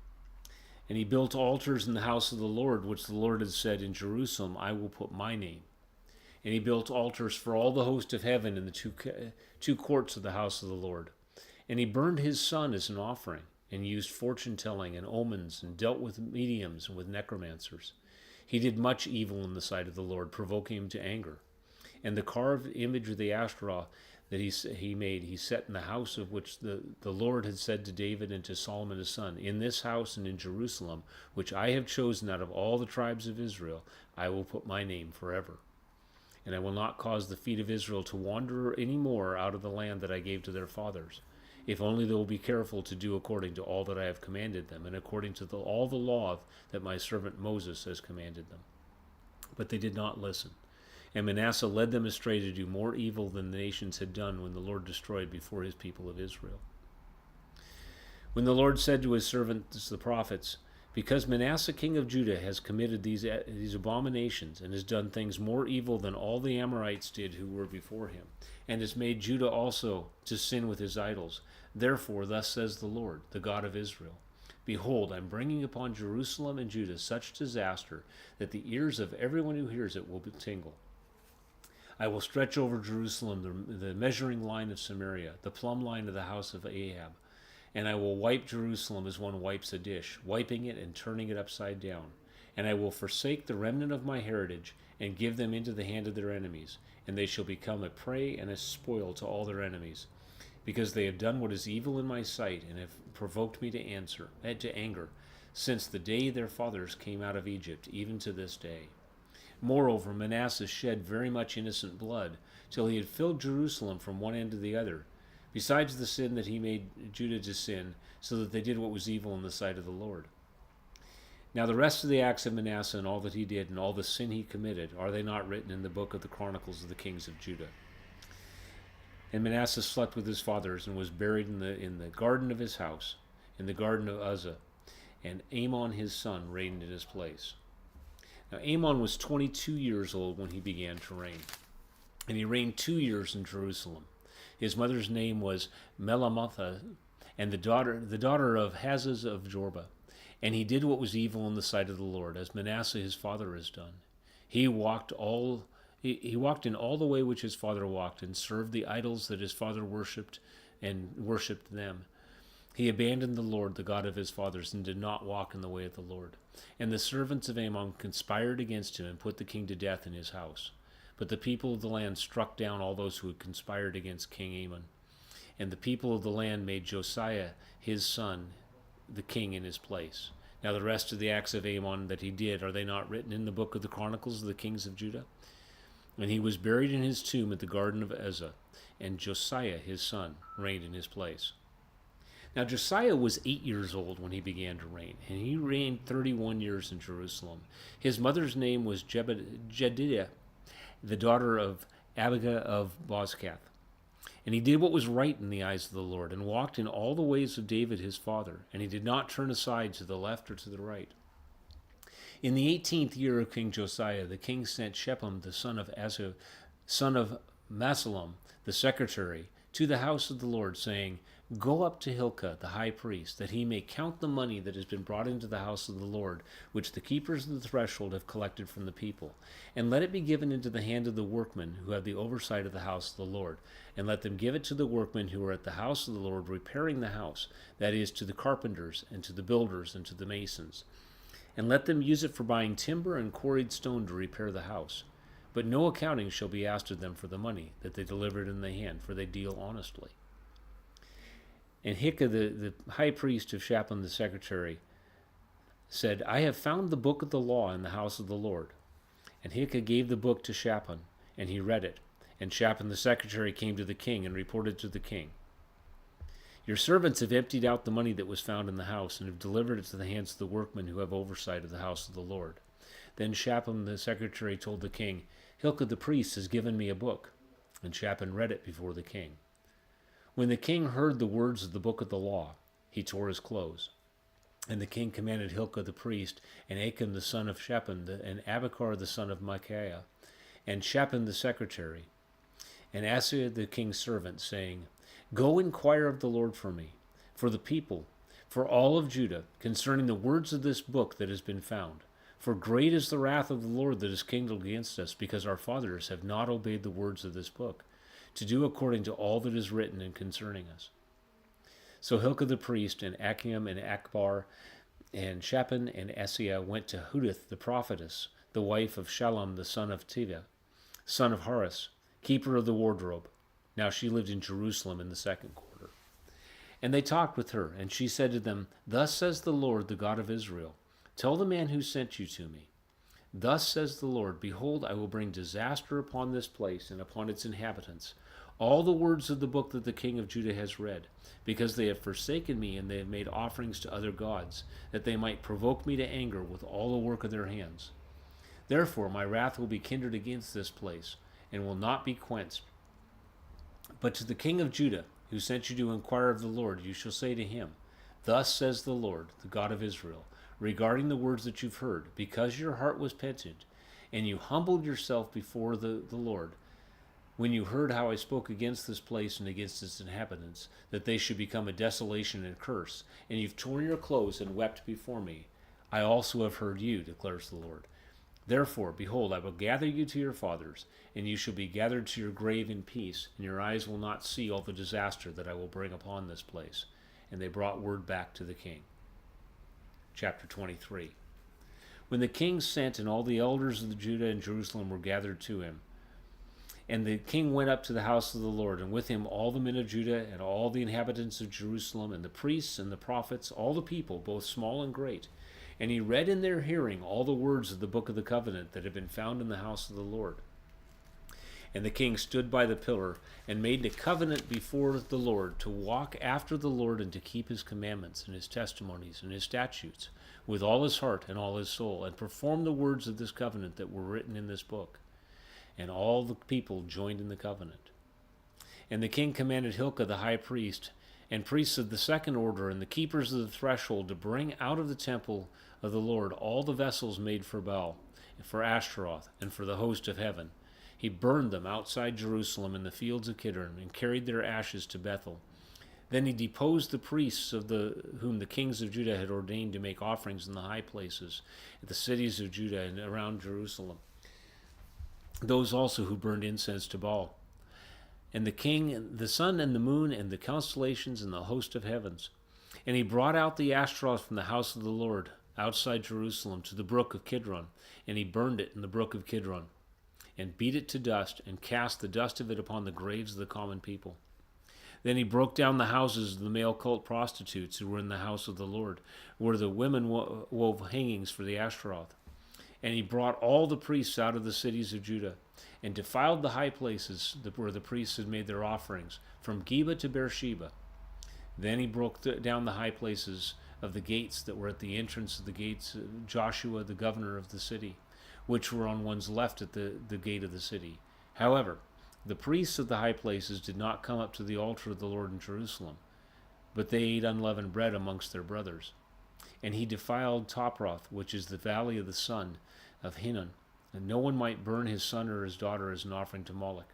And he built altars in the house of the Lord, which the Lord had said, in Jerusalem I will put my name. And he built altars for all the host of heaven in the two courts of the house of the Lord. And he burned his son as an offering, and used fortune-telling and omens, and dealt with mediums and with necromancers. He did much evil in the sight of the Lord, provoking him to anger. And the carved image of the Ashtaroth that he made, he set in the house of which the Lord had said to David and to Solomon his son, in this house and in Jerusalem, which I have chosen out of all the tribes of Israel, I will put my name forever. And I will not cause the feet of Israel to wander any more out of the land that I gave to their fathers, if only they will be careful to do according to all that I have commanded them, and according to all the law that my servant Moses has commanded them. But they did not listen. And Manasseh led them astray to do more evil than the nations had done when the Lord destroyed before his people of Israel. When the Lord said to his servants the prophets, because Manasseh king of Judah has committed these abominations, and has done things more evil than all the Amorites did who were before him, and has made Judah also to sin with his idols, therefore thus says the Lord, the God of Israel, behold, I am bringing upon Jerusalem and Judah such disaster that the ears of everyone who hears it will tingle. I will stretch over Jerusalem the measuring line of Samaria, the plumb line of the house of Ahab, and I will wipe Jerusalem as one wipes a dish, wiping it and turning it upside down. And I will forsake the remnant of my heritage, and give them into the hand of their enemies, and they shall become a prey and a spoil to all their enemies, because they have done what is evil in my sight, and have provoked me to anger, since the day their fathers came out of Egypt, even to this day. Moreover, Manasseh shed very much innocent blood, till he had filled Jerusalem from one end to the other, besides the sin that he made Judah to sin, so that they did what was evil in the sight of the Lord. Now the rest of the acts of Manasseh, and all that he did, and all the sin he committed, are they not written in the book of the Chronicles of the kings of Judah? And Manasseh slept with his fathers, and was buried in the garden of his house, in the garden of Uzzah, and Amon his son reigned in his place. Now Amon was 22 years old when he began to reign, and he reigned 2 years in Jerusalem. His mother's name was Melamotha, and the daughter of Hazaz of Jorba. And he did what was evil in the sight of the Lord, as Manasseh his father has done. He walked in all the way which his father walked, and served the idols that his father worshipped, and worshipped them. He abandoned the Lord, the God of his fathers, and did not walk in the way of the Lord. And the servants of Amon conspired against him, and put the king to death in his house. But the people of the land struck down all those who had conspired against King Amon. And the people of the land made Josiah his son the king in his place. Now the rest of the acts of Amon that he did, are they not written in the book of the Chronicles of the kings of Judah? And he was buried in his tomb at the garden of Uzzah, and Josiah his son reigned in his place. Now Josiah was 8 years old when he began to reign, and he reigned 31 years in Jerusalem. His mother's name was Jedidiah, the daughter of Abijah of Bozkath. And he did what was right in the eyes of the Lord, and walked in all the ways of David his father, and he did not turn aside to the left or to the right. In the 18th year of King Josiah, the king sent Shephem, the son of Meshullam, the secretary, to the house of the Lord, saying, Go up to Hilkiah the high priest, that he may count the money that has been brought into the house of the Lord, which the keepers of the threshold have collected from the people. And let it be given into the hand of the workmen who have the oversight of the house of the Lord. And let them give it to the workmen who are at the house of the Lord, repairing the house, that is, to the carpenters, and to the builders, and to the masons. And let them use it for buying timber and quarried stone to repair the house. But no accounting shall be asked of them for the money that they delivered in the hand, for they deal honestly. And Hilkiah the high priest of Shaphan the secretary said, I have found the book of the law in the house of the Lord. And Hilkiah gave the book to Shaphan, and he read it. And Shaphan the secretary came to the king and reported to the king, Your servants have emptied out the money that was found in the house, and have delivered it to the hands of the workmen who have oversight of the house of the Lord. Then Shaphan the secretary told the king, Hilkiah the priest has given me a book. And Shaphan read it before the king. When the king heard the words of the book of the law, he tore his clothes. And the king commanded Hilkiah the priest, and Achan the son of Shaphan, and Abachar the son of Micaiah, and Shaphan the secretary, and Asaiah the king's servant, saying, Go inquire of the Lord for me, for the people, for all of Judah, concerning the words of this book that has been found. For great is the wrath of the Lord that is kindled against us, because our fathers have not obeyed the words of this book, to do according to all that is written and concerning us. So Hilkiah the priest, and Achiam, and Achbar, and Shaphan, and Asaiah went to Hudith the prophetess, the wife of Shallum the son of Tiva, son of Haris, keeper of the wardrobe. Now she lived in Jerusalem in the second quarter. And they talked with her, and she said to them, Thus says the Lord, the God of Israel, Tell the man who sent you to me. Thus says the Lord, Behold, I will bring disaster upon this place and upon its inhabitants, all the words of the book that the king of Judah has read, because they have forsaken me, and they have made offerings to other gods, that they might provoke me to anger with all the work of their hands. Therefore my wrath will be kindled against this place, and will not be quenched. But to the king of Judah, who sent you to inquire of the Lord, you shall say to him, Thus says the Lord, the God of Israel, regarding the words that you've heard, because your heart was penitent, and you humbled yourself before the Lord, when you heard how I spoke against this place and against its inhabitants, that they should become a desolation and curse, and you've torn your clothes and wept before me, I also have heard you, declares the Lord. Therefore, behold, I will gather you to your fathers, and you shall be gathered to your grave in peace, and your eyes will not see all the disaster that I will bring upon this place. And they brought word back to the king. Chapter 23. When the king sent, and all the elders of Judah and Jerusalem were gathered to him, and the king went up to the house of the Lord, and with him all the men of Judah, and all the inhabitants of Jerusalem, and the priests and the prophets, all the people, both small and great. And he read in their hearing all the words of the book of the covenant that had been found in the house of the Lord. And the king stood by the pillar, and made a covenant before the Lord, to walk after the Lord, and to keep his commandments, and his testimonies, and his statutes, with all his heart and all his soul, and perform the words of this covenant that were written in this book. And all the people joined in the covenant. And the king commanded Hilkiah the high priest, and priests of the second order, and the keepers of the threshold, to bring out of the temple of the Lord all the vessels made for Baal, and for Ashtaroth, and for the host of heaven. He burned them outside Jerusalem in the fields of Kidron, and carried their ashes to Bethel. Then he deposed the priests whom the kings of Judah had ordained to make offerings in the high places, at the cities of Judah and around Jerusalem, those also who burned incense to Baal. And the king, the sun and the moon, and the constellations, and the host of heavens. And he brought out the Ashtaroth from the house of the Lord, outside Jerusalem, to the brook of Kidron, and he burned it in the brook of Kidron, and beat it to dust, and cast the dust of it upon the graves of the common people. Then he broke down the houses of the male cult prostitutes who were in the house of the Lord, where the women wove hangings for the Ashtaroth. And he brought all the priests out of the cities of Judah, and defiled the high places where the priests had made their offerings, from Geba to Beersheba. Then he broke down the high places of the gates that were at the entrance of the gates of Joshua, the governor of the city, which were on one's left at the gate of the city. However, the priests of the high places did not come up to the altar of the Lord in Jerusalem, but they ate unleavened bread amongst their brothers. And he defiled Toproth, which is the valley of the son of Hinnom, and no one might burn his son or his daughter as an offering to Moloch.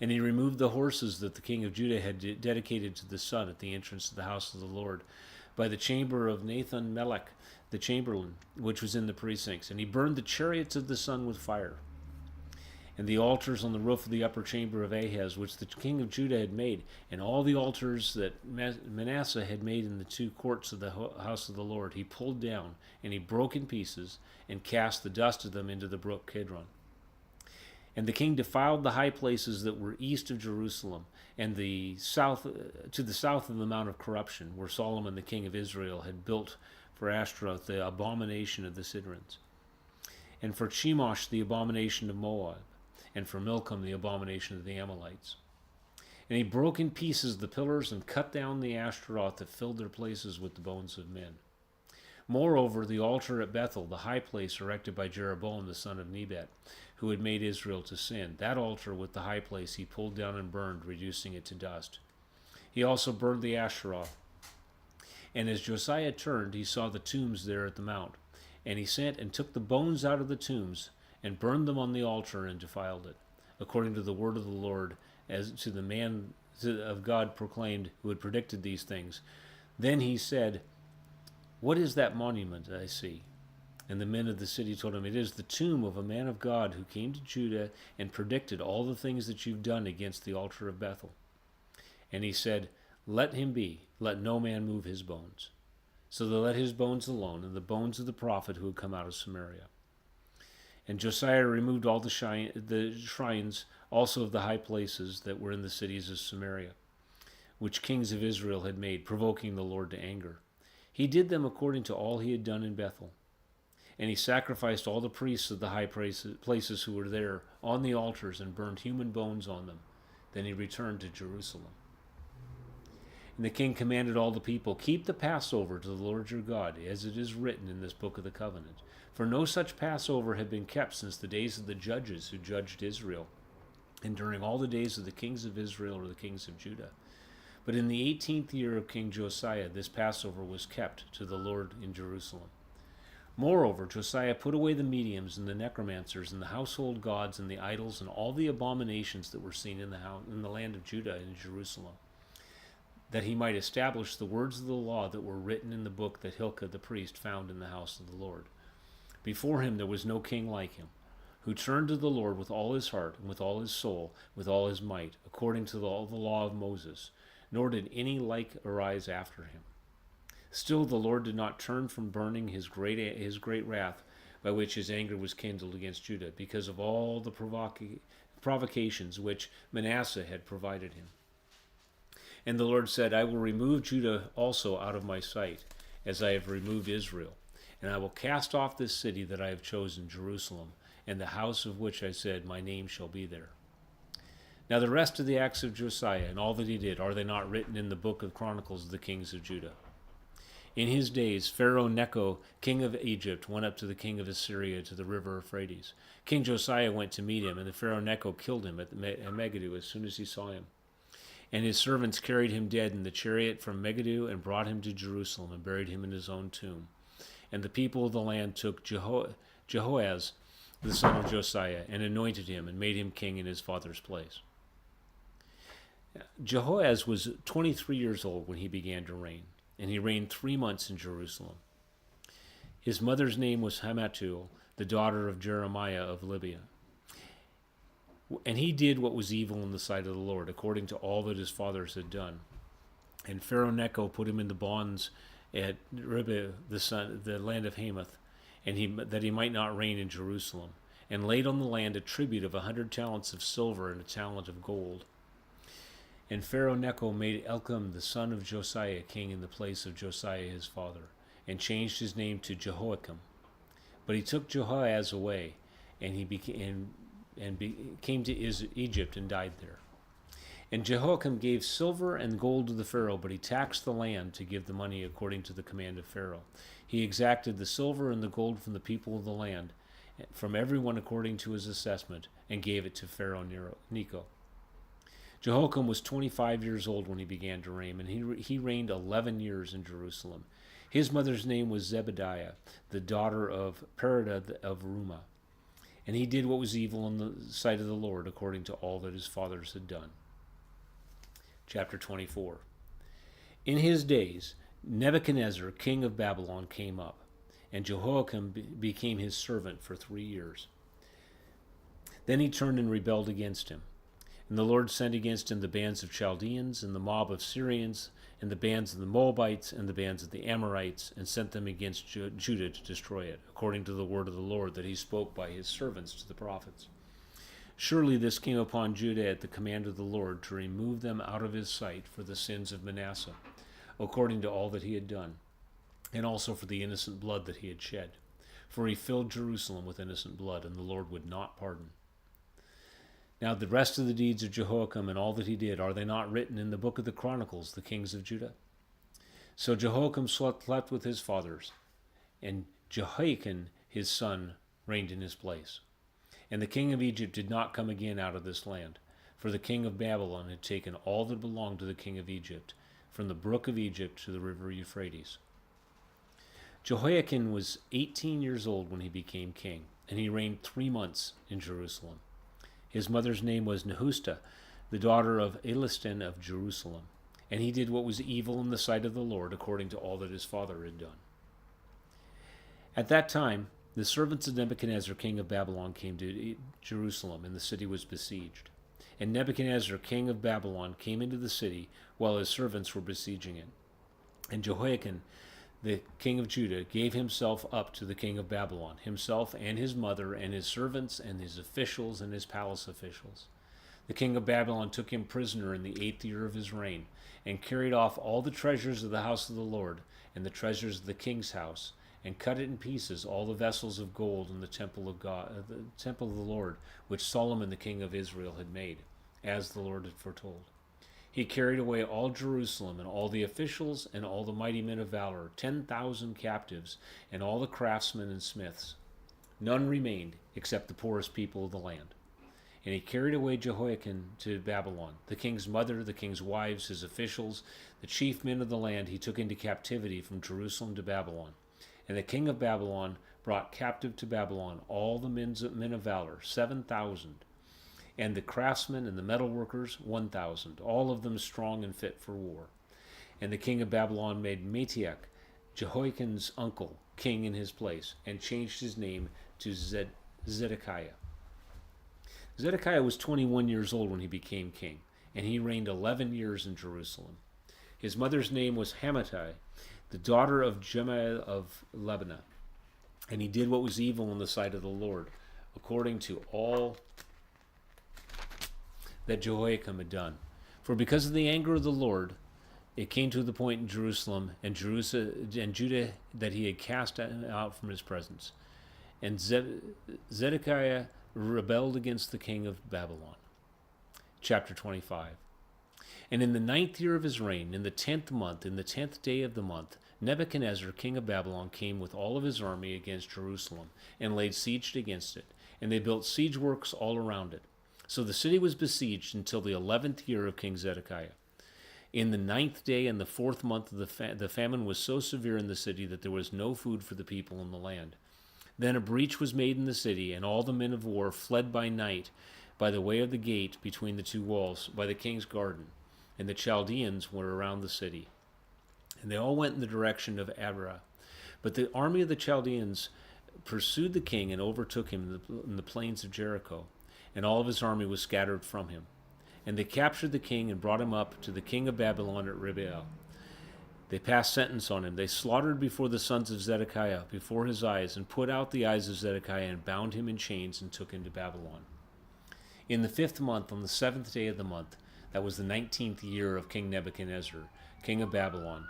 And he removed the horses that the king of Judah had dedicated to the sun at the entrance to the house of the Lord, by the chamber of Nathan Melech, the chamberlain, which was in the precincts. And he burned the chariots of the sun with fire. And the altars on the roof of the upper chamber of Ahaz, which the king of Judah had made, and all the altars that Manasseh had made in the two courts of the house of the Lord, he pulled down, and he broke in pieces, and cast the dust of them into the brook Kidron. And the king defiled the high places that were east of Jerusalem, and the south to the south of the Mount of Corruption, where Solomon the king of Israel had built for Ashtaroth the abomination of the Sidrons, and for Chemosh the abomination of Moab, and for Milcom the abomination of the Amalekites. And he broke in pieces the pillars and cut down the Ashtaroth that filled their places with the bones of men. Moreover, the altar at Bethel, the high place erected by Jeroboam the son of Nebat, who had made Israel to sin, that altar with the high place he pulled down and burned, reducing it to dust. He also burned the Asheroth. And as Josiah turned, he saw the tombs there at the mount. And he sent and took the bones out of the tombs, and burned them on the altar, and defiled it, according to the word of the Lord, as to the man of God proclaimed, who had predicted these things. Then he said, "What is that monument I see?" And the men of the city told him, "It is the tomb of a man of God who came to Judah and predicted all the things that you've done against the altar of Bethel." And he said, "Let him be, let no man move his bones." So they let his bones alone, and the bones of the prophet who had come out of Samaria. And Josiah removed all the shrines also of the high places that were in the cities of Samaria, which kings of Israel had made, provoking the Lord to anger. He did them according to all he had done in Bethel. And he sacrificed all the priests of the high places who were there on the altars, and burned human bones on them. Then he returned to Jerusalem. And the king commanded all the people, "Keep the Passover to the Lord your God, as it is written in this book of the covenant. For no such Passover had been kept since the days of the judges who judged Israel, and during all the days of the kings of Israel or the kings of Judah. But in the 18th year of King Josiah, this Passover was kept to the Lord in Jerusalem. Moreover, Josiah put away the mediums and the necromancers and the household gods and the idols and all the abominations that were seen in the land of Judah and Jerusalem, that he might establish the words of the law that were written in the book that Hilkiah the priest found in the house of the Lord. Before him there was no king like him, who turned to the Lord with all his heart and with all his soul, with all his might, according to all the law of Moses, nor did any like arise after him. Still the Lord did not turn from burning his great wrath, by which his anger was kindled against Judah, because of all the provocations which Manasseh had provided him. And the Lord said, "I will remove Judah also out of my sight, as I have removed Israel. And I will cast off this city that I have chosen, Jerusalem, and the house of which I said, my name shall be there." Now the rest of the acts of Josiah and all that he did, are they not written in the book of Chronicles of the kings of Judah? In his days, Pharaoh Necho, king of Egypt, went up to the king of Assyria to the river Euphrates. King Josiah went to meet him, and the Pharaoh Necho killed him at Megiddo as soon as he saw him. And his servants carried him dead in the chariot from Megiddo and brought him to Jerusalem and buried him in his own tomb. And the people of the land took Jehoaz, the son of Josiah, and anointed him and made him king in his father's place. Jehoaz was 23 years old when he began to reign, and he reigned 3 months in Jerusalem. His mother's name was Hamutal, the daughter of Jeremiah of Libya. And he did what was evil in the sight of the Lord, according to all that his fathers had done. And Pharaoh Necho put him into bonds at Riblah, the land of Hamath, that he might not reign in Jerusalem, and laid on the land a tribute of 100 talents of silver and a talent of gold. And Pharaoh Necho made Elkim the son of Josiah king in the place of Josiah his father, and changed his name to Jehoiakim. But he took Jehoaz away, and he came to Egypt and died there. And Jehoiakim gave silver and gold to the Pharaoh, but he taxed the land to give the money according to the command of Pharaoh. He exacted the silver and the gold from the people of the land, from everyone according to his assessment, and gave it to Pharaoh Necho. Jehoiakim was 25 years old when he began to reign, and he reigned 11 years in Jerusalem. His mother's name was Zebediah, the daughter of Perida of Rumah. And he did what was evil in the sight of the Lord, according to all that his fathers had done. Chapter 24. In his days, Nebuchadnezzar, king of Babylon, came up, and Jehoiakim became his servant for 3 years. Then he turned and rebelled against him. And the Lord sent against him the bands of Chaldeans, and the mob of Syrians, and the bands of the Moabites, and the bands of the Amorites, and sent them against Judah to destroy it, according to the word of the Lord that he spoke by his servants to the prophets. Surely this came upon Judah at the command of the Lord to remove them out of his sight for the sins of Manasseh, according to all that he had done, and also for the innocent blood that he had shed. For he filled Jerusalem with innocent blood, and the Lord would not pardon. Now the rest of the deeds of Jehoiakim and all that he did, are they not written in the book of the Chronicles, the kings of Judah? So Jehoiakim slept with his fathers, and Jehoiakim his son reigned in his place. And the king of Egypt did not come again out of this land, for the king of Babylon had taken all that belonged to the king of Egypt, from the brook of Egypt to the river Euphrates. Jehoiakim was 18 years old when he became king, and he reigned 3 months in Jerusalem. His mother's name was Nehushta, the daughter of Elistan of Jerusalem, and he did what was evil in the sight of the Lord, according to all that his father had done. At that time, the servants of Nebuchadnezzar, king of Babylon, came to Jerusalem, and the city was besieged. And Nebuchadnezzar, king of Babylon, came into the city while his servants were besieging it. And Jehoiakim, the king of Judah, gave himself up to the king of Babylon, himself and his mother and his servants and his officials and his palace officials. The king of Babylon took him prisoner in the 8th year of his reign, and carried off all the treasures of the house of the Lord and the treasures of the king's house, and cut it in pieces, all the vessels of gold in the temple of God, the temple of the Lord, which Solomon the king of Israel had made, as the Lord had foretold. He carried away all Jerusalem, and all the officials, and all the mighty men of valor, 10,000 captives, and all the craftsmen and smiths. None remained, except the poorest people of the land. And he carried away Jehoiakim to Babylon. The king's mother, the king's wives, his officials, the chief men of the land he took into captivity from Jerusalem to Babylon. And the king of Babylon brought captive to Babylon all the men of valor, 7,000. And the craftsmen and the metal workers, 1,000, all of them strong and fit for war. And the king of Babylon made Mattiach, Jehoiakim's uncle, king in his place, and changed his name to Zedekiah. Zedekiah was 21 years old when he became king, and he reigned 11 years in Jerusalem. His mother's name was Hamattai, the daughter of Jemiah of Lebanon. And he did what was evil in the sight of the Lord, according to all that Jehoiakim had done. For because of the anger of the Lord, it came to the point in Jerusalem and Judah that he had cast out from his presence. And Zedekiah rebelled against the king of Babylon. Chapter 25. And in the 9th year of his reign, in the 10th month, in the 10th day of the month, Nebuchadnezzar, king of Babylon, came with all of his army against Jerusalem, and laid siege against it. And they built siege works all around it. So the city was besieged until the 11th year of King Zedekiah. In the 9th day and the 4th month of the famine was so severe in the city that there was no food for the people in the land. Then a breach was made in the city, and all the men of war fled by night by the way of the gate between the two walls, by the king's garden. And the Chaldeans were around the city. And they all went in the direction of Abra. But the army of the Chaldeans pursued the king and overtook him in the plains of Jericho. And all of his army was scattered from him. And they captured the king and brought him up to the king of Babylon at Riblah. They passed sentence on him. They slaughtered before the sons of Zedekiah, before his eyes, and put out the eyes of Zedekiah, and bound him in chains, and took him to Babylon. In the 5th month, on the 7th day of the month, that was the 19th year of King Nebuchadnezzar, king of Babylon,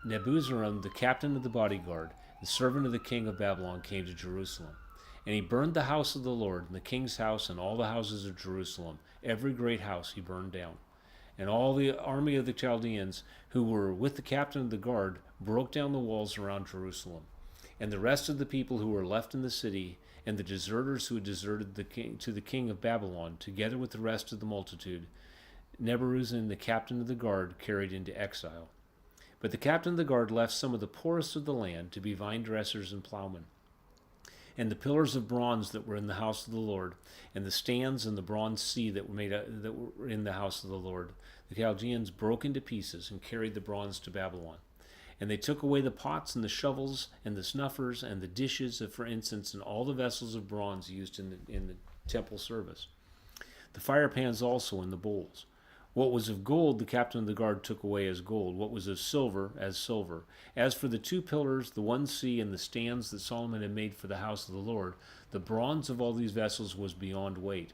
Nebuzaradan, the captain of the bodyguard, the servant of the king of Babylon, came to Jerusalem. And he burned the house of the Lord, and the king's house, and all the houses of Jerusalem. Every great house he burned down. And all the army of the Chaldeans, who were with the captain of the guard, broke down the walls around Jerusalem. And the rest of the people who were left in the city, and the deserters who had deserted to the king of Babylon, together with the rest of the multitude, Nebuzaradan, the captain of the guard, carried into exile. But the captain of the guard left some of the poorest of the land to be vine dressers and plowmen. and the pillars of bronze that were in the house of the Lord, and the stands and the bronze sea that were in the house of the Lord. The Chaldeans broke into pieces and carried the bronze to Babylon. And they took away the pots and the shovels and the snuffers and the dishes for incense and all the vessels of bronze used in the temple service. The fire pans also and the bowls. What was of gold the captain of the guard took away as gold. What was of silver as silver. As for the 2 pillars, the 1 sea, and the stands that Solomon had made for the house of the Lord, the bronze of all these vessels was beyond weight.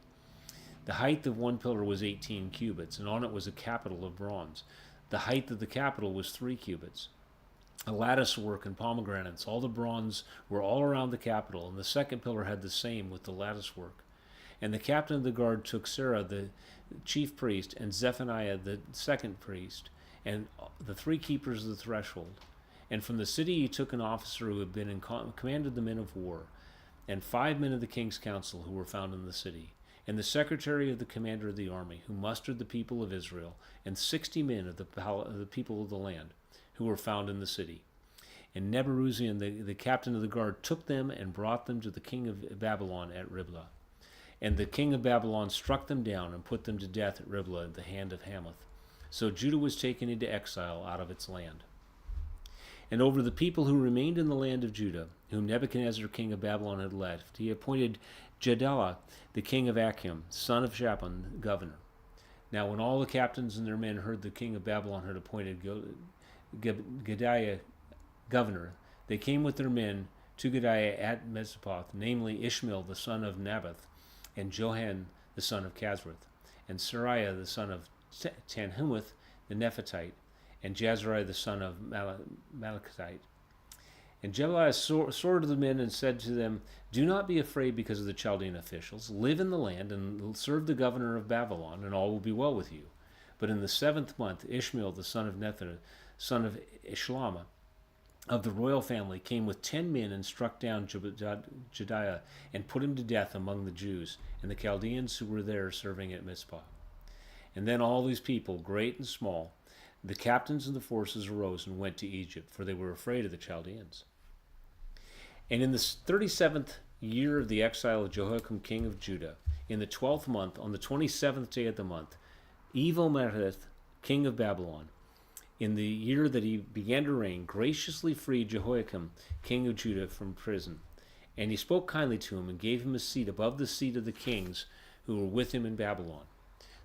The height of 1 pillar was 18 cubits, and on it was a capital of bronze. The height of the capital was 3 cubits. A lattice work and pomegranates, all the bronze were all around the capital, and the 2nd pillar had the same with the lattice work. And the captain of the guard took Sarah the chief priest, and Zephaniah the 2nd priest, and the 3 keepers of the threshold. And from the city he took an officer who had been commanded the men of war, and 5 men of the king's council who were found in the city, and the secretary of the commander of the army, who mustered the people of Israel, and 60 men of the people of the land, who were found in the city. And Nebuchadnezzar, the captain of the guard, took them and brought them to the king of Babylon at Riblah. And the king of Babylon struck them down and put them to death at Riblah at the hand of Hamath. So Judah was taken into exile out of its land. And over the people who remained in the land of Judah, whom Nebuchadnezzar king of Babylon had left, he appointed Jedaiah the king of Achim, son of Shaphan, governor. Now when all the captains and their men heard the king of Babylon had appointed Gedaliah governor, they came with their men to Gedaliah at Mizpah, namely Ishmael the son of Naboth, and Johan the son of Chazrath, and Sariah the son of Tanhumeth the Nephatite, and Jazariah the son of Malachite. And Jedaiah sorted the men and said to them, "Do not be afraid because of the Chaldean officials. Live in the land and serve the governor of Babylon, and all will be well with you." But in the 7th month, Ishmael the son of Nethanel, son of Ishlama, of the royal family, came with 10 men and struck down Jedaiah and put him to death among the Jews and the Chaldeans who were there serving at Mizpah. And then all these people, great and small, the captains of the forces, arose and went to Egypt, for they were afraid of the Chaldeans. And in the 37th year of the exile of Jehoiakim king of Judah, in the 12th month, on the 27th day of the month, Evil-Merodach king of Babylon, in the year that he began to reign, graciously freed Jehoiakim king of Judah from prison. And he spoke kindly to him and gave him a seat above the seat of the kings who were with him in Babylon.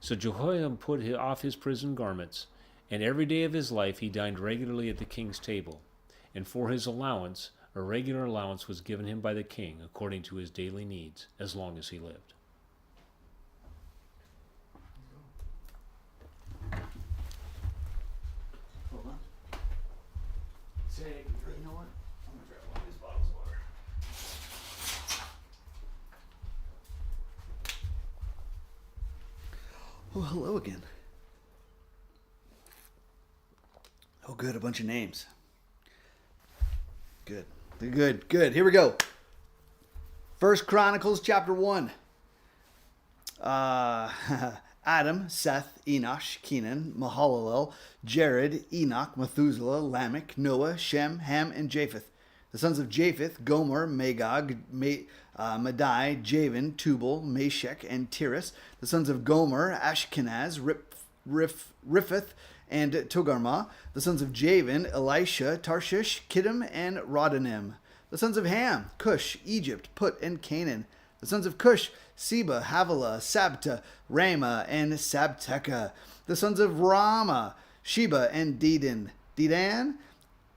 So Jehoiakim put off his prison garments, and every day of his life he dined regularly at the king's table. And for his allowance, a regular allowance was given him by the king according to his daily needs, as long as he lived. Hold on. Say, you know what? I'm going to grab one of these bottles of water. Oh, hello again. Oh, good. A bunch of names. Good. Good. Here we go. 1 Chronicles chapter 1. Adam, Seth, Enosh, Kenan, Mahalalel, Jared, Enoch, Methuselah, Lamech, Noah, Shem, Ham, and Japheth. The sons of Japheth, Gomer, Magog, Madai, Javan, Tubal, Meshech, and Tiras. The sons of Gomer, Ashkenaz, Riphath, and Togarmah. The sons of Javan, Elisha, Tarshish, Kittim, and Rodanim. The sons of Ham, Cush, Egypt, Put, and Canaan. The sons of Cush, Seba, Havilah, Sabta, Ramah, and Sabteca. The sons of Ramah, Sheba, and Dedan.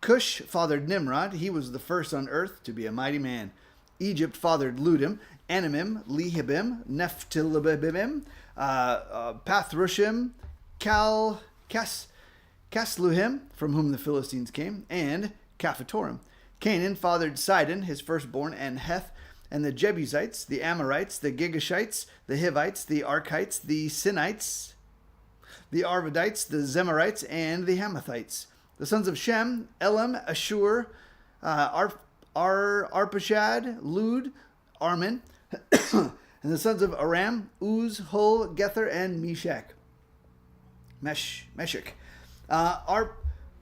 Cush fathered Nimrod. He was the first on earth to be a mighty man. Egypt fathered Ludim, Anamim, Lehibim, Nephtalibim, Pathrushim, Casluhim, from whom the Philistines came, and Caphatorim. Canaan fathered Sidon, his firstborn, and Heth, and the Jebusites, the Amorites, the Gigashites, the Hivites, the Archites, the Sinites, the Arvadites, the Zemarites, and the Hamathites. The sons of Shem, Elam, Ashur, Arpachshad, Lud, Armin, and the sons of Aram, Uz, Hul, Gether, and Meshach.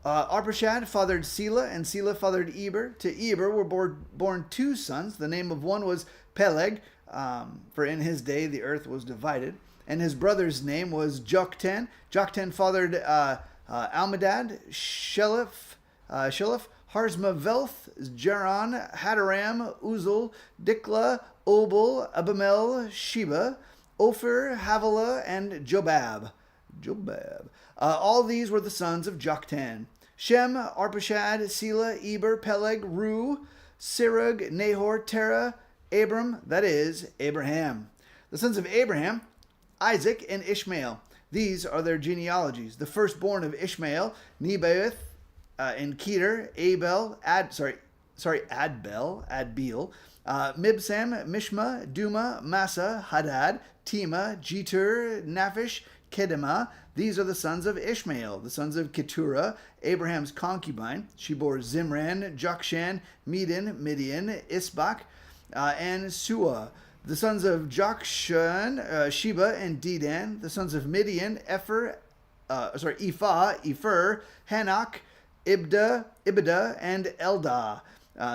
Arpachshad fathered Selah, and Selah fathered Eber. To Eber were born 2 sons. The name of one was Peleg, for in his day the earth was divided. And his brother's name was Joktan. Joktan fathered Almadad, Sheleph, Harzmavelth, Jaran, Hadaram, Uzal, Dikla, Obal, Abimel, Sheba, Ophir, Havilah, and Jobab. All these were the sons of Joktan. Shem, Arpachshad, Selah, Eber, Peleg, Ru, Serug, Nahor, Terah, Abram, that is, Abraham. The sons of Abraham, Isaac and Ishmael. These are their genealogies. The firstborn of Ishmael, Nebaioth, and Kedar, Adbel, Mibsam, Mishma, Duma, Massa, Hadad, Tema, Jetur, Naphish, Kedema. These are the sons of Ishmael. The sons of Keturah, Abraham's concubine. She bore Zimran, Jokshan, Medan, Midian, Isbak, and Suah. The sons of Jokshan, Sheba, and Dedan. The sons of Midian, Ephah, Hanok, Ibda, and Eldah.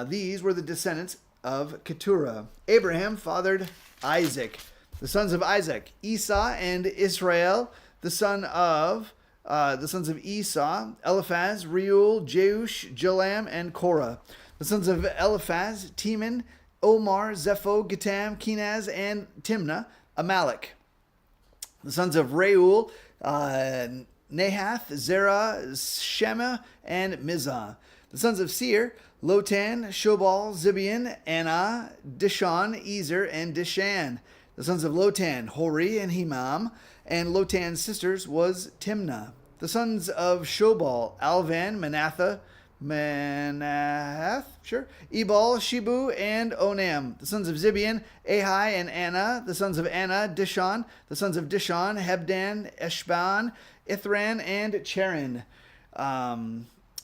These were the descendants of Keturah. Abraham fathered Isaac. The sons of Isaac, Esau and Israel. The sons of Esau, Eliphaz, Reuel, Jeush, Jalam, and Korah. The sons of Eliphaz, Teman, Omar, Zepho, Gatam, Kenaz, and Timnah, Amalek. The sons of Reuel, Nahath, Zerah, Shema, and Mizah. The sons of Seir, Lotan, Shobal, Zibeon, Anah, Dishon, Ezer, and Dishan. The sons of Lotan, Hori, and Hemam. And Lotan's sisters was Timnah. The sons of Shobal, Alvan, Manahath, Ebal, Shebu, and Onam. The sons of Zibeon, Ahai, and Anna. The sons of Anna, Dishon. The sons of Dishon, Hebdan, Eshban, Ithran, and Cherin.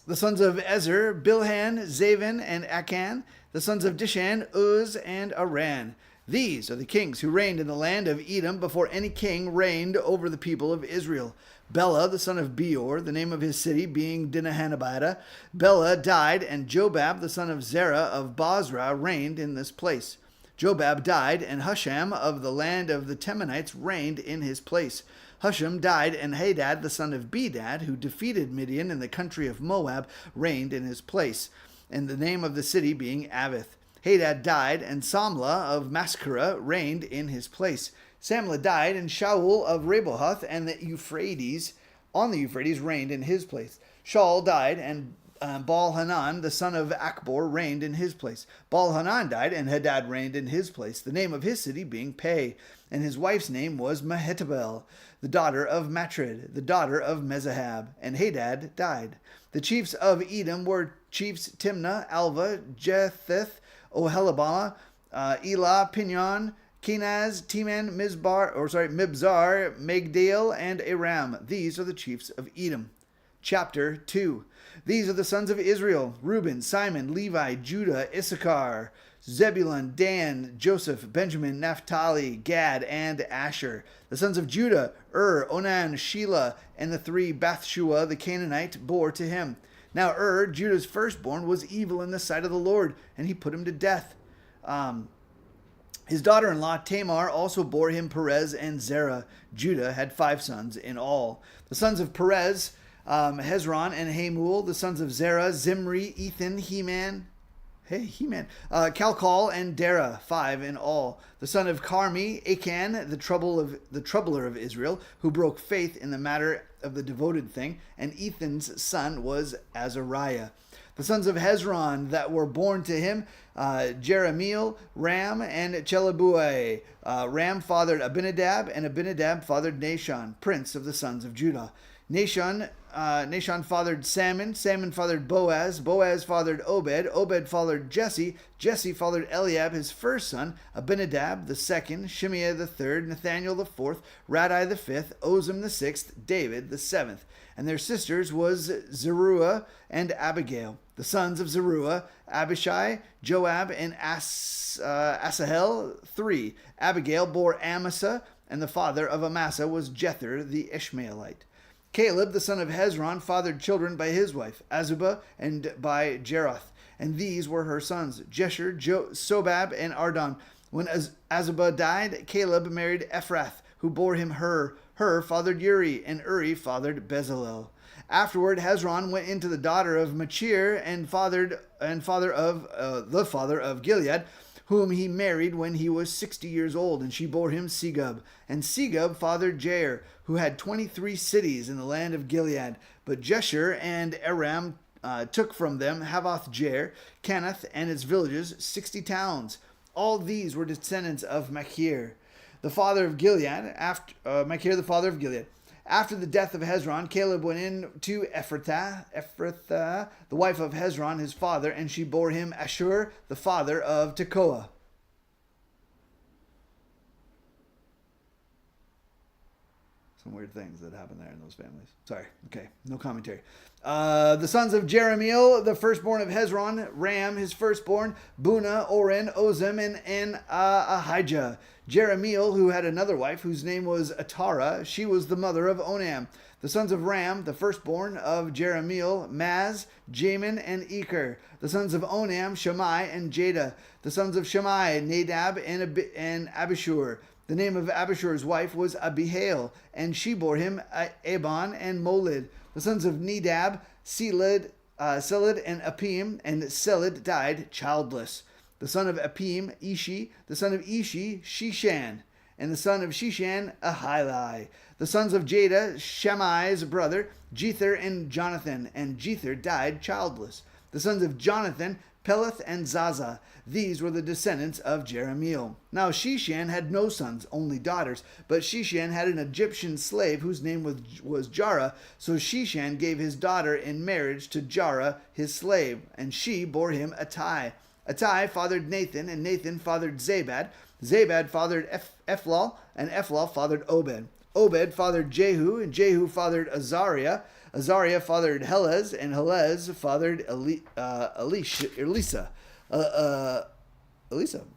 The sons of Ezer, Bilhan, Zavan, and Akan. The sons of Dishan, Uz, and Aran. These are the kings who reigned in the land of Edom before any king reigned over the people of Israel. Bela, the son of Beor, the name of his city being Dinahanabidah. Bela died, and Jobab, the son of Zerah of Bozrah, reigned in this place. Jobab died, and Husham of the land of the Temanites reigned in his place. Husham died, and Hadad, the son of Bedad, who defeated Midian in the country of Moab, reigned in his place, and the name of the city being Avith. Hadad died, and Samlah of Masrekah reigned in his place. Samlah died, and Shaul of Rehoboth and the Euphrates reigned in his place. Shaul died, and Baal-Hanan, the son of Akbor, reigned in his place. Baal-Hanan died, and Hadad reigned in his place, the name of his city being Pei, and his wife's name was Mehetabel, the daughter of Matred, the daughter of Mezahab, and Hadad died. The chiefs of Edom were chiefs Timnah, Alva, Jetheth, Ohelibamah, Elah, Pinyon, Kenaz, Teman, Mibzar, Magdiel, and Aram. These are the chiefs of Edom. Chapter 2. These are the sons of Israel: Reuben, Simon, Levi, Judah, Issachar, Zebulun, Dan, Joseph, Benjamin, Naphtali, Gad, and Asher. The sons of Judah: Onan, Shelah, and the 3 Bathshua the Canaanite bore to him. Now Judah's firstborn, was evil in the sight of the Lord, and he put him to death. His daughter-in-law Tamar also bore him Perez and Zerah. Judah had 5 sons in all. The sons of Perez, Hezron and Hamul. The sons of Zerah, Zimri, Ethan, Heman, Calcol, and Dara, 5 in all. The son of Carmi, Achan, the troubler of Israel, who broke faith in the matter of the devoted thing, and Ethan's son was Azariah. The sons of Hezron that were born to him, Jeremiel, Ram, and Chelebuai. Ram fathered Abinadab, and Abinadab fathered Nashon, prince of the sons of Judah. Nashon fathered Salmon, Salmon fathered Boaz, Boaz fathered Obed, Obed fathered Jesse, Jesse fathered Eliab, his first son, Abinadab the second, Shimei the third, Nathaniel the fourth, Radai the fifth, Ozem the sixth, David the seventh. And their sisters was Zeruiah and Abigail. The sons of Zeruiah, Abishai, Joab, and Asahel, 3. Abigail bore Amasa, and the father of Amasa was Jether the Ishmaelite. Caleb, the son of Hezron, fathered children by his wife, Azubah, and by Jeroth. And these were her sons, Jesher, Sobab, and Ardon. When Azubah died, Caleb married Ephrath, who bore him her. Her fathered Uri, and Uri fathered Bezalel. Afterward, Hezron went into the daughter of Machir, and father of Gilead, whom he married when he was 60 years old, and she bore him Segub. And Segub fathered Jair, who had 23 cities in the land of Gilead. But Jesher and Aram took from them Havoth-Jair, Canath, and its villages, 60 towns. All these were descendants of Machir, the father of Gilead. Machir, the father of Gilead. After the death of Hezron, Caleb went in to Ephrathah, the wife of Hezron, his father, and she bore him Ashur, the father of Tekoa. Some weird things that happen there in those families. Sorry. Okay. No commentary. The sons of Jeremiel, the firstborn of Hezron, Ram, his firstborn, Bunah, Oren, Ozem, and Ahijah. Jeremiel, who had another wife, whose name was Atara, she was the mother of Onam. The sons of Ram, the firstborn of Jeremiel, Maz, Jamin, and Eker. The sons of Onam, Shammai, and Jada. The sons of Shammai, Nadab, and Abishur. The name of Abishur's wife was Abihail, and she bore him Abon and Molid. The sons of Nedab, Seled, and Apim, and Seled died childless. The son of Apim, Ishi. The son of Ishi, Shishan. And the son of Shishan, Ahilai. The sons of Jada, Shammai's brother, Jether and Jonathan. And Jether died childless. The sons of Jonathan, Peleth and Zaza. These were the descendants of Jeremiel. Now Shishan had no sons, only daughters. But Shishan had an Egyptian slave whose name was Jarrah. So Shishan gave his daughter in marriage to Jarrah, his slave. And she bore him Attai. Attai fathered Nathan, and Nathan fathered Zabad. Zabad fathered Ephlal, and Ephlal fathered Obed. Obed fathered Jehu, and Jehu fathered Azariah. Azariah fathered Helez, and Helez fathered Elisa.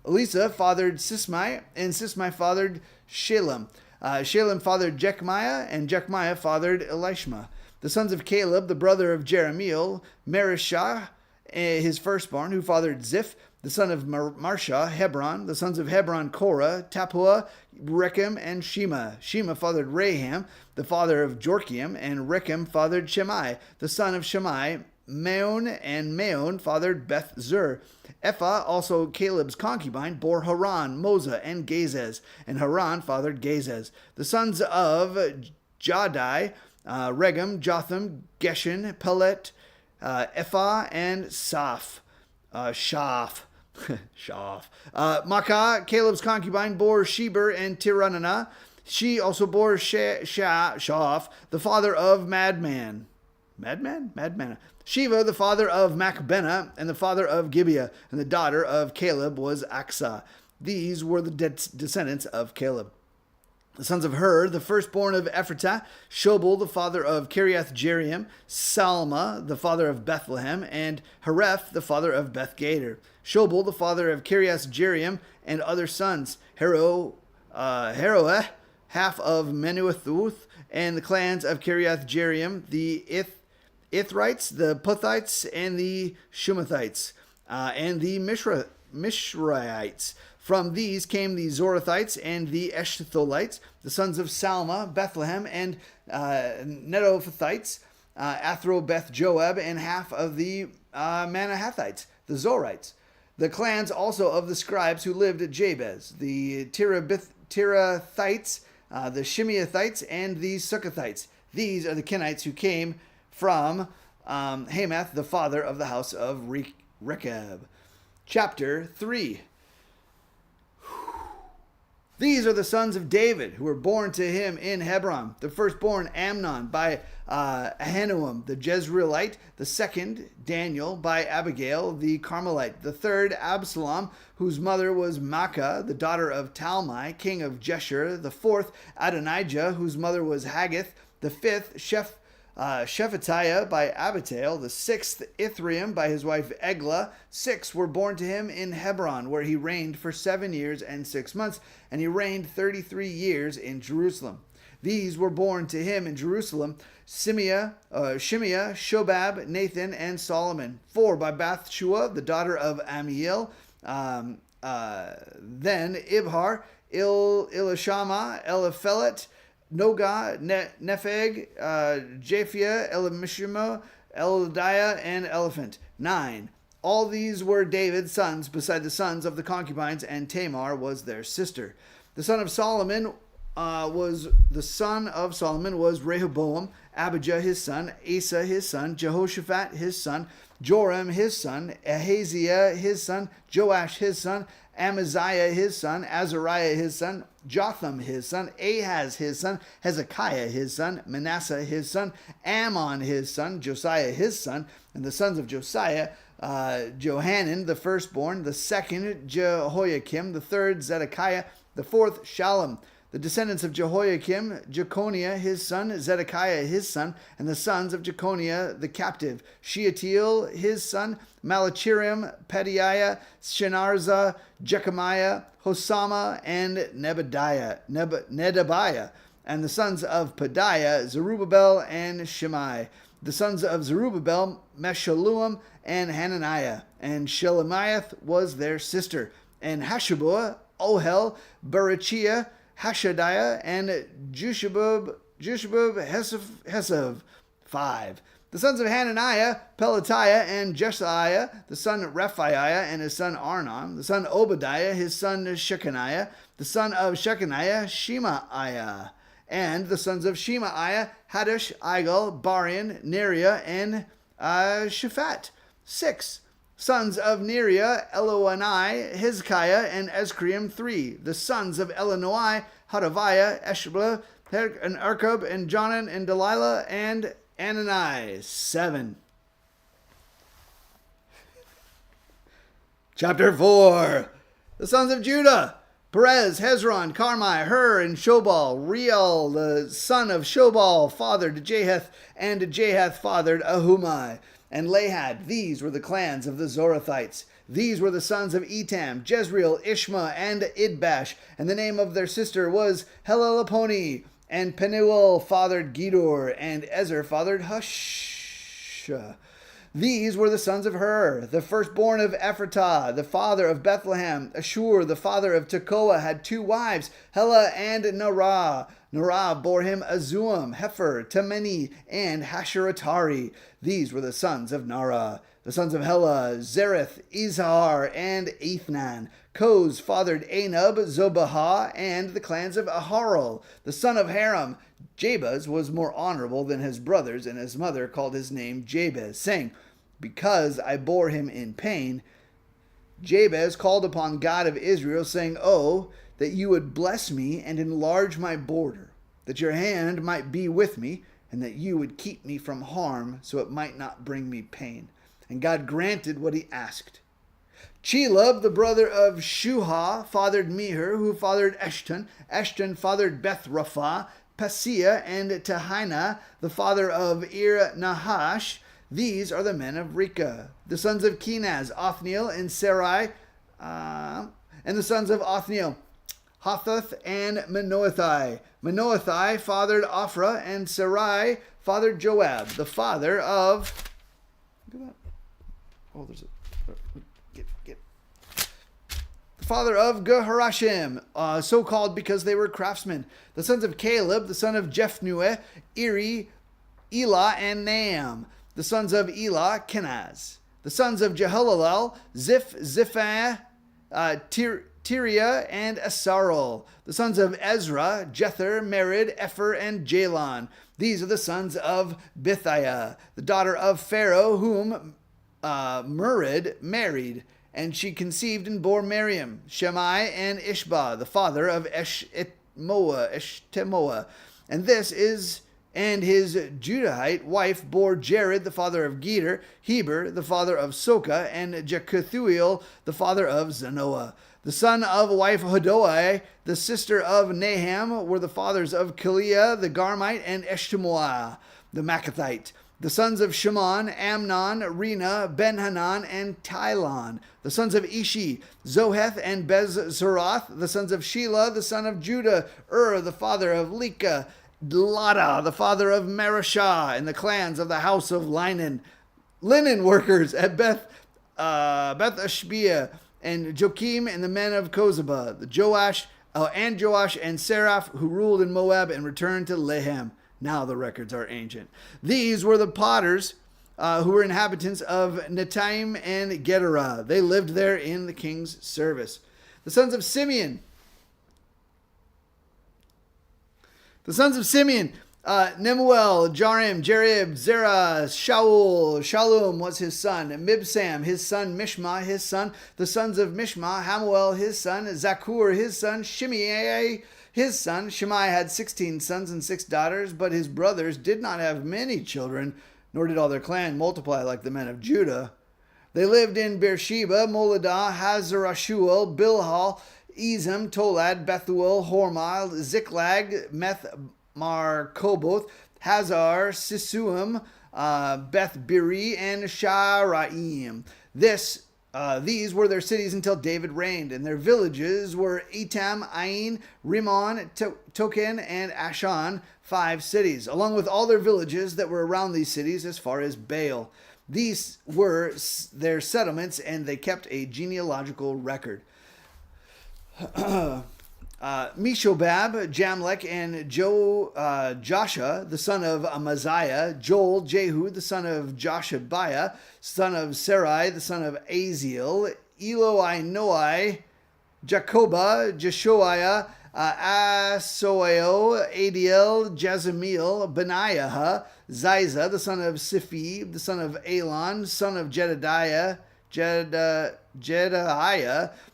Elisa fathered Sismai, and Sismai fathered Shalem. Shalem fathered Jechmiah, and Jechmiah fathered Elishma. The sons of Caleb, the brother of Jeremiel, Marishah, his firstborn, who fathered Ziph, the son of Marsha, Hebron. The sons of Hebron, Korah, Tapua, Rechem, and Shema. Shema fathered Raham, the father of Jorkiam, and Rechem fathered Shemai, the son of Shemai. Meon, and Meon fathered Beth Zur. Ephah, also Caleb's concubine, bore Haran, Moza, and Gazez, and Haran fathered Gazez. The sons of Jadai, Regem, Jotham, Geshen, Pelet, Ephah, and Shaph. Makkah, Caleb's concubine, bore Sheber and Tiranana. She also bore Shaph, the father of Madman. Shiva, the father of Machbenah, and the father of Gibeah, and the daughter of Caleb was Aksah. These were the descendants of Caleb. The sons of Hur, the firstborn of Ephratah, Shobal, the father of Kiriath Jearim, Salma, the father of Bethlehem, and Hareph, the father of Beth Gader. Shobal, the father of Kiriath Jearim, and other sons, Haroeh, half of Menuothuth, and the clans of Kiriath Jearim, the Ithrites, the Puthites, and the Shumathites, and the Mishraites. From these came the Zorathites and the Eshtholites, the sons of Salma, Bethlehem, and Netophathites, Athro-Beth Joab, and half of the Manahathites, the Zorites. The clans also of the scribes who lived at Jabez, the Tirathites, the Shimeathites, and the Succothites. These are the Kenites who came from Hamath, the father of the house of Rechab. Chapter 3. These are the sons of David who were born to him in Hebron. The firstborn, Amnon, by Ahinoam the Jezreelite. The second, Daniel, by Abigail the Carmelite. The third, Absalom, whose mother was Maacah, the daughter of Talmai, king of Geshur. The fourth, Adonijah, whose mother was Haggith. The fifth, Shephatiah by Abital. The sixth, Ithream by his wife Eglah. 6 were born to him in Hebron, where he reigned for 7 years and 6 months, and he reigned 33 years in Jerusalem. These were born to him in Jerusalem: Shimea, Shobab, Nathan, and Solomon. 4 by Bathshua, the daughter of Amiel. Then Ibhar, Elishama, Eliphelet, Noga, Nepheg, Japhia, Elimishima, Eladiah, and Elephant. 9. All these were David's sons, beside the sons of the concubines, and Tamar was their sister. The son of Solomon was Rehoboam, Abijah his son, Asa his son, Jehoshaphat his son, Joram his son, Ahaziah his son, Joash his son, Amaziah his son, Azariah his son, Jotham his son, Ahaz his son, Hezekiah his son, Manasseh his son, Ammon his son, Josiah his son, and the sons of Josiah, Johanan the firstborn, the second Jehoiakim, the third Zedekiah, the fourth Shallum. The descendants of Jehoiakim, Jeconiah his son, Zedekiah his son, and the sons of Jeconiah the captive, Shealtiel his son, Malachiram, Pedaiah, Shenarza, Jechemiah, Hosama, and Nedabiah. And the sons of Pedaiah, Zerubbabel and Shimei. The sons of Zerubbabel, Meshullam and Hananiah. And Shelemiah was their sister. And Hashabah, Ohel, Berechiah, Hashadiah, and Jushbub Hesav. 5. The sons of Hananiah, Pelatiah, and Jesiah, the son Rephaiah, and his son Arnon, the son Obadiah, his son Shechaniah, the son of Shechaniah, Shemaiah, and the sons of Shemaiah, Haddish, Igal, Barian, Neriah, and Shaphat. 6. Sons of Neriah, Eloanai, Hezekiah, and Ezkriam. 3. The sons of Elonoi, Hodaviah, Eshblah, and Arkab, and Jonan, and Delilah, and Anani. 7. Chapter 4. The sons of Judah: Perez, Hezron, Carmi, Hur, and Shobal. Reuel, the son of Shobal, fathered Jahath, and Jahath fathered Ahumai. And Lahad. These were the clans of the Zorathites. These were the sons of Etam, Jezreel, Ishma, and Idbash. And the name of their sister was Helalaponi. And Penuel fathered Gedor, and Ezer fathered Hush. These were the sons of Hur, the firstborn of Ephratah, the father of Bethlehem. Ashur, the father of Tekoa, had 2 wives, Hela and Narah. Narah bore him Azuam, Hefer, Temeni, and Hasharatari. These were the sons of Narah. The sons of Hela, Zereth, Izhar, and Ethnan. Koz fathered Anub, Zobahah, and the clans of Aharel. The son of Haram, Jabez, was more honorable than his brothers, and his mother called his name Jabez, saying, "Because I bore him in pain." Jabez called upon God of Israel, saying, "Oh, that you would bless me and enlarge my border, that your hand might be with me, and that you would keep me from harm, so it might not bring me pain." And God granted what he asked. Chelub, the brother of Shuha, fathered Meher, who fathered Eshton. Eshton fathered Beth-Rapha, Paseah, and Tehina, the father of Ir-Nahash. These are the men of Reka. The sons of Kenaz, Othniel and Sarai, and the sons of Othniel, Hathath and Menoethai. Menoethai fathered Ophrah, and Sarai fathered Joab, the father of... Oh, there's a... The father of Geharashim, so called because they were craftsmen. The sons of Caleb, the son of Jephnueh, Eri, Elah, and Naam. The sons of Elah, Kenaz. The sons of Jehalelel, Ziphah, Tiriah, and Asarel. The sons of Ezra, Jether, Merid, Epher, and Jalon. These are the sons of Bithiah, the daughter of Pharaoh, whom Merid married. And she conceived and bore Miriam, Shemai, and Ishbah, the father of Eshtemoa. And his Judahite wife bore Jared, the father of Geder, Heber, the father of Soka, and Jekuthuel, the father of Zanoah. The son of wife Hodoi, the sister of Naham, were the fathers of Kiliah, the Garmite, and Eshtemoa, the Machathite. The sons of Shimon, Amnon, Rena, Ben-Hanan, and Tylon. The sons of Ishi, Zoheth, and Bezzorath. The sons of Shelah, the son of Judah, the father of Leka, Lada, the father of Marashah, and the clans of the house of linen workers at Beth Ashbia, and Joachim and the men of Kozeba, the Joash and Seraph, who ruled in Moab and returned to Lehem. Now the records are ancient. These were the potters who were inhabitants of Netaim and Gederah. They lived there in the king's service. The sons of Simeon, Nemuel, Jarim, Jerib, Zerah, Shaul, Shalom was his son, Mibsam, his son, Mishma, his son, the sons of Mishma, Hamuel, his son, Zakur, his son, Shimei, his son. Shimei had 16 sons and 6 daughters, but his brothers did not have many children, nor did all their clan multiply like the men of Judah. They lived in Beersheba, Moladah, Hazarashuel, Bilhah, Ezem, Tolad, Bethuel, Hormah, Ziklag, Markoboth, Hazar, Sisuim, Beth Biri, and Sharaim. These were their cities until David reigned, and their villages were Etam, Ain, Rimmon, Token, and Ashan, 5 cities, along with all their villages that were around these cities as far as Baal. These were their settlements, and they kept a genealogical record. Meshobab, Jamlech, and Joshua, the son of Amaziah, Joel, Jehu, the son of Joshabiah, son of Sarai, the son of Aziel, Eloi, Noai, Jacobah, Jeshoiah, Asoeo, Adiel, Jazamiel, Benaiah, Ziza, the son of Siphi, the son of Elon, son of Jedaiah,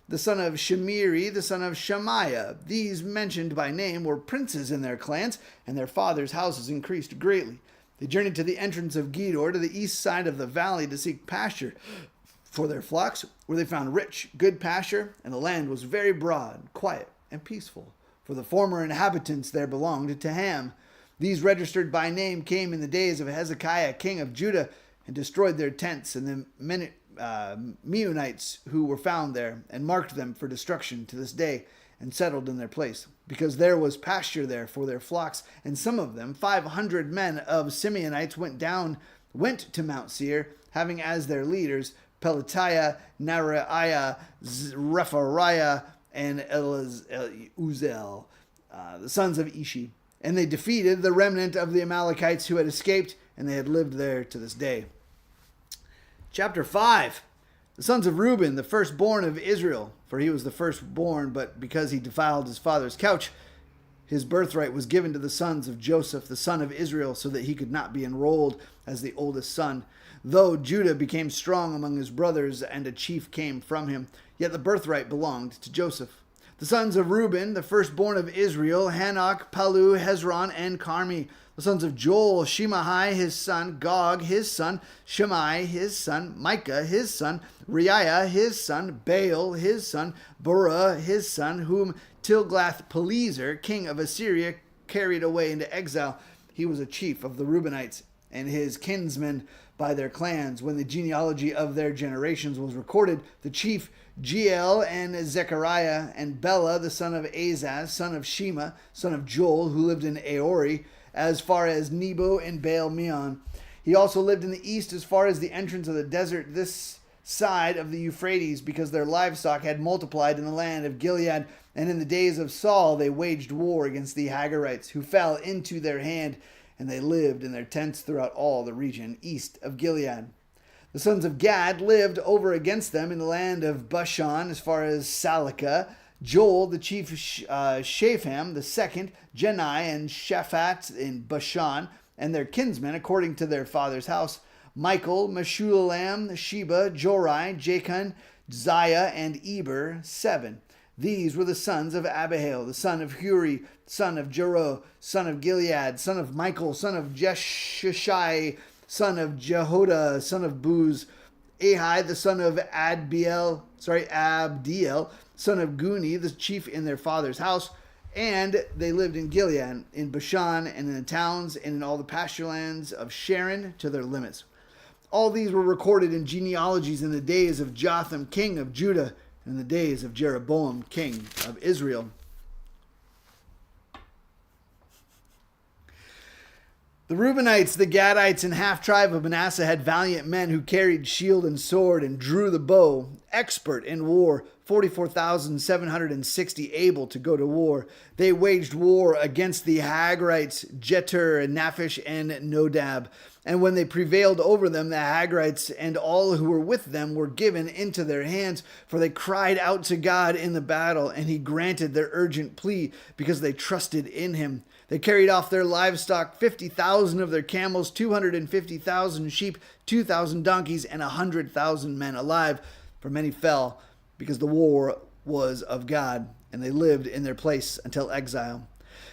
the son of Shemiri, the son of Shemaiah. These mentioned by name were princes in their clans, and their fathers' houses increased greatly. They journeyed to the entrance of Gedor, to the east side of the valley, to seek pasture for their flocks, where they found rich, good pasture, and the land was very broad, quiet, and peaceful. For the former inhabitants there belonged to Ham. These registered by name came in the days of Hezekiah, king of Judah, and destroyed their tents and the Meunites who were found there, and marked them for destruction to this day, and settled in their place, because there was pasture there for their flocks. And some of them, 500 men of Simeonites, went to Mount Seir, having as their leaders Pelatiah, Nariah, Rephaiah, and Uzel, the sons of Ishi. And they defeated the remnant of the Amalekites who had escaped, and they had lived there to this day. Chapter 5. The sons of Reuben, the firstborn of Israel, for he was the firstborn, but because he defiled his father's couch, his birthright was given to the sons of Joseph, the son of Israel, so that he could not be enrolled as the oldest son. Though Judah became strong among his brothers, and a chief came from him, yet the birthright belonged to Joseph. The sons of Reuben, the firstborn of Israel, Hanok, Palu, Hezron, and Carmi. The sons of Joel, Shemaiah his son, Gog his son, Shimei his son, Micah his son, Reiah his son, Baal his son, Burah his son, whom Tilgath-Pileser, king of Assyria, carried away into exile. He was a chief of the Reubenites, and his kinsmen by their clans. When the genealogy of their generations was recorded, the chief Jeiel and Zechariah and Bela, the son of Azaz, son of Shema, son of Joel, who lived in Aori, as far as Nebo and Baal-Meon. He also lived in the east as far as the entrance of the desert this side of the Euphrates, because their livestock had multiplied in the land of Gilead. And in the days of Saul they waged war against the Hagarites, who fell into their hand, and they lived in their tents throughout all the region east of Gilead. The sons of Gad lived over against them in the land of Bashan as far as Salakah. Joel, the chief Shapham, the second, Jenai and Shaphat in Bashan, and their kinsmen according to their father's house, Michael, Meshulam, Sheba, Jorai, Jachan, Ziah, and Eber, 7. These were the sons of Abihail, the son of Huri, son of Jero, son of Gilead, son of Michael, son of Jeshishai, son of Jehoda, son of Buz, Ahai, the son of Abdiel, son of Guni, the chief in their father's house. And they lived in Gilead, in Bashan, and in the towns, and in all the pasture lands of Sharon to their limits. All these were recorded in genealogies in the days of Jotham, king of Judah, and in the days of Jeroboam, king of Israel. The Reubenites, the Gadites, and half-tribe of Manasseh had valiant men who carried shield and sword and drew the bow, expert in war, 44,760 able to go to war. They waged war against the Hagrites, Jetur, Naphish, and Nodab. And when they prevailed over them, the Hagrites and all who were with them were given into their hands, for they cried out to God in the battle, and he granted their urgent plea because they trusted in him. They carried off their livestock, 50,000 of their camels, 250,000 sheep, 2,000 donkeys, and 100,000 men alive, for many fell, because the war was of God, and they lived in their place until exile.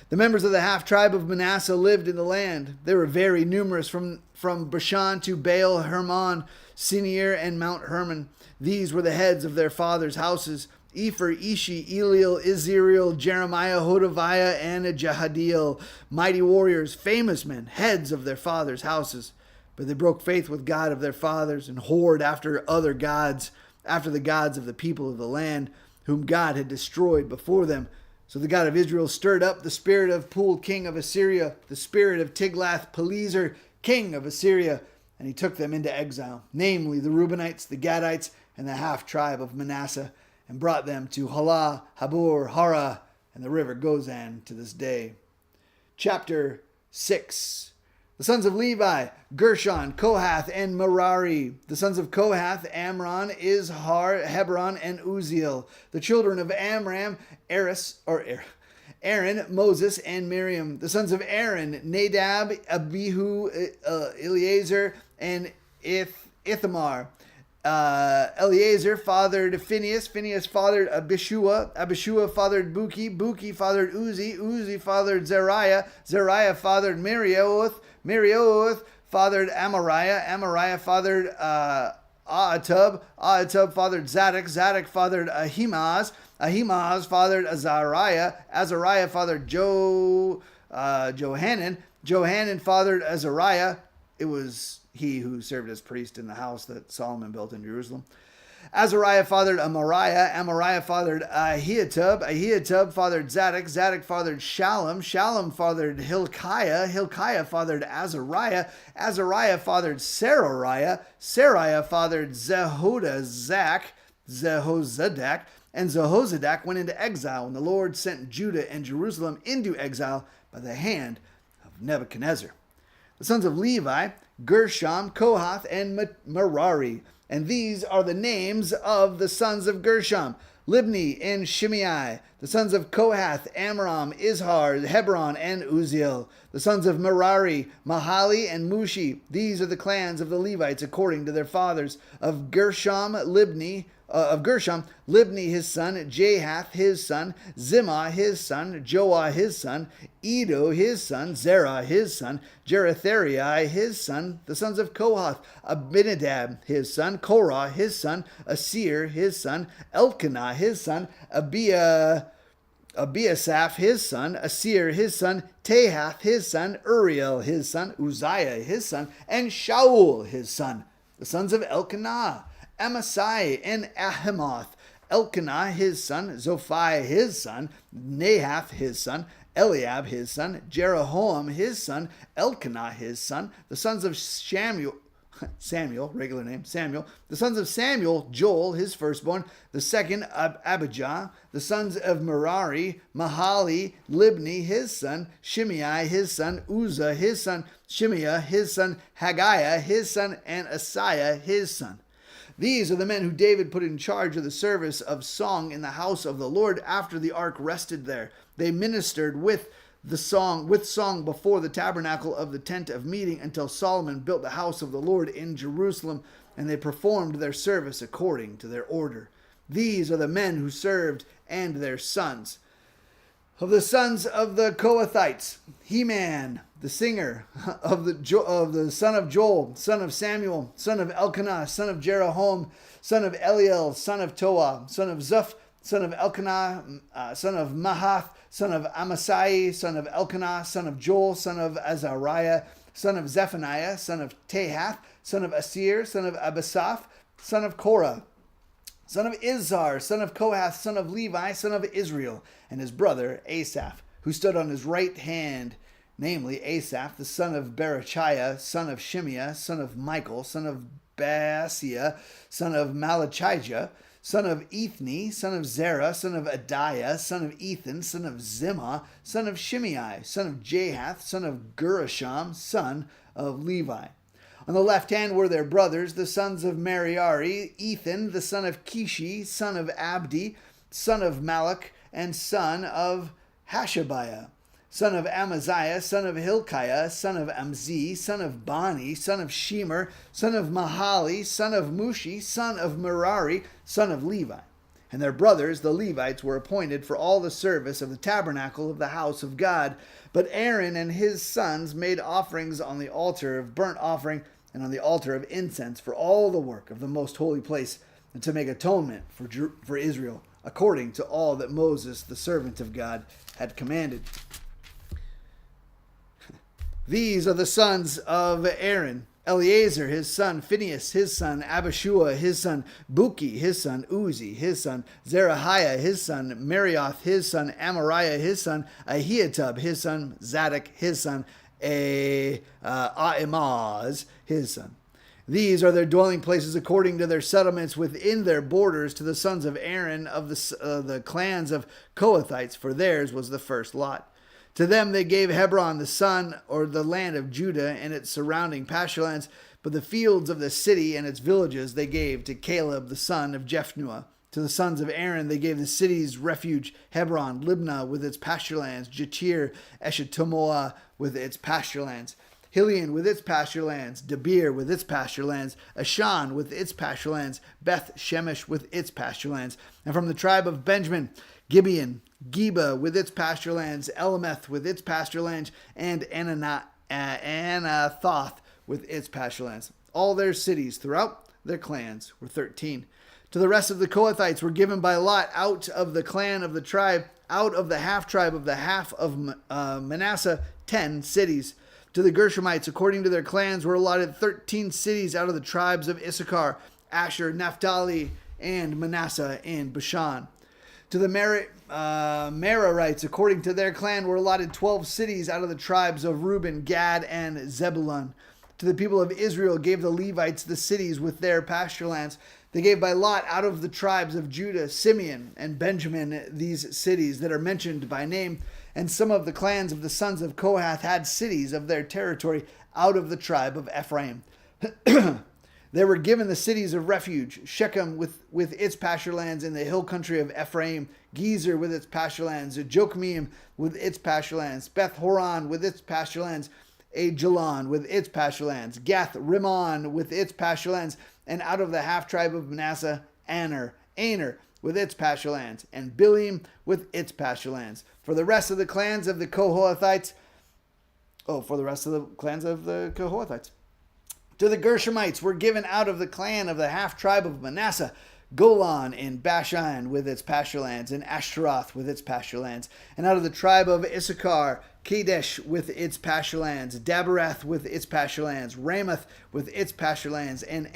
The members of the half-tribe of Manasseh lived in the land. They were very numerous, from Bashan to Baal Hermon, Sinir, and Mount Hermon. These were the heads of their fathers' houses: Epher, Ishi, Eliel, Iziriel, Jeremiah, Hodaviah, and Jahadiel, mighty warriors, famous men, heads of their fathers' houses. But they broke faith with God of their fathers and whored after other gods, after the gods of the people of the land, whom God had destroyed before them. So the God of Israel stirred up the spirit of Pul, king of Assyria, the spirit of Tiglath-Pileser, king of Assyria, and he took them into exile, namely the Reubenites, the Gadites, and the half-tribe of Manasseh, and brought them to Halah, Habor, Hara, and the river Gozan to this day. Chapter 6. The sons of Levi, Gershon, Kohath, and Merari. The sons of Kohath, Amram, Izhar, Hebron, and Uziel. The children of Amram, Aaron, Moses, and Miriam. The sons of Aaron, Nadab, Abihu, Eleazar, and Ithamar. Eleazar fathered Phinehas, Phinehas fathered Abishua, Abishua fathered Buki, Buki fathered Uzi, Uzi fathered Zariah, Zariah fathered Merioth, Merioth fathered Amariah, Amariah fathered Ahitub, Ahitub fathered Zadok, Zadok fathered Ahimaaz, Ahimaaz fathered Azariah, Azariah fathered Johanan, Johanan fathered Azariah. It was he who served as priest in the house that Solomon built in Jerusalem. Azariah fathered Amariah, Amariah fathered Ahitub, Ahitub fathered Zadok, Zadok fathered Shallum, Shallum fathered Hilkiah, Hilkiah fathered Azariah, Azariah fathered Serariah, Seraiah fathered Zehozadak, Zehozadak, and Zehozadak went into exile when the Lord sent Judah and Jerusalem into exile by the hand of Nebuchadnezzar. The sons of Levi, Gershom, Kohath, and Merari. And these are the names of the sons of Gershom: Libni and Shimei. The sons of Kohath, Amram, Izhar, Hebron, and Uziel. The sons of Merari, Mahali and Mushi. These are the clans of the Levites according to their fathers. Of Gershom, Libni his son, Jahath his son, Zimmah his son, Joah his son, Edo his son, Zerah his son, Jeretherai his son. The sons of Kohath, Abinadab his son, Korah his son, Asir his son, Elkanah his son, Abiasaph his son, Asir his son, Tahath his son, Uriel his son, Uzziah his son, and Shaul his son. The sons of Elkanah, Amasai and Ahimoth. Elkanah his son, Zophai his son, Nahath his son, Eliab his son, Jeroham his son, Elkanah his son. The sons of Samuel, regular name, Samuel. The sons of Samuel, Joel, his firstborn. The second, Abijah. The sons of Merari, Mahali, Libni, his son. Shimei, his son. Uzzah, his son. Shimei, his son. Haggiah, his son. And Asaiah, his son. These are the men who David put in charge of the service of song in the house of the Lord after the ark rested there. They ministered with song before the tabernacle of the tent of meeting until Solomon built the house of the Lord in Jerusalem, and they performed their service according to their order. These are the men who served and their sons. Of the sons of the Kohathites, Heman, the singer, of the son of Joel, son of Samuel, son of Elkanah, son of Jeroham, son of Eliel, son of Toah, son of Zuph, son of Elkanah, son of Mahath, son of Amasai, son of Elkanah, son of Joel, son of Azariah, son of Zephaniah, son of Tahath, son of Asir, son of Abisaph, son of Korah, son of Izhar, son of Kohath, son of Levi, son of Israel, and his brother Asaph, who stood on his right hand namely Asaph, the son of Berechiah, son of Shimeah, son of Michael, son of Baasiah, son of Malachijah, son of Ethni, son of Zerah, son of Adiah, son of Ethan, son of Zimmah, son of Shimei, son of Jahath, son of Gershom, son of Levi. On the left hand were their brothers, the sons of Merari, Ethan, the son of Kishi, son of Abdi, son of Malach, and son of Hashabiah, son of Amaziah, son of Hilkiah, son of Amzi, son of Bani, son of Shemer, son of Mahali, son of Mushi, son of Merari, son of Levi. And their brothers, the Levites, were appointed for all the service of the tabernacle of the house of God. But Aaron and his sons made offerings on the altar of burnt offering and on the altar of incense for all the work of the most holy place, and to make atonement for Israel, according to all that Moses, the servant of God, had commanded. These are the sons of Aaron: Eleazar, his son; Phinehas, his son; Abishua, his son; Buki, his son; Uzi, his son; Zerahiah, his son; Marioth, his son; Amariah, his son; Ahitub, his son; Zadok, his son; Ahimaaz, his son. These are their dwelling places according to their settlements within their borders, to the sons of Aaron of the clans of Kohathites, for theirs was the first lot. To them they gave Hebron, the land of Judah and its surrounding pasturelands, but the fields of the city and its villages they gave to Caleb the son of Jephunneh. To the sons of Aaron they gave the city's refuge, Hebron, Libnah with its pasturelands, Jatir, Eshtemoa with its pasturelands, Hilion with its pasturelands, Debir with its pasturelands, Ashan with its pasturelands, Beth Shemesh with its pasturelands. And from the tribe of Benjamin, Gibeon, Geba with its pasturelands, Elameth with its pasturelands, and Anathoth with its pasturelands. All their cities throughout their clans were 13. To the rest of the Kohathites were given by lot out of the clan of the tribe, out of the half tribe of the half of Manasseh, 10 cities. To the Gershomites, according to their clans, were allotted 13 cities out of the tribes of Issachar, Asher, Naphtali, and Manasseh, and Bashan. To the Merarites, according to their clan, were allotted 12 cities out of the tribes of Reuben, Gad, and Zebulun. To the people of Israel gave the Levites the cities with their pasturelands. They gave by lot out of the tribes of Judah, Simeon, and Benjamin these cities that are mentioned by name. And some of the clans of the sons of Kohath had cities of their territory out of the tribe of Ephraim. They were given the cities of refuge: Shechem with its pasturelands in the hill country of Ephraim, Gezer with its pasturelands, Jokmeam with its pasturelands, Beth Horon with its pasturelands, Ajalon with its pasturelands, Gath Rimmon with its pasturelands, and out of the half tribe of Manasseh, Aner with its pasturelands, and Bileam with its pasturelands. For the rest of the clans of the Kohathites, to the Gershomites were given out of the clan of the half tribe of Manasseh, Golan in Bashan with its pasturelands, and Ashtaroth with its pasturelands. And out of the tribe of Issachar, Kadesh with its pasturelands, Daberath with its pasturelands, Ramoth with its pasturelands, and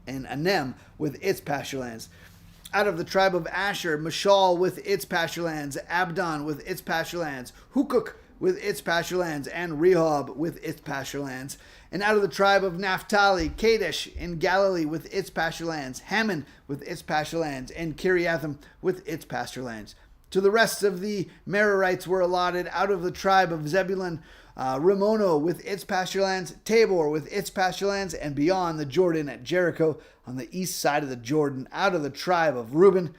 Anem with its pasturelands. Out of the tribe of Asher, Mashal with its pasturelands, Abdon with its pasturelands, Hukok with its pasturelands, and Rehob with its pasturelands. And out of the tribe of Naphtali, Kadesh in Galilee with its pasturelands, Hammon with its pasturelands, and Kiriathim with its pasturelands. To the rest of the Merarites were allotted out of the tribe of Zebulun, Rimono with its pasturelands, Tabor with its pasturelands, and beyond the Jordan at Jericho on the east side of the Jordan, out of the tribe of Reuben,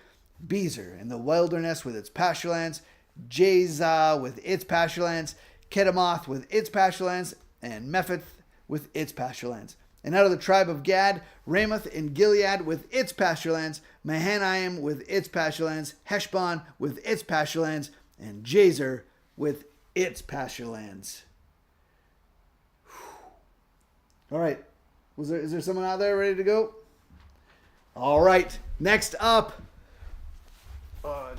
Bezer in the wilderness with its pasturelands, Jazah with its pasturelands, Kedemoth with its pasturelands, and Mephith with its pasturelands. And out of the tribe of Gad, Ramoth in Gilead with its pasturelands, Mahanaim with its pasturelands, Heshbon with its pasturelands, and Jazer with its pasturelands. All right. Is there someone out there ready to go? All right. Next up,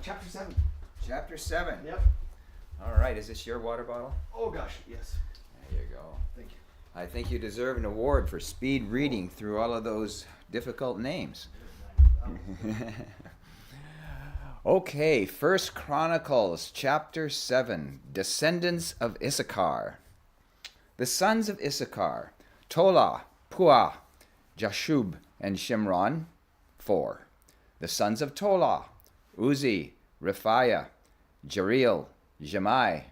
chapter 7. Chapter 7. Yep. All right. Is this your water bottle? Oh, gosh. Yes. There you go. Thank you. I think you deserve an award for speed reading through all of those difficult names. Okay, First Chronicles chapter 7, descendants of Issachar. The sons of Issachar, Tola, Puah, Jashub, and Shimron, 4. The sons of Tola, Uzi, Rephaiah, Jeriel, Jemai,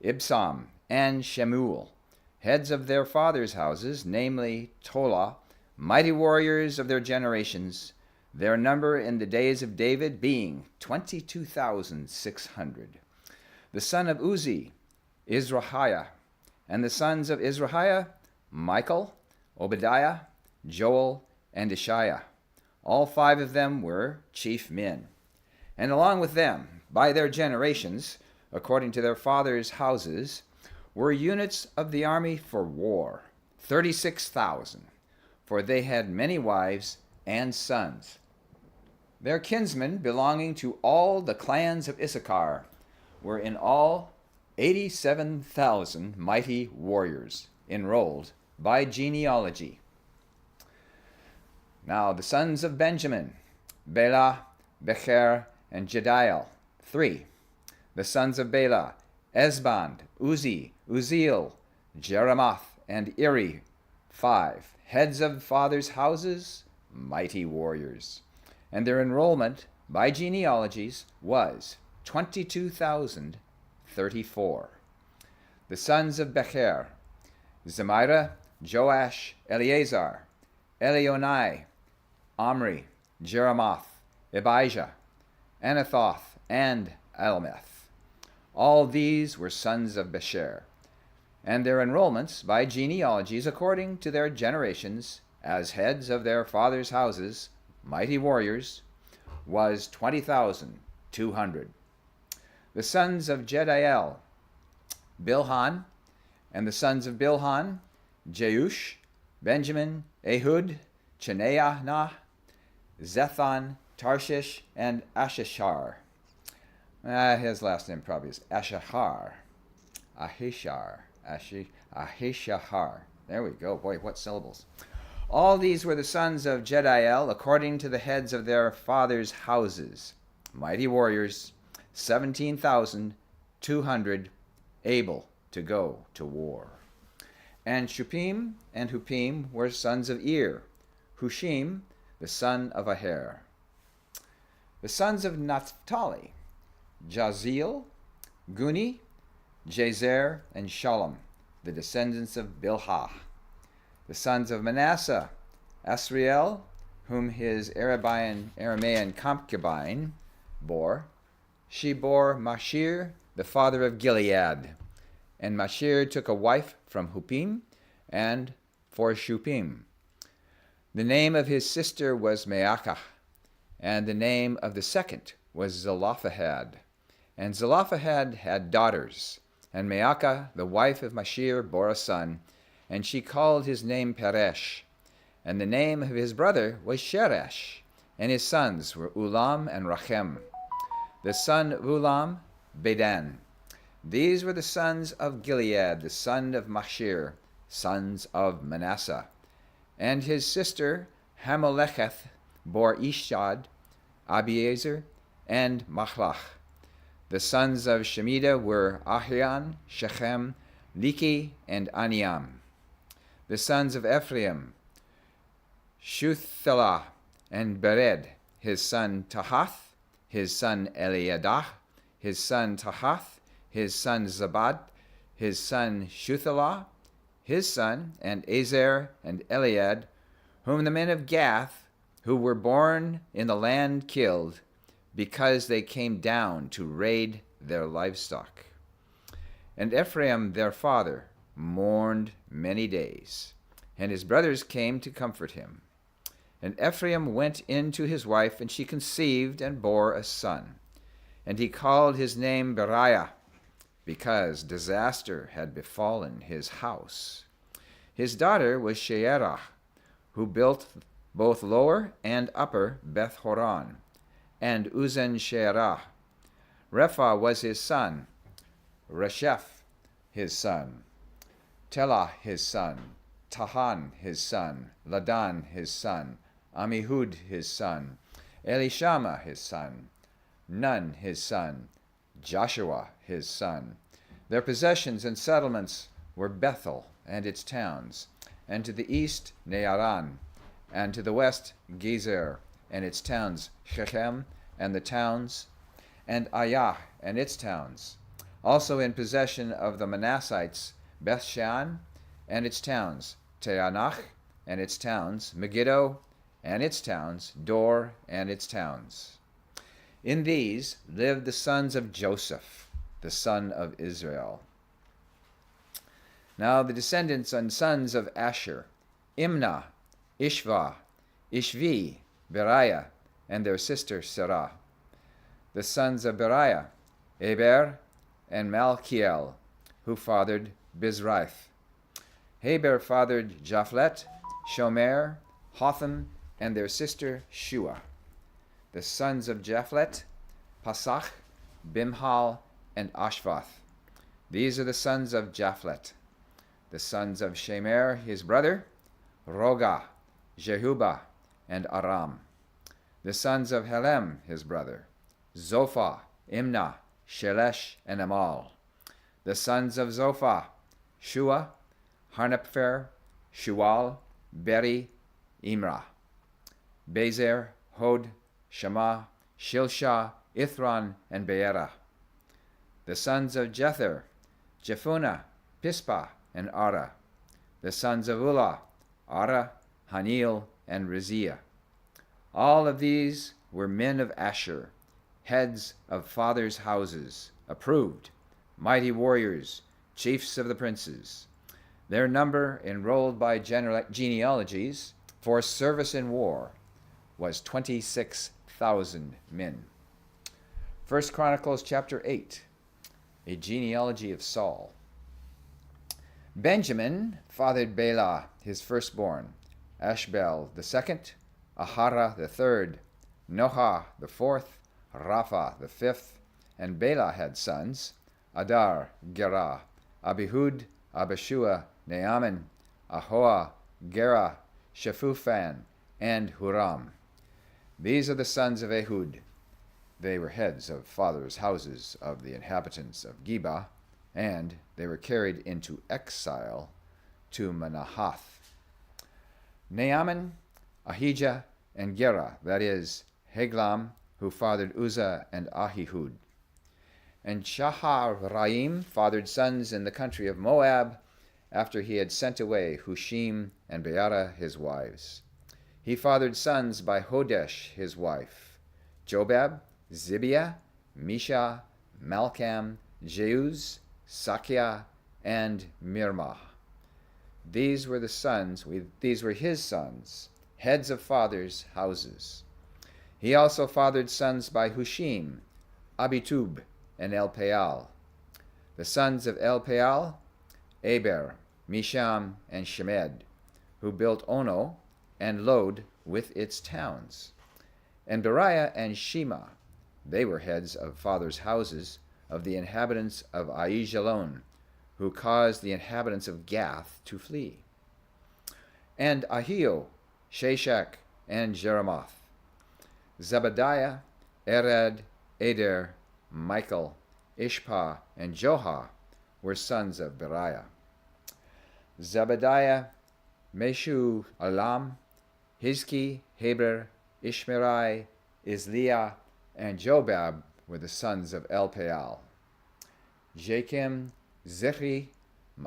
Ibsam, and Shemuel, heads of their fathers' houses, namely Tola, mighty warriors of their generations, their number in the days of David being 22,600. The son of Uzi, Izrahiah, and the sons of Izrahiah, Michael, Obadiah, Joel, and Ishiah. All 5 of them were chief men. And along with them, by their generations, according to their fathers' houses, were units of the army for war, 36,000, for they had many wives and sons. Their kinsmen, belonging to all the clans of Issachar, were in all 87,000 mighty warriors, enrolled by genealogy. Now the sons of Benjamin, Bela, Becher, and Jediel, 3. The sons of Bela, Esband, Uzi, Uziel, Jeremoth, and Iri, 5. Heads of fathers' houses, mighty warriors. And their enrollment by genealogies was 22,034. The sons of Becher, Zemira, Joash, Eleazar, Elionai, Omri, Jeremoth, Abijah, Anathoth, and Almeth. All these were sons of Becher, and their enrollments by genealogies according to their generations as heads of their fathers' houses, mighty warriors, was 20,200. The sons of Jediel, Bilhan, and the sons of Bilhan, Jeush, Benjamin, Ehud, Chenaanah, Zethan, Tarshish, and Ashishar. His last name probably is Ahishar. There we go. Boy, what syllables. All these were the sons of Jediel, according to the heads of their fathers' houses, mighty warriors, 17,200, able to go to war. And Shupim and Hupim were sons of Ir, Hushim, the son of Aher. The sons of Naphtali, Jaziel, Guni, Jazer, and Shalom, the descendants of Bilhah. The sons of Manasseh, Asriel, whom his Aramaean concubine bore. She bore Mashir, the father of Gilead. And Mashir took a wife from Hupim and for Shupim. The name of his sister was Maacah, and the name of the second was Zelophehad. And Zelophehad had daughters, and Maacah, the wife of Mashir, bore a son, and she called his name Peresh. And the name of his brother was Sheresh, and his sons were Ulam and Rachem. The son of Ulam, Bedan. These were the sons of Gilead, the son of Mashir, sons of Manasseh. And his sister Hamelecheth bore Ishad, Abiezer, and Machlach. The sons of Shemida were Ahian, Shechem, Liki, and Aniam. The sons of Ephraim, Shuthelah, and Bered, his son Tahath, his son Eliadah, his son Tahath, his son Zabad, his son Shuthelah, his son, and Ezer and Eliad, whom the men of Gath, who were born in the land, killed, because they came down to raid their livestock. And Ephraim their father mourned many days, and his brothers came to comfort him. And Ephraim went in to his wife, and she conceived and bore a son. And he called his name Beriah, because disaster had befallen his house. His daughter was Sheerah, who built both lower and upper Beth Horon, and Uzen Sheerah. Repha was his son, Resheph his son, Telah his son, Tahan his son, Ladan his son, Amihud his son, Elishama his son, Nun his son, Joshua his son. Their possessions and settlements were Bethel and its towns, and to the east Nearan, and to the west Gezer and its towns, Shechem and the towns, and Ayah and its towns. Also in possession of the Manassites, Bethshan and its towns, Teanach and its towns, Megiddo and its towns, Dor and its towns. In these lived the sons of Joseph, the son of Israel. Now the descendants and sons of Asher, Imnah, Ishvah, Ishvi, Beriah, and their sister Serah. The sons of Beriah, Eber, and Malkiel, who fathered Bizraith. Heber fathered Japhlet, Shomer, Hotham, and their sister Shua. The sons of Japhlet, Pasach, Bimhal, and Ashvath. These are the sons of Japhlet. The sons of Shemer, his brother, Roga, Jehubah, and Aram. The sons of Helem, his brother, Zophah, Imnah, Shelesh, and Amal. The sons of Zophah, Shua, Harnepher, Shual, Beri, Imrah. Bezer, Hod, Shema, Shilshah, Ithran, and Beerah. The sons of Jether, Jephunneh, Pispa, and Ara. The sons of Ulah, Ara, Hanil, and Reziah. All of these were men of Asher, heads of fathers' houses, approved, mighty warriors, chiefs of the princes. Their number, enrolled by genealogies for service in war, was 26,000 men. 1 Chronicles chapter 8, a genealogy of Saul. Benjamin fathered Bela, his firstborn, Ashbel the second, Ahara the third, Noha the fourth, Rapha the fifth, and Bela had sons, Adar, Gerah, Abihud, Abishua, Naaman, Ahoah, Gera, Shephufan, and Huram. These are the sons of Ehud. They were heads of fathers' houses of the inhabitants of Geba, and they were carried into exile to Manahath. Naaman, Ahijah, and Gera, that is, Heglam, who fathered Uzzah and Ahihud. And Shaharaim fathered sons in the country of Moab, after he had sent away Hushim and Beara his wives. He fathered sons by Hodesh his wife, Jobab, Zibiah, Misha, Malcham, Jeuz, Sakia, and Mirmah. These were his sons, heads of fathers' houses. He also fathered sons by Hushim, Abitub, and Elpaal. The sons of Elpaal, Eber, Misham, and Shemed, who built Ono and Lod with its towns. And Beriah and Shema, they were heads of fathers' houses of the inhabitants of Aijalon, who caused the inhabitants of Gath to flee. And Ahio, Sheshach, and Jeremoth. Zebediah, Ered, Eder, Michael, Ishpa, and Johah were sons of Beriah. Zebediah, Meshu, Alam, Hizki, Heber, Ishmerai, Isliah, and Jobab were the sons of Elpaal. Jakim, Zechri,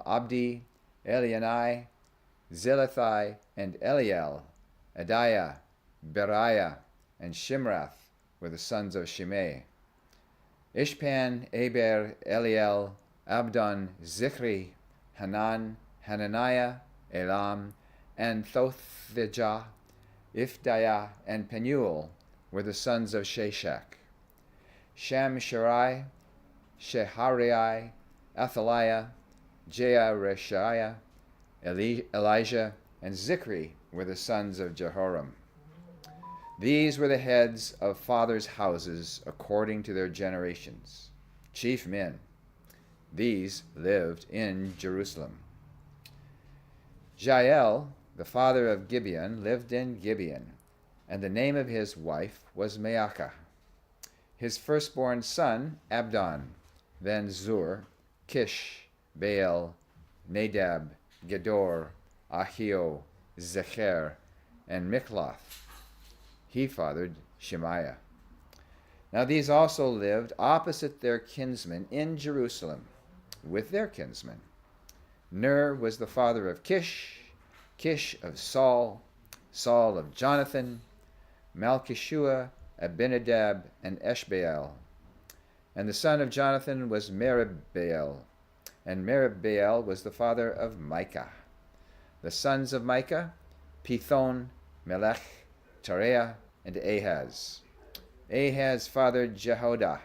Abdi, Elianai, Zelathai, and Eliel, Adiah, Beriah, and Shimrath were the sons of Shimei. Ishpan, Eber, Eliel, Abdon, Zichri, Hanan, Hananiah, Elam, and Thothijah, Ifdiah, and Penuel were the sons of Sheshach. Shamsharai, Shehariah, Athaliah, Jeareshiah, Elijah, and Zichri were the sons of Jehoram. These were the heads of fathers' houses according to their generations, chief men. These lived in Jerusalem. Jael, the father of Gibeon, lived in Gibeon, and the name of his wife was Maacah. his firstborn son Abdon, then Zur, Kish, Baal, Nadab, Gedor, Ahio, Zecher, and Mikloth. He fathered Shemaiah. Now these also lived opposite their kinsmen in Jerusalem, with their kinsmen. Ner was the father of Kish, Kish of Saul, Saul of Jonathan, Malchishua, Abinadab, and Eshbaal. And the son of Jonathan was Meribbaal, and Meribbaal was the father of Micah. The sons of Micah, Pithon, Melech, Tareah, and Ahaz. Ahaz fathered Jehoiada,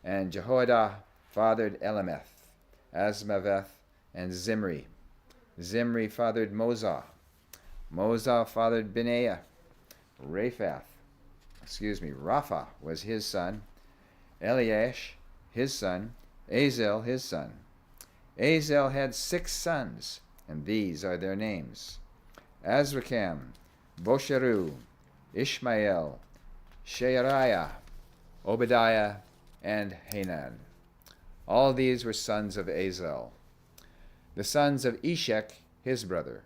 and Jehoiada fathered Elameth, Asmaveth, and Zimri. Zimri fathered Moza. Moza fathered Benaiah. Rapha was his son. Eliash, his son. Azel, his son. Azel had 6 sons, and these are their names: Azrikam, Bosheru, Ishmael, Sheariah, Obadiah, and Hanan. All these were sons of Azel. The sons of Eshek, his brother: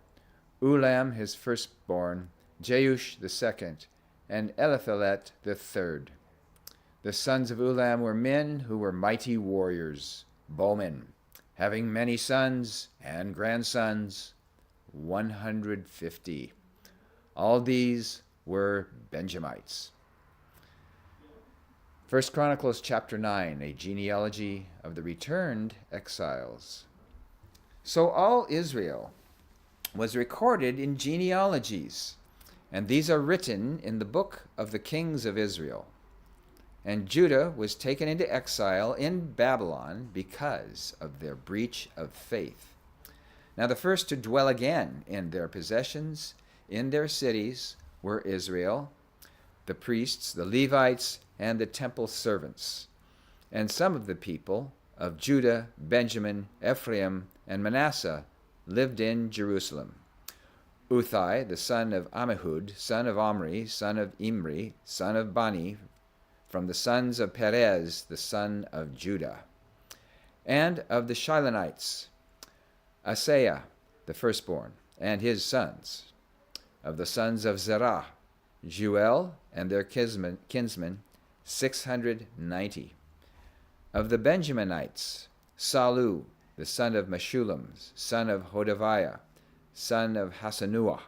Ulam, his firstborn, Jeush the second, and Eliphelet the third. The sons of Ulam were men who were mighty warriors, bowmen, having many sons and grandsons, 150. All these were Benjamites. 1 Chronicles chapter 9, a genealogy of the returned exiles. So all Israel was recorded in genealogies, and these are written in the book of the kings of Israel. And Judah was taken into exile in Babylon because of their breach of faith. Now the first to dwell again in their possessions, in their cities, were Israel, the priests, the Levites, and the temple servants. And some of the people of Judah, Benjamin, Ephraim, and Manasseh lived in Jerusalem. Uthai, the son of Ammihud, son of Omri, son of Imri, son of Bani, from the sons of Perez, the son of Judah. And of the Shilonites, Asaiah, the firstborn, and his sons. Of the sons of Zerah, Juel and their kinsmen, 690. Of the Benjaminites, Salu, the son of Meshullam, son of Hodaviah, son of Hasanuah,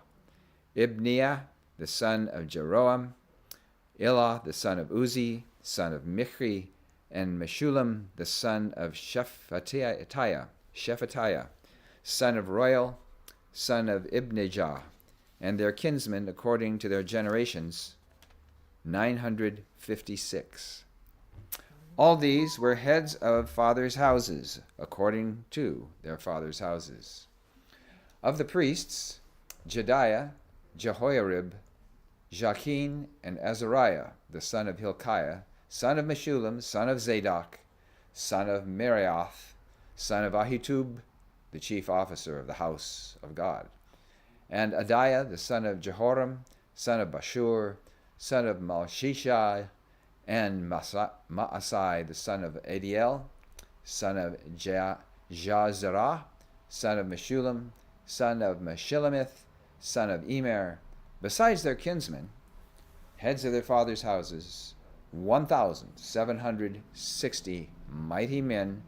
Ibniah, the son of Jeroam, Ilah, the son of Uzi, son of Michri, and Meshullam, the son of Shephatiah, son of Royal, son of Ibnijah, and their kinsmen according to their generations, 956. All these were heads of fathers' houses, according to their fathers' houses. Of the priests, Jediah, Jehoiarib, Jachin, and Azariah, the son of Hilkiah, son of Meshullam, son of Zadok, son of Meraioth, son of Ahitub, the chief officer of the house of God, and Adiah, the son of Jehoram, son of Bashur, son of Malchishai, and Maasai, the son of Adiel, son of Jazerah, son of Meshullam, son of Meshilemith, son of Emer, besides their kinsmen, heads of their fathers' houses, 1,760 mighty men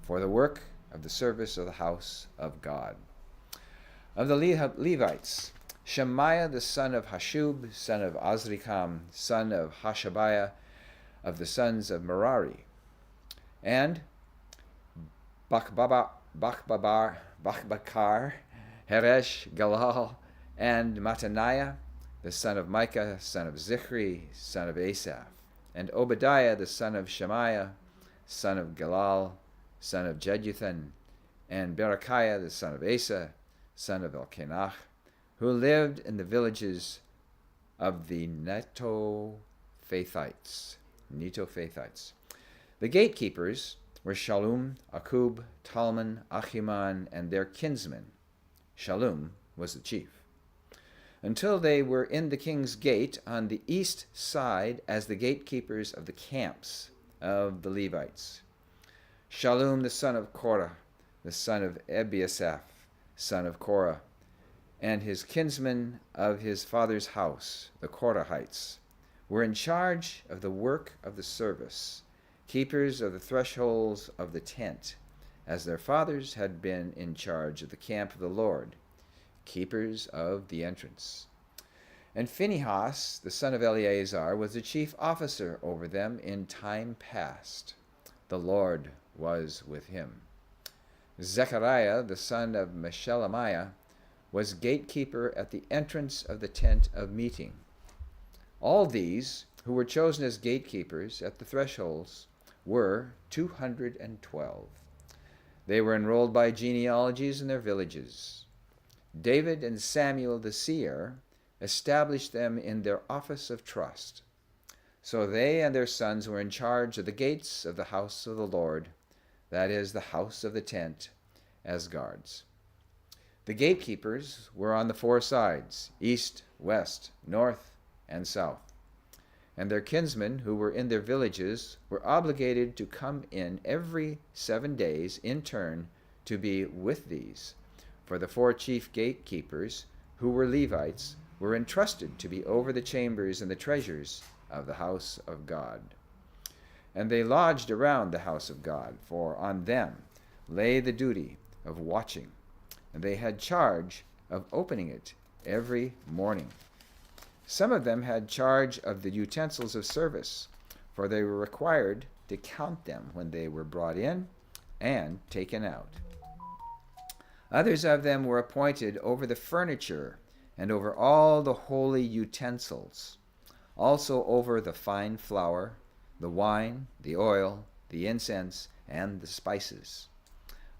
for the work of the service of the house of God. Of the Levites, Shemaiah the son of Hashub, son of Azrikam, son of Hashabiah, of the sons of Merari, and Bakbakar, Heresh, Galal, and Mattaniah, the son of Micah, son of Zichri, son of Asaph, and Obadiah, the son of Shemaiah, son of Galal, son of Jeduthun, and Berechiah, the son of Asa, son of Elkanah, who lived in the villages of the Netophathites. The gatekeepers were Shallum, Akub, Talmon, Achiman, and their kinsmen. Shallum was the chief. until they were in the king's gate on the east side as the gatekeepers of the camps of the Levites. Shallum the son of Korah, the son of Ebiasaph, son of Korah, and his kinsmen of his father's house, the Korahites, were in charge of the work of the service, keepers of the thresholds of the tent, as their fathers had been in charge of the camp of the Lord, keepers of the entrance. And Phinehas, the son of Eleazar, was the chief officer over them in time past. The Lord was with him. Zechariah, the son of Meshelemiah, was gatekeeper at the entrance of the tent of meeting. All these, who were chosen as gatekeepers at the thresholds, were 212. They were enrolled by genealogies in their villages. David and Samuel the seer established them in their office of trust. So they and their sons were in charge of the gates of the house of the Lord, that is, the house of the tent, as guards. The gatekeepers were on the four sides, east, west, north, and south. And their kinsmen, who were in their villages, were obligated to come in every 7 days in turn to be with these. For the four chief gatekeepers, who were Levites, were entrusted to be over the chambers and the treasures of the house of God. And they lodged around the house of God, for on them lay the duty of watching, and they had charge of opening it every morning. Some of them had charge of the utensils of service, for they were required to count them when they were brought in and taken out. Others of them were appointed over the furniture and over all the holy utensils, also over the fine flour, the wine, the oil, the incense, and the spices.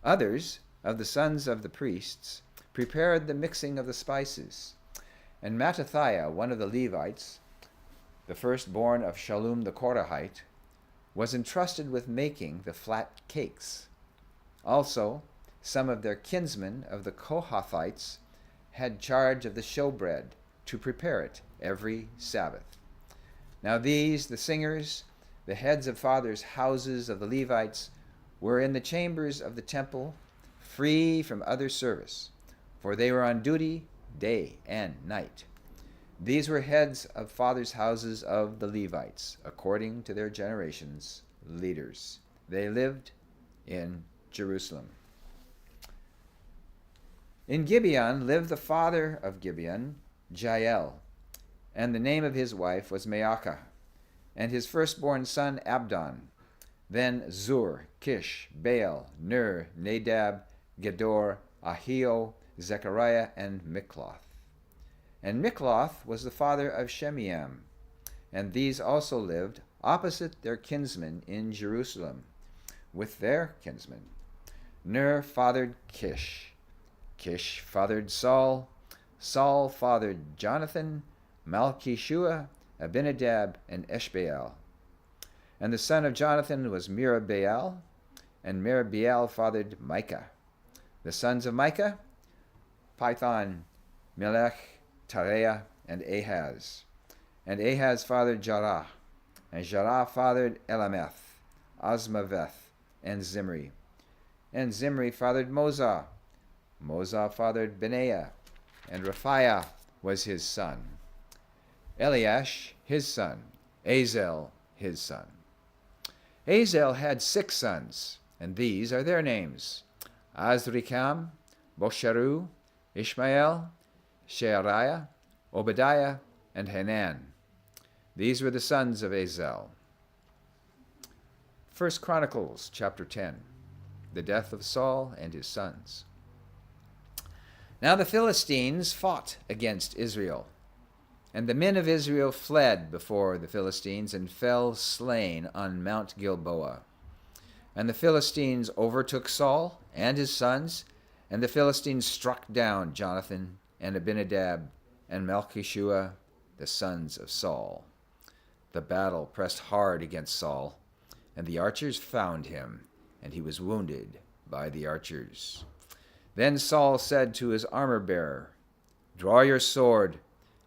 Others of the sons of the priests prepared the mixing of the spices, and Mattathiah, one of the Levites, the firstborn of Shallum the Korahite, was entrusted with making the flat cakes. Also, some of their kinsmen of the Kohathites had charge of the showbread to prepare it every Sabbath. Now these, the singers, the heads of fathers' houses of the Levites, were in the chambers of the temple, free from other service, for they were on duty day and night. These were heads of fathers' houses of the Levites, according to their generations, leaders. They lived in Jerusalem. In Gibeon lived the father of Gibeon, Jael, and the name of his wife was Maacah, and his firstborn son Abdon, then Zur, Kish, Baal, Ner, Nadab, Gedor, Ahio, Zechariah, and Mikloth. And Mikloth was the father of Shemeam, and these also lived opposite their kinsmen in Jerusalem, with their kinsmen. Ner fathered Kish, Kish fathered Saul, Saul fathered Jonathan, Malchishua, Abinadab, and Eshbaal. And the son of Jonathan was Merabaal, and Merabaal fathered Micah. The sons of Micah, Python, Melech, Tareah, and Ahaz. And Ahaz fathered Jarah, and Jarah fathered Elameth, Asmaveth, and Zimri. And Zimri fathered Moza. Moza fathered Benaiah, and Raphiah was his son. Eliash, his son. Azel, his son. Azel had 6 sons, and these are their names: Azrikam, Bosharu, Ishmael, Sheariah, Obadiah, and Hanan. These were the sons of Azel. 1 Chronicles chapter 10, the death of Saul and his sons. Now the Philistines fought against Israel, and the men of Israel fled before the Philistines and fell slain on Mount Gilboa. And the Philistines overtook Saul and his sons, and the Philistines struck down Jonathan and Abinadab and Malchishua, the sons of Saul. The battle pressed hard against Saul, and the archers found him, and he was wounded by the archers. Then Saul said to his armor-bearer, "Draw your sword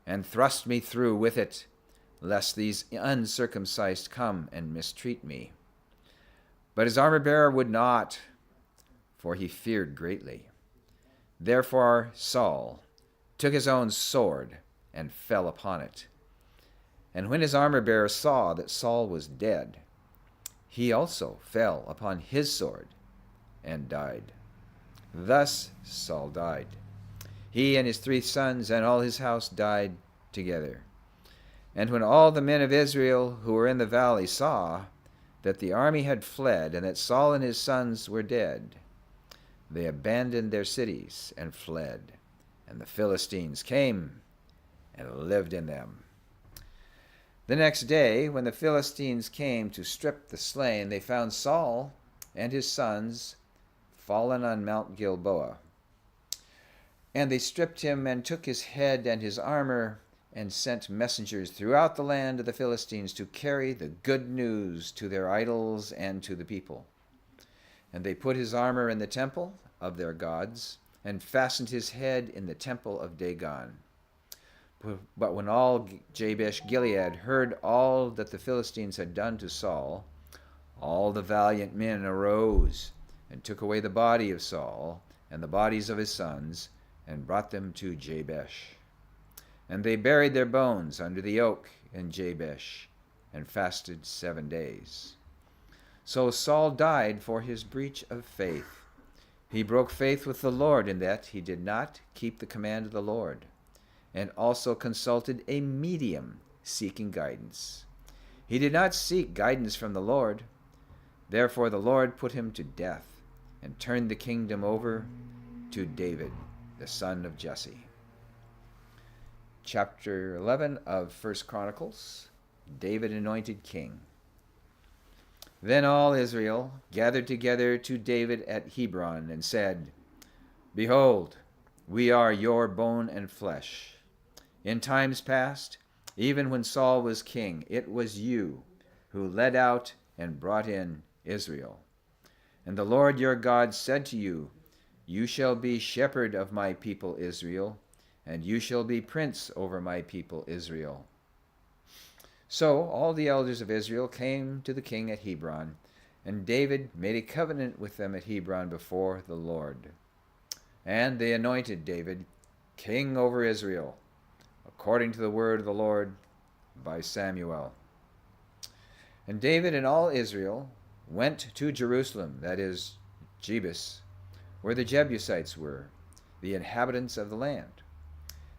and thrust me through with it, lest these uncircumcised come and mistreat me. But his armor-bearer would not, for he feared greatly. Therefore Saul took his own sword and fell upon it. And when his armor-bearer saw that Saul was dead, he also fell upon his sword and died. Thus Saul died. He and his 3 sons and all his house died together. And when all the men of Israel who were in the valley saw that the army had fled and that Saul and his sons were dead, they abandoned their cities and fled, and the Philistines came and lived in them. The next day, when the Philistines came to strip the slain, they found Saul and his sons fallen on Mount Gilboa. And they stripped him and took his head and his armor and sent messengers throughout the land of the Philistines to carry the good news to their idols and to the people. And they put his armor in the temple of their gods and fastened his head in the temple of Dagon. But when all Jabesh Gilead heard all that the Philistines had done to Saul, all the valiant men arose and took away the body of Saul and the bodies of his sons and brought them to Jabesh. And they buried their bones under the oak in Jabesh and fasted 7 days. So Saul died for his breach of faith. He broke faith with the Lord in that he did not keep the command of the Lord, and also consulted a medium seeking guidance. He did not seek guidance from the Lord. Therefore the Lord put him to death and turned the kingdom over to David, the son of Jesse. Chapter 11 of 1 Chronicles, David anointed king. Then all Israel gathered together to David at Hebron and said, Behold, we are your bone and flesh. In times past, even when Saul was king, it was you who led out and brought in Israel. And the Lord your God said to you, You shall be shepherd of my people Israel, and you shall be prince over my people Israel. So all the elders of Israel came to the king at Hebron, and David made a covenant with them at Hebron before the Lord. And they anointed David king over Israel, according to the word of the Lord by Samuel. And David and all Israel went to Jerusalem, that is, Jebus, where the Jebusites were, the inhabitants of the land.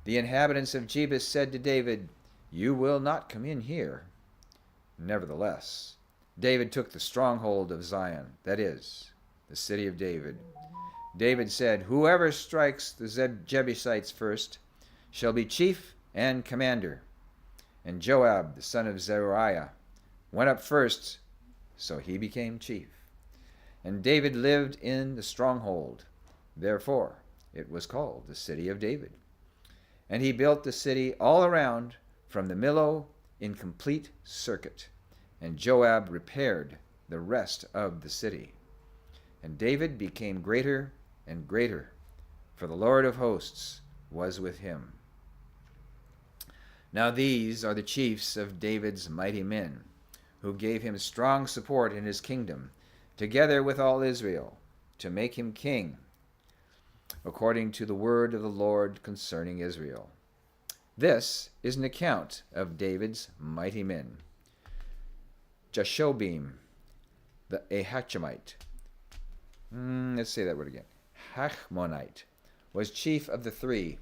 The inhabitants of Jebus said to David, You will not come in here. Nevertheless, David took the stronghold of Zion, that is, the city of David. David said, Whoever strikes the Jebusites first shall be chief and commander. And Joab, the son of Zeruiah, went up first, so he became chief. And David lived in the stronghold. Therefore, it was called the city of David. And he built the city all around from the Millo in complete circuit. And Joab repaired the rest of the city. And David became greater and greater, for the Lord of hosts was with him. Now these are the chiefs of David's mighty men, who gave him strong support in his kingdom, together with all Israel, to make him king, according to the word of the Lord concerning Israel. This is an account of David's mighty men. Jashobim, the Ahachimite, let's say that word again, Hachmonite, was chief of the 3.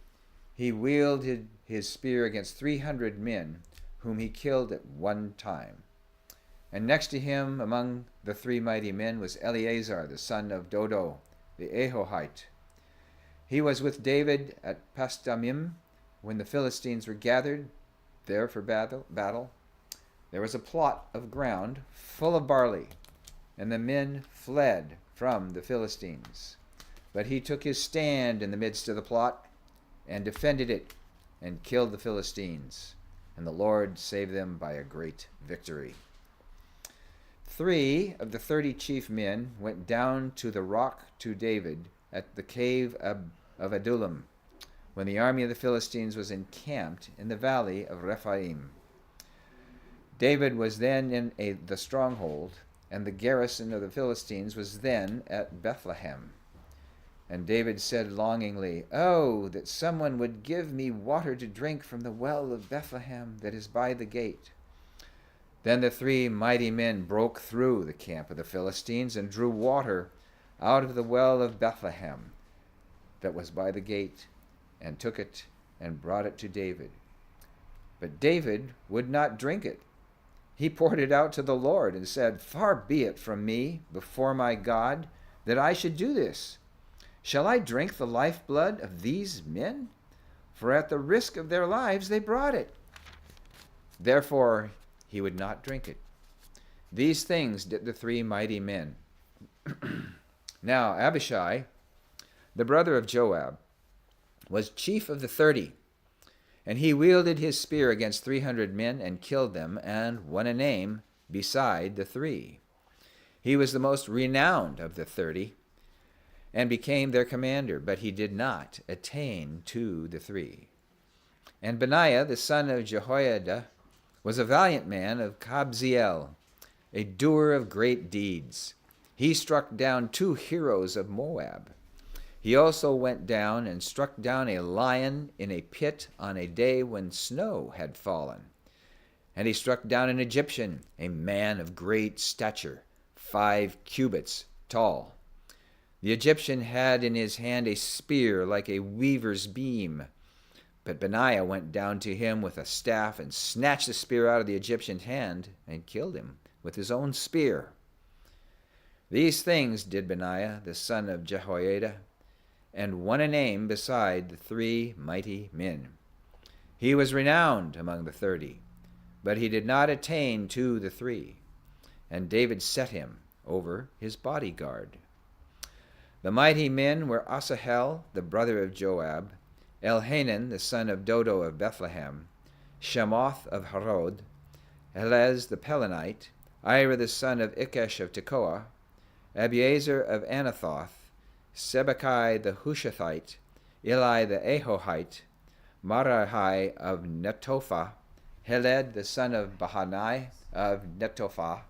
He wielded his spear against 300 men, whom he killed at one time. And next to him among the 3 mighty men was Eleazar, the son of Dodo, the Ahohite. He was with David at Pasdamim when the Philistines were gathered there for battle. There was a plot of ground full of barley, and the men fled from the Philistines. But he took his stand in the midst of the plot and defended it and killed the Philistines, and the Lord saved them by a great victory. 3 of the 30 chief men went down to the rock to David at the cave of Adullam, when the army of the Philistines was encamped in the valley of Rephaim. David was then in the stronghold, and the garrison of the Philistines was then at Bethlehem. And David said longingly, "Oh, that someone would give me water to drink from the well of Bethlehem that is by the gate." Then the 3 mighty men broke through the camp of the Philistines and drew water out of the well of Bethlehem that was by the gate, and took it and brought it to David. But David would not drink it. He poured it out to the Lord and said, "Far be it from me before my God that I should do this. Shall I drink the lifeblood of these men? For at the risk of their lives they brought it." Therefore he would not drink it. These things did the 3 mighty men. Now Abishai, the brother of Joab, was chief of the 30, and he wielded his spear against 300 men and killed them, and won a name beside the 3. He was the most renowned of the 30, and became their commander, but he did not attain to the 3. And Benaiah, the son of Jehoiada, was a valiant man of Kabzeel, a doer of great deeds. He struck down 2 heroes of Moab. He also went down and struck down a lion in a pit on a day when snow had fallen. And he struck down an Egyptian, a man of great stature, 5 cubits tall. The Egyptian had in his hand a spear like a weaver's beam. But Benaiah went down to him with a staff and snatched the spear out of the Egyptian's hand and killed him with his own spear. These things did Benaiah, the son of Jehoiada, and won a name beside the 3 mighty men. He was renowned among the 30, but he did not attain to the 3. And David set him over his bodyguard. The mighty men were Asahel, the brother of Joab, Elhanan, the son of Dodo of Bethlehem, Shemoth of Harod, Helez the Pelonite, Ira the son of Ikesh of Tekoa, Abiezer of Anathoth, Sibbecai the Hushathite, Eli the Ahohite, Marahai of Netophah, Heled the son of Bahanai of Netophah,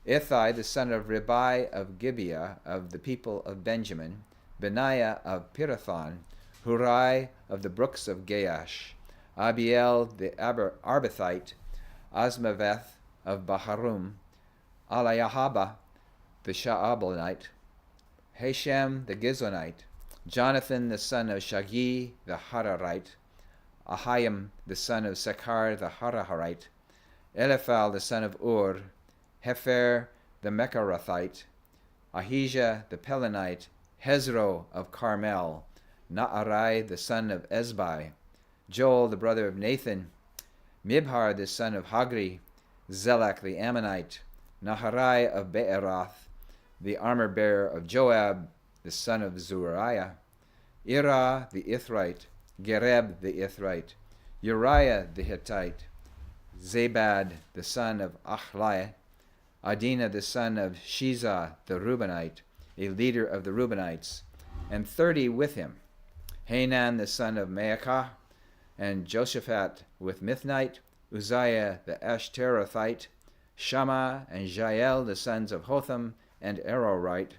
Ithai the son of Ribai of Gibeah of the people of Benjamin, Benaiah of Pirathon, Hurai of the brooks of Gaash, Abiel the Arbathite, Asmaveth of Baharum, Eliahaba the Sha'abonite, Hashem the Gizonite, Jonathan the son of Shagi the Hararite, Ahiam the son of Sekar the Haraharite, Eliphal the son of Ur, Hefer the Mecharathite, Ahijah the Pelonite, Hezro of Carmel, Naarai the son of Ezbai, Joel the brother of Nathan, Mibhar the son of Hagri, Zelak the Ammonite, Naharai of Beeroth, the armor-bearer of Joab, the son of Zuriah, Ira the Ithrite, Gereb the Ithrite, Uriah the Hittite, Zabad the son of Achlai, Adina the son of Shiza the Reubenite, a leader of the Reubenites, and 30 with him, Hanan the son of Maacah, and Joshaphat with Mithnite, Uzziah the Ashterothite, Shammah and Jael the sons of Hotham and Arorite,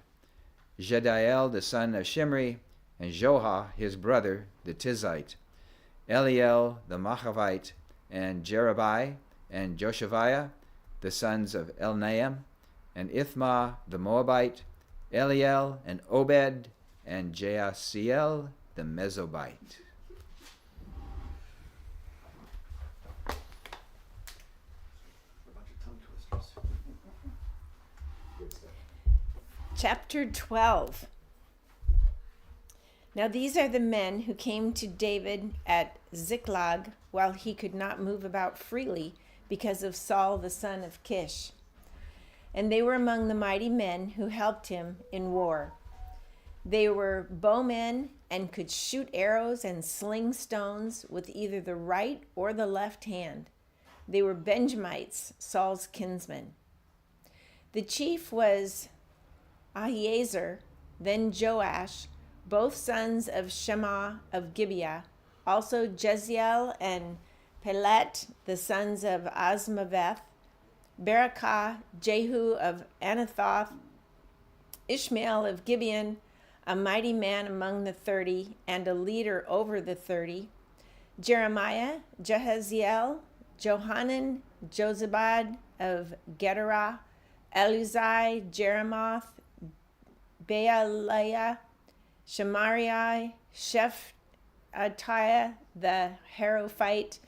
Jediel the son of Shimri, and Joha his brother the Tizite, Eliel the Machavite, and Jerubai and Joshaviah the sons of Elnaam, and Ithma the Moabite, Eliel and Obed, and Jaasiel the Mesobite. Chapter 12. Now these are the men who came to David at Ziklag while he could not move about freely because of Saul the son of Kish. And they were among the mighty men who helped him in war. They were bowmen and could shoot arrows and sling stones with either the right or the left hand. They were Benjamites, Saul's kinsmen. The chief was Ahiezer, then Joash, both sons of Shema of Gibeah, Also Jeziel and Pelet, the sons of Azmaveth, Berakah, Jehu of Anathoth, Ishmael of Gibeon, a mighty man among the 30, and a leader over the 30, Jeremiah, Jehaziel, Johanan, Jozabad of Gedera, Eluzai, Jeremoth, Baaliah, Shemariah, Shephatiah the Harophite,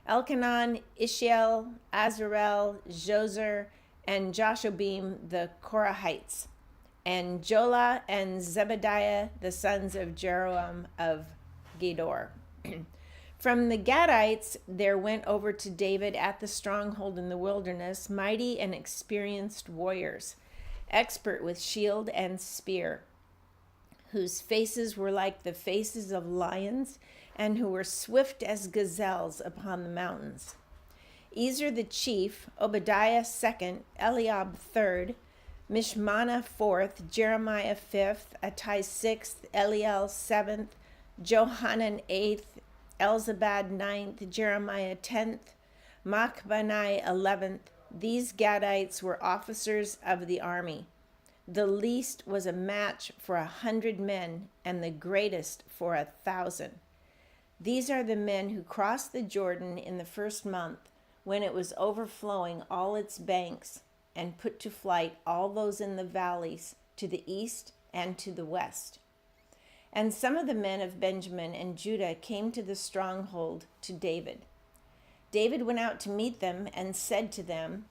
Elkanan, Ishiel, Azarel, Jozer, and Joshobim the Korahites, and Jola and Zebediah the sons of Jeroam of Gedor. From the Gadites there went over to David at the stronghold in the wilderness mighty and experienced warriors, expert with shield and spear, whose faces were like the faces of lions, and who were swift as gazelles upon the mountains. Ezer the chief, Obadiah second, Eliab third, Mishmana fourth, Jeremiah fifth, Attai sixth, Eliel seventh, Johanan eighth, Elzabad ninth, Jeremiah 10th, Machbanai 11th. These Gadites were officers of the army. The least was a match for 100 men, and the greatest for 1,000. These are the men who crossed the Jordan in the first month, when it was overflowing all its banks, and put to flight all those in the valleys to the east and to the west. And some of the men of Benjamin and Judah came to the stronghold to David. David went out to meet them and said to them,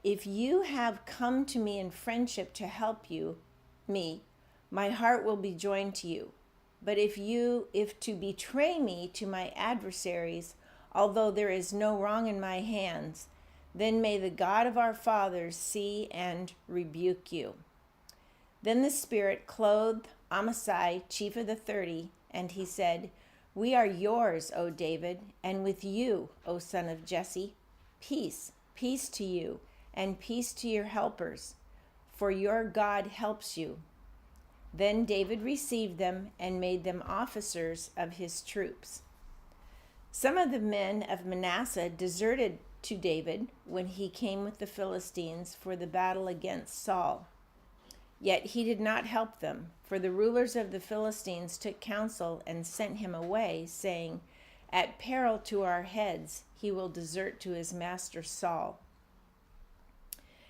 "If you have come to me in friendship to help me, my heart will be joined to you. But if to betray me to my adversaries, although there is no wrong in my hands, then may the God of our fathers see and rebuke you." Then the Spirit clothed Amasai, chief of the 30, and he said, "We are yours, O David, and with you, O son of Jesse. Peace, peace to you, and peace to your helpers, for your God helps you." Then David received them and made them officers of his troops. Some of the men of Manasseh deserted to David when he came with the Philistines for the battle against Saul. Yet he did not help them, for the rulers of the Philistines took counsel and sent him away, saying, "At peril to our heads he will desert to his master Saul."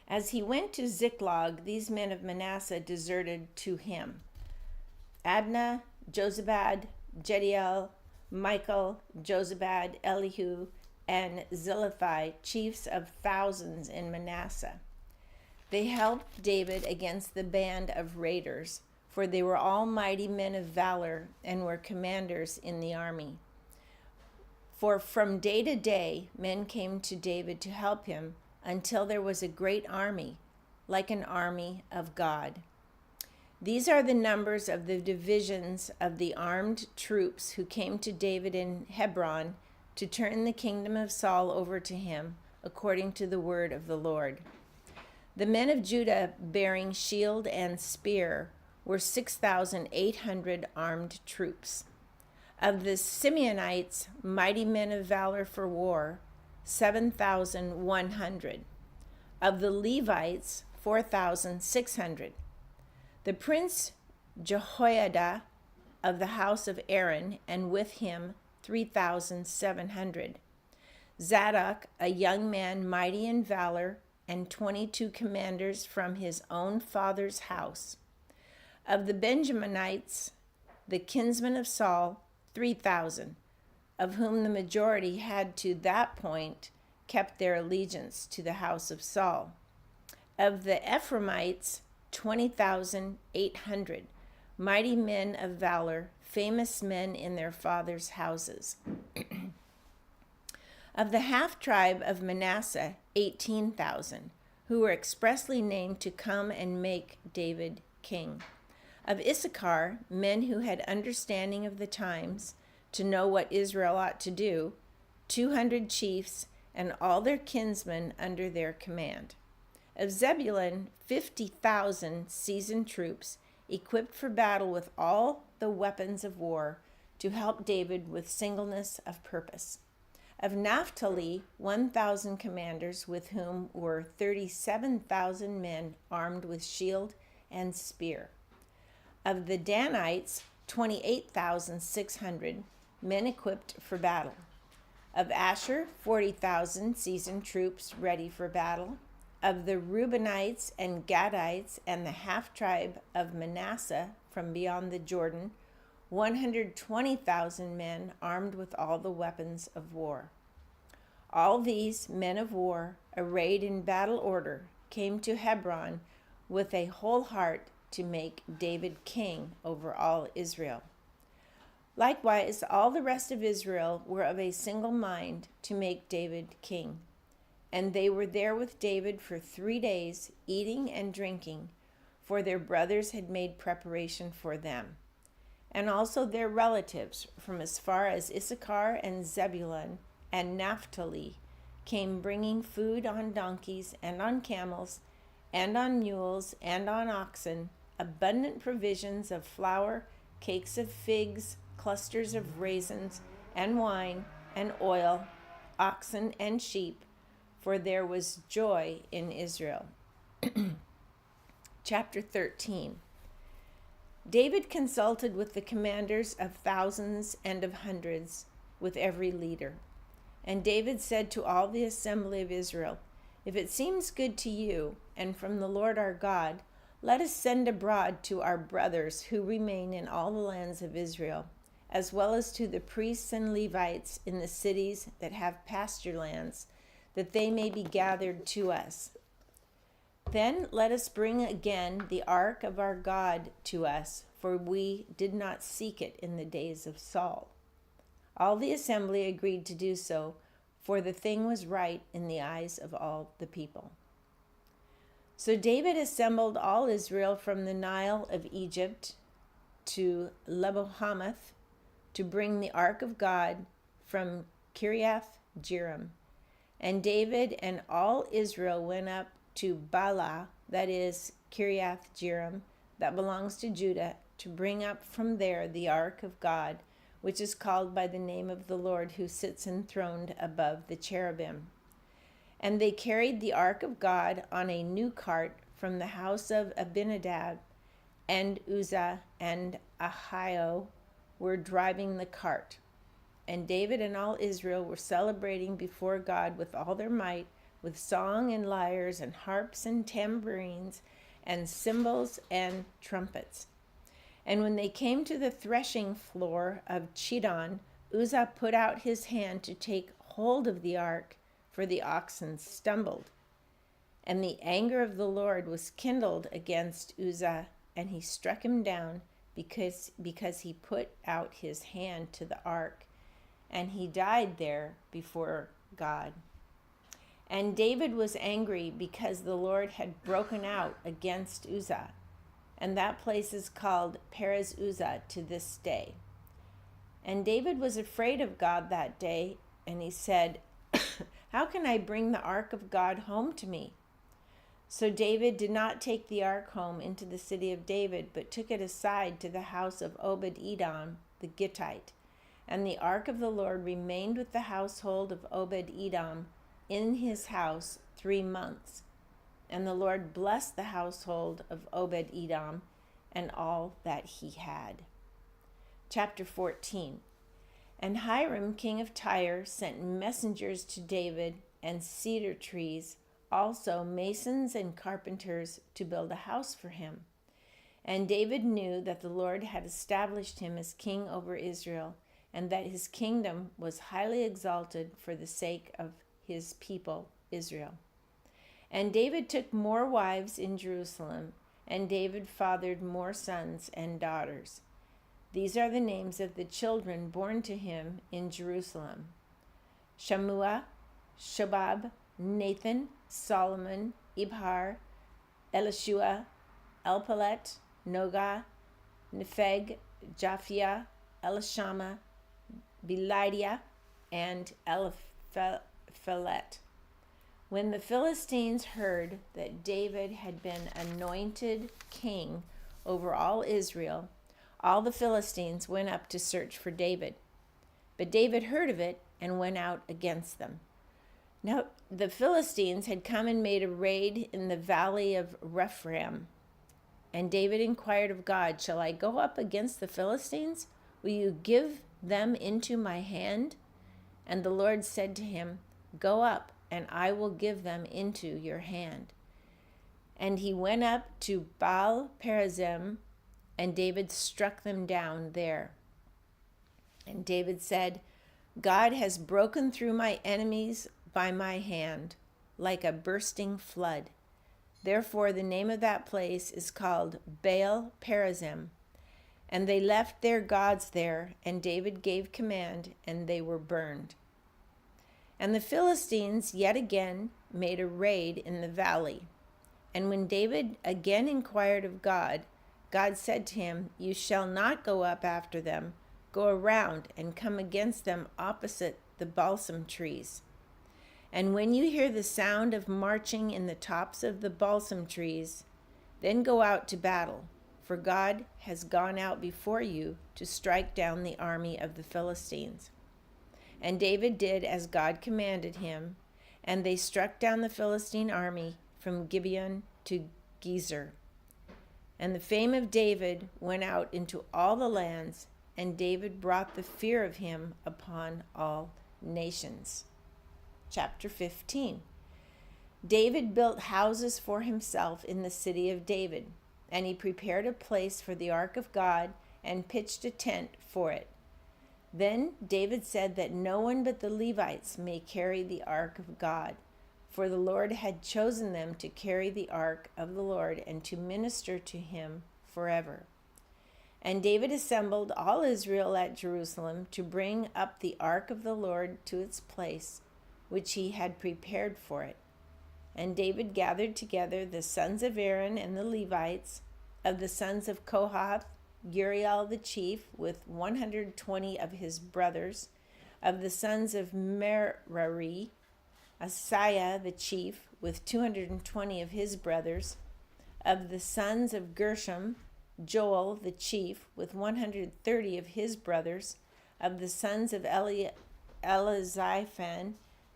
As he went to Ziklag, these men of Manasseh deserted to him: Adnah, Jozabad, Jediel, Michael, Jozabad, Elihu, and Zilithai, chiefs of thousands in Manasseh. They helped David against the band of raiders, for they were all mighty men of valor and were commanders in the army. For from day to day men came to David to help him, until there was a great army, like an army of God. These are the numbers of the divisions of the armed troops who came to David in Hebron to turn the kingdom of Saul over to him, according to the word of the Lord. The men of Judah bearing shield and spear were 6,800 armed troops. Of the Simeonites, mighty men of valor for war, 7,100. Of the Levites, 4,600. The prince Jehoiada of the house of Aaron, and with him 3,700. Zadok, a young man mighty in valor, and 22 commanders from his own father's house. Of the Benjaminites, the kinsmen of Saul, 3,000, of whom the majority had to that point kept their allegiance to the house of Saul. Of the Ephraimites, 20,800, mighty men of valor, famous men in their fathers' houses. Of the half-tribe of Manasseh, 18,000, who were expressly named to come and make David king. Of Issachar, men who had understanding of the times, to know what Israel ought to do, 200 chiefs, and all their kinsmen under their command. Of Zebulun, 50,000 seasoned troops, equipped for battle with all the weapons of war, to help David with singleness of purpose. Of Naphtali, 1,000 commanders, with whom were 37,000 men armed with shield and spear. Of the Danites, 28,600 men equipped for battle. Of Asher, 40,000 seasoned troops ready for battle. Of the Reubenites and Gadites and the half-tribe of Manasseh from beyond the Jordan, 120,000 men armed with all the weapons of war. All these men of war, arrayed in battle order, came to Hebron with a whole heart to make David king over all Israel. Likewise, all the rest of Israel were of a single mind to make David king. And they were there with David for 3 days, eating and drinking, for their brothers had made preparation for them. And also their relatives from as far as Issachar and Zebulun and Naphtali came bringing food on donkeys and on camels and on mules and on oxen, abundant provisions of flour, cakes of figs, clusters of raisins, and wine and oil, oxen and sheep, for there was joy in Israel. Chapter 13. David consulted with the commanders of thousands and of hundreds, with every leader. And David said to all the assembly of Israel, "If it seems good to you, and from the Lord our God, let us send abroad to our brothers who remain in all the lands of Israel, as well as to the priests and Levites in the cities that have pasture lands, that they may be gathered to us. Then let us bring again the ark of our God to us, for we did not seek it in the days of Saul." All the assembly agreed to do so, for the thing was right in the eyes of all the people. So David assembled all Israel from the Nile of Egypt to Lebo-hamath to bring the ark of God from Kiriath Jearim. And David and all Israel went up to Baalah, that is Kiriath Jearim, that belongs to Judah, to bring up from there the ark of God, which is called by the name of the Lord, who sits enthroned above the cherubim. And they carried the ark of God on a new cart from the house of Abinadab, and Uzzah and Ahio were driving the cart. And David and all Israel were celebrating before God with all their might, with song and lyres and harps and tambourines and cymbals and trumpets. And when they came to the threshing floor of Chidon, Uzzah put out his hand to take hold of the ark, for the oxen stumbled. And the anger of the Lord was kindled against Uzzah, and he struck him down because he put out his hand to the ark, and he died there before God. And David was angry because the Lord had broken out against Uzzah, and that place is called Perez Uzzah to this day. And David was afraid of God that day, and he said, "How can I bring the ark of God home to me?" So David did not take the ark home into the city of David, but took it aside to the house of Obed-Edom the Gittite. And the ark of the Lord remained with the household of Obed-Edom in his house 3 months. And the Lord blessed the household of Obed-Edom and all that he had. Chapter 14. And Hiram, king of Tyre, sent messengers to David and cedar trees, also masons and carpenters, to build a house for him. And David knew that the Lord had established him as king over Israel, and that his kingdom was highly exalted for the sake of his people Israel. And David took more wives in Jerusalem, and David fathered more sons and daughters. These are the names of the children born to him in Jerusalem: Shammua, Shobab, Nathan, Solomon, Ibhar, Elishua, Elpalet, Nogah, Nepheg, Japhia, Elishama, Belidia, and Eliphelet. When the Philistines heard that David had been anointed king over all Israel, all the Philistines went up to search for David. But David heard of it and went out against them. Now the Philistines had come and made a raid in the valley of Rephaim. And David inquired of God, "Shall I go up against the Philistines? Will you give them into my hand?" And the Lord said to him, "Go up, and I will give them into your hand." And he went up to Baal Perazim, and David struck them down there. And David said, "God has broken through my enemies by my hand, like a bursting flood." Therefore the name of that place is called Baal Perazim. And they left their gods there, and David gave command, and they were burned. And the Philistines yet again made a raid in the valley. And when David again inquired of God, God said to him, "You shall not go up after them. Go around and come against them opposite the balsam trees. And when you hear the sound of marching in the tops of the balsam trees, then go out to battle, for God has gone out before you to strike down the army of the Philistines." And David did as God commanded him, and they struck down the Philistine army from Gibeon to Gezer. And the fame of David went out into all the lands, and David brought the fear of him upon all nations. Chapter 15. David built houses for himself in the city of David, and he prepared a place for the ark of God and pitched a tent for it. Then David said that no one but the Levites may carry the ark of God, for the Lord had chosen them to carry the ark of the Lord and to minister to him forever. And David assembled all Israel at Jerusalem to bring up the ark of the Lord to its place, which he had prepared for it. And David gathered together the sons of Aaron and the Levites, of the sons of Kohath, Uriel the chief, with 120 of his brothers, of the sons of Merari, Asaiah the chief, with 220 of his brothers, of the sons of Gershom, Joel the chief, with 130 of his brothers, of the sons of Elizaphan,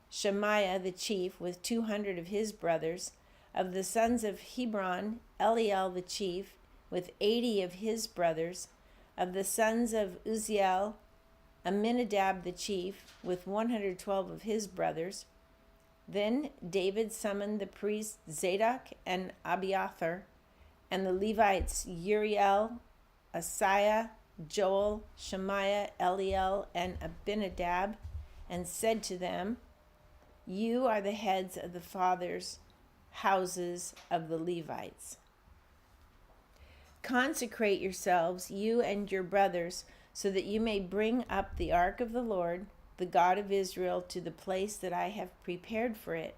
Shemaiah the chief, with 200 of his brothers, of the sons of Hebron, Eliel the chief, with 80 of his brothers, of the sons of Uzziel, Aminadab the chief, with 112 of his brothers. Then David summoned the priests Zadok and Abiathar, and the Levites Uriel, Asaiah, Joel, Shemaiah, Eliel, and Abinadab, and said to them, "You are the heads of the fathers' houses of the Levites. Consecrate yourselves, you and your brothers, so that you may bring up the ark of the Lord, the God of Israel, to the place that I have prepared for it.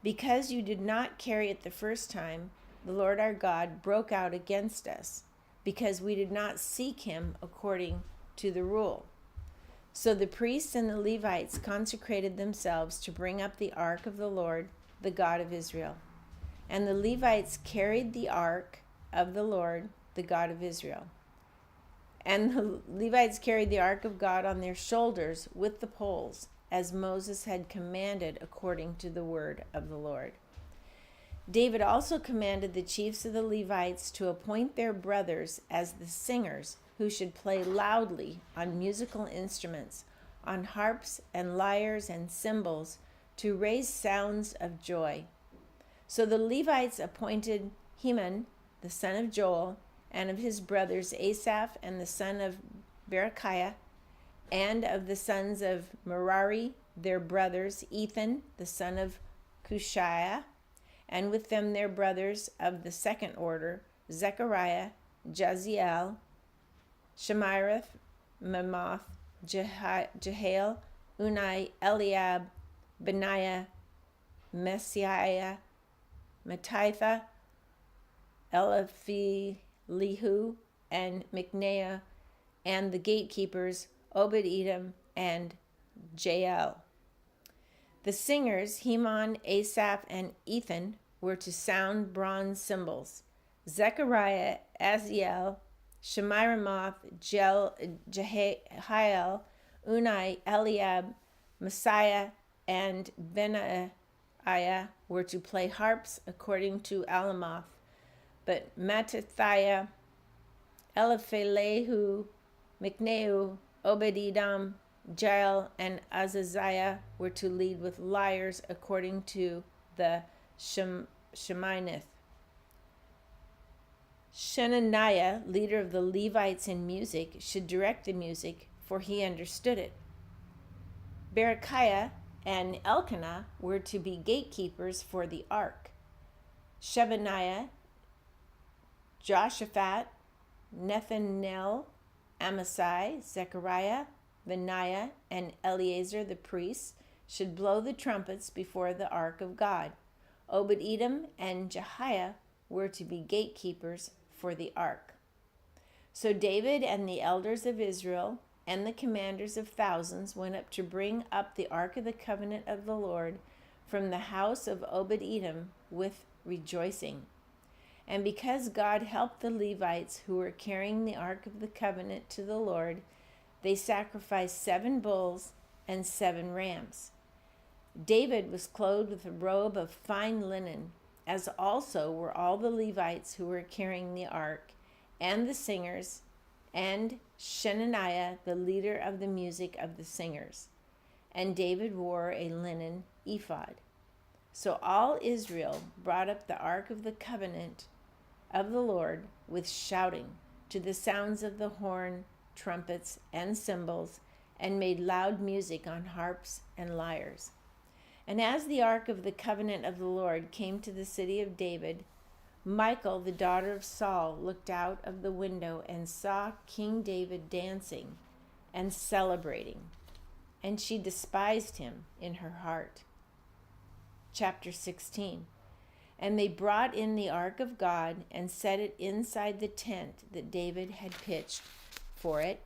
Because you did not carry it the first time, the Lord our God broke out against us, because we did not seek him according to the rule." So the priests and the Levites consecrated themselves to bring up the ark of the Lord, the God of Israel. And the Levites carried the ark of the Lord, the God of Israel. And the Levites carried the ark of God on their shoulders with the poles, as Moses had commanded according to the word of the Lord. David also commanded the chiefs of the Levites to appoint their brothers as the singers, who should play loudly on musical instruments, on harps and lyres and cymbals, to raise sounds of joy. So the Levites appointed Heman, the son of Joel, and of his brothers Asaph and the son of Berechiah, and of the sons of Merari, their brothers Ethan, the son of Cushiah, and with them their brothers of the second order, Zechariah, Jaziel, Shemirith, Memoth, Jehael, Unai, Eliab, Benaiah, Messiah, Mattitha, Eliphilihu, and Micneiah, and the gatekeepers Obed-Edom and Jael. The singers Heman, Asaph, and Ethan were to sound bronze cymbals. Zechariah, Aziel, Shemiramoth, Jehiel, Unai, Eliab, Messiah, and Benaiah were to play harps according to Alamoth, but Mattithiah, Eliphelehu, Mikneu, Obed-Edom, Jael, and Azaziah were to lead with lyres according to the Sheminith. Shenaniah, leader of the Levites in music, should direct the music, for he understood it. Berechiah and Elkanah were to be gatekeepers for the ark. Shebaniah, Joshaphat, Nethanel, Amasai, Zechariah, Benaiah, and Eleazar the priests should blow the trumpets before the ark of God. Obed-Edom and Jehiah were to be gatekeepers for the ark. So David and the elders of Israel and the commanders of thousands went up to bring up the ark of the covenant of the Lord from the house of Obed-Edom with rejoicing. And because God helped the Levites who were carrying the ark of the covenant to the Lord, they sacrificed 7 bulls and 7 rams. David was clothed with a robe of fine linen, as also were all the Levites who were carrying the ark, and the singers, and Shenaniah, the leader of the music of the singers. And David wore a linen ephod. So all Israel brought up the ark of the covenant of the Lord with shouting, to the sounds of the horn, trumpets, and cymbals, and made loud music on harps and lyres. And as the ark of the covenant of the Lord came to the city of David, Michal, the daughter of Saul, looked out of the window and saw King David dancing and celebrating, and she despised him in her heart. Chapter 16. And they brought in the ark of God and set it inside the tent that David had pitched for it,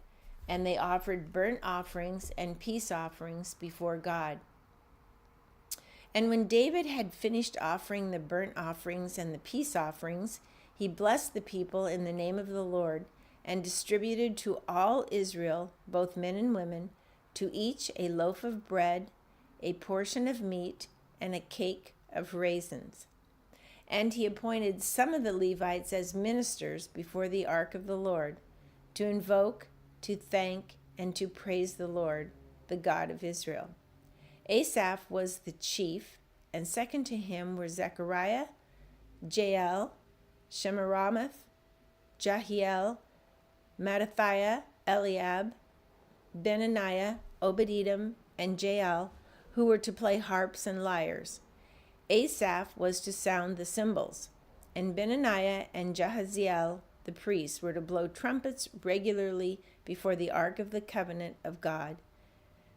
and they offered burnt offerings and peace offerings before God. And when David had finished offering the burnt offerings and the peace offerings, he blessed the people in the name of the Lord, and distributed to all Israel, both men and women, to each a loaf of bread, a portion of meat, and a cake of raisins. And he appointed some of the Levites as ministers before the ark of the Lord, to invoke, to thank, and to praise the Lord, the God of Israel. Asaph was the chief, and second to him were Zechariah, Jael, Shemiramoth, Jehiel, Mattithiah, Eliab, Benaniah, Obed-Edom, and Jael, who were to play harps and lyres. Asaph was to sound the cymbals, and Benaniah and Jahaziel, the priests, were to blow trumpets regularly before the ark of the covenant of God.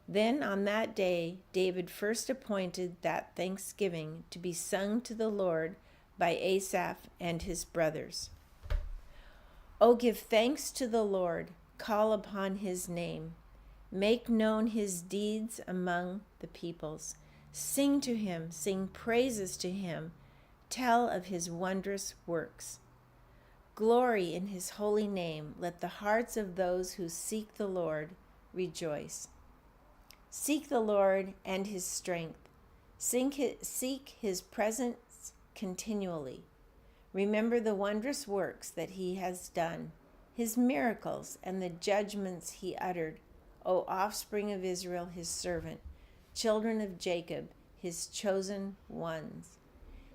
Then on that day, David first appointed that thanksgiving to be sung to the Lord by Asaph and his brothers. O give thanks to the Lord, call upon his name. Make known his deeds among the peoples. Sing to him, sing praises to him. Tell of his wondrous works. Glory in his holy name. Let the hearts of those who seek the Lord rejoice. Seek the Lord and his strength. Seek his presence continually. Remember the wondrous works that he has done, his miracles and the judgments he uttered, O offspring of Israel, his servant, children of Jacob, his chosen ones.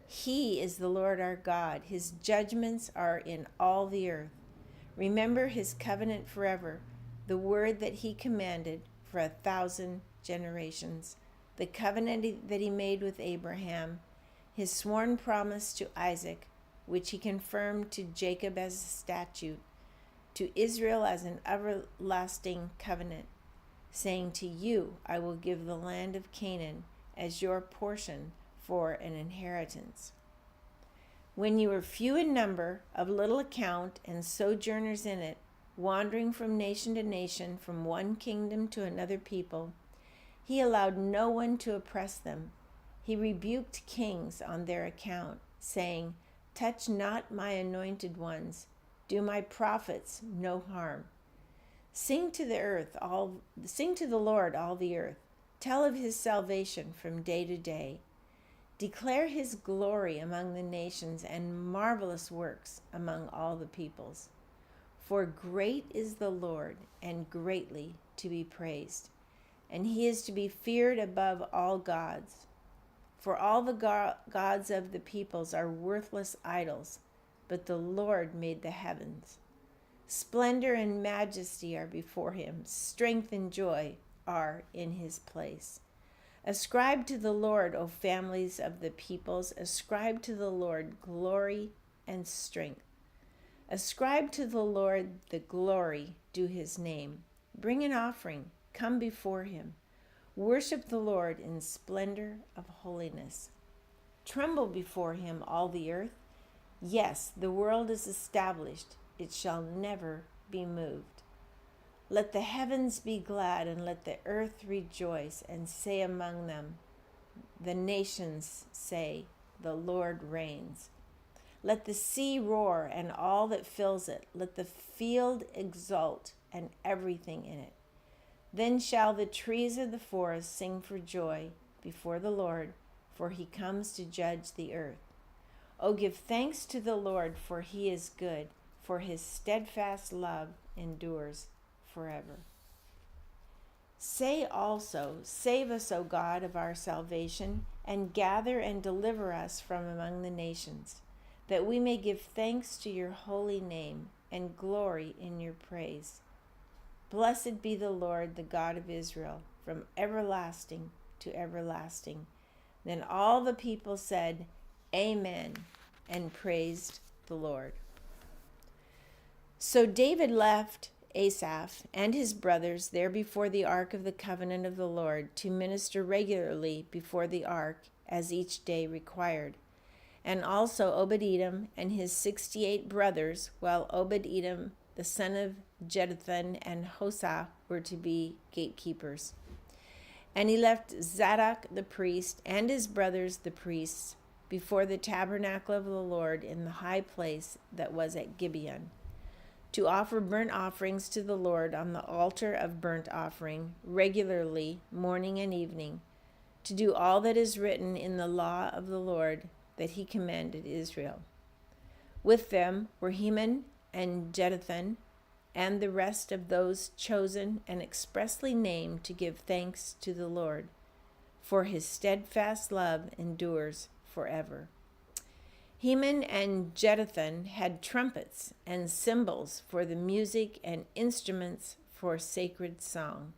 He is the Lord our God. His judgments are in all the earth. Remember his covenant forever, the word that he commanded for 1,000 generations, the covenant that he made with Abraham, his sworn promise to Isaac, which he confirmed to Jacob as a statute, to Israel as an everlasting covenant, saying, to you I will give the land of Canaan as your portion for an inheritance. When you were few in number, of little account, and sojourners in it, wandering from nation to nation, from one kingdom to another people, he allowed no one to oppress them. He rebuked kings on their account, saying, touch not my anointed ones, Do my prophets no harm. Sing to the Lord, all the earth. Tell of his salvation from day to day. Declare his glory among the nations and marvelous works among all the peoples. For great is the Lord and greatly to be praised, and he is to be feared above all gods. For all the gods of the peoples are worthless idols, but the Lord made the heavens. Splendor and majesty are before him. Strength and joy are in his place. Ascribe to the Lord, O families of the peoples. Ascribe to the Lord glory and strength. Ascribe to the Lord the glory due his name. Bring an offering. Come before him. Worship the Lord in splendor of holiness. Tremble before him, all the earth. Yes, the world is established. It shall never be moved. Let the heavens be glad, and let the earth rejoice, and say among them, the nations say, the Lord reigns. Let the sea roar, and all that fills it. Let the field exult, and everything in it. Then shall the trees of the forest sing for joy before the Lord, for he comes to judge the earth. O give thanks to the Lord, for he is good, for his steadfast love endures forever. Say also, save us, O God of our salvation, and gather and deliver us from among the nations, that we may give thanks to your holy name and glory in your praise. Blessed be the Lord, the God of Israel, from everlasting to everlasting. Then all the people said, Amen, and praised the Lord. So David left Asaph and his brothers there before the ark of the covenant of the Lord to minister regularly before the ark as each day required, and also Obed-Edom and his 68 brothers, while Obed-Edom the son of Jeduthun and Hosah were to be gatekeepers. And he left Zadok the priest and his brothers the priests before the tabernacle of the Lord in the high place that was at Gibeon, to offer burnt offerings to the Lord on the altar of burnt offering regularly, morning and evening, to do all that is written in the law of the Lord that he commanded Israel. With them were Heman and Jeduthun, and the rest of those chosen and expressly named to give thanks to the Lord, for his steadfast love endures forever. Heman and Jeduthun had trumpets and cymbals for the music and instruments for sacred song.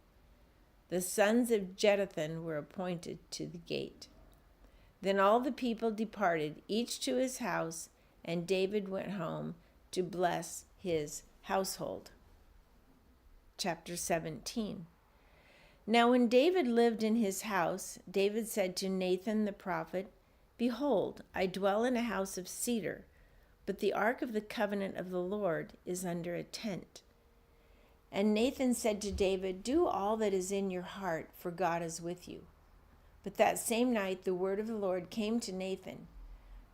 The sons of Jeduthun were appointed to the gate. Then all the people departed, each to his house, and David went home to bless his household. Chapter 17. Now when David lived in his house, David said to Nathan the prophet, Behold, I dwell in a house of cedar, but the ark of the covenant of the Lord is under a tent. And Nathan said to David, Do all that is in your heart, for God is with you. But that same night the word of the Lord came to Nathan,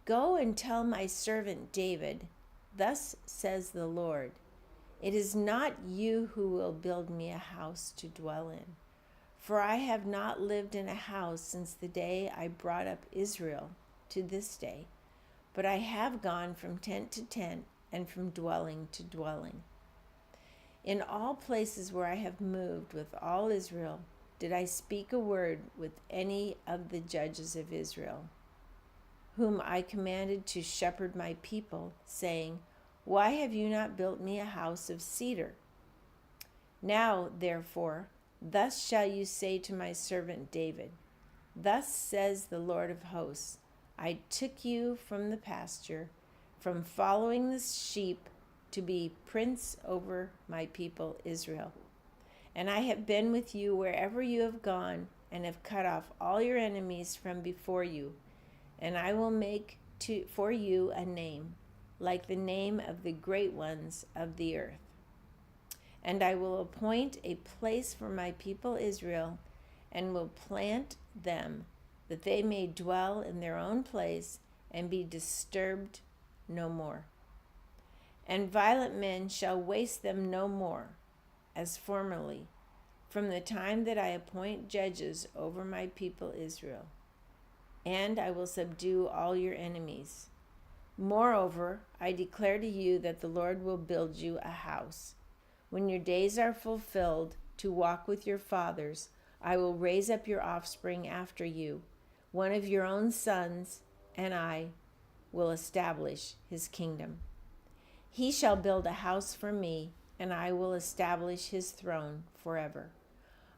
Go and tell my servant David, Thus says the Lord, It is not you who will build me a house to dwell in, for I have not lived in a house since the day I brought up Israel to this day, but I have gone from tent to tent and from dwelling to dwelling. In all places where I have moved with all Israel, did I speak a word with any of the judges of Israel, whom I commanded to shepherd my people, saying, Why have you not built me a house of cedar? Now, therefore, thus shall you say to my servant David, Thus says the Lord of hosts, I took you from the pasture, from following the sheep, to be prince over my people Israel. And I have been with you wherever you have gone, and have cut off all your enemies from before you. And I will make for you a name, like the name of the great ones of the earth. And I will appoint a place for my people Israel, and will plant them, that they may dwell in their own place, and be disturbed no more. And violent men shall waste them no more, as formerly, from the time that I appoint judges over my people Israel. And I will subdue all your enemies. Moreover, I declare to you that the Lord will build you a house. When your days are fulfilled to walk with your fathers, I will raise up your offspring after you, one of your own sons, and I will establish his kingdom. He shall build a house for me, and I will establish his throne forever.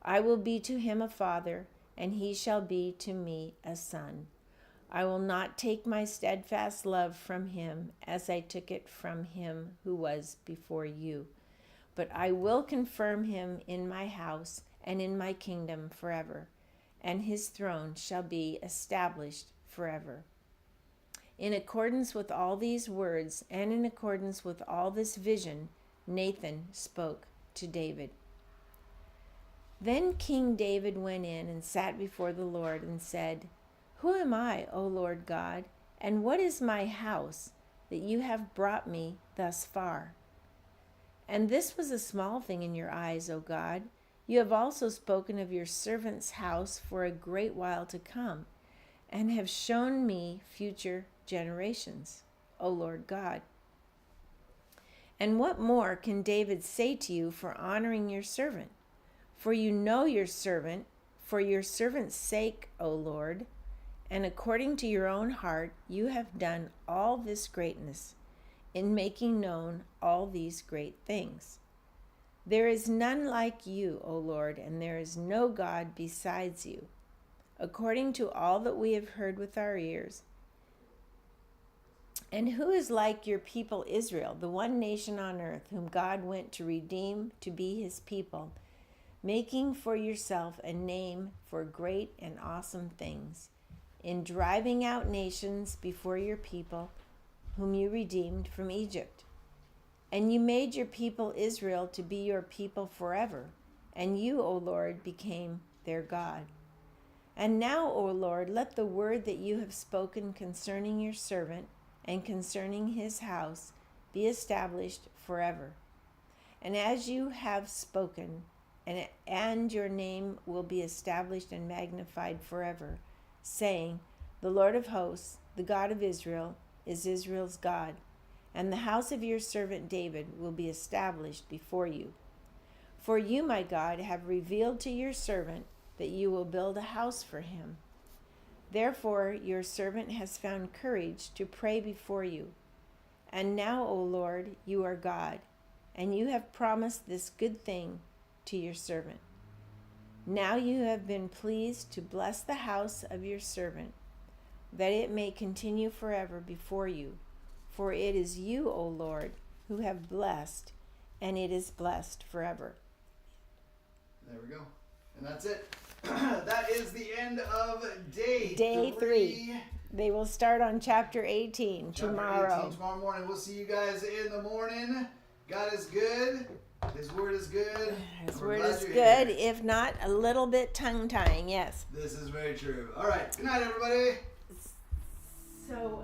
I will be to him a father, and he shall be to me a son. I will not take my steadfast love from him as I took it from him who was before you, but I will confirm him in my house and in my kingdom forever, and his throne shall be established forever. In accordance with all these words, and in accordance with all this vision, Nathan spoke to David. Then King David went in and sat before the Lord and said, Who am I, O Lord God, and what is my house that you have brought me thus far? And this was a small thing in your eyes, O God. You have also spoken of your servant's house for a great while to come, and have shown me future generations, O Lord God. And what more can David say to you for honoring your servant? For you know your servant, for your servant's sake, O Lord, and according to your own heart you have done all this greatness, in making known all these great things. There is none like you, O Lord, and there is no God besides you. According to all that we have heard with our ears. And who is like your people Israel, the one nation on earth, whom God went to redeem to be his people, making for yourself a name for great and awesome things, in driving out nations before your people, whom you redeemed from Egypt. And you made your people Israel to be your people forever, and you, O Lord, became their God. And now, O Lord, let the word that you have spoken concerning your servant and concerning his house be established forever. And as you have spoken, and your name will be established and magnified forever, saying, The Lord of hosts, the God of Israel, is Israel's God, and the house of your servant David will be established before you. For you, my God, have revealed to your servant that you will build a house for him. Therefore your servant has found courage to pray before you. And now, O Lord, you are God, and you have promised this good thing to your servant. Now you have been pleased to bless the house of your servant, that it may continue forever before you. For it is you, O Lord, who have blessed, and it is blessed forever. There we go. And that's it. That is the end of day 3. They will start on chapter 18 tomorrow. 18 tomorrow morning. We'll see you guys in the morning. God is good. His word is good. His word is good, if not a little bit tongue-tying, yes. This is very true. All right. Good night, everybody. So,